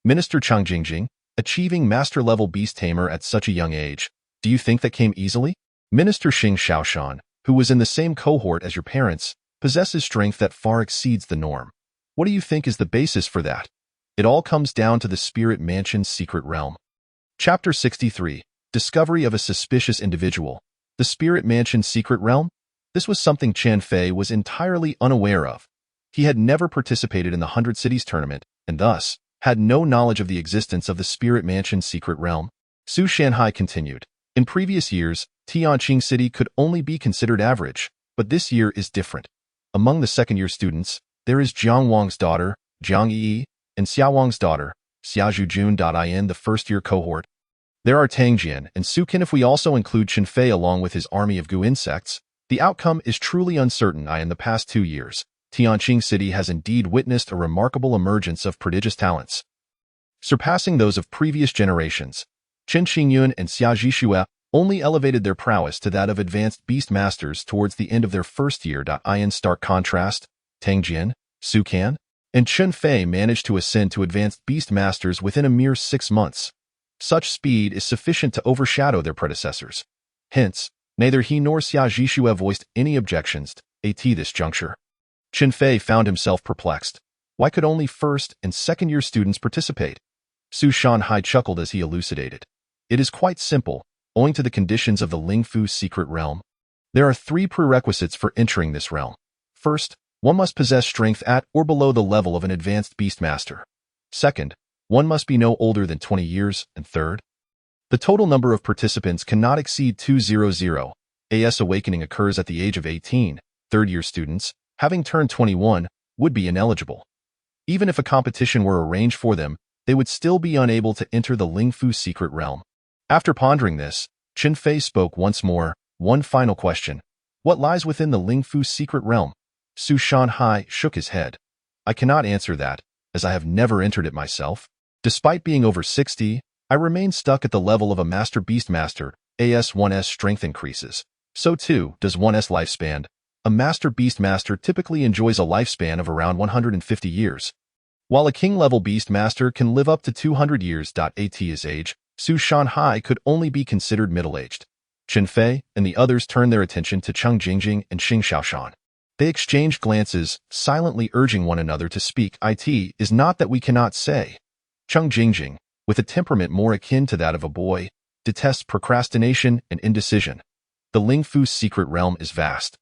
Minister Chang Jingjing, achieving master-level beast tamer at such a young age, do you think that came easily? Minister Xing Shaoshan, who was in the same cohort as your parents, possesses strength that far exceeds the norm. What do you think is the basis for that? It all comes down to the Spirit Mansion's secret realm. Chapter 63, Discovery of a Suspicious Individual. The Spirit Mansion's secret realm? This was something Chen Fei was entirely unaware of. He had never participated in the 100 Cities tournament, and thus, had no knowledge of the existence of the Spirit Mansion's secret realm. Su Shanhai continued, in previous years, Tianqing City could only be considered average, but this year is different. Among the second-year students, there is Jiang Wang's daughter, Jiang Yi, and Xia Wang's daughter, Xia Zhujun. In the first-year cohort, there are Tang Jian and Su Qin. If we also include Chen Fei along with his army of goo insects, the outcome is truly uncertain. In the past 2 years, Tianqing City has indeed witnessed a remarkable emergence of prodigious talents, surpassing those of previous generations. Chen Qingyun and Xia Zhixue only elevated their prowess to that of advanced beast masters towards the end of their first year. In stark contrast, Tang Jian, Su Qin, and Chen Fei managed to ascend to advanced beast masters within a mere 6 months. Such speed is sufficient to overshadow their predecessors. Hence, neither he nor Xia Zhixue voiced any objections at this juncture. Chen Fei found himself perplexed. Why could only first and second-year students participate? Su Shanhai chuckled as he elucidated. It is quite simple, owing to the conditions of the Lingfu secret realm. There are 3 prerequisites for entering this realm. First, one must possess strength at or below the level of an advanced beastmaster. Second, one must be no older than 20 years, and third, the total number of participants cannot exceed 200. As awakening occurs at the age of 18, third-year students, having turned 21, would be ineligible. Even if a competition were arranged for them, they would still be unable to enter the Lingfu secret realm. After pondering this, Chen Fei spoke once more. One final question. What lies within the Lingfu secret realm? Su Shanhai shook his head. I cannot answer that, as I have never entered it myself. Despite being over 60, I remain stuck at the level of a master beastmaster. As one's strength increases, so too does one's lifespan. A master beastmaster typically enjoys a lifespan of around 150 years, while a king-level beastmaster can live up to 200 years. At his age, Su Shanhai could only be considered middle-aged. Chen Fei and the others turned their attention to Chang Jingjing and Xing Shaoshan. They exchanged glances, silently urging one another to speak. It is not that we cannot say. Chang Jingjing, with a temperament more akin to that of a boy, detests procrastination and indecision. The Lingfu's secret realm is vast,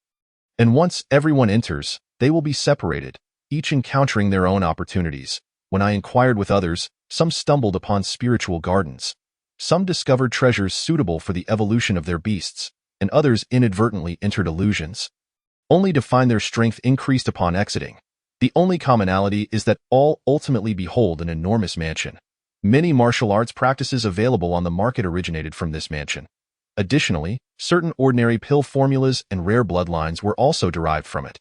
and once everyone enters, they will be separated, each encountering their own opportunities. When I inquired with others, some stumbled upon spiritual gardens. Some discovered treasures suitable for the evolution of their beasts, and others inadvertently entered illusions, only to find their strength increased upon exiting. The only commonality is that all ultimately behold an enormous mansion. Many martial arts practices available on the market originated from this mansion. Additionally, certain ordinary pill formulas and rare bloodlines were also derived from it.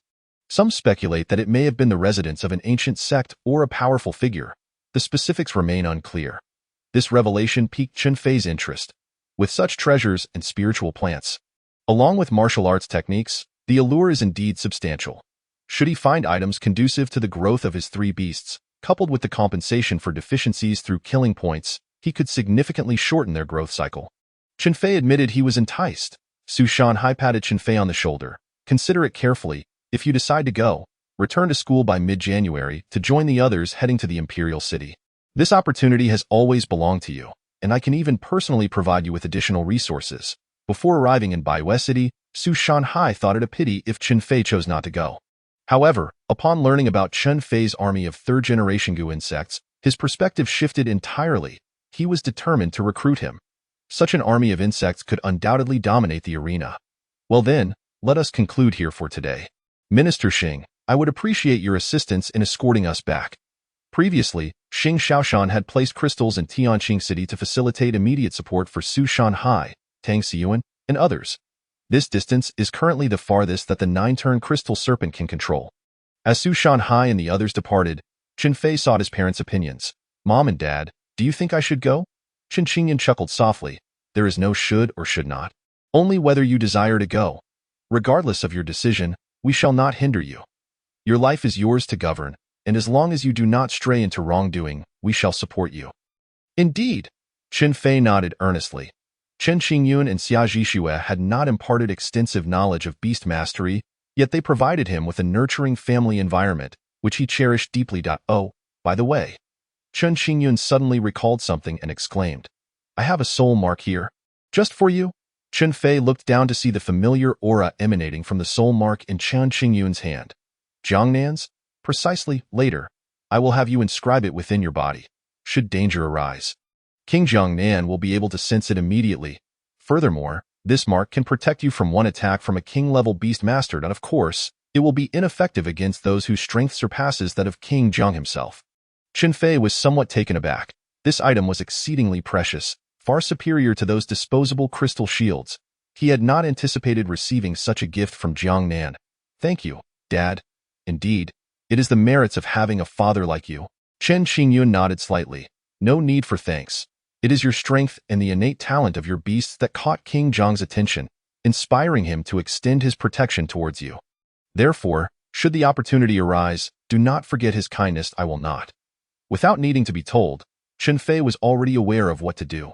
Some speculate that it may have been the residence of an ancient sect or a powerful figure. The specifics remain unclear. This revelation piqued Chen Fei's interest. With such treasures and spiritual plants, along with martial arts techniques, the allure is indeed substantial. Should he find items conducive to the growth of his 3 beasts, coupled with the compensation for deficiencies through killing points, he could significantly shorten their growth cycle. Chen Fei admitted he was enticed. Su Shanhai patted Chen Fei on the shoulder. Consider it carefully. If you decide to go, return to school by mid-January to join the others heading to the Imperial City. This opportunity has always belonged to you, and I can even personally provide you with additional resources. Before arriving in Baiwei City, Su Shanhai thought it a pity if Chen Fei chose not to go. However, upon learning about Chen Fei's army of third-generation Gu insects, his perspective shifted entirely. He was determined to recruit him. Such an army of insects could undoubtedly dominate the arena. Well then, let us conclude here for today. Minister Xing, I would appreciate your assistance in escorting us back. Previously, Xing Xiaoshan had placed crystals in Tianqing City to facilitate immediate support for Su Shanhai, Tang Xiyuan, and others. This distance is currently the farthest that the 9-turn crystal serpent can control. As Su Shanhai and the others departed, Chen Fei sought his parents' opinions. Mom and Dad, do you think I should go? Chen Qingyan chuckled softly. There is no should or should not. Only whether you desire to go. Regardless of your decision, we shall not hinder you. Your life is yours to govern, and as long as you do not stray into wrongdoing, we shall support you. Indeed. Chen Fei nodded earnestly. Chen Qingyun and Xia Zhixue had not imparted extensive knowledge of beast mastery, yet they provided him with a nurturing family environment, which he cherished deeply. Oh, by the way. Chen Qingyun suddenly recalled something and exclaimed, I have a soul mark here. Just for you? Chen Fei looked down to see the familiar aura emanating from the soul mark in Chen Qingyun's hand. Jiangnan's? Precisely, later. I will have you inscribe it within your body, should danger arise. King Jiangnan will be able to sense it immediately. Furthermore, this mark can protect you from one attack from a king-level beast master, and of course, it will be ineffective against those whose strength surpasses that of King Jiang himself. Chen Fei was somewhat taken aback. This item was exceedingly precious, far superior to those disposable crystal shields. He had not anticipated receiving such a gift from Jiangnan. Thank you, Dad. Indeed, it is the merits of having a father like you. Chen Qingyun nodded slightly. No need for thanks. It is your strength and the innate talent of your beasts that caught King Jiang's attention, inspiring him to extend his protection towards you. Therefore, should the opportunity arise, do not forget his kindness. I will not. Without needing to be told, Chen Fei was already aware of what to do.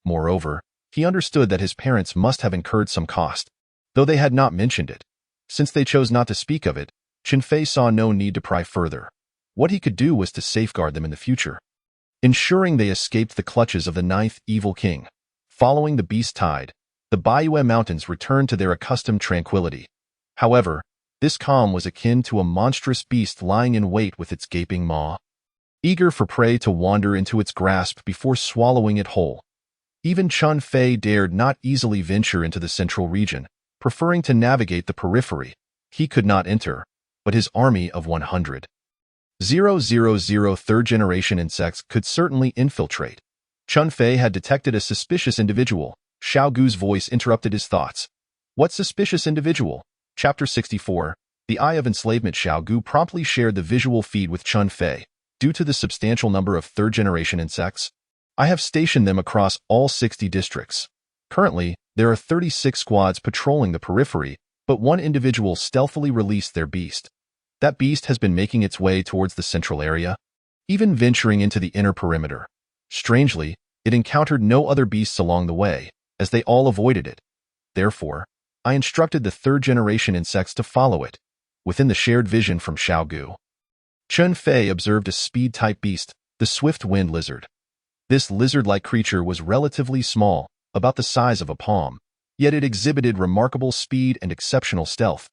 Moreover, he understood that his parents must have incurred some cost, though they had not mentioned it. Since they chose not to speak of it, Chen Fei saw no need to pry further. What he could do was to safeguard them in the future, ensuring they escaped the clutches of the 9th evil king. Following the beast tide, the Baiwei Mountains returned to their accustomed tranquility. However, this calm was akin to a monstrous beast lying in wait with its gaping maw, eager for prey to wander into its grasp before swallowing it whole. Even Chen Fei dared not easily venture into the central region, preferring to navigate the periphery. He could not enter, but his army of 100,000 third-generation insects could certainly infiltrate. Chen Fei had detected a suspicious individual. Xiao Gu's voice interrupted his thoughts. What suspicious individual? Chapter 64. The Eye of Enslavement. Xiao Gu promptly shared the visual feed with Chen Fei. Due to the substantial number of third-generation insects, I have stationed them across all 60 districts. Currently, there are 36 squads patrolling the periphery, but one individual stealthily released their beast. That beast has been making its way towards the central area, even venturing into the inner perimeter. Strangely, it encountered no other beasts along the way, as they all avoided it. Therefore, I instructed the third-generation insects to follow it, within the shared vision from Xiao Gu. Chen Fei observed a speed-type beast, the swift-wind lizard. This lizard-like creature was relatively small, about the size of a palm, yet it exhibited remarkable speed and exceptional stealth.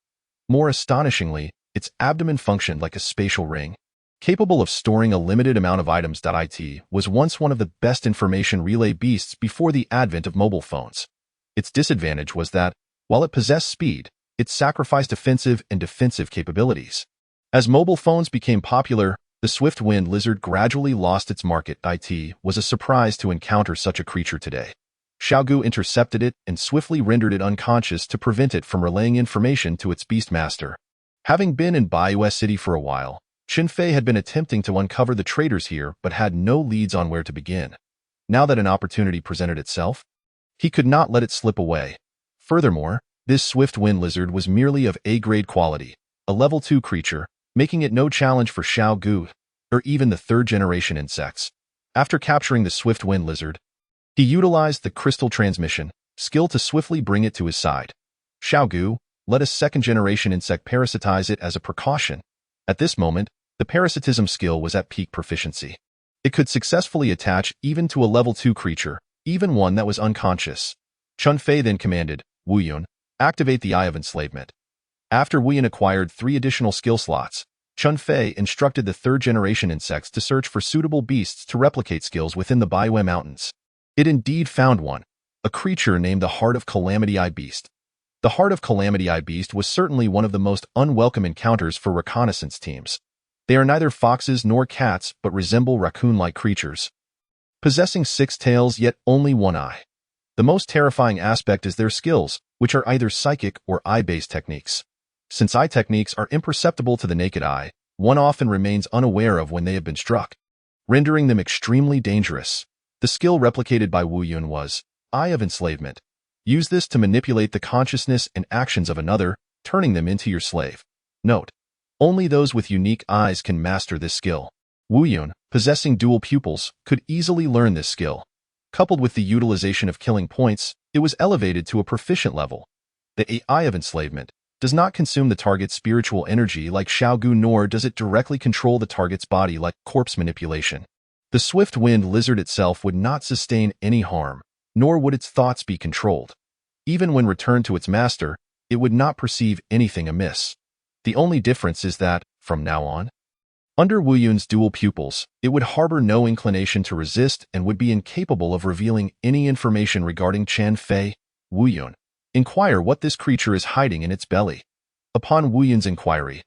More astonishingly, its abdomen functioned like a spatial ring, capable of storing a limited amount of items. It was once one of the best information relay beasts before the advent of mobile phones. Its disadvantage was that, while it possessed speed, it sacrificed offensive and defensive capabilities. As mobile phones became popular, the swift-wind lizard gradually lost its market. It was a surprise to encounter such a creature today. Xiao Gu intercepted it and swiftly rendered it unconscious to prevent it from relaying information to its beast master. Having been in Baiwei City for a while, Chen Fei had been attempting to uncover the traitors here but had no leads on where to begin. Now that an opportunity presented itself, he could not let it slip away. Furthermore, this swift-wind lizard was merely of A-grade quality, a level 2 creature, making it no challenge for Xiao Gu, or even the third-generation insects. After capturing the swift-wind lizard, he utilized the crystal transmission skill to swiftly bring it to his side. Xiao Gu, let a second-generation insect parasitize it as a precaution. At this moment, the parasitism skill was at peak proficiency. It could successfully attach even to a level 2 creature, even one that was unconscious. Chun Fei then commanded, Wu Yun, activate the Eye of Enslavement. After Wu Yun acquired 3 additional skill slots, Chun Fei instructed the third-generation insects to search for suitable beasts to replicate skills within the Baiwei Mountains. It indeed found one, a creature named the Heart of Calamity Eye Beast. The Heart of Calamity Eye Beast was certainly one of the most unwelcome encounters for reconnaissance teams. They are neither foxes nor cats but resemble raccoon-like creatures, possessing 6 tails yet only 1 eye. The most terrifying aspect is their skills, which are either psychic or eye-based techniques. Since eye techniques are imperceptible to the naked eye, one often remains unaware of when they have been struck, rendering them extremely dangerous. The skill replicated by Wu Yun was Eye of Enslavement. Use this to manipulate the consciousness and actions of another, turning them into your slave. Note: only those with unique eyes can master this skill. Wu Yun, possessing dual pupils, could easily learn this skill. Coupled with the utilization of killing points, it was elevated to a proficient level. The Eye of Enslavement does not consume the target's spiritual energy like Xiaogu, nor does it directly control the target's body like corpse manipulation. The swift-winged lizard itself would not sustain any harm, nor would its thoughts be controlled. Even when returned to its master, it would not perceive anything amiss. The only difference is that, from now on, under Wu Yun's dual pupils, it would harbor no inclination to resist and would be incapable of revealing any information regarding Chun Fei. Wu Yun, inquire what this creature is hiding in its belly. Upon Wu Yun's inquiry,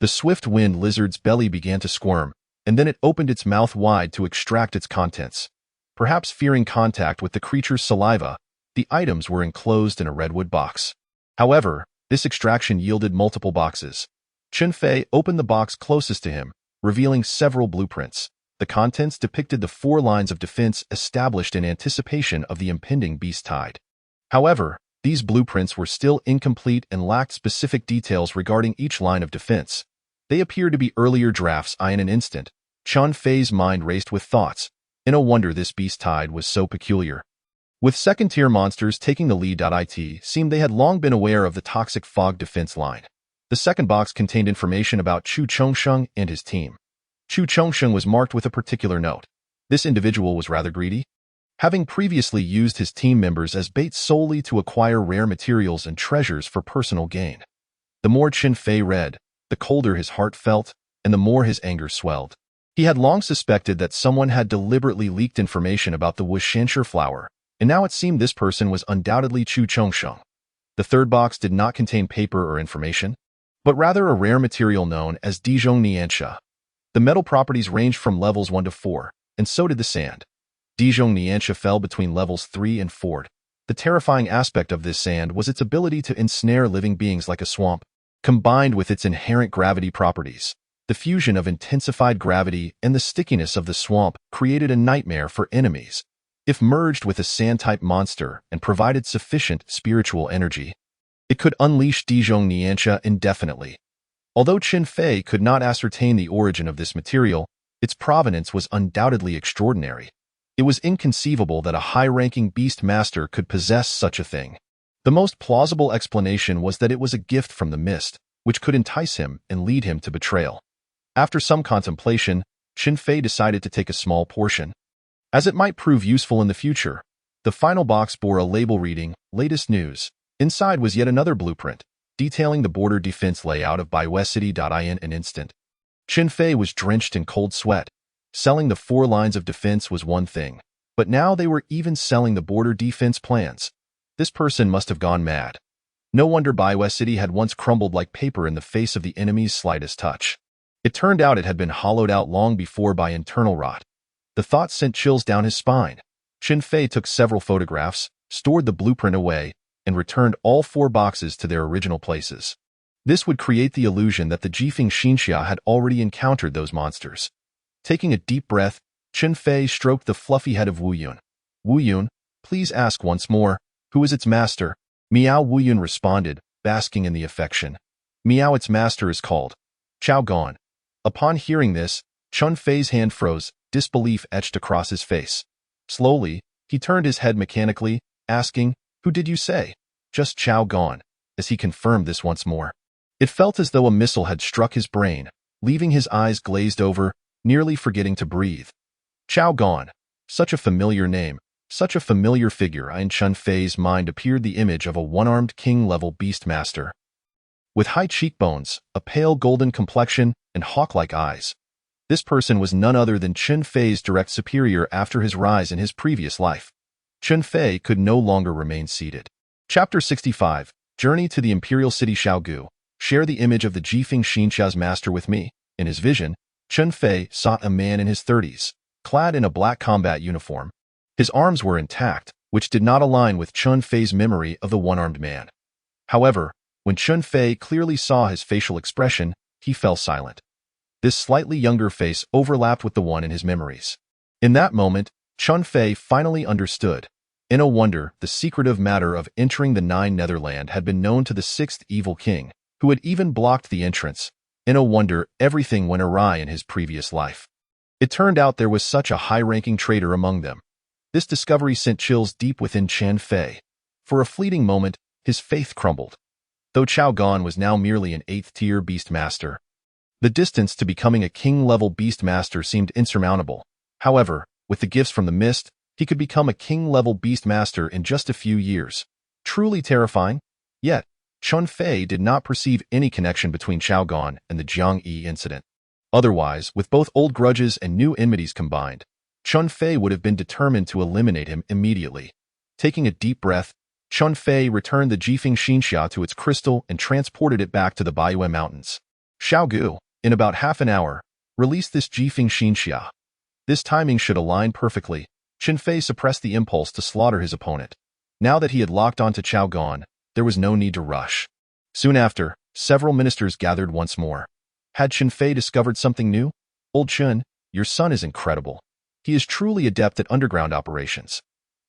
the swift-winged lizard's belly began to squirm, and then it opened its mouth wide to extract its contents. Perhaps fearing contact with the creature's saliva, the items were enclosed in a redwood box. However, this extraction yielded multiple boxes. Chun Fei opened the box closest to him, revealing several blueprints. The contents depicted the 4 lines of defense established in anticipation of the impending beast tide. However, these blueprints were still incomplete and lacked specific details regarding each line of defense. They appeared to be earlier drafts. In an instant, Chun Fei's mind raced with thoughts. No wonder this beast tide was so peculiar. With second-tier monsters taking the lead. It seemed they had long been aware of the toxic fog defense line. The second box contained information about Chu Chongsheng and his team. Chu Chongsheng was marked with a particular note. This individual was rather greedy, having previously used his team members as bait solely to acquire rare materials and treasures for personal gain. The more Chun Fei read, the colder his heart felt, and the more his anger swelled. He had long suspected that someone had deliberately leaked information about the Wushanshi flower, and now it seemed this person was undoubtedly Chu Chongsheng. The third box did not contain paper or information, but rather a rare material known as Dijon Nianxia. The metal properties ranged from levels 1 to 4, and so did the sand. Dijon Nianxia fell between levels 3 and 4. The terrifying aspect of this sand was its ability to ensnare living beings like a swamp. Combined with its inherent gravity properties, the fusion of intensified gravity and the stickiness of the swamp created a nightmare for enemies. If merged with a sand-type monster and provided sufficient spiritual energy, it could unleash Dijon Nianxia indefinitely. Although Chun Fei could not ascertain the origin of this material, its provenance was undoubtedly extraordinary. It was inconceivable that a high-ranking beast master could possess such a thing. The most plausible explanation was that it was a gift from the mist, which could entice him and lead him to betrayal. After some contemplation, Chun Fei decided to take a small portion, as it might prove useful in the future. The final box bore a label reading, Latest News. Inside was yet another blueprint, detailing the border defense layout of Baiwei City. In an instant, Chun Fei was drenched in cold sweat. Selling the 4 lines of defense was one thing, but now they were even selling the border defense plans. This person must have gone mad. No wonder Baiwei City had once crumbled like paper in the face of the enemy's slightest touch. It turned out it had been hollowed out long before by internal rot. The thought sent chills down his spine. Chun Fei took several photographs, stored the blueprint away, and returned all 4 boxes to their original places. This would create the illusion that the Jifeng Xinxia had already encountered those monsters. Taking a deep breath, Chun Fei stroked the fluffy head of Wu Yun. Wu Yun, please ask once more, who is its master? Miao. Wu Yun responded, basking in the affection. Miao, its master is called Chao Gan. Upon hearing this, Chun Fei's hand froze, disbelief etched across his face. Slowly, he turned his head mechanically, asking, who did you say? Just Chao Gan. as he confirmed this once more. It felt as though a missile had struck his brain, leaving his eyes glazed over, nearly forgetting to breathe. Chao Gan. Such a familiar name, such a familiar figure. In Chun Fei's mind appeared the image of a one-armed king-level beastmaster. With high cheekbones, a pale golden complexion, and hawk-like eyes. This person was none other than Chun Fei's direct superior after his rise in his previous life. Chun Fei could no longer remain seated. Chapter 65. Journey to the Imperial City. Xiaogu. Share the image of the Jifeng Xinxia's master with me. In his vision, Chun Fei saw a man in his 30s, clad in a black combat uniform. His arms were intact, which did not align with Chun Fei's memory of the one-armed man. However, when Chun Fei clearly saw his facial expression, he fell silent. This slightly younger face overlapped with the one in his memories. In that moment, Chun Fei finally understood. In a wonder, the secretive matter of entering the Nine Netherland had been known to the sixth evil king, who had even blocked the entrance. In a wonder, everything went awry in his previous life. It turned out there was such a high-ranking traitor among them. This discovery sent chills deep within Chun Fei. For a fleeting moment, his faith crumbled. Though Chao Gan was now merely an 8th-tier beastmaster, the distance to becoming a king-level beastmaster seemed insurmountable. However, with the gifts from the mist, he could become a king-level beastmaster in just a few years. Truly terrifying. Yet, Chun Fei did not perceive any connection between Chao Gan and the Jiang Yi incident. Otherwise, with both old grudges and new enmities combined, Chun Fei would have been determined to eliminate him immediately. Taking a deep breath, Chun Fei returned the Jifeng Xinxia to its crystal and transported it back to the Baiyue Mountains. Xiaogu, in about half an hour, release this Jifeng Xinxia. This timing should align perfectly. Chun Fei suppressed the impulse to slaughter his opponent. Now that he had locked onto Chao Gan, there was no need to rush. Soon after, several ministers gathered once more. Had Chun Fei discovered something new? Old Chun, your son is incredible. He is truly adept at underground operations.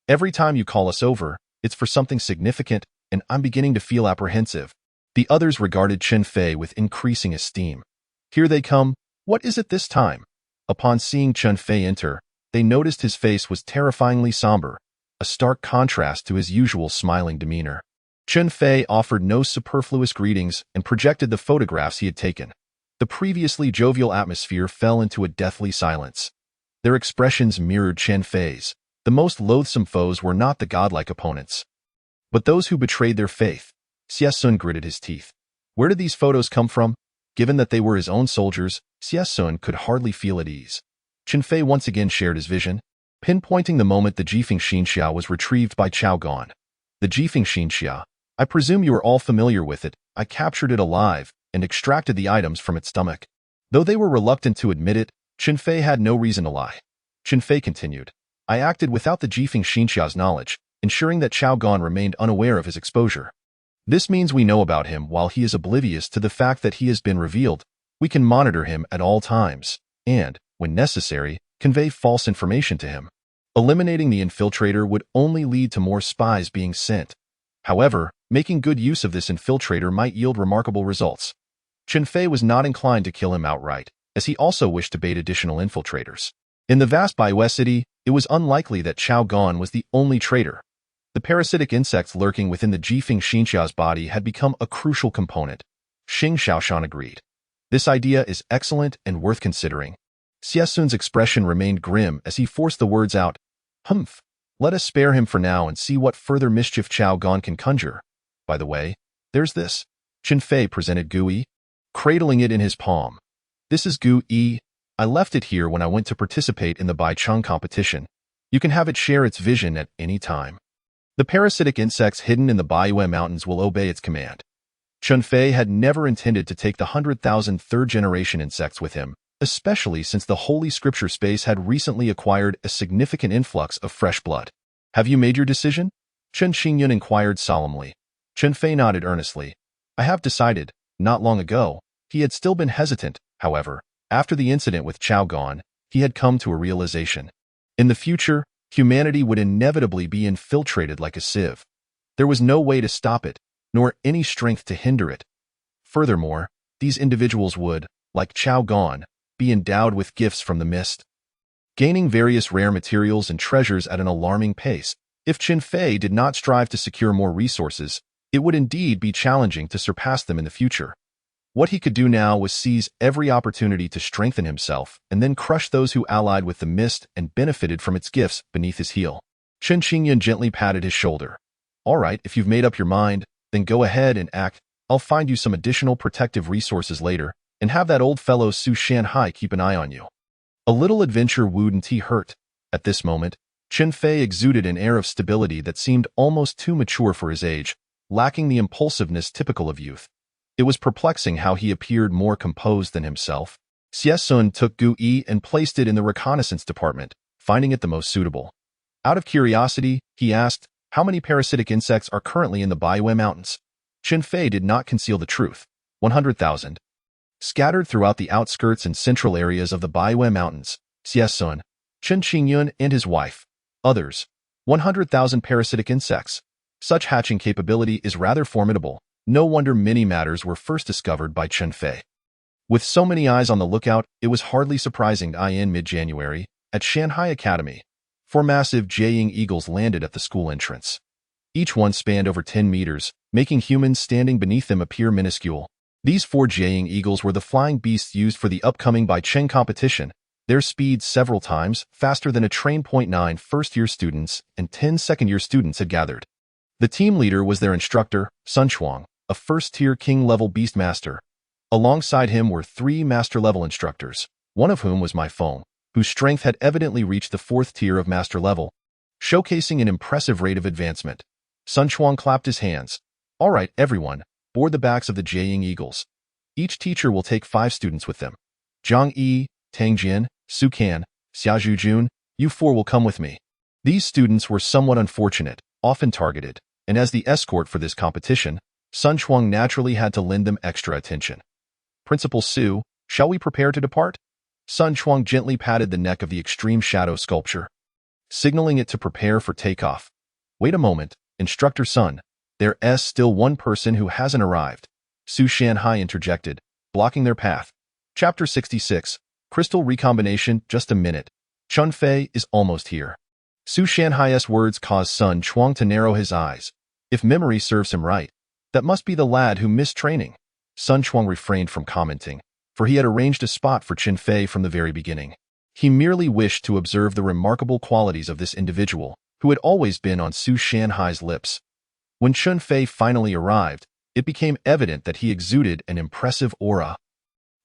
Every time you call us over, it's for something significant, and I'm beginning to feel apprehensive. The others regarded Chun Fei with increasing esteem. Here they come. What is it this time? Upon seeing Chun Fei enter, they noticed his face was terrifyingly somber, a stark contrast to his usual smiling demeanor. Chun Fei offered no superfluous greetings and projected the photographs he had taken. The previously jovial atmosphere fell into a deathly silence. Their expressions mirrored Chun Fei's. The most loathsome foes were not the godlike opponents, but those who betrayed their faith. Xie Sun gritted his teeth. Where did these photos come from? Given that they were his own soldiers, Xie Sun could hardly feel at ease. Chun Fei once again shared his vision, pinpointing the moment the Jifeng Xinxia was retrieved by Chao Gan. The Jifeng Xinxia. I presume you are all familiar with it. I captured it alive and extracted the items from its stomach. Though they were reluctant to admit it, Chun Fei had no reason to lie. Chun Fei continued. I acted without the Jifeng Xinxia's knowledge, ensuring that Chao Gan remained unaware of his exposure. This means we know about him while he is oblivious to the fact that he has been revealed. We can monitor him at all times, and, when necessary, convey false information to him. Eliminating the infiltrator would only lead to more spies being sent. However, making good use of this infiltrator might yield remarkable results. Chun Fei was not inclined to kill him outright, as he also wished to bait additional infiltrators. In the vast Baiyue city, it was unlikely that Chao Gan was the only traitor. The parasitic insects lurking within the Jifeng Xinxia's body had become a crucial component. Xing Xiaoshan agreed. This idea is excellent and worth considering. Xie Sun's expression remained grim as he forced the words out. Humph. Let us spare him for now and see what further mischief Chao Gan can conjure. By the way, there's this. Chun Fei presented Gu Yi, cradling it in his palm. This is Gu Yi. I left it here when I went to participate in the Bai Cheng competition. You can have it share its vision at any time. The parasitic insects hidden in the Baiyue Mountains will obey its command. Chun Fei had never intended to take the 100,000 third-generation insects with him, especially since the Holy Scripture space had recently acquired a significant influx of fresh blood. Have you made your decision? Chen Xingyun inquired solemnly. Chun Fei nodded earnestly. I have decided. Not long ago, he had still been hesitant, however. After the incident with Chao Gan, he had come to a realization. In the future, humanity would inevitably be infiltrated like a sieve. There was no way to stop it, nor any strength to hinder it. Furthermore, these individuals would, like Chao Gan, be endowed with gifts from the mist, gaining various rare materials and treasures at an alarming pace. If Chun Fei did not strive to secure more resources, It would indeed be challenging to surpass them in the future. What he could do now was seize every opportunity to strengthen himself and then crush those who allied with the mist and benefited from its gifts beneath his heel. Chen Qingyun gently patted his shoulder. All right, if you've made up your mind, then go ahead and act. I'll find you some additional protective resources later, and have that old fellow Su Shanhai keep an eye on you. A little adventure wouldn't hurt. At this moment, Chen Fei exuded an air of stability that seemed almost too mature for his age, lacking the impulsiveness typical of youth. It was perplexing how he appeared more composed than himself. Xie Sun took Gu Yi and placed it in the reconnaissance department, finding it the most suitable. Out of curiosity, he asked, how many parasitic insects are currently in the Baiyue Mountains? Chen Fei did not conceal the truth. 100,000. Scattered throughout the outskirts and central areas of the Baiyue Mountains, Xie Sun, Chen Qingyun and his wife. Others. 100,000 parasitic insects. Such hatching capability is rather formidable. No wonder many matters were first discovered by Chen Fei. With so many eyes on the lookout, it was hardly surprising that in mid-January, at Shanhai Academy, 4 massive Jiaying eagles landed at the school entrance. Each one spanned over 10 meters, making humans standing beneath them appear minuscule. These 4 Jiaying eagles were the flying beasts used for the upcoming Baicheng competition, their speed several times faster than a trained 0.9 first-year students and 10 second-year students had gathered. The team leader was their instructor, Sun Chuang, a first-tier king-level beastmaster. Alongside him were 3 master-level instructors, one of whom was My Feng, whose strength had evidently reached the 4th tier of master level, showcasing an impressive rate of advancement. Sun Chuang clapped his hands. All right, everyone, board the backs of the Jiaying eagles. Each teacher will take 5 students with them. Zhang Yi, Tang Jian, Su Kan, Xia Zhujun, you 4 will come with me. These students were somewhat unfortunate, often targeted, and as the escort for this competition, Sun Chuang naturally had to lend them extra attention. Principal Su, shall we prepare to depart? Sun Chuang gently patted the neck of the extreme shadow sculpture, signaling it to prepare for takeoff. Wait a moment, Instructor Sun. There's still one person who hasn't arrived. Su Shanhai interjected, blocking their path. Chapter 66, Crystal Recombination, just a minute. Chen Fei is almost here. Su Shanhai's words caused Sun Chuang to narrow his eyes. If memory serves him right, that must be the lad who missed training. Sun Chuang refrained from commenting, for he had arranged a spot for Chen Fei from the very beginning. He merely wished to observe the remarkable qualities of this individual, who had always been on Su Shanhai's lips. When Chen Fei finally arrived, it became evident that he exuded an impressive aura.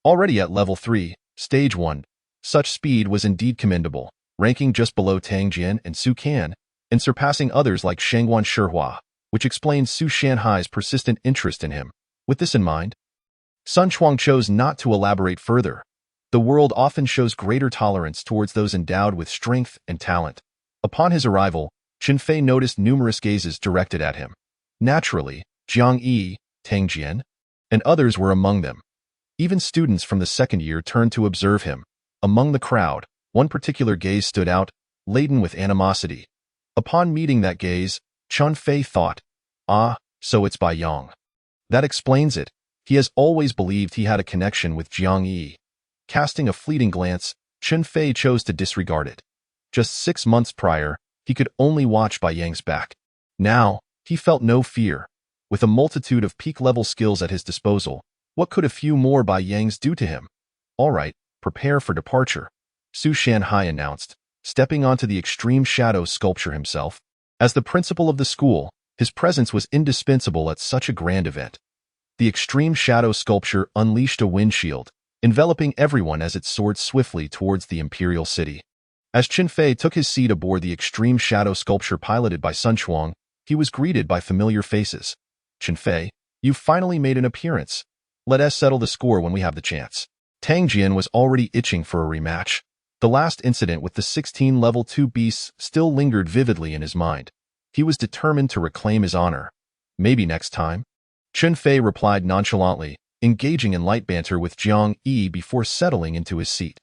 Already at level 3, stage 1, such speed was indeed commendable, ranking just below Tang Jian and Su Kan, and surpassing others like Shangguan Shihua, which explains Su Shanhai's persistent interest in him. With this in mind, Sun Chuang chose not to elaborate further. The world often shows greater tolerance towards those endowed with strength and talent. Upon his arrival, Chen Fei noticed numerous gazes directed at him. Naturally, Zhang Yi, Tang Jian, and others were among them. Even students from the second year turned to observe him. Among the crowd, one particular gaze stood out, laden with animosity. Upon meeting that gaze, Chen Fei thought, ah, so it's Bai Yang. That explains it. He has always believed he had a connection with Zhang Yi. Casting a fleeting glance, Chen Fei chose to disregard it. Just 6 months prior, he could only watch Bai Yang's back. Now, he felt no fear. With a multitude of peak-level skills at his disposal, what could a few more Bai Yangs do to him? All right, prepare for departure, Su Shanhai announced, stepping onto the extreme shadow sculpture himself. As the principal of the school, his presence was indispensable at such a grand event. The extreme shadow sculpture unleashed a windshield, enveloping everyone as it soared swiftly towards the imperial city. As Chen Fei took his seat aboard the extreme shadow sculpture piloted by Sun Chuang, he was greeted by familiar faces. Chen Fei, you've finally made an appearance. Let us settle the score when we have the chance. Tang Jian was already itching for a rematch. The last incident with the 16 level 2 beasts still lingered vividly in his mind. He was determined to reclaim his honor. Maybe next time? Chen Fei replied nonchalantly, engaging in light banter with Zhang Yi before settling into his seat.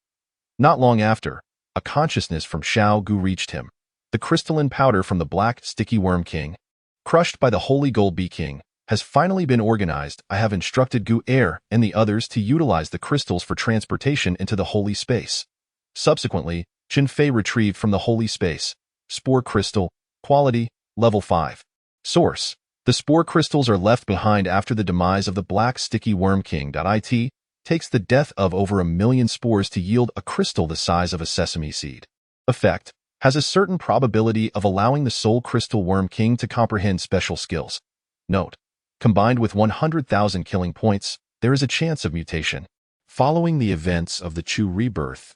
Not long after, a consciousness from Xiao Gu reached him. The crystalline powder from the Black Sticky Worm King, crushed by the Holy Gold Bee King, has finally been organized. I have instructed Gu Er and the others to utilize the crystals for transportation into the holy space. Subsequently, Chen Fei retrieved from the holy space, Spore Crystal, Quality, Level 5. Source: The spore crystals are left behind after the demise of the black sticky worm king. It takes the death of over 1 million spores to yield a crystal the size of a sesame seed. Effect has a certain probability of allowing the soul crystal worm king to comprehend special skills. Note, combined with 100,000 killing points, there is a chance of mutation. Following the events of the Chu rebirth,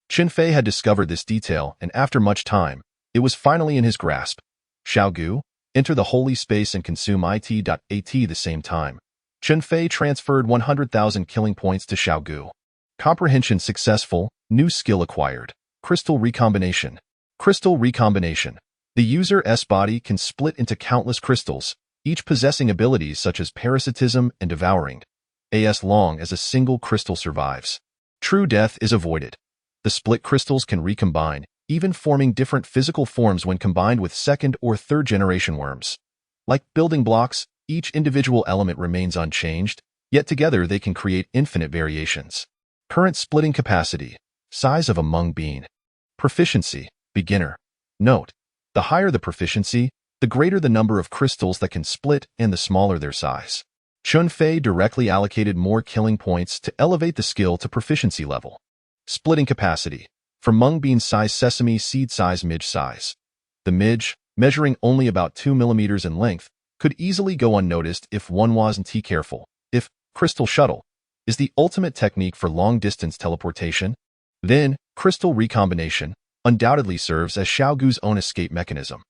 Qin Fei had discovered this detail, and after much time, it was finally in his grasp. Xiaogu, enter the holy space and consume it. At the same time, Qin Fei transferred 100,000 killing points to Xiaogu. Comprehension successful, new skill acquired. Crystal recombination. Crystal recombination. The user's body can split into countless crystals, each possessing abilities such as parasitism and devouring, as long as a single crystal survives. True death is avoided. The split crystals can recombine, even forming different physical forms when combined with second or third generation worms. Like building blocks, each individual element remains unchanged, yet together they can create infinite variations. Current splitting capacity. Size of a mung bean. Proficiency. Beginner. Note, the higher the proficiency, the greater the number of crystals that can split and the smaller their size. Qin Fei directly allocated more killing points to elevate the skill to proficiency level. Splitting capacity. From mung bean size sesame seed size midge size. The midge, measuring only about 2 millimeters in length, could easily go unnoticed if one wasn't careful. If crystal shuttle is the ultimate technique for long-distance teleportation, then crystal recombination undoubtedly serves as Xiaogu's own escape mechanism.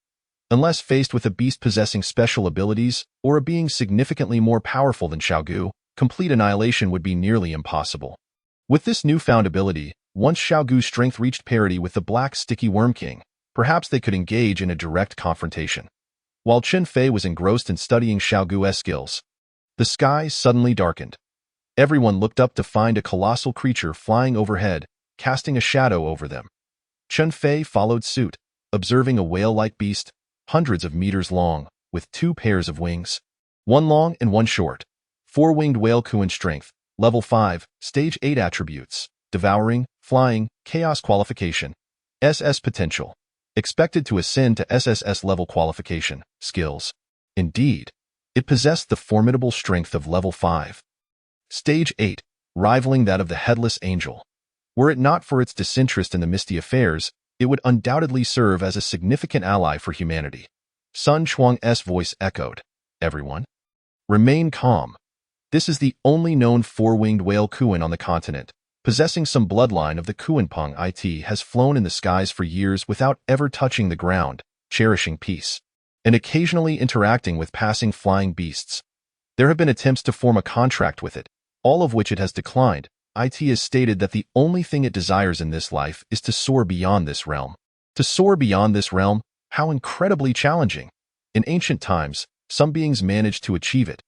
Unless faced with a beast possessing special abilities or a being significantly more powerful than Xiaogu, complete annihilation would be nearly impossible. With this newfound ability, once Xiaogu's strength reached parity with the black sticky worm king, perhaps they could engage in a direct confrontation. While Qin Fei was engrossed in studying Xiaogu's skills, the sky suddenly darkened. Everyone looked up to find a colossal creature flying overhead, casting a shadow over them. Qin Fei followed suit, observing a whale-like beast, hundreds of meters long, with 2 pairs of wings, one long and one short. 4-winged whale Kuan strength, level 5, stage 8 attributes, devouring, flying, chaos qualification, SS potential, expected to ascend to SSS level qualification, skills. Indeed, it possessed the formidable strength of level 5. Stage 8, rivaling that of the Headless Angel. Were it not for its disinterest in the misty affairs, it would undoubtedly serve as a significant ally for humanity. Sun Chuang's voice echoed. Everyone, remain calm. This is the only known 4-winged whale Kuan on the continent. Possessing some bloodline of the Kuanpeng, it has flown in the skies for years without ever touching the ground, cherishing peace, and occasionally interacting with passing flying beasts. There have been attempts to form a contract with it, all of which it has declined. It has stated that the only thing it desires in this life is to soar beyond this realm. To soar beyond this realm, how incredibly challenging. In ancient times, some beings managed to achieve it.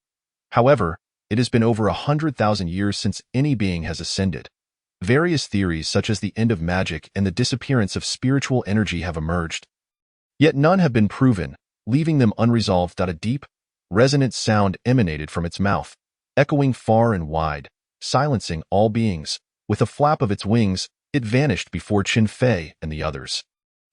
However, it has been over 100,000 years since any being has ascended. Various theories such as the end of magic and the disappearance of spiritual energy have emerged. Yet none have been proven, leaving them unresolved. A deep, resonant sound emanated from its mouth, echoing far and wide, silencing all beings. With a flap of its wings, it vanished before Qin Fei and the others.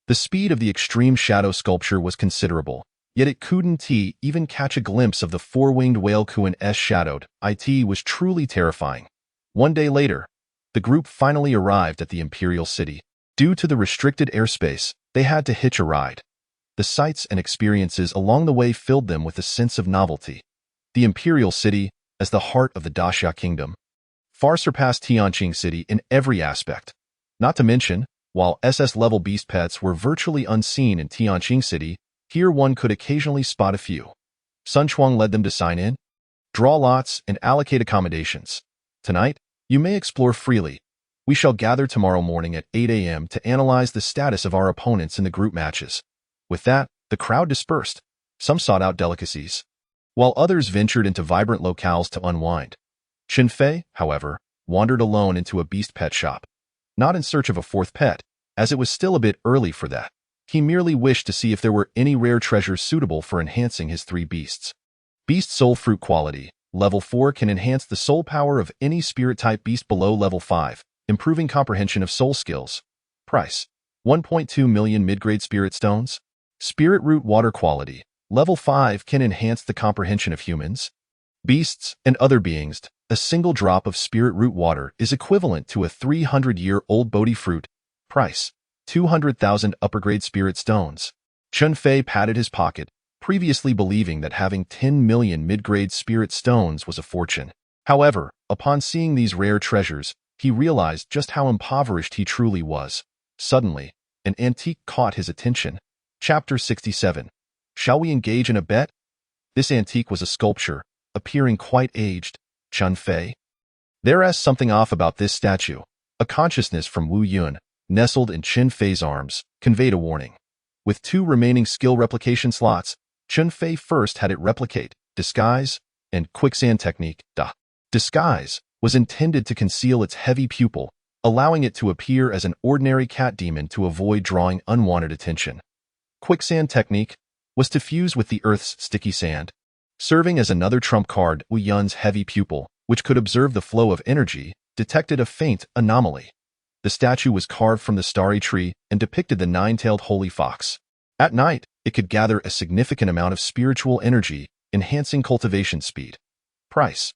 The speed of the extreme shadow sculpture was considerable, yet it couldn't even catch a glimpse of the 4-winged whale Kuan's shadowed. It was truly terrifying. One day later, the group finally arrived at the Imperial City. Due to the restricted airspace, they had to hitch a ride. The sights and experiences along the way filled them with a sense of novelty. The Imperial City, as the heart of the Daxia Kingdom, far surpassed Tianqing City in every aspect. Not to mention, while SS-level beast pets were virtually unseen in Tianqing City, here one could occasionally spot a few. Sun Chuang led them to sign in, draw lots, and allocate accommodations. Tonight, you may explore freely. We shall gather tomorrow morning at 8 a.m. to analyze the status of our opponents in the group matches. With that, the crowd dispersed. Some sought out delicacies, while others ventured into vibrant locales to unwind. Qin Fei, however, wandered alone into a beast pet shop. Not in search of a 4th pet, as it was still a bit early for that. He merely wished to see if there were any rare treasures suitable for enhancing his 3 beasts. Beast Soul Fruit Quality. Level 4 can enhance the soul power of any spirit-type beast below level 5, improving comprehension of soul skills. Price: 1.2 million mid-grade spirit stones. Spirit Root Water Quality. Level 5 can enhance the comprehension of humans, beasts, and other beings. A single drop of spirit root water is equivalent to a 300-year-old Bodhi fruit. Price: 200,000 upper-grade spirit stones. Chun Fei patted his pocket, previously believing that having 10 million mid-grade spirit stones was a fortune. However, upon seeing these rare treasures, he realized just how impoverished he truly was. Suddenly, an antique caught his attention. Chapter 67. Shall we engage in a bet? This antique was a sculpture, appearing quite aged. Chun Fei. There's something off about this statue. A consciousness from Wu Yun, nestled in Chun Fei's arms, conveyed a warning. With 2 remaining skill replication slots, Chun Fei first had it replicate, disguise, and quicksand technique. Disguise was intended to conceal its heavy pupil, allowing it to appear as an ordinary cat demon to avoid drawing unwanted attention. Quicksand technique was to fuse with the Earth's sticky sand, serving as another trump card. Wu Yun's heavy pupil, which could observe the flow of energy, detected a faint anomaly. The statue was carved from the starry tree and depicted the 9-tailed holy fox. At night, it could gather a significant amount of spiritual energy, enhancing cultivation speed. Price: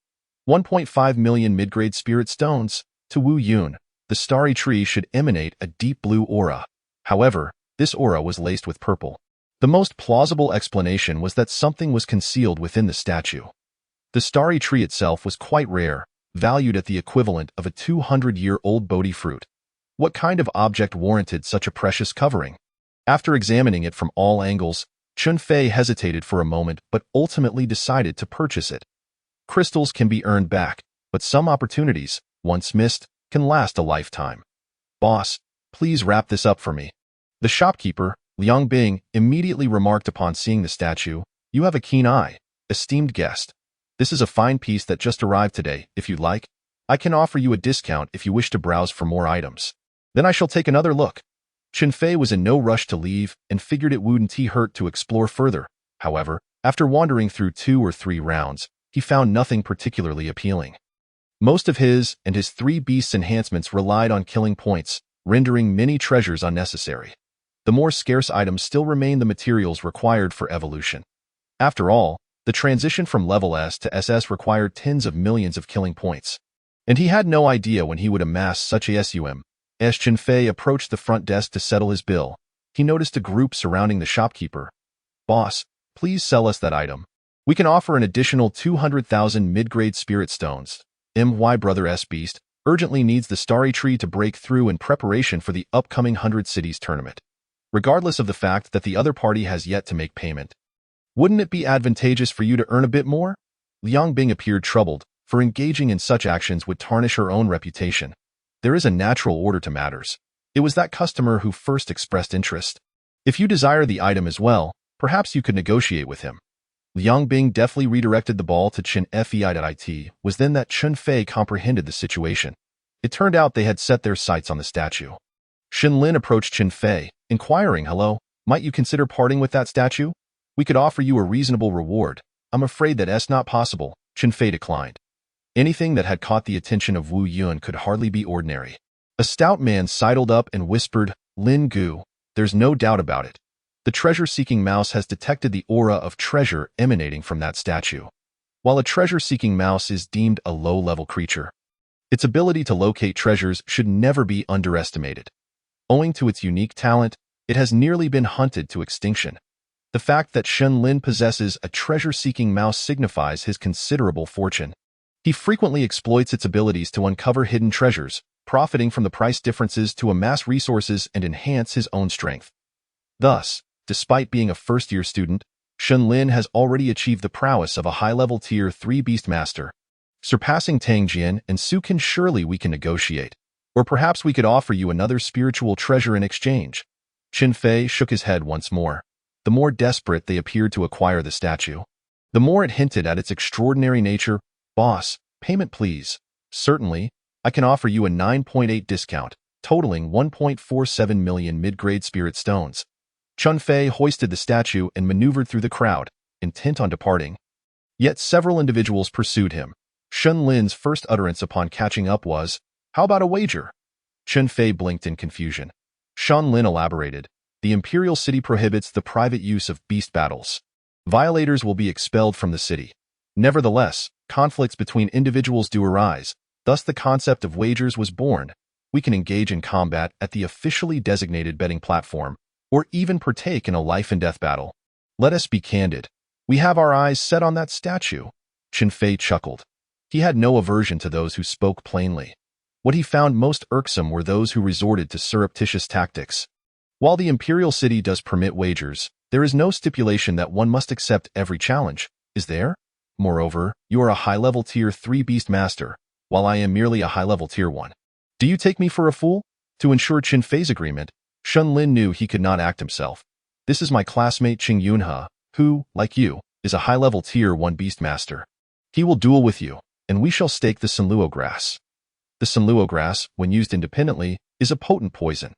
1.5 million mid-grade spirit stones. To Wu Yun, the starry tree should emanate a deep blue aura. However, this aura was laced with purple. The most plausible explanation was that something was concealed within the statue. The starry tree itself was quite rare, valued at the equivalent of a 200-year-old Bodhi fruit. What kind of object warranted such a precious covering? After examining it from all angles, Chun Fei hesitated for a moment but ultimately decided to purchase it. Crystals can be earned back, but some opportunities, once missed, can last a lifetime. Boss, please wrap this up for me. The shopkeeper, Liang Bing, immediately remarked upon seeing the statue. You have a keen eye, esteemed guest. This is a fine piece that just arrived today. If you'd like, I can offer you a discount if you wish to browse for more items. Then I shall take another look. Chun Fei was in no rush to leave and figured it wouldn't hurt to explore further. However, after wandering through 2 or 3 rounds, he found nothing particularly appealing. Most of his and his 3 beasts enhancements relied on killing points, rendering many treasures unnecessary. The more scarce items still remained the materials required for evolution. After all, the transition from level S to SS required tens of millions of killing points. And he had no idea when he would amass such a sum. As Chun Fei approached the front desk to settle his bill, he noticed a group surrounding the shopkeeper. Boss, please sell us that item. We can offer an additional 200,000 mid-grade spirit stones. My brother S Beast urgently needs the starry tree to break through in preparation for the upcoming 100 Cities tournament. Regardless of the fact that the other party has yet to make payment. Wouldn't it be advantageous for you to earn a bit more? Liang Bing appeared troubled, for engaging in such actions would tarnish her own reputation. There is a natural order to matters. It was that customer who first expressed interest. If you desire the item as well, perhaps you could negotiate with him. Liang Bing deftly redirected the ball to Chun Fei. Was then that Chun Fei comprehended the situation. It turned out they had set their sights on the statue. Shen Lin approached Chun Fei, inquiring, "Hello, might you consider parting with that statue? We could offer you a reasonable reward." "I'm afraid that's not possible," Chun Fei declined. Anything that had caught the attention of Wu Yun could hardly be ordinary. A stout man sidled up and whispered, "Lin Gu, there's no doubt about it. The treasure-seeking mouse has detected the aura of treasure emanating from that statue." While a treasure-seeking mouse is deemed a low-level creature, its ability to locate treasures should never be underestimated. Owing to its unique talent, it has nearly been hunted to extinction. The fact that Shen Lin possesses a treasure-seeking mouse signifies his considerable fortune. He frequently exploits its abilities to uncover hidden treasures, profiting from the price differences to amass resources and enhance his own strength. Thus, despite being a first-year student, Shen Lin has already achieved the prowess of a high-level Tier 3 Beastmaster. Surpassing Tang Jian and Su Qin, surely we can negotiate. Or perhaps we could offer you another spiritual treasure in exchange. Chun Fei shook his head once more. The more desperate they appeared to acquire the statue, the more it hinted at its extraordinary nature. "Boss, payment please." "Certainly, I can offer you a 9.8 discount, totaling 1.47 million mid-grade spirit stones." Chun Fei hoisted the statue and maneuvered through the crowd, intent on departing. Yet several individuals pursued him. Shen Lin's first utterance upon catching up was, "How about a wager?" Chun Fei blinked in confusion. Shen Lin elaborated, "The Imperial City prohibits the private use of beast battles. Violators will be expelled from the city. Nevertheless, conflicts between individuals do arise, thus the concept of wagers was born. We can engage in combat at the officially designated betting platform, or even partake in a life-and-death battle. Let us be candid. We have our eyes set on that statue. Chen Fei chuckled. He had no aversion to those who spoke plainly. What he found most irksome were those who resorted to surreptitious tactics. While the imperial city does permit wagers, there is no stipulation that one must accept every challenge, is there? Moreover, you are a high-level Tier 3 Beast Master, while I am merely a high-level Tier 1. Do you take me for a fool? To ensure Chen Fei's agreement, Shen Lin knew he could not act himself. This is my classmate Qing Yunhe, who, like you, is a high-level Tier 1 Beast Master. He will duel with you, and we shall stake the Sanluo grass. The Sanluo grass, when used independently, is a potent poison.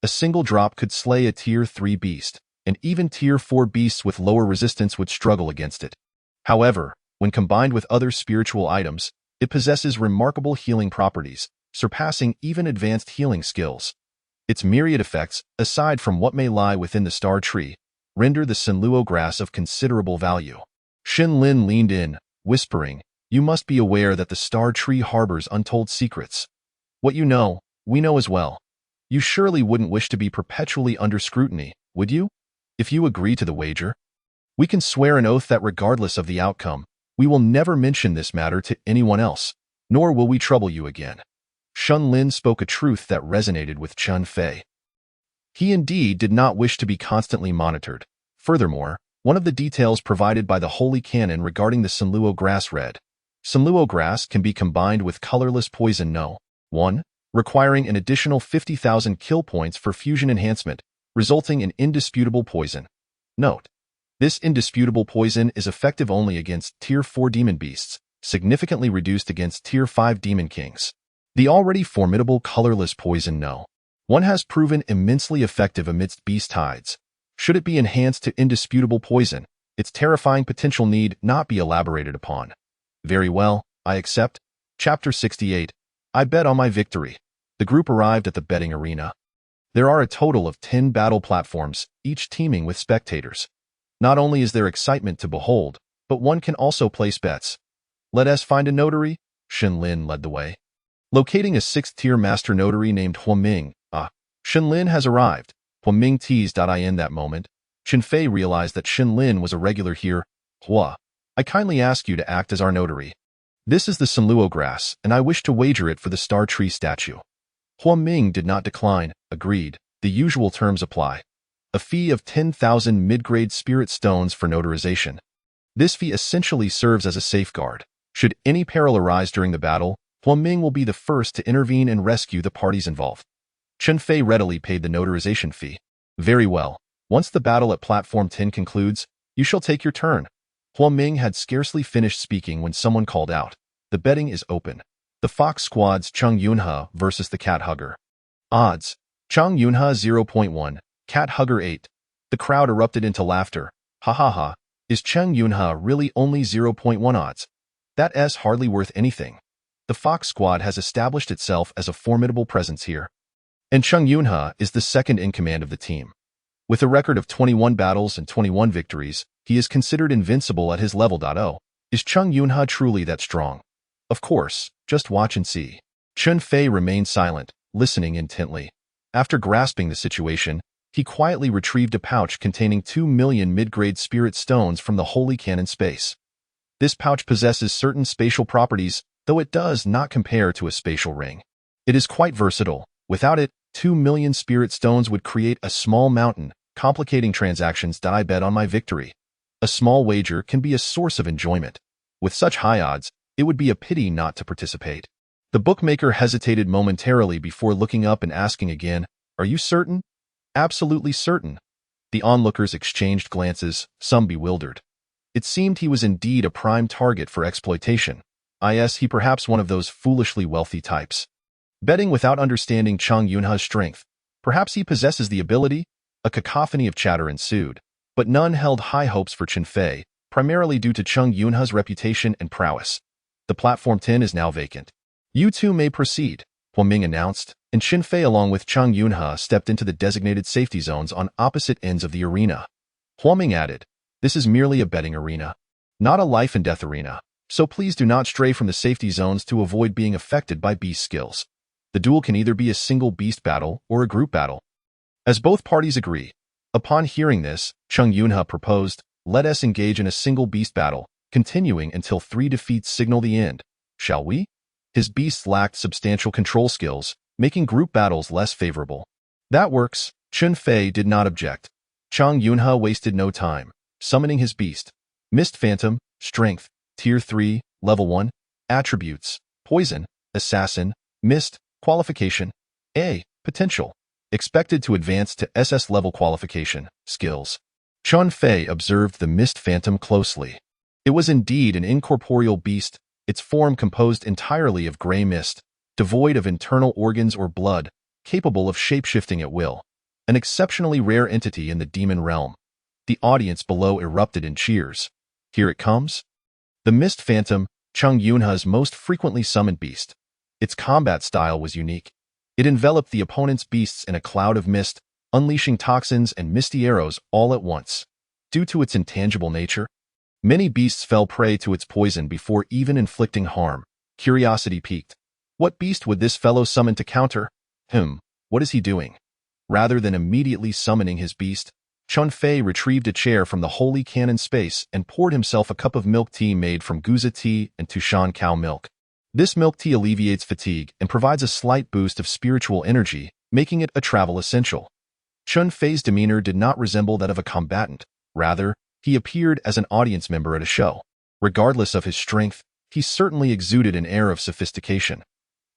A single drop could slay a Tier 3 beast, and even Tier 4 beasts with lower resistance would struggle against it. However, when combined with other spiritual items, it possesses remarkable healing properties, surpassing even advanced healing skills. Its myriad effects, aside from what may lie within the star tree, render the Sanluo grass of considerable value. Shen Lin leaned in, whispering, "You must be aware that the star tree harbors untold secrets. What you know, we know as well. You surely wouldn't wish to be perpetually under scrutiny, would you? If you agree to the wager, we can swear an oath that regardless of the outcome, we will never mention this matter to anyone else, nor will we trouble you again." Shen Lin spoke a truth that resonated with Chen Fei. He indeed did not wish to be constantly monitored. Furthermore, one of the details provided by the Holy Canon regarding the Sanluo grass read, Sanluo grass can be combined with colorless poison No. 1, requiring an additional 50,000 kill points for fusion enhancement, resulting in indisputable poison. Note: this indisputable poison is effective only against Tier 4 demon beasts, significantly reduced against Tier 5 demon kings. The already formidable colorless poison No. 1 has proven immensely effective amidst beast tides. Should it be enhanced to indisputable poison, its terrifying potential need not be elaborated upon. Very well, I accept. Chapter 68. I bet on my victory. The group arrived at the betting arena. There are a total of 10 battle platforms, each teeming with spectators. Not only is there excitement to behold, but one can also place bets. Let us find a notary. Shen Lin led the way. Locating a 6th-tier master notary named Huaming, Shen Lin has arrived. Huaming teased. In that moment, Chen Fei realized that Shen Lin was a regular here. Hua, I kindly ask you to act as our notary. This is the Sanluo grass, and I wish to wager it for the star tree statue. Huaming did not decline, agreed. The usual terms apply. A fee of 10,000 mid-grade spirit stones for notarization. This fee essentially serves as a safeguard. Should any peril arise during the battle, Huaming will be the first to intervene and rescue the parties involved. Chen Fei readily paid the notarization fee. Very well. Once the battle at Platform 10 concludes, you shall take your turn. Huaming had scarcely finished speaking when someone called out. The betting is open. The Fox Squad's Chang Yunhe versus the Cat Hugger. Odds: Chang Yunhe 0.1, Cat Hugger 8. The crowd erupted into laughter. Ha ha ha. Is Chang Yunhe really only 0.1 odds? That's hardly worth anything. The Fox Squad has established itself as a formidable presence here. And Chang Yunhe is the second in command of the team. With a record of 21 battles and 21 victories, he is considered invincible at his level. Is Chang Yunhe truly that strong? Of course, just watch and see. Chen Fei remained silent, listening intently. After grasping the situation, he quietly retrieved a pouch containing 2 million mid-grade spirit stones from the Holy Canon space. This pouch possesses certain spatial properties, though it does not compare to a spatial ring. It is quite versatile. Without it, 2 million spirit stones would create a small mountain, complicating transactions. I bet on my victory. A small wager can be a source of enjoyment. With such high odds, it would be a pity not to participate. The bookmaker hesitated momentarily before looking up and asking again, "Are you certain?" "Absolutely certain." The onlookers exchanged glances, some bewildered. It seemed he was indeed a prime target for exploitation. He perhaps one of those foolishly wealthy types. Betting without understanding Chang Yunhe's strength. Perhaps he possesses the ability? A cacophony of chatter ensued, but none held high hopes for Chen Fei, primarily due to Chang Yunhe's reputation and prowess. The platform 10 is now vacant. You two may proceed, Huaming announced, and Chen Fei along with Chang Yunhe stepped into the designated safety zones on opposite ends of the arena. Huaming added, This is merely a betting arena, not a life and death arena, so please do not stray from the safety zones to avoid being affected by beast skills. The duel can either be a single beast battle or a group battle. As both parties agree, upon hearing this, Chung Yunha proposed, let us engage in a single beast battle, continuing until 3 defeats signal the end. Shall we? His beasts lacked substantial control skills, making group battles less favorable. That works. Chun Fei did not object. Chung Yunha wasted no time, summoning his beast. Mist Phantom, Strength, Tier 3, Level 1, Attributes, Poison, Assassin, Mist, Qualification, A, Potential. Expected to advance to SS level qualification, Skills. Chun Fei observed the Mist Phantom closely. It was indeed an incorporeal beast, its form composed entirely of gray mist, devoid of internal organs or blood, capable of shape-shifting at will. An exceptionally rare entity in the demon realm. The audience below erupted in cheers. Here it comes. The Mist Phantom, Chung Yunha's most frequently summoned beast. Its combat style was unique. It enveloped the opponent's beasts in a cloud of mist, unleashing toxins and misty arrows all at once. Due to its intangible nature, many beasts fell prey to its poison before even inflicting harm. Curiosity piqued. What beast would this fellow summon to counter? What is he doing? Rather than immediately summoning his beast, Chun Fei retrieved a chair from the holy cannon space and poured himself a cup of milk tea made from Guza tea and Tushan cow milk. This milk tea alleviates fatigue and provides a slight boost of spiritual energy, making it a travel essential. Chun Fei's demeanor did not resemble that of a combatant. Rather, he appeared as an audience member at a show. Regardless of his strength, he certainly exuded an air of sophistication.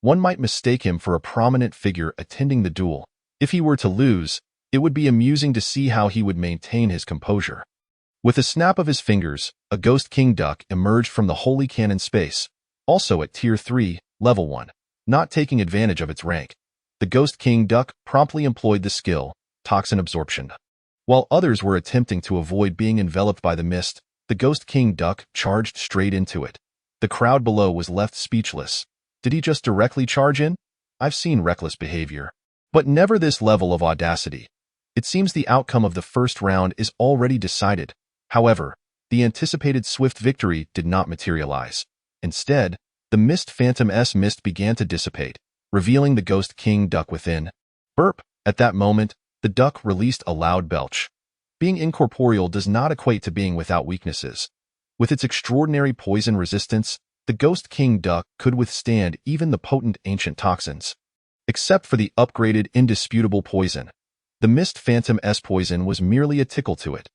One might mistake him for a prominent figure attending the duel. If he were to lose, it would be amusing to see how he would maintain his composure. With a snap of his fingers, a Ghost King Duck emerged from the Holy Cannon space, also at Tier 3, Level 1. Not taking advantage of its rank, the Ghost King Duck promptly employed the skill, Toxin Absorption. While others were attempting to avoid being enveloped by the mist, the Ghost King Duck charged straight into it. The crowd below was left speechless. Did he just directly charge in? I've seen reckless behavior. But never this level of audacity. It seems the outcome of the first round is already decided. However, the anticipated swift victory did not materialize. Instead, the Mist Phantom's mist began to dissipate, revealing the Ghost King Duck within. Burp! At that moment, the duck released a loud belch. Being incorporeal does not equate to being without weaknesses. With its extraordinary poison resistance, the Ghost King Duck could withstand even the potent ancient toxins. Except for the upgraded indisputable poison, the Mist Phantom's poison was merely a tickle to it.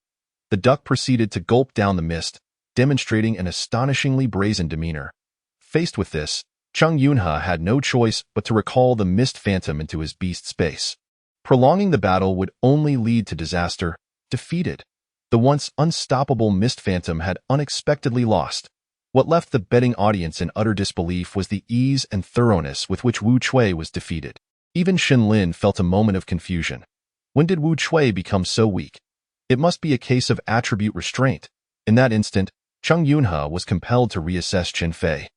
The duck proceeded to gulp down the mist, demonstrating an astonishingly brazen demeanor. Faced with this, Chung Yunha had no choice but to recall the Mist Phantom into his beast space. Prolonging the battle would only lead to disaster. Defeated, the once unstoppable Mist Phantom had unexpectedly lost. What left the betting audience in utter disbelief was the ease and thoroughness with which Wu Chui was defeated. Even Shen Lin felt a moment of confusion. When did Wu Chui become so weak? It must be a case of attribute restraint. In that instant, Chung Yunha was compelled to reassess Chun Fei,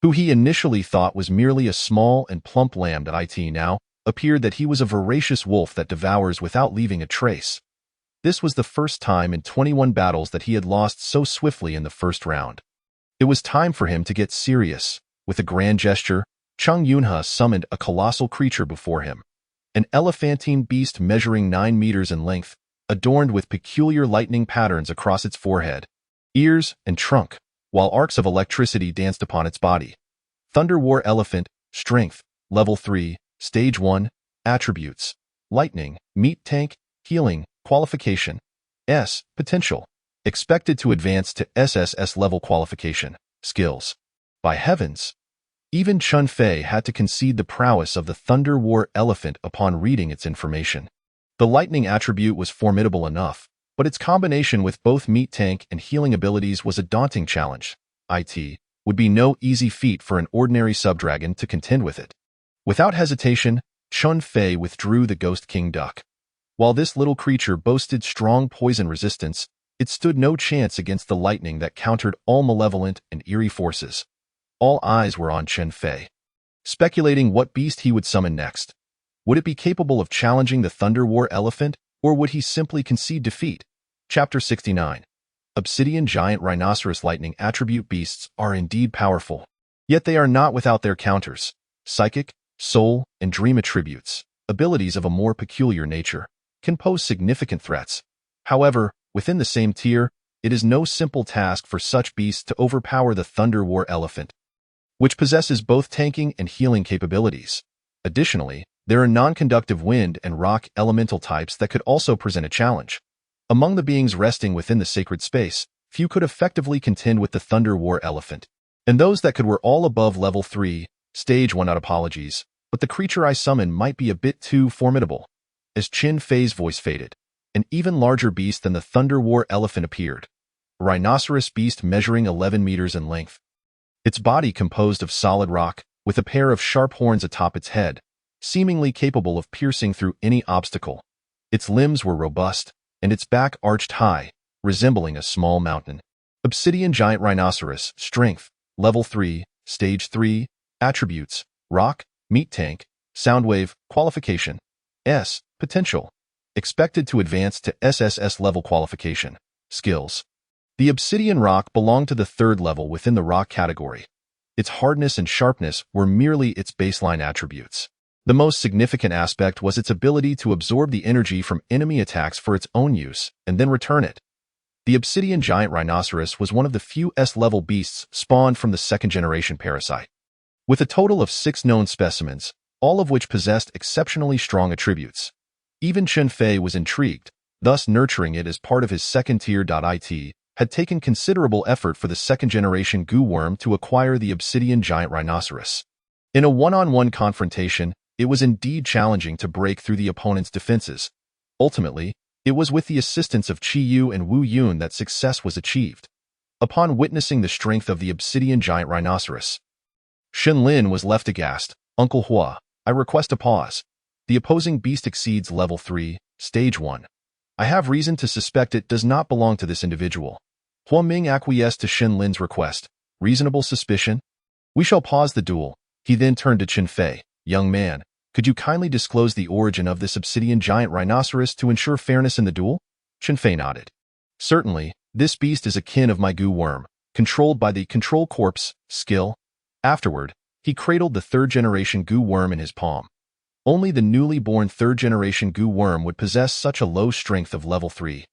who he initially thought was merely a small and plump lamb that now appeared that he was a voracious wolf that devours without leaving a trace. This was the first time in 21 battles that he had lost so swiftly in the first round. It was time for him to get serious. With a grand gesture, Chung Yunha summoned a colossal creature before him. An elephantine beast measuring 9 meters in length, adorned with peculiar lightning patterns across its forehead, ears, and trunk, while arcs of electricity danced upon its body. Thunder War Elephant, Strength, Level 3, Stage 1, Attributes, Lightning, Meat Tank, Healing, Qualification, S, Potential. Expected to advance to SSS level qualification, Skills. By heavens! Even Chun Fei had to concede the prowess of the Thunder War Elephant upon reading its information. The lightning attribute was formidable enough, but its combination with both meat tank and healing abilities was a daunting challenge. It would be no easy feat for an ordinary subdragon to contend with it. Without hesitation, Chun Fei withdrew the Ghost King Duck. While this little creature boasted strong poison resistance, it stood no chance against the lightning that countered all malevolent and eerie forces. All eyes were on Chun Fei, speculating what beast he would summon next. Would it be capable of challenging the Thunder War Elephant, or would he simply concede defeat? Chapter 69. Obsidian Giant Rhinoceros Lightning attribute beasts are indeed powerful. Yet they are not without their counters. Psychic, soul, and dream attributes, abilities of a more peculiar nature, can pose significant threats. However, within the same tier, it is no simple task for such beasts to overpower the Thunder War Elephant, which possesses both tanking and healing capabilities. Additionally, there are non-conductive wind and rock elemental types that could also present a challenge. Among the beings resting within the sacred space, few could effectively contend with the Thunder War Elephant, and those that could were all above level 3, stage 1 out apologies, but the creature I summoned might be a bit too formidable. As Qin Fei's voice faded, an even larger beast than the Thunder War Elephant appeared, a rhinoceros beast measuring 11 meters in length. Its body composed of solid rock, with a pair of sharp horns atop its head, seemingly capable of piercing through any obstacle. Its limbs were robust, and its back arched high, resembling a small mountain. Obsidian Giant Rhinoceros, Strength, Level 3, Stage 3, Attributes, Rock, Meat Tank, Soundwave, Qualification, S, Potential. Expected to advance to SSS level qualification. Skills. The Obsidian Rock belonged to the 3rd level within the Rock category. Its hardness and sharpness were merely its baseline attributes. The most significant aspect was its ability to absorb the energy from enemy attacks for its own use, and then return it. The Obsidian Giant Rhinoceros was one of the few S-level beasts spawned from the 2nd-generation parasite. With a total of 6 known specimens, all of which possessed exceptionally strong attributes. Even Qin Fei was intrigued, thus nurturing it as part of his 2nd tier. It had taken considerable effort for the 2nd-generation goo worm to acquire the Obsidian Giant Rhinoceros. In a one-on-one confrontation, it was indeed challenging to break through the opponent's defenses. Ultimately, it was with the assistance of Qi Yu and Wu Yun that success was achieved. Upon witnessing the strength of the Obsidian Giant Rhinoceros, Shen Lin was left aghast. Uncle Hua, I request a pause. The opposing beast exceeds level 3, stage 1. I have reason to suspect it does not belong to this individual. Hua Ming acquiesced to Shen Lin's request. Reasonable suspicion? We shall pause the duel. He then turned to Qin Fei. Young man, could you kindly disclose the origin of this Obsidian Giant Rhinoceros to ensure fairness in the duel? Qin Fei nodded. Certainly, this beast is a kin of my goo worm, controlled by the Control Corpse skill. Afterward, he cradled the 3rd-generation goo worm in his palm. Only the newly born 3rd-generation goo worm would possess such a low strength of level 3.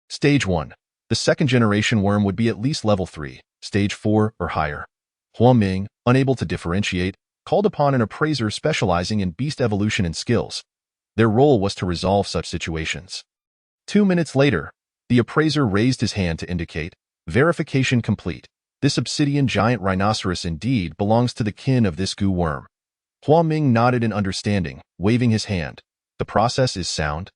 Stage 1. The 2nd-generation worm would be at least level 3, stage 4 or higher. Hua Ming, unable to differentiate, called upon an appraiser specializing in beast evolution and skills. Their role was to resolve such situations. 2 minutes later, the appraiser raised his hand to indicate, verification complete. This Obsidian Giant Rhinoceros indeed belongs to the kin of this goo worm. Hua Ming nodded in understanding, waving his hand. The process is sound.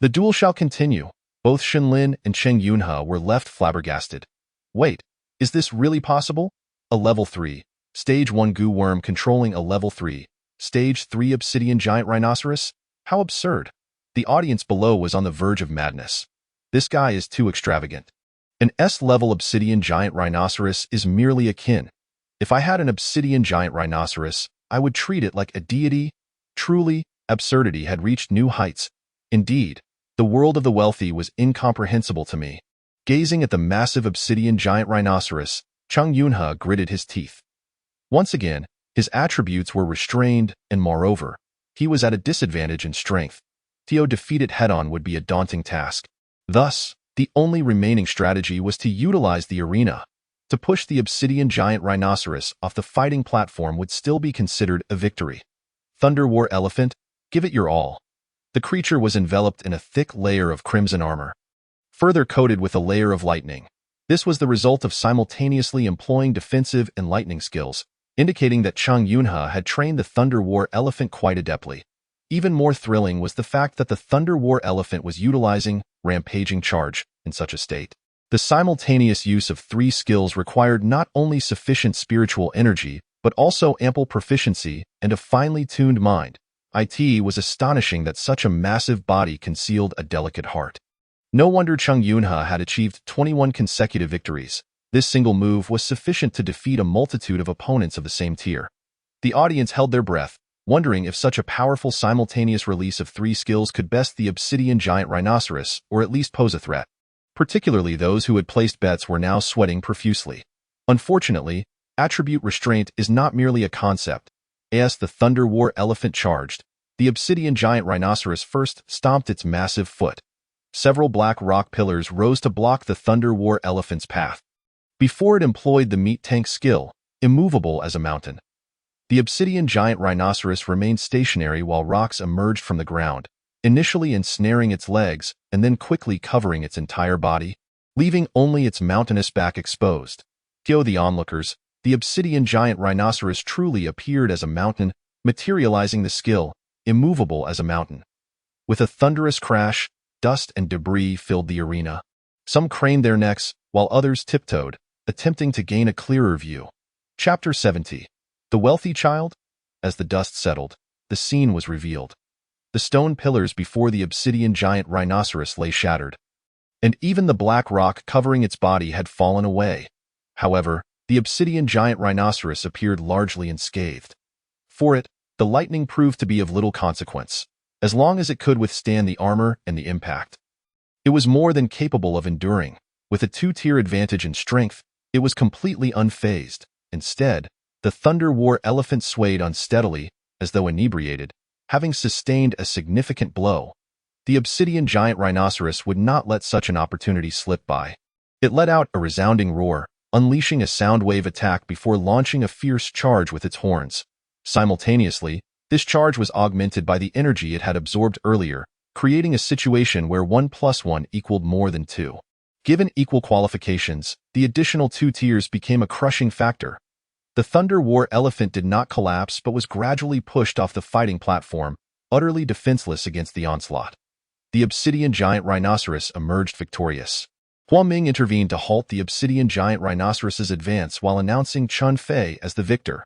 The duel shall continue. Both Shen Lin and Cheng Yunhe were left flabbergasted. Wait, is this really possible? A level 3, stage 1 goo worm controlling a level 3, stage 3 Obsidian Giant Rhinoceros? How absurd. The audience below was on the verge of madness. This guy is too extravagant. An S-level Obsidian Giant Rhinoceros is merely a kin. If I had an Obsidian Giant Rhinoceros, I would treat it like a deity. Truly, absurdity had reached new heights. Indeed, the world of the wealthy was incomprehensible to me. Gazing at the massive Obsidian Giant Rhinoceros, Cheng Yunhe gritted his teeth. Once again, his attributes were restrained, and moreover, he was at a disadvantage in strength. To defeat it head-on would be a daunting task. Thus, the only remaining strategy was to utilize the arena. To push the Obsidian Giant Rhinoceros off the fighting platform would still be considered a victory. Thunder War Elephant, give it your all. The creature was enveloped in a thick layer of crimson armor, further coated with a layer of lightning. This was the result of simultaneously employing defensive and lightning skills, indicating that Cheng Yunhe had trained the Thunder War Elephant quite adeptly. Even more thrilling was the fact that the Thunder War Elephant was utilizing Rampaging Charge in such a state. The simultaneous use of 3 skills required not only sufficient spiritual energy, but also ample proficiency and a finely tuned mind. It was astonishing that such a massive body concealed a delicate heart. No wonder Cheng Yunhe had achieved 21 consecutive victories. This single move was sufficient to defeat a multitude of opponents of the same tier. The audience held their breath, wondering if such a powerful simultaneous release of 3 skills could best the Obsidian Giant Rhinoceros or at least pose a threat. Particularly those who had placed bets were now sweating profusely. Unfortunately, attribute restraint is not merely a concept. As the Thunder War Elephant charged, the obsidian giant rhinoceros first stomped its massive foot. Several black rock pillars rose to block the Thunder War Elephant's path. Before it employed the meat tank skill, immovable as a mountain. The obsidian giant rhinoceros remained stationary while rocks emerged from the ground, initially ensnaring its legs and then quickly covering its entire body, leaving only its mountainous back exposed. To the onlookers, the obsidian giant rhinoceros truly appeared as a mountain, materializing the skill, immovable as a mountain. With a thunderous crash, dust and debris filled the arena. Some craned their necks, while others tiptoed, attempting to gain a clearer view. Chapter 70. The Wealthy Child? As the dust settled, the scene was revealed. The stone pillars before the obsidian giant rhinoceros lay shattered, and even the black rock covering its body had fallen away. However, the obsidian giant rhinoceros appeared largely unscathed. For it, the lightning proved to be of little consequence, as long as it could withstand the armor and the impact. It was more than capable of enduring. With a two-tier advantage in strength, it was completely unfazed. Instead, the Thunder War Elephant swayed unsteadily, as though inebriated, having sustained a significant blow. The obsidian giant rhinoceros would not let such an opportunity slip by. It let out a resounding roar, unleashing a sound wave attack before launching a fierce charge with its horns. Simultaneously, this charge was augmented by the energy it had absorbed earlier, creating a situation where 1 + 1 equaled more than 2. Given equal qualifications, the additional 2 tiers became a crushing factor. The Thunder War Elephant did not collapse but was gradually pushed off the fighting platform, utterly defenseless against the onslaught. The obsidian giant rhinoceros emerged victorious. Huang Ming intervened to halt the obsidian giant rhinoceros's advance while announcing Chun Fei as the victor.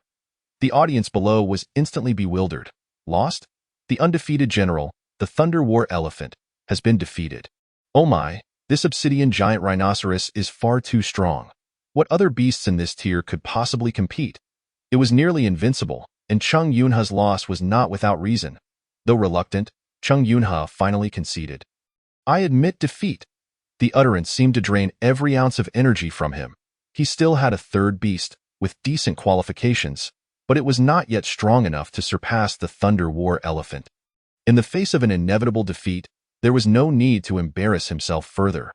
The audience below was instantly bewildered. Lost? The undefeated general, the Thunder War Elephant, has been defeated. Oh my, this obsidian giant rhinoceros is far too strong. What other beasts in this tier could possibly compete? It was nearly invincible, and Chung Yunha's loss was not without reason. Though reluctant, Chung Yunha finally conceded. I admit defeat. The utterance seemed to drain every ounce of energy from him. He still had a third beast, with decent qualifications, but it was not yet strong enough to surpass the Thunder War Elephant. In the face of an inevitable defeat, there was no need to embarrass himself further.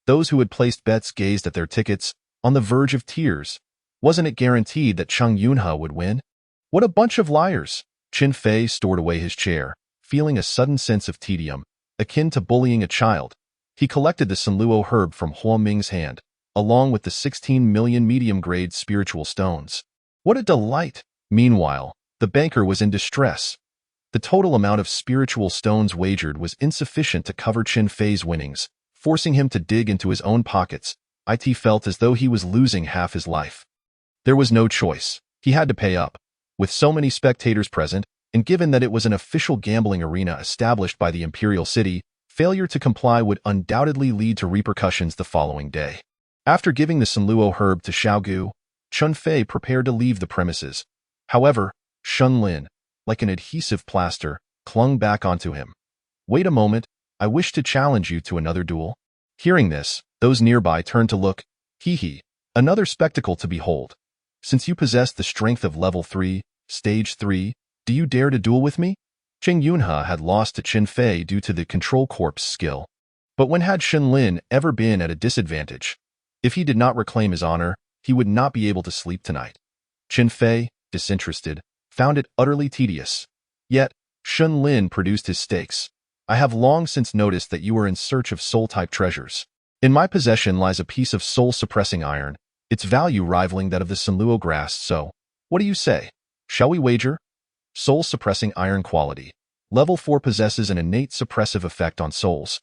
Those who had placed bets gazed at their tickets, on the verge of tears. Wasn't it guaranteed that Chung Yunha would win? What a bunch of liars! Chun Fei stored away his chair, feeling a sudden sense of tedium, akin to bullying a child. He collected the Sunluo herb from Huang Ming's hand, along with the 16 million medium-grade spiritual stones. What a delight! Meanwhile, the banker was in distress. The total amount of spiritual stones wagered was insufficient to cover Chun Fei's winnings, forcing him to dig into his own pockets. It felt as though he was losing half his life. There was no choice. He had to pay up. With so many spectators present, and given that it was an official gambling arena established by the Imperial City, failure to comply would undoubtedly lead to repercussions the following day. After giving the Sunluo herb to Xiaogu, Chun Fei prepared to leave the premises. However, Shun Lin, like an adhesive plaster, clung back onto him. Wait a moment, I wish to challenge you to another duel. Hearing this, those nearby turned to look. Hee, another spectacle to behold. Since you possess the strength of level 3, stage 3, do you dare to duel with me? Cheng Yunha had lost to Chun Fei due to the Control Corps skill. But when had Shun Lin ever been at a disadvantage? If he did not reclaim his honor, he would not be able to sleep tonight. Chun Fei, disinterested, found it utterly tedious. Yet, Shun Lin produced his stakes. I have long since noticed that you are in search of soul-type treasures. In my possession lies a piece of soul-suppressing iron, its value rivaling that of the Sunluo grass, so, what do you say? Shall we wager? Soul-suppressing iron quality. Level 4 possesses an innate suppressive effect on souls,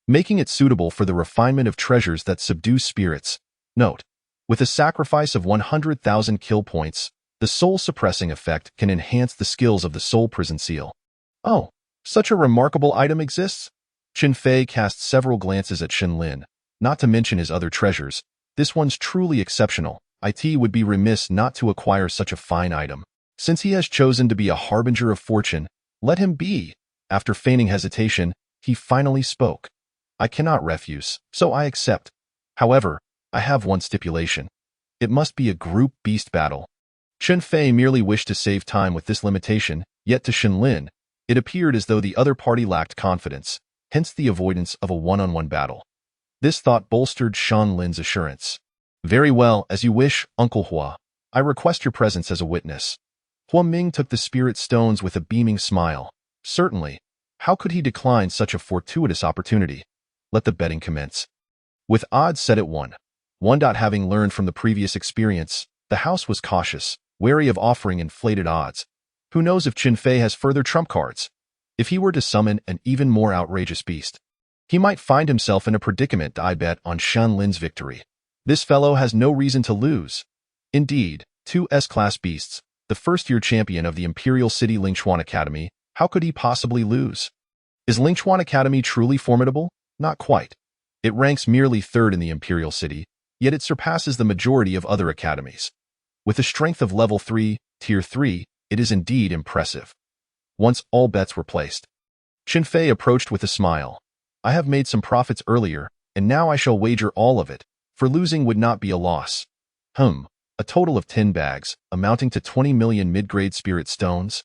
making it suitable for the refinement of treasures that subdue spirits. Note: with a sacrifice of 100,000 kill points, the soul-suppressing effect can enhance the skills of the soul prison seal. Oh, such a remarkable item exists? Chun Fei cast several glances at Shun Lin, not to mention his other treasures. This one's truly exceptional. It would be remiss not to acquire such a fine item. Since he has chosen to be a harbinger of fortune, let him be. After feigning hesitation, he finally spoke. I cannot refuse, so I accept. However, I have one stipulation. It must be a group beast battle. Chen Fei merely wished to save time with this limitation, yet to Shen Lin, it appeared as though the other party lacked confidence, hence the avoidance of a one-on-one battle. This thought bolstered Shen Lin's assurance. Very well, as you wish, Uncle Hua. I request your presence as a witness. Hua Ming took the spirit stones with a beaming smile. Certainly. How could he decline such a fortuitous opportunity? Let the betting commence. With odds set at 1. Having learned from the previous experience, the house was cautious, wary of offering inflated odds. Who knows if Chen Fei has further trump cards? If he were to summon an even more outrageous beast, he might find himself in a predicament. I bet on Shen Lin's victory. This fellow has no reason to lose. Indeed, 2 S-class beasts, the first-year champion of the Imperial City Lingchuan Academy, how could he possibly lose? Is Lingchuan Academy truly formidable? Not quite. It ranks merely 3rd in the Imperial City, yet it surpasses the majority of other academies. With a strength of level 3, tier 3, it is indeed impressive. Once all bets were placed, Chen Fei approached with a smile. I have made some profits earlier, and now I shall wager all of it, for losing would not be a loss. A total of 10 bags, amounting to 20 million mid-grade spirit stones.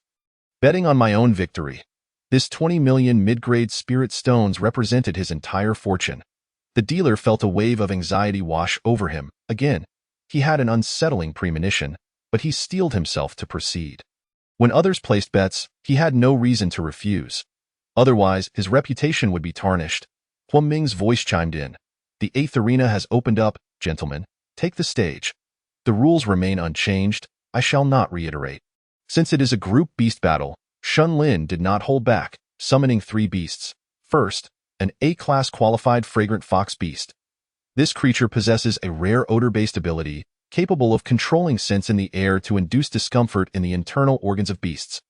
Betting on my own victory. This 20 million mid-grade spirit stones represented his entire fortune. The dealer felt a wave of anxiety wash over him. Again, he had an unsettling premonition, but he steeled himself to proceed. When others placed bets, he had no reason to refuse. Otherwise, his reputation would be tarnished. Hua Ming's voice chimed in. The 8th arena has opened up, gentlemen. Take the stage. The rules remain unchanged. I shall not reiterate. Since it is a group beast battle, Shen Lin did not hold back, summoning 3 beasts. First, an A-class qualified fragrant fox beast. This creature possesses a rare odor-based ability, capable of controlling scents in the air to induce discomfort in the internal organs of beasts,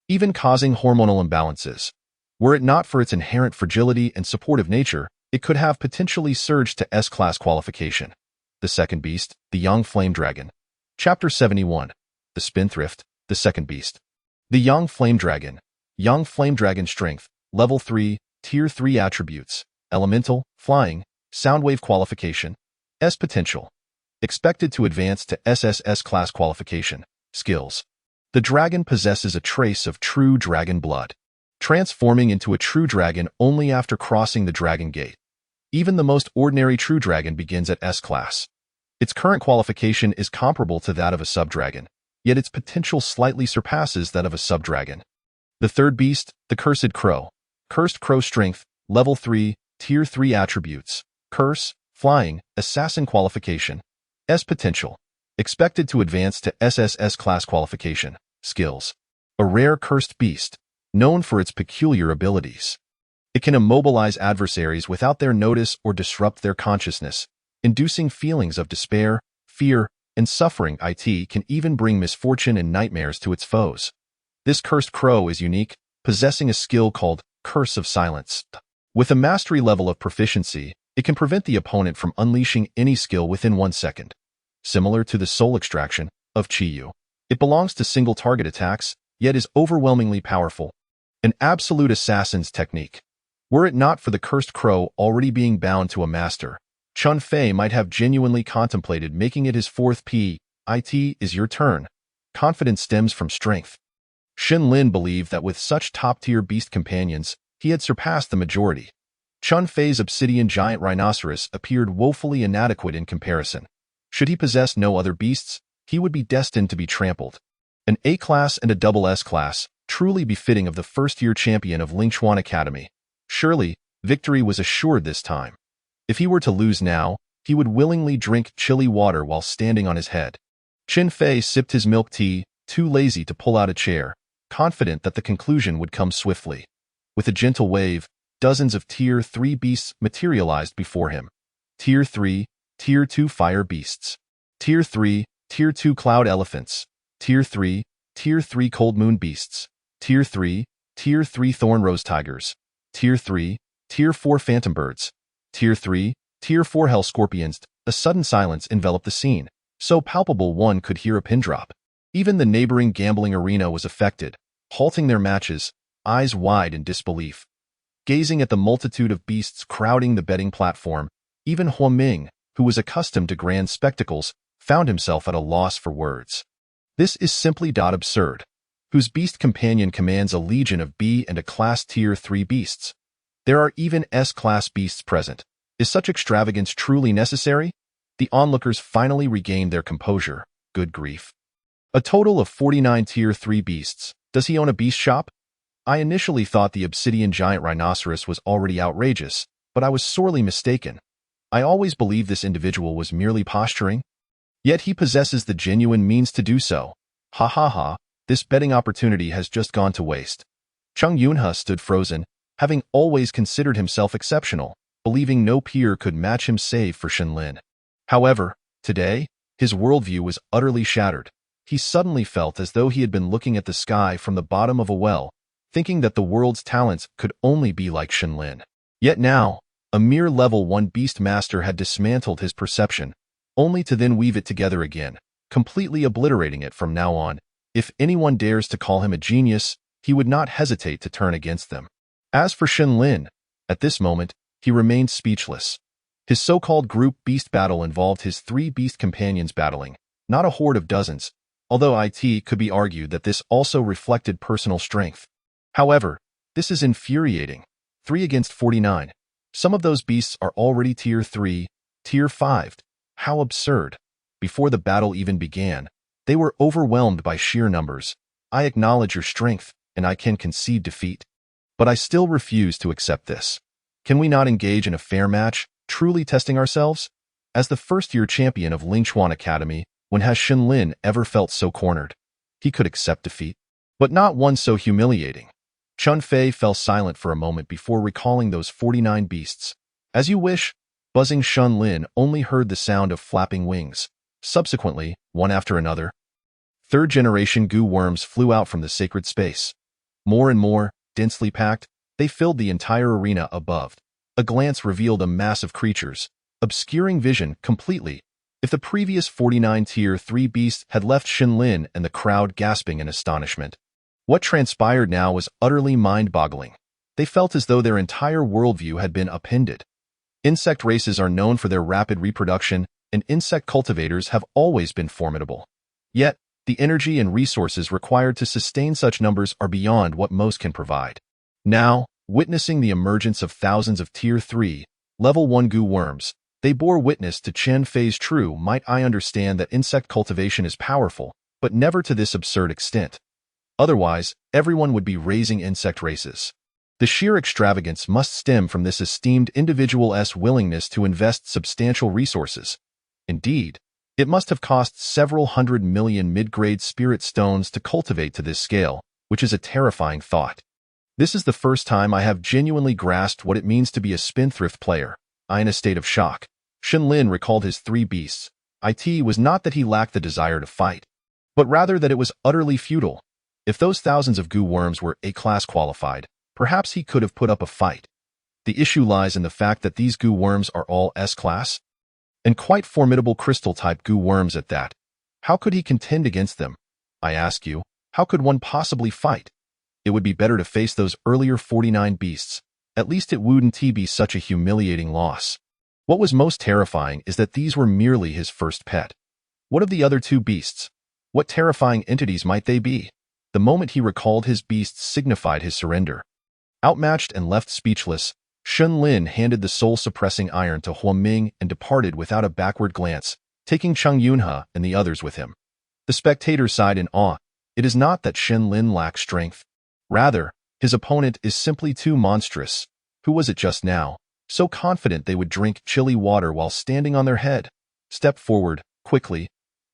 even causing hormonal imbalances. Were it not for its inherent fragility and supportive nature, it could have potentially surged to S-class qualification. The second beast, the Yang Flame Dragon. Chapter 71. The Spendthrift, the second beast. The Yang Flame Dragon. Yang Flame Dragon strength, level 3, tier 3 attributes, elemental, flying, soundwave qualification, S potential. Expected to advance to SSS class qualification, skills. The dragon possesses a trace of true dragon blood, transforming into a true dragon only after crossing the dragon gate. Even the most ordinary true dragon begins at S-class. Its current qualification is comparable to that of a sub-dragon, yet its potential slightly surpasses that of a sub-dragon. The third beast, the Cursed Crow. Cursed Crow strength, level 3, tier 3 attributes, curse, flying, assassin qualification, S potential. Expected to advance to SSS class qualification, skills. A rare cursed beast, known for its peculiar abilities. It can immobilize adversaries without their notice or disrupt their consciousness, inducing feelings of despair, fear, and suffering. It can even bring misfortune and nightmares to its foes. This cursed crow is unique, possessing a skill called Curse of Silence. With a mastery level of proficiency, it can prevent the opponent from unleashing any skill within 1 second. Similar to the soul extraction of Chiyu, it belongs to single target attacks, yet is overwhelmingly powerful. An absolute assassin's technique. Were it not for the cursed crow already being bound to a master, Chen Fei might have genuinely contemplated making it his 4th P. It is your turn. Confidence stems from strength. Shen Lin believed that with such top-tier beast companions, he had surpassed the majority. Chen Fei's obsidian giant rhinoceros appeared woefully inadequate in comparison. Should he possess no other beasts, he would be destined to be trampled. An A-class and a double S-class, truly befitting of the first-year champion of Lingchuan Academy. Surely, victory was assured this time. If he were to lose now, he would willingly drink chilly water while standing on his head. Chen Fei sipped his milk tea, too lazy to pull out a chair, confident that the conclusion would come swiftly. With a gentle wave, dozens of Tier 3 beasts materialized before him. Tier 3, Tier 2 fire beasts. Tier 3, Tier 2 cloud elephants. Tier 3, Tier 3 cold moon beasts. Tier 3, Tier 3 thorn rose tigers. Tier 3, Tier 4 phantom birds. Tier 3, Tier 4 hell scorpions. A sudden silence enveloped the scene, so palpable one could hear a pin drop. Even the neighboring gambling arena was affected, halting their matches, eyes wide in disbelief. Gazing at the multitude of beasts crowding the betting platform, even Huo Ming, who was accustomed to grand spectacles, found himself at a loss for words. This is simply absurd. Whose beast companion commands a legion of B and a class tier 3 beasts? There are even S-class beasts present. Is such extravagance truly necessary? The onlookers finally regained their composure. Good grief. A total of 49 tier 3 beasts. Does he own a beast shop? I initially thought the obsidian giant rhinoceros was already outrageous, but I was sorely mistaken. I always believed this individual was merely posturing. Yet he possesses the genuine means to do so. Ha ha ha, this betting opportunity has just gone to waste. Chang Yunhe stood frozen, having always considered himself exceptional, believing no peer could match him save for Shenlin. However, today, his worldview was utterly shattered. He suddenly felt as though he had been looking at the sky from the bottom of a well, thinking that the world's talents could only be like Shenlin. Yet now, a mere level 1 beast master had dismantled his perception, only to then weave it together again, completely obliterating it from now on. If anyone dares to call him a genius, he would not hesitate to turn against them. As for Shenlin, at this moment, he remained speechless. His so-called group beast battle involved his 3 beast companions battling, not a horde of dozens, although it could be argued that this also reflected personal strength. However, this is infuriating. 3 against 49. Some of those beasts are already tier 3, tier 5. How absurd. Before the battle even began, they were overwhelmed by sheer numbers. I acknowledge your strength, and I can concede defeat. But I still refuse to accept this. Can we not engage in a fair match, truly testing ourselves? As the first-year champion of Lingchuan Academy, when has Shenlin ever felt so cornered? He could accept defeat, but not one so humiliating. Chun Fei fell silent for a moment before recalling those 49 beasts. As you wish, buzzing Shenlin only heard the sound of flapping wings. Subsequently, one after another, third-generation goo worms flew out from the sacred space. More and more, densely packed, they filled the entire arena above. A glance revealed a mass of creatures, obscuring vision completely. If the previous 49 tier 3 beasts had left Shenlin and the crowd gasping in astonishment, what transpired now was utterly mind-boggling. They felt as though their entire worldview had been upended. Insect races are known for their rapid reproduction, and insect cultivators have always been formidable. Yet, the energy and resources required to sustain such numbers are beyond what most can provide. Now, witnessing the emergence of thousands of tier 3, level 1 goo worms, they bore witness to Chen Fei's true might. I understand that insect cultivation is powerful, but never to this absurd extent. Otherwise, everyone would be raising insect races. The sheer extravagance must stem from this esteemed individual's willingness to invest substantial resources. Indeed, it must have cost several 100 million mid-grade spirit stones to cultivate to this scale, which is a terrifying thought. This is the first time I have genuinely grasped what it means to be a spendthrift player. I in a state of shock. Shenlin recalled his 3 beasts. It was not that he lacked the desire to fight, but rather that it was utterly futile. If those thousands of goo worms were A-class qualified, perhaps he could have put up a fight. The issue lies in the fact that these goo worms are all S-class, and quite formidable crystal-type goo worms at that. How could he contend against them? I ask you, how could one possibly fight? It would be better to face those earlier 49 beasts. At least it wouldn't be such a humiliating loss. What was most terrifying is that these were merely his first pet. What of the other 2 beasts? What terrifying entities might they be? The moment he recalled his beasts signified his surrender. Outmatched and left speechless, Shenlin handed the soul-suppressing iron to Huo Ming and departed without a backward glance, taking Chang Yunhe and the others with him. The spectators sighed in awe. It is not that Shenlin lacks strength. Rather, his opponent is simply too monstrous. Who was it just now, so confident they would drink chilly water while standing on their head? Step forward, quickly.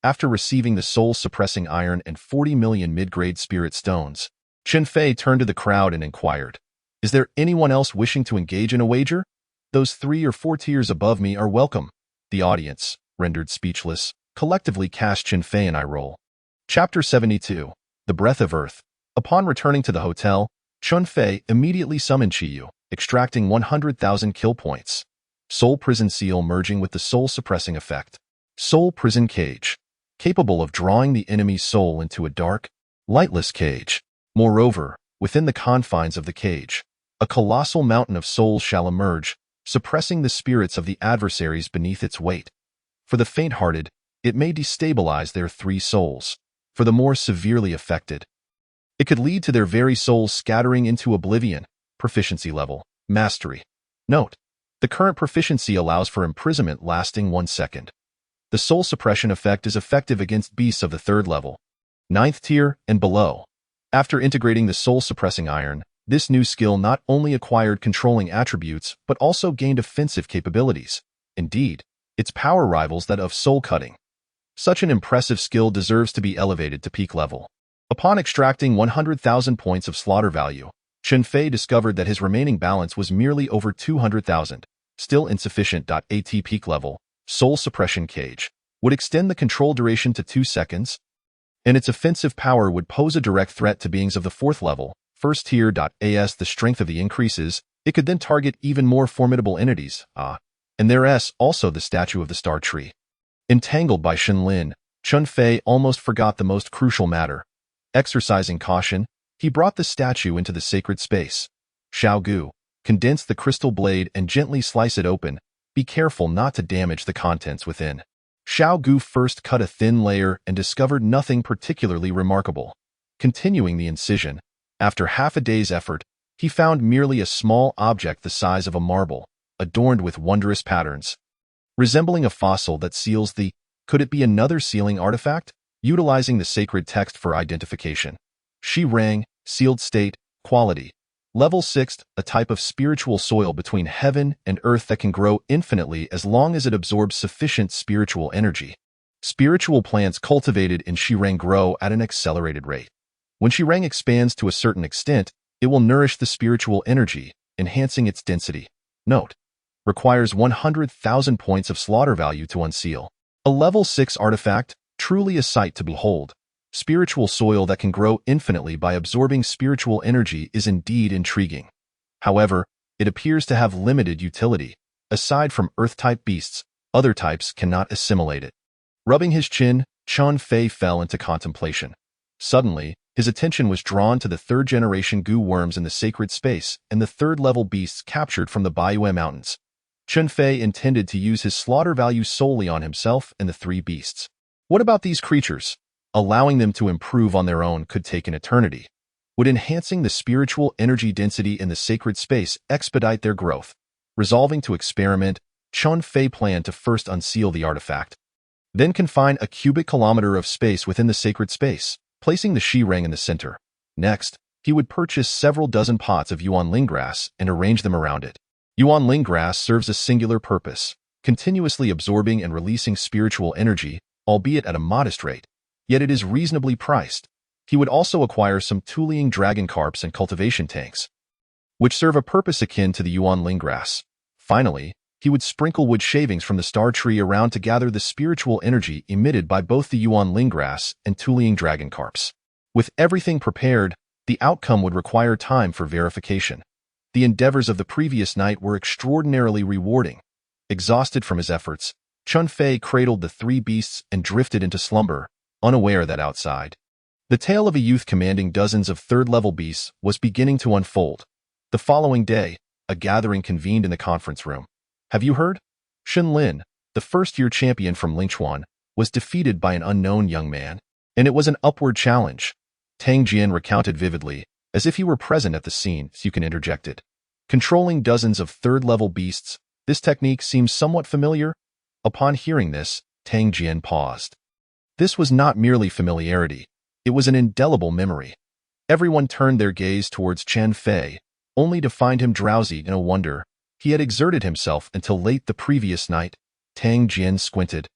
After receiving the soul-suppressing iron and 40 million mid-grade spirit stones, Chen Fei turned to the crowd and inquired, "Is there anyone else wishing to engage in a wager? Those 3 or 4 tiers above me are welcome." The audience, rendered speechless, collectively cast Chen Fei an eye roll. Chapter 72. The Breath of Earth. Upon returning to the hotel, Chen Fei immediately summoned Qiyu, extracting 100,000 kill points. Soul Prison Seal merging with the soul-suppressing effect. Soul Prison Cage. Capable of drawing the enemy's soul into a dark, lightless cage. Moreover, within the confines of the cage, A colossal mountain of souls shall emerge, suppressing the spirits of the adversaries beneath its weight. For the faint-hearted, it may destabilize their 3 souls. For the more severely affected, it could lead to their very souls scattering into oblivion. Proficiency level, Mastery. Note: the current proficiency allows for imprisonment lasting 1 second. The soul suppression effect is effective against beasts of the 3rd level, 9th tier, and below. After integrating the soul-suppressing iron, this new skill not only acquired controlling attributes, but also gained offensive capabilities. Indeed, its power rivals that of soul-cutting. Such an impressive skill deserves to be elevated to peak level. Upon extracting 100,000 points of slaughter value, Chen Fei discovered that his remaining balance was merely over 200,000, still insufficient. At peak level, Soul Suppression Cage would extend the control duration to 2 seconds, and its offensive power would pose a direct threat to beings of the 4th level, 1st tier. As the strength of the increases, it could then target even more formidable entities, and there's also the statue of the Star Tree. Entangled by Shenlin, Chen Fei almost forgot the most crucial matter. Exercising caution, he brought the statue into the sacred space. Xiao Gu, condense the crystal blade and gently slice it open. Be careful not to damage the contents within. Xiao Gu first cut a thin layer and discovered nothing particularly remarkable. Continuing the incision, after half a day's effort, he found merely a small object the size of a marble, adorned with wondrous patterns. Resembling a fossil that seals the, could it be another sealing artifact? Utilizing the sacred text for identification. Shi Rang, sealed state, quality. Level 6, a type of spiritual soil between heaven and earth that can grow infinitely as long as it absorbs sufficient spiritual energy. Spiritual plants cultivated in Shi Rang grow at an accelerated rate. When Shi Rang expands to a certain extent, it will nourish the spiritual energy, enhancing its density. Note: requires 100,000 points of slaughter value to unseal. A level 6 artifact, truly a sight to behold. Spiritual soil that can grow infinitely by absorbing spiritual energy is indeed intriguing. However, it appears to have limited utility. Aside from earth-type beasts, other types cannot assimilate it. Rubbing his chin, Chen Fei fell into contemplation. Suddenly, his attention was drawn to the 3rd-generation Gu worms in the sacred space and the 3rd-level beasts captured from the Baiyue Mountains. Chen Fei intended to use his slaughter value solely on himself and the 3 beasts. What about these creatures? Allowing them to improve on their own could take an eternity. Would enhancing the spiritual energy density in the sacred space expedite their growth? Resolving to experiment, Chen Fei planned to first unseal the artifact. Then confine a cubic kilometer of space within the sacred space, placing the Shi Rang in the center. Next, he would purchase several dozen pots of Yuanling grass and arrange them around it. Yuanling grass serves a singular purpose, continuously absorbing and releasing spiritual energy, albeit at a modest rate. Yet it is reasonably priced. He would also acquire some Tuliang dragon carps and cultivation tanks, which serve a purpose akin to the Yuanling grass. Finally, he would sprinkle wood shavings from the star tree around to gather the spiritual energy emitted by both the Yuanling grass and Tuliang dragon carps. With everything prepared, the outcome would require time for verification. The endeavors of the previous night were extraordinarily rewarding. Exhausted from his efforts, Chen Fei cradled the 3 beasts and drifted into slumber, unaware that outside, the tale of a youth commanding dozens of 3rd-level beasts was beginning to unfold. The following day, a gathering convened in the conference room. Have you heard? Shenlin, the first-year champion from Lingchuan, was defeated by an unknown young man, and it was an upward challenge. Tang Jian recounted vividly, as if he were present at the scene. Sukin interjected. Controlling dozens of 3rd-level beasts, this technique seems somewhat familiar. Upon hearing this, Tang Jian paused. This was not merely familiarity, it was an indelible memory. Everyone turned their gaze towards Chen Fei, only to find him drowsy in a wonder. He had exerted himself until late the previous night. Tang Jian squinted.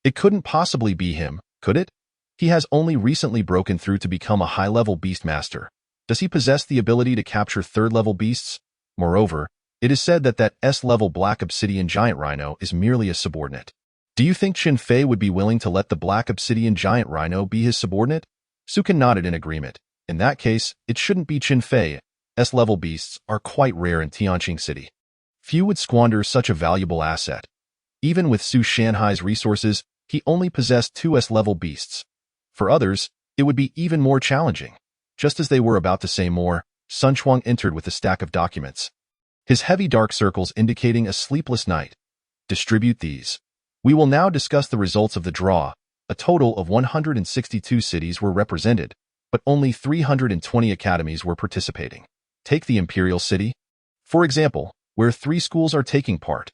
It couldn't possibly be him, could it? He has only recently broken through to become a high-level beastmaster. Does he possess the ability to capture 3rd-level beasts? Moreover, it is said that S-level Black Obsidian Giant Rhino is merely a subordinate. Do you think Chen Fei would be willing to let the Black Obsidian Giant Rhino be his subordinate? Sukin nodded in agreement. In that case, it shouldn't be Chen Fei. S-level beasts are quite rare in Tianqing City. Few would squander such a valuable asset. Even with Su Shanhai's resources, he only possessed 2 S-level beasts. For others, it would be even more challenging. Just as they were about to say more, Sun Chuang entered with a stack of documents. His heavy dark circles indicating a sleepless night. Distribute these. We will now discuss the results of the draw. A total of 162 cities were represented, but only 320 academies were participating. Take the Imperial City, for example, where 3 schools are taking part.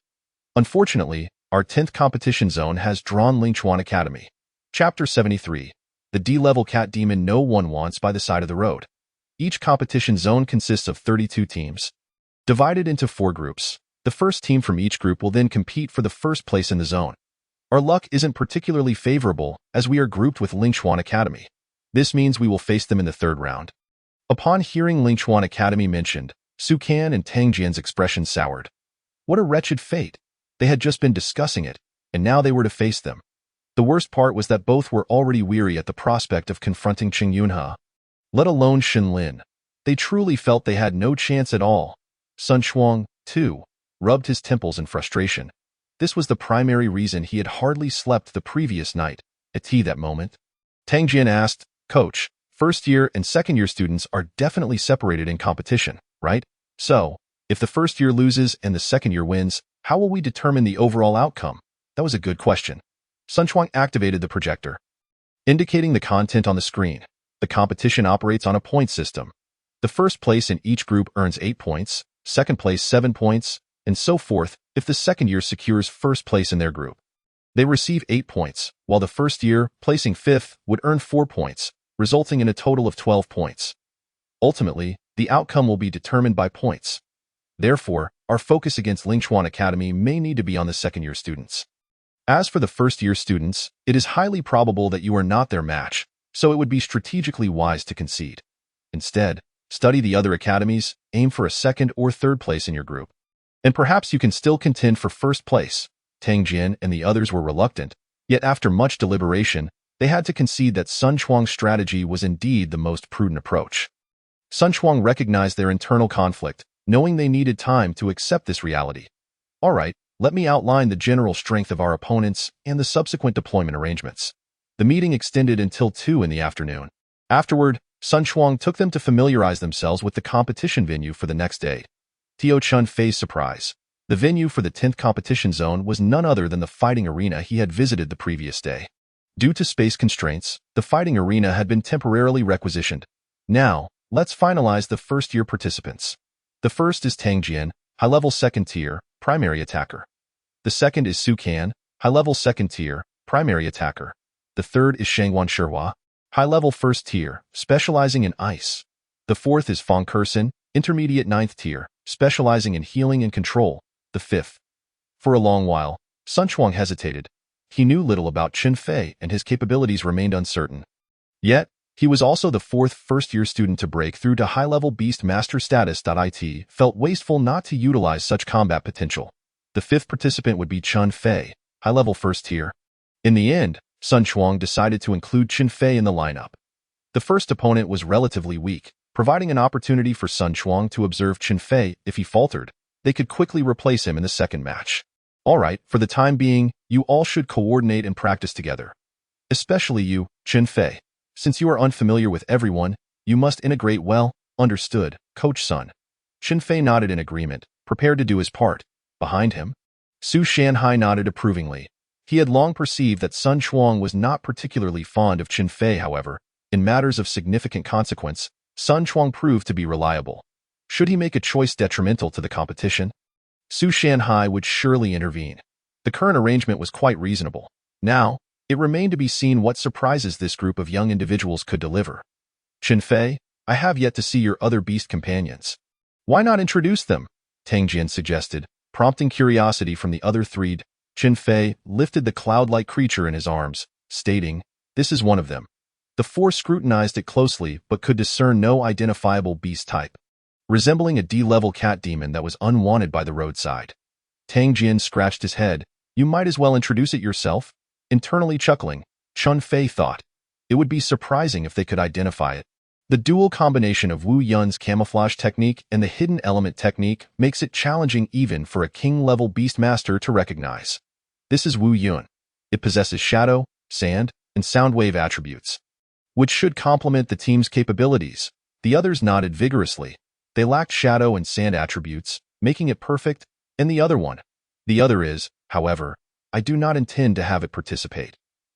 Unfortunately, our 10th competition zone has drawn Lingchuan Academy. Chapter 73. The D-level cat demon no one wants by the side of the road. Each competition zone consists of 32 teams, divided into 4 groups. The first team from each group will then compete for the first place in the zone. Our luck isn't particularly favorable as we are grouped with Lingchuan Academy. This means we will face them in the 3rd round. Upon hearing Lingchuan Academy mentioned, Su Kan and Tang Jian's expression soured. What a wretched fate. They had just been discussing it, and now they were to face them. The worst part was that both were already weary at the prospect of confronting Qing Yunhe, let alone Shen Lin. They truly felt they had no chance at all. Sun Chuang, too, rubbed his temples in frustration. This was the primary reason he had hardly slept the previous night. At tea that moment, Tang Jian asked, "Coach, first-year and second-year students are definitely separated in competition, right? So, if the first year loses and the second year wins, how will we determine the overall outcome?" That was a good question. Sun Chuang activated the projector, indicating the content on the screen. The competition operates on a point system. The first place in each group earns 8 points, second place 7 points, and so forth if the second year secures first place in their group. They receive 8 points, while the first year, placing 5th, would earn 4 points, resulting in a total of 12 points. Ultimately, the outcome will be determined by points. Therefore, our focus against Lingchuan Academy may need to be on the second-year students. As for the first-year students, it is highly probable that you are not their match, so it would be strategically wise to concede. Instead, study the other academies, aim for a 2nd or 3rd place in your group. And perhaps you can still contend for first place. Tang Jian and the others were reluctant, yet after much deliberation, they had to concede that Sun Chuang's strategy was indeed the most prudent approach. Sun Chuang recognized their internal conflict, knowing they needed time to accept this reality. All right, let me outline the general strength of our opponents and the subsequent deployment arrangements. The meeting extended until 2 in the afternoon. Afterward, Sun Chuang took them to familiarize themselves with the competition venue for the next day. Tio Chun Fei's surprise. The venue for the 10th competition zone was none other than the fighting arena he had visited the previous day. Due to space constraints, the fighting arena had been temporarily requisitioned. Now, let's finalize the first-year participants. The first is Tang Jian, high-level 2nd tier, primary attacker. The second is Su Kan, high-level 2nd tier, primary attacker. The third is Shangwan Shihua, high-level 1st tier, specializing in ice. The fourth is Fong Kersen, intermediate 9th tier, specializing in healing and control. The fifth. For a long while, Sun Chuang hesitated. He knew little about Qin Fei and his capabilities remained uncertain. Yet, he was also the 4th first-year student to break through to high-level beast master status. It felt wasteful not to utilize such combat potential. The 5th participant would be Qin Fei, high-level 1st tier. In the end, Sun Chuang decided to include Qin Fei in the lineup. The first opponent was relatively weak, providing an opportunity for Sun Chuang to observe Qin Fei. If he faltered, they could quickly replace him in the second match. All right, for the time being, you all should coordinate and practice together. Especially you, Qin Fei. Since you are unfamiliar with everyone, you must integrate well. Understood, Coach Sun. Qin Fei nodded in agreement, prepared to do his part. Behind him, Su Shanhai nodded approvingly. He had long perceived that Sun Chuang was not particularly fond of Qin Fei. However, in matters of significant consequence, Sun Chuang proved to be reliable. Should he make a choice detrimental to the competition, Su Shanhai would surely intervene. The current arrangement was quite reasonable. Now, it remained to be seen what surprises this group of young individuals could deliver. Qin Fei, I have yet to see your other beast companions. Why not introduce them? Tang Jian suggested, prompting curiosity from the other 3. Qin Fei lifted the cloud-like creature in his arms, stating, "This is one of them." The 4 scrutinized it closely but could discern no identifiable beast type, resembling a D-level cat demon that was unwanted by the roadside. Tang Jian scratched his head. You might as well introduce it yourself. Internally chuckling, Qin Fei thought, it would be surprising if they could identify it. The dual combination of Wu Yun's camouflage technique and the hidden element technique makes it challenging even for a king-level beast master to recognize. This is Wu Yun. It possesses shadow, sand, and sound wave attributes, which should complement the team's capabilities. The others nodded vigorously. They lacked shadow and sand attributes, making it perfect, and the other one. The other is, however, I do not intend to have it participate.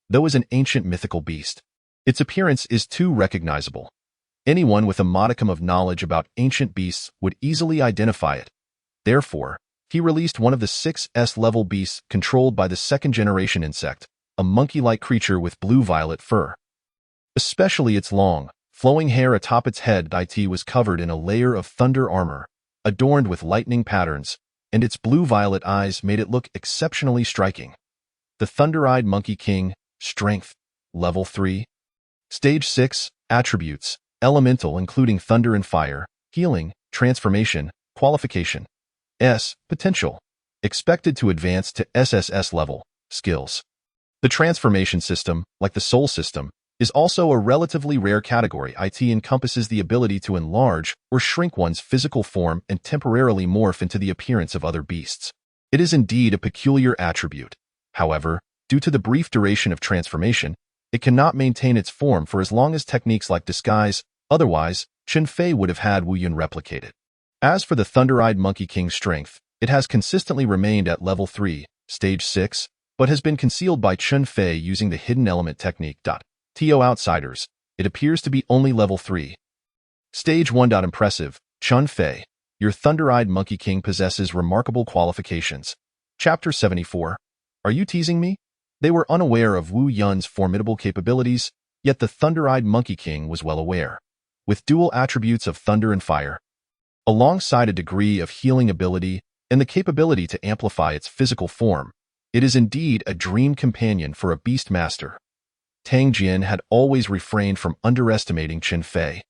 Though is an ancient mythical beast, its appearance is too recognizable. Anyone with a modicum of knowledge about ancient beasts would easily identify it. Therefore, he released one of the 6S-level beasts controlled by the second-generation insect, a monkey-like creature with blue-violet fur. Especially its long, flowing hair atop its head. It was covered in a layer of thunder armor, adorned with lightning patterns, and its blue-violet eyes made it look exceptionally striking. The Thunder-Eyed Monkey King, Strength, Level 3. Stage 6, Attributes, Elemental including Thunder and Fire, Healing, Transformation, Qualification. Potential. Expected to advance to SSS level, Skills. The transformation system, like the soul system, is also a relatively rare category. It encompasses the ability to enlarge or shrink one's physical form and temporarily morph into the appearance of other beasts. It is indeed a peculiar attribute. However, due to the brief duration of transformation, it cannot maintain its form for as long as techniques like disguise. Otherwise, Chen Fei would have had Wu Yun replicate it. As for the Thunder-Eyed Monkey King's strength, it has consistently remained at level 3, stage 6, but has been concealed by Chen Fei using the hidden element technique. To outsiders, it appears to be only level 3. Stage 1. Impressive, Chen Fei. Your Thunder-Eyed Monkey King possesses remarkable qualifications. Chapter 74. Are you teasing me? They were unaware of Wu Yun's formidable capabilities, yet the Thunder-Eyed Monkey King was well aware. With dual attributes of thunder and fire, alongside a degree of healing ability and the capability to amplify its physical form, it is indeed a dream companion for a beast master. Tang Jian had always refrained from underestimating Chen Fei.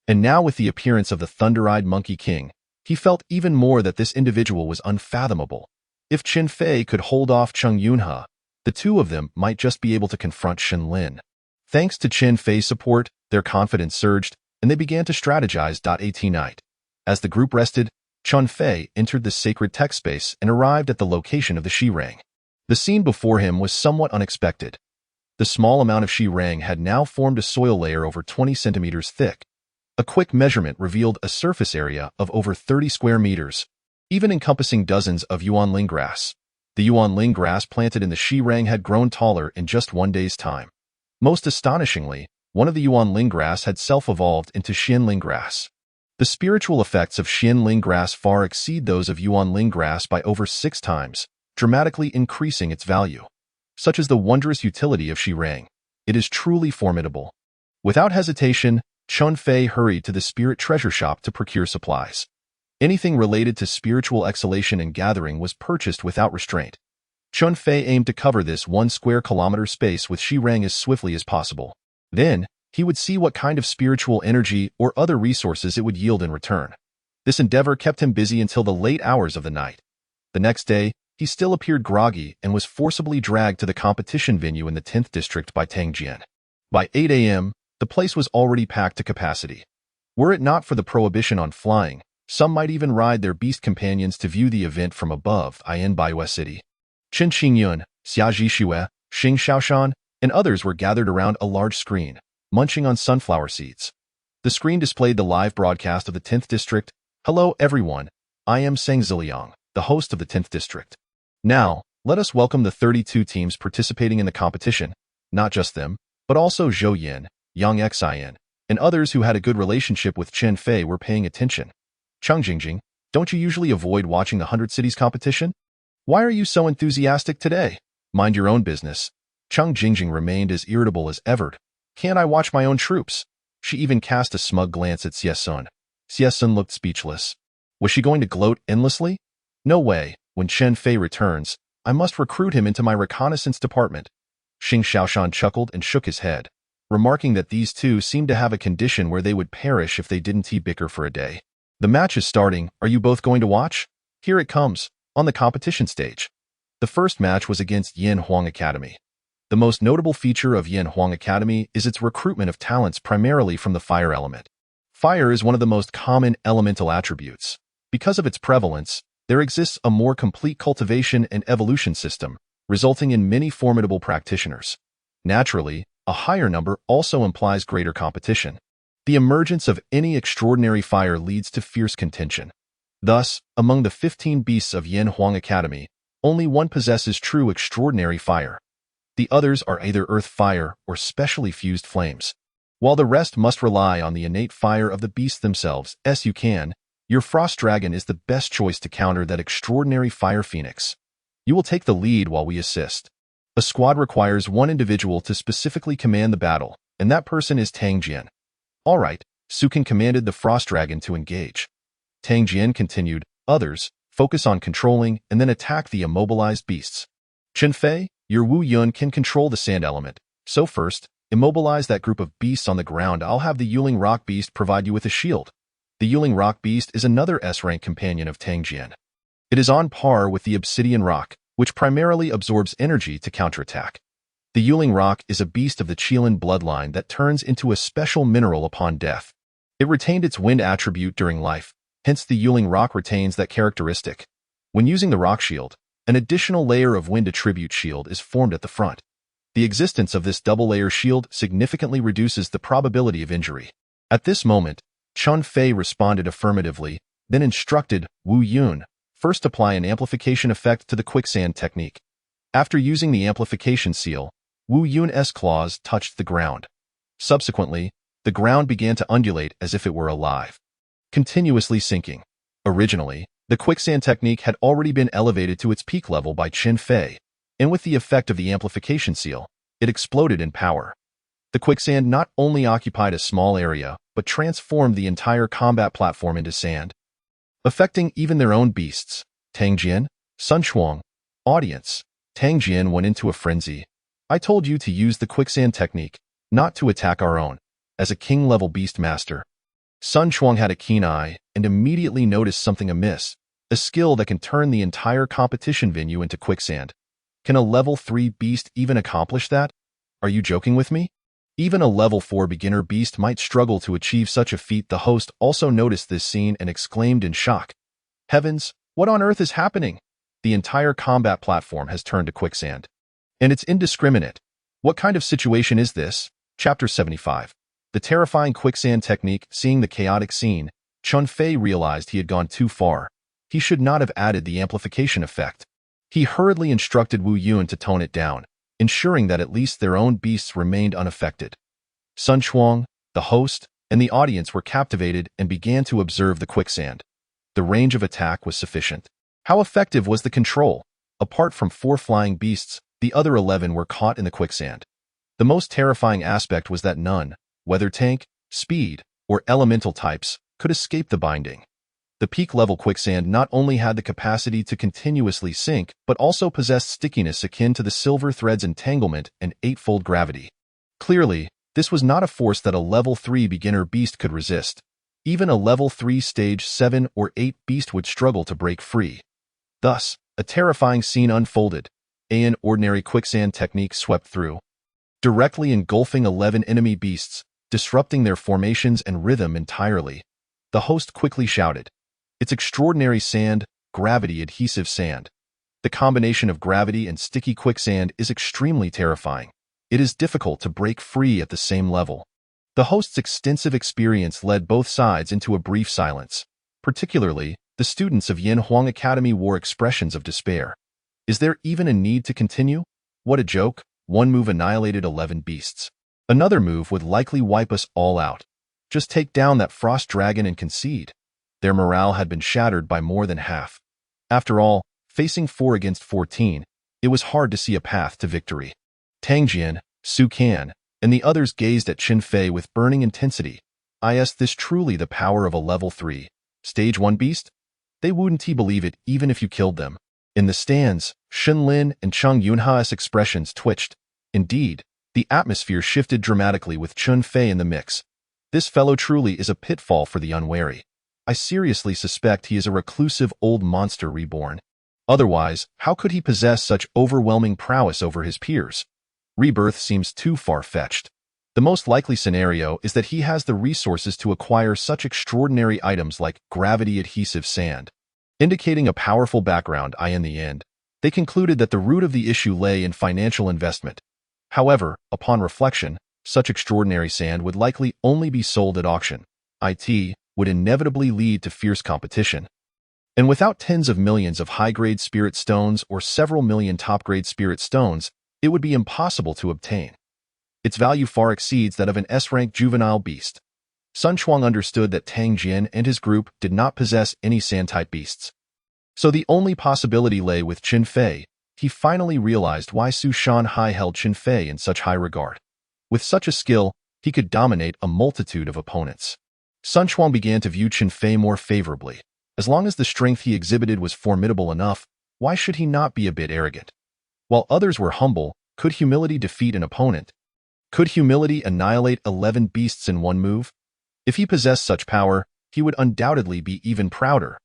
And now with the appearance of the Thunder-Eyed Monkey King, he felt even more that this individual was unfathomable. If Chen Fei could hold off Cheng Yunhe, the two of them might just be able to confront Shen Lin. Thanks to Chen Fei's support, their confidence surged, and they began to strategize. 18 night. As the group rested, Chen Fei entered the sacred tech space and arrived at the location of the Shirang. The scene before him was somewhat unexpected. The small amount of Shirang had now formed a soil layer over 20 centimeters thick. A quick measurement revealed a surface area of over 30 square meters, even encompassing dozens of Yuanling grass. The Yuanling grass planted in the Shirang had grown taller in just 1 day's time. Most astonishingly, one of the Yuanling grass had self-evolved into Xianling grass. The spiritual effects of Xianling grass far exceed those of Yuanling grass by over 6 times, dramatically increasing its value. Such is the wondrous utility of Shirang. It is truly formidable. Without hesitation, Chen Fei hurried to the spirit treasure shop to procure supplies. Anything related to spiritual exhalation and gathering was purchased without restraint. Chen Fei aimed to cover this 1 square kilometer space with Shirang as swiftly as possible. Then, he would see what kind of spiritual energy or other resources it would yield in return. This endeavor kept him busy until the late hours of the night. The next day, he still appeared groggy and was forcibly dragged to the competition venue in the 10th district by Tang Jian. By 8 a.m., the place was already packed to capacity. Were it not for the prohibition on flying, some might even ride their beast companions to view the event from above. In Baiyue City, Chen Qingyun, Xia Zhixue, Xing Xiaoshan, and others were gathered around a large screen, munching on sunflower seeds. The screen displayed the live broadcast of the 10th district. Hello everyone, I am Zhang Ziliang, the host of the 10th district. Now, let us welcome the 32 teams participating in the competition. Not just them, but also Zhou Yin, Yang Xian, and others who had a good relationship with Chen Fei were paying attention. Cheng Jingjing, don't you usually avoid watching the 100 Cities competition? Why are you so enthusiastic today? Mind your own business. Cheng Jingjing remained as irritable as ever. Can't I watch my own troops? She even cast a smug glance at Xie Sun. Xie Sun looked speechless. Was she going to gloat endlessly? No way. When Chen Fei returns, I must recruit him into my reconnaissance department. Xing Xiaoshan chuckled and shook his head, remarking that these two seemed to have a condition where they would perish if they didn't bicker for a day. The match is starting. Are you both going to watch? Here it comes, on the competition stage. The first match was against Yin Huang Academy. The most notable feature of Yin Huang Academy is its recruitment of talents primarily from the fire element. Fire is one of the most common elemental attributes. Because of its prevalence, there exists a more complete cultivation and evolution system, resulting in many formidable practitioners. Naturally, a higher number also implies greater competition. The emergence of any extraordinary fire leads to fierce contention. Thus, among the 15 beasts of Yan Huang Academy, only one possesses true extraordinary fire. The others are either earth fire or specially fused flames. While the rest must rely on the innate fire of the beasts themselves, as you can, your Frost Dragon is the best choice to counter that extraordinary fire phoenix. You will take the lead while we assist. A squad requires one individual to specifically command the battle, and that person is Tang Jian. All right, Sukin commanded the Frost Dragon to engage. Tang Jian continued, others, focus on controlling and then attack the immobilized beasts. Chen Fei, your Wu Yun can control the sand element, so first, immobilize that group of beasts on the ground. I'll have the Yuling Rock Beast provide you with a shield. The Yuling Rock Beast is another S-rank companion of Tang Jian. It is on par with the Obsidian Rock, which primarily absorbs energy to counterattack. The Yuling Rock is a beast of the Qilin bloodline that turns into a special mineral upon death. It retained its wind attribute during life, hence the Yuling Rock retains that characteristic. When using the Rock Shield, an additional layer of wind attribute shield is formed at the front. The existence of this double-layer shield significantly reduces the probability of injury. At this moment, Chen Fei responded affirmatively, then instructed Wu Yun, first apply an amplification effect to the quicksand technique. After using the amplification seal, Wu Yun's claws touched the ground. Subsequently, the ground began to undulate as if it were alive, continuously sinking. Originally, the quicksand technique had already been elevated to its peak level by Chen Fei, and with the effect of the amplification seal, it exploded in power. The quicksand not only occupied a small area, but transformed the entire combat platform into sand, affecting even their own beasts. Tang Jian, Sun Chuang, audience. Tang Jian went into a frenzy. I told you to use the quicksand technique, not to attack our own. As a king-level beast master, Sun Chuang had a keen eye and immediately noticed something amiss, a skill that can turn the entire competition venue into quicksand. Can a level 3 beast even accomplish that? Are you joking with me? Even a level 4 beginner beast might struggle to achieve such a feat. The host also noticed this scene and exclaimed in shock. Heavens, what on earth is happening? The entire combat platform has turned to quicksand. And it's indiscriminate. What kind of situation is this? Chapter 75. The terrifying quicksand technique. Seeing the chaotic scene, Chen Fei realized he had gone too far. He should not have added the amplification effect. He hurriedly instructed Wu Yun to tone it down, ensuring that at least their own beasts remained unaffected. Sun Chuang, the host, and the audience were captivated and began to observe the quicksand. The range of attack was sufficient. How effective was the control? Apart from 4 flying beasts, the other 11 were caught in the quicksand. The most terrifying aspect was that none, whether tank, speed, or elemental types, could escape the binding. The peak-level quicksand not only had the capacity to continuously sink, but also possessed stickiness akin to the silver thread's entanglement and 8-fold gravity. Clearly, this was not a force that a level 3 beginner beast could resist. Even a level 3 stage 7 or 8 beast would struggle to break free. Thus, a terrifying scene unfolded. An ordinary quicksand technique swept through, directly engulfing 11 enemy beasts, disrupting their formations and rhythm entirely. The host quickly shouted, "It's extraordinary sand, gravity-adhesive sand. The combination of gravity and sticky quicksand is extremely terrifying. It is difficult to break free at the same level." The host's extensive experience led both sides into a brief silence. Particularly, the students of Yan Huang Academy wore expressions of despair. Is there even a need to continue? What a joke. One move annihilated 11 beasts. Another move would likely wipe us all out. Just take down that Frost Dragon and concede. Their morale had been shattered by more than half. After all, facing 4 against 14, it was hard to see a path to victory. Tang Jian, Su Kan, and the others gazed at Chen Fei with burning intensity. Is this truly the power of a level 3, stage 1 beast? They wouldn't believe it even if you killed them. In the stands, Shen Lin and Chang Yunha's expressions twitched. Indeed, the atmosphere shifted dramatically with Chen Fei in the mix. This fellow truly is a pitfall for the unwary. I seriously suspect he is a reclusive old monster reborn. Otherwise, how could he possess such overwhelming prowess over his peers? Rebirth seems too far-fetched. The most likely scenario is that he has the resources to acquire such extraordinary items like gravity-adhesive sand, indicating a powerful background. In the end, they concluded that the root of the issue lay in financial investment. However, upon reflection, Such extraordinary sand would likely only be sold at auction. It would inevitably lead to fierce competition. And without tens of millions of high-grade spirit stones or several million top-grade spirit stones, it would be impossible to obtain. Its value far exceeds that of an S-rank juvenile beast. Sun Quan understood that Tang Jian and his group did not possess any sand-type beasts. So the only possibility lay with Qin Fei. He finally realized why Su Shanhai held Qin Fei in such high regard. With such a skill, he could dominate a multitude of opponents. Sun Quan began to view Qin Fei more favorably. As long as the strength he exhibited was formidable enough, why should he not be a bit arrogant? While others were humble, could humility defeat an opponent? Could humility annihilate 11 beasts in one move? If he possessed such power, he would undoubtedly be even prouder.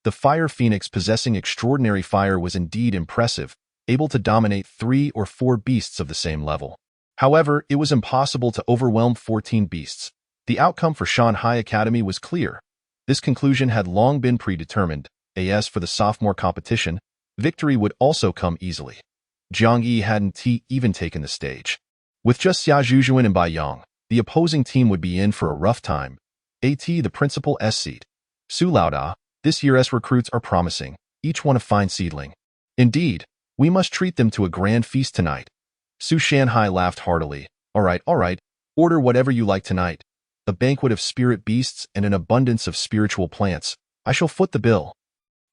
The Fire Phoenix possessing extraordinary fire was indeed impressive, able to dominate 3 or 4 beasts of the same level. However, it was impossible to overwhelm 14 beasts. The outcome for Shanhai Academy was clear. This conclusion had long been predetermined. As for the sophomore competition, victory would also come easily. Jiang Yi hadn't even taken the stage. With just Xia Zhujuan and Bai Yang, the opposing team would be in for a rough time. The principal S seed. Su Laoda, this year's recruits are promising, each one a fine seedling. Indeed, we must treat them to a grand feast tonight. Su Shanhai laughed heartily. All right, order whatever you like tonight. A banquet of spirit beasts and an abundance of spiritual plants. I shall foot the bill.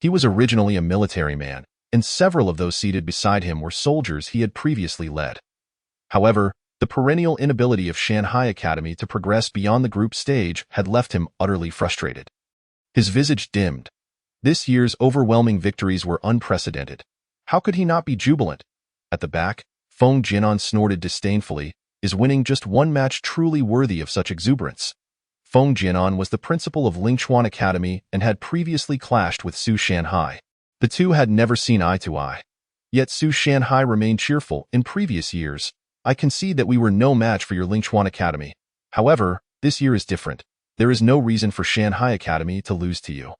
He was originally a military man, and several of those seated beside him were soldiers he had previously led. However, the perennial inability of Shanhai Academy to progress beyond the group stage had left him utterly frustrated. His visage dimmed. This year's overwhelming victories were unprecedented. How could he not be jubilant? At the back, Feng Jianan snorted disdainfully. Is winning just one match truly worthy of such exuberance? Feng Jianan was the principal of Lingchuan Academy and had previously clashed with Su Shanhai. The two had never seen eye to eye. Yet Su Shanhai remained cheerful. In previous years, I concede that we were no match for your Lingchuan Academy. However, this year is different. There is no reason for Shanhai Academy to lose to you.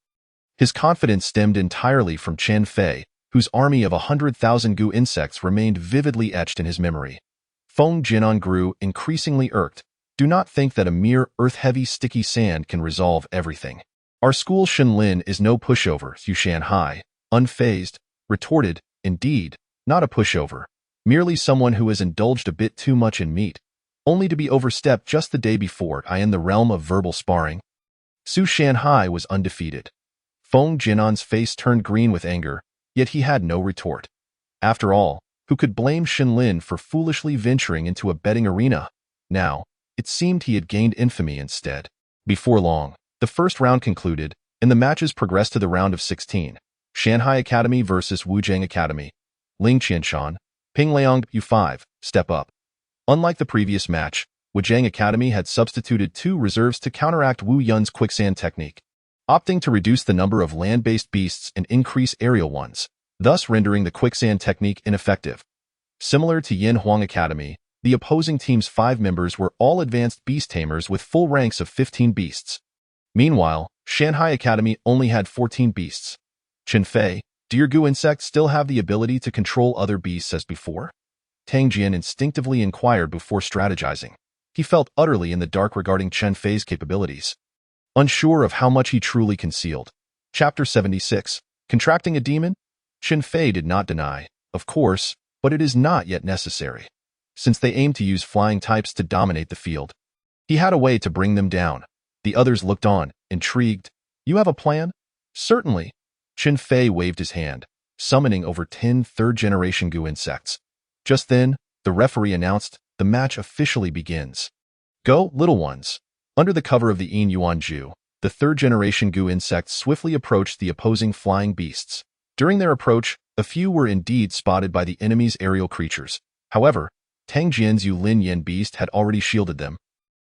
His confidence stemmed entirely from Chen Fei, whose army of 100,000 goo insects remained vividly etched in his memory. Feng Jianan grew increasingly irked. Do not think that a mere earth-heavy sticky sand can resolve everything. Our school Shenlin is no pushover, Su Shanhai, unfazed, retorted. Indeed, not a pushover. Merely someone who has indulged a bit too much in meat, only to be overstepped just the day before. In the realm of verbal sparring. Su Shanhai was undefeated. Feng Jianan's face turned green with anger, yet he had no retort. After all, who could blame Shenlin for foolishly venturing into a betting arena? Now, it seemed he had gained infamy instead. Before long, the first round concluded, and the matches progressed to the round of 16. Shanhai Academy versus Wujiang Academy. Ling Qianshan, Ping Liang U5, step up. Unlike the previous match, Wujiang Academy had substituted 2 reserves to counteract Wu Yun's quicksand technique, opting to reduce the number of land-based beasts and increase aerial ones, thus rendering the quicksand technique ineffective. Similar to Yin Huang Academy, the opposing team's 5 members were all advanced beast tamers with full ranks of 15 beasts. Meanwhile, Shanhai Academy only had 14 beasts. Qin Fei, do your goo insects still have the ability to control other beasts as before? Tang Jian instinctively inquired before strategizing. He felt utterly in the dark regarding Chen Fei's capabilities, unsure of how much he truly concealed. Chapter 76. Contracting a demon? Qin Fei did not deny, of course, but it is not yet necessary, since they aim to use flying types to dominate the field. He had a way to bring them down. The others looked on, intrigued. You have a plan? Certainly. Qin Fei waved his hand, summoning over 10 third-generation goo insects. Just then, the referee announced, the match officially begins. Go, little ones. Under the cover of the Yin Yuan Ju, the third-generation goo insects swiftly approached the opposing flying beasts. During their approach, a few were indeed spotted by the enemy's aerial creatures. However, Tang Jian's Yulin Yen beast had already shielded them,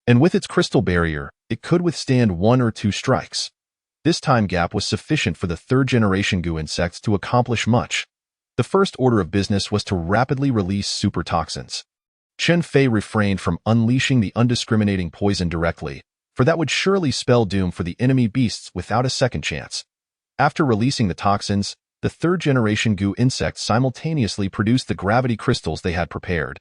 and with its crystal barrier, it could withstand 1 or 2 strikes. This time gap was sufficient for the third-generation goo insects to accomplish much. The first order of business was to rapidly release super toxins. Chen Fei refrained from unleashing the undiscriminating poison directly, for that would surely spell doom for the enemy beasts without a second chance. After releasing the toxins, the third-generation goo insects simultaneously produced the gravity crystals they had prepared.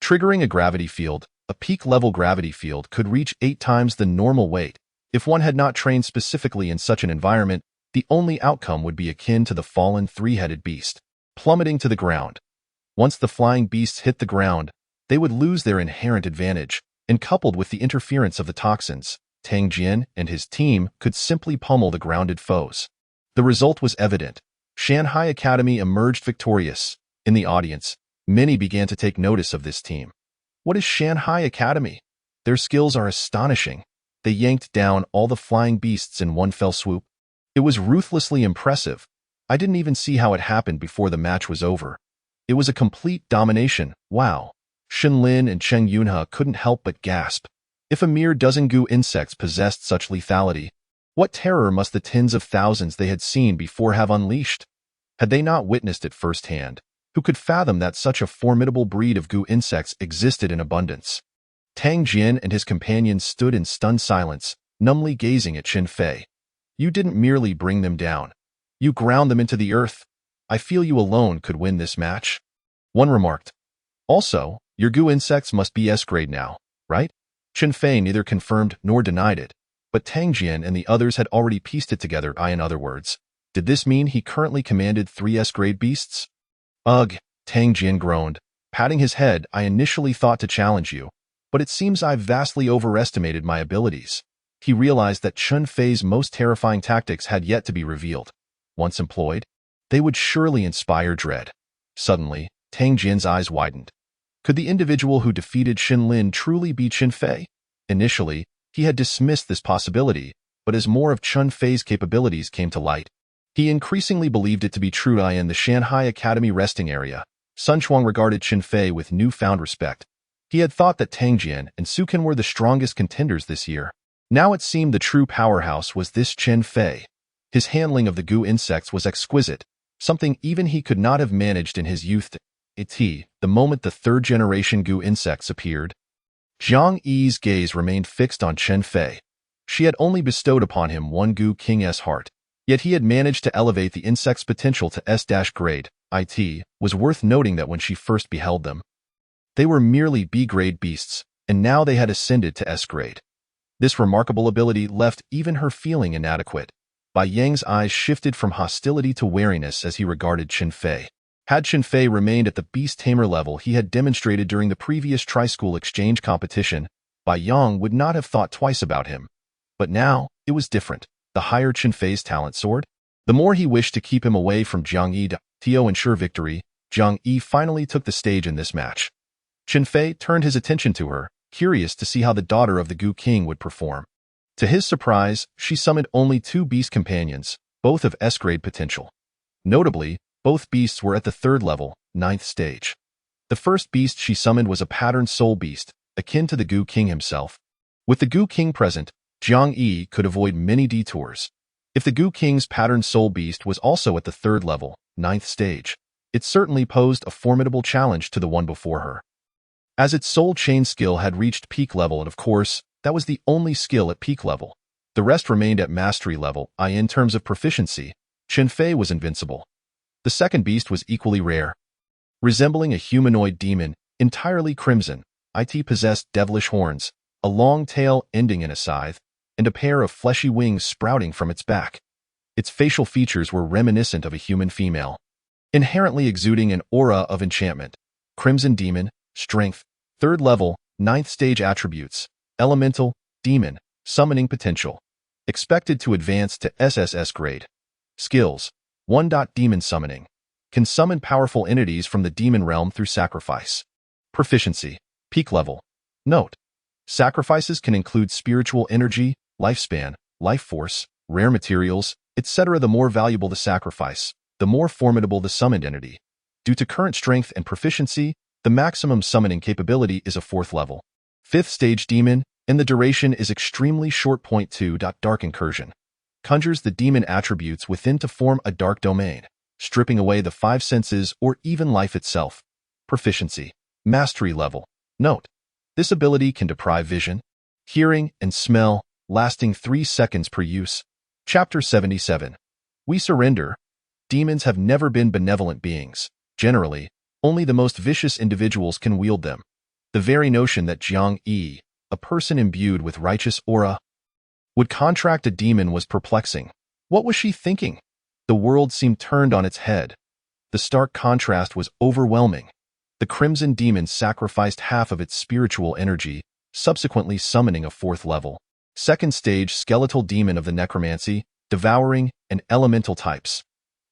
Triggering a gravity field, A peak-level gravity field could reach 8 times the normal weight. If one had not trained specifically in such an environment, the only outcome would be akin to the fallen three-headed beast, plummeting to the ground. Once the flying beasts hit the ground, they would lose their inherent advantage, and coupled with the interference of the toxins, Tang Jian and his team could simply pummel the grounded foes. The result was evident. Shanghai Academy emerged victorious. In the audience, many began to take notice of this team. What is Shanghai Academy? Their skills are astonishing. They yanked down all the flying beasts in one fell swoop. It was ruthlessly impressive. I didn't even see how it happened before the match was over. It was a complete domination. Wow. Shen Lin and Cheng Yunhe couldn't help but gasp. If a mere dozen goo insects possessed such lethality, what terror must the tens of thousands they had seen before have unleashed? Had they not witnessed it firsthand? Who could fathom that such a formidable breed of goo insects existed in abundance? Tang Jian and his companions stood in stunned silence, numbly gazing at Qin Fei. You didn't merely bring them down. You ground them into the earth. I feel you alone could win this match. One remarked. Also, your goo insects must be S-grade now, right? Qin Fei neither confirmed nor denied it, but Tang Jian and the others had already pieced it together. In other words, did this mean he currently commanded 3 S-grade beasts? Ugh, Tang Jian groaned, patting his head. I initially thought to challenge you, but it seems I've vastly overestimated my abilities. He realized that Qin Fei's most terrifying tactics had yet to be revealed. Once employed, they would surely inspire dread. Suddenly, Tang Jian's eyes widened. Could the individual who defeated Shen Lin truly be Qin Fei? Initially, he had dismissed this possibility, but as more of Qin Fei's capabilities came to light, he increasingly believed it to be true. In the Shanghai Academy resting area, Sun Chuang regarded Qin Fei with newfound respect. He had thought that Tang Jian and Su Ken were the strongest contenders this year. Now it seemed the true powerhouse was this Qin Fei. His handling of the goo insects was exquisite, something even he could not have managed in his youth. The moment the third-generation goo insects appeared, Zhang Yi's gaze remained fixed on Qin Fei. She had only bestowed upon him one goo king's heart, yet he had managed to elevate the insect's potential to S-grade. It was worth noting that when she first beheld them, they were merely B-grade beasts, and now they had ascended to S-grade. This remarkable ability left even her feeling inadequate. Bai Yang's eyes shifted from hostility to wariness as he regarded Qin Fei. Had Qin Fei remained at the beast tamer level he had demonstrated during the previous tri-school exchange competition, Bai Yang would not have thought twice about him. But now, it was different. The higher Qin Fei's talent soared, the more he wished to keep him away from Zhang Yi. To ensure victory, Zhang Yi finally took the stage in this match. Qin Fei turned his attention to her, curious to see how the daughter of the Goo King would perform. To his surprise, she summoned only 2 beast companions, both of S-grade potential. Notably, both beasts were at the 3rd level, 9th stage. The first beast she summoned was a patterned soul beast, akin to the Goo King himself. With the Goo King present, Zhang Yi could avoid many detours. If the Goo King's patterned soul beast was also at the 3rd level, 9th stage, it certainly posed a formidable challenge to the one before her. As its soul chain skill had reached peak level, and of course, that was the only skill at peak level. The rest remained at mastery level. In terms of proficiency, Qin Fei was invincible. The second beast was equally rare. Resembling a humanoid demon, entirely crimson, it possessed devilish horns, a long tail ending in a scythe, and a pair of fleshy wings sprouting from its back. Its facial features were reminiscent of a human female, inherently exuding an aura of enchantment. Crimson demon, strength, 3rd level, 9th stage attributes, elemental, demon, summoning potential. Expected to advance to SSS grade. Skills, 1. Demon summoning. Can summon powerful entities from the demon realm through sacrifice. Proficiency, peak level. Note: sacrifices can include spiritual energy, lifespan, life force, rare materials, etc. The more valuable the sacrifice, the more formidable the summoned entity. Due to current strength and proficiency, the maximum summoning capability is a 4th level. 5th stage demon, and the duration is extremely short. 2. Dark incursion. Conjures the demon attributes within to form a dark domain, stripping away the 5 senses or even life itself. Proficiency, mastery level. Note: this ability can deprive vision, hearing, and smell, lasting 3 seconds per use. Chapter 77. We surrender. Demons have never been benevolent beings. Generally, only the most vicious individuals can wield them. The very notion that Jiang Yi, a person imbued with righteous aura, would contract a demon was perplexing. What was she thinking? The world seemed turned on its head. The stark contrast was overwhelming. The Crimson Demon sacrificed half of its spiritual energy, subsequently summoning a fourth level, second stage skeletal demon of the necromancy, devouring, and elemental types.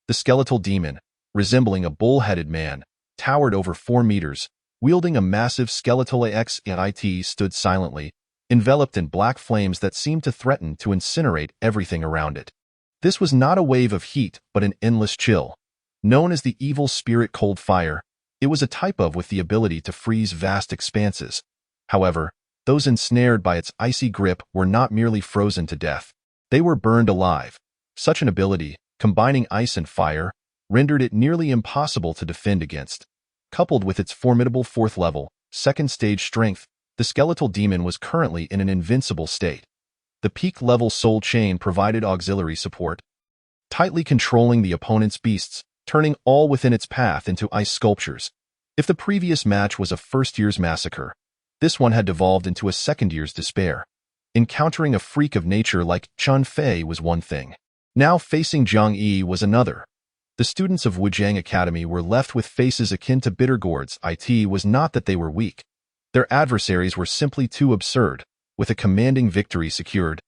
The skeletal demon, resembling a bull-headed man, towered over 4 meters, wielding a massive skeletal axe and it stood silently, enveloped in black flames that seemed to threaten to incinerate everything around it. This was not a wave of heat, but an endless chill. Known as the evil spirit cold fire, it was a type of with the ability to freeze vast expanses. However, those ensnared by its icy grip were not merely frozen to death. They were burned alive. Such an ability, combining ice and fire, rendered it nearly impossible to defend against. Coupled with its formidable fourth level, second stage strength, the skeletal demon was currently in an invincible state. The peak level soul chain provided auxiliary support, tightly controlling the opponent's beasts, turning all within its path into ice sculptures. If the previous match was a first year's massacre, this one had devolved into a second year's despair. Encountering a freak of nature like Chun Fei was one thing. Now facing Jiang Yi was another. The students of Wujiang Academy were left with faces akin to bitter gourds. It was not that they were weak. Their adversaries were simply too absurd. With a commanding victory secured,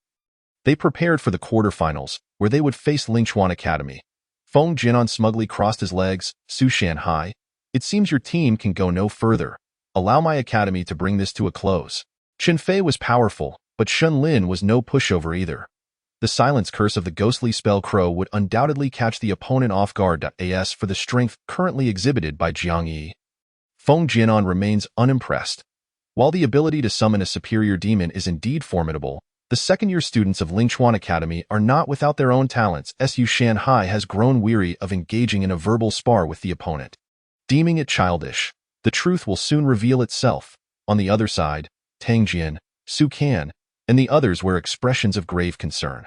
they prepared for the quarterfinals, where they would face Lingchuan Academy. Feng Jinan smugly crossed his legs. Su Shanhai, it seems your team can go no further. Allow my academy to bring this to a close. Chen Fei was powerful, but Shun Lin was no pushover either. The silence curse of the ghostly spell Crow would undoubtedly catch the opponent off guard. As for the strength currently exhibited by Jiang Yi, Feng Jinan remains unimpressed. While the ability to summon a superior demon is indeed formidable, the second-year students of Lingchuan Academy are not without their own talents. Su Shanhai has grown weary of engaging in a verbal spar with the opponent. Deeming it childish, the truth will soon reveal itself. On the other side, Tang Jian, Su Kan, and the others wear expressions of grave concern.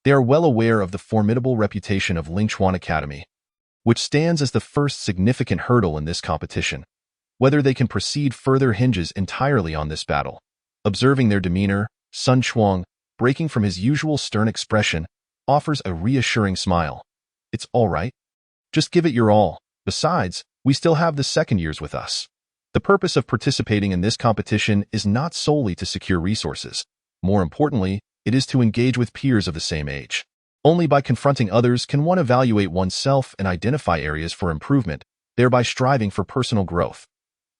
They are well aware of the formidable reputation of Lingchuan Academy, which stands as the first significant hurdle in this competition. Whether they can proceed further hinges entirely on this battle. Observing their demeanor, Sun Chuang, breaking from his usual stern expression, offers a reassuring smile. It's all right. Just give it your all. Besides, we still have the second years with us. The purpose of participating in this competition is not solely to secure resources. More importantly, it is to engage with peers of the same age. Only by confronting others can one evaluate oneself and identify areas for improvement, thereby striving for personal growth.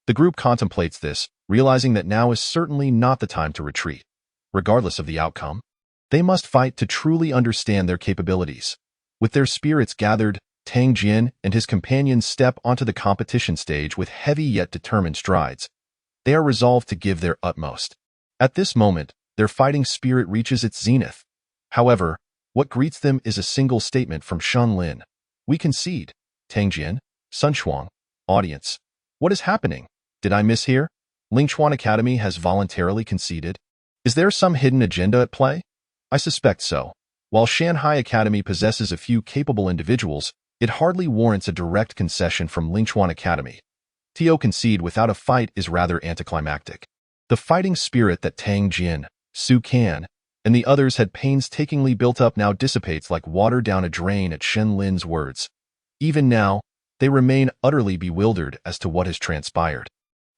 The group contemplates this, realizing that now is certainly not the time to retreat. Regardless of the outcome, they must fight to truly understand their capabilities. With their spirits gathered, Tang Jian and his companions step onto the competition stage with heavy yet determined strides. They are resolved to give their utmost. At this moment, their fighting spirit reaches its zenith. However, what greets them is a single statement from Shun Lin. We concede. Tang Jian, Sun Chuang, audience. What is happening? Did I mishear? Lingchuan Academy has voluntarily conceded? Is there some hidden agenda at play? I suspect so. While Shanghai Academy possesses a few capable individuals, it hardly warrants a direct concession from Lingchuan Academy. To concede without a fight is rather anticlimactic. The fighting spirit that Tang Jian, Su Kan, and the others had painstakingly built up now dissipates like water down a drain at Shen Lin's words. Even now, they remain utterly bewildered as to what has transpired.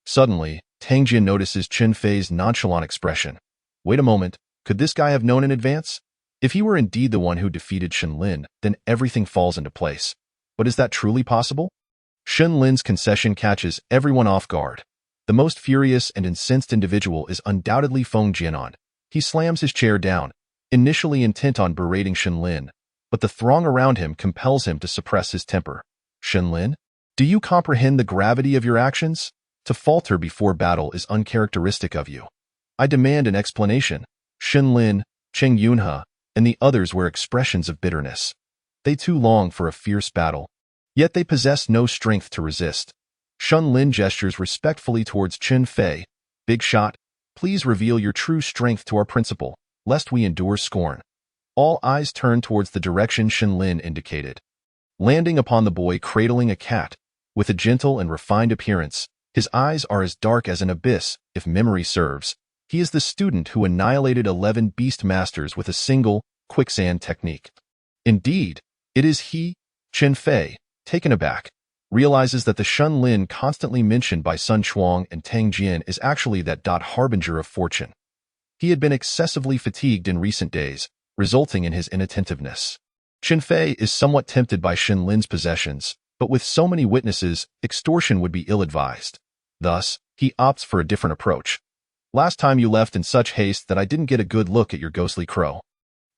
Suddenly, Tang Jian notices Chen Fei's nonchalant expression. Wait a moment, could this guy have known in advance? If he were indeed the one who defeated Shen Lin, then everything falls into place. But is that truly possible? Shen Lin's concession catches everyone off guard. The most furious and incensed individual is undoubtedly Feng Jianan. He slams his chair down, initially intent on berating Shen Lin, but the throng around him compels him to suppress his temper. Shen Lin, do you comprehend the gravity of your actions? To falter before battle is uncharacteristic of you. I demand an explanation. Shen Lin, Cheng Yunhe, and the others wear expressions of bitterness. They too long for a fierce battle, yet they possess no strength to resist. Shun Lin gestures respectfully towards Chen Fei. Big shot, please reveal your true strength to our principal, lest we endure scorn. All eyes turn towards the direction Shen Lin indicated. Landing upon the boy cradling a cat, with a gentle and refined appearance, His eyes are as dark as an abyss, if memory serves. He is the student who annihilated 11 beast masters with a single quicksand technique. Indeed, it is he. Chen Fei, taken aback, realizes that the Shun Lin constantly mentioned by Sun Chuang and Tang Jian is actually that harbinger of fortune. He had been excessively fatigued in recent days, resulting in his inattentiveness. Chen Fei is somewhat tempted by Shen Lin's possessions, but with so many witnesses, extortion would be ill-advised. Thus, he opts for a different approach. Last time you left in such haste that I didn't get a good look at your ghostly crow.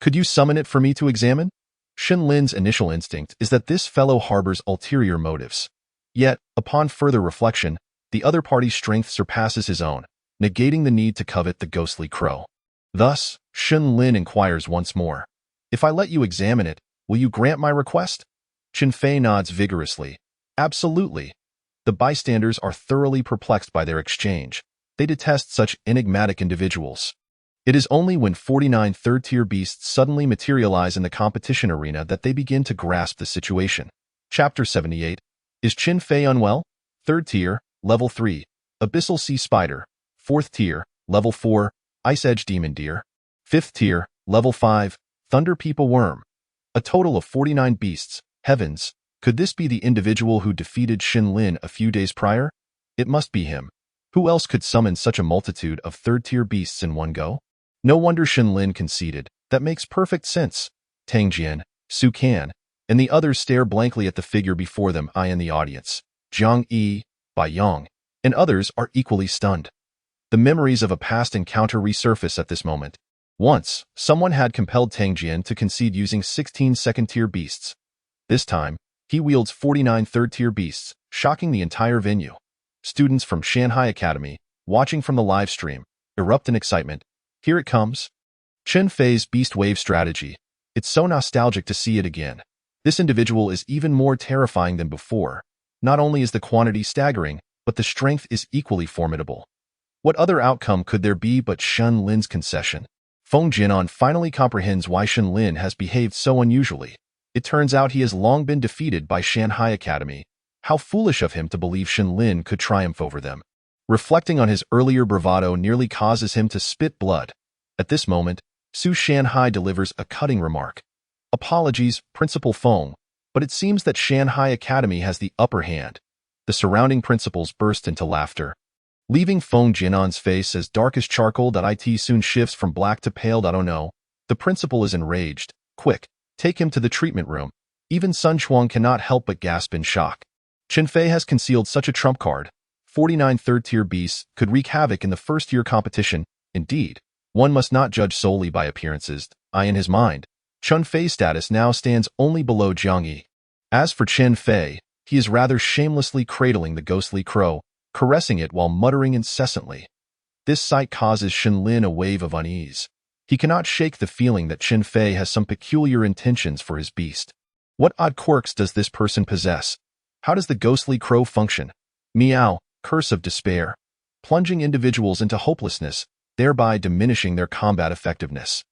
Could you summon it for me to examine? Shen Lin's initial instinct is that this fellow harbors ulterior motives. Yet, upon further reflection, the other party's strength surpasses his own, negating the need to covet the ghostly crow. Thus, Shen Lin inquires once more. If I let you examine it, will you grant my request? Chen Fei nods vigorously. Absolutely. The bystanders are thoroughly perplexed by their exchange. They detest such enigmatic individuals. It is only when 49 third-tier beasts suddenly materialize in the competition arena that they begin to grasp the situation. Chapter 78. Is Chen Fei unwell? Third tier, level 3, Abyssal Sea Spider. Fourth tier, level 4, Ice Edge Demon Deer. Fifth tier, level 5, Thunder People Worm. A total of 49 beasts. Heavens, could this be the individual who defeated Shen Lin a few days prior? It must be him. Who else could summon such a multitude of third-tier beasts in one go? No wonder Shen Lin conceded. That makes perfect sense. Tang Jian, Su Kan, and the others stare blankly at the figure before them. I in the audience, Jiang Yi, Bai Yang, and others are equally stunned. The memories of a past encounter resurface at this moment. Once, someone had compelled Tang Jian to concede using 16 second-tier beasts. This time, he wields 49 third-tier beasts, shocking the entire venue. Students from Shanghai Academy, watching from the live stream, erupt in excitement. Here it comes. Chen Fei's Beast Wave strategy. It's so nostalgic to see it again. This individual is even more terrifying than before. Not only is the quantity staggering, but the strength is equally formidable. What other outcome could there be but Shen Lin's concession? Feng Jinan finally comprehends why Shen Lin has behaved so unusually. It turns out he has long been defeated by Shanghai Academy. How foolish of him to believe Shen Lin could triumph over them. Reflecting on his earlier bravado nearly causes him to spit blood. At this moment, Su Shanhai delivers a cutting remark. Apologies, Principal Feng, but it seems that Shanghai Academy has the upper hand. The surrounding principals burst into laughter, leaving Feng Jinan's face as dark as charcoal. It soon shifts from black to pale. Oh no. The principal is enraged. Quick, take him to the treatment room. Even Sun Chuang cannot help but gasp in shock. Chen Fei has concealed such a trump card. 49 third-tier beasts could wreak havoc in the first-year competition. Indeed, one must not judge solely by appearances. In his mind, Chen Fei's status now stands only below Jiang Yi. As for Chen Fei, he is rather shamelessly cradling the ghostly crow, caressing it while muttering incessantly. This sight causes Shen Lin a wave of unease. He cannot shake the feeling that Chen Fei has some peculiar intentions for his beast. What odd quirks does this person possess? How does the ghostly crow function? Meow, curse of despair. Plunging individuals into hopelessness, thereby diminishing their combat effectiveness.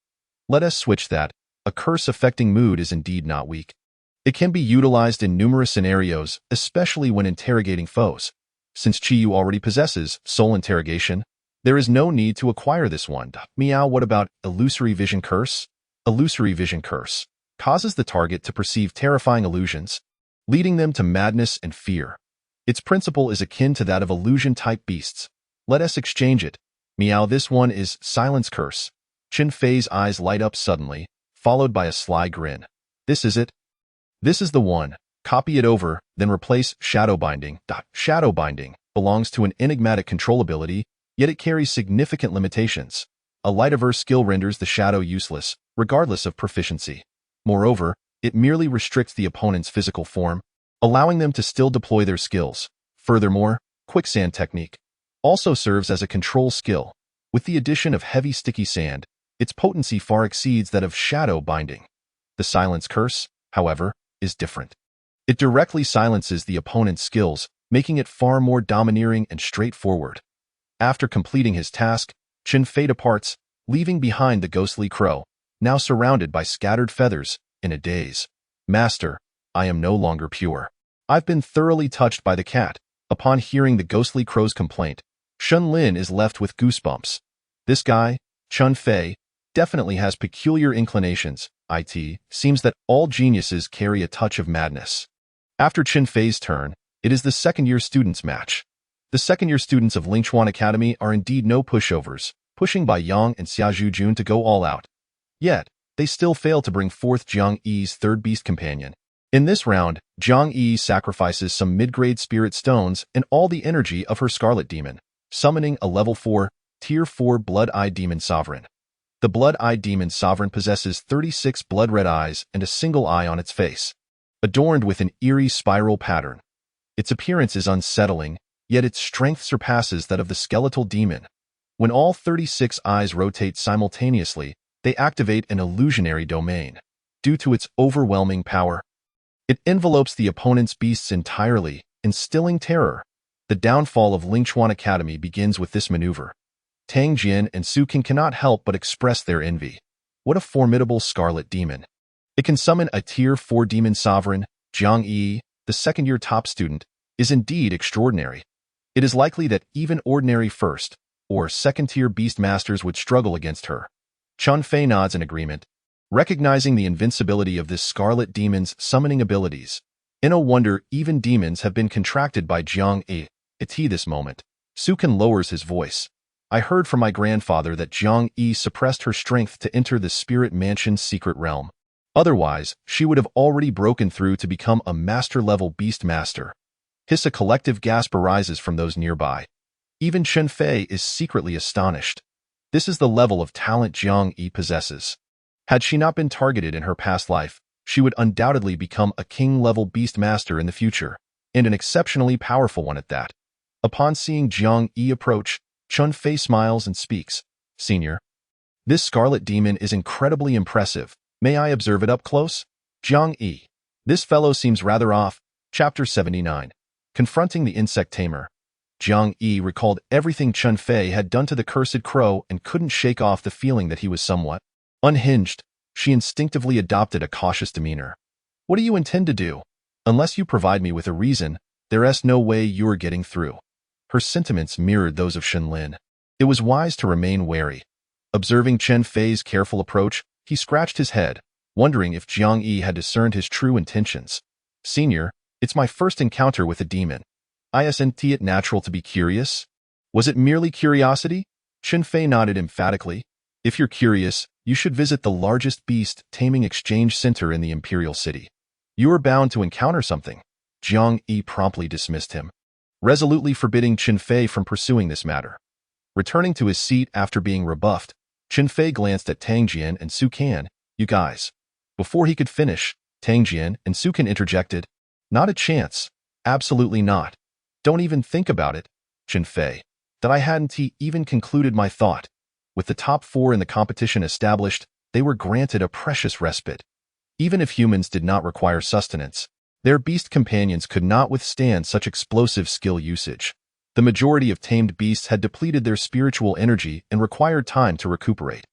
Let us switch that. A curse-affecting mood is indeed not weak. It can be utilized in numerous scenarios, especially when interrogating foes. Since Qiyu already possesses soul interrogation, there is no need to acquire this one. Meow, what about illusory vision curse? Illusory vision curse causes the target to perceive terrifying illusions, leading them to madness and fear. Its principle is akin to that of illusion-type beasts. Let us exchange it. Meow, this one is silence curse. Chen Fei's eyes light up suddenly, followed by a sly grin. This is it. This is the one. Copy it over, then replace shadow binding. Shadow binding belongs to an enigmatic control ability, yet it carries significant limitations. A light-averse skill renders the shadow useless, regardless of proficiency. Moreover, it merely restricts the opponent's physical form, allowing them to still deploy their skills. Furthermore, quicksand technique also serves as a control skill. With the addition of heavy sticky sand, its potency far exceeds that of shadow binding. The silence curse, however, is different. It directly silences the opponent's skills, making it far more domineering and straightforward. After completing his task, Chen Fei departs, leaving behind the ghostly crow, now surrounded by scattered feathers, in a daze. Master, I am no longer pure. I've been thoroughly touched by the cat. Upon hearing the ghostly crow's complaint, Shun Lin is left with goosebumps. This guy, Chun Fei, definitely has peculiar inclinations. It seems that all geniuses carry a touch of madness. After Chun Fei's turn, it is the second-year students' match. The second-year students of Lingchuan Academy are indeed no pushovers, pushing by Yang and Xiaozhu Jun to go all out. Yet, they still fail to bring forth Jiang Yi's third beast companion. In this round, Jiang Yi sacrifices some mid-grade spirit stones and all the energy of her Scarlet Demon, summoning a level 4, Tier 4 Blood-Eye Demon Sovereign. The Blood-Eye Demon Sovereign possesses 36 blood-red eyes and a single eye on its face, adorned with an eerie spiral pattern. Its appearance is unsettling, yet its strength surpasses that of the skeletal demon. When all 36 eyes rotate simultaneously, they activate an illusionary domain. Due to its overwhelming power, it envelopes the opponent's beasts entirely, instilling terror. The downfall of Lingchuan Academy begins with this maneuver. Tang Jian and Su Qin cannot help but express their envy. What a formidable Scarlet Demon. It can summon a Tier 4 Demon Sovereign. Jiang Yi, the second-year top student, is indeed extraordinary. It is likely that even ordinary first- or second-tier beast masters would struggle against her. Chun Fei nods in agreement, recognizing the invincibility of this Scarlet Demon's summoning abilities. No wonder even demons have been contracted by Jiang Yi. At this moment, Su Qin lowers his voice. I heard from my grandfather that Jiang Yi suppressed her strength to enter the Spirit Mansion's secret realm. Otherwise, she would have already broken through to become a master-level beast master. A collective gasp arises from those nearby. Even Chun Fei is secretly astonished. This is the level of talent Jiang Yi possesses. Had she not been targeted in her past life, she would undoubtedly become a king-level beast master in the future, and an exceptionally powerful one at that. Upon seeing Jiang Yi approach, Chun Fei smiles and speaks. Senior, this Scarlet Demon is incredibly impressive. May I observe it up close? Jiang Yi, this fellow seems rather off. Chapter 79. Confronting the Insect Tamer. Jiang Yi recalled everything Chun Fei had done to the cursed crow and couldn't shake off the feeling that he was somewhat unhinged. She instinctively adopted a cautious demeanor. What do you intend to do? Unless you provide me with a reason, there's no way you're getting through. Her sentiments mirrored those of Shun Lin. It was wise to remain wary. Observing Chun Fei's careful approach, he scratched his head, wondering if Jiang Yi had discerned his true intentions. Senior, it's my first encounter with a demon. Isn't it natural to be curious? Was it merely curiosity? Chun Fei nodded emphatically. If you're curious, you should visit the largest beast taming exchange center in the Imperial City. You are bound to encounter something. Jiang Yi promptly dismissed him, resolutely forbidding Chun Fei from pursuing this matter. Returning to his seat after being rebuffed, Chun Fei glanced at Tang Jian and Su Qin. You guys. Before he could finish, Tang Jian and Su Qin interjected. Not a chance. Absolutely not. Don't even think about it, Chun Fei. That I hadn't even concluded my thought. With the top 4 in the competition established, they were granted a precious respite. Even if humans did not require sustenance, their beast companions could not withstand such explosive skill usage. The majority of tamed beasts had depleted their spiritual energy and required time to recuperate.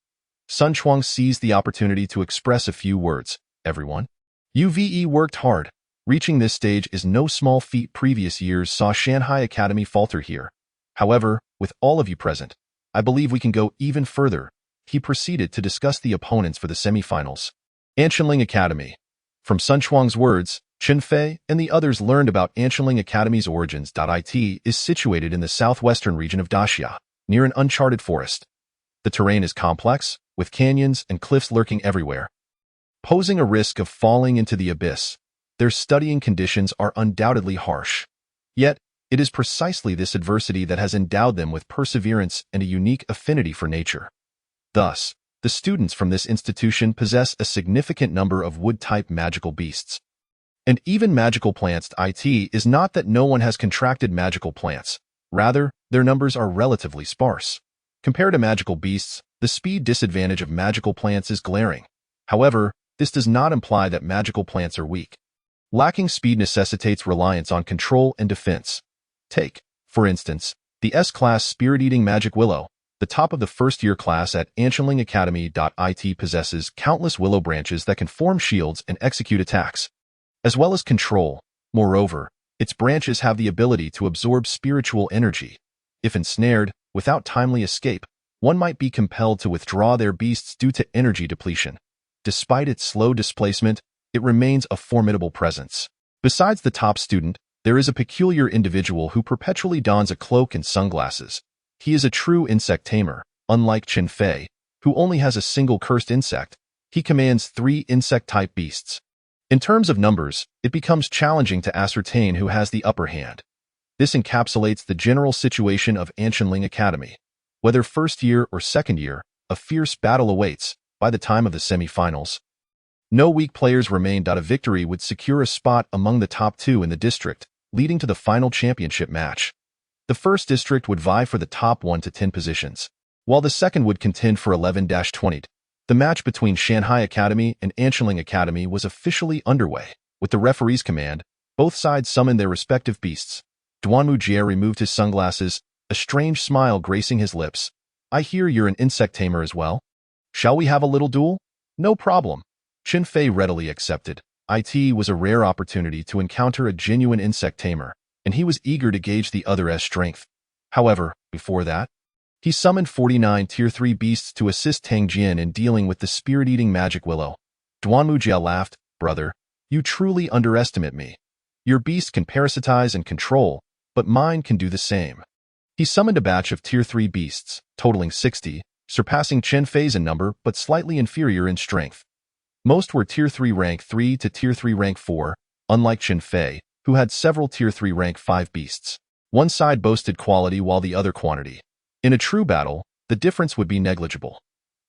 Sun Chuang seized the opportunity to express a few words. Everyone, you've worked hard. Reaching this stage is no small feat. Previous years saw Shanghai Academy falter here. However, with all of you present, I believe we can go even further. He proceeded to discuss the opponents for the semifinals. Anshanling Academy. From Sun Chuang's words, Chun Fei and the others learned about Anshanling Academy's origins. It is situated in the southwestern region of Daxia, near an uncharted forest. The terrain is complex, with canyons and cliffs lurking everywhere, posing a risk of falling into the abyss. Their studying conditions are undoubtedly harsh. Yet, it is precisely this adversity that has endowed them with perseverance and a unique affinity for nature. Thus, the students from this institution possess a significant number of wood-type magical beasts. And even magical plants. It is not that no one has contracted magical plants. Rather, their numbers are relatively sparse. Compared to magical beasts, the speed disadvantage of magical plants is glaring. However, this does not imply that magical plants are weak. Lacking speed necessitates reliance on control and defense. Take, for instance, the S-Class Spirit-Eating Magic Willow. The top of the first-year class at Anshanling Academy. It possesses countless willow branches that can form shields and execute attacks, as well as control. Moreover, Its branches have the ability to absorb spiritual energy. If ensnared, without timely escape, one might be compelled to withdraw their beasts due to energy depletion. Despite its slow displacement, it remains a formidable presence. Besides the top student, there is a peculiar individual who perpetually dons a cloak and sunglasses. He is a true insect tamer, unlike Chen Fei, who only has a single cursed insect. He commands 3 insect-type beasts. In terms of numbers, it becomes challenging to ascertain who has the upper hand. This encapsulates the general situation of Anshanling Academy. Whether first year or second year, a fierce battle awaits. By the time of the semifinals, no weak players remained. A victory would secure a spot among the top 2 in the district, leading to the final championship match. The first district would vie for the top 1 to 10 positions, while the second would contend for 11-20. The match between Shanghai Academy and Anshanling Academy was officially underway. With the referee's command, both sides summoned their respective beasts. Duanmu Jie removed his sunglasses, a strange smile gracing his lips. I hear you're an insect tamer as well? Shall we have a little duel? No problem. Chen Fei readily accepted. It was a rare opportunity to encounter a genuine insect tamer, and he was eager to gauge the other's strength. However, before that, he summoned 49 Tier 3 beasts to assist Tang Jian in dealing with the spirit-eating magic willow. Duanmu Jie laughed. Brother, you truly underestimate me. Your beast can parasitize and control, but mine can do the same. He summoned a batch of Tier 3 beasts, totaling 60, surpassing Chen Fei's in number but slightly inferior in strength. Most were Tier 3 rank 3 to Tier 3 rank 4, unlike Chen Fei, who had several Tier 3 rank 5 beasts. One side boasted quality while the other quantity. In a true battle, the difference would be negligible.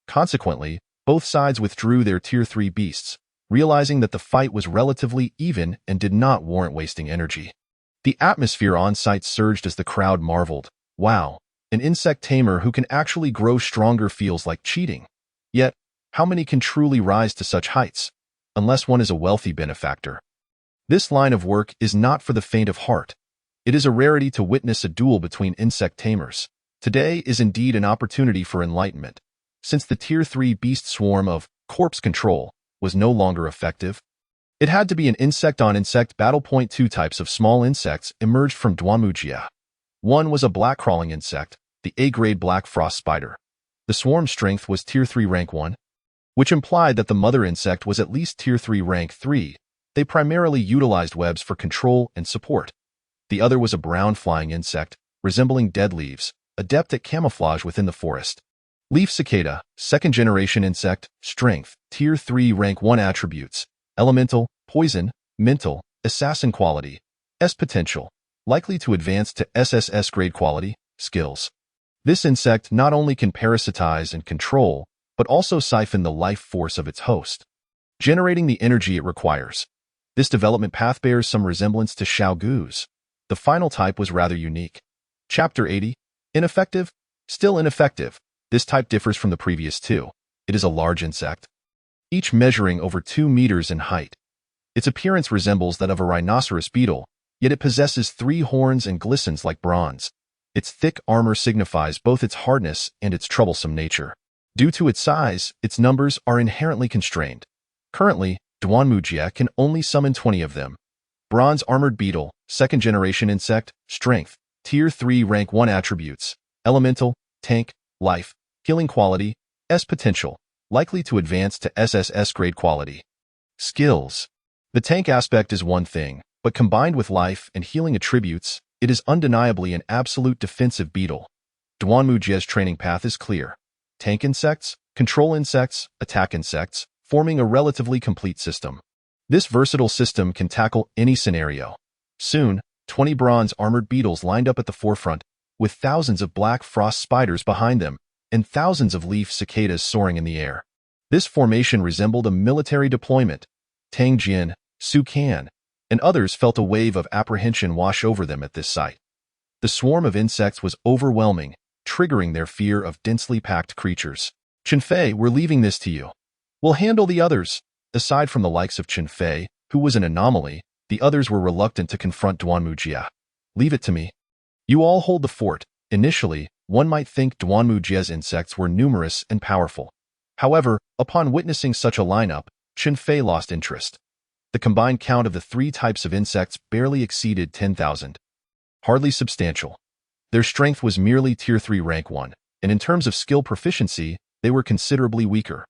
Consequently, both sides withdrew their Tier 3 beasts, realizing that the fight was relatively even and did not warrant wasting energy. The atmosphere on-site surged as the crowd marveled. Wow, an insect tamer who can actually grow stronger feels like cheating. Yet, how many can truly rise to such heights? Unless one is a wealthy benefactor. This line of work is not for the faint of heart. It is a rarity to witness a duel between insect tamers. Today is indeed an opportunity for enlightenment. Since the Tier 3 beast swarm of corpse control was no longer effective, it had to be an insect-on-insect battle. 2 types of small insects emerged from Duanmu Jie. One was a black-crawling insect, the A-grade black frost spider. The swarm strength was Tier 3 rank 1, which implied that the mother insect was at least Tier 3 rank 3. They primarily utilized webs for control and support. The other was a brown flying insect, resembling dead leaves, adept at camouflage within the forest. Leaf cicada, second-generation insect, strength, Tier 3 rank 1 attributes, elemental, poison, mental, assassin quality, S potential, likely to advance to SSS grade quality, skills. This insect not only can parasitize and control, but also siphon the life force of its host, generating the energy it requires. This development path bears some resemblance to Xiao Gu's. The final type was rather unique. Chapter 80. Ineffective? Still ineffective. This type differs from the previous 2. It is a large insect, each measuring over 2 meters in height. Its appearance resembles that of a rhinoceros beetle, yet it possesses 3 horns and glistens like bronze. Its thick armor signifies both its hardness and its troublesome nature. Due to its size, its numbers are inherently constrained. Currently, Duanmu Jie can only summon 20 of them. Bronze armored beetle, second-generation insect, strength, Tier 3 rank 1 attributes, elemental, tank, life, healing quality, S potential, likely to advance to SSS grade quality. Skills. The tank aspect is one thing, but combined with life and healing attributes, it is undeniably an absolute defensive beetle. Duanmu Jie's training path is clear. Tank insects, control insects, attack insects, forming a relatively complete system. This versatile system can tackle any scenario. Soon, 20 bronze armored beetles lined up at the forefront, with thousands of black frost spiders behind them, and thousands of leaf cicadas soaring in the air. This formation resembled a military deployment. Tang Jian, Su Kan, and others felt a wave of apprehension wash over them at this sight. The swarm of insects was overwhelming, triggering their fear of densely packed creatures. Chen Fei, we're leaving this to you. We'll handle the others. Aside from the likes of Chen Fei, who was an anomaly, the others were reluctant to confront Duanmu Jie. Leave it to me. You all hold the fort. Initially, one might think Duanmu Jie's insects were numerous and powerful. However, upon witnessing such a lineup, Chen Fei lost interest. The combined count of the three types of insects barely exceeded 10,000. Hardly substantial. Their strength was merely Tier 3 Rank 1, and in terms of skill proficiency, they were considerably weaker.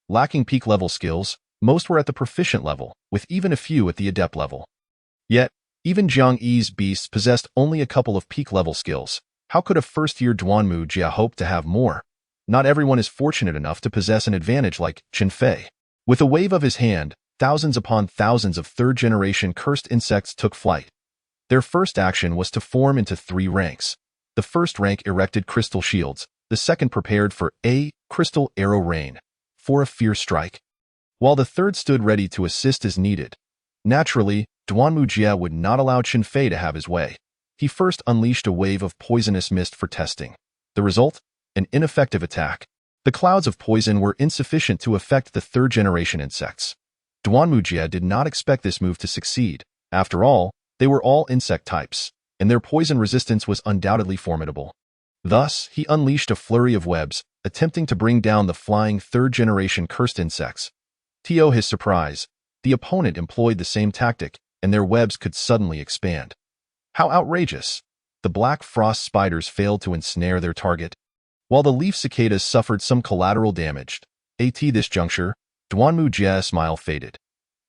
Lacking peak-level skills, most were at the proficient level, with even a few at the adept level. Yet, even Jiang Yi's beasts possessed only a couple of peak-level skills. How could a first-year Duanmu Jia hope to have more? Not everyone is fortunate enough to possess an advantage like Chen Fei. With a wave of his hand, thousands upon thousands of third-generation cursed insects took flight. Their first action was to form into three ranks. The first rank erected crystal shields, the second prepared for a crystal arrow rain, for a fierce strike, while the third stood ready to assist as needed. Naturally, Duanmu Jia would not allow Chen Fei to have his way. He first unleashed a wave of poisonous mist for testing. The result? An ineffective attack. The clouds of poison were insufficient to affect the third-generation insects. Duanmu Jia did not expect this move to succeed. After all, they were all insect types, and their poison resistance was undoubtedly formidable. Thus, he unleashed a flurry of webs, attempting to bring down the flying third-generation cursed insects. To his surprise, the opponent employed the same tactic, and their webs could suddenly expand. How outrageous! The black frost spiders failed to ensnare their target, while the leaf cicadas suffered some collateral damage. At this juncture, Duanmu Jia's smile faded.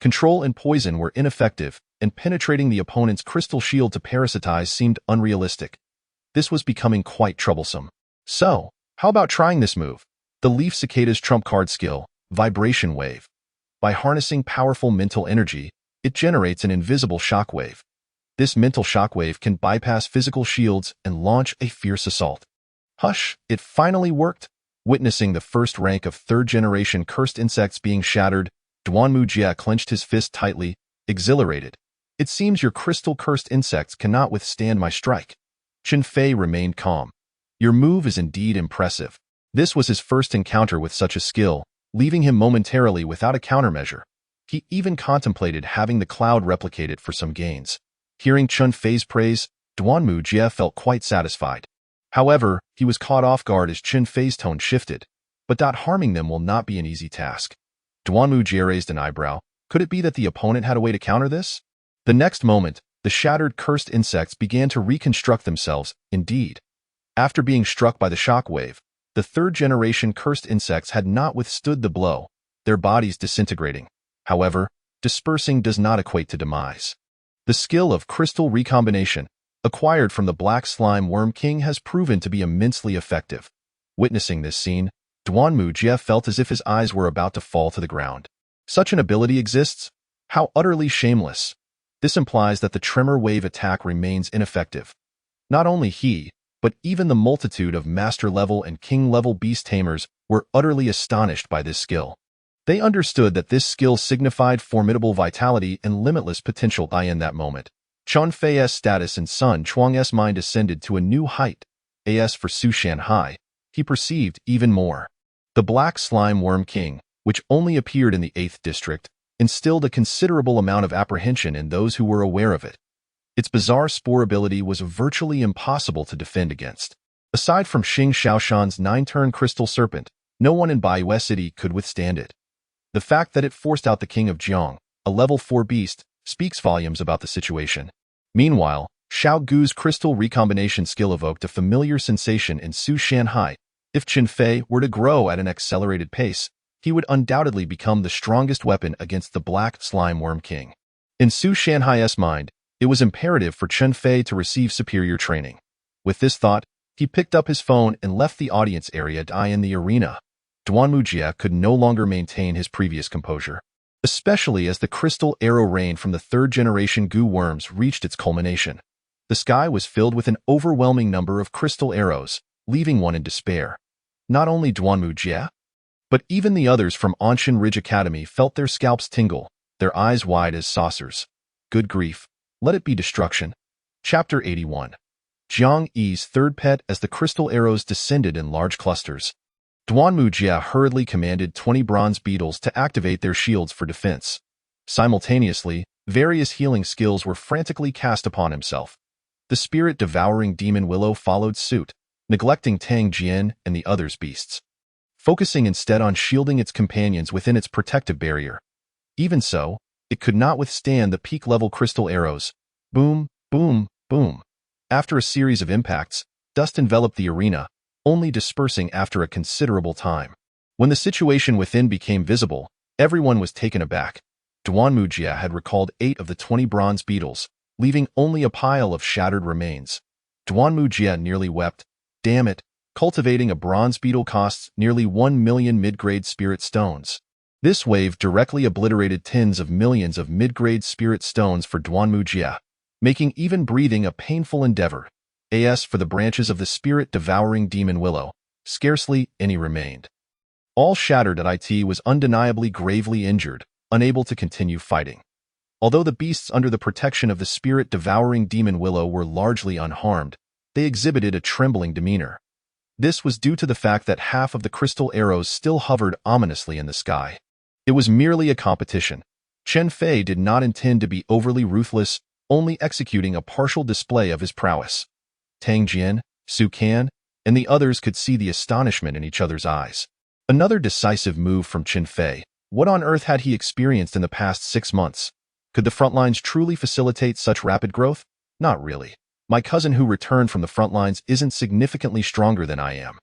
Control and poison were ineffective, and penetrating the opponent's crystal shield to parasitize seemed unrealistic. This was becoming quite troublesome. So, how about trying this move? The leaf cicada's trump card skill, Vibration Wave. By harnessing powerful mental energy, it generates an invisible shockwave. This mental shockwave can bypass physical shields and launch a fierce assault. Hush, it finally worked! Witnessing the first rank of third-generation cursed insects being shattered, Duanmu Jia clenched his fist tightly, exhilarated. It seems your crystal-cursed insects cannot withstand my strike. Chen Fei remained calm. Your move is indeed impressive. This was his first encounter with such a skill, leaving him momentarily without a countermeasure. He even contemplated having the cloud replicated for some gains. Hearing Chen Fei's praise, Duanmu Jia felt quite satisfied. However, he was caught off guard as Chen Fei's tone shifted. But harming them will not be an easy task. Duanmu Jia raised an eyebrow. Could it be that the opponent had a way to counter this? The next moment, the shattered cursed insects began to reconstruct themselves. Indeed, after being struck by the shockwave, the third-generation cursed insects had not withstood the blow, their bodies disintegrating. However, dispersing does not equate to demise. The skill of crystal recombination, acquired from the Black Slime Worm King, has proven to be immensely effective. Witnessing this scene, Duanmu Jia felt as if his eyes were about to fall to the ground. Such an ability exists? How utterly shameless! This implies that the Tremor Wave attack remains ineffective. Not only he, but even the multitude of Master-level and King-level beast tamers were utterly astonished by this skill. They understood that this skill signified formidable vitality and limitless potential. In that moment, Chen Fei's status and Sun Chuang's mind ascended to a new height. As for Su Shanhai, he perceived even more. The Black Slime Worm King, which only appeared in the 8th district, instilled a considerable amount of apprehension in those who were aware of it. Its bizarre spore ability was virtually impossible to defend against. Aside from Xing Shaoshan's 9-turn crystal serpent, no one in Baiyu City could withstand it. The fact that it forced out the King of Jiang, a level 4 beast, speaks volumes about the situation. Meanwhile, Xiao Gu's crystal recombination skill evoked a familiar sensation in Su Shanhai. If Chen Fei were to grow at an accelerated pace, he would undoubtedly become the strongest weapon against the Black Slime Worm King. In Su Shanhai's mind, it was imperative for Chen Fei to receive superior training. With this thought, he picked up his phone and left the audience area. In the arena, Duanmu Jia could no longer maintain his previous composure, especially as the crystal arrow rain from the third-generation Gu worms reached its culmination. The sky was filled with an overwhelming number of crystal arrows, leaving one in despair. Not only Duanmu Jia, but even the others from Anshan Ridge Academy felt their scalps tingle, their eyes wide as saucers. Good grief, let it be destruction. Chapter 81. Jiang Yi's third pet. As the crystal arrows descended in large clusters, Duanmu Jia hurriedly commanded 20 bronze beetles to activate their shields for defense. Simultaneously, various healing skills were frantically cast upon himself. The spirit-devouring demon Willow followed suit, neglecting Tang Jian and the others' beasts, focusing instead on shielding its companions within its protective barrier. Even so, It could not withstand the peak-level crystal arrows. Boom, boom, boom. After a series of impacts, dust enveloped the arena, only dispersing after a considerable time. When the situation within became visible, everyone was taken aback. Duanmujia had recalled 8 of the 20 bronze beetles, leaving only a pile of shattered remains. Duanmujia nearly wept. Damn it, cultivating a bronze beetle costs nearly 1 million mid-grade spirit stones. This wave directly obliterated tens of millions of mid-grade spirit stones for Duanmujia, making even breathing a painful endeavor. As for the branches of the spirit-devouring demon willow, scarcely any remained. All shattered at it was undeniably gravely injured, unable to continue fighting. Although the beasts under the protection of the spirit-devouring demon willow were largely unharmed, they exhibited a trembling demeanor. This was due to the fact that half of the crystal arrows still hovered ominously in the sky. It was merely a competition. Chen Fei did not intend to be overly ruthless, only executing a partial display of his prowess. Tang Jian, Su Can, and the others could see the astonishment in each other's eyes. Another decisive move from Chen Fei. What on earth had he experienced in the past 6 months? Could the front lines truly facilitate such rapid growth? Not really. My cousin who returned from the front lines isn't significantly stronger than I am.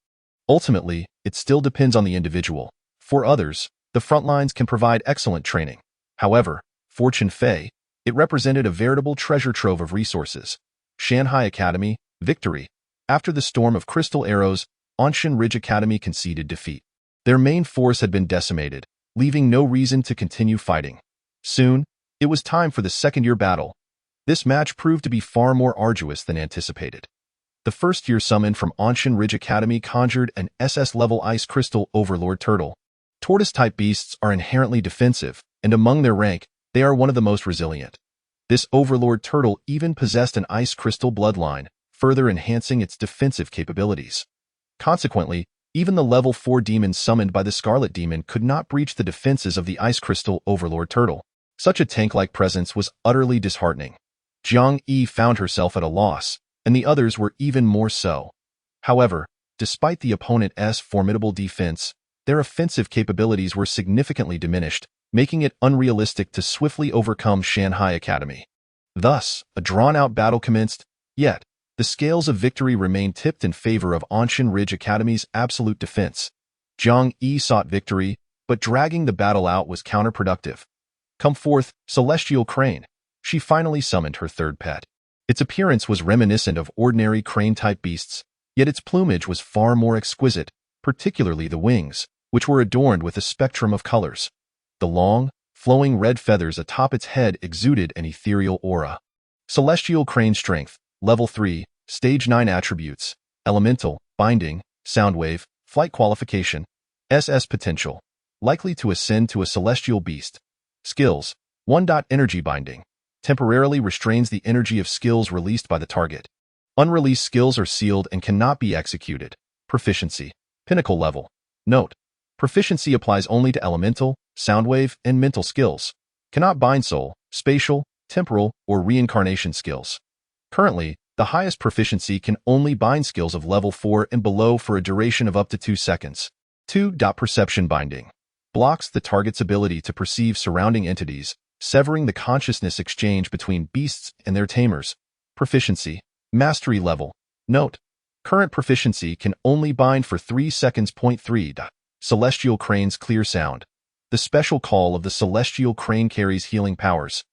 Ultimately, it still depends on the individual. For others, the front lines can provide excellent training. However, for Chen Fei, it represented a veritable treasure trove of resources. Shanghai Academy, victory. After the storm of crystal arrows, Anshan Ridge Academy conceded defeat. Their main force had been decimated, leaving no reason to continue fighting. Soon, it was time for the second-year battle. This match proved to be far more arduous than anticipated. The first-year summon from Anshan Ridge Academy conjured an SS-level Ice Crystal Overlord Turtle. Tortoise-type beasts are inherently defensive, and among their rank, they are one of the most resilient. This Overlord Turtle even possessed an Ice Crystal bloodline, further enhancing its defensive capabilities. Consequently, even the level 4 demon summoned by the Scarlet Demon could not breach the defenses of the Ice Crystal Overlord Turtle. Such a tank-like presence was utterly disheartening. Jiang Yi found herself at a loss, and the others were even more so. However, despite the opponent's formidable defense, their offensive capabilities were significantly diminished, making it unrealistic to swiftly overcome Shanghai Academy. Thus, a drawn-out battle commenced, yet, the scales of victory remained tipped in favor of Anshan Ridge Academy's absolute defense. Jiang Yi sought victory, but dragging the battle out was counterproductive. Come forth, Celestial Crane. She finally summoned her third pet. Its appearance was reminiscent of ordinary crane-type beasts, yet its plumage was far more exquisite, particularly the wings, which were adorned with a spectrum of colors. The long, flowing red feathers atop its head exuded an ethereal aura. Celestial Crane Strength, Level 3, Stage 9 Attributes, Elemental, Binding, Soundwave, Flight Qualification, SS Potential, likely to ascend to a Celestial Beast. Skills, 1. Energy Binding, temporarily restrains the energy of skills released by the target. Unreleased skills are sealed and cannot be executed. Proficiency, Pinnacle Level. Note: proficiency applies only to elemental, soundwave, and mental skills. Cannot bind soul, spatial, temporal, or reincarnation skills. Currently, the highest proficiency can only bind skills of level 4 and below for a duration of up to 2 seconds. 2. Perception Binding. Blocks the target's ability to perceive surrounding entities, severing the consciousness exchange between beasts and their tamers. Proficiency, Mastery Level. Note: current proficiency can only bind for 3 seconds. 3. Celestial Crane's Clear Sound. The special call of the Celestial Crane carries healing powers,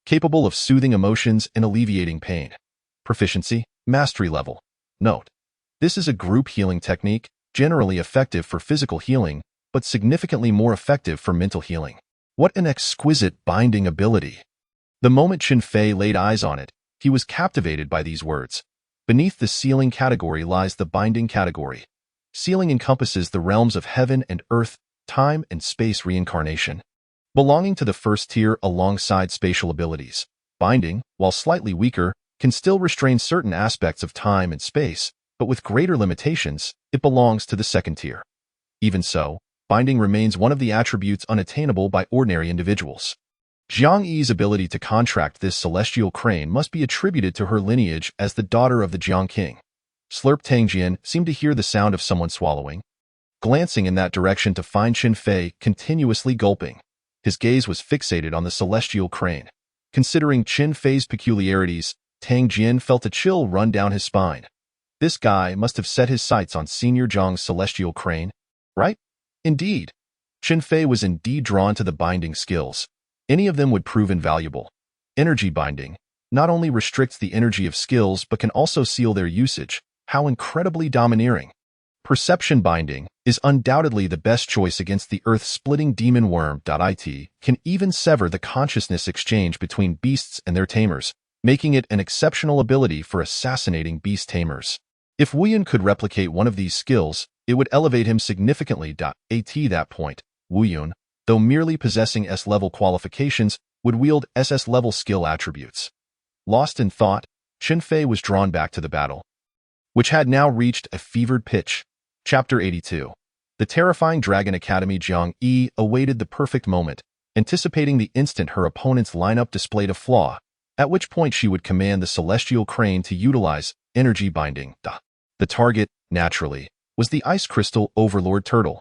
capable of soothing emotions and alleviating pain. Proficiency, Mastery Level. Note: this is a group healing technique, generally effective for physical healing, but significantly more effective for mental healing. What an exquisite binding ability! The moment Chen Fei laid eyes on it, he was captivated by these words. Beneath the sealing category lies the binding category. Sealing encompasses the realms of heaven and earth, time and space reincarnation. Belonging to the first tier alongside spatial abilities, binding, while slightly weaker, can still restrain certain aspects of time and space, but with greater limitations, it belongs to the second tier. Even so, binding remains one of the attributes unattainable by ordinary individuals. Jiang Yi's ability to contract this celestial crane must be attributed to her lineage as the daughter of the Jiang King. Slurp Tangjian seemed to hear the sound of someone swallowing, glancing in that direction to find Chen Fei continuously gulping. His gaze was fixated on the celestial crane. Considering Qin Fei's peculiarities, Tang Jian felt a chill run down his spine. This guy must have set his sights on Senior Zhang's celestial crane, right? Indeed. Qin Fei was indeed drawn to the binding skills. Any of them would prove invaluable. Energy binding not only restricts the energy of skills but can also seal their usage. How incredibly domineering. Perception binding is undoubtedly the best choice against the earth-splitting demon worm. It can even sever the consciousness exchange between beasts and their tamers, making it an exceptional ability for assassinating beast tamers. If Wu Yun could replicate one of these skills, it would elevate him significantly. At that point, Wu Yun, though merely possessing S-level qualifications, would wield SS-level skill attributes. Lost in thought, Qin Fei was drawn back to the battle, which had now reached a fevered pitch. Chapter 82. The terrifying Dragon Academy. Jiang Yi awaited the perfect moment, anticipating the instant her opponent's lineup displayed a flaw, at which point she would command the celestial crane to utilize energy binding. The target, naturally, was the Ice Crystal Overlord Turtle.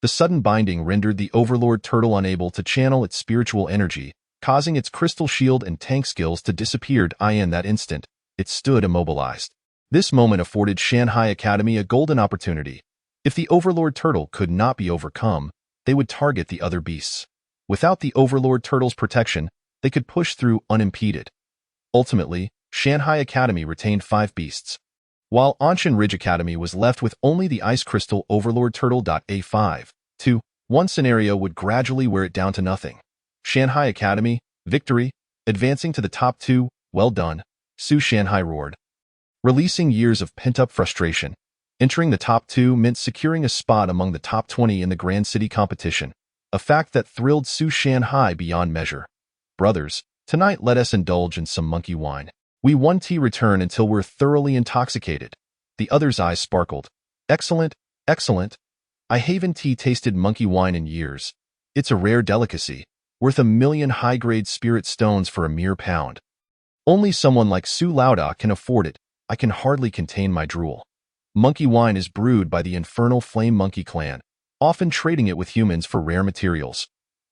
The sudden binding rendered the Overlord Turtle unable to channel its spiritual energy, causing its crystal shield and tank skills to disappear. In that instant, it stood immobilized. This moment afforded Shanghai Academy a golden opportunity. If the Overlord Turtle could not be overcome, they would target the other beasts. Without the Overlord Turtle's protection, they could push through unimpeded. Ultimately, Shanghai Academy retained 5 beasts, while Anshan Ridge Academy was left with only the Ice Crystal Overlord Turtle. A 5-2-1 scenario would gradually wear it down to nothing. Shanghai Academy, victory, advancing to the top 2, well done, Su Shanghai roared. Releasing years of pent-up frustration, entering the top 2 meant securing a spot among the top 20 in the Grand City competition, a fact that thrilled Su Shanghai beyond measure. Brothers, tonight let us indulge in some monkey wine. We won't return until we're thoroughly intoxicated. The other's eyes sparkled. Excellent, excellent. I haven't tasted monkey wine in years. It's a rare delicacy, worth 1,000,000 high-grade spirit stones for a mere pound. Only someone like Su Laoda can afford it. I can hardly contain my drool. Monkey wine is brewed by the infernal Flame Monkey clan, often trading it with humans for rare materials.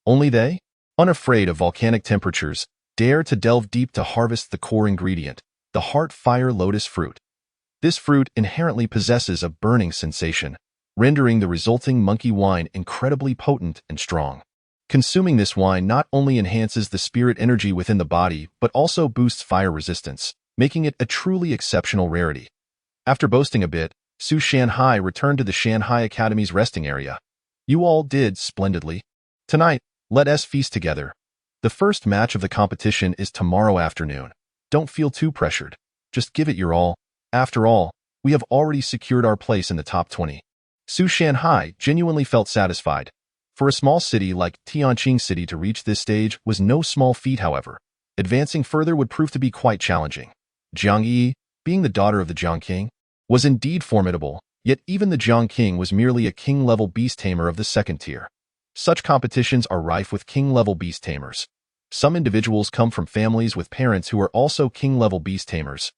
Only they, unafraid of volcanic temperatures, dare to delve deep to harvest the core ingredient, the Heart Fire Lotus fruit. This fruit inherently possesses a burning sensation, rendering the resulting monkey wine incredibly potent and strong. Consuming this wine not only enhances the spirit energy within the body but also boosts fire resistance, making it a truly exceptional rarity. After boasting a bit, Su Shanghai returned to the Shanghai Academy's resting area. You all did splendidly. Tonight, let us feast together. The first match of the competition is tomorrow afternoon. Don't feel too pressured. Just give it your all. After all, we have already secured our place in the top 20. Su Shanghai genuinely felt satisfied. For a small city like Tianqing City to reach this stage was no small feat, however. Advancing further would prove to be quite challenging. Jiang Yi, being the daughter of the Jiang King, was indeed formidable, yet even the Jiang King was merely a king-level beast tamer of the second tier. Such competitions are rife with king-level beast tamers. Some individuals come from families with parents who are also king-level beast tamers,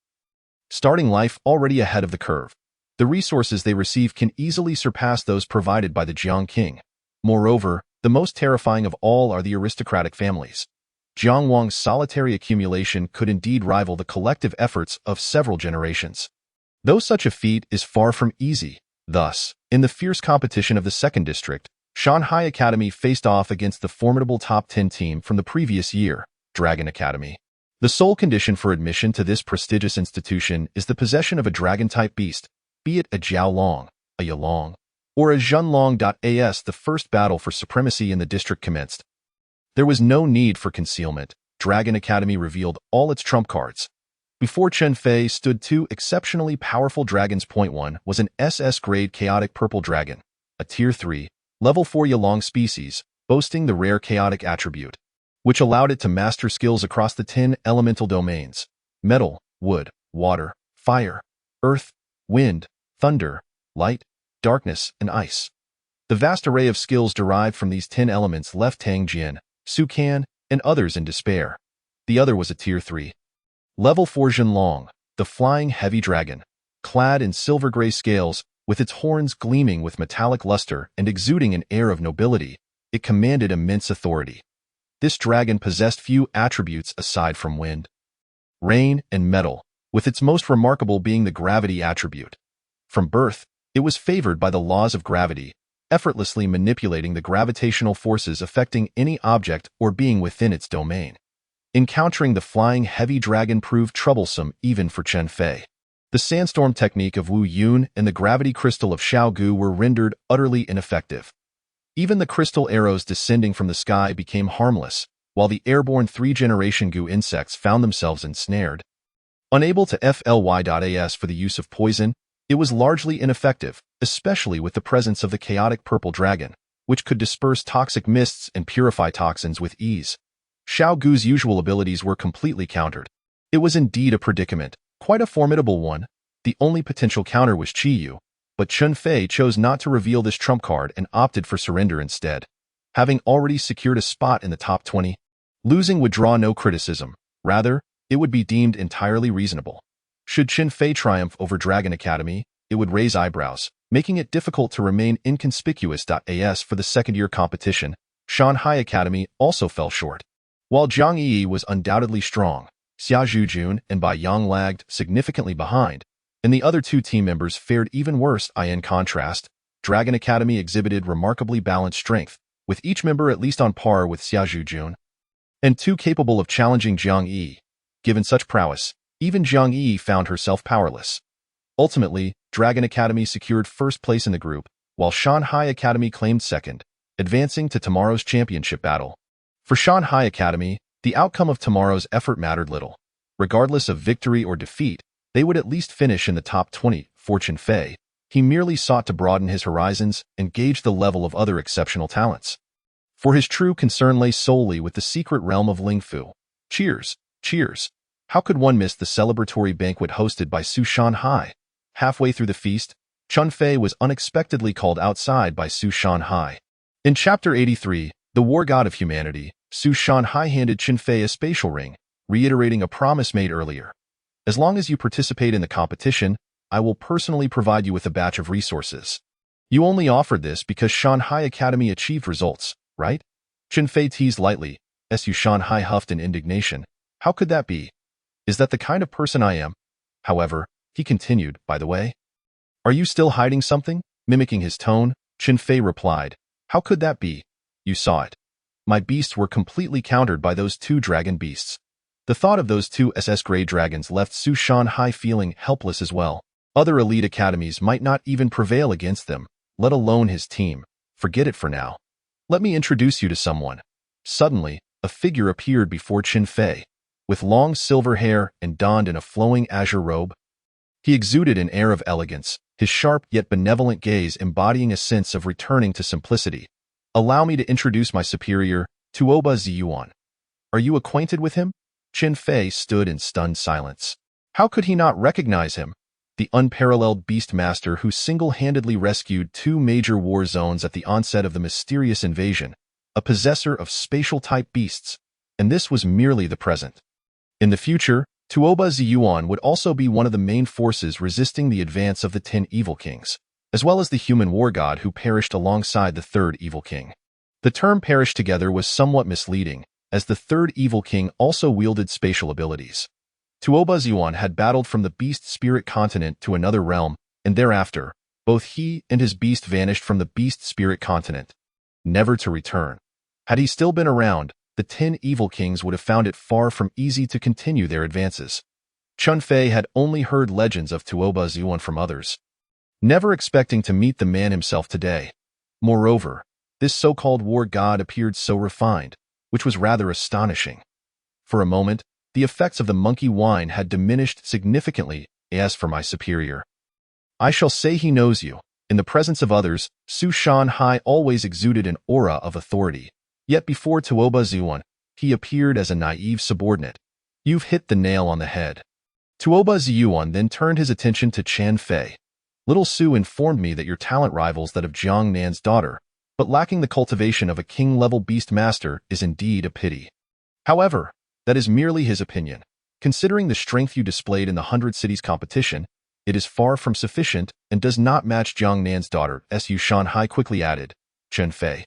starting life already ahead of the curve. The resources they receive can easily surpass those provided by the Jiang King. Moreover, the most terrifying of all are the aristocratic families. Jiang Wang's solitary accumulation could indeed rival the collective efforts of several generations. Though such a feat is far from easy, thus, in the fierce competition of the second district, Shanghai Academy faced off against the formidable top 10 team from the previous year, Dragon Academy. The sole condition for admission to this prestigious institution is the possession of a dragon-type beast, be it a Jiaolong, a Yalong, or a Zhenlong. As the first battle for supremacy in the district commenced, there was no need for concealment. Dragon Academy revealed all its trump cards. Before Qin Fei stood 2 exceptionally powerful dragons. Point 1 was an SS-grade chaotic purple dragon, a Tier 3, Level 4 Yalong species, boasting the rare chaotic attribute, which allowed it to master skills across the 10 elemental domains: metal, wood, water, fire, earth, wind, thunder, light, darkness, and ice. The vast array of skills derived from these 10 elements left Tang Jian, Su Kan, and others in despair. The other was a Tier 3. Level 4 Zhenlong, the flying heavy dragon, clad in silver-gray scales, with its horns gleaming with metallic luster and exuding an air of nobility. it commanded immense authority. This dragon possessed few attributes aside from wind, rain, and metal, with its most remarkable being the gravity attribute. From birth, it was favored by the laws of gravity, effortlessly manipulating the gravitational forces affecting any object or being within its domain. Encountering the flying heavy dragon proved troublesome even for Chen Fei. The sandstorm technique of Wu Yun and the gravity crystal of Xiao Gu were rendered utterly ineffective. Even the crystal arrows descending from the sky became harmless, while the airborne 3th-generation Gu insects found themselves ensnared. Unable to fly.as for the use of poison, it was largely ineffective, especially with the presence of the chaotic purple dragon, which could disperse toxic mists and purify toxins with ease. Xiao Gu's usual abilities were completely countered. It was indeed a predicament, quite a formidable one. The only potential counter was Qiyu, but Chen Fei chose not to reveal this trump card and opted for surrender instead. Having already secured a spot in the top 20, losing would draw no criticism. Rather, it would be deemed entirely reasonable. Should Chen Fei triumph over Dragon Academy, it would raise eyebrows, making it difficult to remain inconspicuous. As for the second-year competition, Shanghai Academy also fell short. While Jiang Yi was undoubtedly strong, Xia Zhujun and Bai Yang lagged significantly behind, and the other two team members fared even worse. In contrast, Dragon Academy exhibited remarkably balanced strength, with each member at least on par with Xia Zhujun, and too capable of challenging Jiang Yi. Given such prowess, even Jiang Yi found herself powerless. Ultimately, Dragon Academy secured first place in the group, while Shanghai Academy claimed second, advancing to tomorrow's championship battle. For Shanghai Academy, the outcome of tomorrow's effort mattered little. Regardless of victory or defeat, they would at least finish in the top 20. For Chen Fei, he merely sought to broaden his horizons and gauge the level of other exceptional talents. For his true concern lay solely with the secret realm of Lingfu. Cheers, cheers. How could one miss the celebratory banquet hosted by Su Shanhai? Halfway through the feast, Chen Fei was unexpectedly called outside by Su Shanhai. In Chapter 83, The War God of Humanity, Su Shanhai handed Chen Fei a spatial ring, reiterating a promise made earlier. As long as you participate in the competition, I will personally provide you with a batch of resources. You only offered this because Shanghai Academy achieved results, right? Chen Fei teased lightly, Su Shanhai huffed in indignation. How could that be? Is that the kind of person I am? However, he continued, by the way. Are you still hiding something? Mimicking his tone, Chen Fei replied, how could that be? You saw it. My beasts were completely countered by those two dragon beasts. The thought of those two SS Grey dragons left Su Shanhai feeling helpless as well. Other elite academies might not even prevail against them, let alone his team. Forget it for now. Let me introduce you to someone. Suddenly, a figure appeared before Chen Fei. With long silver hair and donned in a flowing azure robe, he exuded an air of elegance, his sharp yet benevolent gaze embodying a sense of returning to simplicity. Allow me to introduce my superior, Tuoba Ziyuan. Are you acquainted with him? Chen Fei stood in stunned silence. How could he not recognize him? The unparalleled beast master who single-handedly rescued two major war zones at the onset of the mysterious invasion, a possessor of spatial-type beasts, and this was merely the present. In the future, Tuoba Ziyuan would also be one of the main forces resisting the advance of the 10 Evil Kings, as well as the human war god who perished alongside the 3rd Evil King. The term perished together was somewhat misleading, as the 3rd Evil King also wielded spatial abilities. Tuoba Ziyuan had battled from the beast spirit continent to another realm, and thereafter, both he and his beast vanished from the beast spirit continent, never to return. Had he still been around, the 10 Evil Kings would have found it far from easy to continue their advances. Chen Fei had only heard legends of Tuoba Ziyuan from others, never expecting to meet the man himself today. Moreover, this so-called war god appeared so refined, which was rather astonishing. For a moment, the effects of the monkey wine had diminished significantly. As for my superior, I shall say he knows you. In the presence of others, Su Shanhai always exuded an aura of authority. Yet before Tuoba Ziyuan, he appeared as a naive subordinate. You've hit the nail on the head. Tuoba Ziyuan then turned his attention to Chen Fei. Little Su informed me that your talent rivals that of Jiang Nan's daughter, but lacking the cultivation of a king-level beast master is indeed a pity. However, that is merely his opinion. Considering the strength you displayed in the 100 Cities competition, it is far from sufficient and does not match Jiang Nan's daughter, Su Shanhai quickly added. Chen Fei,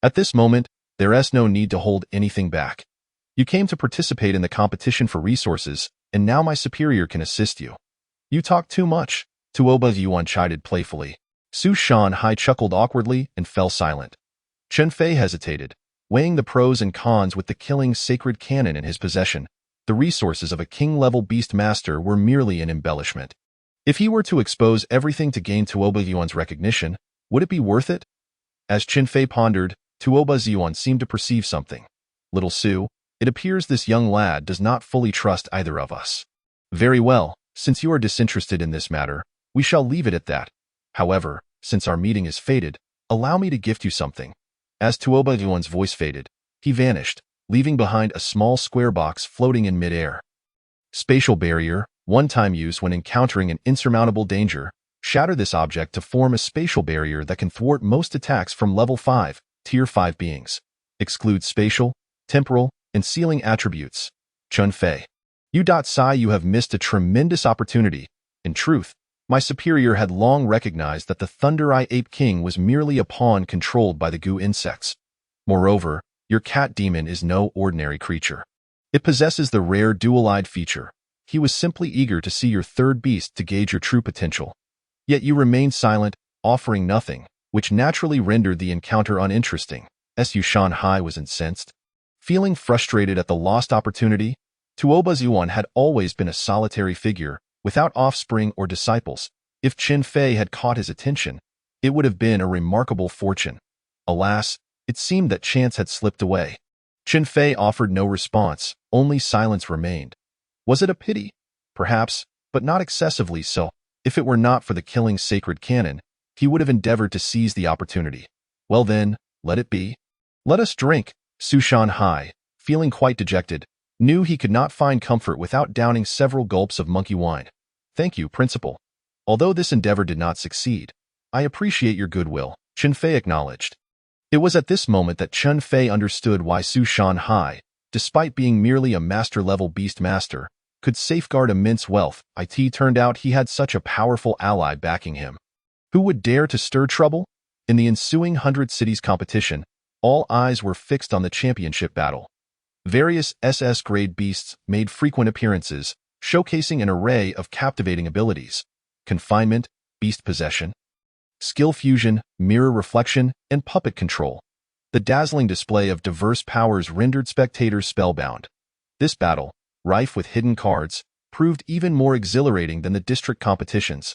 At this moment, there is no need to hold anything back. You came to participate in the competition for resources, and now my superior can assist you. You talk too much, Tuoba Yuan chided playfully. Su Shanhai chuckled awkwardly and fell silent. Chen Fei hesitated, weighing the pros and cons with the killing sacred cannon in his possession. The resources of a king-level beast master were merely an embellishment. If he were to expose everything to gain Tuoba Yuan's recognition, would it be worth it? As Chen Fei pondered, Tuoba Yuan seemed to perceive something. Little Su, it appears this young lad does not fully trust either of us. Very well, since you are disinterested in this matter, we shall leave it at that. However, since our meeting is fated, allow me to gift you something. As Tuoba Yuan's voice faded, he vanished, leaving behind a small square box floating in midair. Spatial barrier, one-time use when encountering an insurmountable danger. Shatter this object to form a spatial barrier that can thwart most attacks from level 5, tier 5 beings. Exclude spatial, temporal, and sealing attributes. Chen Fei. You have missed a tremendous opportunity. In truth, my superior had long recognized that the Thunder Eye Ape King was merely a pawn controlled by the goo insects. Moreover, your cat demon is no ordinary creature. It possesses the rare dual-eyed feature. He was simply eager to see your third beast to gauge your true potential. Yet you remained silent, offering nothing, which naturally rendered the encounter uninteresting. Su Shanhai was incensed. Feeling frustrated at the lost opportunity, Tuoba Yuan had always been a solitary figure, without offspring or disciples. If Chen Fei had caught his attention, it would have been a remarkable fortune. Alas, it seemed that chance had slipped away. Chen Fei offered no response, only silence remained. Was it a pity? Perhaps, but not excessively so. If it were not for the killing sacred cannon, he would have endeavored to seize the opportunity. Well then, let it be. Let us drink. Su Shanhai, feeling quite dejected, knew he could not find comfort without downing several gulps of monkey wine. Thank you, Principal. Although this endeavor did not succeed, I appreciate your goodwill, Chen Fei acknowledged. It was at this moment that Chen Fei understood why Su Shanhai, despite being merely a master-level beast master, could safeguard immense wealth. It turned out he had such a powerful ally backing him. Who would dare to stir trouble? In the ensuing 100 cities competition, all eyes were fixed on the championship battle. Various SS-grade beasts made frequent appearances, showcasing an array of captivating abilities: confinement, beast possession, skill fusion, mirror reflection, and puppet control. The dazzling display of diverse powers rendered spectators spellbound. This battle, rife with hidden cards, proved even more exhilarating than the district competitions.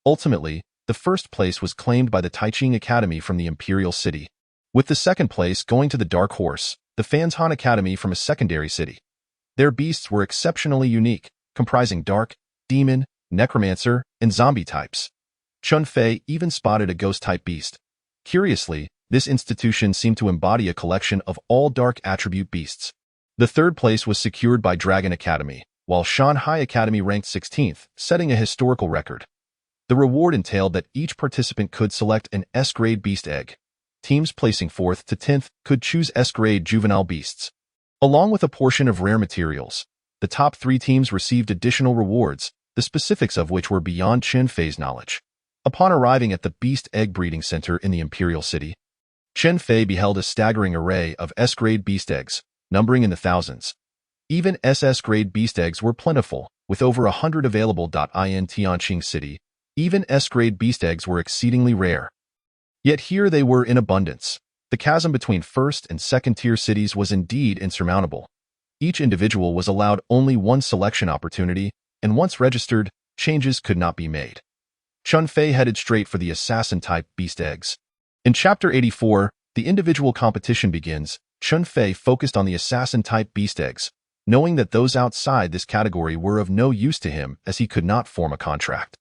Ultimately, the first place was claimed by the Taiching Academy from the Imperial City, with the second place going to the Dark Horse, the Fanshan Academy from a secondary city. Their beasts were exceptionally unique, comprising dark, demon, necromancer, and zombie types. Chen Fei even spotted a ghost-type beast. Curiously, this institution seemed to embody a collection of all dark attribute beasts. The third place was secured by Dragon Academy, while Shanhai Academy ranked 16th, setting a historical record. The reward entailed that each participant could select an S-grade beast egg. Teams placing 4th to 10th could choose S-grade juvenile beasts. Along with a portion of rare materials, the top 3 teams received additional rewards, the specifics of which were beyond Chen Fei's knowledge. Upon arriving at the Beast Egg Breeding Center in the Imperial City, Chen Fei beheld a staggering array of S-grade beast eggs, numbering in the thousands. Even SS-grade beast eggs were plentiful, with over 100 available. In Tianqing City, even S-grade beast eggs were exceedingly rare. Yet here they were in abundance. The chasm between first and second-tier cities was indeed insurmountable. Each individual was allowed only one selection opportunity, and once registered, changes could not be made. Chen Fei headed straight for the assassin-type beast eggs. In Chapter 84, the individual competition begins. Chen Fei focused on the assassin-type beast eggs, knowing that those outside this category were of no use to him as he could not form a contract.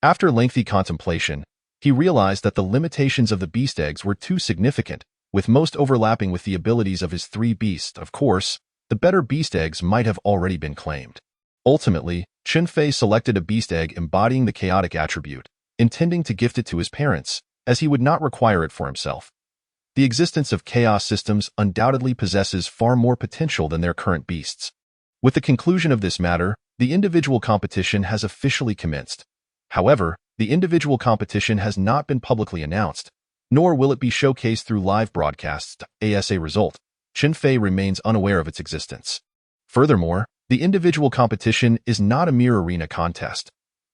After lengthy contemplation, he realized that the limitations of the beast eggs were too significant, with most overlapping with the abilities of his 3 beasts. Of course, the better beast eggs might have already been claimed. Ultimately, Chen Fei selected a beast egg embodying the chaotic attribute, intending to gift it to his parents, as he would not require it for himself. The existence of chaos systems undoubtedly possesses far more potential than their current beasts. With the conclusion of this matter, the individual competition has officially commenced. However, the individual competition has not been publicly announced. nor will it be showcased through live broadcasts. As a result, Chen Fei remains unaware of its existence. Furthermore, the individual competition is not a mere arena contest.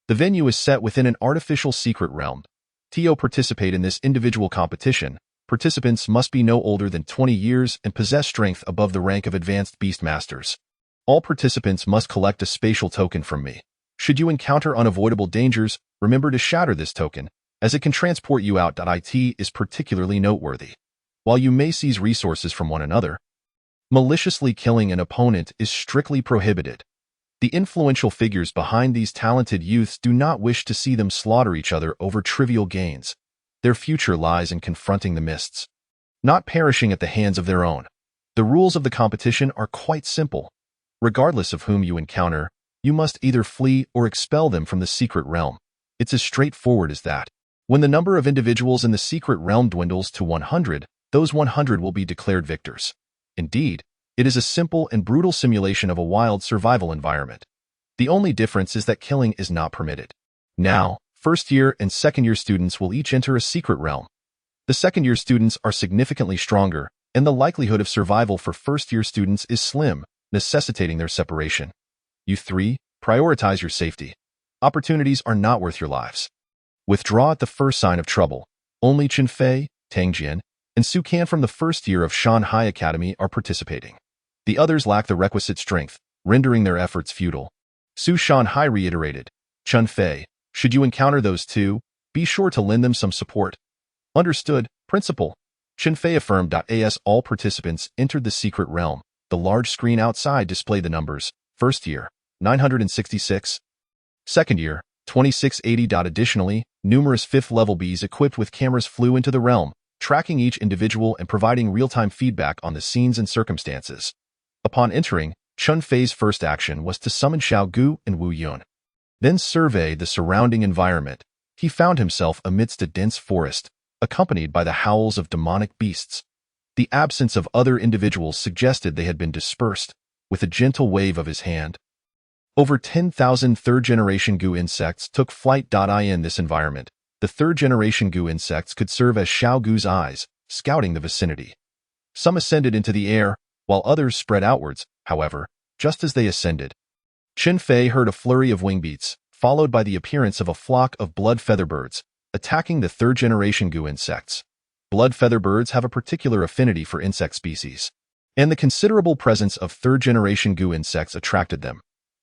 The venue is set within an artificial secret realm. To participate in this individual competition, participants must be no older than 20 years and possess strength above the rank of advanced beast masters. All participants must collect a spatial token from me. Should you encounter unavoidable dangers, remember to shatter this token, as it can transport you out. It is particularly noteworthy. While you may seize resources from one another, maliciously killing an opponent is strictly prohibited. The influential figures behind these talented youths do not wish to see them slaughter each other over trivial gains. Their future lies in confronting the mists, not perishing at the hands of their own. The rules of the competition are quite simple. Regardless of whom you encounter, you must either flee or expel them from the secret realm. It's as straightforward as that. When the number of individuals in the secret realm dwindles to 100, those 100 will be declared victors. Indeed, it is a simple and brutal simulation of a wild survival environment. The only difference is that killing is not permitted. Now, first-year and second-year students will each enter a secret realm. The second-year students are significantly stronger, and the likelihood of survival for first-year students is slim, necessitating their separation. You three, prioritize your safety. Opportunities are not worth your lives. Withdraw at the first sign of trouble. Only Chen Fei, Tang Jian, and Su Kan from the first year of Shanghai Academy are participating. The others lack the requisite strength, rendering their efforts futile. Su Shanhai reiterated, Chen Fei, should you encounter those two, be sure to lend them some support. Understood, Principal. Chen Fei affirmed. As all participants entered the secret realm, the large screen outside displayed the numbers. First year, 966. Second year, 2680. Additionally, numerous fifth-level bees equipped with cameras flew into the realm, tracking each individual and providing real-time feedback on the scenes and circumstances. Upon entering, Chen Fei's first action was to summon Xiao Gu and Wu Yun. Then survey the surrounding environment. He found himself amidst a dense forest, accompanied by the howls of demonic beasts. The absence of other individuals suggested they had been dispersed. With a gentle wave of his hand, over 10,000 third-generation Gu insects took flight. In this environment, the third-generation Gu insects could serve as Xiao Gu's eyes, scouting the vicinity. Some ascended into the air, while others spread outwards. However, just as they ascended, Chen Fei heard a flurry of wing beats, followed by the appearance of a flock of blood featherbirds, attacking the third-generation Gu insects. Blood featherbirds have a particular affinity for insect species, and the considerable presence of third-generation Gu insects attracted them.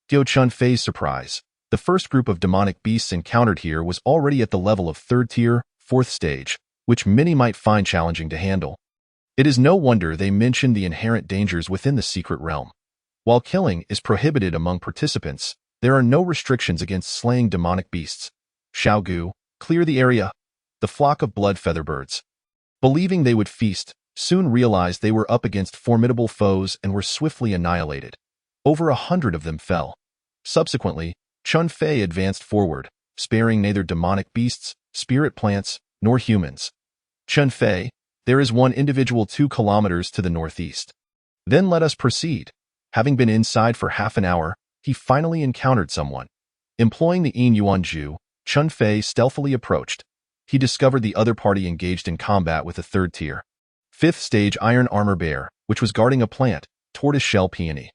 To Chen Fei's surprise, the first group of demonic beasts encountered here was already at the level of third tier, fourth stage, which many might find challenging to handle. It is no wonder they mentioned the inherent dangers within the secret realm. While killing is prohibited among participants, there are no restrictions against slaying demonic beasts. Xiao Gu, clear the area. The flock of blood featherbirds, believing they would feast, soon realized they were up against formidable foes and were swiftly annihilated. Over 100 of them fell. Subsequently, Chen Fei advanced forward, sparing neither demonic beasts, spirit plants, nor humans. Chen Fei, there is one individual 2 kilometers to the northeast. Then let us proceed. Having been inside for half an hour, he finally encountered someone. Employing the Yin Yuan Ju, Chen Fei stealthily approached. He discovered the other party engaged in combat with a third tier, 5th stage iron armor bear, which was guarding a plant, tortoise-shell peony.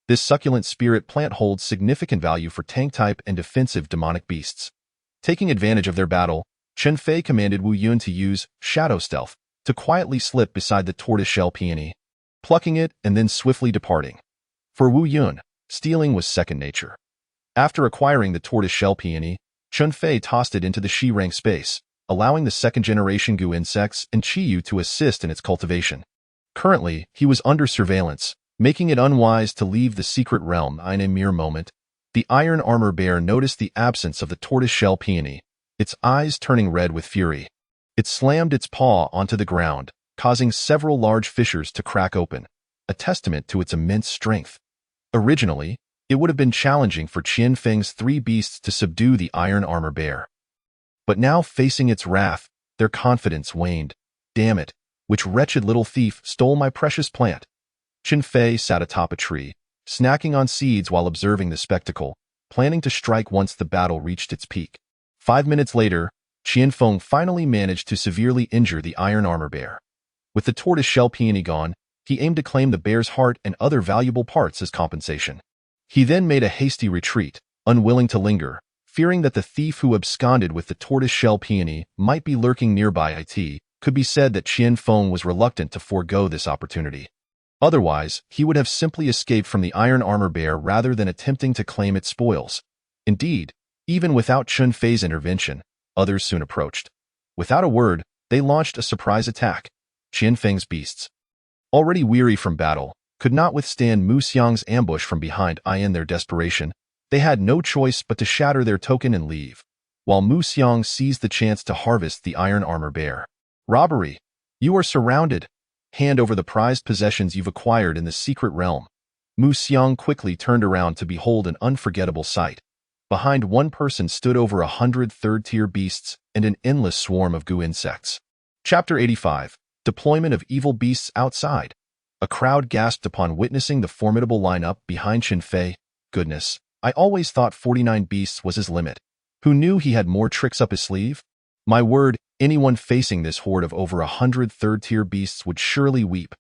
This succulent spirit plant holds significant value for tank-type and defensive demonic beasts. Taking advantage of their battle, Chen Fei commanded Wu Yun to use shadow stealth to quietly slip beside the tortoise-shell peony, plucking it and then swiftly departing. For Wu Yun, stealing was second nature. After acquiring the tortoise-shell peony, Chen Fei tossed it into the Shirang space, allowing the second-generation Gu insects and Qiyu to assist in its cultivation. Currently, he was under surveillance, making it unwise to leave the secret realm. In a mere moment, the iron armor bear noticed the absence of the tortoise-shell peony, its eyes turning red with fury. It slammed its paw onto the ground, causing several large fissures to crack open, a testament to its immense strength. Originally, it would have been challenging for Qian Feng's 3 beasts to subdue the iron armor bear. But now facing its wrath, their confidence waned. Damn it, which wretched little thief stole my precious plant? Chen Fei sat atop a tree, snacking on seeds while observing the spectacle, planning to strike once the battle reached its peak. 5 minutes later, Qianfeng finally managed to severely injure the iron armor bear. With the tortoise-shell peony gone, he aimed to claim the bear's heart and other valuable parts as compensation. He then made a hasty retreat, unwilling to linger, fearing that the thief who absconded with the tortoise-shell peony might be lurking nearby. It could be said that Qianfeng was reluctant to forego this opportunity. Otherwise, he would have simply escaped from the iron armor bear rather than attempting to claim its spoils. Indeed, even without Chun Fei's intervention, others soon approached. Without a word, they launched a surprise attack. Qianfeng's beasts, already weary from battle, could not withstand Mu Xiang's ambush from behind. In their desperation, they had no choice but to shatter their token and leave, while Mu Xiang seized the chance to harvest the iron armor bear. Robbery! You are surrounded. Hand over the prized possessions you've acquired in the secret realm. Mu Xiang quickly turned around to behold an unforgettable sight. Behind one person stood over 100 third-tier beasts and an endless swarm of goo insects. Chapter 85. Deployment of Evil Beasts Outside. A crowd gasped upon witnessing the formidable lineup behind Chun Fei. Goodness, I always thought 49 beasts was his limit. Who knew he had more tricks up his sleeve? My word, anyone facing this horde of over 100 third-tier beasts would surely weep.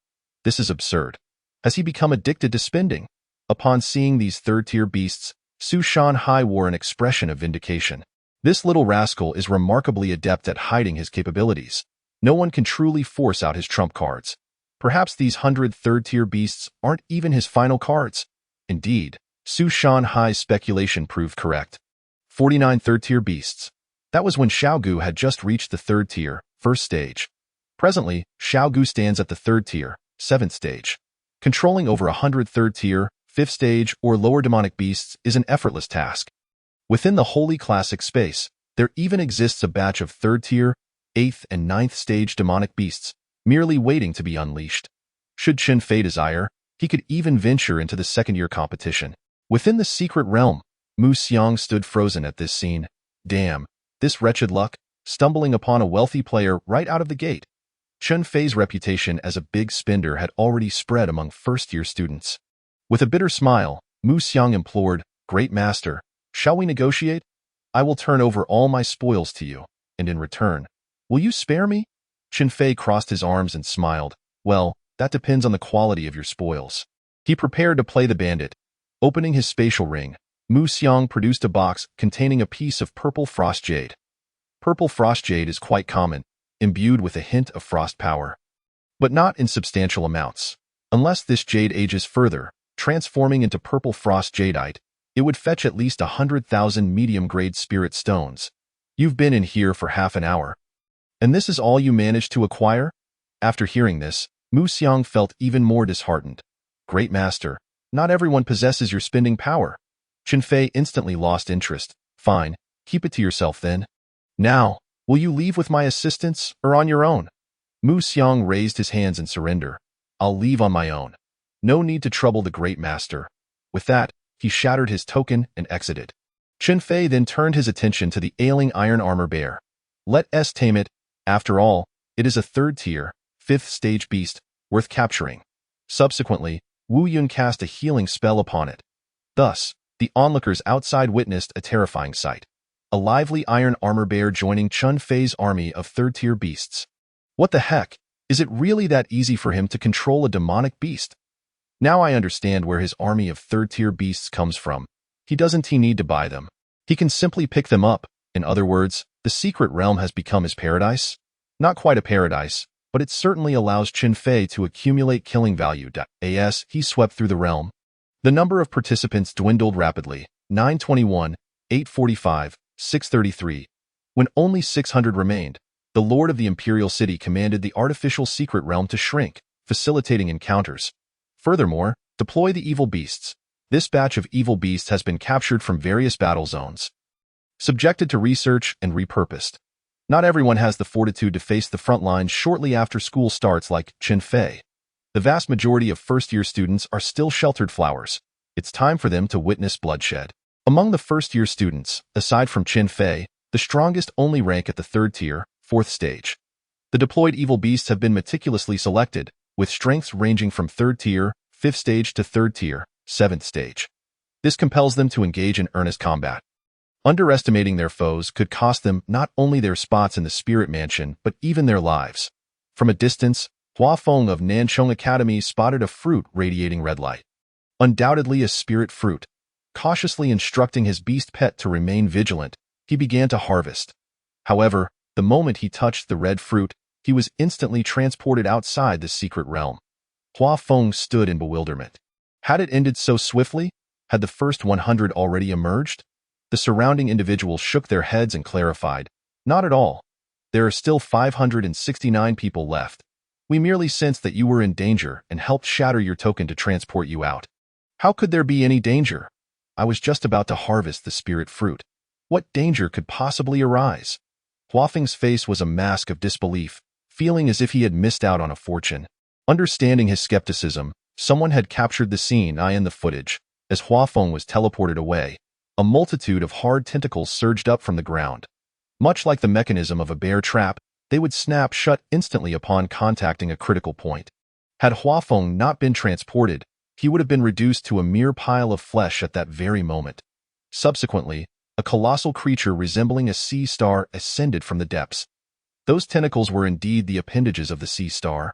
This is absurd. Has he become addicted to spending? Upon seeing these third-tier beasts, Su Shanhai wore an expression of vindication. This little rascal is remarkably adept at hiding his capabilities. No one can truly force out his trump cards. Perhaps these 100 third-tier beasts aren't even his final cards. Indeed, Su Shanhai's speculation proved correct. 49 third-tier beasts. That was when Xiaogu had just reached the third tier, first stage. Presently, Xiaogu stands at the third tier, seventh stage. Controlling over 100 third tier, fifth stage, or lower demonic beasts is an effortless task. Within the Holy Classic space, there even exists a batch of third tier, eighth and ninth stage demonic beasts, merely waiting to be unleashed. Should Chun Fei desire, he could even venture into the second-year competition. Within the secret realm, Mu Xiang stood frozen at this scene. Damn. This wretched luck, stumbling upon a wealthy player right out of the gate. Chun Fei's reputation as a big spender had already spread among first-year students. With a bitter smile, Mu Xiang implored, "Great master, shall we negotiate? I will turn over all my spoils to you, and in return, will you spare me?" Chun Fei crossed his arms and smiled. "Well, that depends on the quality of your spoils." He prepared to play the bandit. Opening his spatial ring, Mu Xiang produced a box containing a piece of purple frost jade. Purple frost jade is quite common, imbued with a hint of frost power, but not in substantial amounts. Unless this jade ages further, transforming into purple frost jadeite, it would fetch at least 100,000 medium-grade spirit stones. You've been in here for half an hour. And this is all you managed to acquire? After hearing this, Mu Xiang felt even more disheartened. Great master, not everyone possesses your spending power. Chun Fei instantly lost interest. Fine, keep it to yourself then. Now, will you leave with my assistance or on your own? Mu Xiang raised his hands in surrender. I'll leave on my own. No need to trouble the great master. With that, he shattered his token and exited. Chun Fei then turned his attention to the ailing iron armor bear. Let us tame it. After all, it is a third-tier, fifth-stage beast, worth capturing. Subsequently, Wu Yun cast a healing spell upon it. Thus, the onlookers outside witnessed a terrifying sight. A lively iron armor bear joining Chun Fei's army of third-tier beasts. What the heck? Is it really that easy for him to control a demonic beast? Now I understand where his army of third-tier beasts comes from. He doesn't need to buy them. He can simply pick them up. In other words, the secret realm has become his paradise? Not quite a paradise, but it certainly allows Chun Fei to accumulate killing value. As he swept through the realm, the number of participants dwindled rapidly, 921, 845, 633. When only 600 remained, the Lord of the Imperial City commanded the artificial secret realm to shrink, facilitating encounters. Furthermore, deploy the evil beasts. This batch of evil beasts has been captured from various battle zones, subjected to research and repurposed. Not everyone has the fortitude to face the front lines shortly after school starts like Chun Fei. The vast majority of first-year students are still sheltered flowers. It's time for them to witness bloodshed. Among the first-year students, aside from Chun Fei, the strongest only rank at the third tier, fourth stage. The deployed evil beasts have been meticulously selected, with strengths ranging from third tier, fifth stage to third tier, seventh stage. This compels them to engage in earnest combat. Underestimating their foes could cost them not only their spots in the spirit mansion, but even their lives. From a distance, Hua Feng of Nanchong Academy spotted a fruit radiating red light. Undoubtedly a spirit fruit. Cautiously instructing his beast pet to remain vigilant, he began to harvest. However, the moment he touched the red fruit, he was instantly transported outside the secret realm. Hua Feng stood in bewilderment. Had it ended so swiftly? Had the first 100 already emerged? The surrounding individuals shook their heads and clarified, "Not at all. There are still 569 people left. We merely sensed that you were in danger and helped shatter your token to transport you out." "How could there be any danger? I was just about to harvest the spirit fruit. What danger could possibly arise?" Hua Feng's face was a mask of disbelief, feeling as if he had missed out on a fortune. Understanding his skepticism, someone had captured the scene in the footage. As Hua Feng was teleported away, a multitude of hard tentacles surged up from the ground. Much like the mechanism of a bear trap, they would snap shut instantly upon contacting a critical point. Had Hua Feng not been transported, he would have been reduced to a mere pile of flesh at that very moment. Subsequently, a colossal creature resembling a sea star ascended from the depths. Those tentacles were indeed the appendages of the sea star.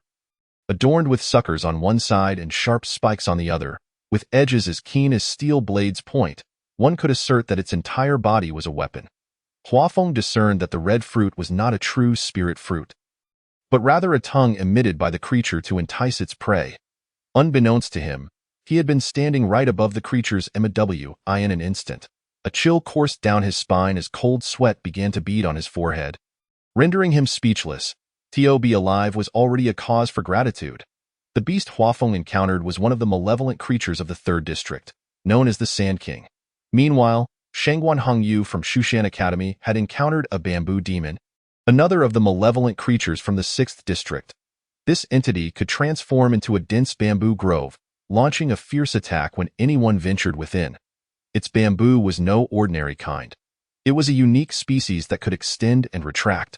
Adorned with suckers on one side and sharp spikes on the other, with edges as keen as steel blades point, one could assert that its entire body was a weapon. Hua Feng discerned that the red fruit was not a true spirit fruit, but rather a tongue emitted by the creature to entice its prey. Unbeknownst to him, he had been standing right above the creature's MW in an instant. A chill coursed down his spine as cold sweat began to bead on his forehead. Rendering him speechless, to be alive was already a cause for gratitude. The beast Hua Feng encountered was one of the malevolent creatures of the 3rd District, known as the Sand King. Meanwhile, Shangguan Hongyu from Shushan Academy had encountered a bamboo demon, another of the malevolent creatures from the 6th District. This entity could transform into a dense bamboo grove, launching a fierce attack when anyone ventured within. Its bamboo was no ordinary kind. It was a unique species that could extend and retract.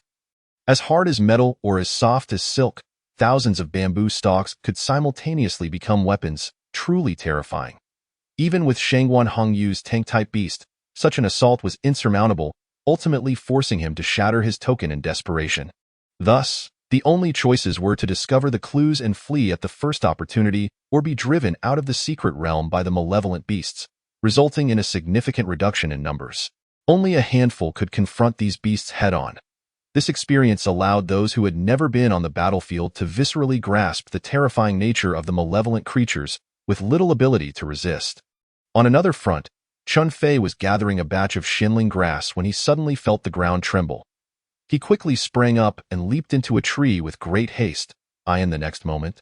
As hard as metal or as soft as silk, thousands of bamboo stalks could simultaneously become weapons, truly terrifying. Even with Shangguan Hongyu's tank-type beast, such an assault was insurmountable, ultimately forcing him to shatter his token in desperation. Thus, the only choices were to discover the clues and flee at the first opportunity or be driven out of the secret realm by the malevolent beasts, resulting in a significant reduction in numbers. Only a handful could confront these beasts head-on. This experience allowed those who had never been on the battlefield to viscerally grasp the terrifying nature of the malevolent creatures with little ability to resist. On another front, Chun Fei was gathering a batch of Shinling grass when he suddenly felt the ground tremble. He quickly sprang up and leaped into a tree with great haste. In the next moment,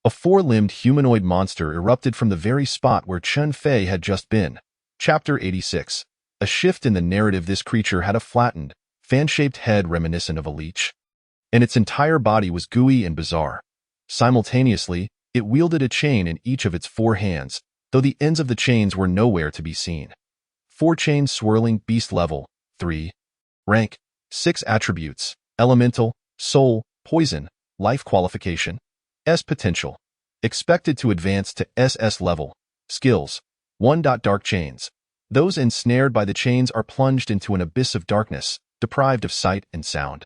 a 4-limbed humanoid monster erupted from the very spot where Chun Fei had just been. Chapter 86. A shift in the narrative. This creature had a flattened, fan-shaped head reminiscent of a leech, and its entire body was gooey and bizarre. Simultaneously, it wielded a chain in each of its 4 hands, though the ends of the chains were nowhere to be seen. 4 chains swirling, beast level, 3. Rank, 6 attributes, elemental, soul, poison, life qualification, S potential. Expected to advance to SS level. Skills, 1. Dark chains. Those ensnared by the chains are plunged into an abyss of darkness, deprived of sight and sound.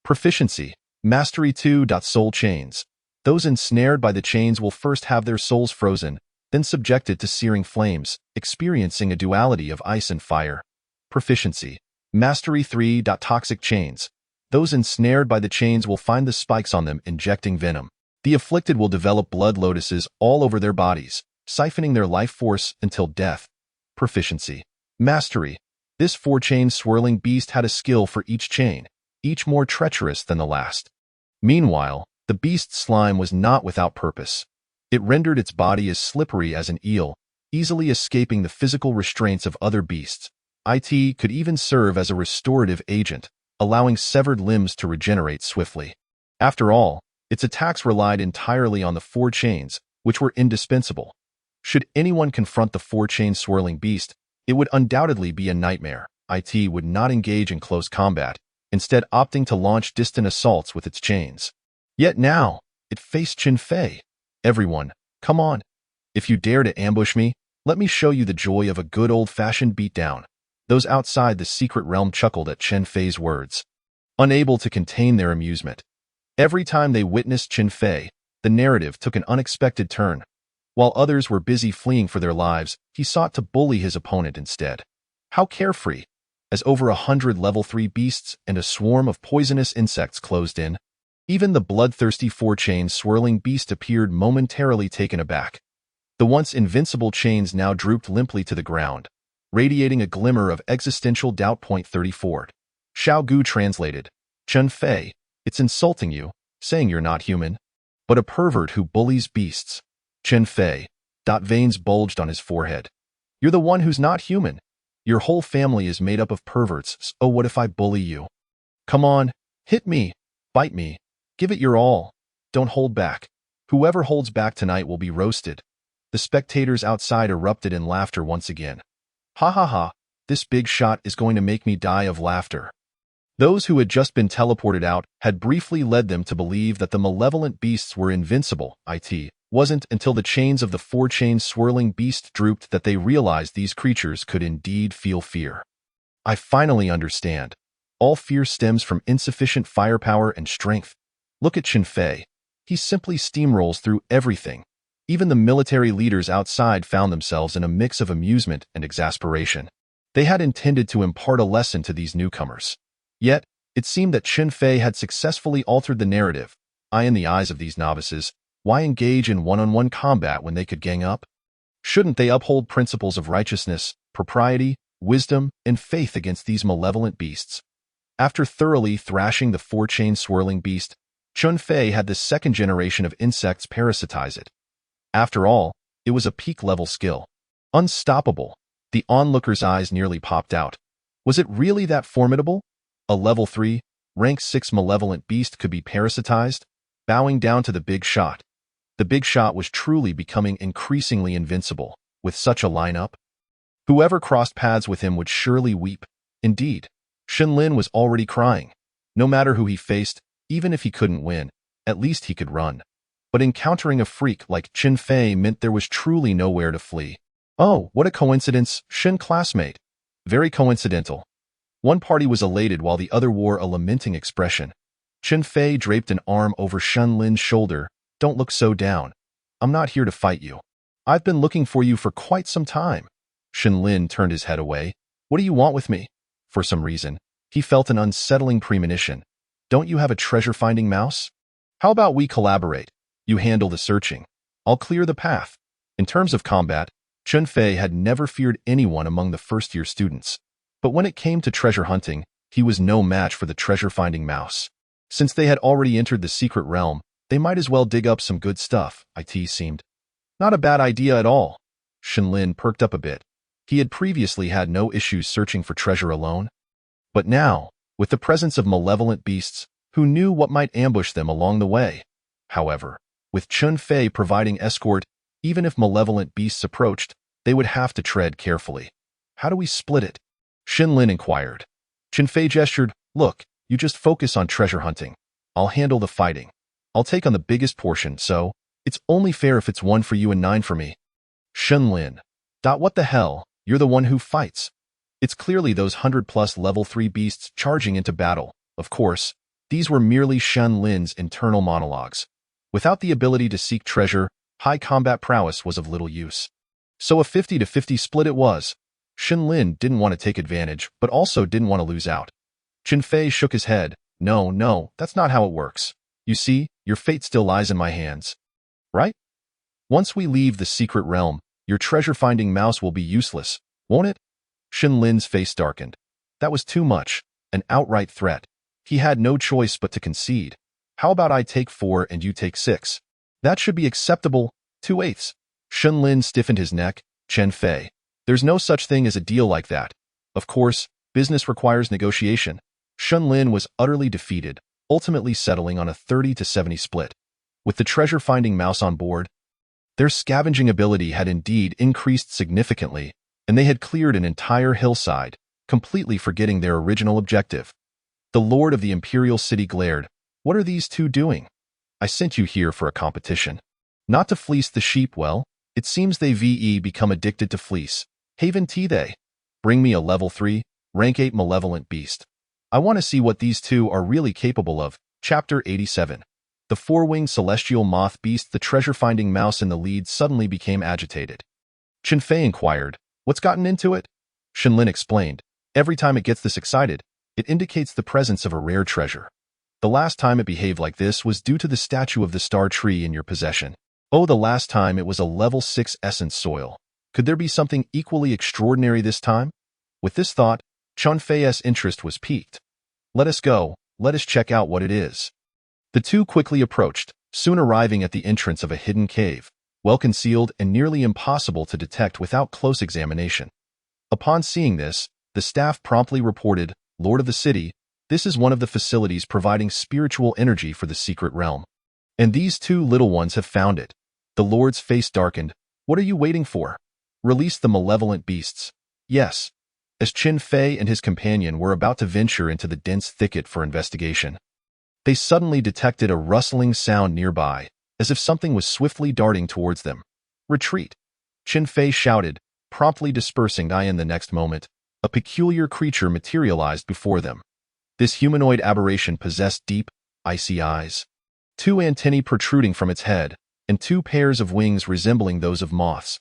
Proficiency, Mastery 2. Soul chains. Those ensnared by the chains will first have their souls frozen, then subjected to searing flames, experiencing a duality of ice and fire. Proficiency, Mastery 3. Toxic chains. Those ensnared by the chains will find the spikes on them injecting venom. The afflicted will develop blood lotuses all over their bodies, siphoning their life force until death. Proficiency, Mastery. This 4-chain swirling beast had a skill for each chain, each more treacherous than the last. Meanwhile, the beast's slime was not without purpose. It rendered its body as slippery as an eel, easily escaping the physical restraints of other beasts. It could even serve as a restorative agent, allowing severed limbs to regenerate swiftly. After all, its attacks relied entirely on the 4 chains, which were indispensable. Should anyone confront the 4-chain swirling beast, it would undoubtedly be a nightmare. It would not engage in close combat, instead opting to launch distant assaults with its chains. Yet now, it faced Chun Fei. "Everyone, come on. If you dare to ambush me, let me show you the joy of a good old-fashioned beatdown." Those outside the secret realm chuckled at Chen Fei's words, unable to contain their amusement. Every time they witnessed Chen Fei, the narrative took an unexpected turn. While others were busy fleeing for their lives, he sought to bully his opponent instead. How carefree, as over 100 level 3 beasts and a swarm of poisonous insects closed in. Even the bloodthirsty four-chain swirling beast appeared momentarily taken aback. The once invincible chains now drooped limply to the ground, radiating a glimmer of existential doubt. 34. Xiao Gu translated, Chen Fei, it's insulting you, saying you're not human, but a pervert who bullies beasts. Chen Fei. Veins bulged on his forehead. You're the one who's not human. Your whole family is made up of perverts, so what if I bully you? Come on, hit me, bite me, give it your all. Don't hold back. Whoever holds back tonight will be roasted. The spectators outside erupted in laughter once again. Ha ha ha, this big shot is going to make me die of laughter. Those who had just been teleported out had briefly led them to believe that the malevolent beasts were invincible. It wasn't until the chains of the four-chain swirling beast drooped that they realized these creatures could indeed feel fear. I finally understand. All fear stems from insufficient firepower and strength. Look at Chen Fei. He simply steamrolls through everything. Even the military leaders outside found themselves in a mix of amusement and exasperation. They had intended to impart a lesson to these newcomers. Yet, it seemed that Chen Fei had successfully altered the narrative. In the eyes of these novices, why engage in one-on-one combat when they could gang up? Shouldn't they uphold principles of righteousness, propriety, wisdom, and faith against these malevolent beasts? After thoroughly thrashing the four-chain swirling beast, Chen Fei had the second generation of insects parasitize it. After all, it was a peak-level skill. Unstoppable. The onlooker's eyes nearly popped out. Was it really that formidable? A level 3, rank 6 malevolent beast could be parasitized? Bowing down to the big shot. The big shot was truly becoming increasingly invincible. With such a lineup, whoever crossed paths with him would surely weep. Indeed, Shen Lin was already crying. No matter who he faced, even if he couldn't win, at least he could run. But encountering a freak like Chen Fei meant there was truly nowhere to flee. Oh, what a coincidence, Shen classmate. Very coincidental. One party was elated while the other wore a lamenting expression. Chen Fei draped an arm over Shen Lin's shoulder. Don't look so down. I'm not here to fight you. I've been looking for you for quite some time. Shen Lin turned his head away. What do you want with me? For some reason, he felt an unsettling premonition. Don't you have a treasure-finding mouse? How about we collaborate? You handle the searching. I'll clear the path. In terms of combat, Chen Fei had never feared anyone among the first-year students. But when it came to treasure hunting, he was no match for the treasure-finding mouse. Since they had already entered the secret realm, they might as well dig up some good stuff. It seemed. Not a bad idea at all. Shen Lin perked up a bit. He had previously had no issues searching for treasure alone. But now, with the presence of malevolent beasts, who knew what might ambush them along the way? However, with Chen Fei providing escort, even if malevolent beasts approached, they would have to tread carefully. How do we split it? Shen Lin inquired. Chen Fei gestured, look, you just focus on treasure hunting. I'll handle the fighting. I'll take on the biggest portion, so it's only fair if it's 1 for you and 9 for me. Shen Lin. What the hell? You're the one who fights. It's clearly those 100+ level 3 beasts charging into battle. Of course, these were merely Shen Lin's internal monologues. Without the ability to seek treasure, high combat prowess was of little use. So a 50-50 split it was. Shen Lin didn't want to take advantage, but also didn't want to lose out. Chen Fei shook his head. No, that's not how it works. You see, your fate still lies in my hands. Right? Once we leave the secret realm, your treasure-finding mouse will be useless, won't it? Shen Lin's face darkened. That was too much, an outright threat. He had no choice but to concede. How about I take 4 and you take 6? That should be acceptable. 2/8. Shen Lin stiffened his neck. Chen Fei. There's no such thing as a deal like that. Of course, business requires negotiation. Shen Lin was utterly defeated, ultimately settling on a 30-70 split. With the treasure-finding mouse on board, their scavenging ability had indeed increased significantly, and they had cleared an entire hillside, completely forgetting their original objective. The Lord of the Imperial City glared. What are these two doing? I sent you here for a competition. Not to fleece the sheep. Well, it seems they've become addicted to fleece. Haven't they? Bring me a level 3, rank 8 malevolent beast. I want to see what these two are really capable of. Chapter 87. The four-winged celestial moth beast. The treasure-finding mouse in the lead suddenly became agitated. Chen Fei inquired, "What's gotten into it?" Shenlin explained, "Every time it gets this excited, it indicates the presence of a rare treasure. The last time it behaved like this was due to the statue of the star tree in your possession. Oh, the last time it was a level 6 essence soil. Could there be something equally extraordinary this time?" With this thought, Chen Fei's interest was piqued. "Let us go, let us check out what it is." The two quickly approached, soon arriving at the entrance of a hidden cave, well concealed and nearly impossible to detect without close examination. Upon seeing this, the staff promptly reported, "Lord of the city, this is one of the facilities providing spiritual energy for the secret realm. And these two little ones have found it." The Lord's face darkened. "What are you waiting for? Release the malevolent beasts." "Yes." As Chen Fei and his companion were about to venture into the dense thicket for investigation, they suddenly detected a rustling sound nearby, as if something was swiftly darting towards them. "Retreat!" Chen Fei shouted, promptly dispersing. In the next moment, a peculiar creature materialized before them. This humanoid aberration possessed deep, icy eyes, two antennae protruding from its head, and two pairs of wings resembling those of moths.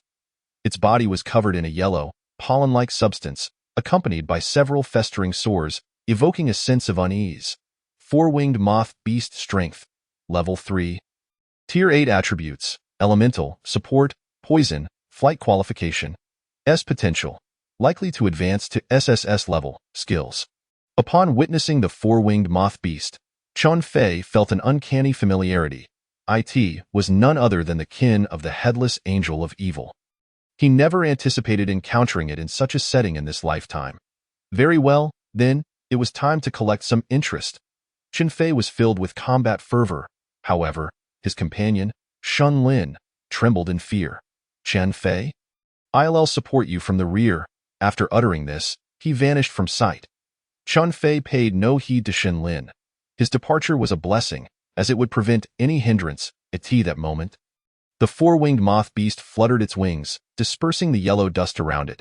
Its body was covered in a yellow, pollen-like substance, accompanied by several festering sores, evoking a sense of unease. Four-winged moth beast strength, level 3. Tier 8 attributes, elemental, support, poison, flight qualification. S potential, likely to advance to SSS level, skills. Upon witnessing the four-winged moth beast, Chen Fei felt an uncanny familiarity. It was none other than the kin of the headless angel of evil. He never anticipated encountering it in such a setting in this lifetime. Very well, then, it was time to collect some interest. Chen Fei was filled with combat fervor. However, his companion, Shenlin, trembled in fear. "Chen Fei? I'll support you from the rear." After uttering this, he vanished from sight. Chen Fei paid no heed to Shenlin. His departure was a blessing, as it would prevent any hindrance. At that moment, the four-winged moth beast fluttered its wings, dispersing the yellow dust around it.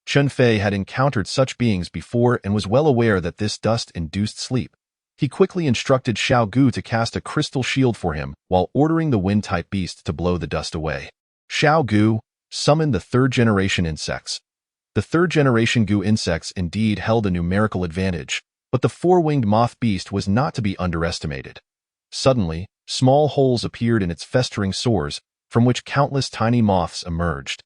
Chen Fei had encountered such beings before and was well aware that this dust induced sleep. He quickly instructed Xiao Gu to cast a crystal shield for him while ordering the wind-type beast to blow the dust away. Xiao Gu summoned the third-generation insects. The third-generation Gu insects indeed held a numerical advantage, but the four-winged moth beast was not to be underestimated. Suddenly, small holes appeared in its festering sores, from which countless tiny moths emerged.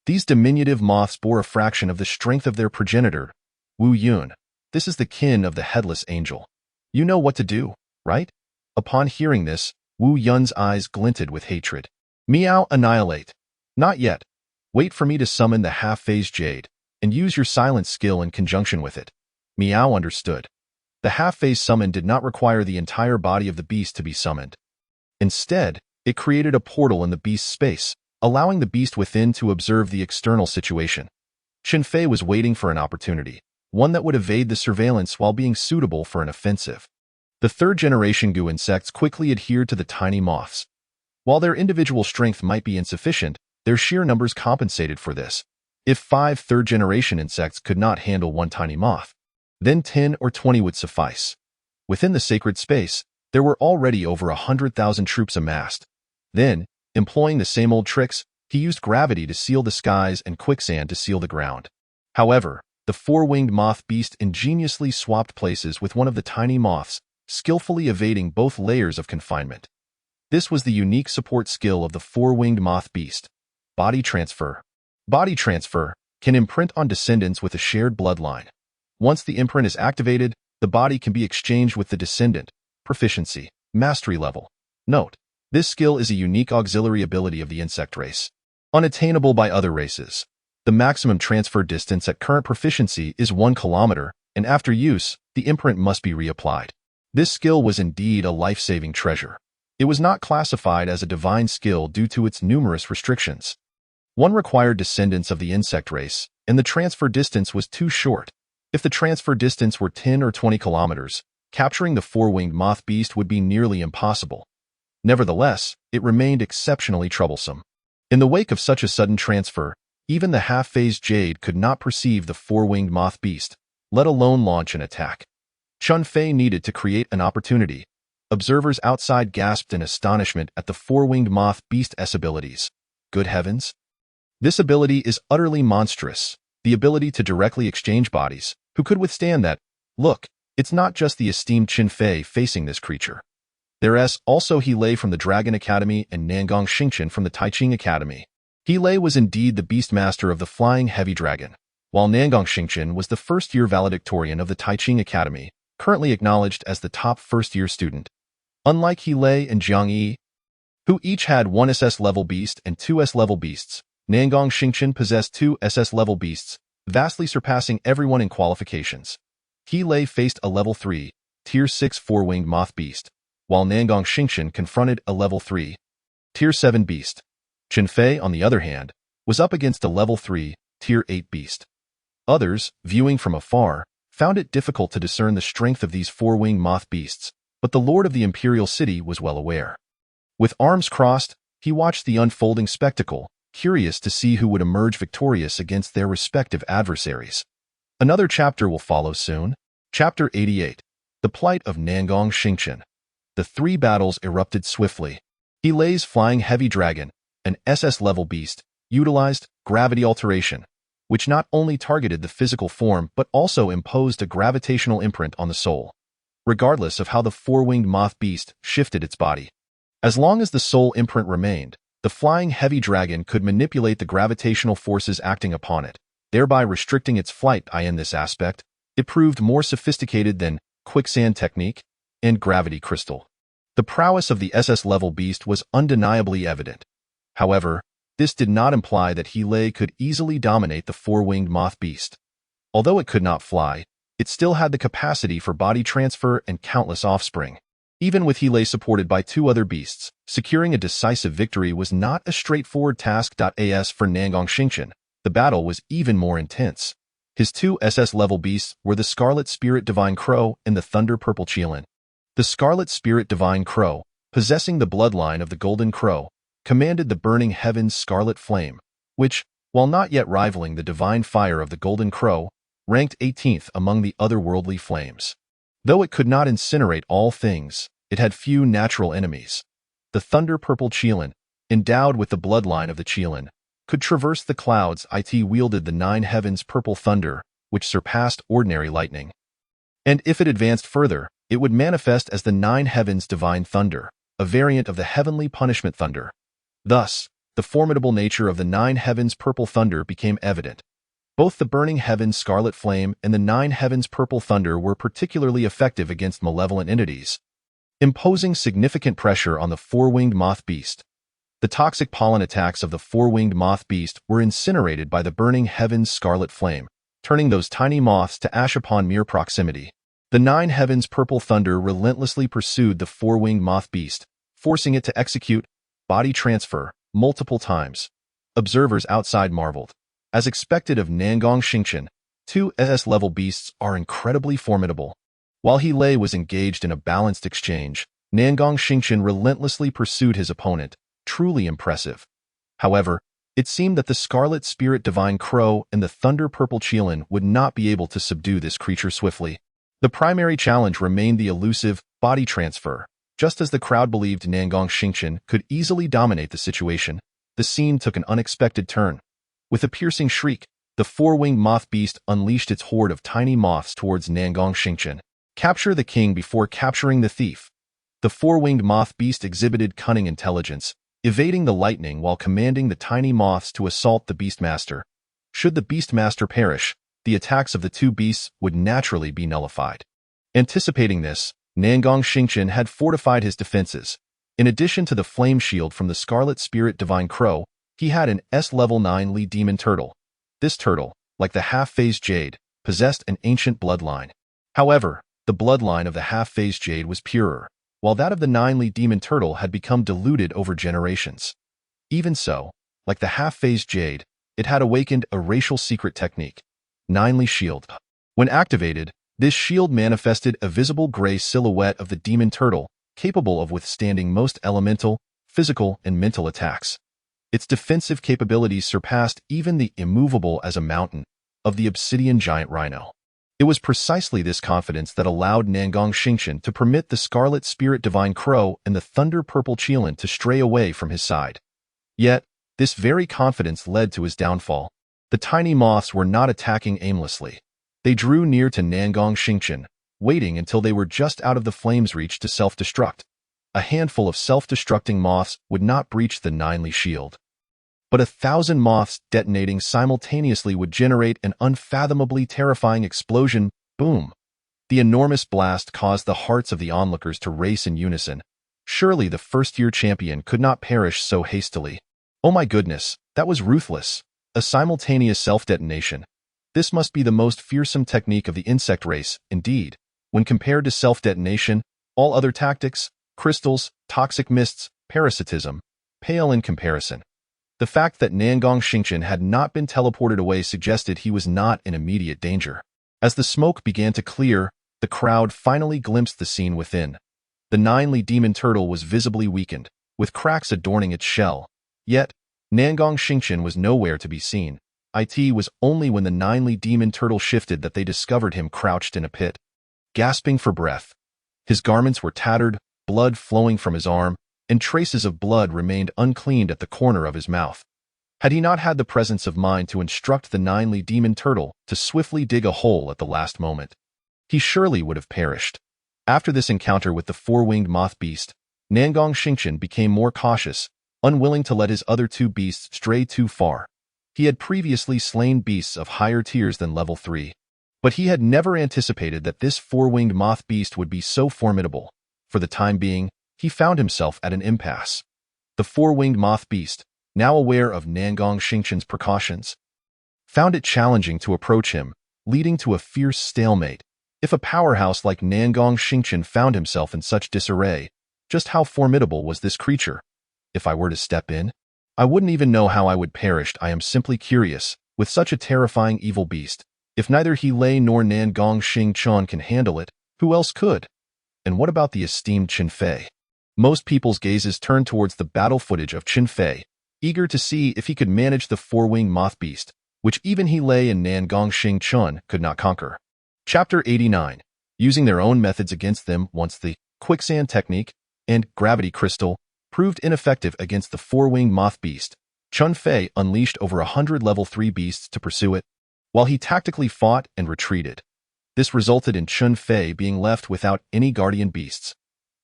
These diminutive moths bore a fraction of the strength of their progenitor, Wu Yun. This is the kin of the headless angel. You know what to do, right? Upon hearing this, Wu Yun's eyes glinted with hatred. "Meow, annihilate." "Not yet. Wait for me to summon the half-phase jade, and use your silence skill in conjunction with it." Meow understood. The half-phase summon did not require the entire body of the beast to be summoned. Instead, it created a portal in the beast's space, allowing the beast within to observe the external situation. Chen Fei was waiting for an opportunity, one that would evade the surveillance while being suitable for an offensive. The third-generation Gu insects quickly adhered to the tiny moths. While their individual strength might be insufficient, their sheer numbers compensated for this. If 5 third-generation insects could not handle one tiny moth, then 10 or 20 would suffice. Within the sacred space, there were already over 100,000 troops amassed. Then, employing the same old tricks, he used gravity to seal the skies and quicksand to seal the ground. However, the four-winged moth beast ingeniously swapped places with one of the tiny moths, skillfully evading both layers of confinement. This was the unique support skill of the four-winged moth beast. Body transfer. Body transfer can imprint on descendants with a shared bloodline. Once the imprint is activated, the body can be exchanged with the descendant. Proficiency. Mastery level. Note: this skill is a unique auxiliary ability of the insect race, unattainable by other races. The maximum transfer distance at current proficiency is 1 kilometer, and after use, the imprint must be reapplied. This skill was indeed a life-saving treasure. It was not classified as a divine skill due to its numerous restrictions. One required descendants of the insect race, and the transfer distance was too short. If the transfer distance were 10 or 20 kilometers, capturing the four-winged moth beast would be nearly impossible. Nevertheless, it remained exceptionally troublesome. In the wake of such a sudden transfer, Even the half-phased Jade could not perceive the four-winged moth beast, let alone launch an attack. Chun Fei needed to create an opportunity. Observers outside gasped in astonishment at the four-winged moth beast's abilities. Good heavens! This ability is utterly monstrous. The ability to directly exchange bodies. Who could withstand that? Look, it's not just the esteemed Chun Fei facing this creature. There's also He Lei from the Dragon Academy and Nangong Xingchen from the Taiching Academy. He Lei was indeed the Beastmaster of the Flying Heavy Dragon, while Nangong Xingchen was the first-year valedictorian of the Taiching Academy, currently acknowledged as the top first-year student. Unlike He Lei and Jiang Yi, who each had one SS-level beast and two S-level beasts, Nangong Xingchen possessed two SS-level beasts, vastly surpassing everyone in qualifications. He Lei faced a level 3, Tier 6 four-winged moth beast, while Nangong Xingchen confronted a level 3, Tier 7 beast. Chun Fei, on the other hand, was up against a level 3, Tier 8 beast. Others, viewing from afar, found it difficult to discern the strength of these four-winged moth beasts, but the Lord of the Imperial City was well aware. With arms crossed, he watched the unfolding spectacle, curious to see who would emerge victorious against their respective adversaries. Another chapter will follow soon. Chapter 88. The Plight of Nangong Xingchen. The three battles erupted swiftly. He Lei's Flying Heavy Dragon, an SS-level beast, utilized gravity alteration, which not only targeted the physical form but also imposed a gravitational imprint on the soul, regardless of how the four-winged moth beast shifted its body. As long as the soul imprint remained, the Flying Heavy Dragon could manipulate the gravitational forces acting upon it, thereby restricting its flight. In this aspect, it proved more sophisticated than quicksand technique and gravity crystal. The prowess of the SS-level beast was undeniably evident. However, this did not imply that He Lei could easily dominate the four-winged moth beast. Although it could not fly, it still had the capacity for body transfer and countless offspring. Even with He Lei supported by two other beasts, securing a decisive victory was not a straightforward task. As for Nangong Xingchen, the battle was even more intense. His two SS-level beasts were the Scarlet Spirit Divine Crow and the Thunder Purple Qilin. The Scarlet Spirit Divine Crow, possessing the bloodline of the Golden Crow, commanded the burning heaven's scarlet flame, which, while not yet rivaling the divine fire of the Golden Crow, ranked 18th among the otherworldly flames. Though it could not incinerate all things, it had few natural enemies. The Thunder Purple Qilin, endowed with the bloodline of the Qilin, could traverse the clouds. It wielded the nine heavens' purple thunder, which surpassed ordinary lightning. And if it advanced further, it would manifest as the nine heavens' divine thunder, a variant of the heavenly punishment thunder. Thus, the formidable nature of the nine heavens' purple thunder became evident. Both the burning heavens' scarlet flame and the nine heavens' purple thunder were particularly effective against malevolent entities, imposing significant pressure on the four-winged moth beast. The toxic pollen attacks of the four-winged moth beast were incinerated by the burning heavens' scarlet flame, turning those tiny moths to ash upon mere proximity. The nine heavens' purple thunder relentlessly pursued the four-winged moth beast, forcing it to execute body transfer multiple times. Observers outside marveled. As expected of Nangong Xingchen, two SS-level beasts are incredibly formidable. While He Lei was engaged in a balanced exchange, Nangong Xingchen relentlessly pursued his opponent, truly impressive. However, it seemed that the Scarlet Spirit Divine Crow and the Thunder Purple Qilin would not be able to subdue this creature swiftly. The primary challenge remained the elusive body transfer. Just as the crowd believed Nangong Xingchen could easily dominate the situation, the scene took an unexpected turn. With a piercing shriek, the four-winged moth beast unleashed its horde of tiny moths towards Nangong Xingchen. Capture the king before capturing the thief. The four-winged moth beast exhibited cunning intelligence, evading the lightning while commanding the tiny moths to assault the Beastmaster. Should the Beastmaster perish, the attacks of the two beasts would naturally be nullified. Anticipating this, Nangong Xingchen had fortified his defenses. In addition to the flame shield from the Scarlet Spirit Divine Crow, he had an S-level 9 Li Demon Turtle. This turtle, like the half-phased Jade, possessed an ancient bloodline. However, the bloodline of the half-phased Jade was purer, while that of the 9 Li Demon Turtle had become diluted over generations. Even so, like the half-phased Jade, it had awakened a racial secret technique, 9 Li Shield. When activated, this shield manifested a visible gray silhouette of the demon turtle, capable of withstanding most elemental, physical, and mental attacks. Its defensive capabilities surpassed even the immovable as a mountain of the obsidian giant rhino. It was precisely this confidence that allowed Nangong Xingchen to permit the Scarlet Spirit Divine Crow and the Thunder Purple Qilin to stray away from his side. Yet, this very confidence led to his downfall. The tiny moths were not attacking aimlessly. They drew near to Nangong Xingchen, waiting until they were just out of the flame's reach to self-destruct. A handful of self-destructing moths would not breach the Ninely shield. But 1,000 moths detonating simultaneously would generate an unfathomably terrifying explosion. Boom! The enormous blast caused the hearts of the onlookers to race in unison. Surely the first-year champion could not perish so hastily. Oh my goodness, that was ruthless. A simultaneous self-detonation. This must be the most fearsome technique of the insect race, indeed. When compared to self-detonation, all other tactics, crystals, toxic mists, parasitism, pale in comparison. The fact that Nangong Xingchen had not been teleported away suggested he was not in immediate danger. As the smoke began to clear, the crowd finally glimpsed the scene within. The Ninely demon turtle was visibly weakened, with cracks adorning its shell. Yet, Nangong Xingchen was nowhere to be seen. It was only when the Ninely demon turtle shifted that they discovered him crouched in a pit, gasping for breath. His garments were tattered, blood flowing from his arm, and traces of blood remained uncleaned at the corner of his mouth. Had he not had the presence of mind to instruct the Ninely demon turtle to swiftly dig a hole at the last moment, he surely would have perished. After this encounter with the four-winged moth beast, Nangong Xingchen became more cautious, unwilling to let his other two beasts stray too far. He had previously slain beasts of higher tiers than level 3. But he had never anticipated that this four-winged moth beast would be so formidable. For the time being, he found himself at an impasse. The four-winged moth beast, now aware of Nangong Xingchen's precautions, found it challenging to approach him, leading to a fierce stalemate. If a powerhouse like Nangong Xingchen found himself in such disarray, just how formidable was this creature? If I were to step in, I wouldn't even know how I would perish. I am simply curious, with such a terrifying evil beast, if neither He Lei nor Nangong Xingchen can handle it, who else could? And what about the esteemed Qin Fei? Most people's gazes turned towards the battle footage of Qin Fei, eager to see if he could manage the four-winged moth beast, which even He Lei and Nangong Xingchen could not conquer. Chapter 89. Using their own methods against them once the quicksand technique and gravity crystal proved ineffective against the four-winged moth beast, Qin Fei unleashed over 100 level 3 beasts to pursue it, while he tactically fought and retreated. This resulted in Qin Fei being left without any guardian beasts.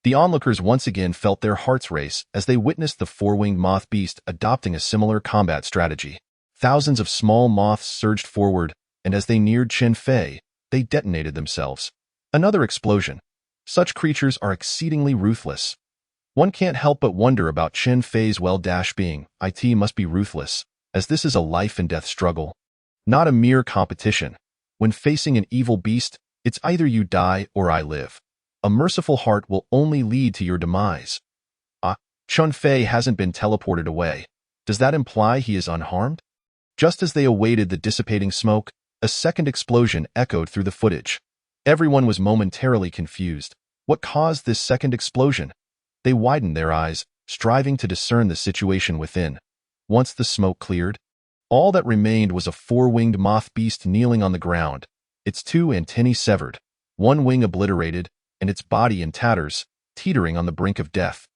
The onlookers once again felt their hearts race as they witnessed the four-winged moth beast adopting a similar combat strategy. Thousands of small moths surged forward, and as they neared Qin Fei, they detonated themselves. Another explosion. Such creatures are exceedingly ruthless. One can't help but wonder about Qin Fei's well-being. It must be ruthless, as this is a life-and-death struggle, not a mere competition. When facing an evil beast, it's either you die or I live. A merciful heart will only lead to your demise. Qin Fei hasn't been teleported away. Does that imply he is unharmed? Just as they awaited the dissipating smoke, a second explosion echoed through the footage. Everyone was momentarily confused. What caused this second explosion? They widened their eyes, striving to discern the situation within. Once the smoke cleared, all that remained was a four-winged moth beast kneeling on the ground, its two antennae severed, one wing obliterated, and its body in tatters, teetering on the brink of death.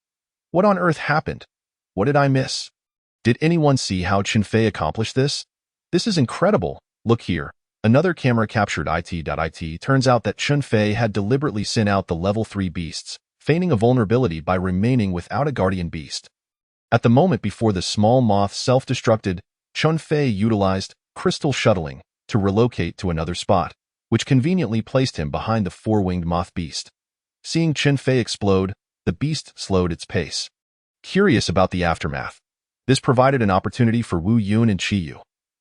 What on earth happened? What did I miss? Did anyone see how Qin Fei accomplished this? This is incredible. Look here. Another camera captured it. Turns out that Qin Fei had deliberately sent out the level 3 beasts, feigning a vulnerability by remaining without a guardian beast. At the moment before the small moth self-destructed, Qin Fei utilized crystal shuttling to relocate to another spot, which conveniently placed him behind the four-winged moth beast. Seeing Qin Fei explode, the beast slowed its pace. Curious about the aftermath, this provided an opportunity for Wu Yun and Qi Yu.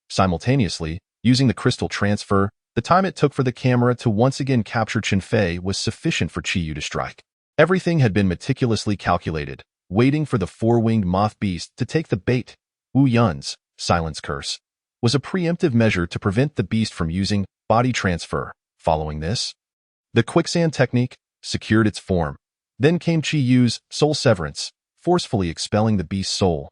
Simultaneously, using the crystal transfer, the time it took for the camera to once again capture Qin Fei was sufficient for Qi Yu to strike. Everything had been meticulously calculated, waiting for the four-winged moth beast to take the bait. Wu Yun's silence curse was a preemptive measure to prevent the beast from using body transfer. Following this, the quicksand technique secured its form. Then came Qi Yu's soul severance, forcefully expelling the beast's soul.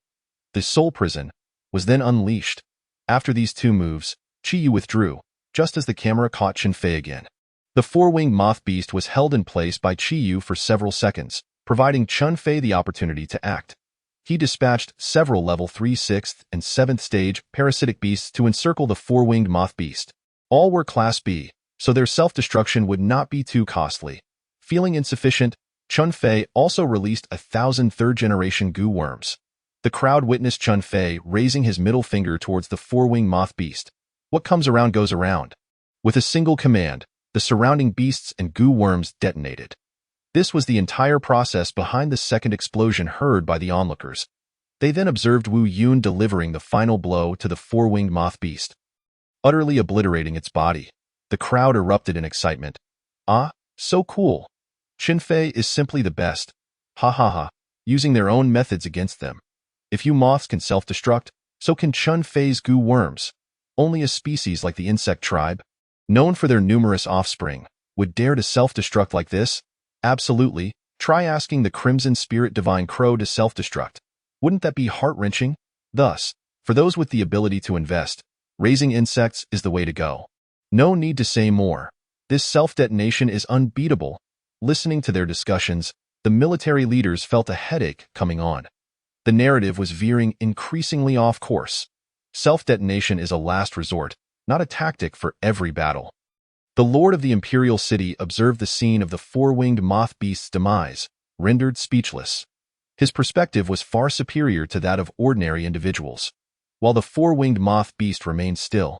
The soul prison was then unleashed. After these two moves, Chi-Yu withdrew, just as the camera caught Chen Fei again. The four-winged moth beast was held in place by Chi-Yu for several seconds, providing Chen Fei the opportunity to act. He dispatched several level 3, 6th, and 7th stage parasitic beasts to encircle the four-winged moth beast. All were Class B, so their self-destruction would not be too costly. Feeling insufficient, Chen Fei also released 1,000 third-generation goo worms. The crowd witnessed Chen Fei raising his middle finger towards the four-winged moth beast. What comes around goes around. With a single command, the surrounding beasts and goo worms detonated. This was the entire process behind the second explosion heard by the onlookers. They then observed Wu Yun delivering the final blow to the four-winged moth beast, utterly obliterating its body. The crowd erupted in excitement. Ah, so cool. Chen Fei is simply the best. Ha ha ha, using their own methods against them. If you moths can self-destruct, so can Chen Fei's goo worms. Only a species like the insect tribe, known for their numerous offspring, would dare to self-destruct like this? Absolutely. Try asking the Crimson Spirit Divine Crow to self-destruct. Wouldn't that be heart-wrenching? Thus, for those with the ability to invest, raising insects is the way to go. No need to say more. This self-detonation is unbeatable. Listening to their discussions, the military leaders felt a headache coming on. The narrative was veering increasingly off course. Self-detonation is a last resort, not a tactic for every battle. The Lord of the Imperial City observed the scene of the four-winged moth beast's demise, rendered speechless. His perspective was far superior to that of ordinary individuals. While the four-winged moth beast remained still,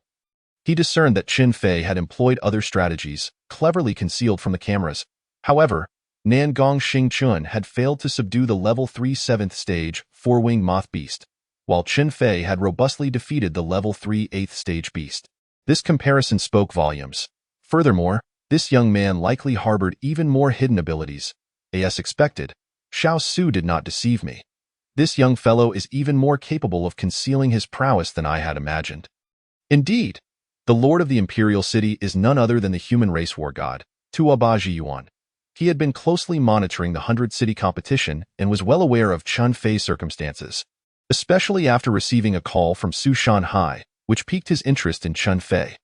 he discerned that Chen Fei had employed other strategies, cleverly concealed from the cameras. However, Nangong Xingchun had failed to subdue the level 3 7th stage four-winged moth beast, while Chen Fei had robustly defeated the level 3 8th stage beast. This comparison spoke volumes. Furthermore, this young man likely harbored even more hidden abilities. As expected, Xiao Su did not deceive me. This young fellow is even more capable of concealing his prowess than I had imagined. Indeed, the Lord of the Imperial City is none other than the human race war god, Tuaba Zhiyuan. He had been closely monitoring the 100-city competition and was well aware of Chen Fei's circumstances, especially after receiving a call from Su Shanhai, which piqued his interest in Chen Fei.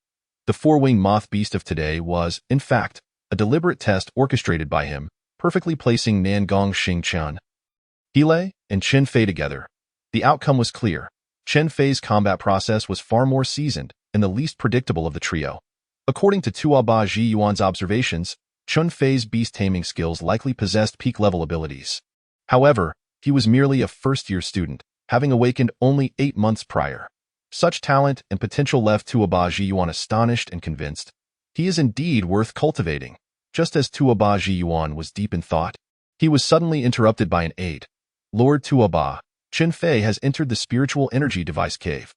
The four-winged moth beast of today was, in fact, a deliberate test orchestrated by him, perfectly placing Nangong Xingchun, Hele, and Chen Fei together. The outcome was clear. Chen Fei's combat process was far more seasoned and the least predictable of the trio. According to Tuaba Zhiyuan's observations, Chen Fei's beast-taming skills likely possessed peak-level abilities. However, he was merely a first-year student, having awakened only 8 months prior. Such talent and potential left Tuaba Zhiyuan astonished and convinced. He is indeed worth cultivating. Just as Tuaba Zhiyuan was deep in thought, he was suddenly interrupted by an aide. Lord Tuaba, Chen Fei has entered the spiritual energy device cave.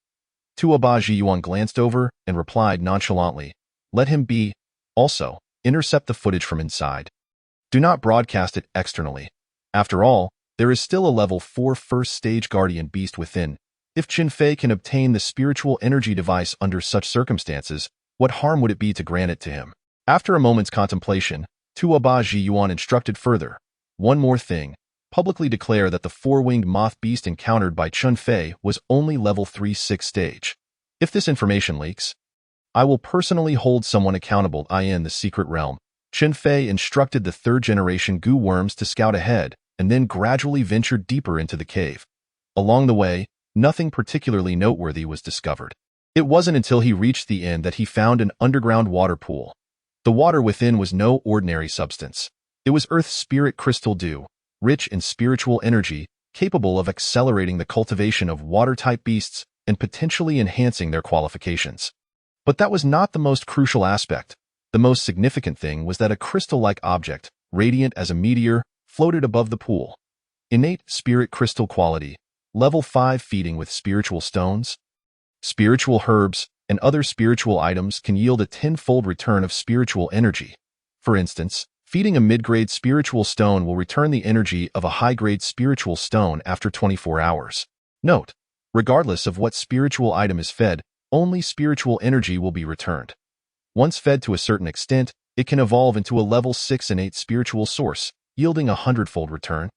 Tuaba Zhiyuan glanced over and replied nonchalantly, "Let him be. Also, intercept the footage from inside. Do not broadcast it externally. After all, there is still a level 4 first-stage guardian beast within. If Chen Fei can obtain the spiritual energy device under such circumstances, what harm would it be to grant it to him?" After a moment's contemplation, Tuaba Zhiyuan instructed further. "One more thing. Publicly declare that the four-winged moth beast encountered by Chen Fei was only level 3 6 stage. If this information leaks, I will personally hold someone accountable in the secret realm." Chen Fei instructed the third-generation goo worms to scout ahead and then gradually ventured deeper into the cave. Along the way, nothing particularly noteworthy was discovered. It wasn't until he reached the end that he found an underground water pool. The water within was no ordinary substance. It was Earth's spirit crystal dew, rich in spiritual energy, capable of accelerating the cultivation of water-type beasts and potentially enhancing their qualifications. But that was not the most crucial aspect. The most significant thing was that a crystal-like object, radiant as a meteor, floated above the pool. Innate spirit crystal quality, level 5 feeding with spiritual stones, spiritual herbs, and other spiritual items can yield a 10-fold return of spiritual energy. For instance, feeding a mid-grade spiritual stone will return the energy of a high-grade spiritual stone after 24 hours. Note, regardless of what spiritual item is fed, only spiritual energy will be returned. Once fed to a certain extent, it can evolve into a level 6 and 8 spiritual source, yielding a 100-fold return.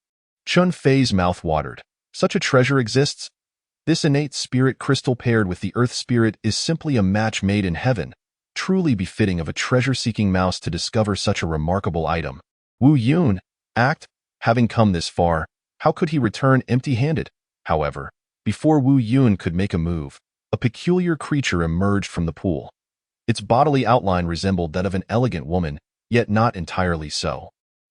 Chen Fei's mouth watered. Such a treasure exists? This innate spirit crystal paired with the earth spirit is simply a match made in heaven, truly befitting of a treasure-seeking mouse to discover such a remarkable item. Wu Yun, having come this far, how could he return empty-handed? However, before Wu Yun could make a move, a peculiar creature emerged from the pool. Its bodily outline resembled that of an elegant woman, yet not entirely so.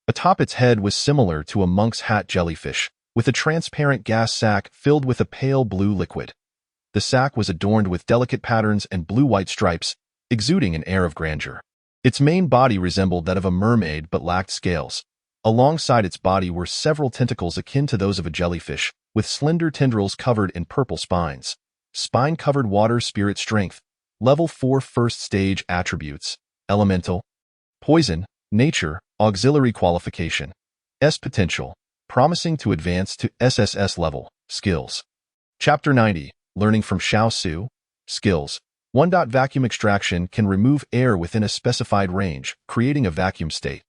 Atop its head was similar to a monk's hat jellyfish, with a transparent gas sac filled with a pale blue liquid. The sac was adorned with delicate patterns and blue-white stripes, exuding an air of grandeur. Its main body resembled that of a mermaid but lacked scales. Alongside its body were several tentacles akin to those of a jellyfish, with slender tendrils covered in purple spines. Spine-covered water spirit strength. Level 4 first stage attributes. Elemental. Poison. Nature. Auxiliary qualification. S potential. Promising to advance to SSS level. Skills. Chapter 90. Learning from Xiao Su. Skills. 1. Vacuum extraction can remove air within a specified range, creating a vacuum state.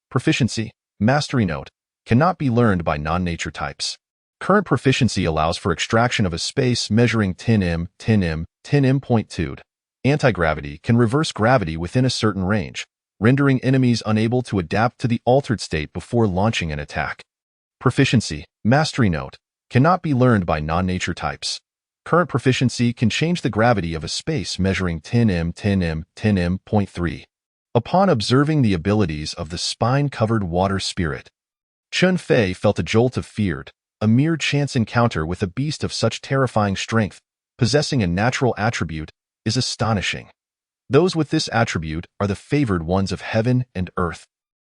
Proficiency. Mastery note. Cannot be learned by non-nature types. Current proficiency allows for extraction of a space measuring 10 m.2. Anti-gravity can reverse gravity within a certain range, rendering enemies unable to adapt to the altered state before launching an attack. Proficiency. Mastery note. Cannot be learned by non-nature types. Current proficiency can change the gravity of a space measuring 10 m.3. Upon observing the abilities of the spine-covered water spirit, Chun Fei felt a jolt of fear. A mere chance encounter with a beast of such terrifying strength, possessing a natural attribute, is astonishing. Those with this attribute are the favored ones of heaven and earth,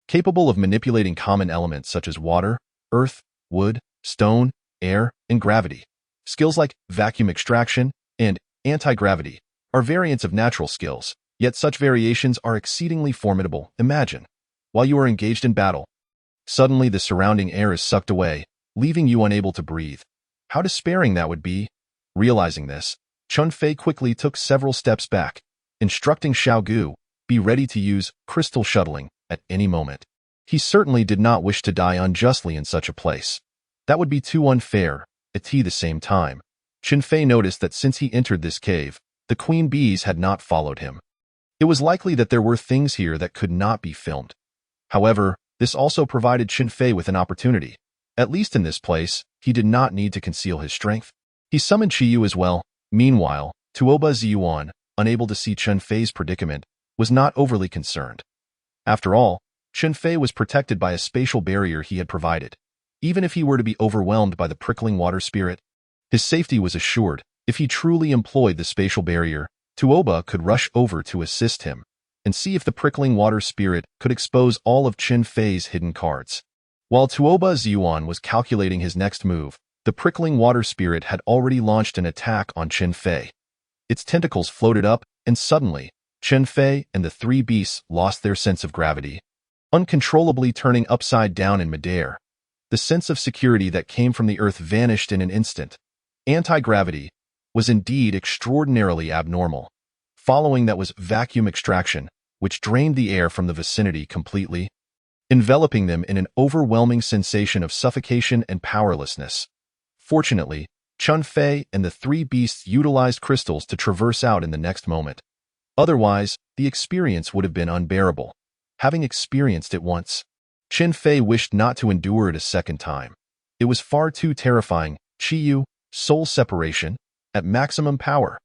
capable of manipulating common elements such as water, earth, wood, stone, air, and gravity. Skills like vacuum extraction and anti-gravity are variants of natural skills, yet such variations are exceedingly formidable. Imagine, while you are engaged in battle, suddenly the surrounding air is sucked away, leaving you unable to breathe. How despairing that would be. Realizing this, Chun Fei quickly took several steps back, instructing Xiao Gu, be ready to use crystal shuttling at any moment. He certainly did not wish to die unjustly in such a place. That would be too unfair. At the same time, Chun Fei noticed that since he entered this cave, the queen bees had not followed him. It was likely that there were things here that could not be filmed. However, this also provided Chun Fei with an opportunity. At least in this place, he did not need to conceal his strength. He summoned Qiyu as well. Meanwhile, Tuoba Ziyuan, unable to see Chun Fei's predicament, was not overly concerned. After all, Chun Fei was protected by a spatial barrier he had provided. Even if he were to be overwhelmed by the prickling water spirit, his safety was assured. If he truly employed the spatial barrier, Tuoba could rush over to assist him and see if the prickling water spirit could expose all of Chun Fei's hidden cards. While Tuoba Ziyuan was calculating his next move, the prickling water spirit had already launched an attack on Chun Fei. Its tentacles floated up, and suddenly, Chun Fei and the three beasts lost their sense of gravity, uncontrollably turning upside down in midair. The sense of security that came from the earth vanished in an instant. Anti-gravity was indeed extraordinarily abnormal. Following that was vacuum extraction, which drained the air from the vicinity completely, enveloping them in an overwhelming sensation of suffocation and powerlessness. Fortunately, Chun Fei and the three beasts utilized crystals to traverse out in the next moment. Otherwise, the experience would have been unbearable. Having experienced it once, Chun Fei wished not to endure it a second time. It was far too terrifying. Qiyu, soul separation, at maximum power.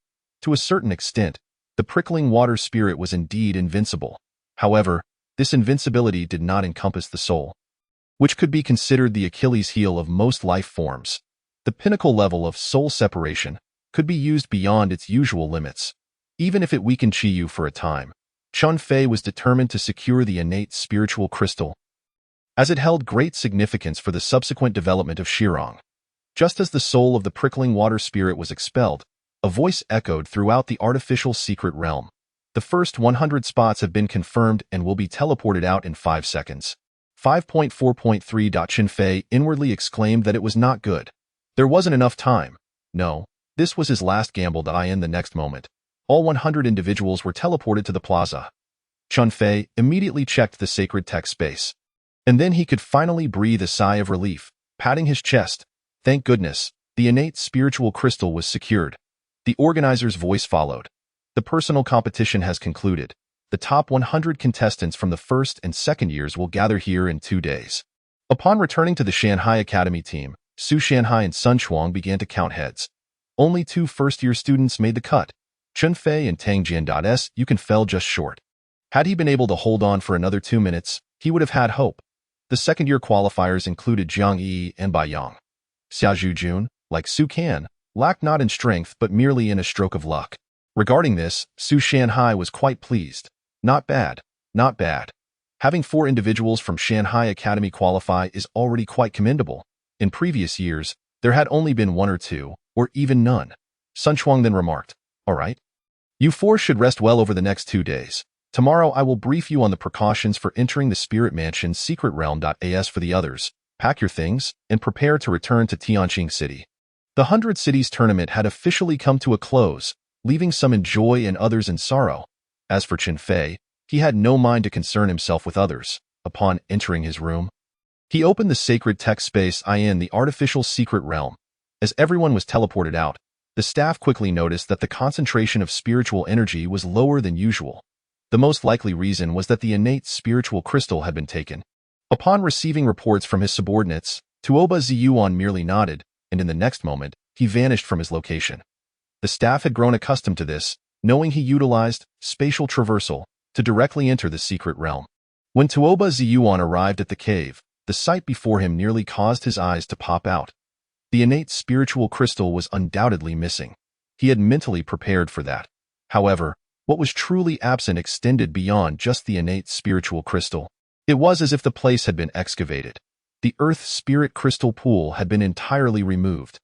To a certain extent, the prickling water spirit was indeed invincible. However, this invincibility did not encompass the soul, which could be considered the Achilles heel of most life forms. The pinnacle level of soul separation could be used beyond its usual limits. Even if it weakened Qiyu for a time, Chun Fei was determined to secure the innate spiritual crystal, as it held great significance for the subsequent development of Shirong. Just as the soul of the prickling water spirit was expelled, a voice echoed throughout the artificial secret realm. The first 100 spots have been confirmed and will be teleported out in 5 seconds. 5.4.3. Chun Fei inwardly exclaimed that it was not good. There wasn't enough time. No, this was his last gamble. In the next moment, all 100 individuals were teleported to the plaza. Chun Fei immediately checked the sacred text space. And then he could finally breathe a sigh of relief, patting his chest. Thank goodness, The innate spiritual crystal was secured. The organizer's voice followed. The personal competition has concluded. The top 100 contestants from the first and second years will gather here in 2 days. Upon returning to the Shanghai Academy team, Su Shanhai and Sun Chuang began to count heads. Only 2 first-year students made the cut. Chun Fei and Tang Jian. Yukon fell just short. Had he been able to hold on for another 2 minutes, he would have had hope. The second-year qualifiers included Jiang Yi and Bai Yang. Xia Zhujun, like Su Kan, lacked not in strength but merely in a stroke of luck. Regarding this, Su Shanhai was quite pleased. Not bad, not bad. Having 4 individuals from Shanghai Academy qualify is already quite commendable. In previous years, there had only been 1 or 2, or even none. Sun Chuang then remarked, "All right. You 4 should rest well over the next 2 days. Tomorrow I will brief you on the precautions for entering the Spirit Mansion's secret realm. As for the others, pack your things and prepare to return to Tianqing City." The 100 Cities tournament had officially come to a close, leaving some in joy and others in sorrow. As for Chun Fei, he had no mind to concern himself with others. Upon entering his room, he opened the sacred text space in the artificial secret realm. As everyone was teleported out, the staff quickly noticed that the concentration of spiritual energy was lower than usual. The most likely reason was that the innate spiritual crystal had been taken. Upon receiving reports from his subordinates, Tuoba Ziyuan merely nodded, and in the next moment, he vanished from his location. The staff had grown accustomed to this, knowing he utilized spatial traversal to directly enter the secret realm. When Tuoba Ziyuan arrived at the cave, the sight before him nearly caused his eyes to pop out. The innate spiritual crystal was undoubtedly missing. He had mentally prepared for that. However, what was truly absent extended beyond just the innate spiritual crystal. It was as if the place had been excavated. The Earth Spirit Crystal Pool had been entirely removed.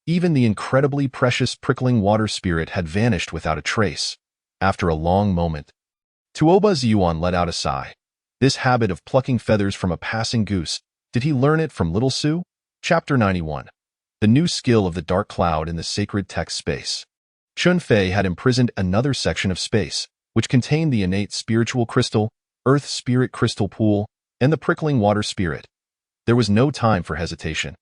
Even the incredibly precious prickling water spirit had vanished without a trace. After a long moment, Tuoba Ziyuan let out a sigh. This habit of plucking feathers from a passing goose, did he learn it from Little Su? Chapter 91. The new skill of the dark cloud in the sacred text space. Chun Fei had imprisoned another section of space, which contained the innate spiritual crystal, Earth Spirit Crystal Pool, and the prickling water spirit. There was no time for hesitation.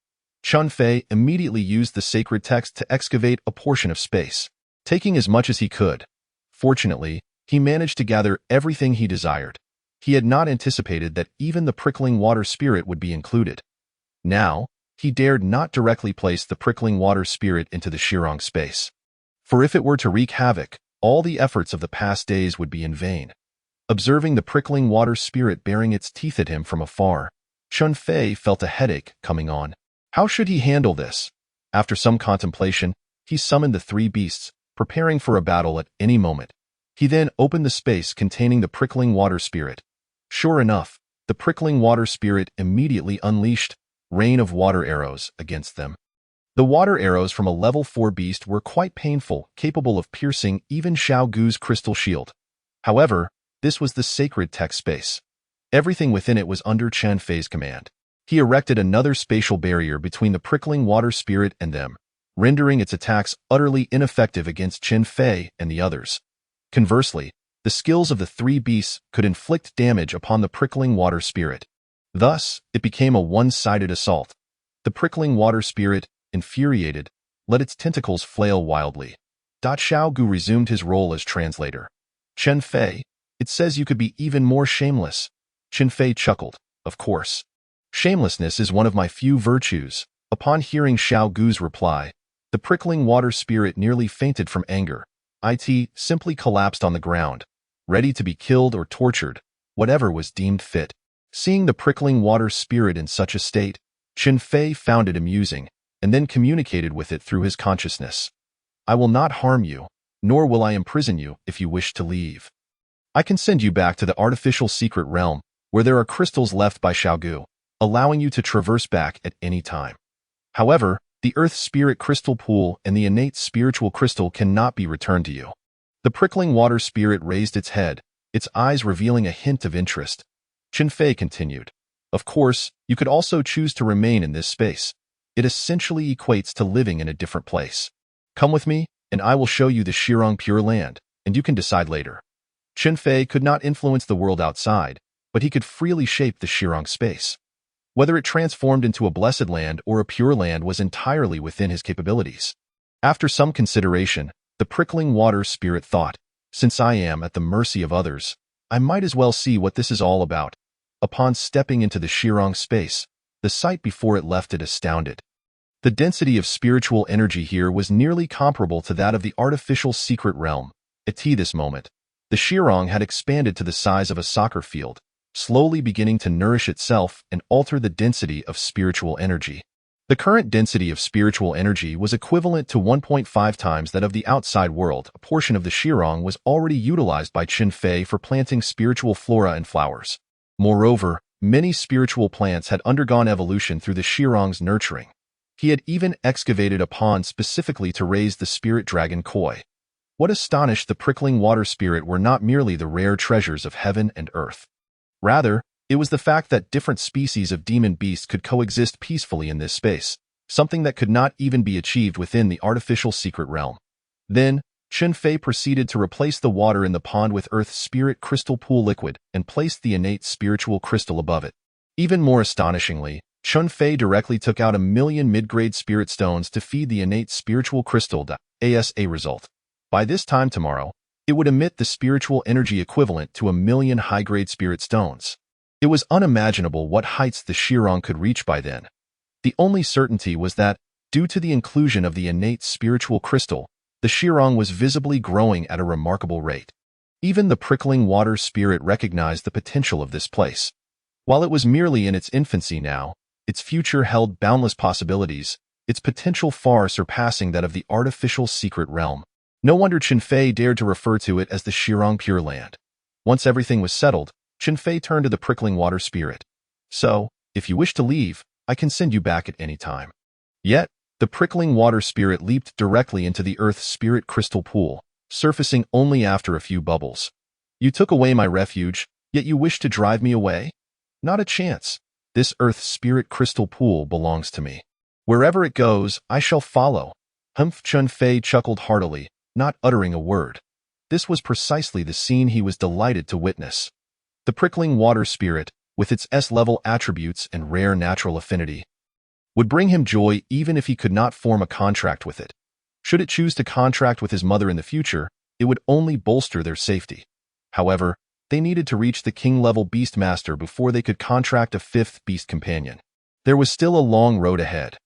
Chun Fei immediately used the sacred text to excavate a portion of space, taking as much as he could. Fortunately, he managed to gather everything he desired. He had not anticipated that even the prickling water spirit would be included. Now, he dared not directly place the prickling water spirit into the Shirong space. For if it were to wreak havoc, all the efforts of the past days would be in vain. Observing the prickling water spirit baring its teeth at him from afar, Chun Fei felt a headache coming on. How should he handle this? After some contemplation, he summoned the 3 beasts, preparing for a battle at any moment. He then opened the space containing the prickling water spirit. Sure enough, the prickling water spirit immediately unleashed rain of water arrows against them. The water arrows from a level 4 beast were quite painful, capable of piercing even Xiao Gu's crystal shield. However, this was the sacred text space. Everything within it was under Chun Fei's command. He erected another spatial barrier between the prickling water spirit and them, rendering its attacks utterly ineffective against Chun Fei and the others. Conversely, the skills of the 3 beasts could inflict damage upon the prickling water spirit. Thus, it became a one-sided assault. The prickling water spirit, infuriated, let its tentacles flail wildly. Xiao Gu resumed his role as translator. Chun Fei, it says you could be even more shameless. Chun Fei chuckled. Of course. Shamelessness is one of my few virtues. Upon hearing Xiao Gu's reply, the prickling water spirit nearly fainted from anger. It simply collapsed on the ground, ready to be killed or tortured, whatever was deemed fit. Seeing the prickling water spirit in such a state, Chun Fei found it amusing, and then communicated with it through his consciousness. I will not harm you, nor will I imprison you if you wish to leave. I can send you back to the artificial secret realm, where there are crystals left by Xiao Gu, allowing you to traverse back at any time. However, the Earth Spirit Crystal Pool and the innate spiritual crystal cannot be returned to you. The prickling water spirit raised its head, its eyes revealing a hint of interest. Chun Fei continued. Of course, you could also choose to remain in this space. It essentially equates to living in a different place. Come with me, and I will show you the Shirong Pure Land, and you can decide later. Chun Fei could not influence the world outside, but he could freely shape the Shirong space. Whether it transformed into a blessed land or a pure land was entirely within his capabilities. After some consideration, the prickling water spirit thought, since I am at the mercy of others, I might as well see what this is all about. Upon stepping into the Shirong space, the sight before it left it astounded. The density of spiritual energy here was nearly comparable to that of the artificial secret realm. At this moment, the Shirong had expanded to the size of a soccer field, slowly beginning to nourish itself and alter the density of spiritual energy. The current density of spiritual energy was equivalent to 1.5 times that of the outside world. A portion of the Shirong was already utilized by Qin Fei for planting spiritual flora and flowers. Moreover, many spiritual plants had undergone evolution through the Shirong's nurturing. He had even excavated a pond specifically to raise the spirit dragon koi. What astonished the prickling water spirit were not merely the rare treasures of heaven and earth. Rather, it was the fact that different species of demon beasts could coexist peacefully in this space, something that could not even be achieved within the artificial secret realm. Then, Qin Fei proceeded to replace the water in the pond with Earth's spirit crystal pool liquid and placed the innate spiritual crystal above it. Even more astonishingly, Qin Fei directly took out 1,000,000 mid-grade spirit stones to feed the innate spiritual crystal. As a result, by this time tomorrow, it would emit the spiritual energy equivalent to 1,000,000 high-grade spirit stones. It was unimaginable what heights the Shirong could reach by then. The only certainty was that, due to the inclusion of the innate spiritual crystal, the Shirong was visibly growing at a remarkable rate. Even the prickling water spirit recognized the potential of this place. While it was merely in its infancy now, its future held boundless possibilities, its potential far surpassing that of the artificial secret realm. No wonder Qin Fei dared to refer to it as the Shirong Pure Land. Once everything was settled, Qin Fei turned to the prickling water spirit. So, if you wish to leave, I can send you back at any time. Yet, the prickling water spirit leaped directly into the Earth's spirit crystal pool, surfacing only after a few bubbles. You took away my refuge, yet you wish to drive me away? Not a chance. This Earth's spirit crystal pool belongs to me. Wherever it goes, I shall follow. Qin Fei chuckled heartily, not uttering a word. This was precisely the scene he was delighted to witness. The prickling water spirit, with its S-level attributes and rare natural affinity, would bring him joy even if he could not form a contract with it. Should it choose to contract with his mother in the future, it would only bolster their safety. However, they needed to reach the king-level Beastmaster before they could contract a fifth beast companion. There was still a long road ahead.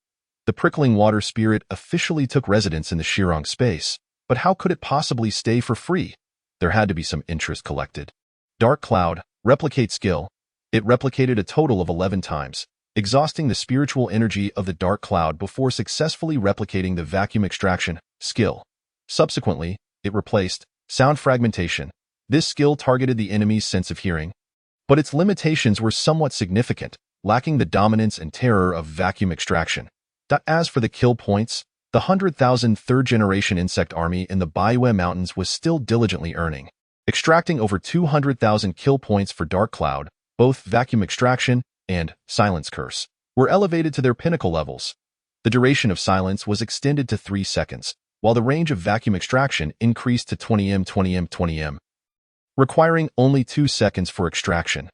The prickling water spirit officially took residence in the Shirong space, but how could it possibly stay for free? There had to be some interest collected. Dark Cloud, replicate skill. It replicated a total of 11 times, exhausting the spiritual energy of the Dark Cloud before successfully replicating the vacuum extraction skill. Subsequently, it replaced sound fragmentation. This skill targeted the enemy's sense of hearing, but its limitations were somewhat significant, lacking the dominance and terror of vacuum extraction. As for the kill points, the 100,000 third-generation insect army in the Baiyue Mountains was still diligently earning, extracting over 200,000 kill points for Dark Cloud. Both vacuum extraction and silence curse were elevated to their pinnacle levels. The duration of silence was extended to 3 seconds, while the range of vacuum extraction increased to 20 m, requiring only 2 seconds for extraction.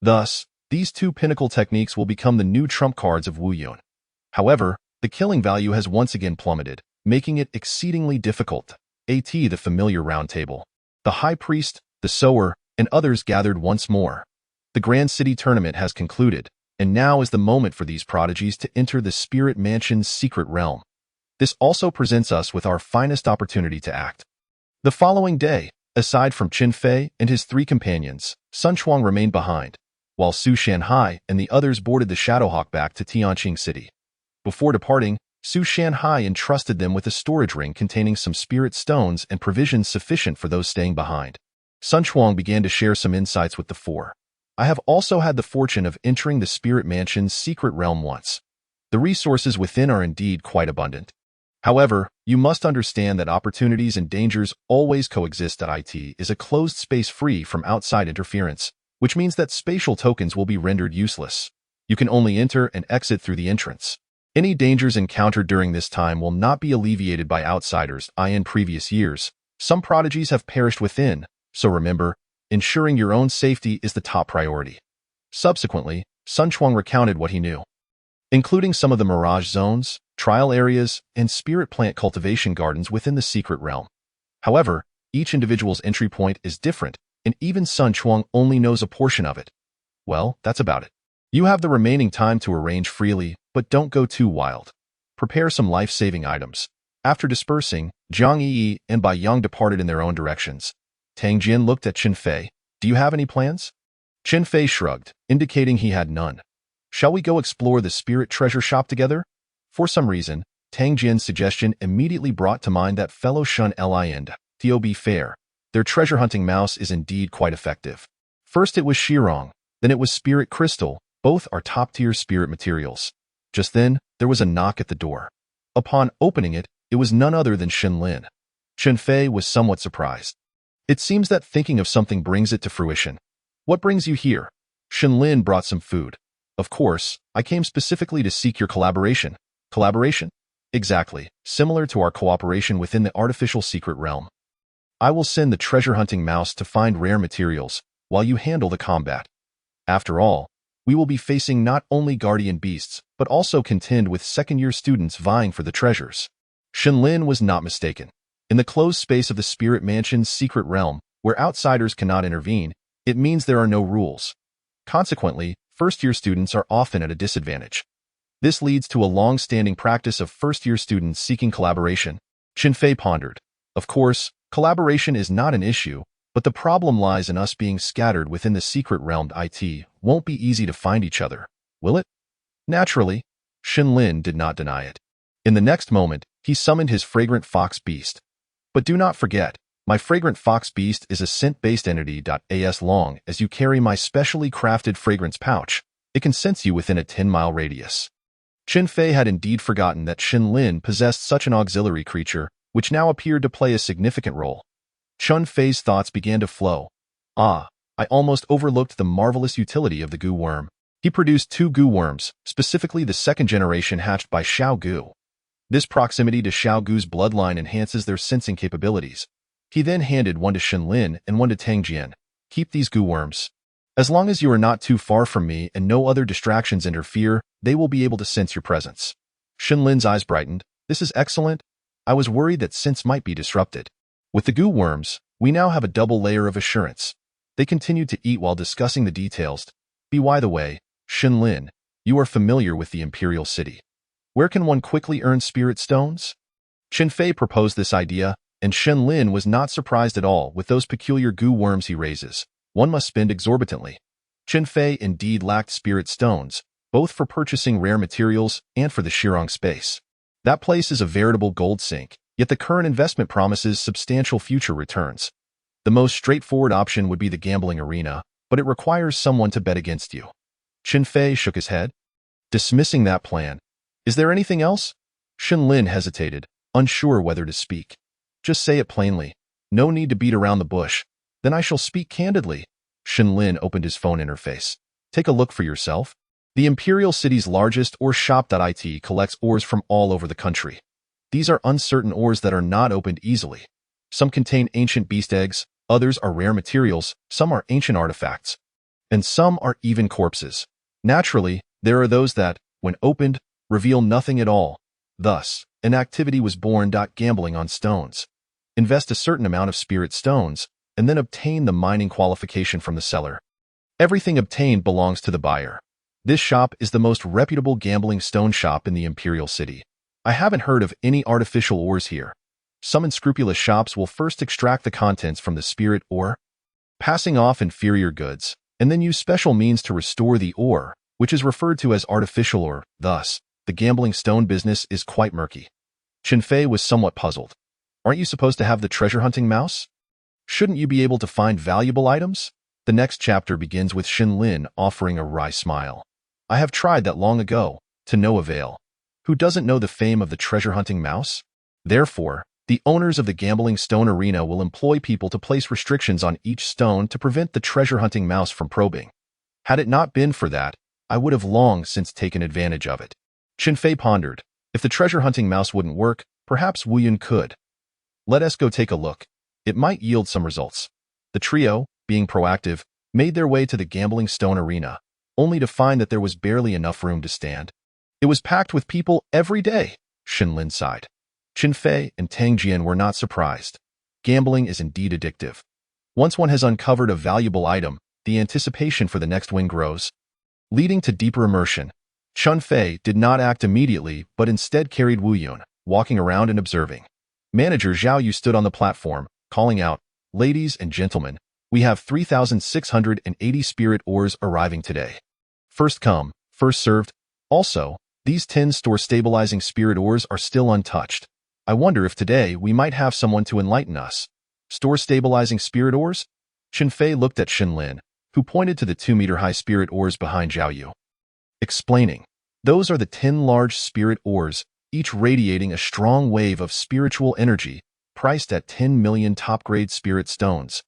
Thus, these two pinnacle techniques will become the new trump cards of Wu Yun. However, the killing value has once again plummeted, making it exceedingly difficult. The familiar round table. The High Priest, the Sower, and others gathered once more. The Grand City Tournament has concluded, and now is the moment for these prodigies to enter the Spirit Mansion's secret realm. This also presents us with our finest opportunity to act. The following day, aside from Qin Fei and his 3 companions, Sun Shuang remained behind, while Su Shanhai and the others boarded the Shadowhawk back to Tianqing City. Before departing, Su Shanhai entrusted them with a storage ring containing some spirit stones and provisions sufficient for those staying behind. Sun Shuang began to share some insights with the 4. I have also had the fortune of entering the Spirit Mansion's secret realm once. The resources within are indeed quite abundant. However, you must understand that opportunities and dangers always coexist. It is a closed space free from outside interference, which means that spatial tokens will be rendered useless. You can only enter and exit through the entrance. Any dangers encountered during this time will not be alleviated by outsiders. In previous years, some prodigies have perished within, so remember, ensuring your own safety is the top priority. Subsequently, Sun Chuang recounted what he knew, including some of the mirage zones, trial areas, and spirit plant cultivation gardens within the secret realm. However, each individual's entry point is different, and even Sun Chuang only knows a portion of it. Well, that's about it. You have the remaining time to arrange freely, but don't go too wild. Prepare some life-saving items. After dispersing, Jiang Yi and Bai Yang departed in their own directions. Tang Jian looked at Qin Fei. Do you have any plans? Qin Fei shrugged, indicating he had none. Shall we go explore the spirit treasure shop together? For some reason, Tang Jian's suggestion immediately brought to mind that fellow Shun Li and Thob Fair. Their treasure hunting mouse is indeed quite effective. First it was Shirong, then it was Spirit Crystal. Both are top-tier spirit materials. Just then, there was a knock at the door. Upon opening it, it was none other than Shen Lin. Qin Fei was somewhat surprised. It seems that thinking of something brings it to fruition. What brings you here? Shen Lin brought some food. Of course, I came specifically to seek your collaboration. Collaboration? Exactly, similar to our cooperation within the artificial secret realm. I will send the treasure hunting mouse to find rare materials, while you handle the combat. After all, we will be facing not only guardian beasts, but also contend with second-year students vying for the treasures. Shen Lin was not mistaken. In the closed space of the Spirit Mansion's secret realm, where outsiders cannot intervene, it means there are no rules. Consequently, first-year students are often at a disadvantage. This leads to a long-standing practice of first-year students seeking collaboration. Qin Fei pondered. Of course, collaboration is not an issue, but the problem lies in us being scattered within the secret realm. It won't be easy to find each other, will it? Naturally, Shen Lin did not deny it. In the next moment, he summoned his fragrant fox beast. But do not forget, my fragrant fox beast is a scent-based entity. As long as you carry my specially crafted fragrance pouch, it can sense you within a 10-mile radius. Qin Fei had indeed forgotten that Shen Lin possessed such an auxiliary creature, which now appeared to play a significant role. Qin Fei's thoughts began to flow. I almost overlooked the marvelous utility of the goo worm. He produced 2 goo worms, specifically the second generation hatched by Xiao Gu. This proximity to Xiao Gu's bloodline enhances their sensing capabilities. He then handed one to Shen Lin and one to Tang Jian. Keep these goo worms. As long as you are not too far from me and no other distractions interfere, they will be able to sense your presence. Shen Lin's eyes brightened. This is excellent. I was worried that sense might be disrupted. With the goo worms, we now have a double layer of assurance. They continued to eat while discussing the details. By the way, Shen Lin, you are familiar with the Imperial City. Where can one quickly earn spirit stones? Qin Fei proposed this idea, and Shen Lin was not surprised at all. With those peculiar goo worms he raises, one must spend exorbitantly. Qin Fei indeed lacked spirit stones, both for purchasing rare materials and for the Shirong space. That place is a veritable gold sink, yet the current investment promises substantial future returns. The most straightforward option would be the gambling arena, but it requires someone to bet against you. Qin Fei shook his head, dismissing that plan. Is there anything else? Shen Lin hesitated, unsure whether to speak. Just say it plainly. No need to beat around the bush. Then I shall speak candidly. Shen Lin opened his phone interface. Take a look for yourself. The Imperial City's largest ore shop.it collects ores from all over the country. These are uncertain ores that are not opened easily. Some contain ancient beast eggs, others are rare materials, some are ancient artifacts, and some are even corpses. Naturally, there are those that, when opened, reveal nothing at all. Thus, an activity was born. Gambling on stones. Invest a certain amount of spirit stones, and then obtain the mining qualification from the seller. Everything obtained belongs to the buyer. This shop is the most reputable gambling stone shop in the Imperial City. I haven't heard of any artificial ores here. Some unscrupulous shops will first extract the contents from the spirit ore, passing off inferior goods, and then use special means to restore the ore, which is referred to as artificial ore. Thus, the gambling stone business is quite murky. Qin Fei was somewhat puzzled. Aren't you supposed to have the treasure hunting mouse? Shouldn't you be able to find valuable items? The next chapter begins with Shen Lin offering a wry smile. I have tried that long ago, to no avail. Who doesn't know the fame of the treasure hunting mouse? Therefore, the owners of the gambling stone arena will employ people to place restrictions on each stone to prevent the treasure hunting mouse from probing. Had it not been for that, I would have long since taken advantage of it. Qin Fei pondered. If the treasure hunting mouse wouldn't work, perhaps Wu Yun could. Let us go take a look. It might yield some results. The trio, being proactive, made their way to the gambling stone arena. only to find that there was barely enough room to stand. It was packed with people every day, Xinlin sighed. Qin Fei and Tang Jian were not surprised. Gambling is indeed addictive. Once one has uncovered a valuable item, the anticipation for the next win grows, leading to deeper immersion. Qin Fei did not act immediately, but instead carried Wu Yun, walking around and observing. Manager Zhao Yu stood on the platform, calling out, "Ladies and gentlemen, we have 3,680 spirit ores arriving today. First come, first served. Also, these 10 store-stabilizing spirit ores are still untouched. I wonder if today we might have someone to enlighten us." Store-stabilizing spirit ores? Qin Fei looked at Xinlin, who pointed to the 2-meter-high spirit ores behind Zhao Yu. Explaining, "Those are the 10 large spirit ores, each radiating a strong wave of spiritual energy, priced at 10 million top-grade spirit stones.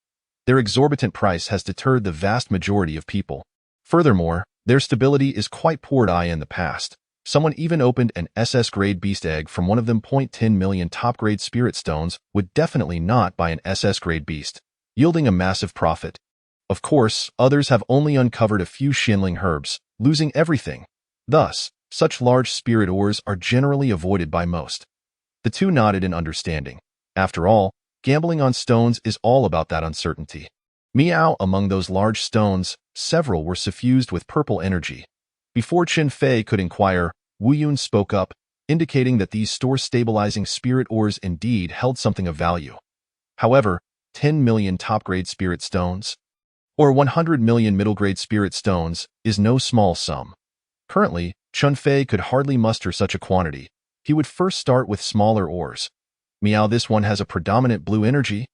Their exorbitant price has deterred the vast majority of people. Furthermore, their stability is quite poor. In the past, someone even opened an SS-grade beast egg from one of them. 10 million top-grade spirit stones would definitely not buy an SS-grade beast, yielding a massive profit. Of course, others have only uncovered a few Xinling herbs, losing everything. Thus, such large spirit ores are generally avoided by most." The two nodded in understanding. After all, gambling on stones is all about that uncertainty. Meow, among those large stones, several were suffused with purple energy. Before Qin Fei could inquire, Wu Yun spoke up, indicating that these store-stabilizing spirit ores indeed held something of value. However, 10 million top-grade spirit stones, or 100 million middle-grade spirit stones, is no small sum. Currently, Qin Fei could hardly muster such a quantity. He would first start with smaller ores. Meow, this one has a predominant blue energy,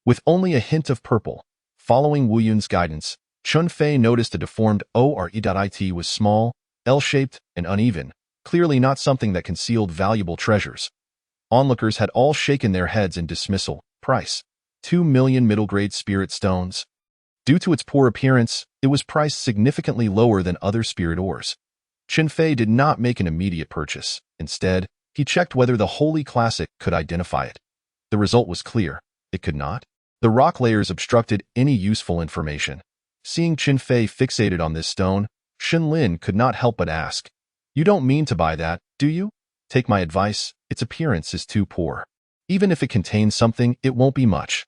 with only a hint of purple. Following Wu Yun's guidance, Qin Fei noticed a deformed ore.it was small, L-shaped, and uneven, clearly not something that concealed valuable treasures. Onlookers had all shaken their heads in dismissal. Price: 2 million middle-grade spirit stones. Due to its poor appearance, it was priced significantly lower than other spirit ores. Qin Fei did not make an immediate purchase. Instead, he checked whether the Holy Classic could identify it. The result was clear. It could not. The rock layers obstructed any useful information. Seeing Qin Fei fixated on this stone, Xinlin could not help but ask, "You don't mean to buy that, do you? Take my advice, its appearance is too poor. Even if it contains something, it won't be much."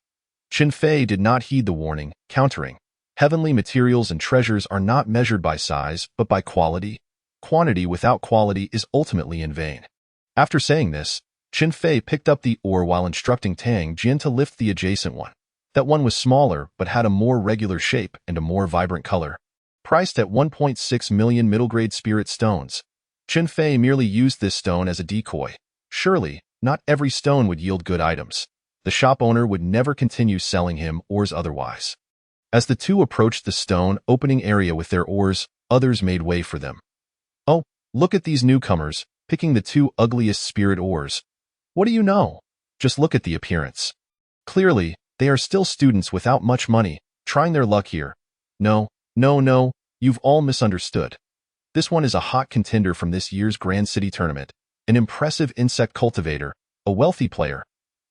Qin Fei did not heed the warning, countering, "Heavenly materials and treasures are not measured by size, but by quality. Quantity without quality is ultimately in vain." After saying this, Qin Fei picked up the ore while instructing Tang Jian to lift the adjacent one. That one was smaller but had a more regular shape and a more vibrant color. Priced at 1.6 million middle-grade spirit stones. Qin Fei merely used this stone as a decoy. Surely, not every stone would yield good items. The shop owner would never continue selling him ores otherwise. As the two approached the stone opening area with their ores, others made way for them. "Oh, look at these newcomers, picking the 2 ugliest spirit ores. What do you know? Just look at the appearance. Clearly, they are still students without much money, trying their luck here. No, you've all misunderstood. This one is a hot contender from this year's Grand City Tournament, an impressive insect cultivator, a wealthy player.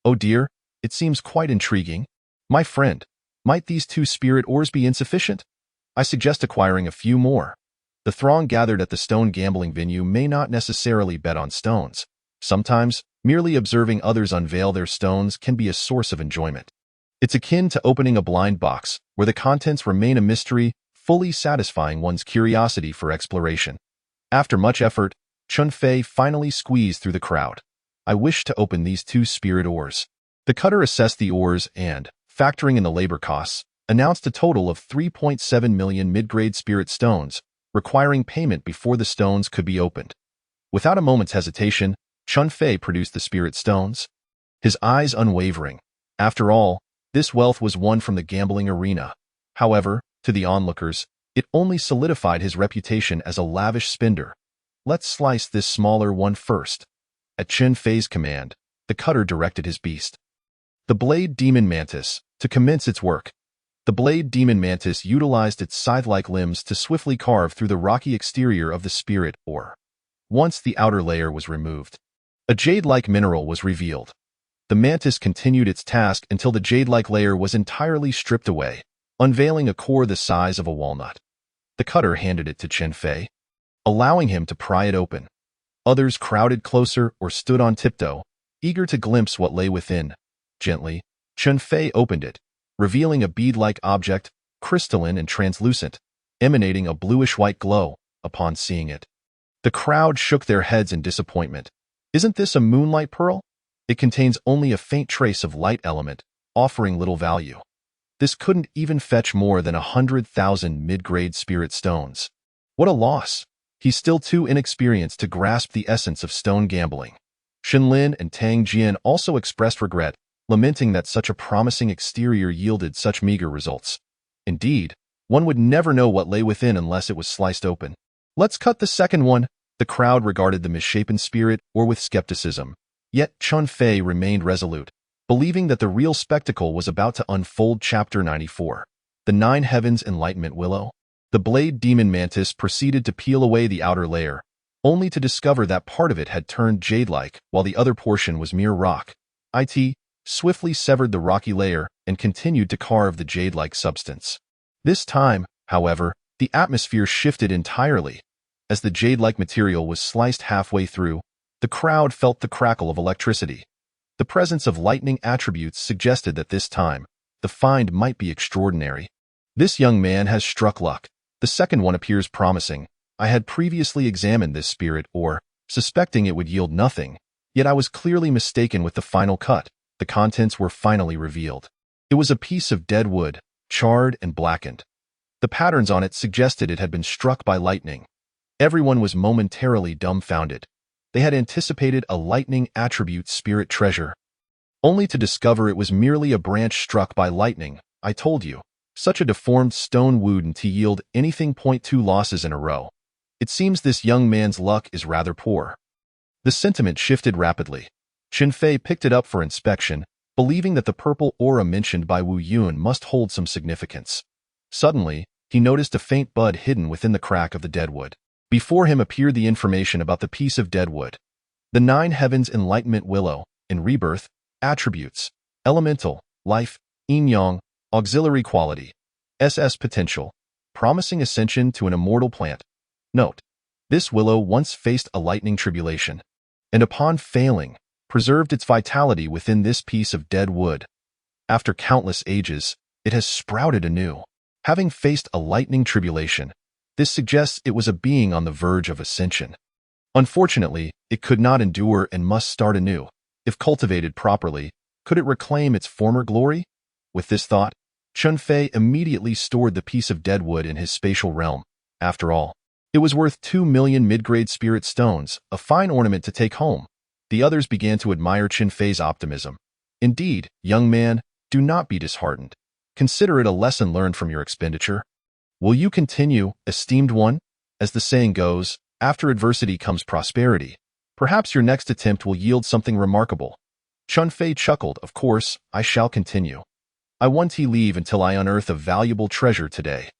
Oh dear, it seems quite intriguing. My friend, might these 2 spirit ores be insufficient? I suggest acquiring a few more." The throng gathered at the stone gambling venue may not necessarily bet on stones. Sometimes, merely observing others unveil their stones can be a source of enjoyment. It's akin to opening a blind box, where the contents remain a mystery, fully satisfying one's curiosity for exploration. After much effort, Qin Fei finally squeezed through the crowd. "I wish to open these 2 spirit ores." The cutter assessed the ores and, factoring in the labor costs, announced a total of 3.7 million mid-grade spirit stones, requiring payment before the stones could be opened. Without a moment's hesitation, Qin Fei produced the spirit stones, his eyes unwavering. After all, this wealth was won from the gambling arena. However, to the onlookers, it only solidified his reputation as a lavish spender. "Let's slice this smaller one first." At Qin Fei's command, the cutter directed his beast, the Blade Demon Mantis, to commence its work. The Blade Demon Mantis utilized its scythe-like limbs to swiftly carve through the rocky exterior of the spirit ore. Once the outer layer was removed, a jade-like mineral was revealed. The mantis continued its task until the jade-like layer was entirely stripped away, unveiling a core the size of a walnut. The cutter handed it to Chen Fei, allowing him to pry it open. Others crowded closer or stood on tiptoe, eager to glimpse what lay within. Gently, Chen Fei opened it, revealing a bead-like object, crystalline and translucent, emanating a bluish-white glow upon seeing it. The crowd shook their heads in disappointment. Isn't this a moonlight pearl? It contains only a faint trace of light element, offering little value. This couldn't even fetch more than 100,000 mid-grade spirit stones. What a loss! He's still too inexperienced to grasp the essence of stone gambling. Shenlin and Tang Jian also expressed regret, lamenting that such a promising exterior yielded such meager results. Indeed, one would never know what lay within unless it was sliced open. Let's cut the second one. The crowd regarded the misshapen spirit or with skepticism. Yet Chen Fei remained resolute, believing that the real spectacle was about to unfold. Chapter 94. The Nine Heavens Enlightenment Willow. The blade demon mantis proceeded to peel away the outer layer, only to discover that part of it had turned jade-like while the other portion was mere rock. It swiftly severed the rocky layer and continued to carve the jade-like substance. This time, however, the atmosphere shifted entirely. As the jade-like material was sliced halfway through, the crowd felt the crackle of electricity. The presence of lightning attributes suggested that this time, the find might be extraordinary. This young man has struck luck. The second one appears promising. I had previously examined this spirit ore, suspecting it would yield nothing, yet I was clearly mistaken with the final cut. The contents were finally revealed. It was a piece of dead wood, charred and blackened. The patterns on it suggested it had been struck by lightning. Everyone was momentarily dumbfounded. They had anticipated a lightning attribute spirit treasure, only to discover it was merely a branch struck by lightning. I told you, such a deformed stone wouldn't yield anything. 2 losses in a row. It seems this young man's luck is rather poor. The sentiment shifted rapidly. Chen Fei picked it up for inspection, believing that the purple aura mentioned by Wu Yun must hold some significance. Suddenly, he noticed a faint bud hidden within the crack of the deadwood. Before him appeared the information about the piece of deadwood. The Nine Heavens Enlightenment Willow, in rebirth, attributes, elemental, life, yin-yang, auxiliary quality, SS potential, promising ascension to an immortal plant. Note: this willow once faced a lightning tribulation, and upon failing, preserved its vitality within this piece of dead wood. After countless ages, it has sprouted anew. Having faced a lightning tribulation, this suggests it was a being on the verge of ascension. Unfortunately, it could not endure and must start anew. If cultivated properly, could it reclaim its former glory? With this thought, Chen Fei immediately stored the piece of deadwood in his spatial realm. After all, it was worth 2 million mid-grade spirit stones, a fine ornament to take home. The others began to admire Chen Fei's optimism. Indeed, young man, do not be disheartened. Consider it a lesson learned from your expenditure. Will you continue, esteemed one? As the saying goes, after adversity comes prosperity. Perhaps your next attempt will yield something remarkable. Chen Fei chuckled. Of course, I shall continue. I won't leave until I unearth a valuable treasure today.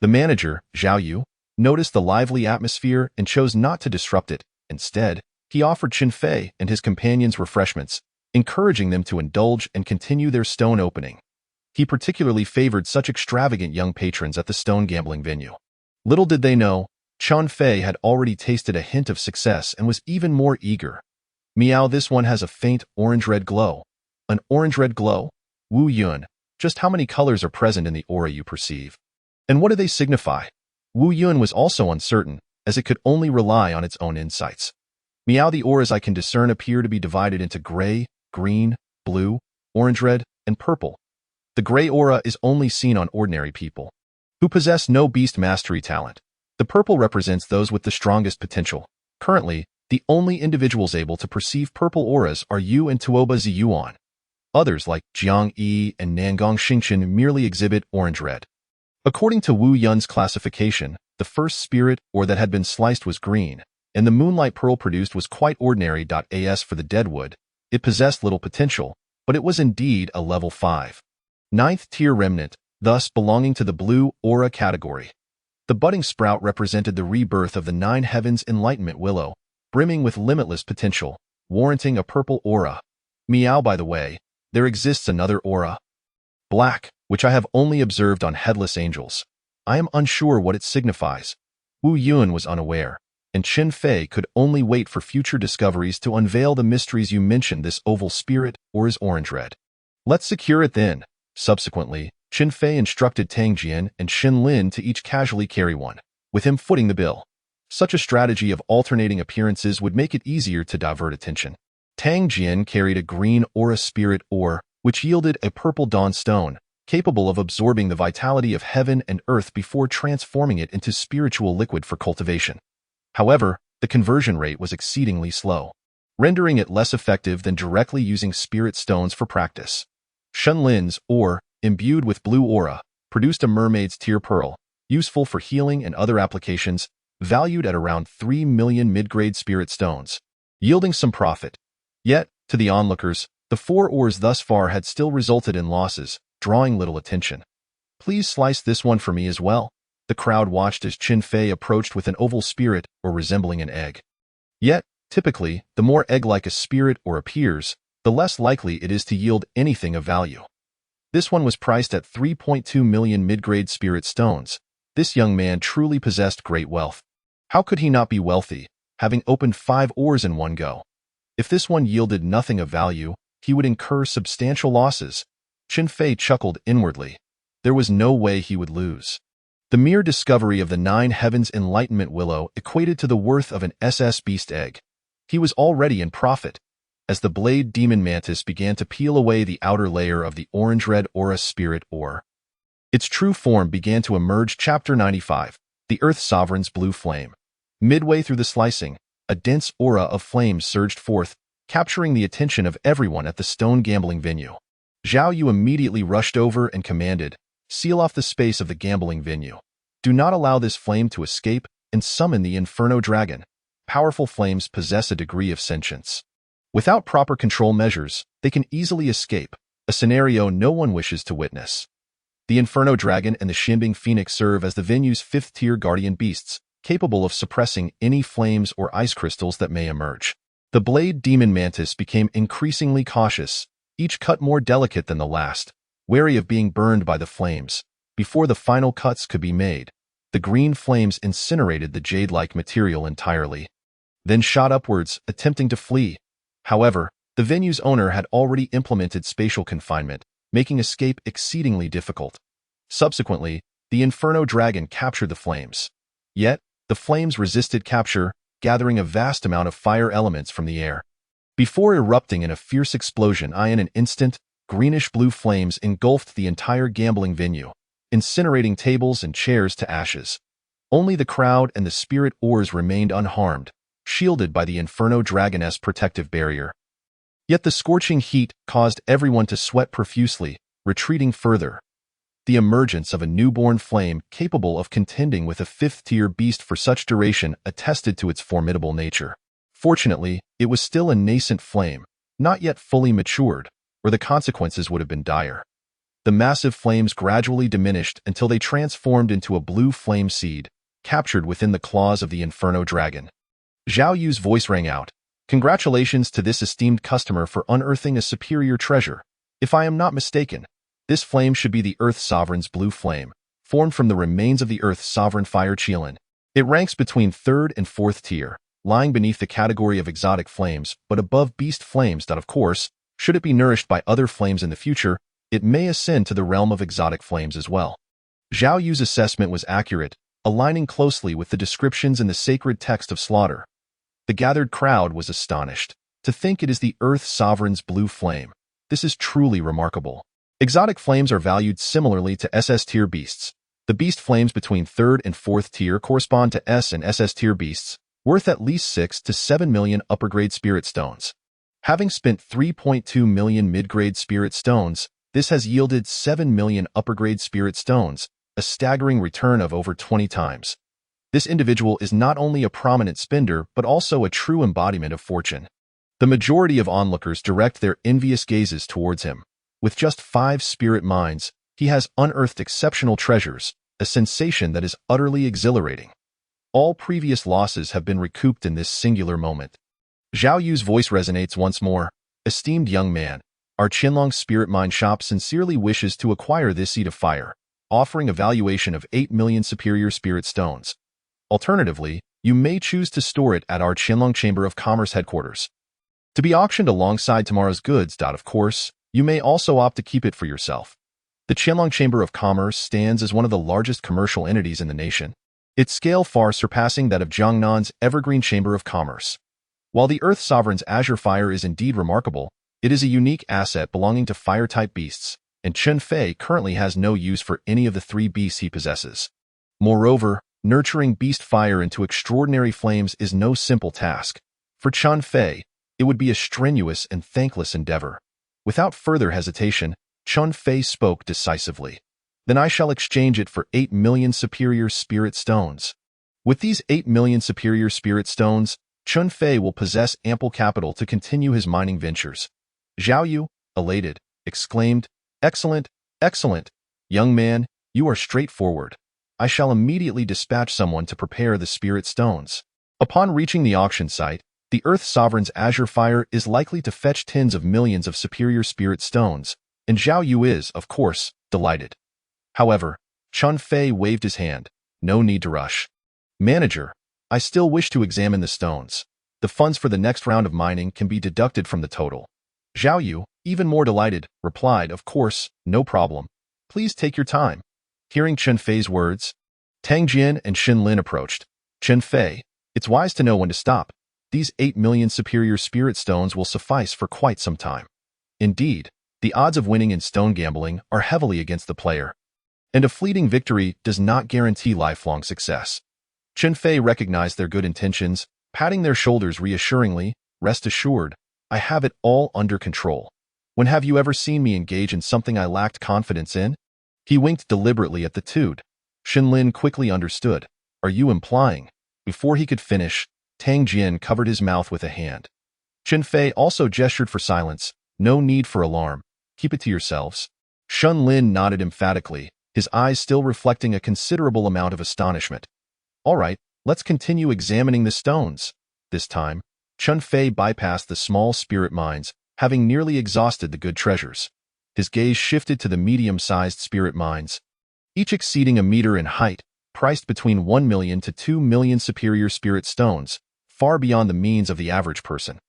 The manager, Zhao Yu, noticed the lively atmosphere and chose not to disrupt it. Instead, he offered Chen Fei and his companions refreshments, encouraging them to indulge and continue their stone opening. He particularly favored such extravagant young patrons at the stone gambling venue. Little did they know, Chen Fei had already tasted a hint of success and was even more eager. Meow, this one has a faint orange-red glow. An orange-red glow? Wu Yun, just how many colors are present in the aura you perceive? And what do they signify? Wu Yun was also uncertain, as it could only rely on its own insights. Meow, the auras I can discern appear to be divided into gray, green, blue, orange-red, and purple. The gray aura is only seen on ordinary people, who possess no beast mastery talent. The purple represents those with the strongest potential. Currently, the only individuals able to perceive purple auras are you and Tuoba Ziyuan. Others like Jiang Yi and Nangong Xingchen merely exhibit orange-red. According to Wu Yun's classification, the first spirit or that had been sliced was green, and the moonlight pearl produced was quite ordinary. As for the deadwood, it possessed little potential, but it was indeed a level 5. 9th tier remnant, thus belonging to the blue aura category. The budding sprout represented the rebirth of the Nine Heavens Enlightenment Willow, brimming with limitless potential, warranting a purple aura. Meow, by the way, there exists another aura. Black, which I have only observed on headless angels. I am unsure what it signifies. Wu Yun was unaware, and Qin Fei could only wait for future discoveries to unveil the mysteries. You mentioned this oval spirit or is orange-red. Let's secure it then. Subsequently, Qin Fei instructed Tang Jian and Xin Lin to each casually carry one, with him footing the bill. Such a strategy of alternating appearances would make it easier to divert attention. Tang Jian carried a green aura spirit ore, which yielded a purple dawn stone, capable of absorbing the vitality of heaven and earth before transforming it into spiritual liquid for cultivation. However, the conversion rate was exceedingly slow, rendering it less effective than directly using spirit stones for practice. Xin Lin's ore, imbued with blue aura, produced a mermaid's tear pearl, useful for healing and other applications, valued at around 3 million mid-grade spirit stones, yielding some profit. Yet, to the onlookers, the 4 ores thus far had still resulted in losses, drawing little attention. Please slice this one for me as well. The crowd watched as Qin Fei approached with an oval spirit or resembling an egg. Yet, typically, the more egg-like a spirit or appears, the less likely it is to yield anything of value. This one was priced at 3.2 million mid-grade spirit stones. This young man truly possessed great wealth. How could he not be wealthy, having opened 5 ores in one go? If this one yielded nothing of value, he would incur substantial losses. Qin Fei chuckled inwardly. There was no way he would lose. The mere discovery of the 9 Heavens Enlightenment Willow equated to the worth of an SS Beast egg. He was already in profit. As the Blade Demon Mantis began to peel away the outer layer of the orange-red aura spirit ore, its true form began to emerge. Chapter 95, The Earth Sovereign's Blue Flame. Midway through the slicing, a dense aura of flames surged forth, capturing the attention of everyone at the stone gambling venue. Zhao Yu immediately rushed over and commanded, "Seal off the space of the gambling venue. Do not allow this flame to escape, and summon the Inferno Dragon." Powerful flames possess a degree of sentience. Without proper control measures, they can easily escape, a scenario no one wishes to witness. The Inferno Dragon and the Xianbing Phoenix serve as the venue's 5th-tier guardian beasts, capable of suppressing any flames or ice crystals that may emerge. The Blade Demon Mantis became increasingly cautious, each cut more delicate than the last, wary of being burned by the flames. Before the final cuts could be made, the green flames incinerated the jade-like material entirely, then shot upwards, attempting to flee. However, the venue's owner had already implemented spatial confinement, making escape exceedingly difficult. Subsequently, the Inferno Dragon captured the flames. Yet, the flames resisted capture, gathering a vast amount of fire elements from the air. Before erupting in a fierce explosion, in an instant, greenish-blue flames engulfed the entire gambling venue, incinerating tables and chairs to ashes. Only the crowd and the spirit ores remained unharmed, shielded by the Inferno Dragon's protective barrier. Yet the scorching heat caused everyone to sweat profusely, retreating further. The emergence of a newborn flame capable of contending with a 5th-tier beast for such duration attested to its formidable nature. Fortunately, it was still a nascent flame, not yet fully matured, or the consequences would have been dire. The massive flames gradually diminished until they transformed into a blue flame seed, captured within the claws of the Inferno Dragon. Zhao Yu's voice rang out. "Congratulations to this esteemed customer for unearthing a superior treasure. If I am not mistaken, this flame should be the Earth Sovereign's blue flame, formed from the remains of the Earth Sovereign Fire Qilin. It ranks between 3rd and 4th tier, lying beneath the category of exotic flames, but above beast flames that, of course, should it be nourished by other flames in the future, it may ascend to the realm of exotic flames as well." Zhao Yu's assessment was accurate, aligning closely with the descriptions in the sacred text of slaughter. The gathered crowd was astonished. To think it is the Earth Sovereign's blue flame. This is truly remarkable. Exotic flames are valued similarly to SS-tier beasts. The beast flames between 3rd and 4th tier correspond to S and SS-tier beasts, worth at least 6 to 7 million upper-grade spirit stones. Having spent 3.2 million mid-grade spirit stones, this has yielded 7 million upper-grade spirit stones, a staggering return of over 20 times. This individual is not only a prominent spender but also a true embodiment of fortune. The majority of onlookers direct their envious gazes towards him. With just 5 spirit mines, he has unearthed exceptional treasures, a sensation that is utterly exhilarating. All previous losses have been recouped in this singular moment. Zhao Yu's voice resonates once more. "Esteemed young man, our Qinlong Spirit Mine Shop sincerely wishes to acquire this seed of fire, offering a valuation of 8 million superior spirit stones. Alternatively, you may choose to store it at our Qianlong Chamber of Commerce headquarters, to be auctioned alongside tomorrow's goods. Of course, you may also opt to keep it for yourself. The Qianlong Chamber of Commerce stands as one of the largest commercial entities in the nation, its scale far surpassing that of Jiangnan's Evergreen Chamber of Commerce. While the Earth Sovereign's Azure Fire is indeed remarkable, it is a unique asset belonging to fire-type beasts, and Chen Fei currently has no use for any of the 3 beasts he possesses. Moreover, nurturing beast fire into extraordinary flames is no simple task. For Chen Fei, it would be a strenuous and thankless endeavor. Without further hesitation, Chen Fei spoke decisively. Then I shall exchange it for 8 million superior spirit stones. With these 8 million superior spirit stones, Chen Fei will possess ample capital to continue his mining ventures. Zhao Yu, elated, exclaimed, "Excellent, excellent! Young man, you are straightforward. I shall immediately dispatch someone to prepare the spirit stones." Upon reaching the auction site, the Earth Sovereign's Azure Fire is likely to fetch tens of millions of superior spirit stones, and Zhao Yu is, of course, delighted. However, Chen Fei waved his hand. No need to rush. Manager, I still wish to examine the stones. The funds for the next round of mining can be deducted from the total. Zhao Yu, even more delighted, replied, "Of course, no problem. Please take your time." Hearing Chen Fei's words, Tang Jian and Xin Lin approached. "Chen Fei, it's wise to know when to stop. These 8 million superior spirit stones will suffice for quite some time. Indeed, the odds of winning in stone gambling are heavily against the player, and a fleeting victory does not guarantee lifelong success." Chen Fei recognized their good intentions, patting their shoulders reassuringly. "Rest assured, I have it all under control. When have you ever seen me engage in something I lacked confidence in?" He winked deliberately at the Tude. Xin Lin quickly understood. "Are you implying?" Before he could finish, Tang Jian covered his mouth with a hand. Chen Fei also gestured for silence. "No need for alarm. Keep it to yourselves." Xin Lin nodded emphatically, his eyes still reflecting a considerable amount of astonishment. "All right, let's continue examining the stones." This time, Chen Fei bypassed the small spirit mines, having nearly exhausted the good treasures. His gaze shifted to the medium-sized spirit mines, each exceeding a meter in height, priced between 1 million to 2 million superior spirit stones, far beyond the means of the average person.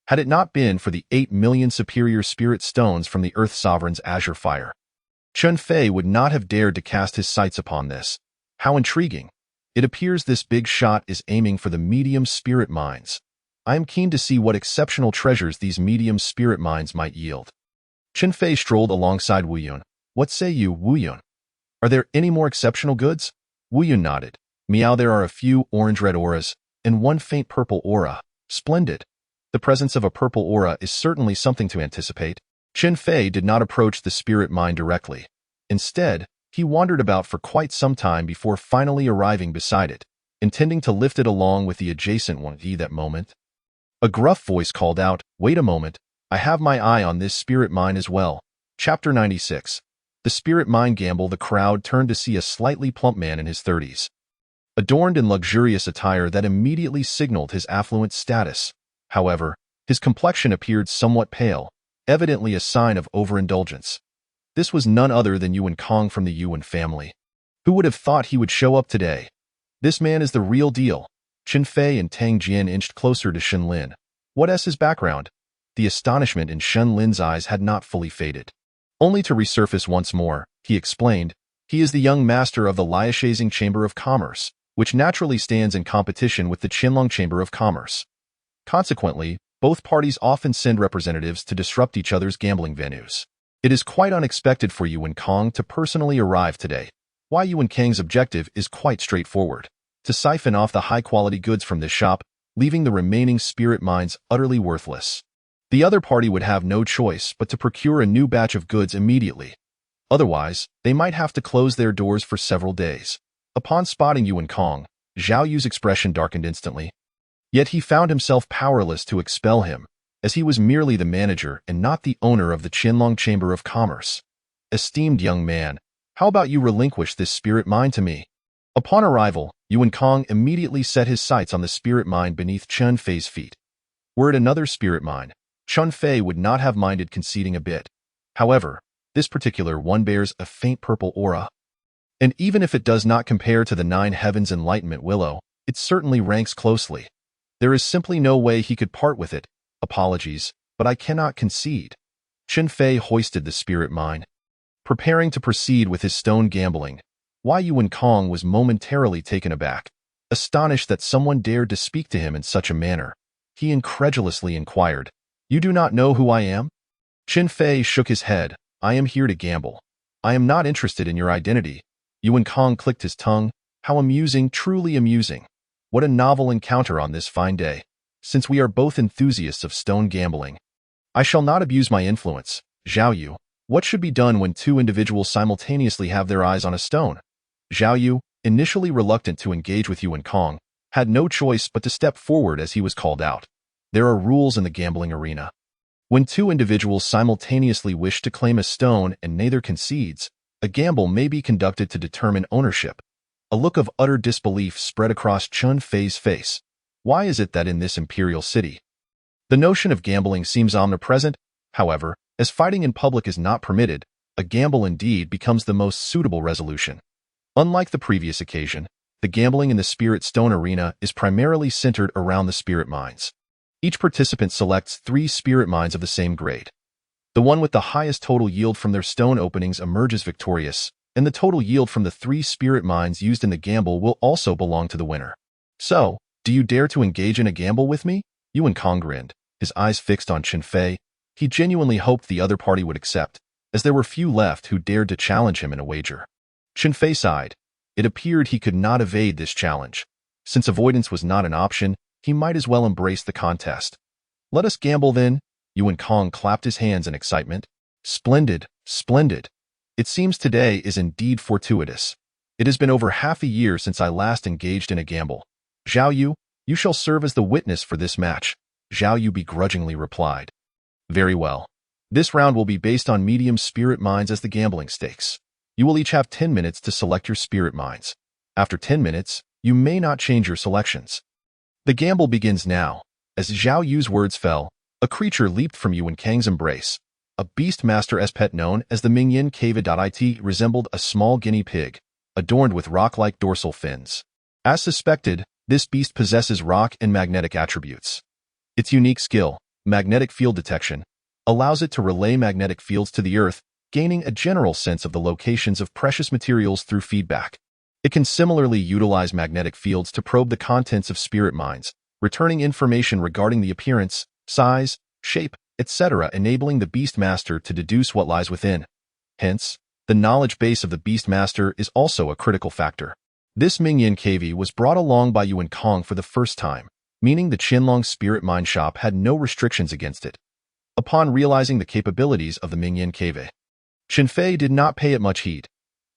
Had it not been for the 8 million superior spirit stones from the Earth Sovereign's Azure Fire, Chen Fei would not have dared to cast his sights upon this. How intriguing! It appears this big shot is aiming for the medium spirit mines. I am keen to see what exceptional treasures these medium spirit mines might yield. Chen Fei strolled alongside Wu Yun. "What say you, Wu Yun? Are there any more exceptional goods?" Wu Yun nodded. "Meow, there are a few orange-red auras, and one faint purple aura. Splendid. The presence of a purple aura is certainly something to anticipate." Chen Fei did not approach the spirit mine directly. Instead, he wandered about for quite some time before finally arriving beside it, intending to lift it along with the adjacent one. At that moment, a gruff voice called out, "Wait a moment, I have my eye on this spirit mine as well." Chapter 96. The spirit mine gamble. The crowd turned to see a slightly plump man in his 30s, adorned in luxurious attire that immediately signaled his affluent status. However, his complexion appeared somewhat pale, evidently a sign of overindulgence. This was none other than Yuan Kong from the Yuan family. Who would have thought he would show up today? This man is the real deal. Chen Fei and Tang Jian inched closer to Xin Lin. What's his background? The astonishment in Xin Lin's eyes had not fully faded, only to resurface once more. He explained, "He is the young master of the Liaoshazing Chamber of Commerce, which naturally stands in competition with the Qianlong Chamber of Commerce. Consequently, both parties often send representatives to disrupt each other's gambling venues. It is quite unexpected for Yuan Kong to personally arrive today. Why Yuan Kang's objective is quite straightforward: to siphon off the high-quality goods from this shop, leaving the remaining spirit mines utterly worthless. The other party would have no choice but to procure a new batch of goods immediately. Otherwise, they might have to close their doors for several days." Upon spotting Yuan Kong, Zhao Yu's expression darkened instantly. Yet he found himself powerless to expel him, as he was merely the manager and not the owner of the Qianlong Chamber of Commerce. "Esteemed young man, how about you relinquish this spirit mine to me?" Upon arrival, Yuan Kong immediately set his sights on the spirit mine beneath Chen Fei's feet. Were it another spirit mine, Chen Fei would not have minded conceding a bit. However, this particular one bears a faint purple aura. And even if it does not compare to the Nine Heavens Enlightenment Willow, it certainly ranks closely. There is simply no way he could part with it. Apologies, but I cannot concede. Chen Fei hoisted the spirit mine. Preparing to proceed with his stone gambling, Wei Yuan Kong was momentarily taken aback, astonished that someone dared to speak to him in such a manner. He incredulously inquired, "You do not know who I am?" Chen Fei shook his head. "I am here to gamble. I am not interested in your identity." Yuan Kong clicked his tongue. How amusing, truly amusing. What a novel encounter on this fine day, since we are both enthusiasts of stone gambling. I shall not abuse my influence. Zhao Yu, what should be done when two individuals simultaneously have their eyes on a stone? Zhao Yu, initially reluctant to engage with Yuan Kong, had no choice but to step forward as he was called out. There are rules in the gambling arena. When two individuals simultaneously wish to claim a stone and neither concedes, a gamble may be conducted to determine ownership. A look of utter disbelief spread across Chen Fei's face. Why is it that in this imperial city, the notion of gambling seems omnipresent? However, as fighting in public is not permitted, a gamble indeed becomes the most suitable resolution. Unlike the previous occasion, the gambling in the Spirit Stone Arena is primarily centered around the spirit mines. Each participant selects 3 spirit mines of the same grade. The one with the highest total yield from their stone openings emerges victorious, and the total yield from the 3 spirit mines used in the gamble will also belong to the winner. So, do you dare to engage in a gamble with me? Yuan Kong grinned, his eyes fixed on Chen Fei. He genuinely hoped the other party would accept, as there were few left who dared to challenge him in a wager. Chen Fei sighed. It appeared he could not evade this challenge. Since avoidance was not an option, he might as well embrace the contest. Let us gamble then. Yuan Kong clapped his hands in excitement. Splendid, splendid. It seems today is indeed fortuitous. It has been over half a year since I last engaged in a gamble. Zhao Yu, you shall serve as the witness for this match, Zhao Yu begrudgingly replied. Very well. This round will be based on medium spirit mines as the gambling stakes. You will each have 10 minutes to select your spirit mines. After 10 minutes, you may not change your selections. The gamble begins now. As Zhao Yu's words fell, a creature leaped from Yuan Kang's embrace. A Beastmaster pet known as the Mingyan Cave.it resembled a small guinea pig, adorned with rock-like dorsal fins. As suspected, this beast possesses rock and magnetic attributes. Its unique skill, magnetic field detection, allows it to relay magnetic fields to the Earth, gaining a general sense of the locations of precious materials through feedback. It can similarly utilize magnetic fields to probe the contents of spirit mines, returning information regarding the appearance, size, shape, etc., enabling the Beastmaster to deduce what lies within. Hence, the knowledge base of the Beastmaster is also a critical factor. This Mingyan Cave was brought along by Yuan Kong for the first time, meaning the Qinlong Spirit Mine Shop had no restrictions against it. Upon realizing the capabilities of the Mingyan Cave, Chen Fei did not pay it much heed.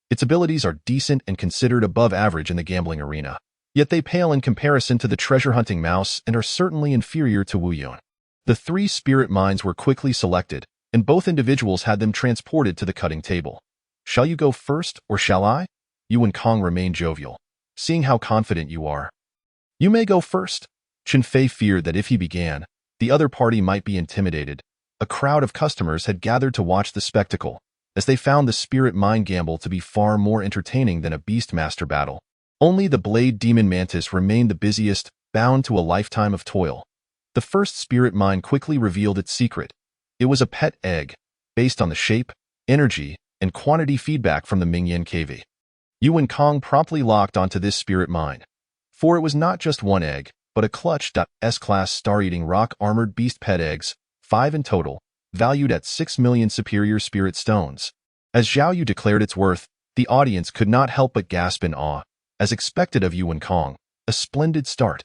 Its abilities are decent and considered above average in the gambling arena, yet they pale in comparison to the treasure-hunting mouse and are certainly inferior to Wu Yun. The 3 spirit mines were quickly selected, and both individuals had them transported to the cutting table. Shall you go first, or shall I? Yuan Kong remained jovial. Seeing how confident you are. You may go first. Chen Fei feared that if he began, the other party might be intimidated. A crowd of customers had gathered to watch the spectacle, as they found the spirit mine gamble to be far more entertaining than a Beastmaster battle. Only the Blade Demon Mantis remained the busiest, bound to a lifetime of toil. The first spirit mine quickly revealed its secret. It was a pet egg, based on the shape, energy, and quantity feedback from the Mingyan Cave. Yuan Kong promptly locked onto this spirit mine. For it was not just one egg, but a clutch S-class star-eating rock-armored beast pet eggs, 5 in total, valued at 6 million superior spirit stones. As Zhao Yu declared its worth, the audience could not help but gasp in awe. As expected of Yuan Kong, a splendid start.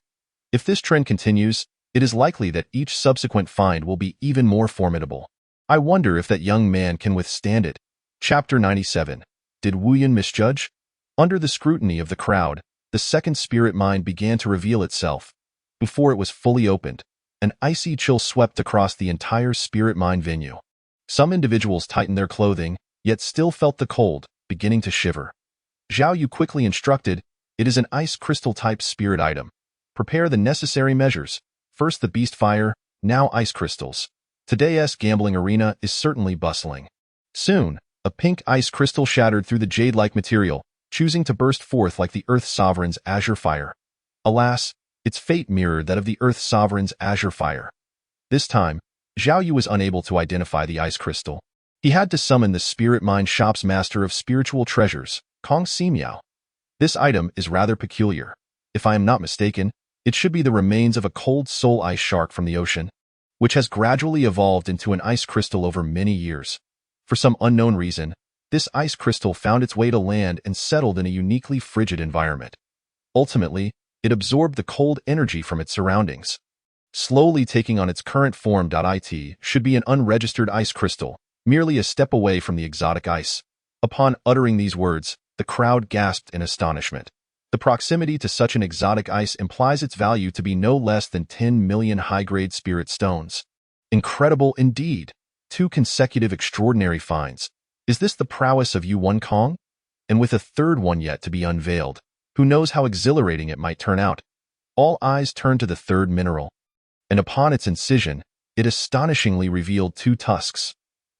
If this trend continues, it is likely that each subsequent find will be even more formidable. I wonder if that young man can withstand it. Chapter 97. Did Wu Yun misjudge? Under the scrutiny of the crowd, the second spirit mine began to reveal itself. Before it was fully opened, an icy chill swept across the entire spirit mine venue. Some individuals tightened their clothing, yet still felt the cold, beginning to shiver. Zhao Yu quickly instructed, it is an ice crystal-type spirit item. Prepare the necessary measures. First the beast fire, now ice crystals. Today's gambling arena is certainly bustling. Soon, a pink ice crystal shattered through the jade-like material, choosing to burst forth like the Earth Sovereign's azure fire. Alas, its fate mirrored that of the Earth Sovereign's azure fire. This time, Zhao Yu was unable to identify the ice crystal. He had to summon the Spirit Mine Shop's master of spiritual treasures, Kong Simiao. This item is rather peculiar. If I am not mistaken, it should be the remains of a cold soul ice shark from the ocean, which has gradually evolved into an ice crystal over many years. For some unknown reason, this ice crystal found its way to land and settled in a uniquely frigid environment. Ultimately, it absorbed the cold energy from its surroundings, slowly taking on its current form. It should be an unregistered ice crystal, merely a step away from the exotic ice. Upon uttering these words, the crowd gasped in astonishment. The proximity to such an exotic ice implies its value to be no less than 10 million high-grade spirit stones. Incredible indeed. 2 consecutive extraordinary finds. Is this the prowess of Yuan Kong? And with a third one yet to be unveiled, who knows how exhilarating it might turn out? All eyes turned to the third mineral, and upon its incision, it astonishingly revealed 2 tusks.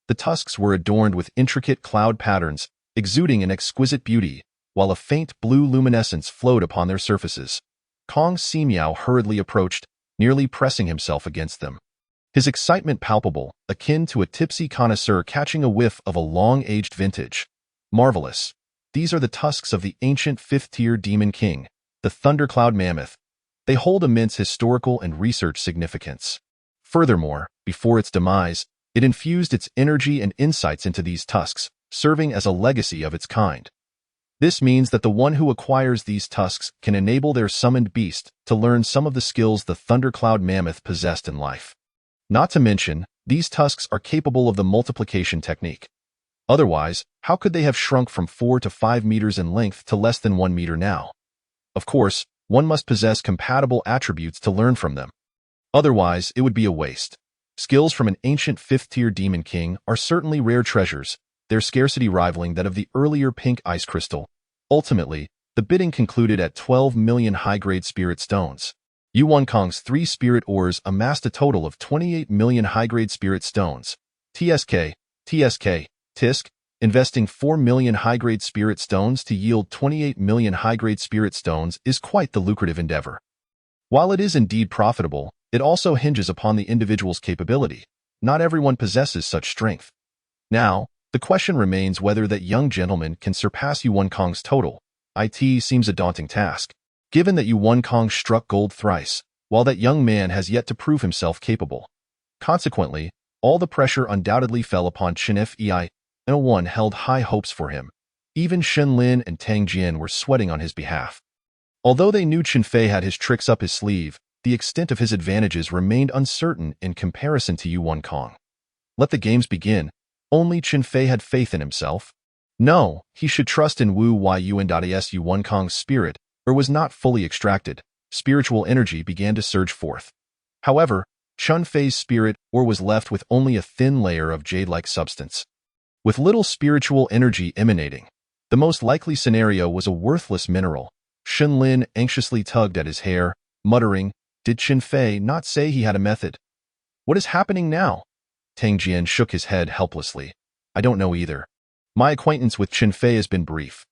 The tusks were adorned with intricate cloud patterns, exuding an exquisite beauty, while a faint blue luminescence flowed upon their surfaces. Kong Simiao hurriedly approached, nearly pressing himself against them. His excitement palpable, akin to a tipsy connoisseur catching a whiff of a long-aged vintage. Marvelous. These are the tusks of the ancient 5th-tier Demon King, the Thundercloud Mammoth. They hold immense historical and research significance. Furthermore, before its demise, it infused its energy and insights into these tusks, serving as a legacy of its kind. This means that the one who acquires these tusks can enable their summoned beast to learn some of the skills the Thundercloud Mammoth possessed in life. Not to mention, these tusks are capable of the multiplication technique. Otherwise, how could they have shrunk from 4 to 5 meters in length to less than 1 meter now? Of course, one must possess compatible attributes to learn from them. Otherwise, it would be a waste. Skills from an ancient 5th-tier Demon King are certainly rare treasures, their scarcity rivaling that of the earlier pink ice crystal. Ultimately, the bidding concluded at 12 million high-grade spirit stones. Yuan Kong's 3 spirit ores amassed a total of 28 million high-grade spirit stones. TSK, TISC, investing 4 million high-grade spirit stones to yield 28 million high-grade spirit stones is quite the lucrative endeavor. While it is indeed profitable, it also hinges upon the individual's capability. Not everyone possesses such strength. Now, the question remains whether that young gentleman can surpass Yuan Kong's total. It seems a daunting task, given that Yuan Kong struck gold thrice, while that young man has yet to prove himself capable. Consequently, all the pressure undoubtedly fell upon Chen Fei, and one held high hopes for him. Even Shen Lin and Tang Jian were sweating on his behalf. Although they knew Chen Fei had his tricks up his sleeve, the extent of his advantages remained uncertain in comparison to Yuan Kong. Let the games begin. Only Chen Fei had faith in himself. No, he should trust in Wu Yuan.S. Yuan Kong's spirit, or was not fully extracted. Spiritual energy began to surge forth. However, Chen Fei's spirit or was left with only a thin layer of jade-like substance, with little spiritual energy emanating. The most likely scenario was a worthless mineral. Shen Lin anxiously tugged at his hair, muttering, "Did Chen Fei not say he had a method? What is happening now?" Tang Jian shook his head helplessly. "I don't know either. My acquaintance with Chen Fei has been brief.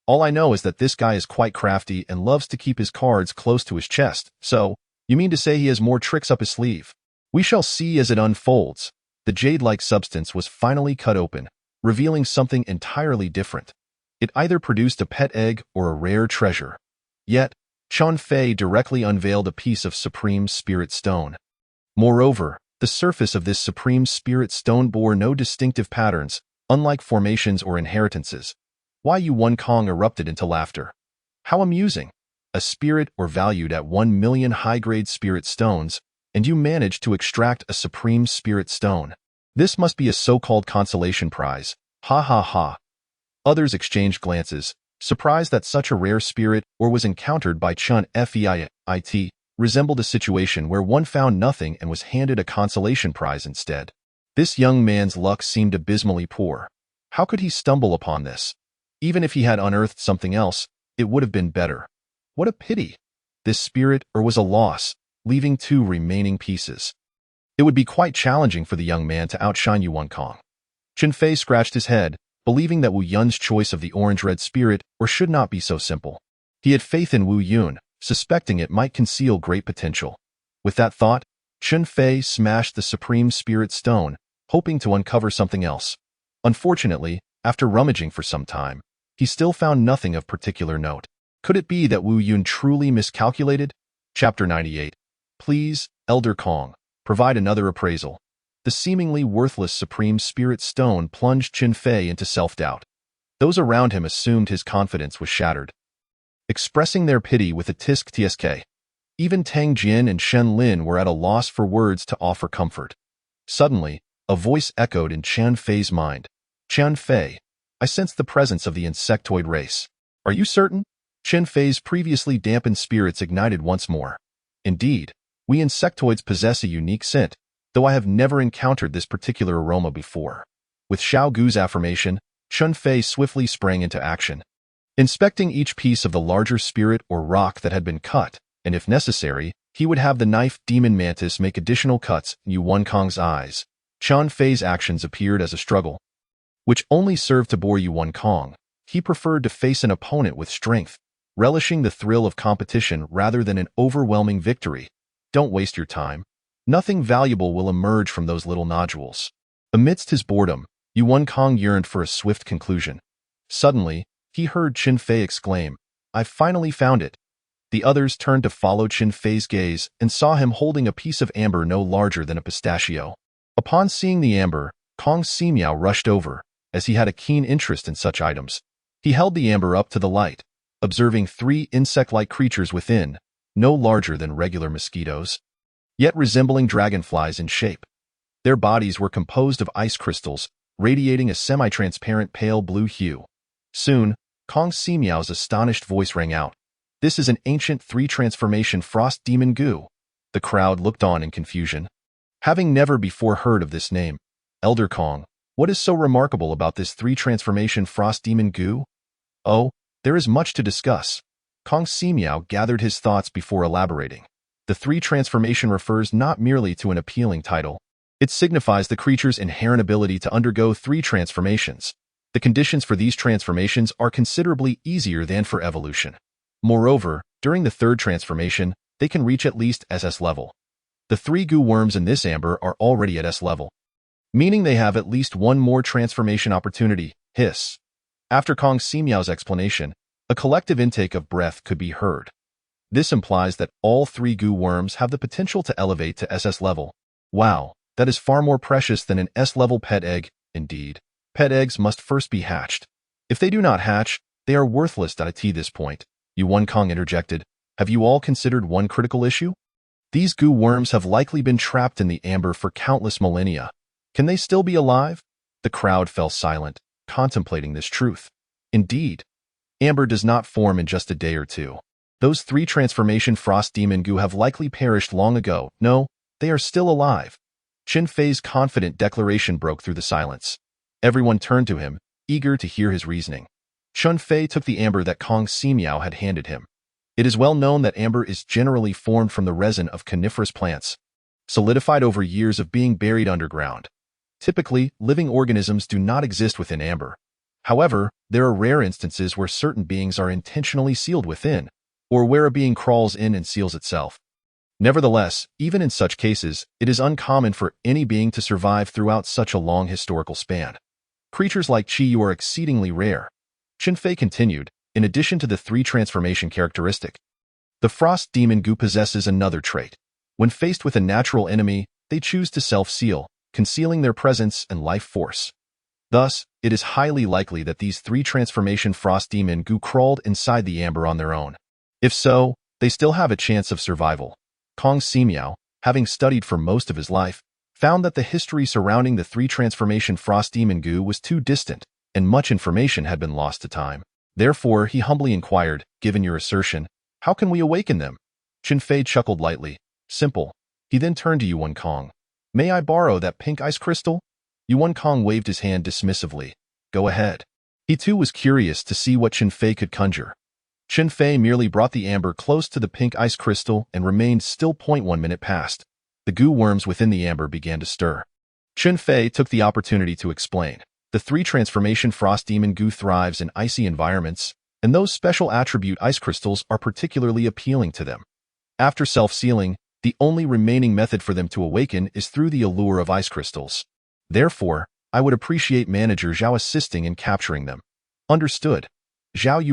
All I know is that this guy is quite crafty and loves to keep his cards close to his chest. So, you mean to say he has more tricks up his sleeve? We shall see as it unfolds." The jade-like substance was finally cut open, revealing something entirely different. It either produced a pet egg or a rare treasure. Yet, Chen Fei directly unveiled a piece of supreme spirit stone. Moreover, the surface of this supreme spirit stone bore no distinctive patterns, unlike formations or inheritances. Yuan Kong erupted into laughter. How amusing! A spirit or valued at 1 million high-grade spirit stones, and you managed to extract a supreme spirit stone. This must be a so-called consolation prize. Ha ha ha. Others exchanged glances, surprised that such a rare spirit or was encountered by Chen Fei. It resembled a situation where one found nothing and was handed a consolation prize instead. This young man's luck seemed abysmally poor. How could he stumble upon this? Even if he had unearthed something else, it would have been better. What a pity! This spirit or was a loss, leaving 2 remaining pieces. It would be quite challenging for the young man to outshine Yuan Kong. Chen Fei scratched his head, believing that Wu Yun's choice of the orange-red spirit or should not be so simple. He had faith in Wu Yun, suspecting it might conceal great potential. With that thought, Chun Fei smashed the Supreme Spirit Stone, hoping to uncover something else. Unfortunately, after rummaging for some time, he still found nothing of particular note. Could it be that Wu Yun truly miscalculated? Chapter 98. Please, Elder Kong, provide another appraisal. The seemingly worthless Supreme Spirit Stone plunged Chun Fei into self-doubt. Those around him assumed his confidence was shattered, expressing their pity with a tisk tsk. Even Tang Jin and Shen Lin were at a loss for words to offer comfort. Suddenly, a voice echoed in Chun Fei's mind. Chun Fei, I sense the presence of the insectoid race. Are you certain? Chun Fei's previously dampened spirits ignited once more. Indeed, we insectoids possess a unique scent, though I have never encountered this particular aroma before. With Xiao Gu's affirmation, Chun Fei swiftly sprang into action. Inspecting each piece of the larger spirit or rock that had been cut, and if necessary, he would have the knife demon mantis make additional cuts in Yuan Kong's eyes. Chun Fei's actions appeared as a struggle, which only served to bore Yuan Kong. He preferred to face an opponent with strength, relishing the thrill of competition rather than an overwhelming victory. Don't waste your time. Nothing valuable will emerge from those little nodules. Amidst his boredom, Yuan Kong yearned for a swift conclusion. Suddenly, he heard Chun Fei exclaim, I finally found it. The others turned to follow Chun Fei's gaze and saw him holding a piece of amber no larger than a pistachio. Upon seeing the amber, Kong Simiao rushed over, as he had a keen interest in such items. He held the amber up to the light, observing 3 insect-like creatures within, no larger than regular mosquitoes, yet resembling dragonflies in shape. Their bodies were composed of ice crystals, radiating a semi-transparent pale blue hue. Soon, Kong Simiao's astonished voice rang out. This is an ancient 3-transformation frost demon Gu. The crowd looked on in confusion. Having never before heard of this name, Elder Kong, what is so remarkable about this 3-transformation frost demon Gu? Oh, there is much to discuss. Kong Simiao gathered his thoughts before elaborating. The 3-transformation refers not merely to an appealing title. It signifies the creature's inherent ability to undergo 3 transformations. The conditions for these transformations are considerably easier than for evolution. Moreover, during the 3rd transformation, they can reach at least SS level. The 3 Gu worms in this amber are already at S level, meaning they have at least one more transformation opportunity. Hiss. After Kong Simiao's explanation, a collective intake of breath could be heard. This implies that all 3 Gu worms have the potential to elevate to SS level. Wow, that is far more precious than an S-level pet egg. Indeed, pet eggs must first be hatched. If they do not hatch, they are worthless at this point. Yuan Kong interjected. Have you all considered one critical issue? These Gu worms have likely been trapped in the amber for countless millennia. Can they still be alive? The crowd fell silent, contemplating this truth. Indeed, amber does not form in just a day or two. Those 3-transformation frost demon Gu have likely perished long ago. No, they are still alive. Chun Fei's confident declaration broke through the silence. Everyone turned to him, eager to hear his reasoning. Chun Fei took the amber that Kong Simiao had handed him. It is well known that amber is generally formed from the resin of coniferous plants, solidified over years of being buried underground. Typically, living organisms do not exist within amber. However, there are rare instances where certain beings are intentionally sealed within, or where a being crawls in and seals itself. Nevertheless, even in such cases, it is uncommon for any being to survive throughout such a long historical span. Creatures like Qi Yu are exceedingly rare. Chun Fei continued, in addition to the 3-transformation characteristic, the frost demon Gu possesses another trait. When faced with a natural enemy, they choose to self-seal, concealing their presence and life force. Thus, it is highly likely that these 3-transformation frost demon Gu crawled inside the amber on their own. If so, they still have a chance of survival. Kong Simiao, having studied for most of his life, found that the history surrounding the 3-transformation frost demon Gu was too distant, and much information had been lost to time. Therefore, he humbly inquired, given your assertion, how can we awaken them? Chun Fei chuckled lightly. Simple. He then turned to Yuan Kong. May I borrow that pink ice crystal? Yuan Kong waved his hand dismissively. Go ahead. He too was curious to see what Chun Fei could conjure. Chun Fei merely brought the amber close to the pink ice crystal and remained still. 1 minute passed. The Gu worms within the amber began to stir. Chun Fei took the opportunity to explain. The 3 transformation Frost Demon Goo thrives in icy environments, and those special attribute ice crystals are particularly appealing to them. After self-sealing, the only remaining method for them to awaken is through the allure of ice crystals. Therefore, I would appreciate Manager Zhao assisting in capturing them. Understood. Zhao Yu